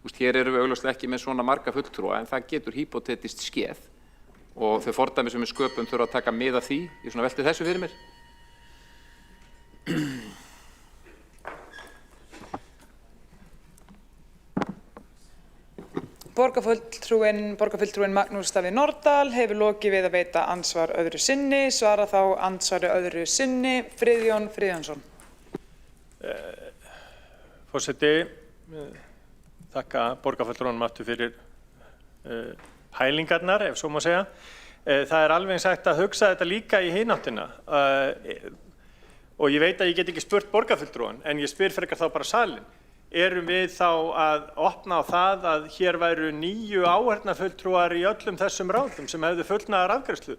Hér erum við augljóslega ekki með svona marga fulltrúa, en það getur hypotetist skeð og þau fordæmi sem við sköpum þurfa að taka mið af því. Ég velti þessu fyrir mér. Borgarfulltrúinn Magnús Davíð Nordal hefur lokið við að veita andsvar öðru sinni. Svara þá andsvari öðru sinni Friðjón Friðjónsson. Forseti, þakka borgarfulltrúanum aftur fyrir pælingarnar, ef svo má segja. Það er alveg sagt að hugsa þetta líka í hináttina. Og ég veit að ég get ekki spurt borgarfulltrúan, en ég spyr frekar þá bara salinn. Erum við þá að opna á það að hér væru 9 áheyrnarfulltrúar í öllum þessum ráðum sem hefðu fullnaðar afgreiðslu?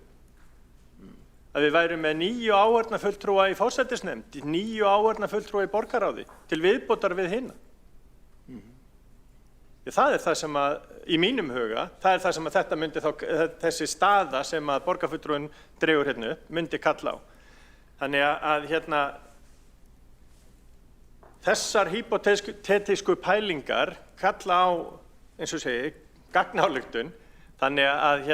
Að við værum með 9 áheyrnarfulltrúa í forsætisnefnd, 9 áheyrnarfulltrúa í borgarráði, til viðbótar við hina? Það er það sem að, í mínum huga, það er það sem að þetta myndi þá, þessi staða sem að borgarfulltrúinn dregur hérna upp, myndi kalla á. Þannig að þessar hypotetísku pælingar kalla á, eins og segi, gagnályktun, þannig að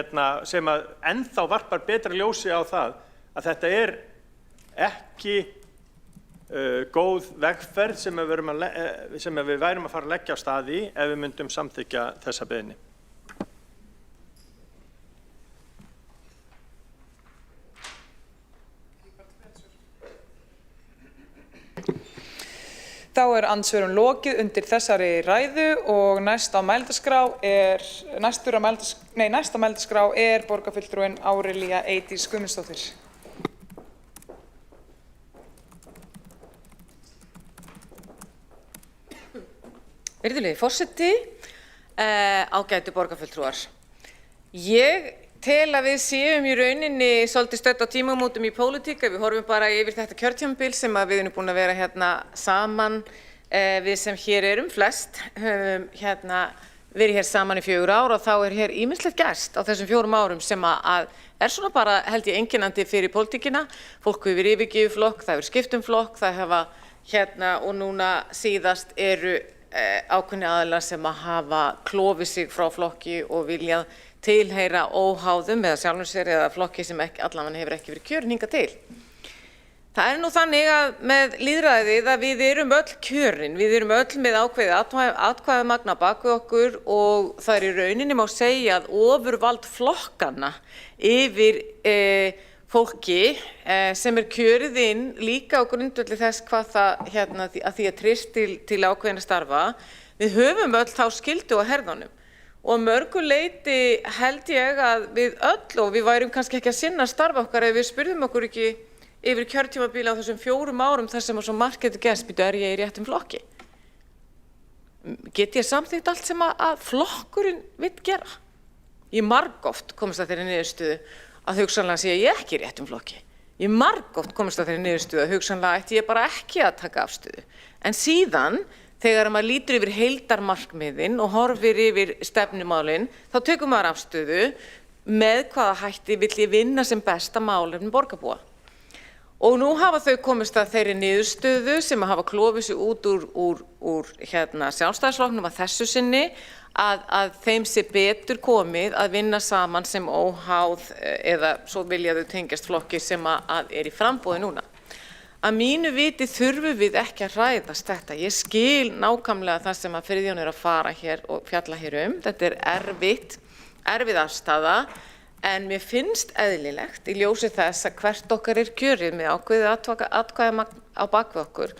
sem að ennþá varpar betra ljósi á það að þetta er ekki góð vegferð sem við værum að fara að leggja á stað í ef við myndum samþykkja þessa beiðni. Þá er andsvörum lokið undir þessari ræðu og næst á mælendaskrá er borgarfulltrúinn Árelía Eydís Guðmundsdóttir. Virðulegi forseti, ágætu borgarfulltrúar. Ég tel að við séum í rauninni svolítið stödd á tímamótum í pólitík ef við horfum bara yfir þetta kjörtímabil sem að við erum búin að vera hérna saman, við sem hér erum flest, höfum verið hér saman í 4 ár og þá er hér ýmislegt gerst á þessum 4 árum sem að er svona bara held ég einkennandi fyrir pólitíkina. Fólk hefur yfirgefið flokk, það hefur skipt flokk, það hefa og núna síðast eru ákveðnir aðilar sem að hafa klofið sig frá flokki og viljað tilheyra óháðum eða sjálfum sér eða flokki sem allavega hefur ekki verið kjörin hingað til. Það er nú þannig að með lýðræðið að við erum öll kjörin, við erum öll með ákveðið atkvæðamagn á bak við okkur og það er í rauninni má segja að ofurvald flokkanna yfir fólki sem kjörið inn líka á grundvelli þess hvað það að því að treyst til ákveðinna starfa. Við höfum öll þá skyldu á herðunum og mörgu leyti held ég að við öll, og við værum kannski ekki að sinna starfa okkar ef við spurðum okkur ekki yfir kjörtímabili á þessum 4 árum þar sem svo margt getur gerst, er ég í réttum flokki? Get ég samþykkt allt sem að flokkurinn vill gera? Ég margoft komist að þeirri niðurstöðu að hugsanlega sé ég ekki í réttum flokki. Ég margoft komist að þeirri niðurstöðu að hugsanlega ætti ég bara ekki að taka afstöðu. En síðan, þegar maður lítur yfir heildarmarkmiðin og horfir yfir stefnumálin, þá tökum maður afstöðu með hvaða hætti vill ég vinna sem besta málefni borgarbúa. Og nú hafa þau komist að þeirri niðurstöðu sem hafa klofið sig út úr Sjálfstæðisflokknum að þessu sinni að þeim sé betur komið að vinna saman sem óháð eða svo vilja þau tengjast flokki sem að í framboði núna. Að mínu viti þurfum við ekki að ræðast þetta. Ég skil nákvæmlega það sem að Friðjón að fara hér og fjalla hér Þetta erfið afstaða, en mér finnst eðlilegt í ljósi þess að hvert okkar kjörið með ákveðið atkvæðamagn á bakvið okkur,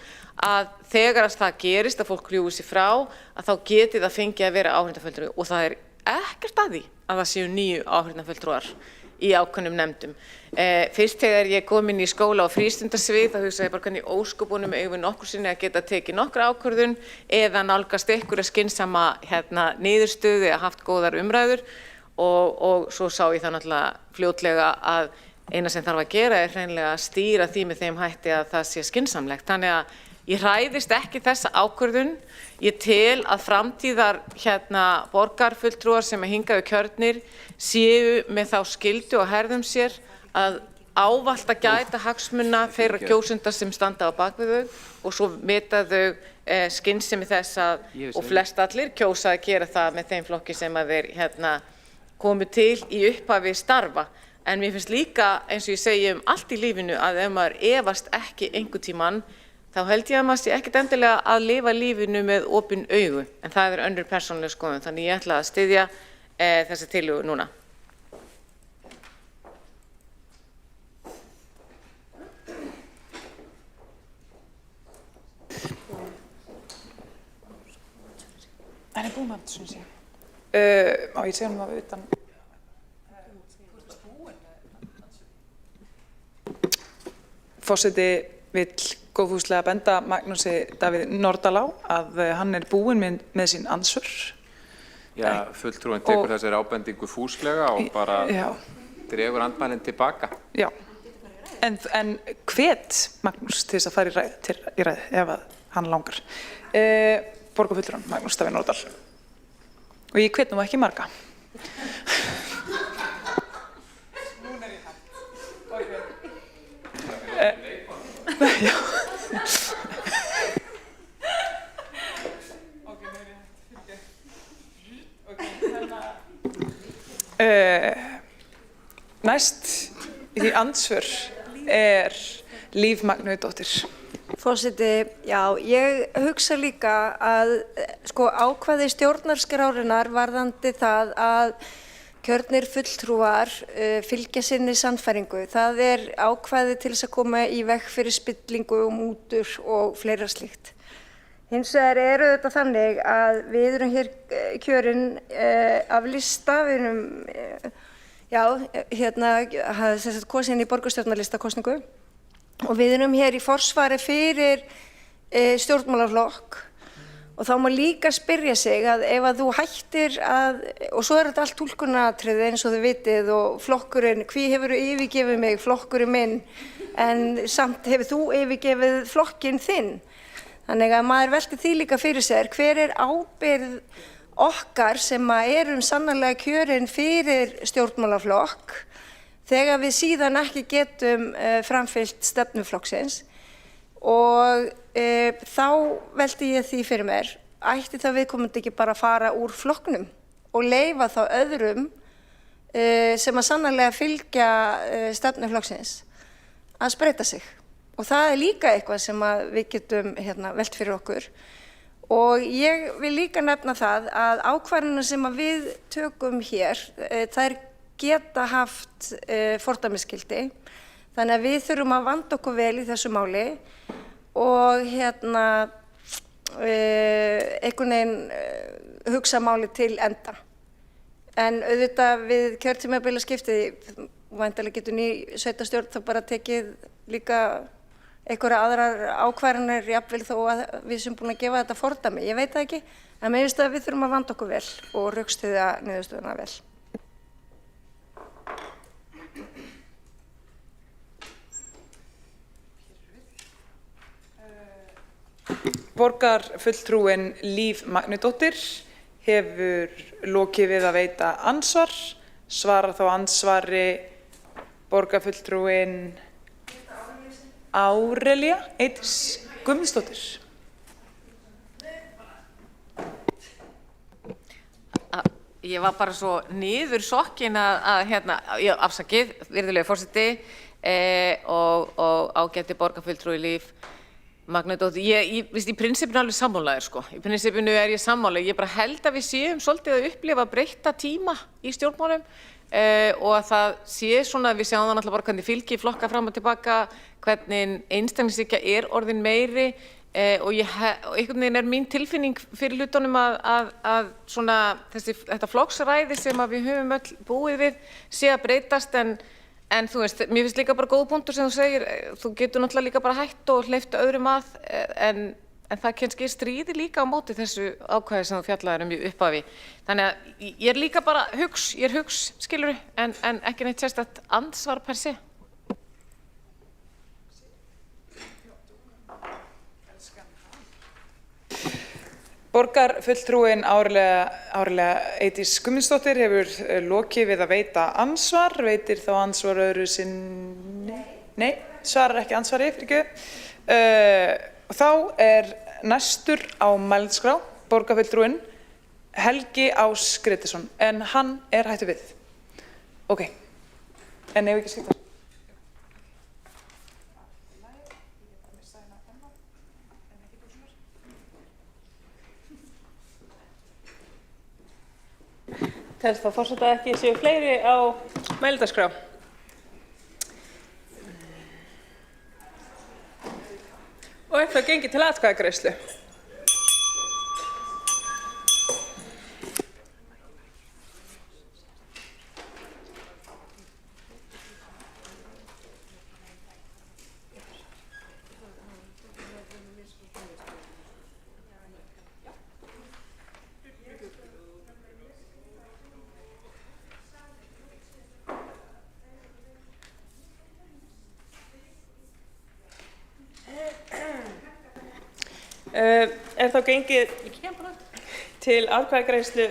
að þegar það gerist að fólk rjúi sig frá, að þá geti það fengið að vera áheyrnarfulltrúi og það ekkert að því að það séu 9 áheyrnarfulltrúar í ákveðnum nefndum. Fyrst þegar ég kom inn í skóla og frístundasvið, þá hugsaði ég bara hvernig ósköpunum eigum við nokkur sinni að geta tekið nokkra ákvörðun eða nálgast einhverja skynsama niðurstöðu eða haft góðar umræður og svo sá ég það náttúrulega fljótlega að eina sem þarf að gera hreinlega að stýra því með þeim hætti að það sé skynsamlegt. Þannig að ég hræðist ekki þessa ákvörðun. Ég tel að framtíðar borgarfulltrúar sem hingaðu kjörnir séu með þá skyldu og herðum sér að ávallt að gæta hagsmuna þeirra kjósenda sem standa á bakvið þau og svo meta þau skynsemi þess og flest allir kjósa að gera það með þeim flokki sem að þeir komu til í upphafi starfa. En mér finnst líka, eins og ég segi allt í lífinu, að ef maður efast ekki einhvern tímann, þá held ég að maður sé ekkert endilega að lifa lífinu með opin augu. En það önnur persónuleg skoðun, þannig ég ætla að styðja þessa tillögu núna. Er það búin með þetta, svona sé? Á ég segja að utan. Forseti vill góðfúslega benda Magnúsi Davíð Nordal á að hann búinn með sín ansvör. Já, fulltrúinn tekur þessari ábendingu fúslega og bara dregur andmælinn tilbaka. Já, en hvet Magnús til þess að fara í ræði ef að hann langar. Borgarfulltrúinn Magnús Davíð Nordal. Og ég hvet nú ekki marga. Núna ég hægt. Já. Næst í andsvör Líf Magnúsdóttir. Forseti, já, ég hugsa líka að ákvæði stjórnarskrárinnar varðandi það að kjörnir fulltrúar fylgja sinni sannfæringu. Það ákvæði til þess að koma í veg fyrir spillingu og mútur og fleira slíkt. Hins vegar þetta þannig að við erum hér kjörin af lista, við erum kosin í borgarstjórnarlistakosningu. Og við erum hér í forsvari fyrir stjórnmálaflokk og þá má líka spyrja sig að ef að þú hættir og svo þetta allt túlkunaratriði eins og þið vitið og flokkurinn, hví hefur þú yfirgefið mig, flokkurinn minn, en samt hefur þú yfirgefið flokkinn þinn. Þannig að maður veltir því líka fyrir sér, hver ábyrgð okkar sem erum sannarlega kjörin fyrir stjórnmálaflokk þegar við síðan ekki getum framfylgt stefnuflokksins og þá velti ég því fyrir mér, ætti það viðkomandi ekki bara að fara úr flokknum og leyfa þá öðrum sem að sannarlega fylgja stefnuflokksins að spreyta sig. Og það líka eitthvað sem við getum velt fyrir okkur. Og ég vil líka nefna það að ákvarðanir sem við tökum hér, þær geta haft fordæmisgildi. Þannig að við þurfum að vanda okkur vel í þessu máli og einhvern veginn hugsa máli til enda. En auðvitað við kjörtímabiliðaskipti, væntanlega getur ný sveitarstjórn þá bara tekið líka einhverja aðrar ákvarðanir, jafnvel þó að við sem búin að gefa þetta fordæmi. Ég veit það ekki, en mér finnst að við þurfum að vanda okkur vel og rökstyðja niðurstöðuna vel. Borgarfulltrúinn Líf Magnúsdóttir hefur lokið við að veita ansvar. Svarar þá ansvari borgarfulltrúinn Árelía Eydís Guðmundsdóttir. Ég var bara svo niður sokkin afsakið, virðulegi forseti, og ágæti borgarfulltrúi Líf Magnúsdóttir. Ég í prinsippinu alveg sammálaður, sko. Í prinsippinu ég sammála. Ég bara held að við séum svolítið að upplifa breytta tíma í stjórnmálum og að það sé svona, við sjáum það náttúrulega bara hvernig fylgi flokka fram og tilbaka, hvernig einstaklingshyggja orðin meiri og einhvern veginn mín tilfinning fyrir hlutunum að svona þetta flokksræði sem að við höfum öll búið við sé að breytast en þú veist, mér finnst líka bara góð punktur sem þú segir, þú getur náttúrulega líka bara hætt og hleypt öðrum að en það kannski stríði líka á móti þessu ákvæði sem þú fjallaðir í upphafi. Þannig að ég er líka bara hugs, skilurðu, en ekki neitt sérstakt ansvar per se. Borgarfulltrúinn Árelía Eydís Guðmundsdóttir hefur lokið við að veita ansvar. Veitir þá ansvar öðru sinni? Nei, svarar ekki ansvari, fyrirgefðu. Þá næstur á mælendaskrá borgarfulltrúinn Helgi Ás Grétarsson, en hann hættur við. Ok, en ef ekki skipta. Telst þá forseta ekki séu fleiri á mælendaskrá. Og það gengið til atkvæðagreiðslu. Þá gengið til atkvæðagreiðslu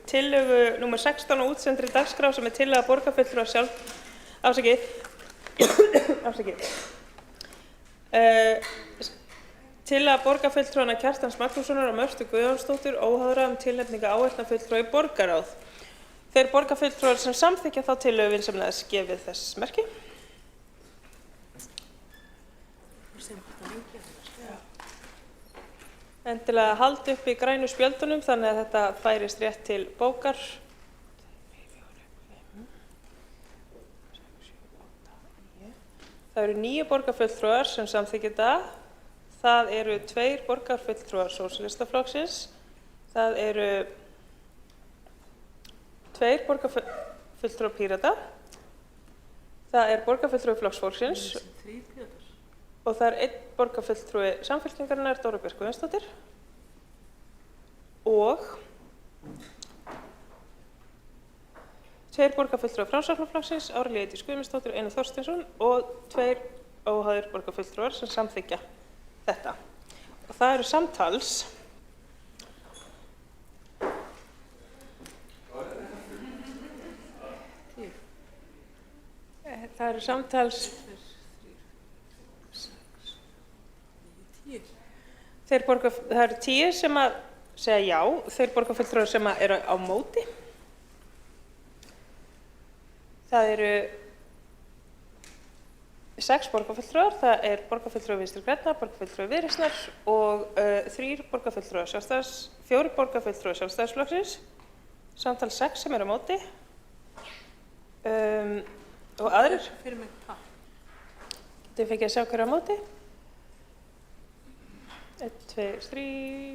tillögu nr. 16 og útsendri dagskrá sem tillaga borgarfulltrúa tillaga borgarfulltrúanna Kjartans Magnússonar og Mörtu Guðjónsdóttur óháðra tilnefninga áheyrnarfulltrúa í borgarráð. Þeir borgarfulltrúar sem samþykkja þá tillögu vinsamlegast gefið þess merki. Endilega halda upp í grænu spjöldunum þannig að þetta færist rétt til bókar. Það eru 9 borgarfulltrúar sem samþykkja þetta. Það eru 2 borgarfulltrúar Sósíalistaflokksins. Það eru 2 borgarfulltrúar Pírata. Það er borgarfulltrúi Flokks fólksins. Og það er 1 borgarfulltrúi Samfylkingarinnar, Dóra Björk Guðjónsdóttir, og 2 borgarfulltrúar Framsóknarflokksins, Árelía Eydís Guðmundsdóttir og Einar Þorsteinsson, og 2 óháðir borgarfulltrúar sem samþykkja þetta. Og það eru samtals það eru 10 sem að segja já, þeir borgarfulltrúar sem eru á móti. Það eru 6 borgarfulltrúar, það er borgarfulltrúi Vinstri grænna, borgarfulltrúi Viðreisnar og 4 borgarfulltrúar Sjálfstæðisflokksins, samtals 6 sem eru á móti. Og aðrir? Fyrir mig. Þið fengið að sjá hverju á móti. 1, 2, 3,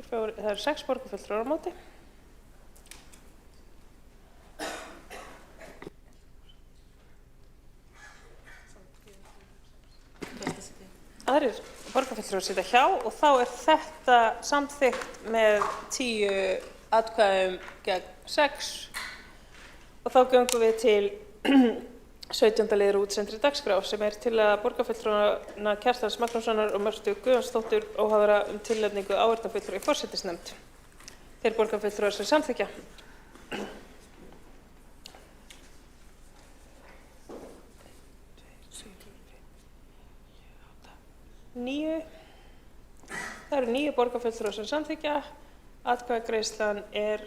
4, það eru 6 borgarfulltrúar á móti. Aðrir borgarfulltrúar sitja hjá og þá er þetta samþykkt með 10 atkvæðum gegn 6 og þá göngum við til 17. liður útsendri dagskrá sem er til að borgarfulltrúana Kjartans Magnússonar og Mörtu Guðjónsdóttur óháðra tilnefningu áheyrnarfulltrúa í forsætisnefnd. Þeir borgarfulltrúar sem samþykkja. Það eru 9 borgarfulltrúar sem samþykkja. Atkvæðagreiðslan er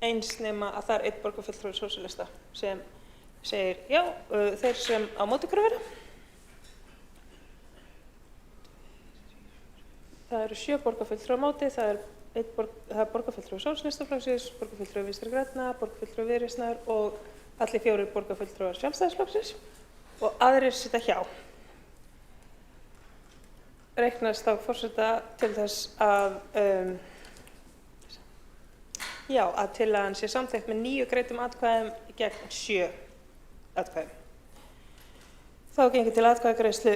eins nema að það er 1 borgarfulltrúi sósíalista sem segir já, þeir sem á móti hverju vera. Það eru 7 borgarfulltrúar á móti, það er borgarfulltrúi sósíalistaflokksins, borgarfulltrúi Vinstri grænna, borgarfulltrúi Viðreisnar og allir 4 borgarfulltrúar Sjálfstæðisflokksins og aðrir sitja hjá. Reiknast á forseta til þess að að tillagan sé samþykkt með 9 greiddum atkvæðum gegn 7 atkvæðum. Þá gengur til atkvæðagreiðslu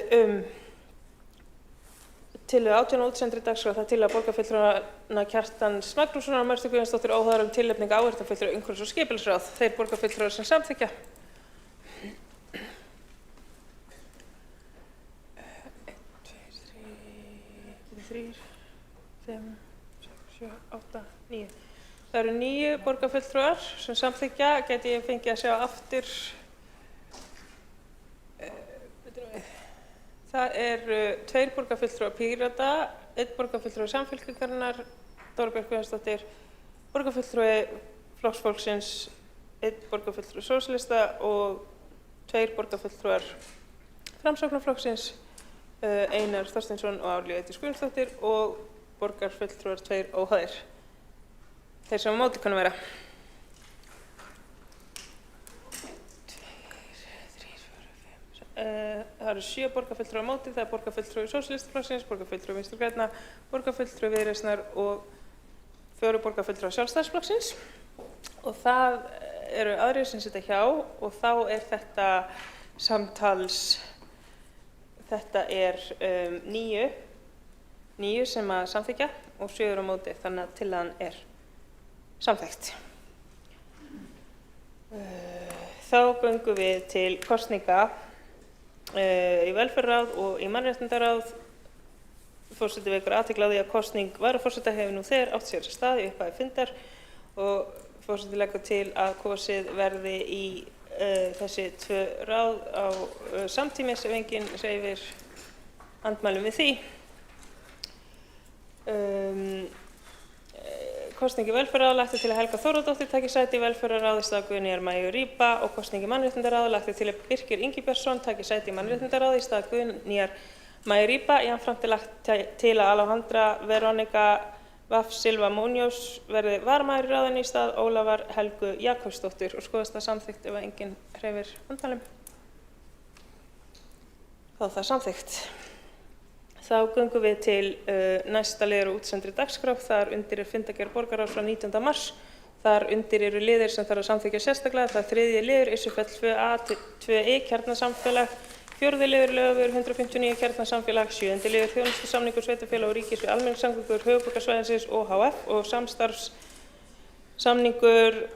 tillögu 18 útsendri dagskrá það til að borgarfulltrúana Kjartans Magnússonar og Mörtu Guðjónsdóttur óháðar tilnefningu áheyrnarfulltrúa umhverfis- og skipulagsráð. Þeir borgarfulltrúar sem samþykkja. 3, 5, 6, 7, 8, 9. Það eru 9 borgarfulltrúar sem samþykkja. Gæti ég fengið að sjá aftur. Það eru 2 borgarfulltrúar Pírata, 1 borgarfulltrúi Samfylkingarinnar, Dóra Björk Guðjónsdóttir, borgarfulltrúi Flokks fólksins, 1 borgarfulltrúi sósíalista og 2 borgarfulltrúar Framsóknarflokksins, Einar Þorsteinsson og Árlíu Eydís Guðjónsdóttir og borgarfulltrúar 2 óháðir. Þeir sem á móti kunna vera. 1, 2, 3, 4, 5. Það eru 7 borgarfulltrúar á móti, það er borgarfulltrúi Sósíalistaflokksins, borgarfulltrúi Vinstri grænna, borgarfulltrúi Viðreisnar og 4 borgarfulltrúar Sjálfstæðisflokksins. Og það eru aðrir sem sitja hjá og þá er þetta samtals, þetta er 9 sem að samþykkja og 7 á móti, þannig að tillagan er samþykkt. Þá göngum við til kosninga í velferðarráð og í mannréttindaráð. Forseti vekur athygli á því að kosning varaforseta hefur nú þegar átt sér stað í upphafi fundar og forseti leggur til að kosið verði í þessi 2 ráð á samtímis ef enginn hreyfir andmælum við því. Kosning í velferðarráð lagt er til að Helga Þórðardóttir taki sæti í velferðarráði í stað Guðnýjar Maju Rýba og kosning í mannréttindaráð lagt er til að Birkir Ingibjörnsson taki sæti í mannréttindaráði í stað Guðnýjar Maju Rýba. Jafnframt er lagt til að Alejandra Verónica Vaf Silva Muñoz verði varamaður í ráðinu í stað Ólafar Helgu Jakobsdóttur og skoðast það samþykkt ef enginn hreyfir andmælum. Þá er það samþykkt. Þá göngum við til næsta liður og útsendri dagskrá. Þar undir er fundargerð borgarráðs frá 19. mars. Þar undir eru liðir sem þarf að samþykkja sérstaklega. Það er 3. liður, Ysufell 2A til 2I, kjarnasamfélag. 4. liður, Laugavegur 159, kjarnasamfélag. 7. liður, þjónustusamningur sveitarfélaga og ríkis við almenningssamgöngur höfuðborgarsvæðisins OHF og samstarfssamningur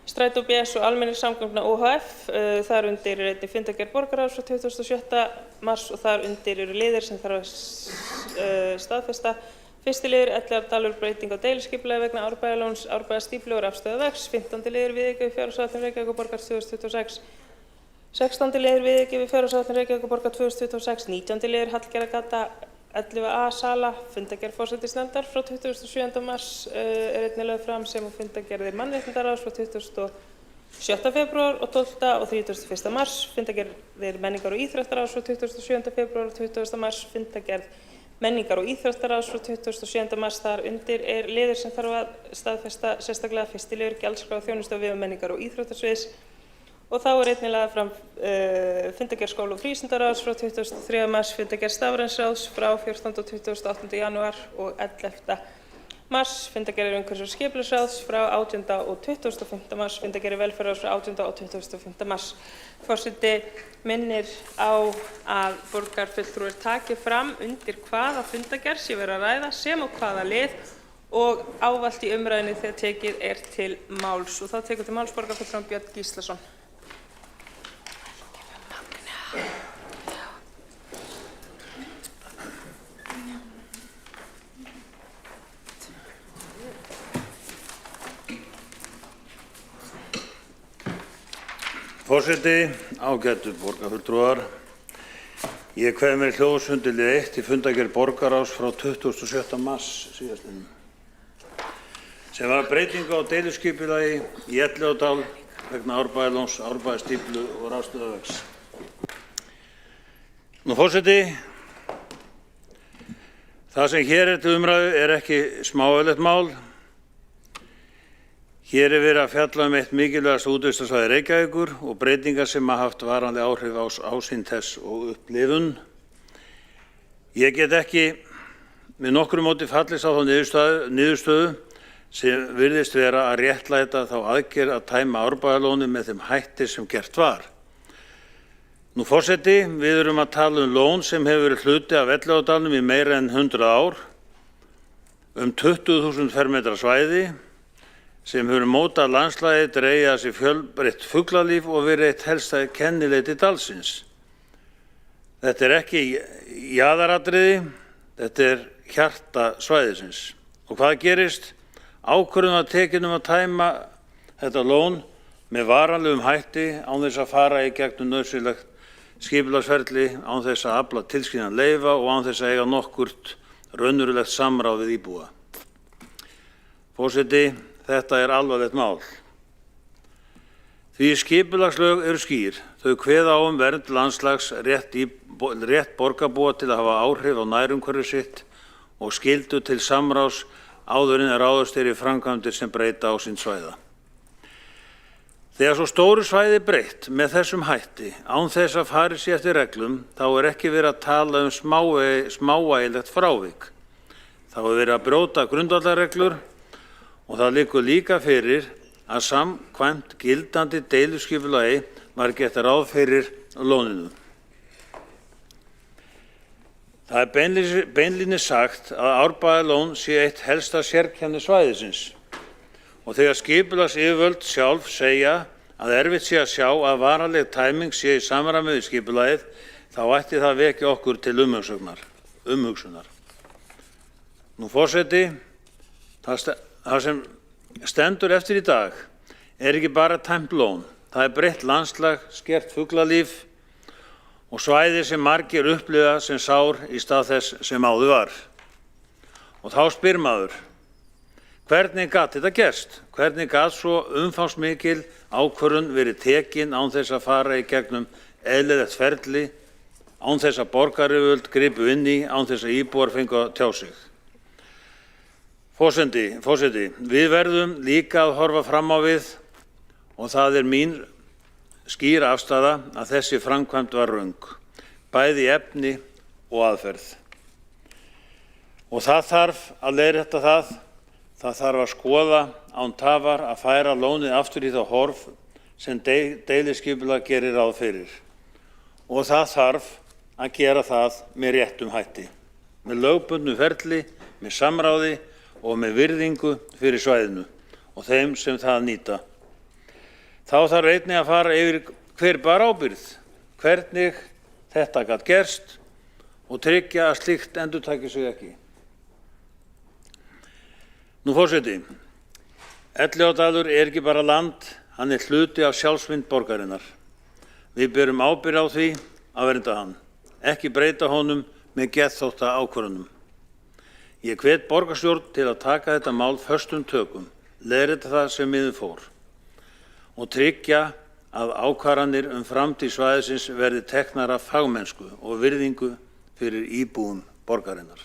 Strætó BS og almenningssamgangna OHF. Þar undir er einnig fundargerð borgarráðs frá 27. mars og þar undir eru liðir sem þarf að staðfesta. 1. liður, Elliðaárdalur, breyting á deiliskipulagi vegna Árbæjarlóns, Árbæjarstíflu og rafstöðvarvegs. 15. liður, viðauki við fjárhagsáætlun Reykjavíkurborgar 2026. 16. liður, viðauki við fjárhagsáætlun Reykjavíkurborgar 2026. 19. liður, Hallgerðargata 11A sala, fundargerð forsætisnefndar frá 27. mars er einnig lögð fram sem og fundargerðir mannréttindaráðs frá 27. febrúar og 12. og 31. mars, fundargerðir menningar og íþróttaráðs frá 27. febrúar og 20. mars, fundargerð menningar- og íþróttaráðs frá 27. mars. Þar undir er liður sem þarf að staðfesta sérstaklega 1. liður gjaldskrá þjónustu á vegum menningar- og íþróttasviðs. Og þá er einnig lagðar fram fundargerð skóla- og frístundaráðs frá 23. mars, fundargerð stafrænsráðs frá 14. og 28. janúar og 11. mars, fundargerðir umhverfis- og skipulagsráðs frá 18. og 25. mars, fundargerðir velferðarráðs frá 18. og 25. mars. Forseti minnir á að borgarfulltrúar taki fram undir hvaða fundargerð sé verið að ræða sem og hvaða lið og ávallt í umræðunni þegar tekið er til máls. Og þá tekur til máls borgarfulltrúinn Björn Gíslason. Forseti, ágætu borgarfulltrúar, ég kveð mér hljóðs undir lið 1 í fundargerð borgarráðs frá 27. mars síðastliðnum, sem var breytingu á deiluskipulagi í Elliðaárdal vegna Árbæjarlóns, Árbæjarstíflu og rafstöðvarvegs. Forseti, það sem hér er til umræðu er ekki smávægilegt mál. Hér er verið að fjalla eitt mikilvægasta útivistarsvæði Reykjavíkur og breytingar sem hafa haft varanleg áhrif á ásýn þess og upplifun. Ég get ekki með nokkru móti fallist á þá niðurstöðu sem virðist vera að réttlæta þá aðgerð að tæma Árbæjarlónið með þeim hætti sem gert var. Forseti, við erum að tala lón sem hefur verið hluti af Elliðaárdalnum í meira en 100 ár, 20.000 fermetra svæði, sem hefur mótað landslagið, dregið að sér fjölbreytt fuglalíf og verið eitt helsta kennileiti dalsins. Þetta er ekki jaðaratriði, þetta er hjarta svæðisins. Og hvað gerist? Ákvörðun var tekin að tæma þetta lón með varanlegum hætti án þess að fara í gegnum nauðsynlegt skipulagsferli, án þess að afla tilskilin leyfa og án þess að eiga nokkurt raunverulegt samráð við íbúa. Forseti, þetta er alvarlegt mál. Því skipulagslög eru skýr. Þau kveða á vernd landslags, rétt borgarbúa til að hafa áhrif á nærumhverfi sitt og skyldu til samráðs áður en ráðast er í framkvæmdir sem breyta ásýn svæða. Þegar svo stóru svæði breytt með þessum hætti, án þess að farið sé eftir reglum, þá er ekki verið að tala smávægilegt frávik. Þá er verið að brjóta grundvallarreglur og það liggur líka fyrir að samkvæmt gildandi deiluskipulagi var gert ráð fyrir lóninu. Það er beinlínis sagt að Árbæjarlón sé eitt helsta sérkenni svæðisins og þegar skipulagsyfirvöld sjálf segja að erfitt sé að sjá að varanleg tæming sé í samræmi við skipulagið, þá ætti það vekja okkur til umhugsunar. Forseti, það sem stendur eftir í dag er ekki bara tæmt lón, það er breytt landslag, skert fuglalíf og svæði sem margir upplifa sem sár í stað þess sem áður var. Og þá spyr maður, hvernig gat þetta gerst? Hvernig gat svo umfangsmikil ákvörðun verið tekin án þess að fara í gegnum eðlilegt ferli, án þess að borgaryfirvöld gripu inn í, án þess að íbúar fengu að tjá sig? Forseti, við verðum líka að horfa fram á við og það er mín skýra afstaða að þessi framkvæmd var röng, bæði í efni og aðferð. Og það þarf að leiðrétta það þarf að skoða án tafar að færa lónið aftur í það horf sem deiliskipulag gerir ráð fyrir. Og það þarf að gera það með réttum hætti, með lögbundnu ferli, með samráði og með virðingu fyrir svæðinu og þeim sem það nýta. Þá þarf einnig að fara yfir hver bar ábyrgð, hvernig þetta gat gerst og tryggja að slíkt endurtaki sig ekki. Forseti, Elliðaárdalur er ekki bara land, hann er hluti af sjálfsmynd borgarinnar. Við berum ábyrgð á því að vernda hann, ekki breyta honum með geðþótta ákvörðunum. Ég hvet borgarstjórn til að taka þetta mál föstum tökum, leiðrétta það sem miður fór og tryggja að ákvarðanir framtíð svæðisins verði teknar af fagmennsku og virðingu fyrir íbúum borgarinnar.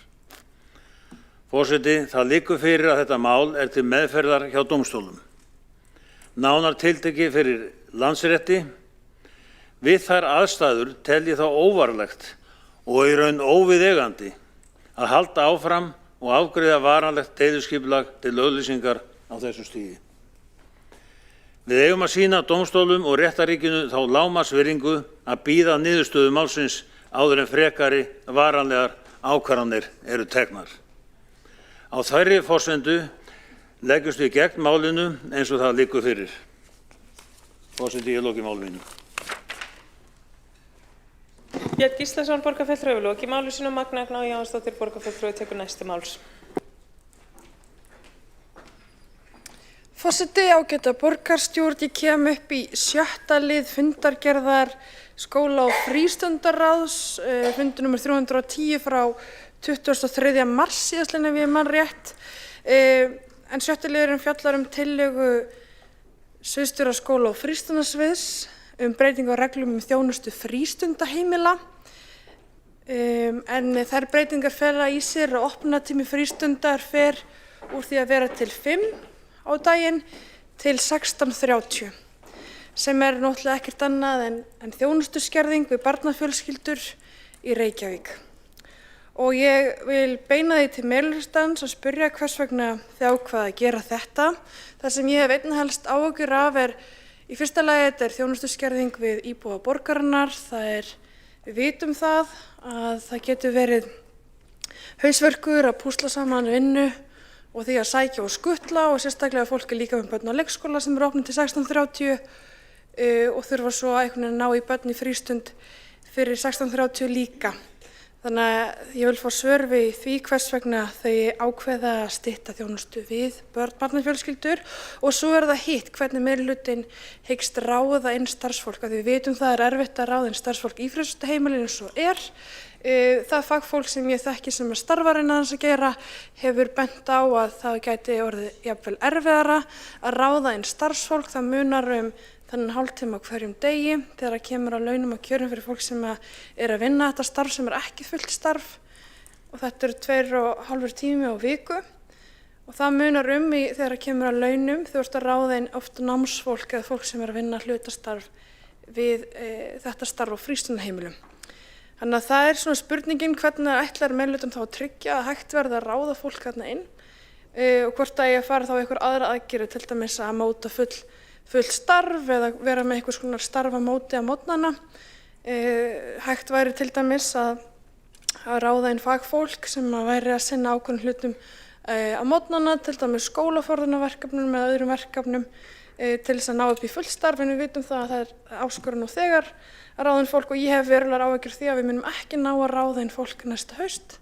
Forseti, það liggur fyrir að þetta mál er til meðferðar hjá dómstólum. Nánar tiltekið fyrir Landsrétti. Við þær aðstæður tel ég þá óvarlegt og í raun óviðeigandi að halda áfram og afgreiða varanlegt deiliskipulag til auglýsingar á þessu stigi. Við eigum að sýna dómstólum og réttaríkinu þá lágmarksvirðingu að bíða niðurstöðu málsins áður en frekari varanlegar ákvarðanir eru teknar. Á þeirri forsendu leggjumst við gegn málinu eins og það liggur fyrir. Forseti, ég loki máli mínu. Björn Gíslason, borgarfulltrúi, hefur lokið máli sínu. Magnea Gná Jóhannsdóttir, borgarfulltrúi, tekur næsti máls. Forseti, ágæta borgarstjórn, ég kem upp í 6. lið fundargerðar skóla- og frístundaráðs, fundur nr. 310 frá 23. mars síðastliðinn ef ég man rétt. En 6. liðurinn fjallar tillögu sviðsstjóra skóla- og frístundasviðs breytingu á reglum þjónustu frístundaheimila. En þær breytingar fela í sér að opnunartími frístundar fer úr því að vera til 5 á daginn til 16:30, sem náttúrulega ekkert annað en þjónustuskerðing við barnafjölskyldur í Reykjavík. Og ég vil beina því til meirihlutans að spyrja hvers vegna þið ákvaðið að gera þetta. Það sem ég hef einna helst áhyggjur af í fyrsta lagi þetta þjónustuskerðing við íbúa borgarinnar. Við vitum það að það getur verið hausverkur að púsla saman vinnu og því að sækja og skutla, og sérstaklega fólk líka með börn á leikskóla sem opnuð til 16:30 og þurfa svo einhvern veginn að ná í börn í frístund fyrir 16:30 líka. Þannig að ég vil fá svör við því hvers vegna þau ákveða að stytta þjónustu við barnafjölskyldur, og svo það hitt, hvernig meirihlutinn hyggst ráða inn starfsfólk. Við vitum það erfitt að ráða inn starfsfólk í frístundaheimilinu eins og Það fagfólk sem ég þekki sem starfar innan þess að geira hefur bent á að það gæti orðið jafnvel erfiðara að ráða inn starfsfólk. Það munar þennan hálftíma á hverjum degi þegar það kemur að launum og kjörum fyrir fólk sem að vinna þetta starf sem ekki fullt starf, og þetta 2,5 tími á viku, og það munar þegar það kemur að launum. Þú ert að ráða inn ofta námsfólk eða fólk sem að vinna hlutastarf við þetta starf á frístundaheimilum. Þannig að það svona spurningin, hvernig ætlar meirihlutinn þá að tryggja að hægt verði að ráða fólk þarna inn, og hvort að ég fara þá einhver aðra aðgerðir, til dæmis að móta full starf eða vera með einhvers konar starfamóti á morgnana. Hægt væri til dæmis að ráða inn fagfólk sem væri að sinna ákveðnum hlutum á morgnana, til dæmis skólaforðunarverkefnum eða öðrum verkefnum, til þess að ná upp í fullstarf. En við vitum það að það áskorun nú þegar að ráða inn fólk, og ég hef verulegar áhyggjur því að við munum ekki ná að ráða inn fólk næsta haust,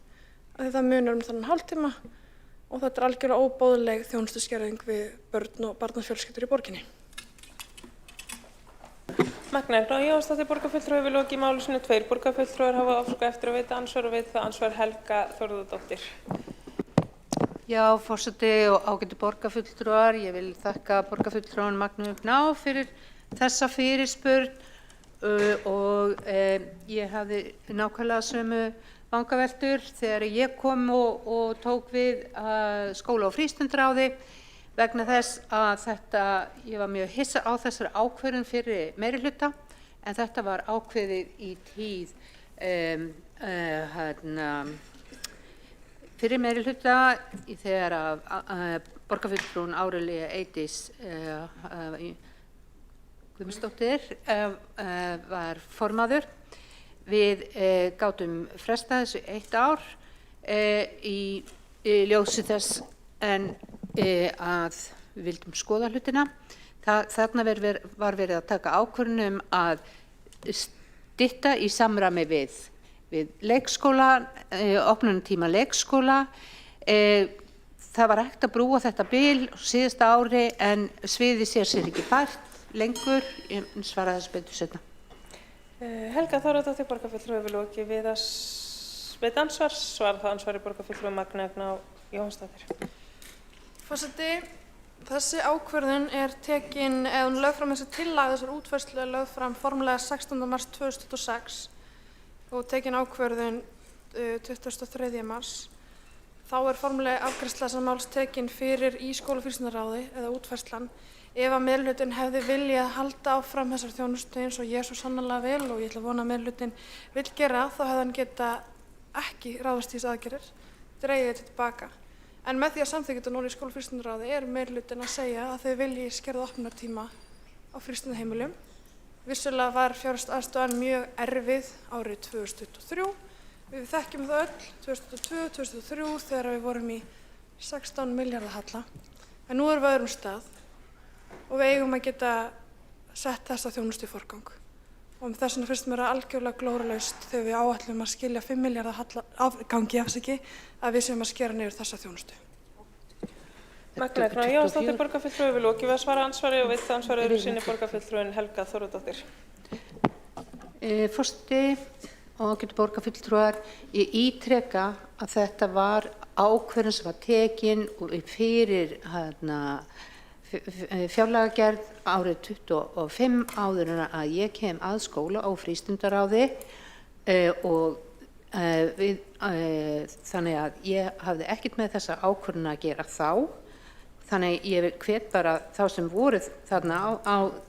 af því það munar þannig hálftíma, og þetta algjörlega óboðleg þjónustuskerðing við börn og barnafjölskyldur í borginni. Magnea Gná Jóhannsdóttir, borgarfulltrúi, hefur lokið máli sínu. 2 borgarfulltrúar hafa óskað eftir að veita andsvar og veita það andsvar Helga Þórðardóttir. Já, forseti og ágætu borgarfulltrúar, ég vil þakka borgarfulltrúan Magneu Gná fyrir þessa fyrirspurn og ég hafði nákvæmlega sömu vangaveltur þegar ég kom og tók við skóla- og frístundaráði, vegna þess að ég var mjög hissa á þessari ákvörðun fyrir meirihluta, en þetta var ákveðið í tíð fyrir meirihluta þegar borgarfulltrúin Árelía Eydís Guðmundsdóttir var formaður. Við gátum frestað þessu 1 ár í ljósi þess að við vildum skoða hlutina. Þarna var verið að taka ákvörðun að stytta í samræmi við leikskóla, opnunartíma leikskóla. Það var hægt að brúa þetta bil síðasta ári, en sviðið sér ekki fært lengur. Ég svara þessu betur seinna. Helga Þórðardóttir, borgarfulltrúi, hefur lokið við að veita ansvar. Svara það ansvari borgarfulltrúi Magnea Gná Jóhannsdóttir. Forseti, þessi ákvörðun tekin, eða hún lögð fram þessi tillaga, þessar útfærslu lögð fram formlega 16. mars 2026 og tekin ákvörðun 23. mars. Þá formulega afgreiðsla þessa máls tekin fyrir í skólafrístundaráði eða útfærslan. Ef að meirihlutin hefði viljað halda áfram þessar þjónustu eins og ég svo sannarlega vil og ég ætla að vona að meirihlutin vill gera, þá hefði hann geta ekki ráðast í þessar aðgerðir, dregið þetta tilbaka. En með því að samþykkja þetta núna í skólafrístundaráði meirihlutin að segja að þau vilji skerða opnunartíma á frístundaheimilum. Vissulega var fjárhagsaðstaðan mjög erfið árið 2023. Við þekkjum það öll, 2002, 2003, þegar við vorum í 16 milljarða halla. En nú erum við á öðrum stað og við eigum að geta sett þessa þjónustu í forgang. Og þess vegna finnst mér algjörlega glórulaust þegar við áætlum að skilja 5 milljarða afgangi að við séum að skera niður þessa þjónustu. Magna Gná Jóhannsdóttir, borgarfulltrúi, við lokið við að svara andsvari og við það ansvari eru sinni borgarfulltrúin Helga Þórðardóttir. Forseti og ágætu borgarfulltrúar, ég ítreka að þetta var ákvörðun sem var tekin fyrir fjárlagagerð árið 25 áður en að ég kem að skóla á frístundaráði og þannig að ég hafði ekkert með þessa ákvörðun að gera þá. Þannig ég hvet bara þá sem voru þarna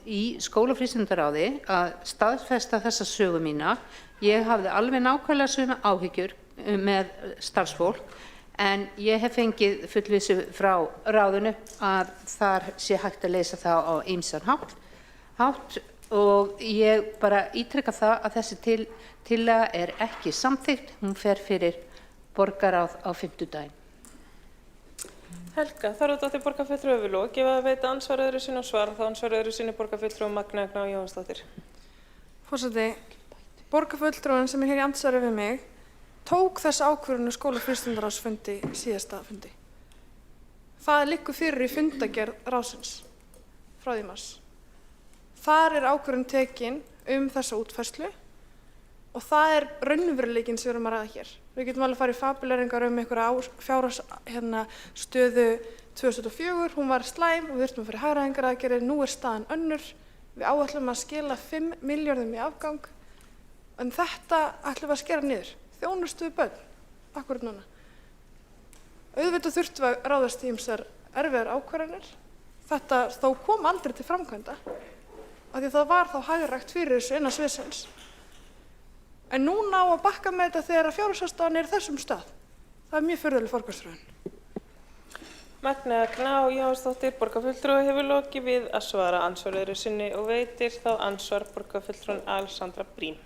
í skólafrístundaráði að staðfesta þessa sögu mína. Ég hafði alveg nákvæmlega sömu áhyggjur með starfsfólk en ég hef fengið fullvissu frá ráðinu að þar sé hægt að leysa það á ýmsan hátt og ég bara ítreka það að þessi tillaga er ekki samþykkt, hún fer fyrir borgarráð á fimmtudaginn. Helga Þórðardóttir, borgarfulltrúi, við lokið við að veita ansvari öðru sinni og svara þá ansvari öðru sinni borgarfulltrúi Magna Gná Jóhannsdóttir. Forseti, borgarfulltrúin sem hér í andsvari við mig tók þessa ákvörðun á skólafrístundaráðsfundi síðasta fundi. Það liggur fyrir í fundagerð ráðsins frá því mars. Þar ákvörðun tekin þessa útfærslu og það raunveruleikinn sem við erum að ræða hér. Við getum alveg farið í fabuleringar einhverja fjárhagsstöðu 2004, hún var slæm og við þurftum að fara í hagræðingaraðgerðir, nú staðan önnur. Við áætlum að skila 5 milljörðum í afgang, en þetta ætlum við að skera niður. Þjónustu við börn, akkúrat núna. Auðvitað þurftum við að ráðast í ýmsar erfiðar ákvarðanir. Þetta þó kom aldrei til framkvæmda, af því það var þá hagrægt fyrir þessu innan sviðsins. En núna á að bakka með þetta þegar fjárhagsaðstaðan þessum stað. Það mjög furðuleg forgangsröðun. Magna Gná Jóhannsdóttir, borgarfulltrúi, hefur lokið við að svara ansvari öðru sinni og veitir þá ansvar borgarfulltrúin Alexandra Briem.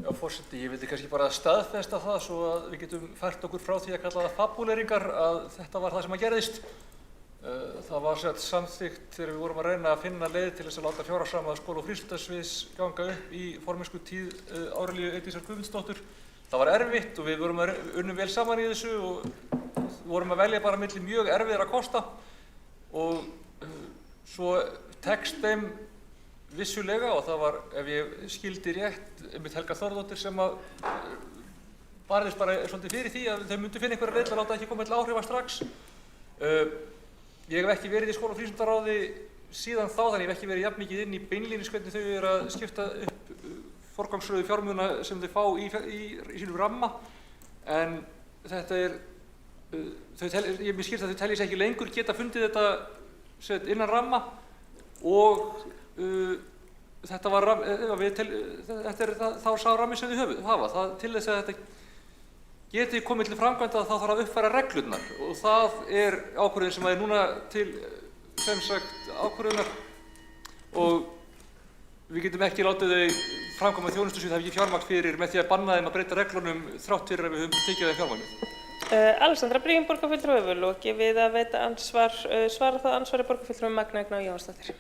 Já, forseti, ég vildi kannski bara staðfesta það svo að við getum fært okkur frá því að kalla það fabuleringar að þetta var það sem gerðist. Það var samþykkt þegar við vorum að reyna að finna leið til þess að láta fjárhagsramma skóla- og frístundasviðs ganga upp í formennskutíð Árelíu Eydísar Guðmundsdóttur. Það var erfitt og við unnum vel saman í þessu og vorum að velja bara milli mjög erfiðra kosta og svo tekst þeim vissulega og það var, ef ég skildi rétt, einmitt Helga Þórðardóttir sem að barðist bara svolítið fyrir því að þau myndu finna einhverja leið til að láta ekki koma til áhrifa strax. Ég hef ekki verið í skóla- og frístundaráði síðan þá, þannig ég hef ekki verið jafn mikið inn í beinlínis hvernig þau eru að skipta upp forgangsröðu fjármuna sem þau fá í sínum ramma. En þetta ég skilst að þau telji sig ekki lengur geta fundið þetta innan ramma og þetta er þá sá rammi sem þau hafa. Til þess að þetta geti komið til framkvæmda þá þarf að uppfæra reglurnar og það ákvörðun sem er núna til sem sagt ákvörðunar og við getum ekki látið þau framkvæma þjónustu sem það hafi ekki fjármagn fyrir með því að banna þeim að breyta reglunum þrátt fyrir að við höfum tekið þeim fjármagnið. Alexandra Briem, borgarfulltrúi, hefur lokið við að veita svara það ansvari borgarfulltrúi Magna Gná Jóhannsdóttir.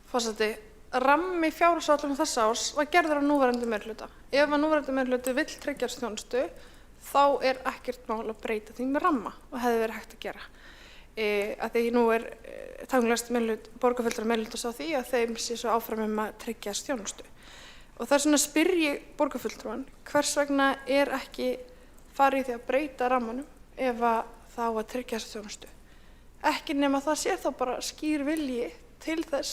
Forseti, rammi fjárhagsáætlun þessa árs var gerður á núverandi meirihluta. Ef að núverandi meirihluti vill tryggja þjónustu þá ekkert mál að breyta því með ramma og hefði verið hægt að gera. Að því nú tanglegast borgarfulltrúar meirihluta á því að þeim sé svo áfram að tryggja þjónustu. Og þess vegna spyr ég borgarfulltrúan hvers vegna ekki farið í því að breyta rammanum ef að það á að tryggja þessa þjónustu. Ekki nema það sé þá bara skýr vilji til þess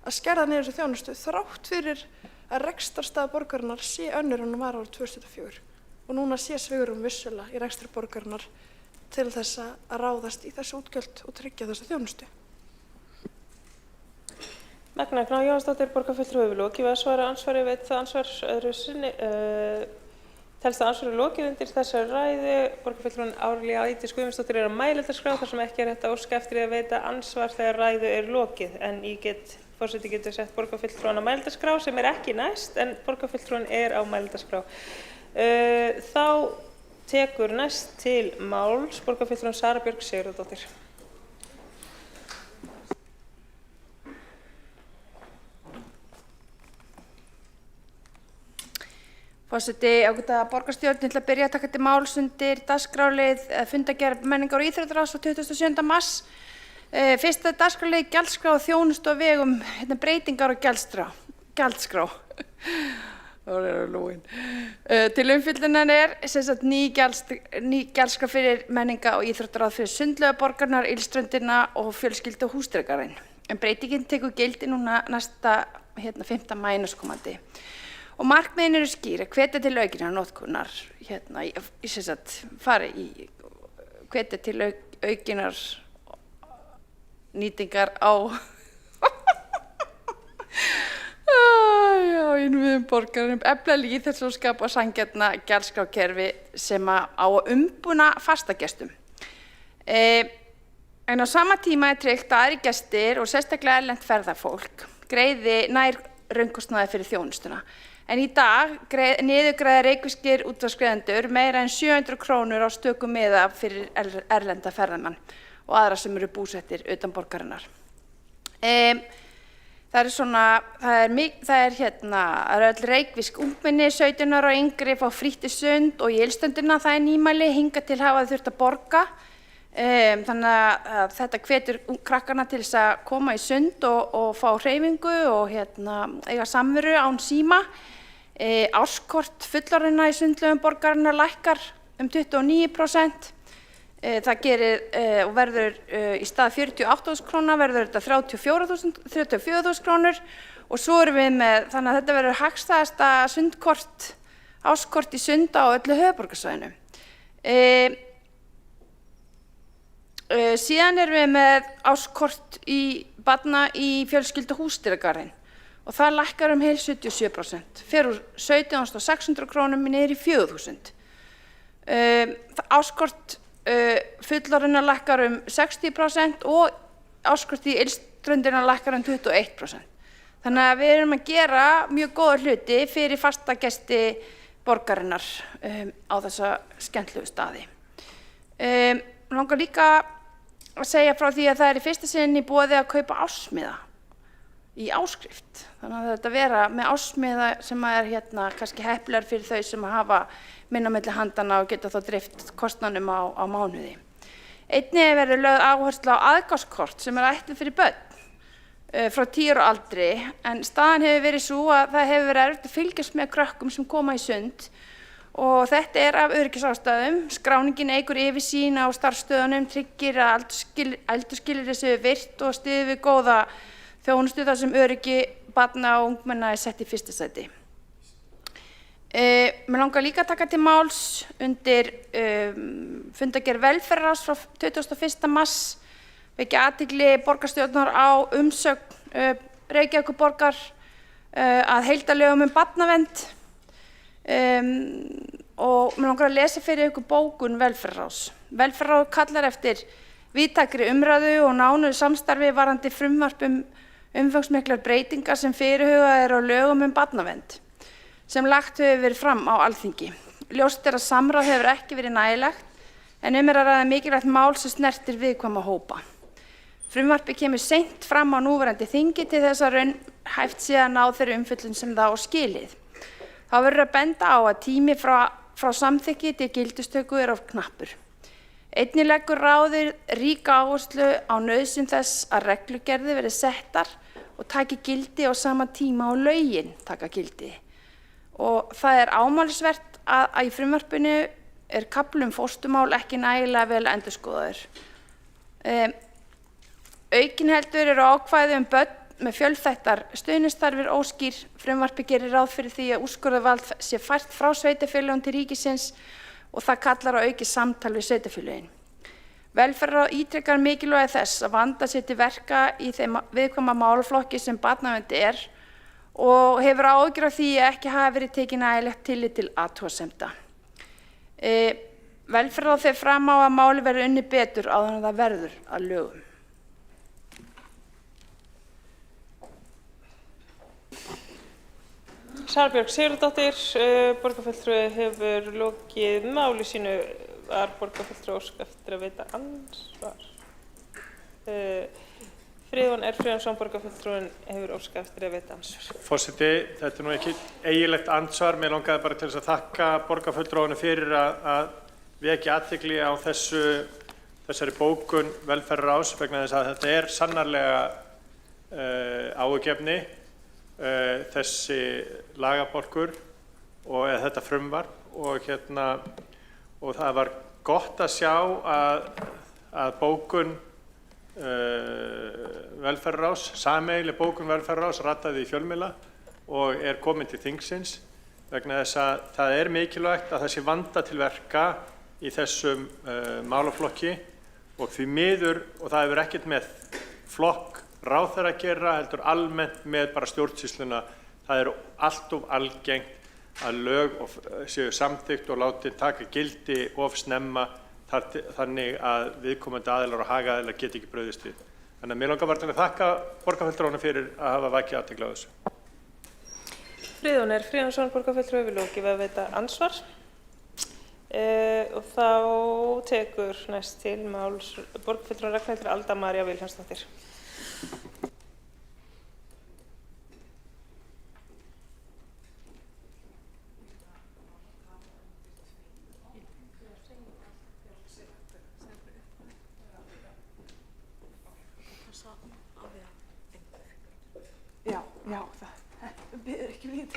að skerða niður þessa þjónustu þrátt fyrir að rekstrarstaða borgarinnar sé önnur en hún var árið 2004 og núna sé svigrúm vissulega í rekstri borgarinnar til þess að ráðast í þessu útgjöld og tryggja þessa þjónustu. Magna Kná Jóhannsdóttir, borgarfulltrúi, hefur lokið við að svara andsvari, veit það ansvar öðru sinni. Telst að ansvari lokið undir þessari ræðu. Borgarfulltrúin Árelía Eydís Guðmundsdóttir er á mælendaskrá þar sem ekki er hægt að óska eftir að veita ansvar þegar ræðu er lokið. En forseti getur sett borgarfulltrúan á mælendaskrá sem er ekki næst en borgarfulltrúin er á mælendaskrá. Þá tekur næst til máls borgarfulltrúin Sara Björk Sigurðardóttir. Forseti, ágæta borgarstjórn, ég ætla að byrja að taka til máls undir dagskrárlið fundargerð menningar og íþróttaráðs á 27. mars. Fyrsta dagskrárlið gjaldskrá og þjónustu á vegum breytingar og gjaldskrá. Til umfjöllunar er ný gjaldskrá fyrir menningar og íþróttaráð fyrir Sundlaugaborgarnar, Ylströndina og fjölskyldu og húsdýragarðinn. En breytingin tekur gildi núna næsta 5. maí næstkomandi. Og markmiðin eru skýr, að hvetja til aukinnar notkunar, hvetja til aukinnar nýtingar á innviðum borgarinnar, efla lýðheilsu og skapa sanngjarna gjaldskrákerfi sem á að umbuna fastagestum. En á sama tíma er tryggt að aðrir gestir og sérstaklega erlent ferðafólk greiði nær raunkostnaði fyrir þjónustuna. En í dag niðurgreiða reykvískir útvarpsgreiðendur meira en 700 krónur á stöku miða fyrir erlenda ferðamenn og aðra sem eru búsettir utan borgarinnar. Það er öll reykvísk ungmenni, 17 ára og yngri fá frítt í sund og í Ylströndina, það er nýmæli, hingað til hafa þurft að borga. Þannig að þetta hvetur krakkana til þess að koma í sund og fá hreyfingu og eiga samveru án síma. Árskort fullorðinna í sundlaugum borgarinnar lækkar 29%. Það gerir og verður í stað 48.000 króna verður þetta 34.000 krónur og svo erum við með, þannig að þetta verður hagstæðasta sundkort, árskort í sunda á öllu höfuðborgarsvæðinu. Síðan erum við með árskort í barna í fjölskyldu húsdýragarðinn og það lækkar heil 77%, fer úr 17.600 krónum niður í 4.000. Árskort fullorðinna lækkar 60% og árskort í Ylströndina lækkar 21%. Þannig að við erum að gera mjög góða hluti fyrir fasta gesti borgarinnar á þessa skemmtilegu staði. Langar líka að segja frá því að það er í fyrsta sinn í boði að kaupa ársmiða í áskrift. Þannig að þetta vera með ársmiða sem er kannski heppilegar fyrir þau sem hafa minna milli handana og geta þá dreift kostnaðinum á mánuði. Einnig verður lögð áherslu á aðgangskort sem er ætluð fyrir börn frá 10 ára aldri, en staðan hefur verið svo að það hefur verið erfitt að fylgjast með krökkum sem koma í sund og þetta er af öryggisástæðum. Skráningin eykur yfirsýn á starfsstöðunum, tryggir að aldursskilyrði séu virt og styður við góða þjónustu þar sem öryggi barna og ungmenna er sett í fyrsta sæti. Mér langar líka að taka til máls undir fundargerð velferðarráðs frá 21. mars, vekja athygli borgarstjórnar á umsögn Reykjavíkurborgar að heildarlögum barnavernd. Og mér langar að lesa fyrir ykkur bókun velferðarráðs. Velferðarráð kallar eftir víðtækri umræðu og nánu samstarfi varðandi frumvarp umfangsmiklar breytingar sem fyrirhugað er á lögum barnavernd sem lagt hefur verið fram á Alþingi. Ljóst er að samráð hefur ekki verið nægilegt en er að ræða mikilvægt mál sem snertir viðkvæma hópa. Frumvarpið kemur seint fram á núverandi þingi til þess að raunhæft sé að ná þeirri umfjöllun sem það á skilið. Þá verður að benda á að tími frá samþykki til gildistöku er of knappur. Einnig leggur ráðið ríka áherslu á nauðsyn þess að reglugerðir verði settar og taki gildi á sama tíma og lögin taka gildi. Og það er ámælisvert að í frumvarpinu er kafli fósturmál ekki nægilega vel endurskoðaður. Aukinheldur eru ákvæði börn með fjölþættar stuðningsþarfir óskýr. Frumvarpið gerir ráð fyrir því að úrskurðarvald sé fært frá sveitarfélögum til ríkisins og það kallar á aukið samtal við sveitarfélögin. Velferðarráð ítrekar mikilvægi þess að vanda sér til verka í þeim viðkvæma málaflokki sem barnavernd og hefur áhyggjur af því að ekki hafi verið tekin nægilegt tillit til athugasemda. Velferðarráð fer fram á að máli verði unnið betur áður en það verður að lögum. Sara Björk Sigurðardóttir, borgarfulltrúi, hefur lokið máli sínu. Var borgarfulltrúi ósk eftir að veita ansvar. Friðjón R. Friðjónsson, borgarfulltrúin, hefur óskað eftir að veita ansvar. Forseti, þetta nú ekki eigilegt ansvar. Mér langaði bara til þess að þakka borgarfulltrúinu fyrir að vekja athygli á þessari bókun velferðarráðs vegna þess að þetta sannarlega áhyggjuefni, þessi lagabálkur og þetta frumvarp og það var gott að sjá að bókun velferðarráðs, sameiginleg bókun velferðarráðs rataði í fjölmiðla og komin til þingsins vegna þess að það mikilvægt að það sé vanda til verka í þessum málaflokki og því miður, og það hefur ekkert með flokk ráðherra að gera, heldur almennt með bara stjórnsýsluna, það allt of algengt að lög séu samþykkt og látið taka gildi of snemma þannig að viðkomandi aðilar og hagaðilar geti ekki brugðist við. Þannig að mér langar bara til að þakka borgarfulltrúanum fyrir að hafa vakið athygli á þessu. Friðjón R. Friðjónsson, borgarfulltrúi, hefur lokið að veita ansvar. Og þá tekur næst til máls borgarfulltrúin Ragnhildur Alda María Vilhjálmsdóttir. Já, það biður ekki við.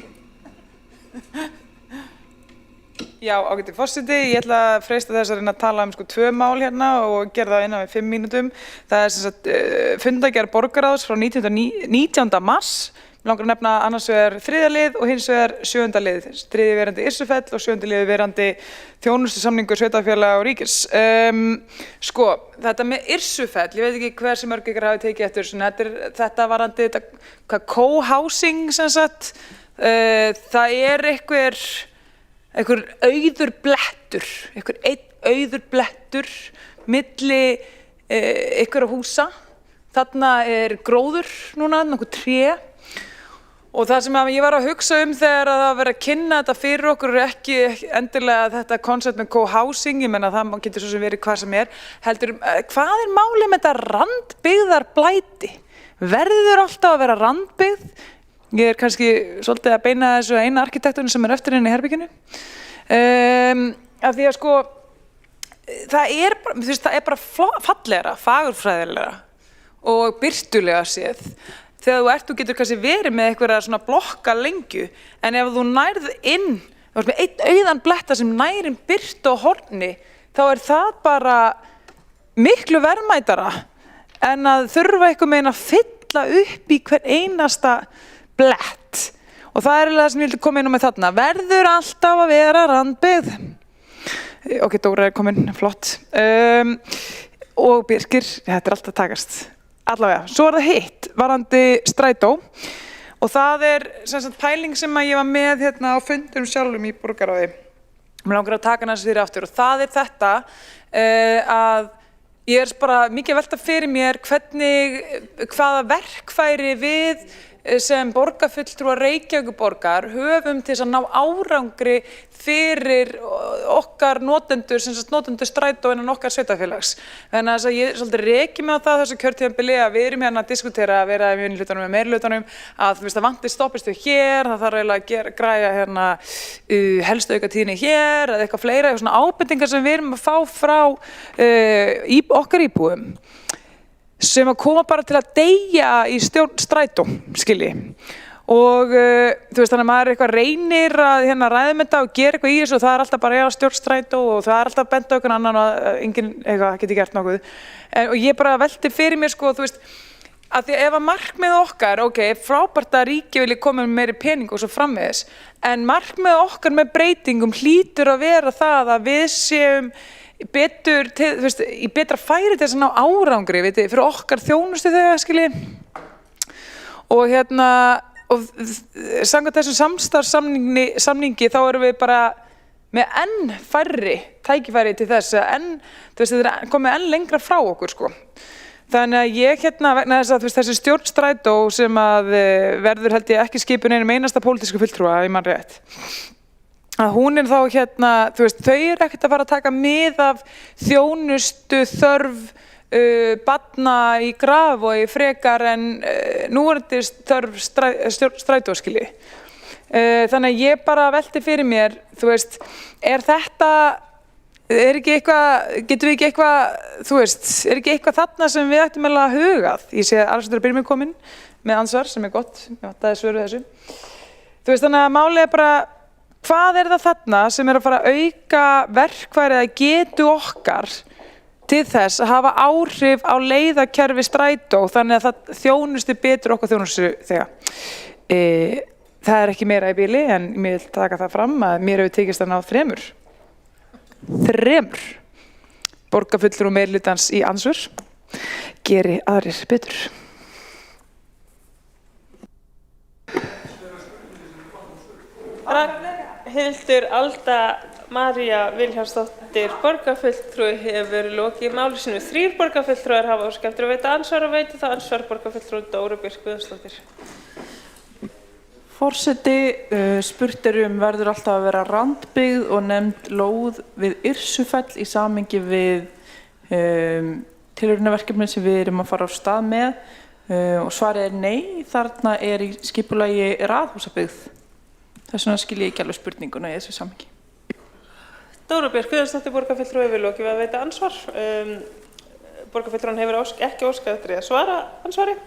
Já, ágæti forseti, ég ætla að freista þess að reyna að tala 2 mál hérna og gera það innan við 5 mínútum. Það sem sagt fundargerð borgarráðs frá 19. mars. Mér langar að nefna annars vegar 3. lið og hins vegar 7. lið. 3. verandi Yrsufell og 7. lið verandi þjónustusamningur sveitarfélaga og ríkis. Þetta með Yrsufell, ég veit ekki hversu mörg ykkur hafi tekið eftir þessu, þetta varandi co-housing sem sagt. Það einhver auður blettur, einn auður blettur milli einhverja húsa. Þarna gróður núna, nokkuð tré. Og það sem ég var að hugsa þegar það verið að kynna þetta fyrir okkur ekki endilega þetta koncept með co-housing, ég menna það getur svo sem verið hvað sem heldur, hvað málið með þetta randbyggðarblæti? Verður alltaf að vera randbyggð? Ég kannski svolítið að beina þessu eina arkitekturinn sem eftir henni í herbygginu. Af því að það bara fallegra, fagurfræðilegra og birtulega séð. Þegar þú getur kannski verið með einhverja svona blokka lengju, en ef þú nærð inn, þú veist með einn auðan bletta sem nærin birtu á horni, þá það bara miklu verðmætara en að þurfa einhvern veginn að fylla upp í hver einasta blett. Og það það sem ég vildi koma inn á með þarna. Verður alltaf að vera randbyggð. Ok, Dóra komin, flott. Og Birkir, þetta alltaf takast. Allavega, svo það hitt, varandi strætó. Og það sem sagt pæling sem ég var með hérna á fundum sjálfum í borgarráði. Mér langar að taka hans fyrir aftur og það þetta að ég bara mikið að velta fyrir mér hvaða verkfæri við sem borgarfulltrúar Reykjavíkurborgar höfum til þess að ná árangri fyrir okkar notendur, sem sagt notendur strætó innan okkar sveitarfélags. Þannig að ég svolítið reki mig á það þessu kjörtímabili að við erum hérna að diskutera að vera í minnihlutanum og meirihlutanum að það vanti stoppistöð hér, það þarf eiginlega að græja hérna helstu aukatíðni hér eða eitthvað fleira, svona ábendingar sem við erum að fá frá okkar íbúum sem að koma bara til að deyja í stjórn strætó, skilji. Og þú veist, þannig að maður eitthvað reynir að hérna ræðum þetta og gera eitthvað í þessu og það alltaf bara stjórn strætó og það alltaf bent á einhvern annan og enginn eitthvað geti gert nokkuð. Og ég bara velti fyrir mér, sko, þú veist, að því að ef að markmið okkar, ok, frábært að ríki vilja koma með meiri pening og svo framvegis, en markmið okkar með breytingum hlýtur að vera það að við séum betur, þú veist, í betra færi til þess að ná árangri, veit þið, fyrir okkar þjónustu þegar, skilji. Og og samkvæmt þessum samstarfssamningi þá erum við bara með enn færri tækifæri til þess að þú veist, þetta er komið enn lengra frá okkur, sko. Þannig að ég vegna þess að þessi stjórn Strætó sem að verður held ég ekki skipun einum einasta pólitísku fulltrúa, ef ég man rétt, að hún er þá þú veist, þau eru ekkert að fara að taka mið af þjónustu þörf barna í Grafarvogi frekar en núverandi þörf Strætó, skilji. Þannig að ég bara velti fyrir mér, þú veist, ekki eitthvað, getum við ekki eitthvað, þú veist, ekki eitthvað þarna sem við ættum að hugað? Ég sé að Alexandra Brynjólfsdóttir er komin með ansvar sem er gott, það er svöruð þessu. Þú veist, þannig að málið er bara, hvað er það þarna sem er að fara að auka verkfæri eða getu okkar til þess að hafa áhrif á leiðakerfi Strætó þannig að það þjónusti betur okkar þjónustu þegar. Það er ekki meira í bili en ég vil taka það fram að mér hefur tekist að ná þremur borgarfulltrúum meirihlutans í ansvör, geri aðrir betur. Ragnhildur Alda María Vilhjálmsdóttir borgarfulltrúi hefur lokið máli sínu. 3 borgarfulltrúar hafa óskað eftir að veita ansvar og veita það ansvar borgarfulltrúi Dóru Björk Guðjónsdóttir. Forseti, spurt verður alltaf að vera randbyggð og nefnd lóð við Yrsufell í samhengi við tilraunaverkefni sem við erum að fara á stað með og svarið er nei, þarna er í skipulagi raðhúsabyggð. Þess vegna skil ég ekki alveg spurninguna í þessu samhengi. Dóra Björk Guðjónsdóttir borgarfulltrúi hefur lokið við að veita ansvar. Borgarfulltrúan hefur ekki óskað eftir að svara ansvari.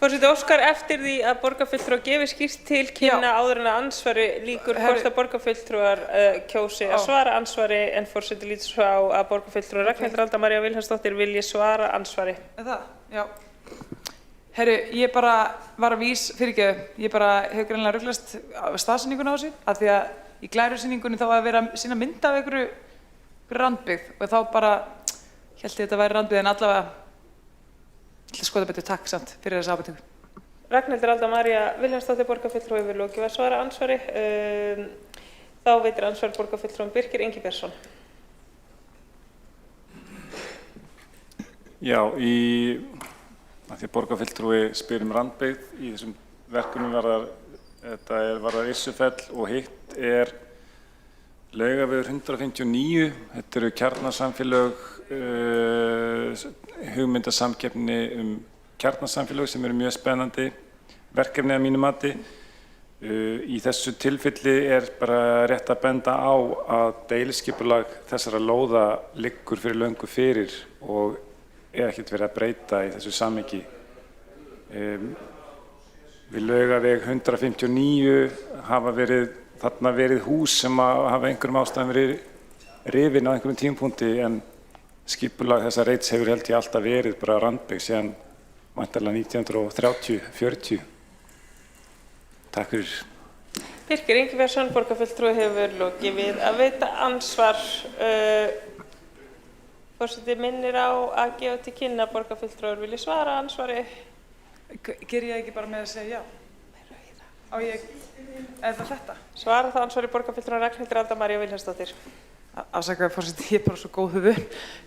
Forseti óskar eftir því að borgarfulltrúar gefi skýrt til kynna áður en að ansvari lýkur hvort að borgarfulltrúar kjósi að svara ansvari en forseti lítur svo á að borgarfulltrúar Ragnhildur Alda María Vilhjálmsdóttir vilji svara ansvari. Það? Já. Herru, ég bara var að ég bara hef greinilega ruglast staðsendinguna á þessu af því að í glærusýningunni þá að vera að sýna mynd af einhverju randbyggð og þá bara hélt ég þetta væri randbyggð en allavega skoða betur, takk samt fyrir þessa ábendingu. Ragnhildur Alda María Vilhjálmsdóttir borgarfulltrúi hefur lokið við að svara ansvari. Þá veitir ansvar borgarfulltrúum Birkir Ingi Björnsson. Já, af því að borgarfulltrúi spyr randbyggð í þessum verkefnum varðar Yrsufell og hitt er Laugavegur 159. Þetta eru kjarnasamfélög, hugmyndasamkeppni kjarnasamfélög sem eru mjög spennandi verkefni að mínu mati. Í þessu tilfelli er bara rétt að benda á að deiliskipulag þessara lóða liggur fyrir löngu fyrir og er ekkert verið að breyta í þessu samhengi. Við Laugaveg 159 hafa þarna verið hús sem hafa einhverjum ástæðum verið rifin á einhverjum tímapunkti en skipulag þessa reits hefur held ég alltaf verið bara randbyggð síðan væntanlega 1930-40. Takk fyrir. Birkir Ingi Björnsson borgarfulltrúi hefur lokið við að veita ansvar. Forseti minnir á að gefa til kynna borgarfulltrúar vilji svara ansvari. Ger ég ekki bara með að segja já? Á ég, er það þetta? Svara það ansvari borgarfulltrúar Ragnhildur Alda María Vilhjálmsdóttir. Afsakaðu forseti, ég er bara svo góð höfuð.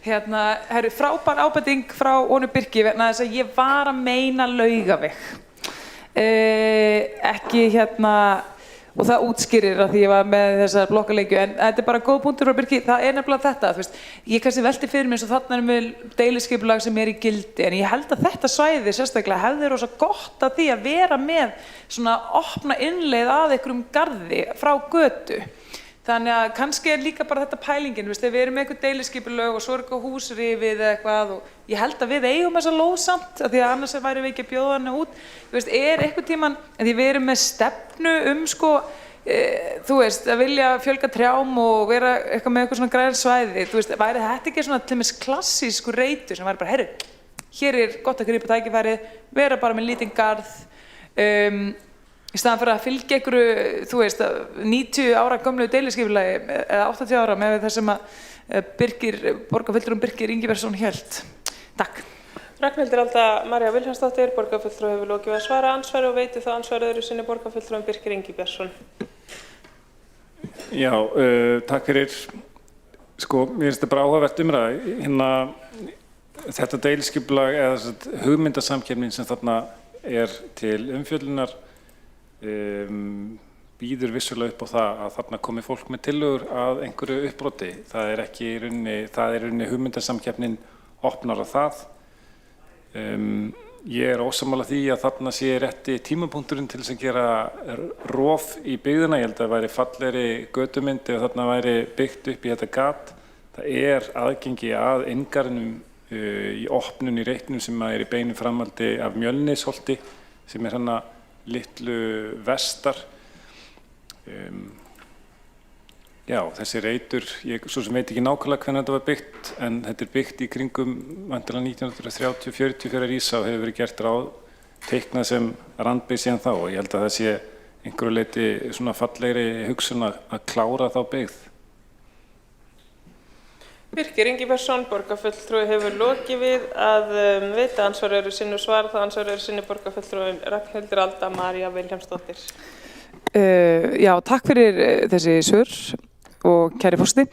Herru, frábær ábending frá honum Birki vegna þess að ég var að meina Laugaveg. Ekki og það útskýrir að því ég var með þessa blokkaleikju en þetta er bara góð punktur frá Birki, það er nefnilega þetta, þú veist, ég kannski velti fyrir mér eins og þarna erum við deiliskipulag sem er í gildi en ég held að þetta svæði sérstaklega hefði rosa gott að því að vera með svona opna innleið að einhverjum garði frá götu. Þannig að kannski er líka bara þetta pælingin, við erum með eitthvað deiliskipulög og svo er eitthvað húsrifið eða eitthvað og ég held að við eigum þessa lóð samt af því að annars væri við ekki að bjóða hana út. Er eitthvað tíman, því við erum með stefnu þú veist, að vilja fjölga trjám og vera eitthvað með eitthvað svona græn svæði, þú veist, væri þetta ekki svona til dæmis klassískur reitur sem væri bara, herru, hér er gott að grípa tækifærið, vera bara með lítinn garð, í staðan fyrir að fylgja einhverju, þú veist, 90 ára gömlu deiliskipulagi eða 80 ára með það sem að borgarfulltrúinn Birkir Ingibergsson hélt. Takk. Ragnhildur Alda María Vilhjálmsdóttir, borgarfulltrúi hefur lokið við að svara andsvari og veitir það andsvari öðru sinni borgarfulltrúinn Birkir Ingibergsson. Já, takk fyrir. Sko, mér finnst þetta bara áhugavert umræða. Þetta deiliskipulag eða hugmyndasamkeppnin sem þarna til umfjöllunar býður vissulega upp á það að þarna komi fólk með tillögur að einhverju uppbroti. Það er í rauninni hugmyndasamkeppnin opnar á það. Ég ósammála því að þarna sé rétti tímapunkturinn til þess að gera rof í byggðina. Ég held að það væri fallegri götumynd ef þarna væri byggt upp í þetta gat. Það aðgengi að inngarðinum í opnun í reitnum sem í beinu framhaldi af Mjölnisholti sem hana litlu vestar. Já, þessi reitur, ég svo sem veit ekki nákvæmlega hvernig þetta var byggt, en þetta byggt í kringum vantilega 1930-40 fyrir Ísa og hefur verið gert teiknað sem randbyggð síðan þá og ég held að það sé einhverju leyti svona fallegri hugsun að klára þá byggð. Birkir Ingibergsson, borgarfulltrúi hefur lokið við að veita andsvari öðru sinni og svara það andsvari öðru sinni borgarfulltrúin Ragnhildur Alda María Vilhjálmsdóttir. Já, takk fyrir þessi svör og kæri forseti.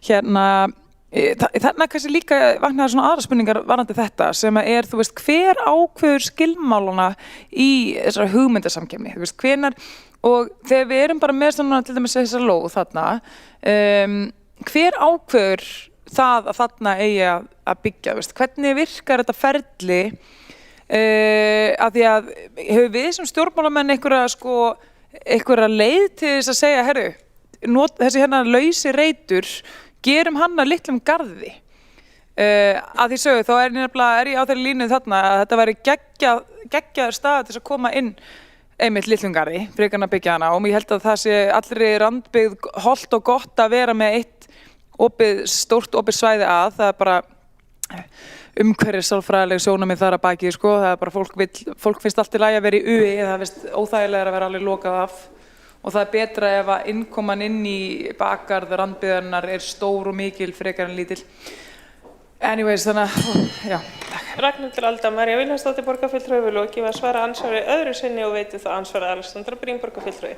Þarna kannski líka vaknaði svona aðra spurningar varðandi þetta sem þú veist, hver ákveður skilmálana í þessari hugmyndasamkeppni, þú veist, hvenær, og þegar við erum bara með svona til dæmis þessa lóð þarna, hver ákveður það að þarna eigi að byggja, þú veist, hvernig virkar þetta ferli, af því að hefur við sem stjórnmálamenn einhverja leið til þess að segja, herru, þessi lausi reitur, gerum hann að litlum garði. Að því sögðu, þá er ég á þeirri línu þarna að þetta væri geggjaður stað til þess að koma inn einmitt litlum garði, frekar en að byggja hana og ég held að það sé allri randbyggð hollt og gott að vera með eitt stórt opið svæði að, það er bara umhverfissálfræðileg sjónarmið þar að baki, það er bara fólk finnst allt í lagi að vera í UI, það finnst óþægilega að vera alveg lokað af og það er betra ef að innkoman inn í bakgarð randbyggðarinnar er stór og mikil frekar en lítil. Anyways, þannig að, já, takk. Ragnhildur Alda María Vilhjálmsdóttir, borgarfulltrúi hefur lokið við að svara andsvari öðru sinni og veitir það andsvari Alexandra Brím, borgarfulltrúi.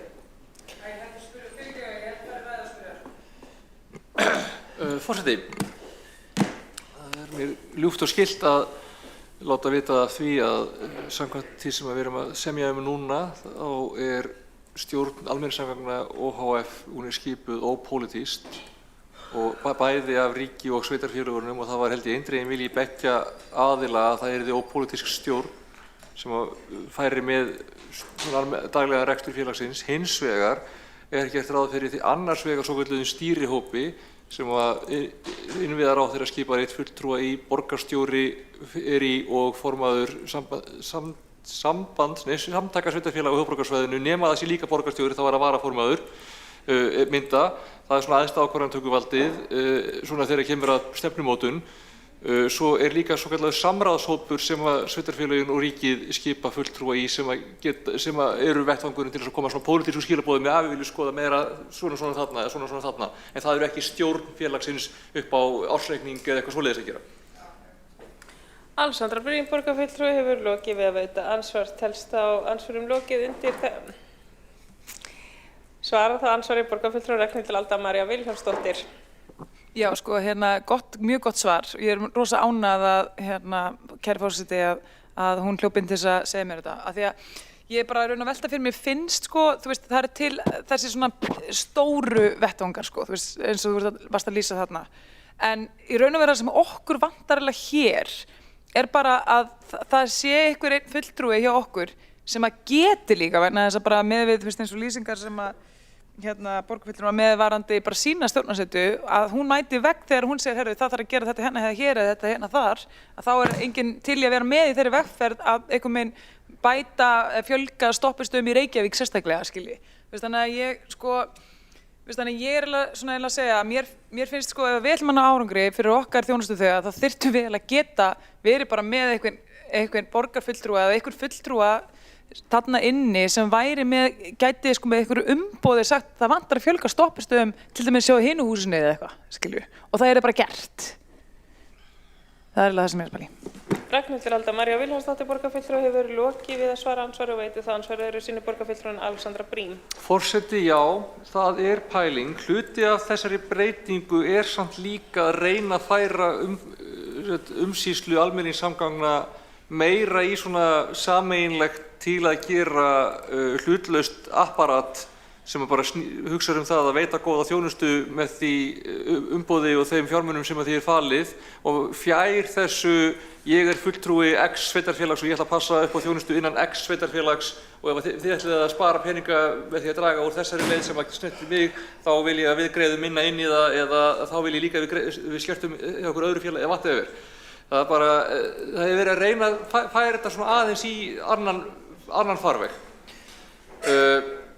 Forseti, það mér ljúft og skylt að láta vita af því að samkvæmt því sem við erum að semja núna þá stjórn almenningssamgangna OHF, hún skipuð ópólitískt og bæði af ríki og sveitarfélögunum og það var held ég eindreginn vilji beggja aðila að það yrði ópólitísk stjórn sem færi með daglega rekstur félagsins. Hins vegar gert ráð fyrir því annars vegar svokölluðum stýrihópi sem innviðaráðherra skipar einn fulltrúa í, borgarstjóri í og formaður samtaka sveitarfélaga á höfuðborgarsvæðinu nema það sé líka borgarstjóri þá var að varaformaður mynda. Það svona æðsta ákvarðanatökuvaldið svona þegar kemur að stefnumótun. Svo líka svokallaður samráðshópur sem að sveitarfélögin og ríkið skipa fulltrúa í sem eru vettvangurinn til þess að koma svona pólitísku skilaboðum með að við viljum skoða meira svona þarna eða svona þarna. En það eru ekki stjórn félagsins upp á ársreikning eða eitthvað svoleiðis að gera. Alexandra Brím, borgarfulltrúi hefur lokið við að veita andsvar. Telst á andsvörum lokið undir það. Svarar það andsvari borgarfulltrúi Ragnhildur Alda María Vilhjálmsdóttir. Já, sko, mjög gott svar. Ég rosa ánægð að, kæri forseti, að hún hljópinn til þess að segja mér þetta. Af því að ég bara raun að velta fyrir mér finnst, sko, þú veist, það til þessi svona stóru vettvangar, sko, þú veist, eins og þú varst að lýsa þarna. En í raun og vera sem okkur vantarlega hér bara að það sé einhver einn fulltrúi hjá okkur sem að geti líka vegna þess að bara með við, þú veist, eins og lýsingar sem að borgarfulltrúi var meðvarandi bara sína stjórnarsetu að hún mæti vegg þegar hún segir, herru, það þarf að gera þetta hérna eða hér eða þetta hérna þar, að þá enginn til í að vera með í þeirri vegferð að einhvern veginn bæta, fjölga stoppistöðum í Reykjavík sérstaklega, skilji. Þannig að ég, þannig að ég er svona að segja að mér finnst ef við ætlum að ná árangri fyrir okkar þjónustuþega þá þyrftum við að geta verið bara með einhvern borgarfulltrúa eða einhvern fulltrúa þarna inni sem væri gæti með einhverju umboði sagt það vantar að fjölga stoppistöðum til dæmis sjá hinu húsinu eða eitthvað, skilju. Og það bara gert. Það það sem ég spæli. Ragnhildur Alda María Vilhjálmsdóttir borgarfulltrúi hefur lokið við að svara andsvari og veitir það andsvari öðru sinni borgarfulltrúin Alexandra Brím. Forseti, já, það pæling. Hluti af þessari breytingu samt líka að reyna að færa umsýslu almenningssamgangna meira í svona sameiginlegt til að gera hlutlaust apparat sem bara hugsar það að veita góða þjónustu með því umboði og þeim fjármunum sem því falið og fjær þessu ég fulltrúi X sveitarfélags og ég ætla að passa upp á þjónustu innan X sveitarfélags og ef þið ætlið að spara peninga með því að draga úr þessari leið sem snertir mig þá vil ég að við greiðum minna inn í það eða þá vil ég líka við skjörtum hjá okkur öðru félagi eða whatever. Það hefur verið að reyna að færa þetta svona aðeins í annan farveg.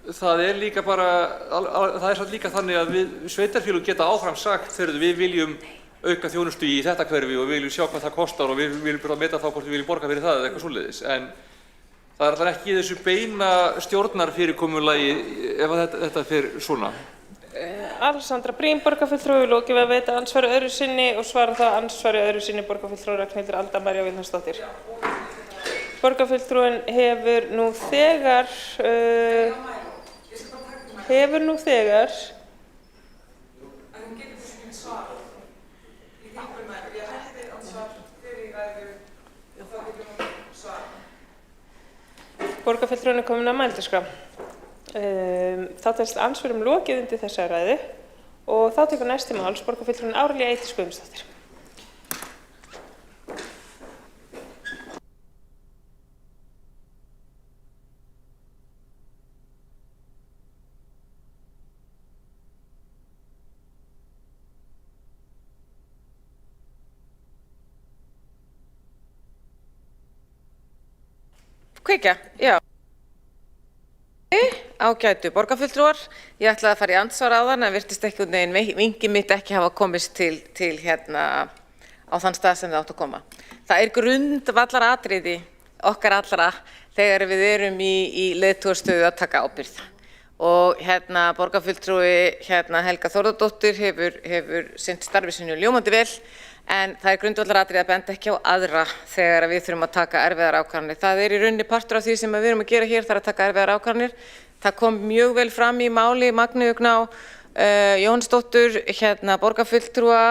Það líka samt líka þannig að við sveitarfélög geta áfram sagt þegar við viljum auka þjónustu í þetta hverfi og við viljum sjá hvað það kostar og við viljum bara meta þá hvort við viljum borga fyrir það eða eitthvað svoleiðis. En það ekki í þessu beina stjórnarfyrirkomulagi ef þetta fer svona. Alexandra Brím borgarfulltrúi lokið við að veita andsvari öðru sinni og svara það andsvari öðru sinni borgarfulltrúi Ragnhildur Alda María Vilhjálmsdóttir. Borgarfulltrúin hefur nú þegar Borgarfulltrúin komin á mælendaskrá. Þá telst andsvörum lokið undir þessa ræðu og þá tekur næsti máls borgarfulltrúin Árelía Eydís Guðmundsdóttir. Kveikja, já. Ágætu borgarfulltrúar, ég ætlaði að fara í andsvar áðan en virtist vingi mitt ekki hafa komist til hérna á þann stað sem það átt að koma. Það grundvallaratriði okkar allra þegar við erum í leiðtogastöðu að taka ábyrgð. Og hérna borgarfulltrúi Helga Þórðardóttir hefur sinnt starfi sínu ljómandi vel en það grundvallaratriði að benda ekki á aðra þegar við þurfum að taka erfiðar ákvarðanir. Það í rauninni partur af því sem við erum að gera hér, það að taka erfiðar ákvarðanir. Það kom mjög vel fram í máli Magneu Gná Jóhannsdóttur, borgarfulltrúa,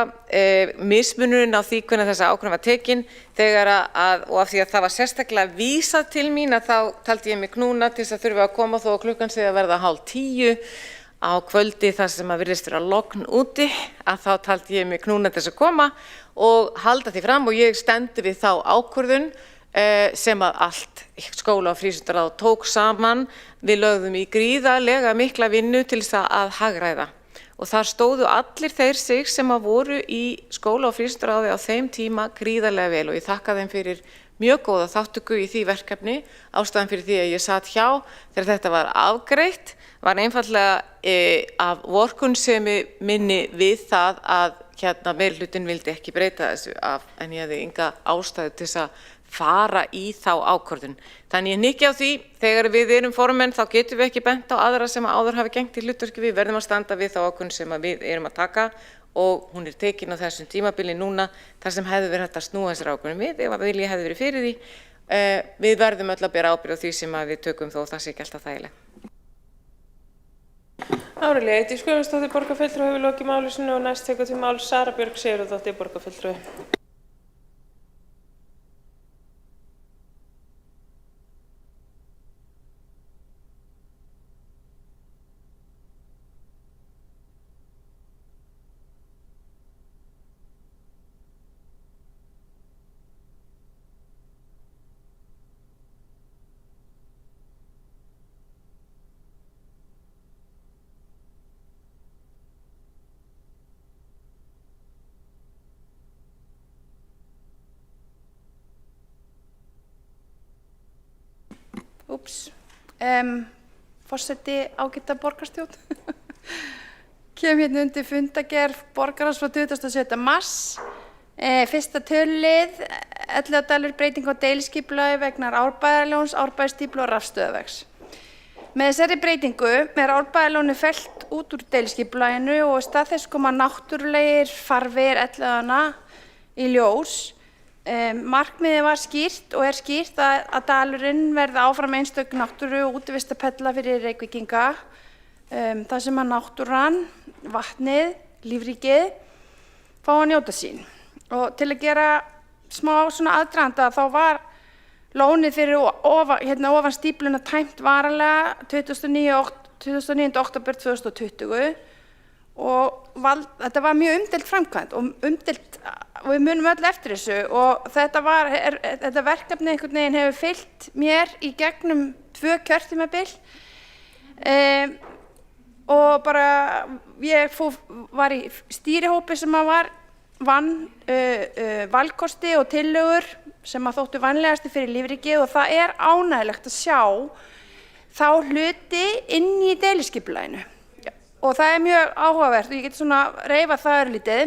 mismunurinn á því hvernig þessa ákvörðun var tekin og af því að það var sérstaklega vísað til mín að þá taldi ég mig knúna til þess að þurfa að koma þó að klukkan sé að verða 9:30 á kvöldi þar sem að virðist vera logn úti að þá taldi ég mig knúna til þess að koma og halda því fram og ég stendi við þá ákvörðun sem að allt skóla- og frístundaráð tók saman. Við lögðum í gríðarlega mikla vinnu til þess að hagræða og þar stóðu allir þeir sig sem að voru í skóla- og frístundaráði á þeim tíma gríðarlega vel og ég þakka þeim fyrir mjög góða þátttöku í því verkefni. Ástæðan fyrir því að ég satt hjá þegar þetta var afgreitt var einfaldlega af vorkunnsemi minni við það að meirihlutinn vildi ekki breyta þessu en ég hefði enga ástæðu til þess að fara í þá ákvörðun. Þannig ég hnykki á því, þegar við erum formenn þá getum við ekki bent á aðra sem áður hafi gegnt í hlutverki, við verðum að standa við þá ákvörðun sem við erum að taka og hún tekin á þessum tímabili núna þar sem hefði verið hægt að snúa þessar ákvörðun við ef að vilji hefði verið fyrir því. Við verðum öll að bera ábyrgð á því sem við tökum þó það sé ekki alltaf þægilegt. Árelía Eydís Guðmundsdóttir borgarfulltrúi hefur lokið máli sínu og næst tekur til máls Sara Björk Sigurðardóttir borgarfulltrúi. Forseti ágæta borgarstjórn. Kem hérna undir fundagerð borgarráðs frá 27. mars. Fyrsta tölulið, Elliðaárdalur, breyting á deiliskipulagi vegna Árbæjarlóns, Árbæjarstíflu og rafstöðvarvegs. Með þessari breytingu er Árbæjarlónið fellt út úr deiliskipulaginu og í stað þess koma náttúrulegir farvegir Elliðaáranna í ljós. Markmiðið var skýrt og er skýrt að dalurinn verði áfram einstök náttúru og útivistapella fyrir Reykvíkinga, þar sem að náttúran, vatnið, lífríkið fá að njóta sín. Og til að gera smá svona aðdraganda þá var lónið fyrir ofan stífluna tæmt varanlega 29. október 2020 og þetta var mjög umdeild framkvæmd og við munum öll eftir þessu og þetta verkefni einhvern veginn hefur fylgt mér í gegnum 2 kjörtímabil og bara ég var í stýrihópi sem vann valkosti og tillögur sem þóttu vænlegasti fyrir lífríkið og það er ánægjulegt að sjá þá hluti inn í deiliskipulaginu. Og það er mjög áhugavert og ég get svona reifað það örlítið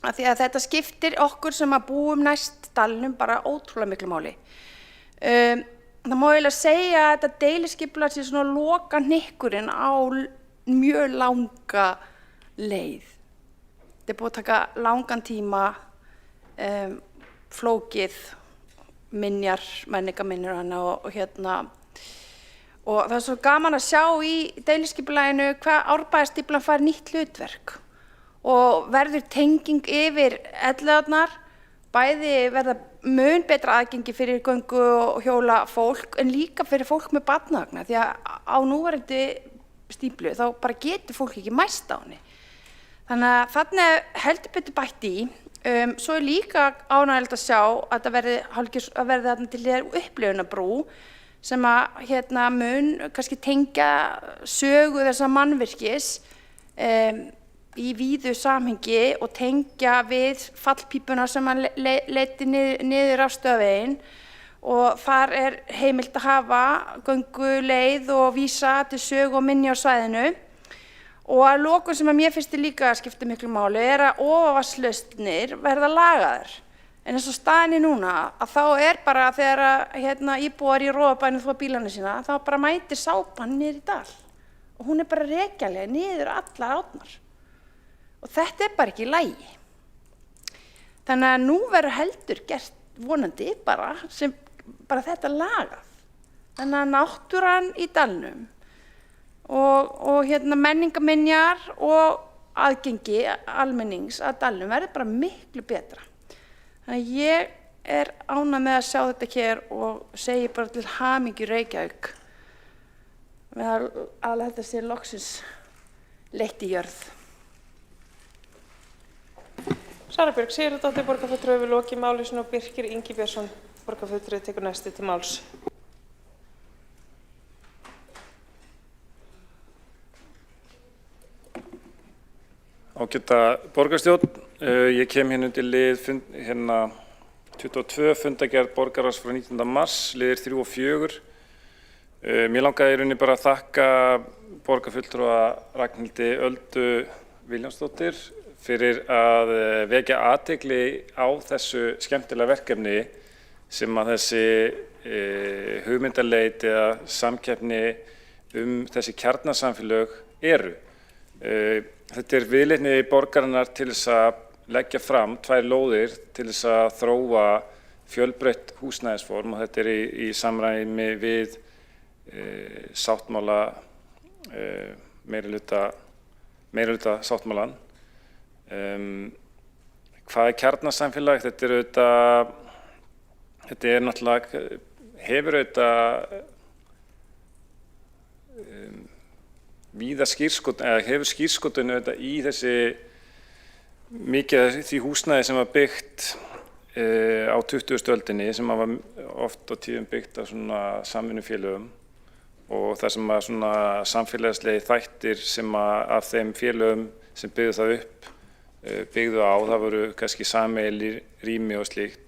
af því að þetta skiptir okkur sem að búum næst dalnum bara ótrúlega miklu máli. Það má eiginlega segja að þetta deiliskipulag sé svona loka hnykkurinn á mjög langa leið. Þetta er búið að taka langan tíma, flókið, minjar, menningarminjar hana og það er svo gaman að sjá í deiliskipulaginu hvað Árbæjarstíflan fær nýtt hlutverk og verður tenging yfir Elliðaárnar, bæði verða mun betra aðgengi fyrir göngu og hjóla fólk en líka fyrir fólk með barnavagna því að á núverandi stíflu þá bara getur fólk ekki mæst á henni. Þannig að þarna heldur betur bætt í. Svo er líka ánægjulegt að sjá að það verði þarna til þér upplifunarbrú sem að mun kannski tengja sögu þessa mannvirkis í víðu samhengi og tengja við fallpípuna sem að leiddi niður rafstöðvarveginn og þar er heimilt að hafa gönguleið og vísa til sögu og minja á svæðinu. Og að lokum sem að mér finnst líka að skipta miklu máli er að ofanvatnslausnir verða lagaðar. En eins og staðan er núna að þá er bara þegar íbúar í Rófabænum þvo bílana sína þá bara mætir sápan niður í dal og hún er bara rekjanleg niður allar árnar. Og þetta er bara ekki í lagi. Þannig að nú verður heldur gert vonandi bara þetta lagað. Þannig að náttúran í dalnum og menningarminjar og aðgengi almennings að dalnum verður bara miklu betra. Þannig að ég er ánægð með að sjá þetta hér og segi bara til hamingju Reykjavík með að þetta sé loksins leitt í jörð. Sara Björg Sigurðardóttir, borgarfulltrúi við lokið máli og Birkir Ingi Björnsson, borgarfulltrúi, tekur næstu til máls. Ágæta borgarstjórn, ég kem hérna undir lið 22 fundagerð borgarráðs frá 19. mars, liðir 3 og 4. Mér langaði í rauninni bara að þakka borgarfulltrúa Ragnhildi Öldu Viljámsdóttir fyrir að vekja athygli á þessu skemmtilega verkefni sem að þessi hugmyndaleit eða samkeppni þessi kjarnasamfélög eru. Þetta er viðleitni borgarinnar til þess að leggja fram 2 lóðir til þess að þróa fjölbreytt húsnæðisform og þetta er í samræmi við sáttmála meirihluta sáttmálan. Hvað er kjarnasamfélag? Þetta er náttúrulega, hefur víða skírskotun, eða hefur skírskotun í þessi mikið því húsnæði sem var byggt á 20. öldinni sem var oft á tíðum byggt af svona samvinnufélögum og það sem að svona samfélagslegi þættir sem að af þeim félögum sem byggðu það upp byggðu á, það voru kannski sameiginleg rými og slíkt,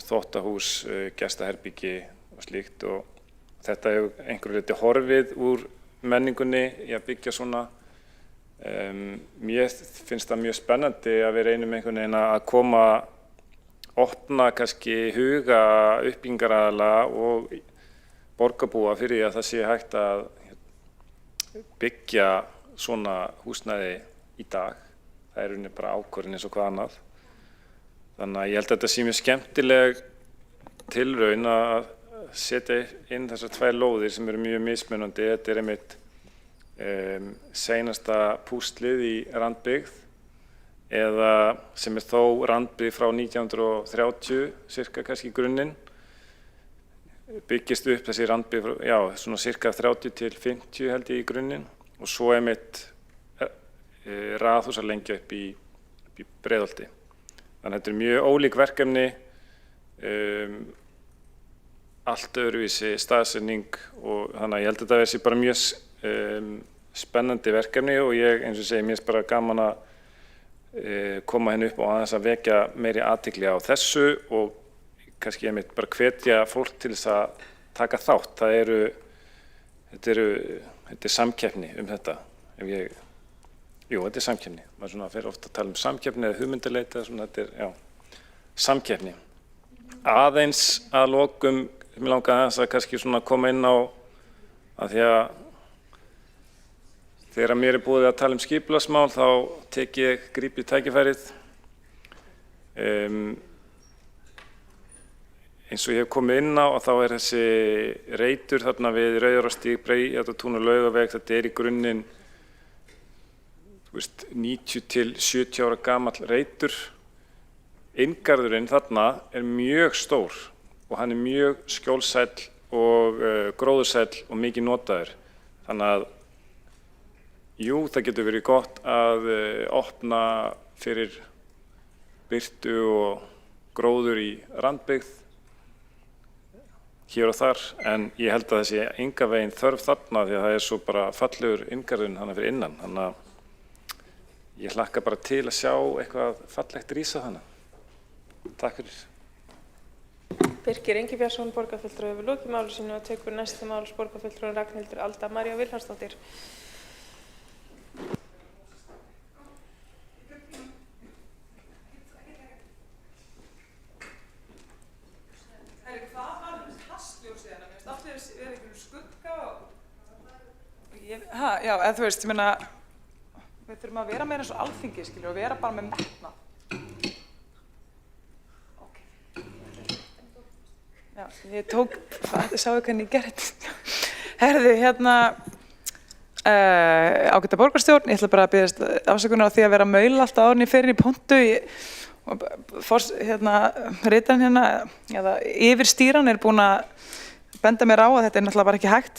þvottahús, gestaherbyggi og slíkt og þetta hefur einhverju leyti horfið úr menningunni í að byggja svona. Mér finnst það mjög spennandi að við reynum einhvern veginn að opna kannski huga uppbyggingaraðila og borgarbúa fyrir því að það sé hægt að byggja svona húsnæði í dag. Það er rauninni bara ákvörðun eins og hvað annað. Þannig að ég held að þetta sé mjög skemmtileg tilraun að setja inn þessar tvær lóðir sem eru mjög mismunandi. Þetta er einmitt seinasta púslið í randbyggð eða sem er þó randbyggð frá 1930, cirka kannski í grunninn. Byggist upp þessi randbyggð, já, svona cirka 30 til 50 held ég í grunninn og svo einmitt raðhúsalengja upp í Breiðholti. Þannig að þetta er mjög ólík verkefni, allt öðruvísi staðsetning og þannig að ég held að þetta verði bara mjög spennandi verkefni og ég, eins og segi, mér finnst bara gaman að koma henni upp og aðeins að vekja meiri athygli á þessu og kannski einmitt bara hvetja fólk til þess að taka þátt. Þetta er samkeppni þetta. Þetta er samkeppni. Maður svona fer ofta að tala samkeppni eða hugmyndaleit eða svona, þetta er, já, samkeppni. Aðeins að lokum, mér langar aðeins að kannski svona koma inn á að því að þegar mér er búið að tala skipulagsmál þá gríp ég tækifærið. Eins og ég hef komið inn á og þá er þessi reitur þarna við Rauðarárstíg, Breiðholtatún og Laugaveg, þetta er í grunninn 90 til 70 ára gamall reitur. Inngarðurinn þarna er mjög stór og hann er mjög skjólsæll og gróðursæll og mikið notaður. Þannig að jú, það getur verið gott að opna fyrir birtu og gróður í randbyggð hér og þar, en ég held að þessi enga veginn þörf þarna því að það er svo bara fallegur inngarðurinn hann fyrir innan. Þannig að ég hlakka bara til að sjá eitthvað fallegt rísa þannig. Takk fyrir. Birkir Ingibjörnsson, borgarfulltrúi, hefur lokið máli sínu og tekur næsta máls borgarfulltrúin Ragnhildur Alda María Vilhjálmsdóttir. Já, eða þú veist, ég meina, við þurfum að vera meira eins og Alþingi, skilju, og vera bara með metnað. Já, ég sáu hvernig ég gerði þetta. Herðu, ágæta borgarstjórn, ég ætla bara að biðjast afsökunar á því að vera að maula alltaf áður en ég fer inn í pontu. Ritarinn eða yfirstýran er búin að benda mér á að þetta er náttúrulega bara ekki hægt.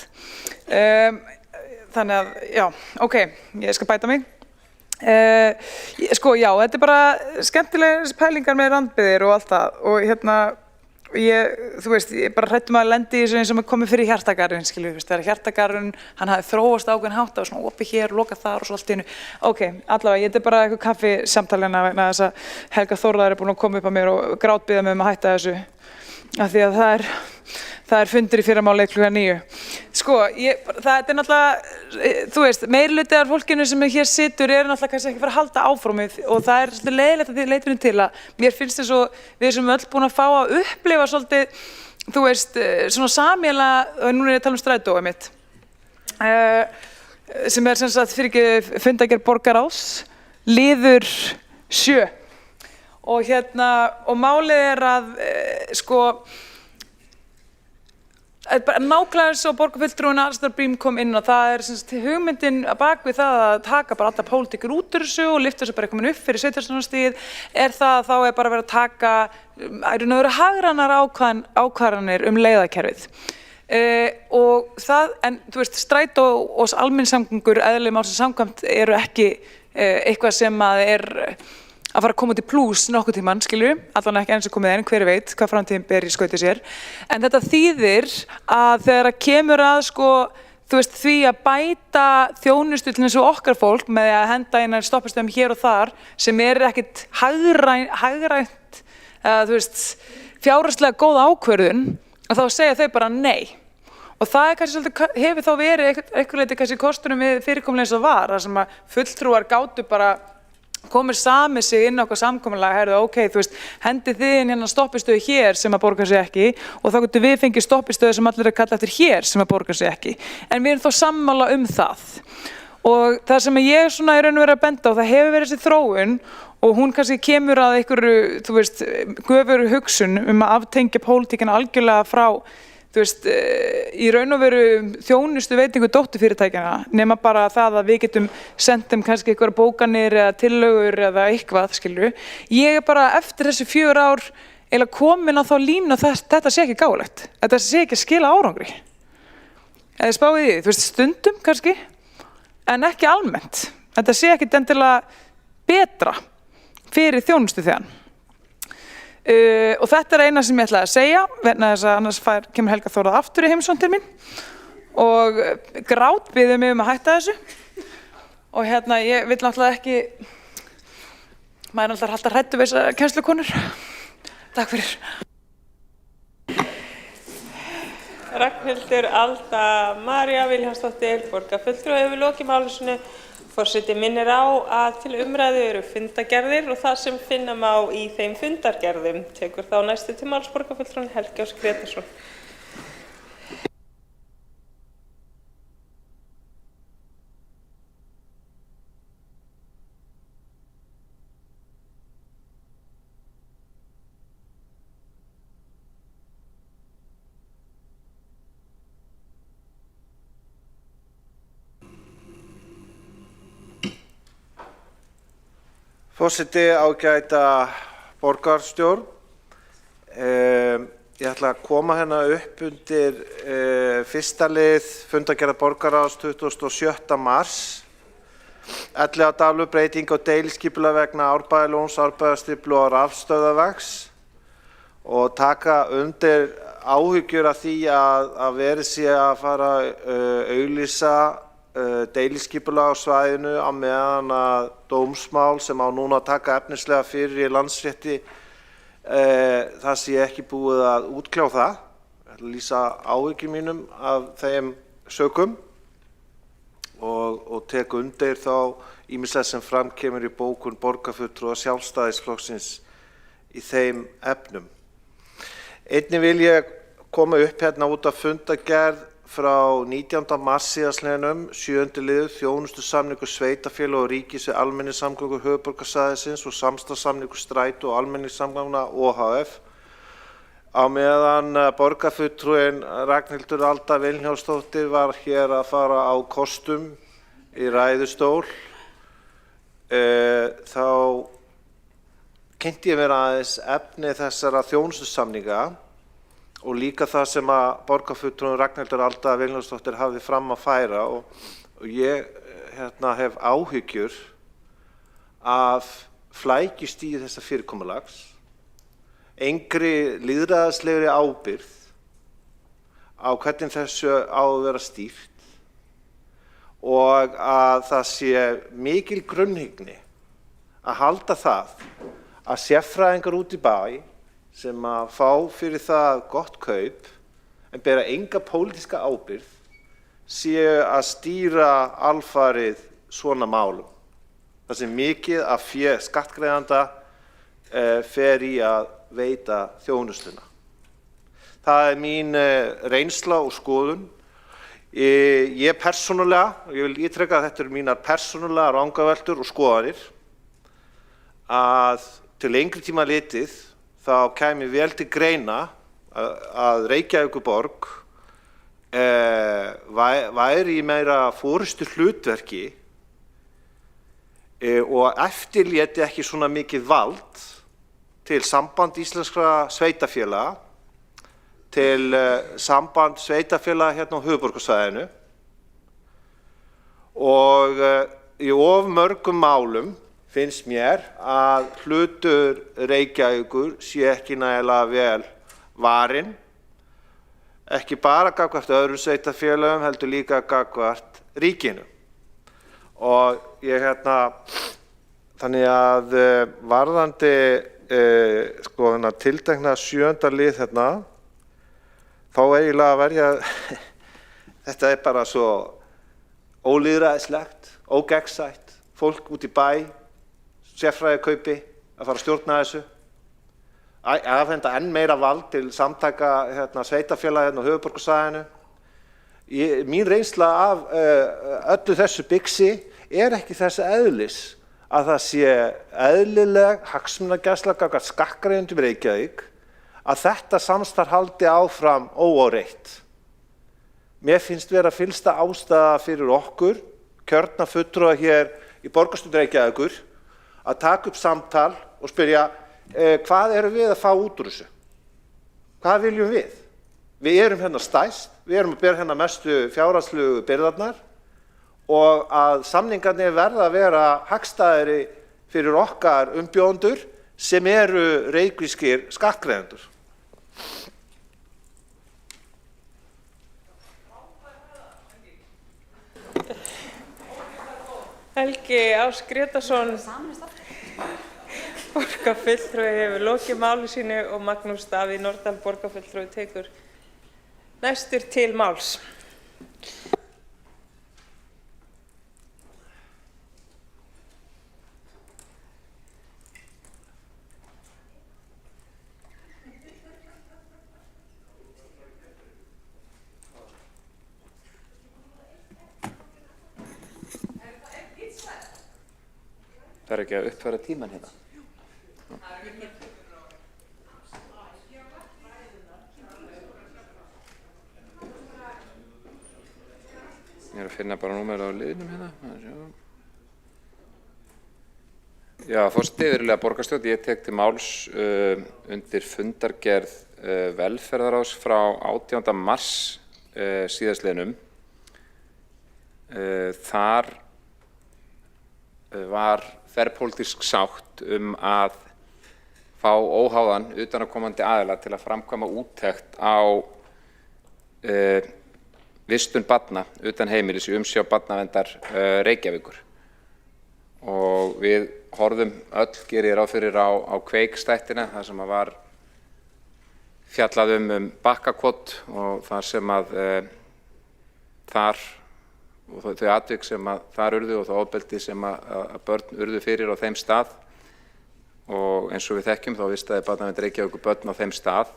Þannig að, já, ok, ég skal bæta mig. Sko, já, þetta er bara skemmtilegar pælingar með randbyggðir og allt það og þú veist, ég bara hrættum að lendi í þessu eins og maður komið fyrir Hjartagarðurinn, skilju, þegar Hjartagarðurinn, hann hafði þróast ákveðin hátt og svona opið hér og lokað þar og svo allt í einu. Ok, allavega, þetta er bara eitthvað kaffisamtalina vegna þess að Helga Þórðar er búin að koma upp að mér og grátbiðja mig að hætta þessu. Af því að það er fundur í fyrramáli klukkan 9. Sko, það er náttúrulega, þú veist, meirihluti af fólkinu sem hér situr er náttúrulega kannski ekki fara að halda áframið og það er svolítið leiðilegt að því leiturinn til að mér finnst þess að við sem öll búin að fá að upplifa svolítið, þú veist, svona sameiginlega, og núna er ég að tala strætó einmitt, sem er sem sagt fyrir ekki fundagerð borgarráðs, liður 7. Og og málið er að, sko, nákvæmlega eins og borgarfulltrúin Alistair Briem kom inn og það er hugmyndin bak við það að taka bara alla pólitíkur út úr þessu og lyfta þessu bara komin upp fyrir sveitarstjórnarstigið er það að þá er bara verið að taka hagrænar ákvarðanir leiðakerfið. Og það, en þú veist, strætó og almenningssamgöngur eðlileg málsins samkvæmt eru ekki eitthvað sem að er að fara að koma til plús nokkuð tímann, skilju, allan ekki eins og komið hver veit hvað framtíðin ber í skauti sér. En þetta þýðir að þegar að kemur að, sko, þú veist, því að bæta þjónustu til eins og okkar fólk með að henda inn stoppastöðum hér og þar sem er ekkit hagrænt, þú veist, fjárhagslega góð ákvörðun, og þá segja þau bara nei. Og það er kannski svolítið, hefur þá verið einhver leyti kannski kostunum við fyrirkomlega eins og var, þar sem að fulltrúar gátu bara komið samið sig inn á okkar samkomulag, herðu, ok, þú veist, hendið þið inn hérna stoppistöðu hér sem að borga sig ekki og þá getur við fengið stoppistöðu sem allir kalla eftir hér sem að borga sig ekki. En við erum þá sammála það. Og það sem ég svona í raun og veru að benda á, það hefur verið þessi þróun og hún kannski kemur að einhverju, þú veist, göfuru hugsun að aftengja pólitíkina algjörlega frá, þú veist, í raun og veru þjónustu veitingu dótturfyrirtækjanna, nema bara það að við getum sendt þeim kannski einhverjar bókanir eða tillögur eða eitthvað, skilju. Ég bara eftir þessi 4 ár eiginlega komin á þá línu að þetta sé ekki gáfulegt, þetta sé ekki að skila árangri. Eða spáið í því, þú veist, stundum kannski, en ekki almennt. Þetta sé ekki endilega betra fyrir þjónustu þegar. Og þetta er eina sem ég ætlaði að segja, vegna þess að annars kemur Helga Þórða aftur í heimsókn til mín og grátbiður mig að hætta þessu. Og ég vil náttúrulega ekki, maður er náttúrulega alltaf hræddur við þessar kennslukonur. Takk fyrir. Ragnhildur Alda María Vilhjálmsdóttir, borgarfulltrúi, hefur lokið máli sínu. Forseti minnir á að til umræðu eru fundargerðir og það sem finna má í þeim fundargerðum. Tekur þá næstu til máls borgarfulltrúinn Helgi Ós Grétarsson. Forseti, ágæta borgarstjórn. Ég ætla að koma hérna upp undir fyrsta lið fundargerðar borgarráðs 27. mars. Elliðaárdalur, breyting á deiliskipulag vegna Árbæjarlóns, Árbæjarstíflu og rafstöðvarvegs og taka undir áhyggjur af því að verið sé að fara auglýsa deiliskipulag á svæðinu á meðan að dómsmál sem á núna að taka efnislega fyrir í landsrétti það sé ekki búið að útkljá það. Ég ætla að lýsa áhyggjum mínum af þeim sökum og tek undir þá ýmislegt sem fram kemur í bókun borgarfulltrúa Sjálfstæðisflokksins í þeim efnum. Einnig vil ég koma upp hérna út af fundargerð frá 19. mars síðastliðnum, 7. liður, þjónustusamningur sveitarfélaga og ríkis við almenningssamgöngur höfuðborgarsvæðisins og samstarfssamningur Strætó og almenningssamgangna OHF. Á meðan borgarfulltrúinn Ragnhildur Alda Vilhjálmsdóttir var hér að fara á kostum í ræðustól, þá kynnti ég mér aðeins efni þessara þjónustusamninga og líka það sem að borgarfulltrúinn Ragnhildur Alda Vilhjálmsdóttir hafði fram að færa og ég hef áhyggjur af flækjustígi þessa fyrirkomulags, engri lýðræðislegri ábyrgð á hvernig þessu á að vera stýrt og að það sé mikil grunnhyggni að halda það að sérfræðingar út í bæ sem að fá fyrir það gott kaup en bera enga pólitíska ábyrgð séu að stýra alfarið svona málum. Það sem mikið af fé skattgreiðanda fer í að veita þjónustuna. Það er mín reynsla og skoðun. Ég persónulega, og ég vil ítreka að þetta eru mínar persónulega rangaveltur og skoðanir, að til lengri tíma litið þá kæmi vel til greina að Reykjavíkurborg væri í meira forystu hlutverki og eftirléti ekki svona mikið vald til samband íslenskra sveitarfélaga, til samband sveitarfélaga hérna á höfuðborgarsvæðinu og í of mörgum málum finnst mér að hlutur Reykjavíkur sé ekki nægilega vel varinn, ekki bara gagnvart öðrum sveitarfélögum heldur líka gagnvart ríkinu. Og ég þannig að varðandi tiltekna 7. lið þá eiginlega verð ég Þetta er bara svo ólýðræðislegt, ógegnsætt, fólk út í bæ, sérfræðikaupi að fara að stjórna þessu, afhenda enn meira vald til samtaka sveitarfélaga á höfuðborgarsvæðinu. Mín reynsla af öllu þessu bixi ekki þess eðlis að það sé eðlileg hagsmunagæsla gagnvart skattgreiðendum í Reykjavík að þetta samstarf haldi áfram óáreitt. Mér finnst vera fyllsta ástæða fyrir okkur, kjörna fulltrúa hér í borgarstjórn Reykjavíkur, að taka upp samtal og spyrja hvað erum við að fá út úr þessu? Hvað viljum við? Við erum hérna stærst, við erum að bera hérna mestu fjárhagslegu byrðarnar og að samningarnir verða að vera hagstæðari fyrir okkar umbjóðendur sem eru reykvískir skattgreiðendur. Helgi Ás Grétarsson, borgarfulltrúi, hefur lokið máli sínu og Magnús Davíð Norðdahl, borgarfulltrúi, tekur næstur til máls. Það ekki að uppfæra tíman hérna. Ég að finna bara númerið á liðnum hérna. Já, forseti, virðulega borgarstjórn, ég tek til máls undir fundargerð velferðarráðs frá 18. mars síðastliðnum. Þar var þverpólitísk sátt að fá óháðan utanaðkomandi aðila til að framkvæma úttekt á vistun barna utan heimilis í umsjá Barnaverndar Reykjavíkur. Og við horfðum öll, geri ég ráð fyrir, á Kveiksþættina, þar sem var fjallað Bakkakot og þar sem og þau atvik sem þar urðu og það ofbeldi sem að börn urðu fyrir á þeim stað, og eins og við þekkjum þá vistaði Barnavernd Reykjavíkur börn á þeim stað.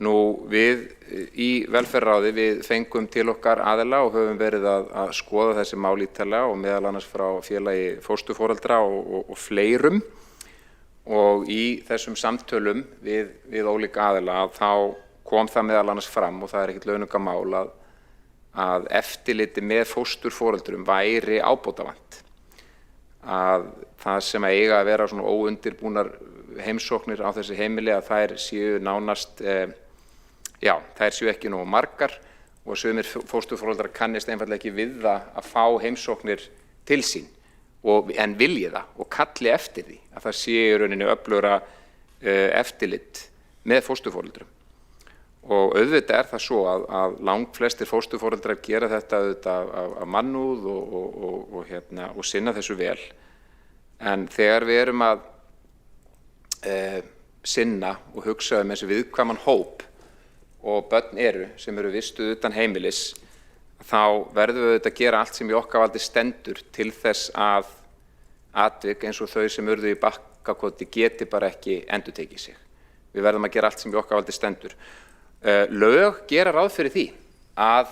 Nú við í velferðarráði við fengum til okkar aðila og höfum verið að skoða þessi mál ítarlega og meðal annars frá félagi fósturforeldra og fleirum, og í þessum samtölum við ólíka aðila þá kom það meðal annars fram, og það ekkert launungarmál, að eftirliti með fósturforeldrum væri ábótavant. Að það sem eiga að vera svona óundirbúnar heimsóknir á þessi heimili, að þær séu nánast, þær séu ekki nógu margar, og sumir fósturforeldrar kannist einfaldlega ekki við það að fá heimsóknir til sín, en vilji það og kalli eftir því að það sé í rauninni öflugra eftirlit með fósturforeldrum. Og auðvitað það svo að langflestir fósturforeldrar gera þetta auðvitað af mannúð og sinna þessu vel. En þegar við erum að sinna og hugsa þessi viðkvæman hóp og börn sem eru vistuð utan heimilis, þá verðum við auðvitað að gera allt sem í okkar valdi stendur til þess að atvik eins og þau sem urðu í Bakkakoti geti bara ekki endurtekið sig. Við verðum að gera allt sem í okkar valdi stendur. Lög gera ráð fyrir því að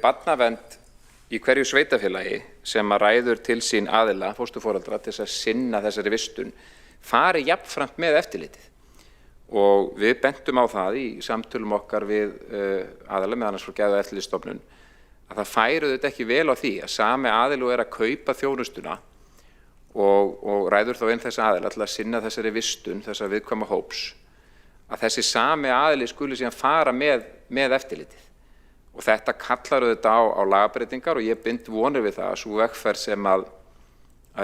barnavernd í hverju sveitarfélagi sem að ræður til sín aðila, fósturforeldra, til þess að sinna þessari vistun, fari jafnframt með eftirlitið. Og við bentum á það í samtölum okkar við aðila, með annars frá Gæða- og eftirlitsstofnun, að það færi auðvitað ekki vel á því að sami aðili og að kaupa þjónustuna og ræður þá inn þessa aðila til að sinna þessari vistun, þessa viðkvæma hóps, að þessi sami aðili skuli síðan fara með eftirlitið. Og þetta kallar auðvitað á lagabreytingar, og ég bind vonir við það að sú vegferð sem að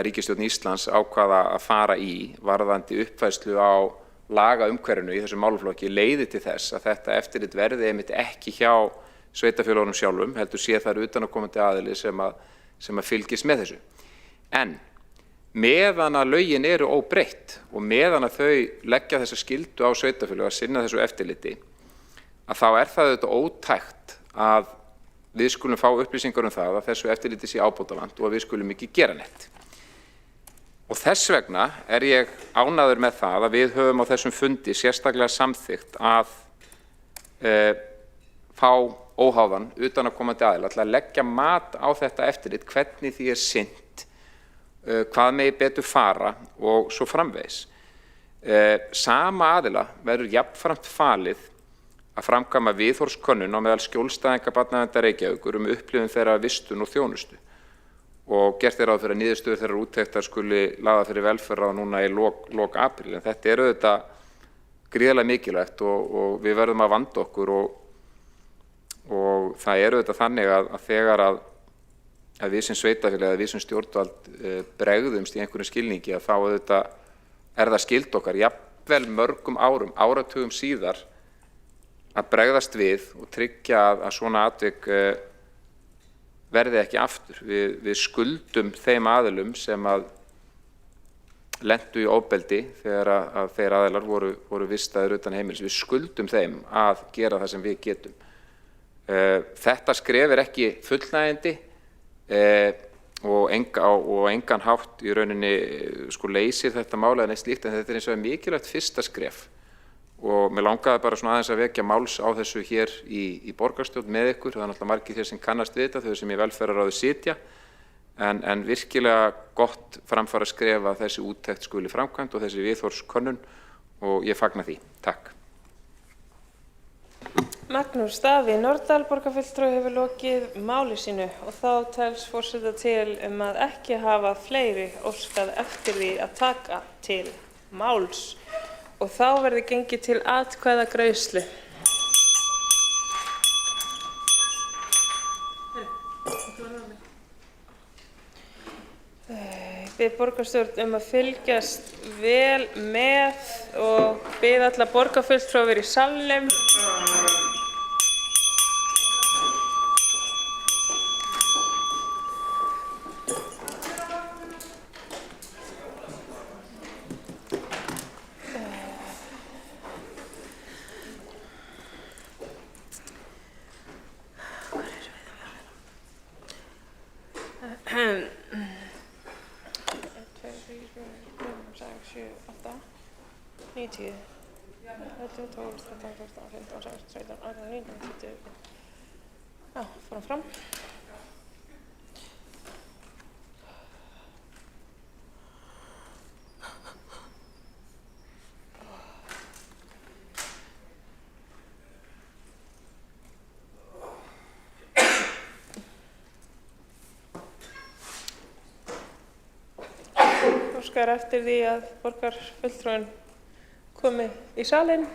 ríkisstjórn Íslands ákvaða að fara í varðandi uppfærslu á lagaumhverfinu í þessum málaflokki leiði til þess að þetta eftirlit verði einmitt ekki hjá sveitarfélögunum sjálfum, heldur sé þar utanaðkomandi aðili sem að fylgist með þessu. En meðan að lögin eru óbreytt og meðan að þau leggja þessa skyldu á sveitarfélög að sinna þessu eftirliti, að þá það auðvitað ótækt að við skulum fá upplýsingar það að þessu eftirliti sé ábótavant og að við skulum ekki gera neitt. Og þess vegna ég ánægður með það að við höfum á þessum fundi sérstaklega samþykkt að fá óháðan utanaðkomandi aðila til að leggja mat á þetta eftirlit, hvernig því sinnt, hvað megi betur fara og svo framvegis. Sama aðila verður jafnframt falið að framkvæma viðhorfskönnun á meðal skjólstæðinga Barnaverndar Reykjavíkur upplifun þeirra vistun og þjónustu. Og gert ráð fyrir að niðurstöður þeirrar úttektar skuli lagðar fyrir velferðarráð núna í lok apríl. En þetta auðvitað gríðarlega mikilvægt og við verðum að vanda okkur og það auðvitað þannig að þegar að við sem sveitarfélag eða við sem stjórnvald bregðumst í einhverjum skilningi að þá auðvitað það skyld okkar jafnvel mörgum áratugum síðar að bregðast við og tryggja að svona atvik verði ekki aftur. Við skuldum þeim aðilum sem að lentu í ofbeldi þegar að þeir aðilar voru vistaðir utan heimilis. Við skuldum þeim að gera það sem við getum. Þetta skref ekki fullnægjandi og engan hátt í rauninni leysir þetta mál eða neitt slíkt, en þetta eins og mikilvægt fyrsta skref. Og mér langaði bara svona aðeins að vekja máls á þessu hér í borgarstjórn með ykkur. Það náttúrulega margir hér sem kannast við þetta, þau sem í velferðarráði sitja, en virkilega gott framfara skref að þessi úttekt skuli framkvæmt og þessi viðhorfskönnun og ég fagna því. Takk. Magnús Davíð Nordal, borgarfulltrúi, hefur lokið máli sínu og þá telst forseta til að ekki hafa fleiri óskað eftir því að taka til máls. Og þá verði gengið til atkvæðagreiðslu. Ég bið borgarstjórn að fylgjast vel með og bið alla borgarfulltrúa vera í salnum. Fram. Óskar eftir því að borgarfulltrúinn komi í salinn.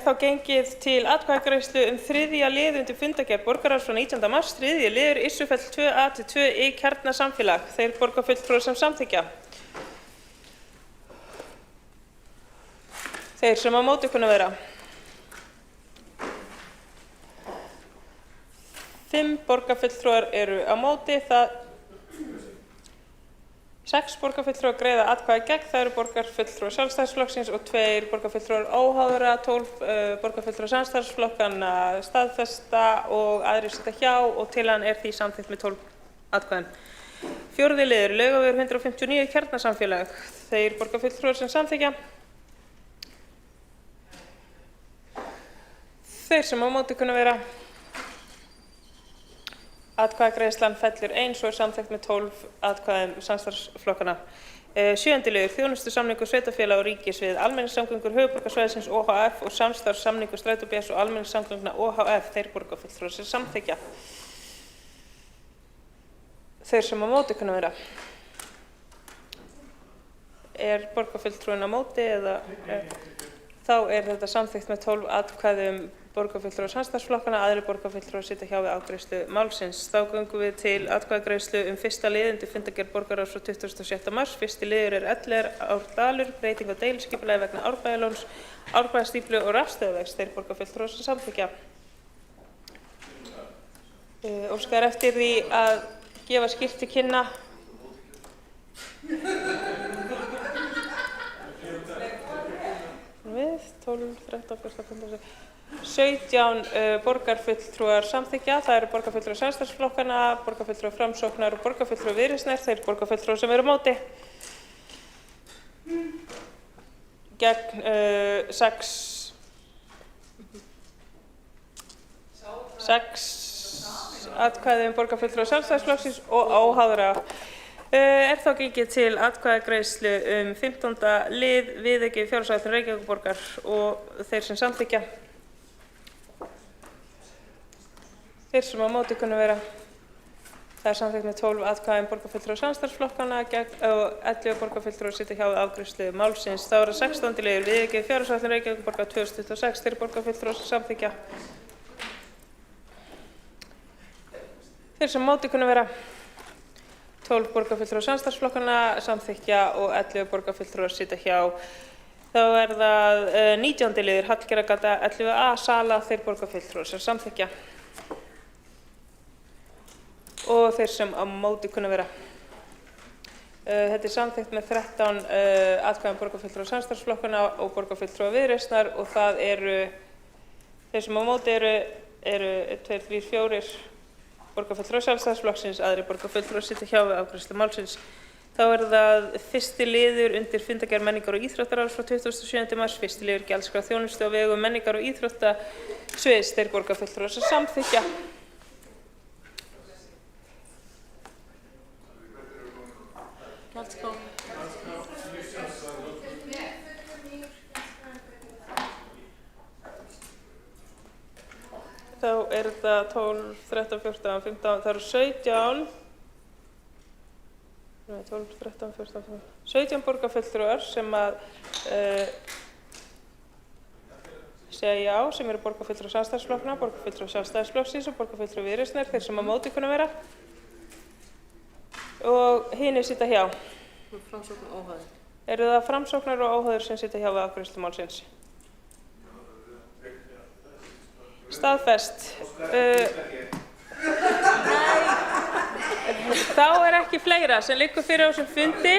Þá gengið til atkvæðagreiðslu þriðja lið undir fundargerð borgarráðs frá 19. mars, þriðji liður Issufell 2A til 2I kjarnasamfélag, þeir borgarfulltrúar sem samþykkja. Þeir sem á móti kunna vera. 5 borgarfulltrúar eru á móti, 6 borgarfulltrúar greiða atkvæði gegn, það eru borgarfulltrúar Sjálfstæðisflokksins og 2 borgarfulltrúar óháðra, 12 borgarfulltrúar samstarfsflokkanna staðfesta og aðrir sitja hjá og tillagan því samþykkt með 12 atkvæðum. 4. liður Laugavegur 159 kjarnasamfélag, þeir borgarfulltrúar sem samþykkja. Þeir sem á móti kunna vera. Atkvæðagreiðslan fellur eins og samþykkt með 12 atkvæðum samstarfsflokkana. 7. liður þjónustusamningur sveitarfélaga og ríkis við almenningssamgöngur höfuðborgarsvæðisins OHF og samstarfssamningur Strætó BS og almenningssamgöngna OHF, þeir borgarfulltrúar sem samþykkja. Þeir sem á móti kunna vera. Borgarfulltrúinn á móti eða þá þetta samþykkt með 12 atkvæðum borgarfulltrúar samstarfsflokkanna, aðrir borgarfulltrúar sitja hjá við afgreiðslu málsins. Þá göngum við til atkvæðagreiðslu fyrsta lið undir fundargerð borgarráðs frá 26. mars. Fyrsti liður Elliðaárdalur, breyting á deiliskipulagi vegna Árbæjarlóns, Árbæjarstíflu og rafstöðvarvegs. Þeir borgarfulltrúar sem samþykkja. Óskar eftir því að gefa skýrt til kynna við 12, 13, 14, 15, 17 borgarfulltrúar samþykkja. Það eru borgarfulltrúar samstarfsflokkanna, borgarfulltrúar Framsóknar og borgarfulltrúar Viðreisnar. Þeir borgarfulltrúar sem eru á móti. Gegn 6 atkvæði borgarfulltrúar Sjálfstæðisflokksins og óháðra. Er þá gengið til atkvæðagreiðslu 15. lið viðauki fjárhagsáætlun Reykjavíkurborgar og þeir sem samþykkja. Þeir sem á móti kunna vera. Það er samþykkt með 12 atkvæðum borgarfulltrúar samstarfsflokkanna og 11 borgarfulltrúar sitja hjá við afgreiðslu málsins. Þá er 16. liður viðauki fjárhagsáætlun Reykjavíkurborgar 2026. Þeir borgarfulltrúar sem samþykkja. Þeir sem á móti kunna vera. 12 borgarfulltrúar samstarfsflokkanna samþykkja og 11 borgarfulltrúar sitja hjá. Þá er það 19. liður Hallgerðargata 11A sala, þeir borgarfulltrúar sem samþykkja. Og þeir sem á móti kunna vera. Þetta er samþykkt með 13 atkvæðum borgarfulltrúar samstarfsflokkanna og borgarfulltrúar Viðreisnar og það eru þeir sem á móti eru 1, 2, 3, 4 borgarfulltrúar Sjálfstæðisflokksins, aðrir borgarfulltrúar sitja hjá við afgreiðslu málsins. Þá er það fyrsti liður undir fundargerð menningar og íþróttaráðs frá 27. mars, fyrsti liður gjaldskrá þjónustu á vegum menningar og íþróttasviðs, þeir borgarfulltrúar sem samþykkja. Þá er það 12, 13, 14, 15, það eru 17 borgarfulltrúar sem að segja já, sem eru borgarfulltrúar samstarfsflokkna, borgarfulltrúar Sjálfstæðisflokksins og borgarfulltrúar Viðreisnar, þeir sem á móti kunna vera. Og hinir sitja hjá. Framsóknar og óháðir. Eru það Framsóknar og óháðir sem sitja hjá við afgreiðslu málsins? Staðfest. Þá er ekki fleira sem liggur fyrir á þessum fundi.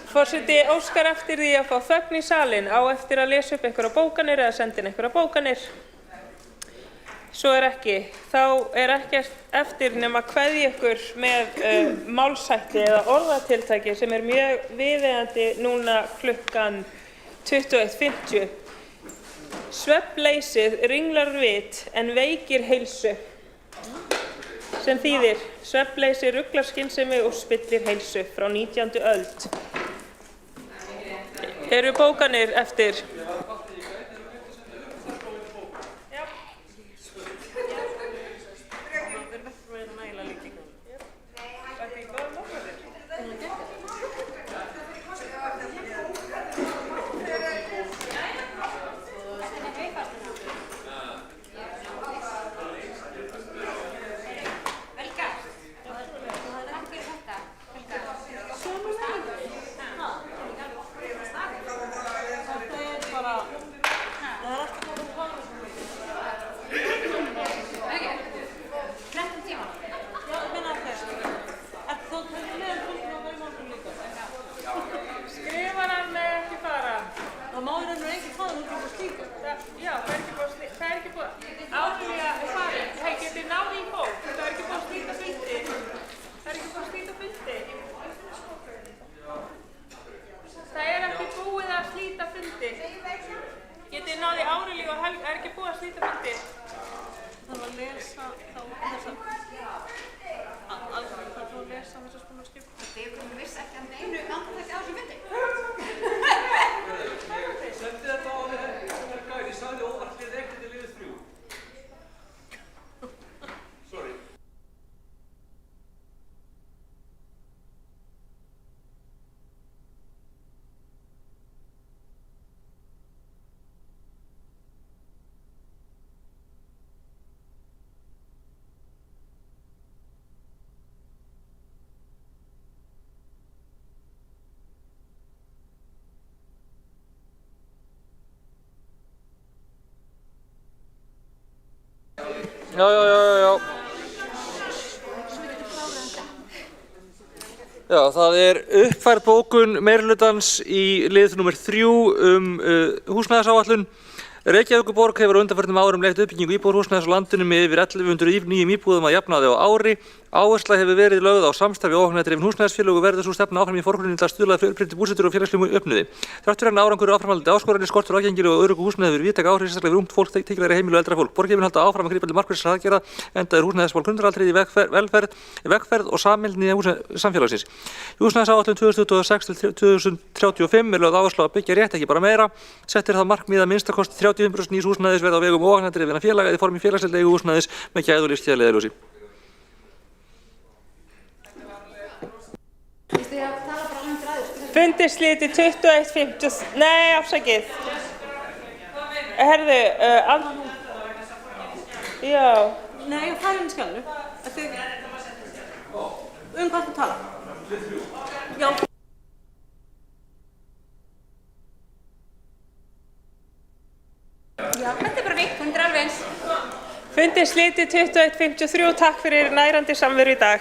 Forseti óskar eftir því að fá þögn í salinn, á eftir að lesa upp einhverjar bókanir eða senda inn einhverjar bókanir. Svo er ekki. Þá er ekkert eftir nema að kveðja ykkur með málshætti eða orðatiltæki sem er mjög viðeigandi núna klukkan 21:50. Svefnleysið ringlar vit en veikir heilsu. Sem þýðir svefnleysi ruglar skynsemi og spillir heilsu frá 19. öld. Eru bókanir eftir? Já, það er uppfærð bókun meirihlutans í lið nr. 3 húsnæðisáætlun. Reykjavíkurborg hefur á undanförnum árum leitt uppbyggingu íbúðarhúsnæðis á landinu með yfir 1100 nýjum íbúðum að jafnaði á ári. Áhersla hefur verið lögð á samstarfi óhagnaðardrifin húsnæðisfélög og verður sú stefna áfram í forgrunni til að stuðla að fjölbreyttri búsetu og félagslegum jöfnuði. Þrátt fyrir árangur og áframhaldandi áskoranir, skortur aðgengileg og öruggu húsnæði hefur víðtæk áhrif sérstaklega fyrir ungt fólk, tekjulægri heimili og eldra fólk. Borgin mun halda áfram að grípa til markvissra aðgerða enda húsnæðismál grundvallaratriði í vegferð og samheldni samfélagsins. Í húsnæðisáætlun 2026 til 2035 lögð áhersla á að byggja rétt, ekki bara meira. Sett það markmið að minnsta kosti 35% nýs húsnæðis verði á vegum óhagnaðardrifinna félaga í formi félagslega húsnæðis með gæði og lífstíð að leiðarljósi. Fundi slitið 21:50. Nei, afsakið. Herðu, já. Nei, það er henni skjálnu. Hvað þú tala? Já. Já, þetta er bara fínt, þetta er alveg eins. Fundi slitið 21:53. Takk fyrir nærandi samveru í dag.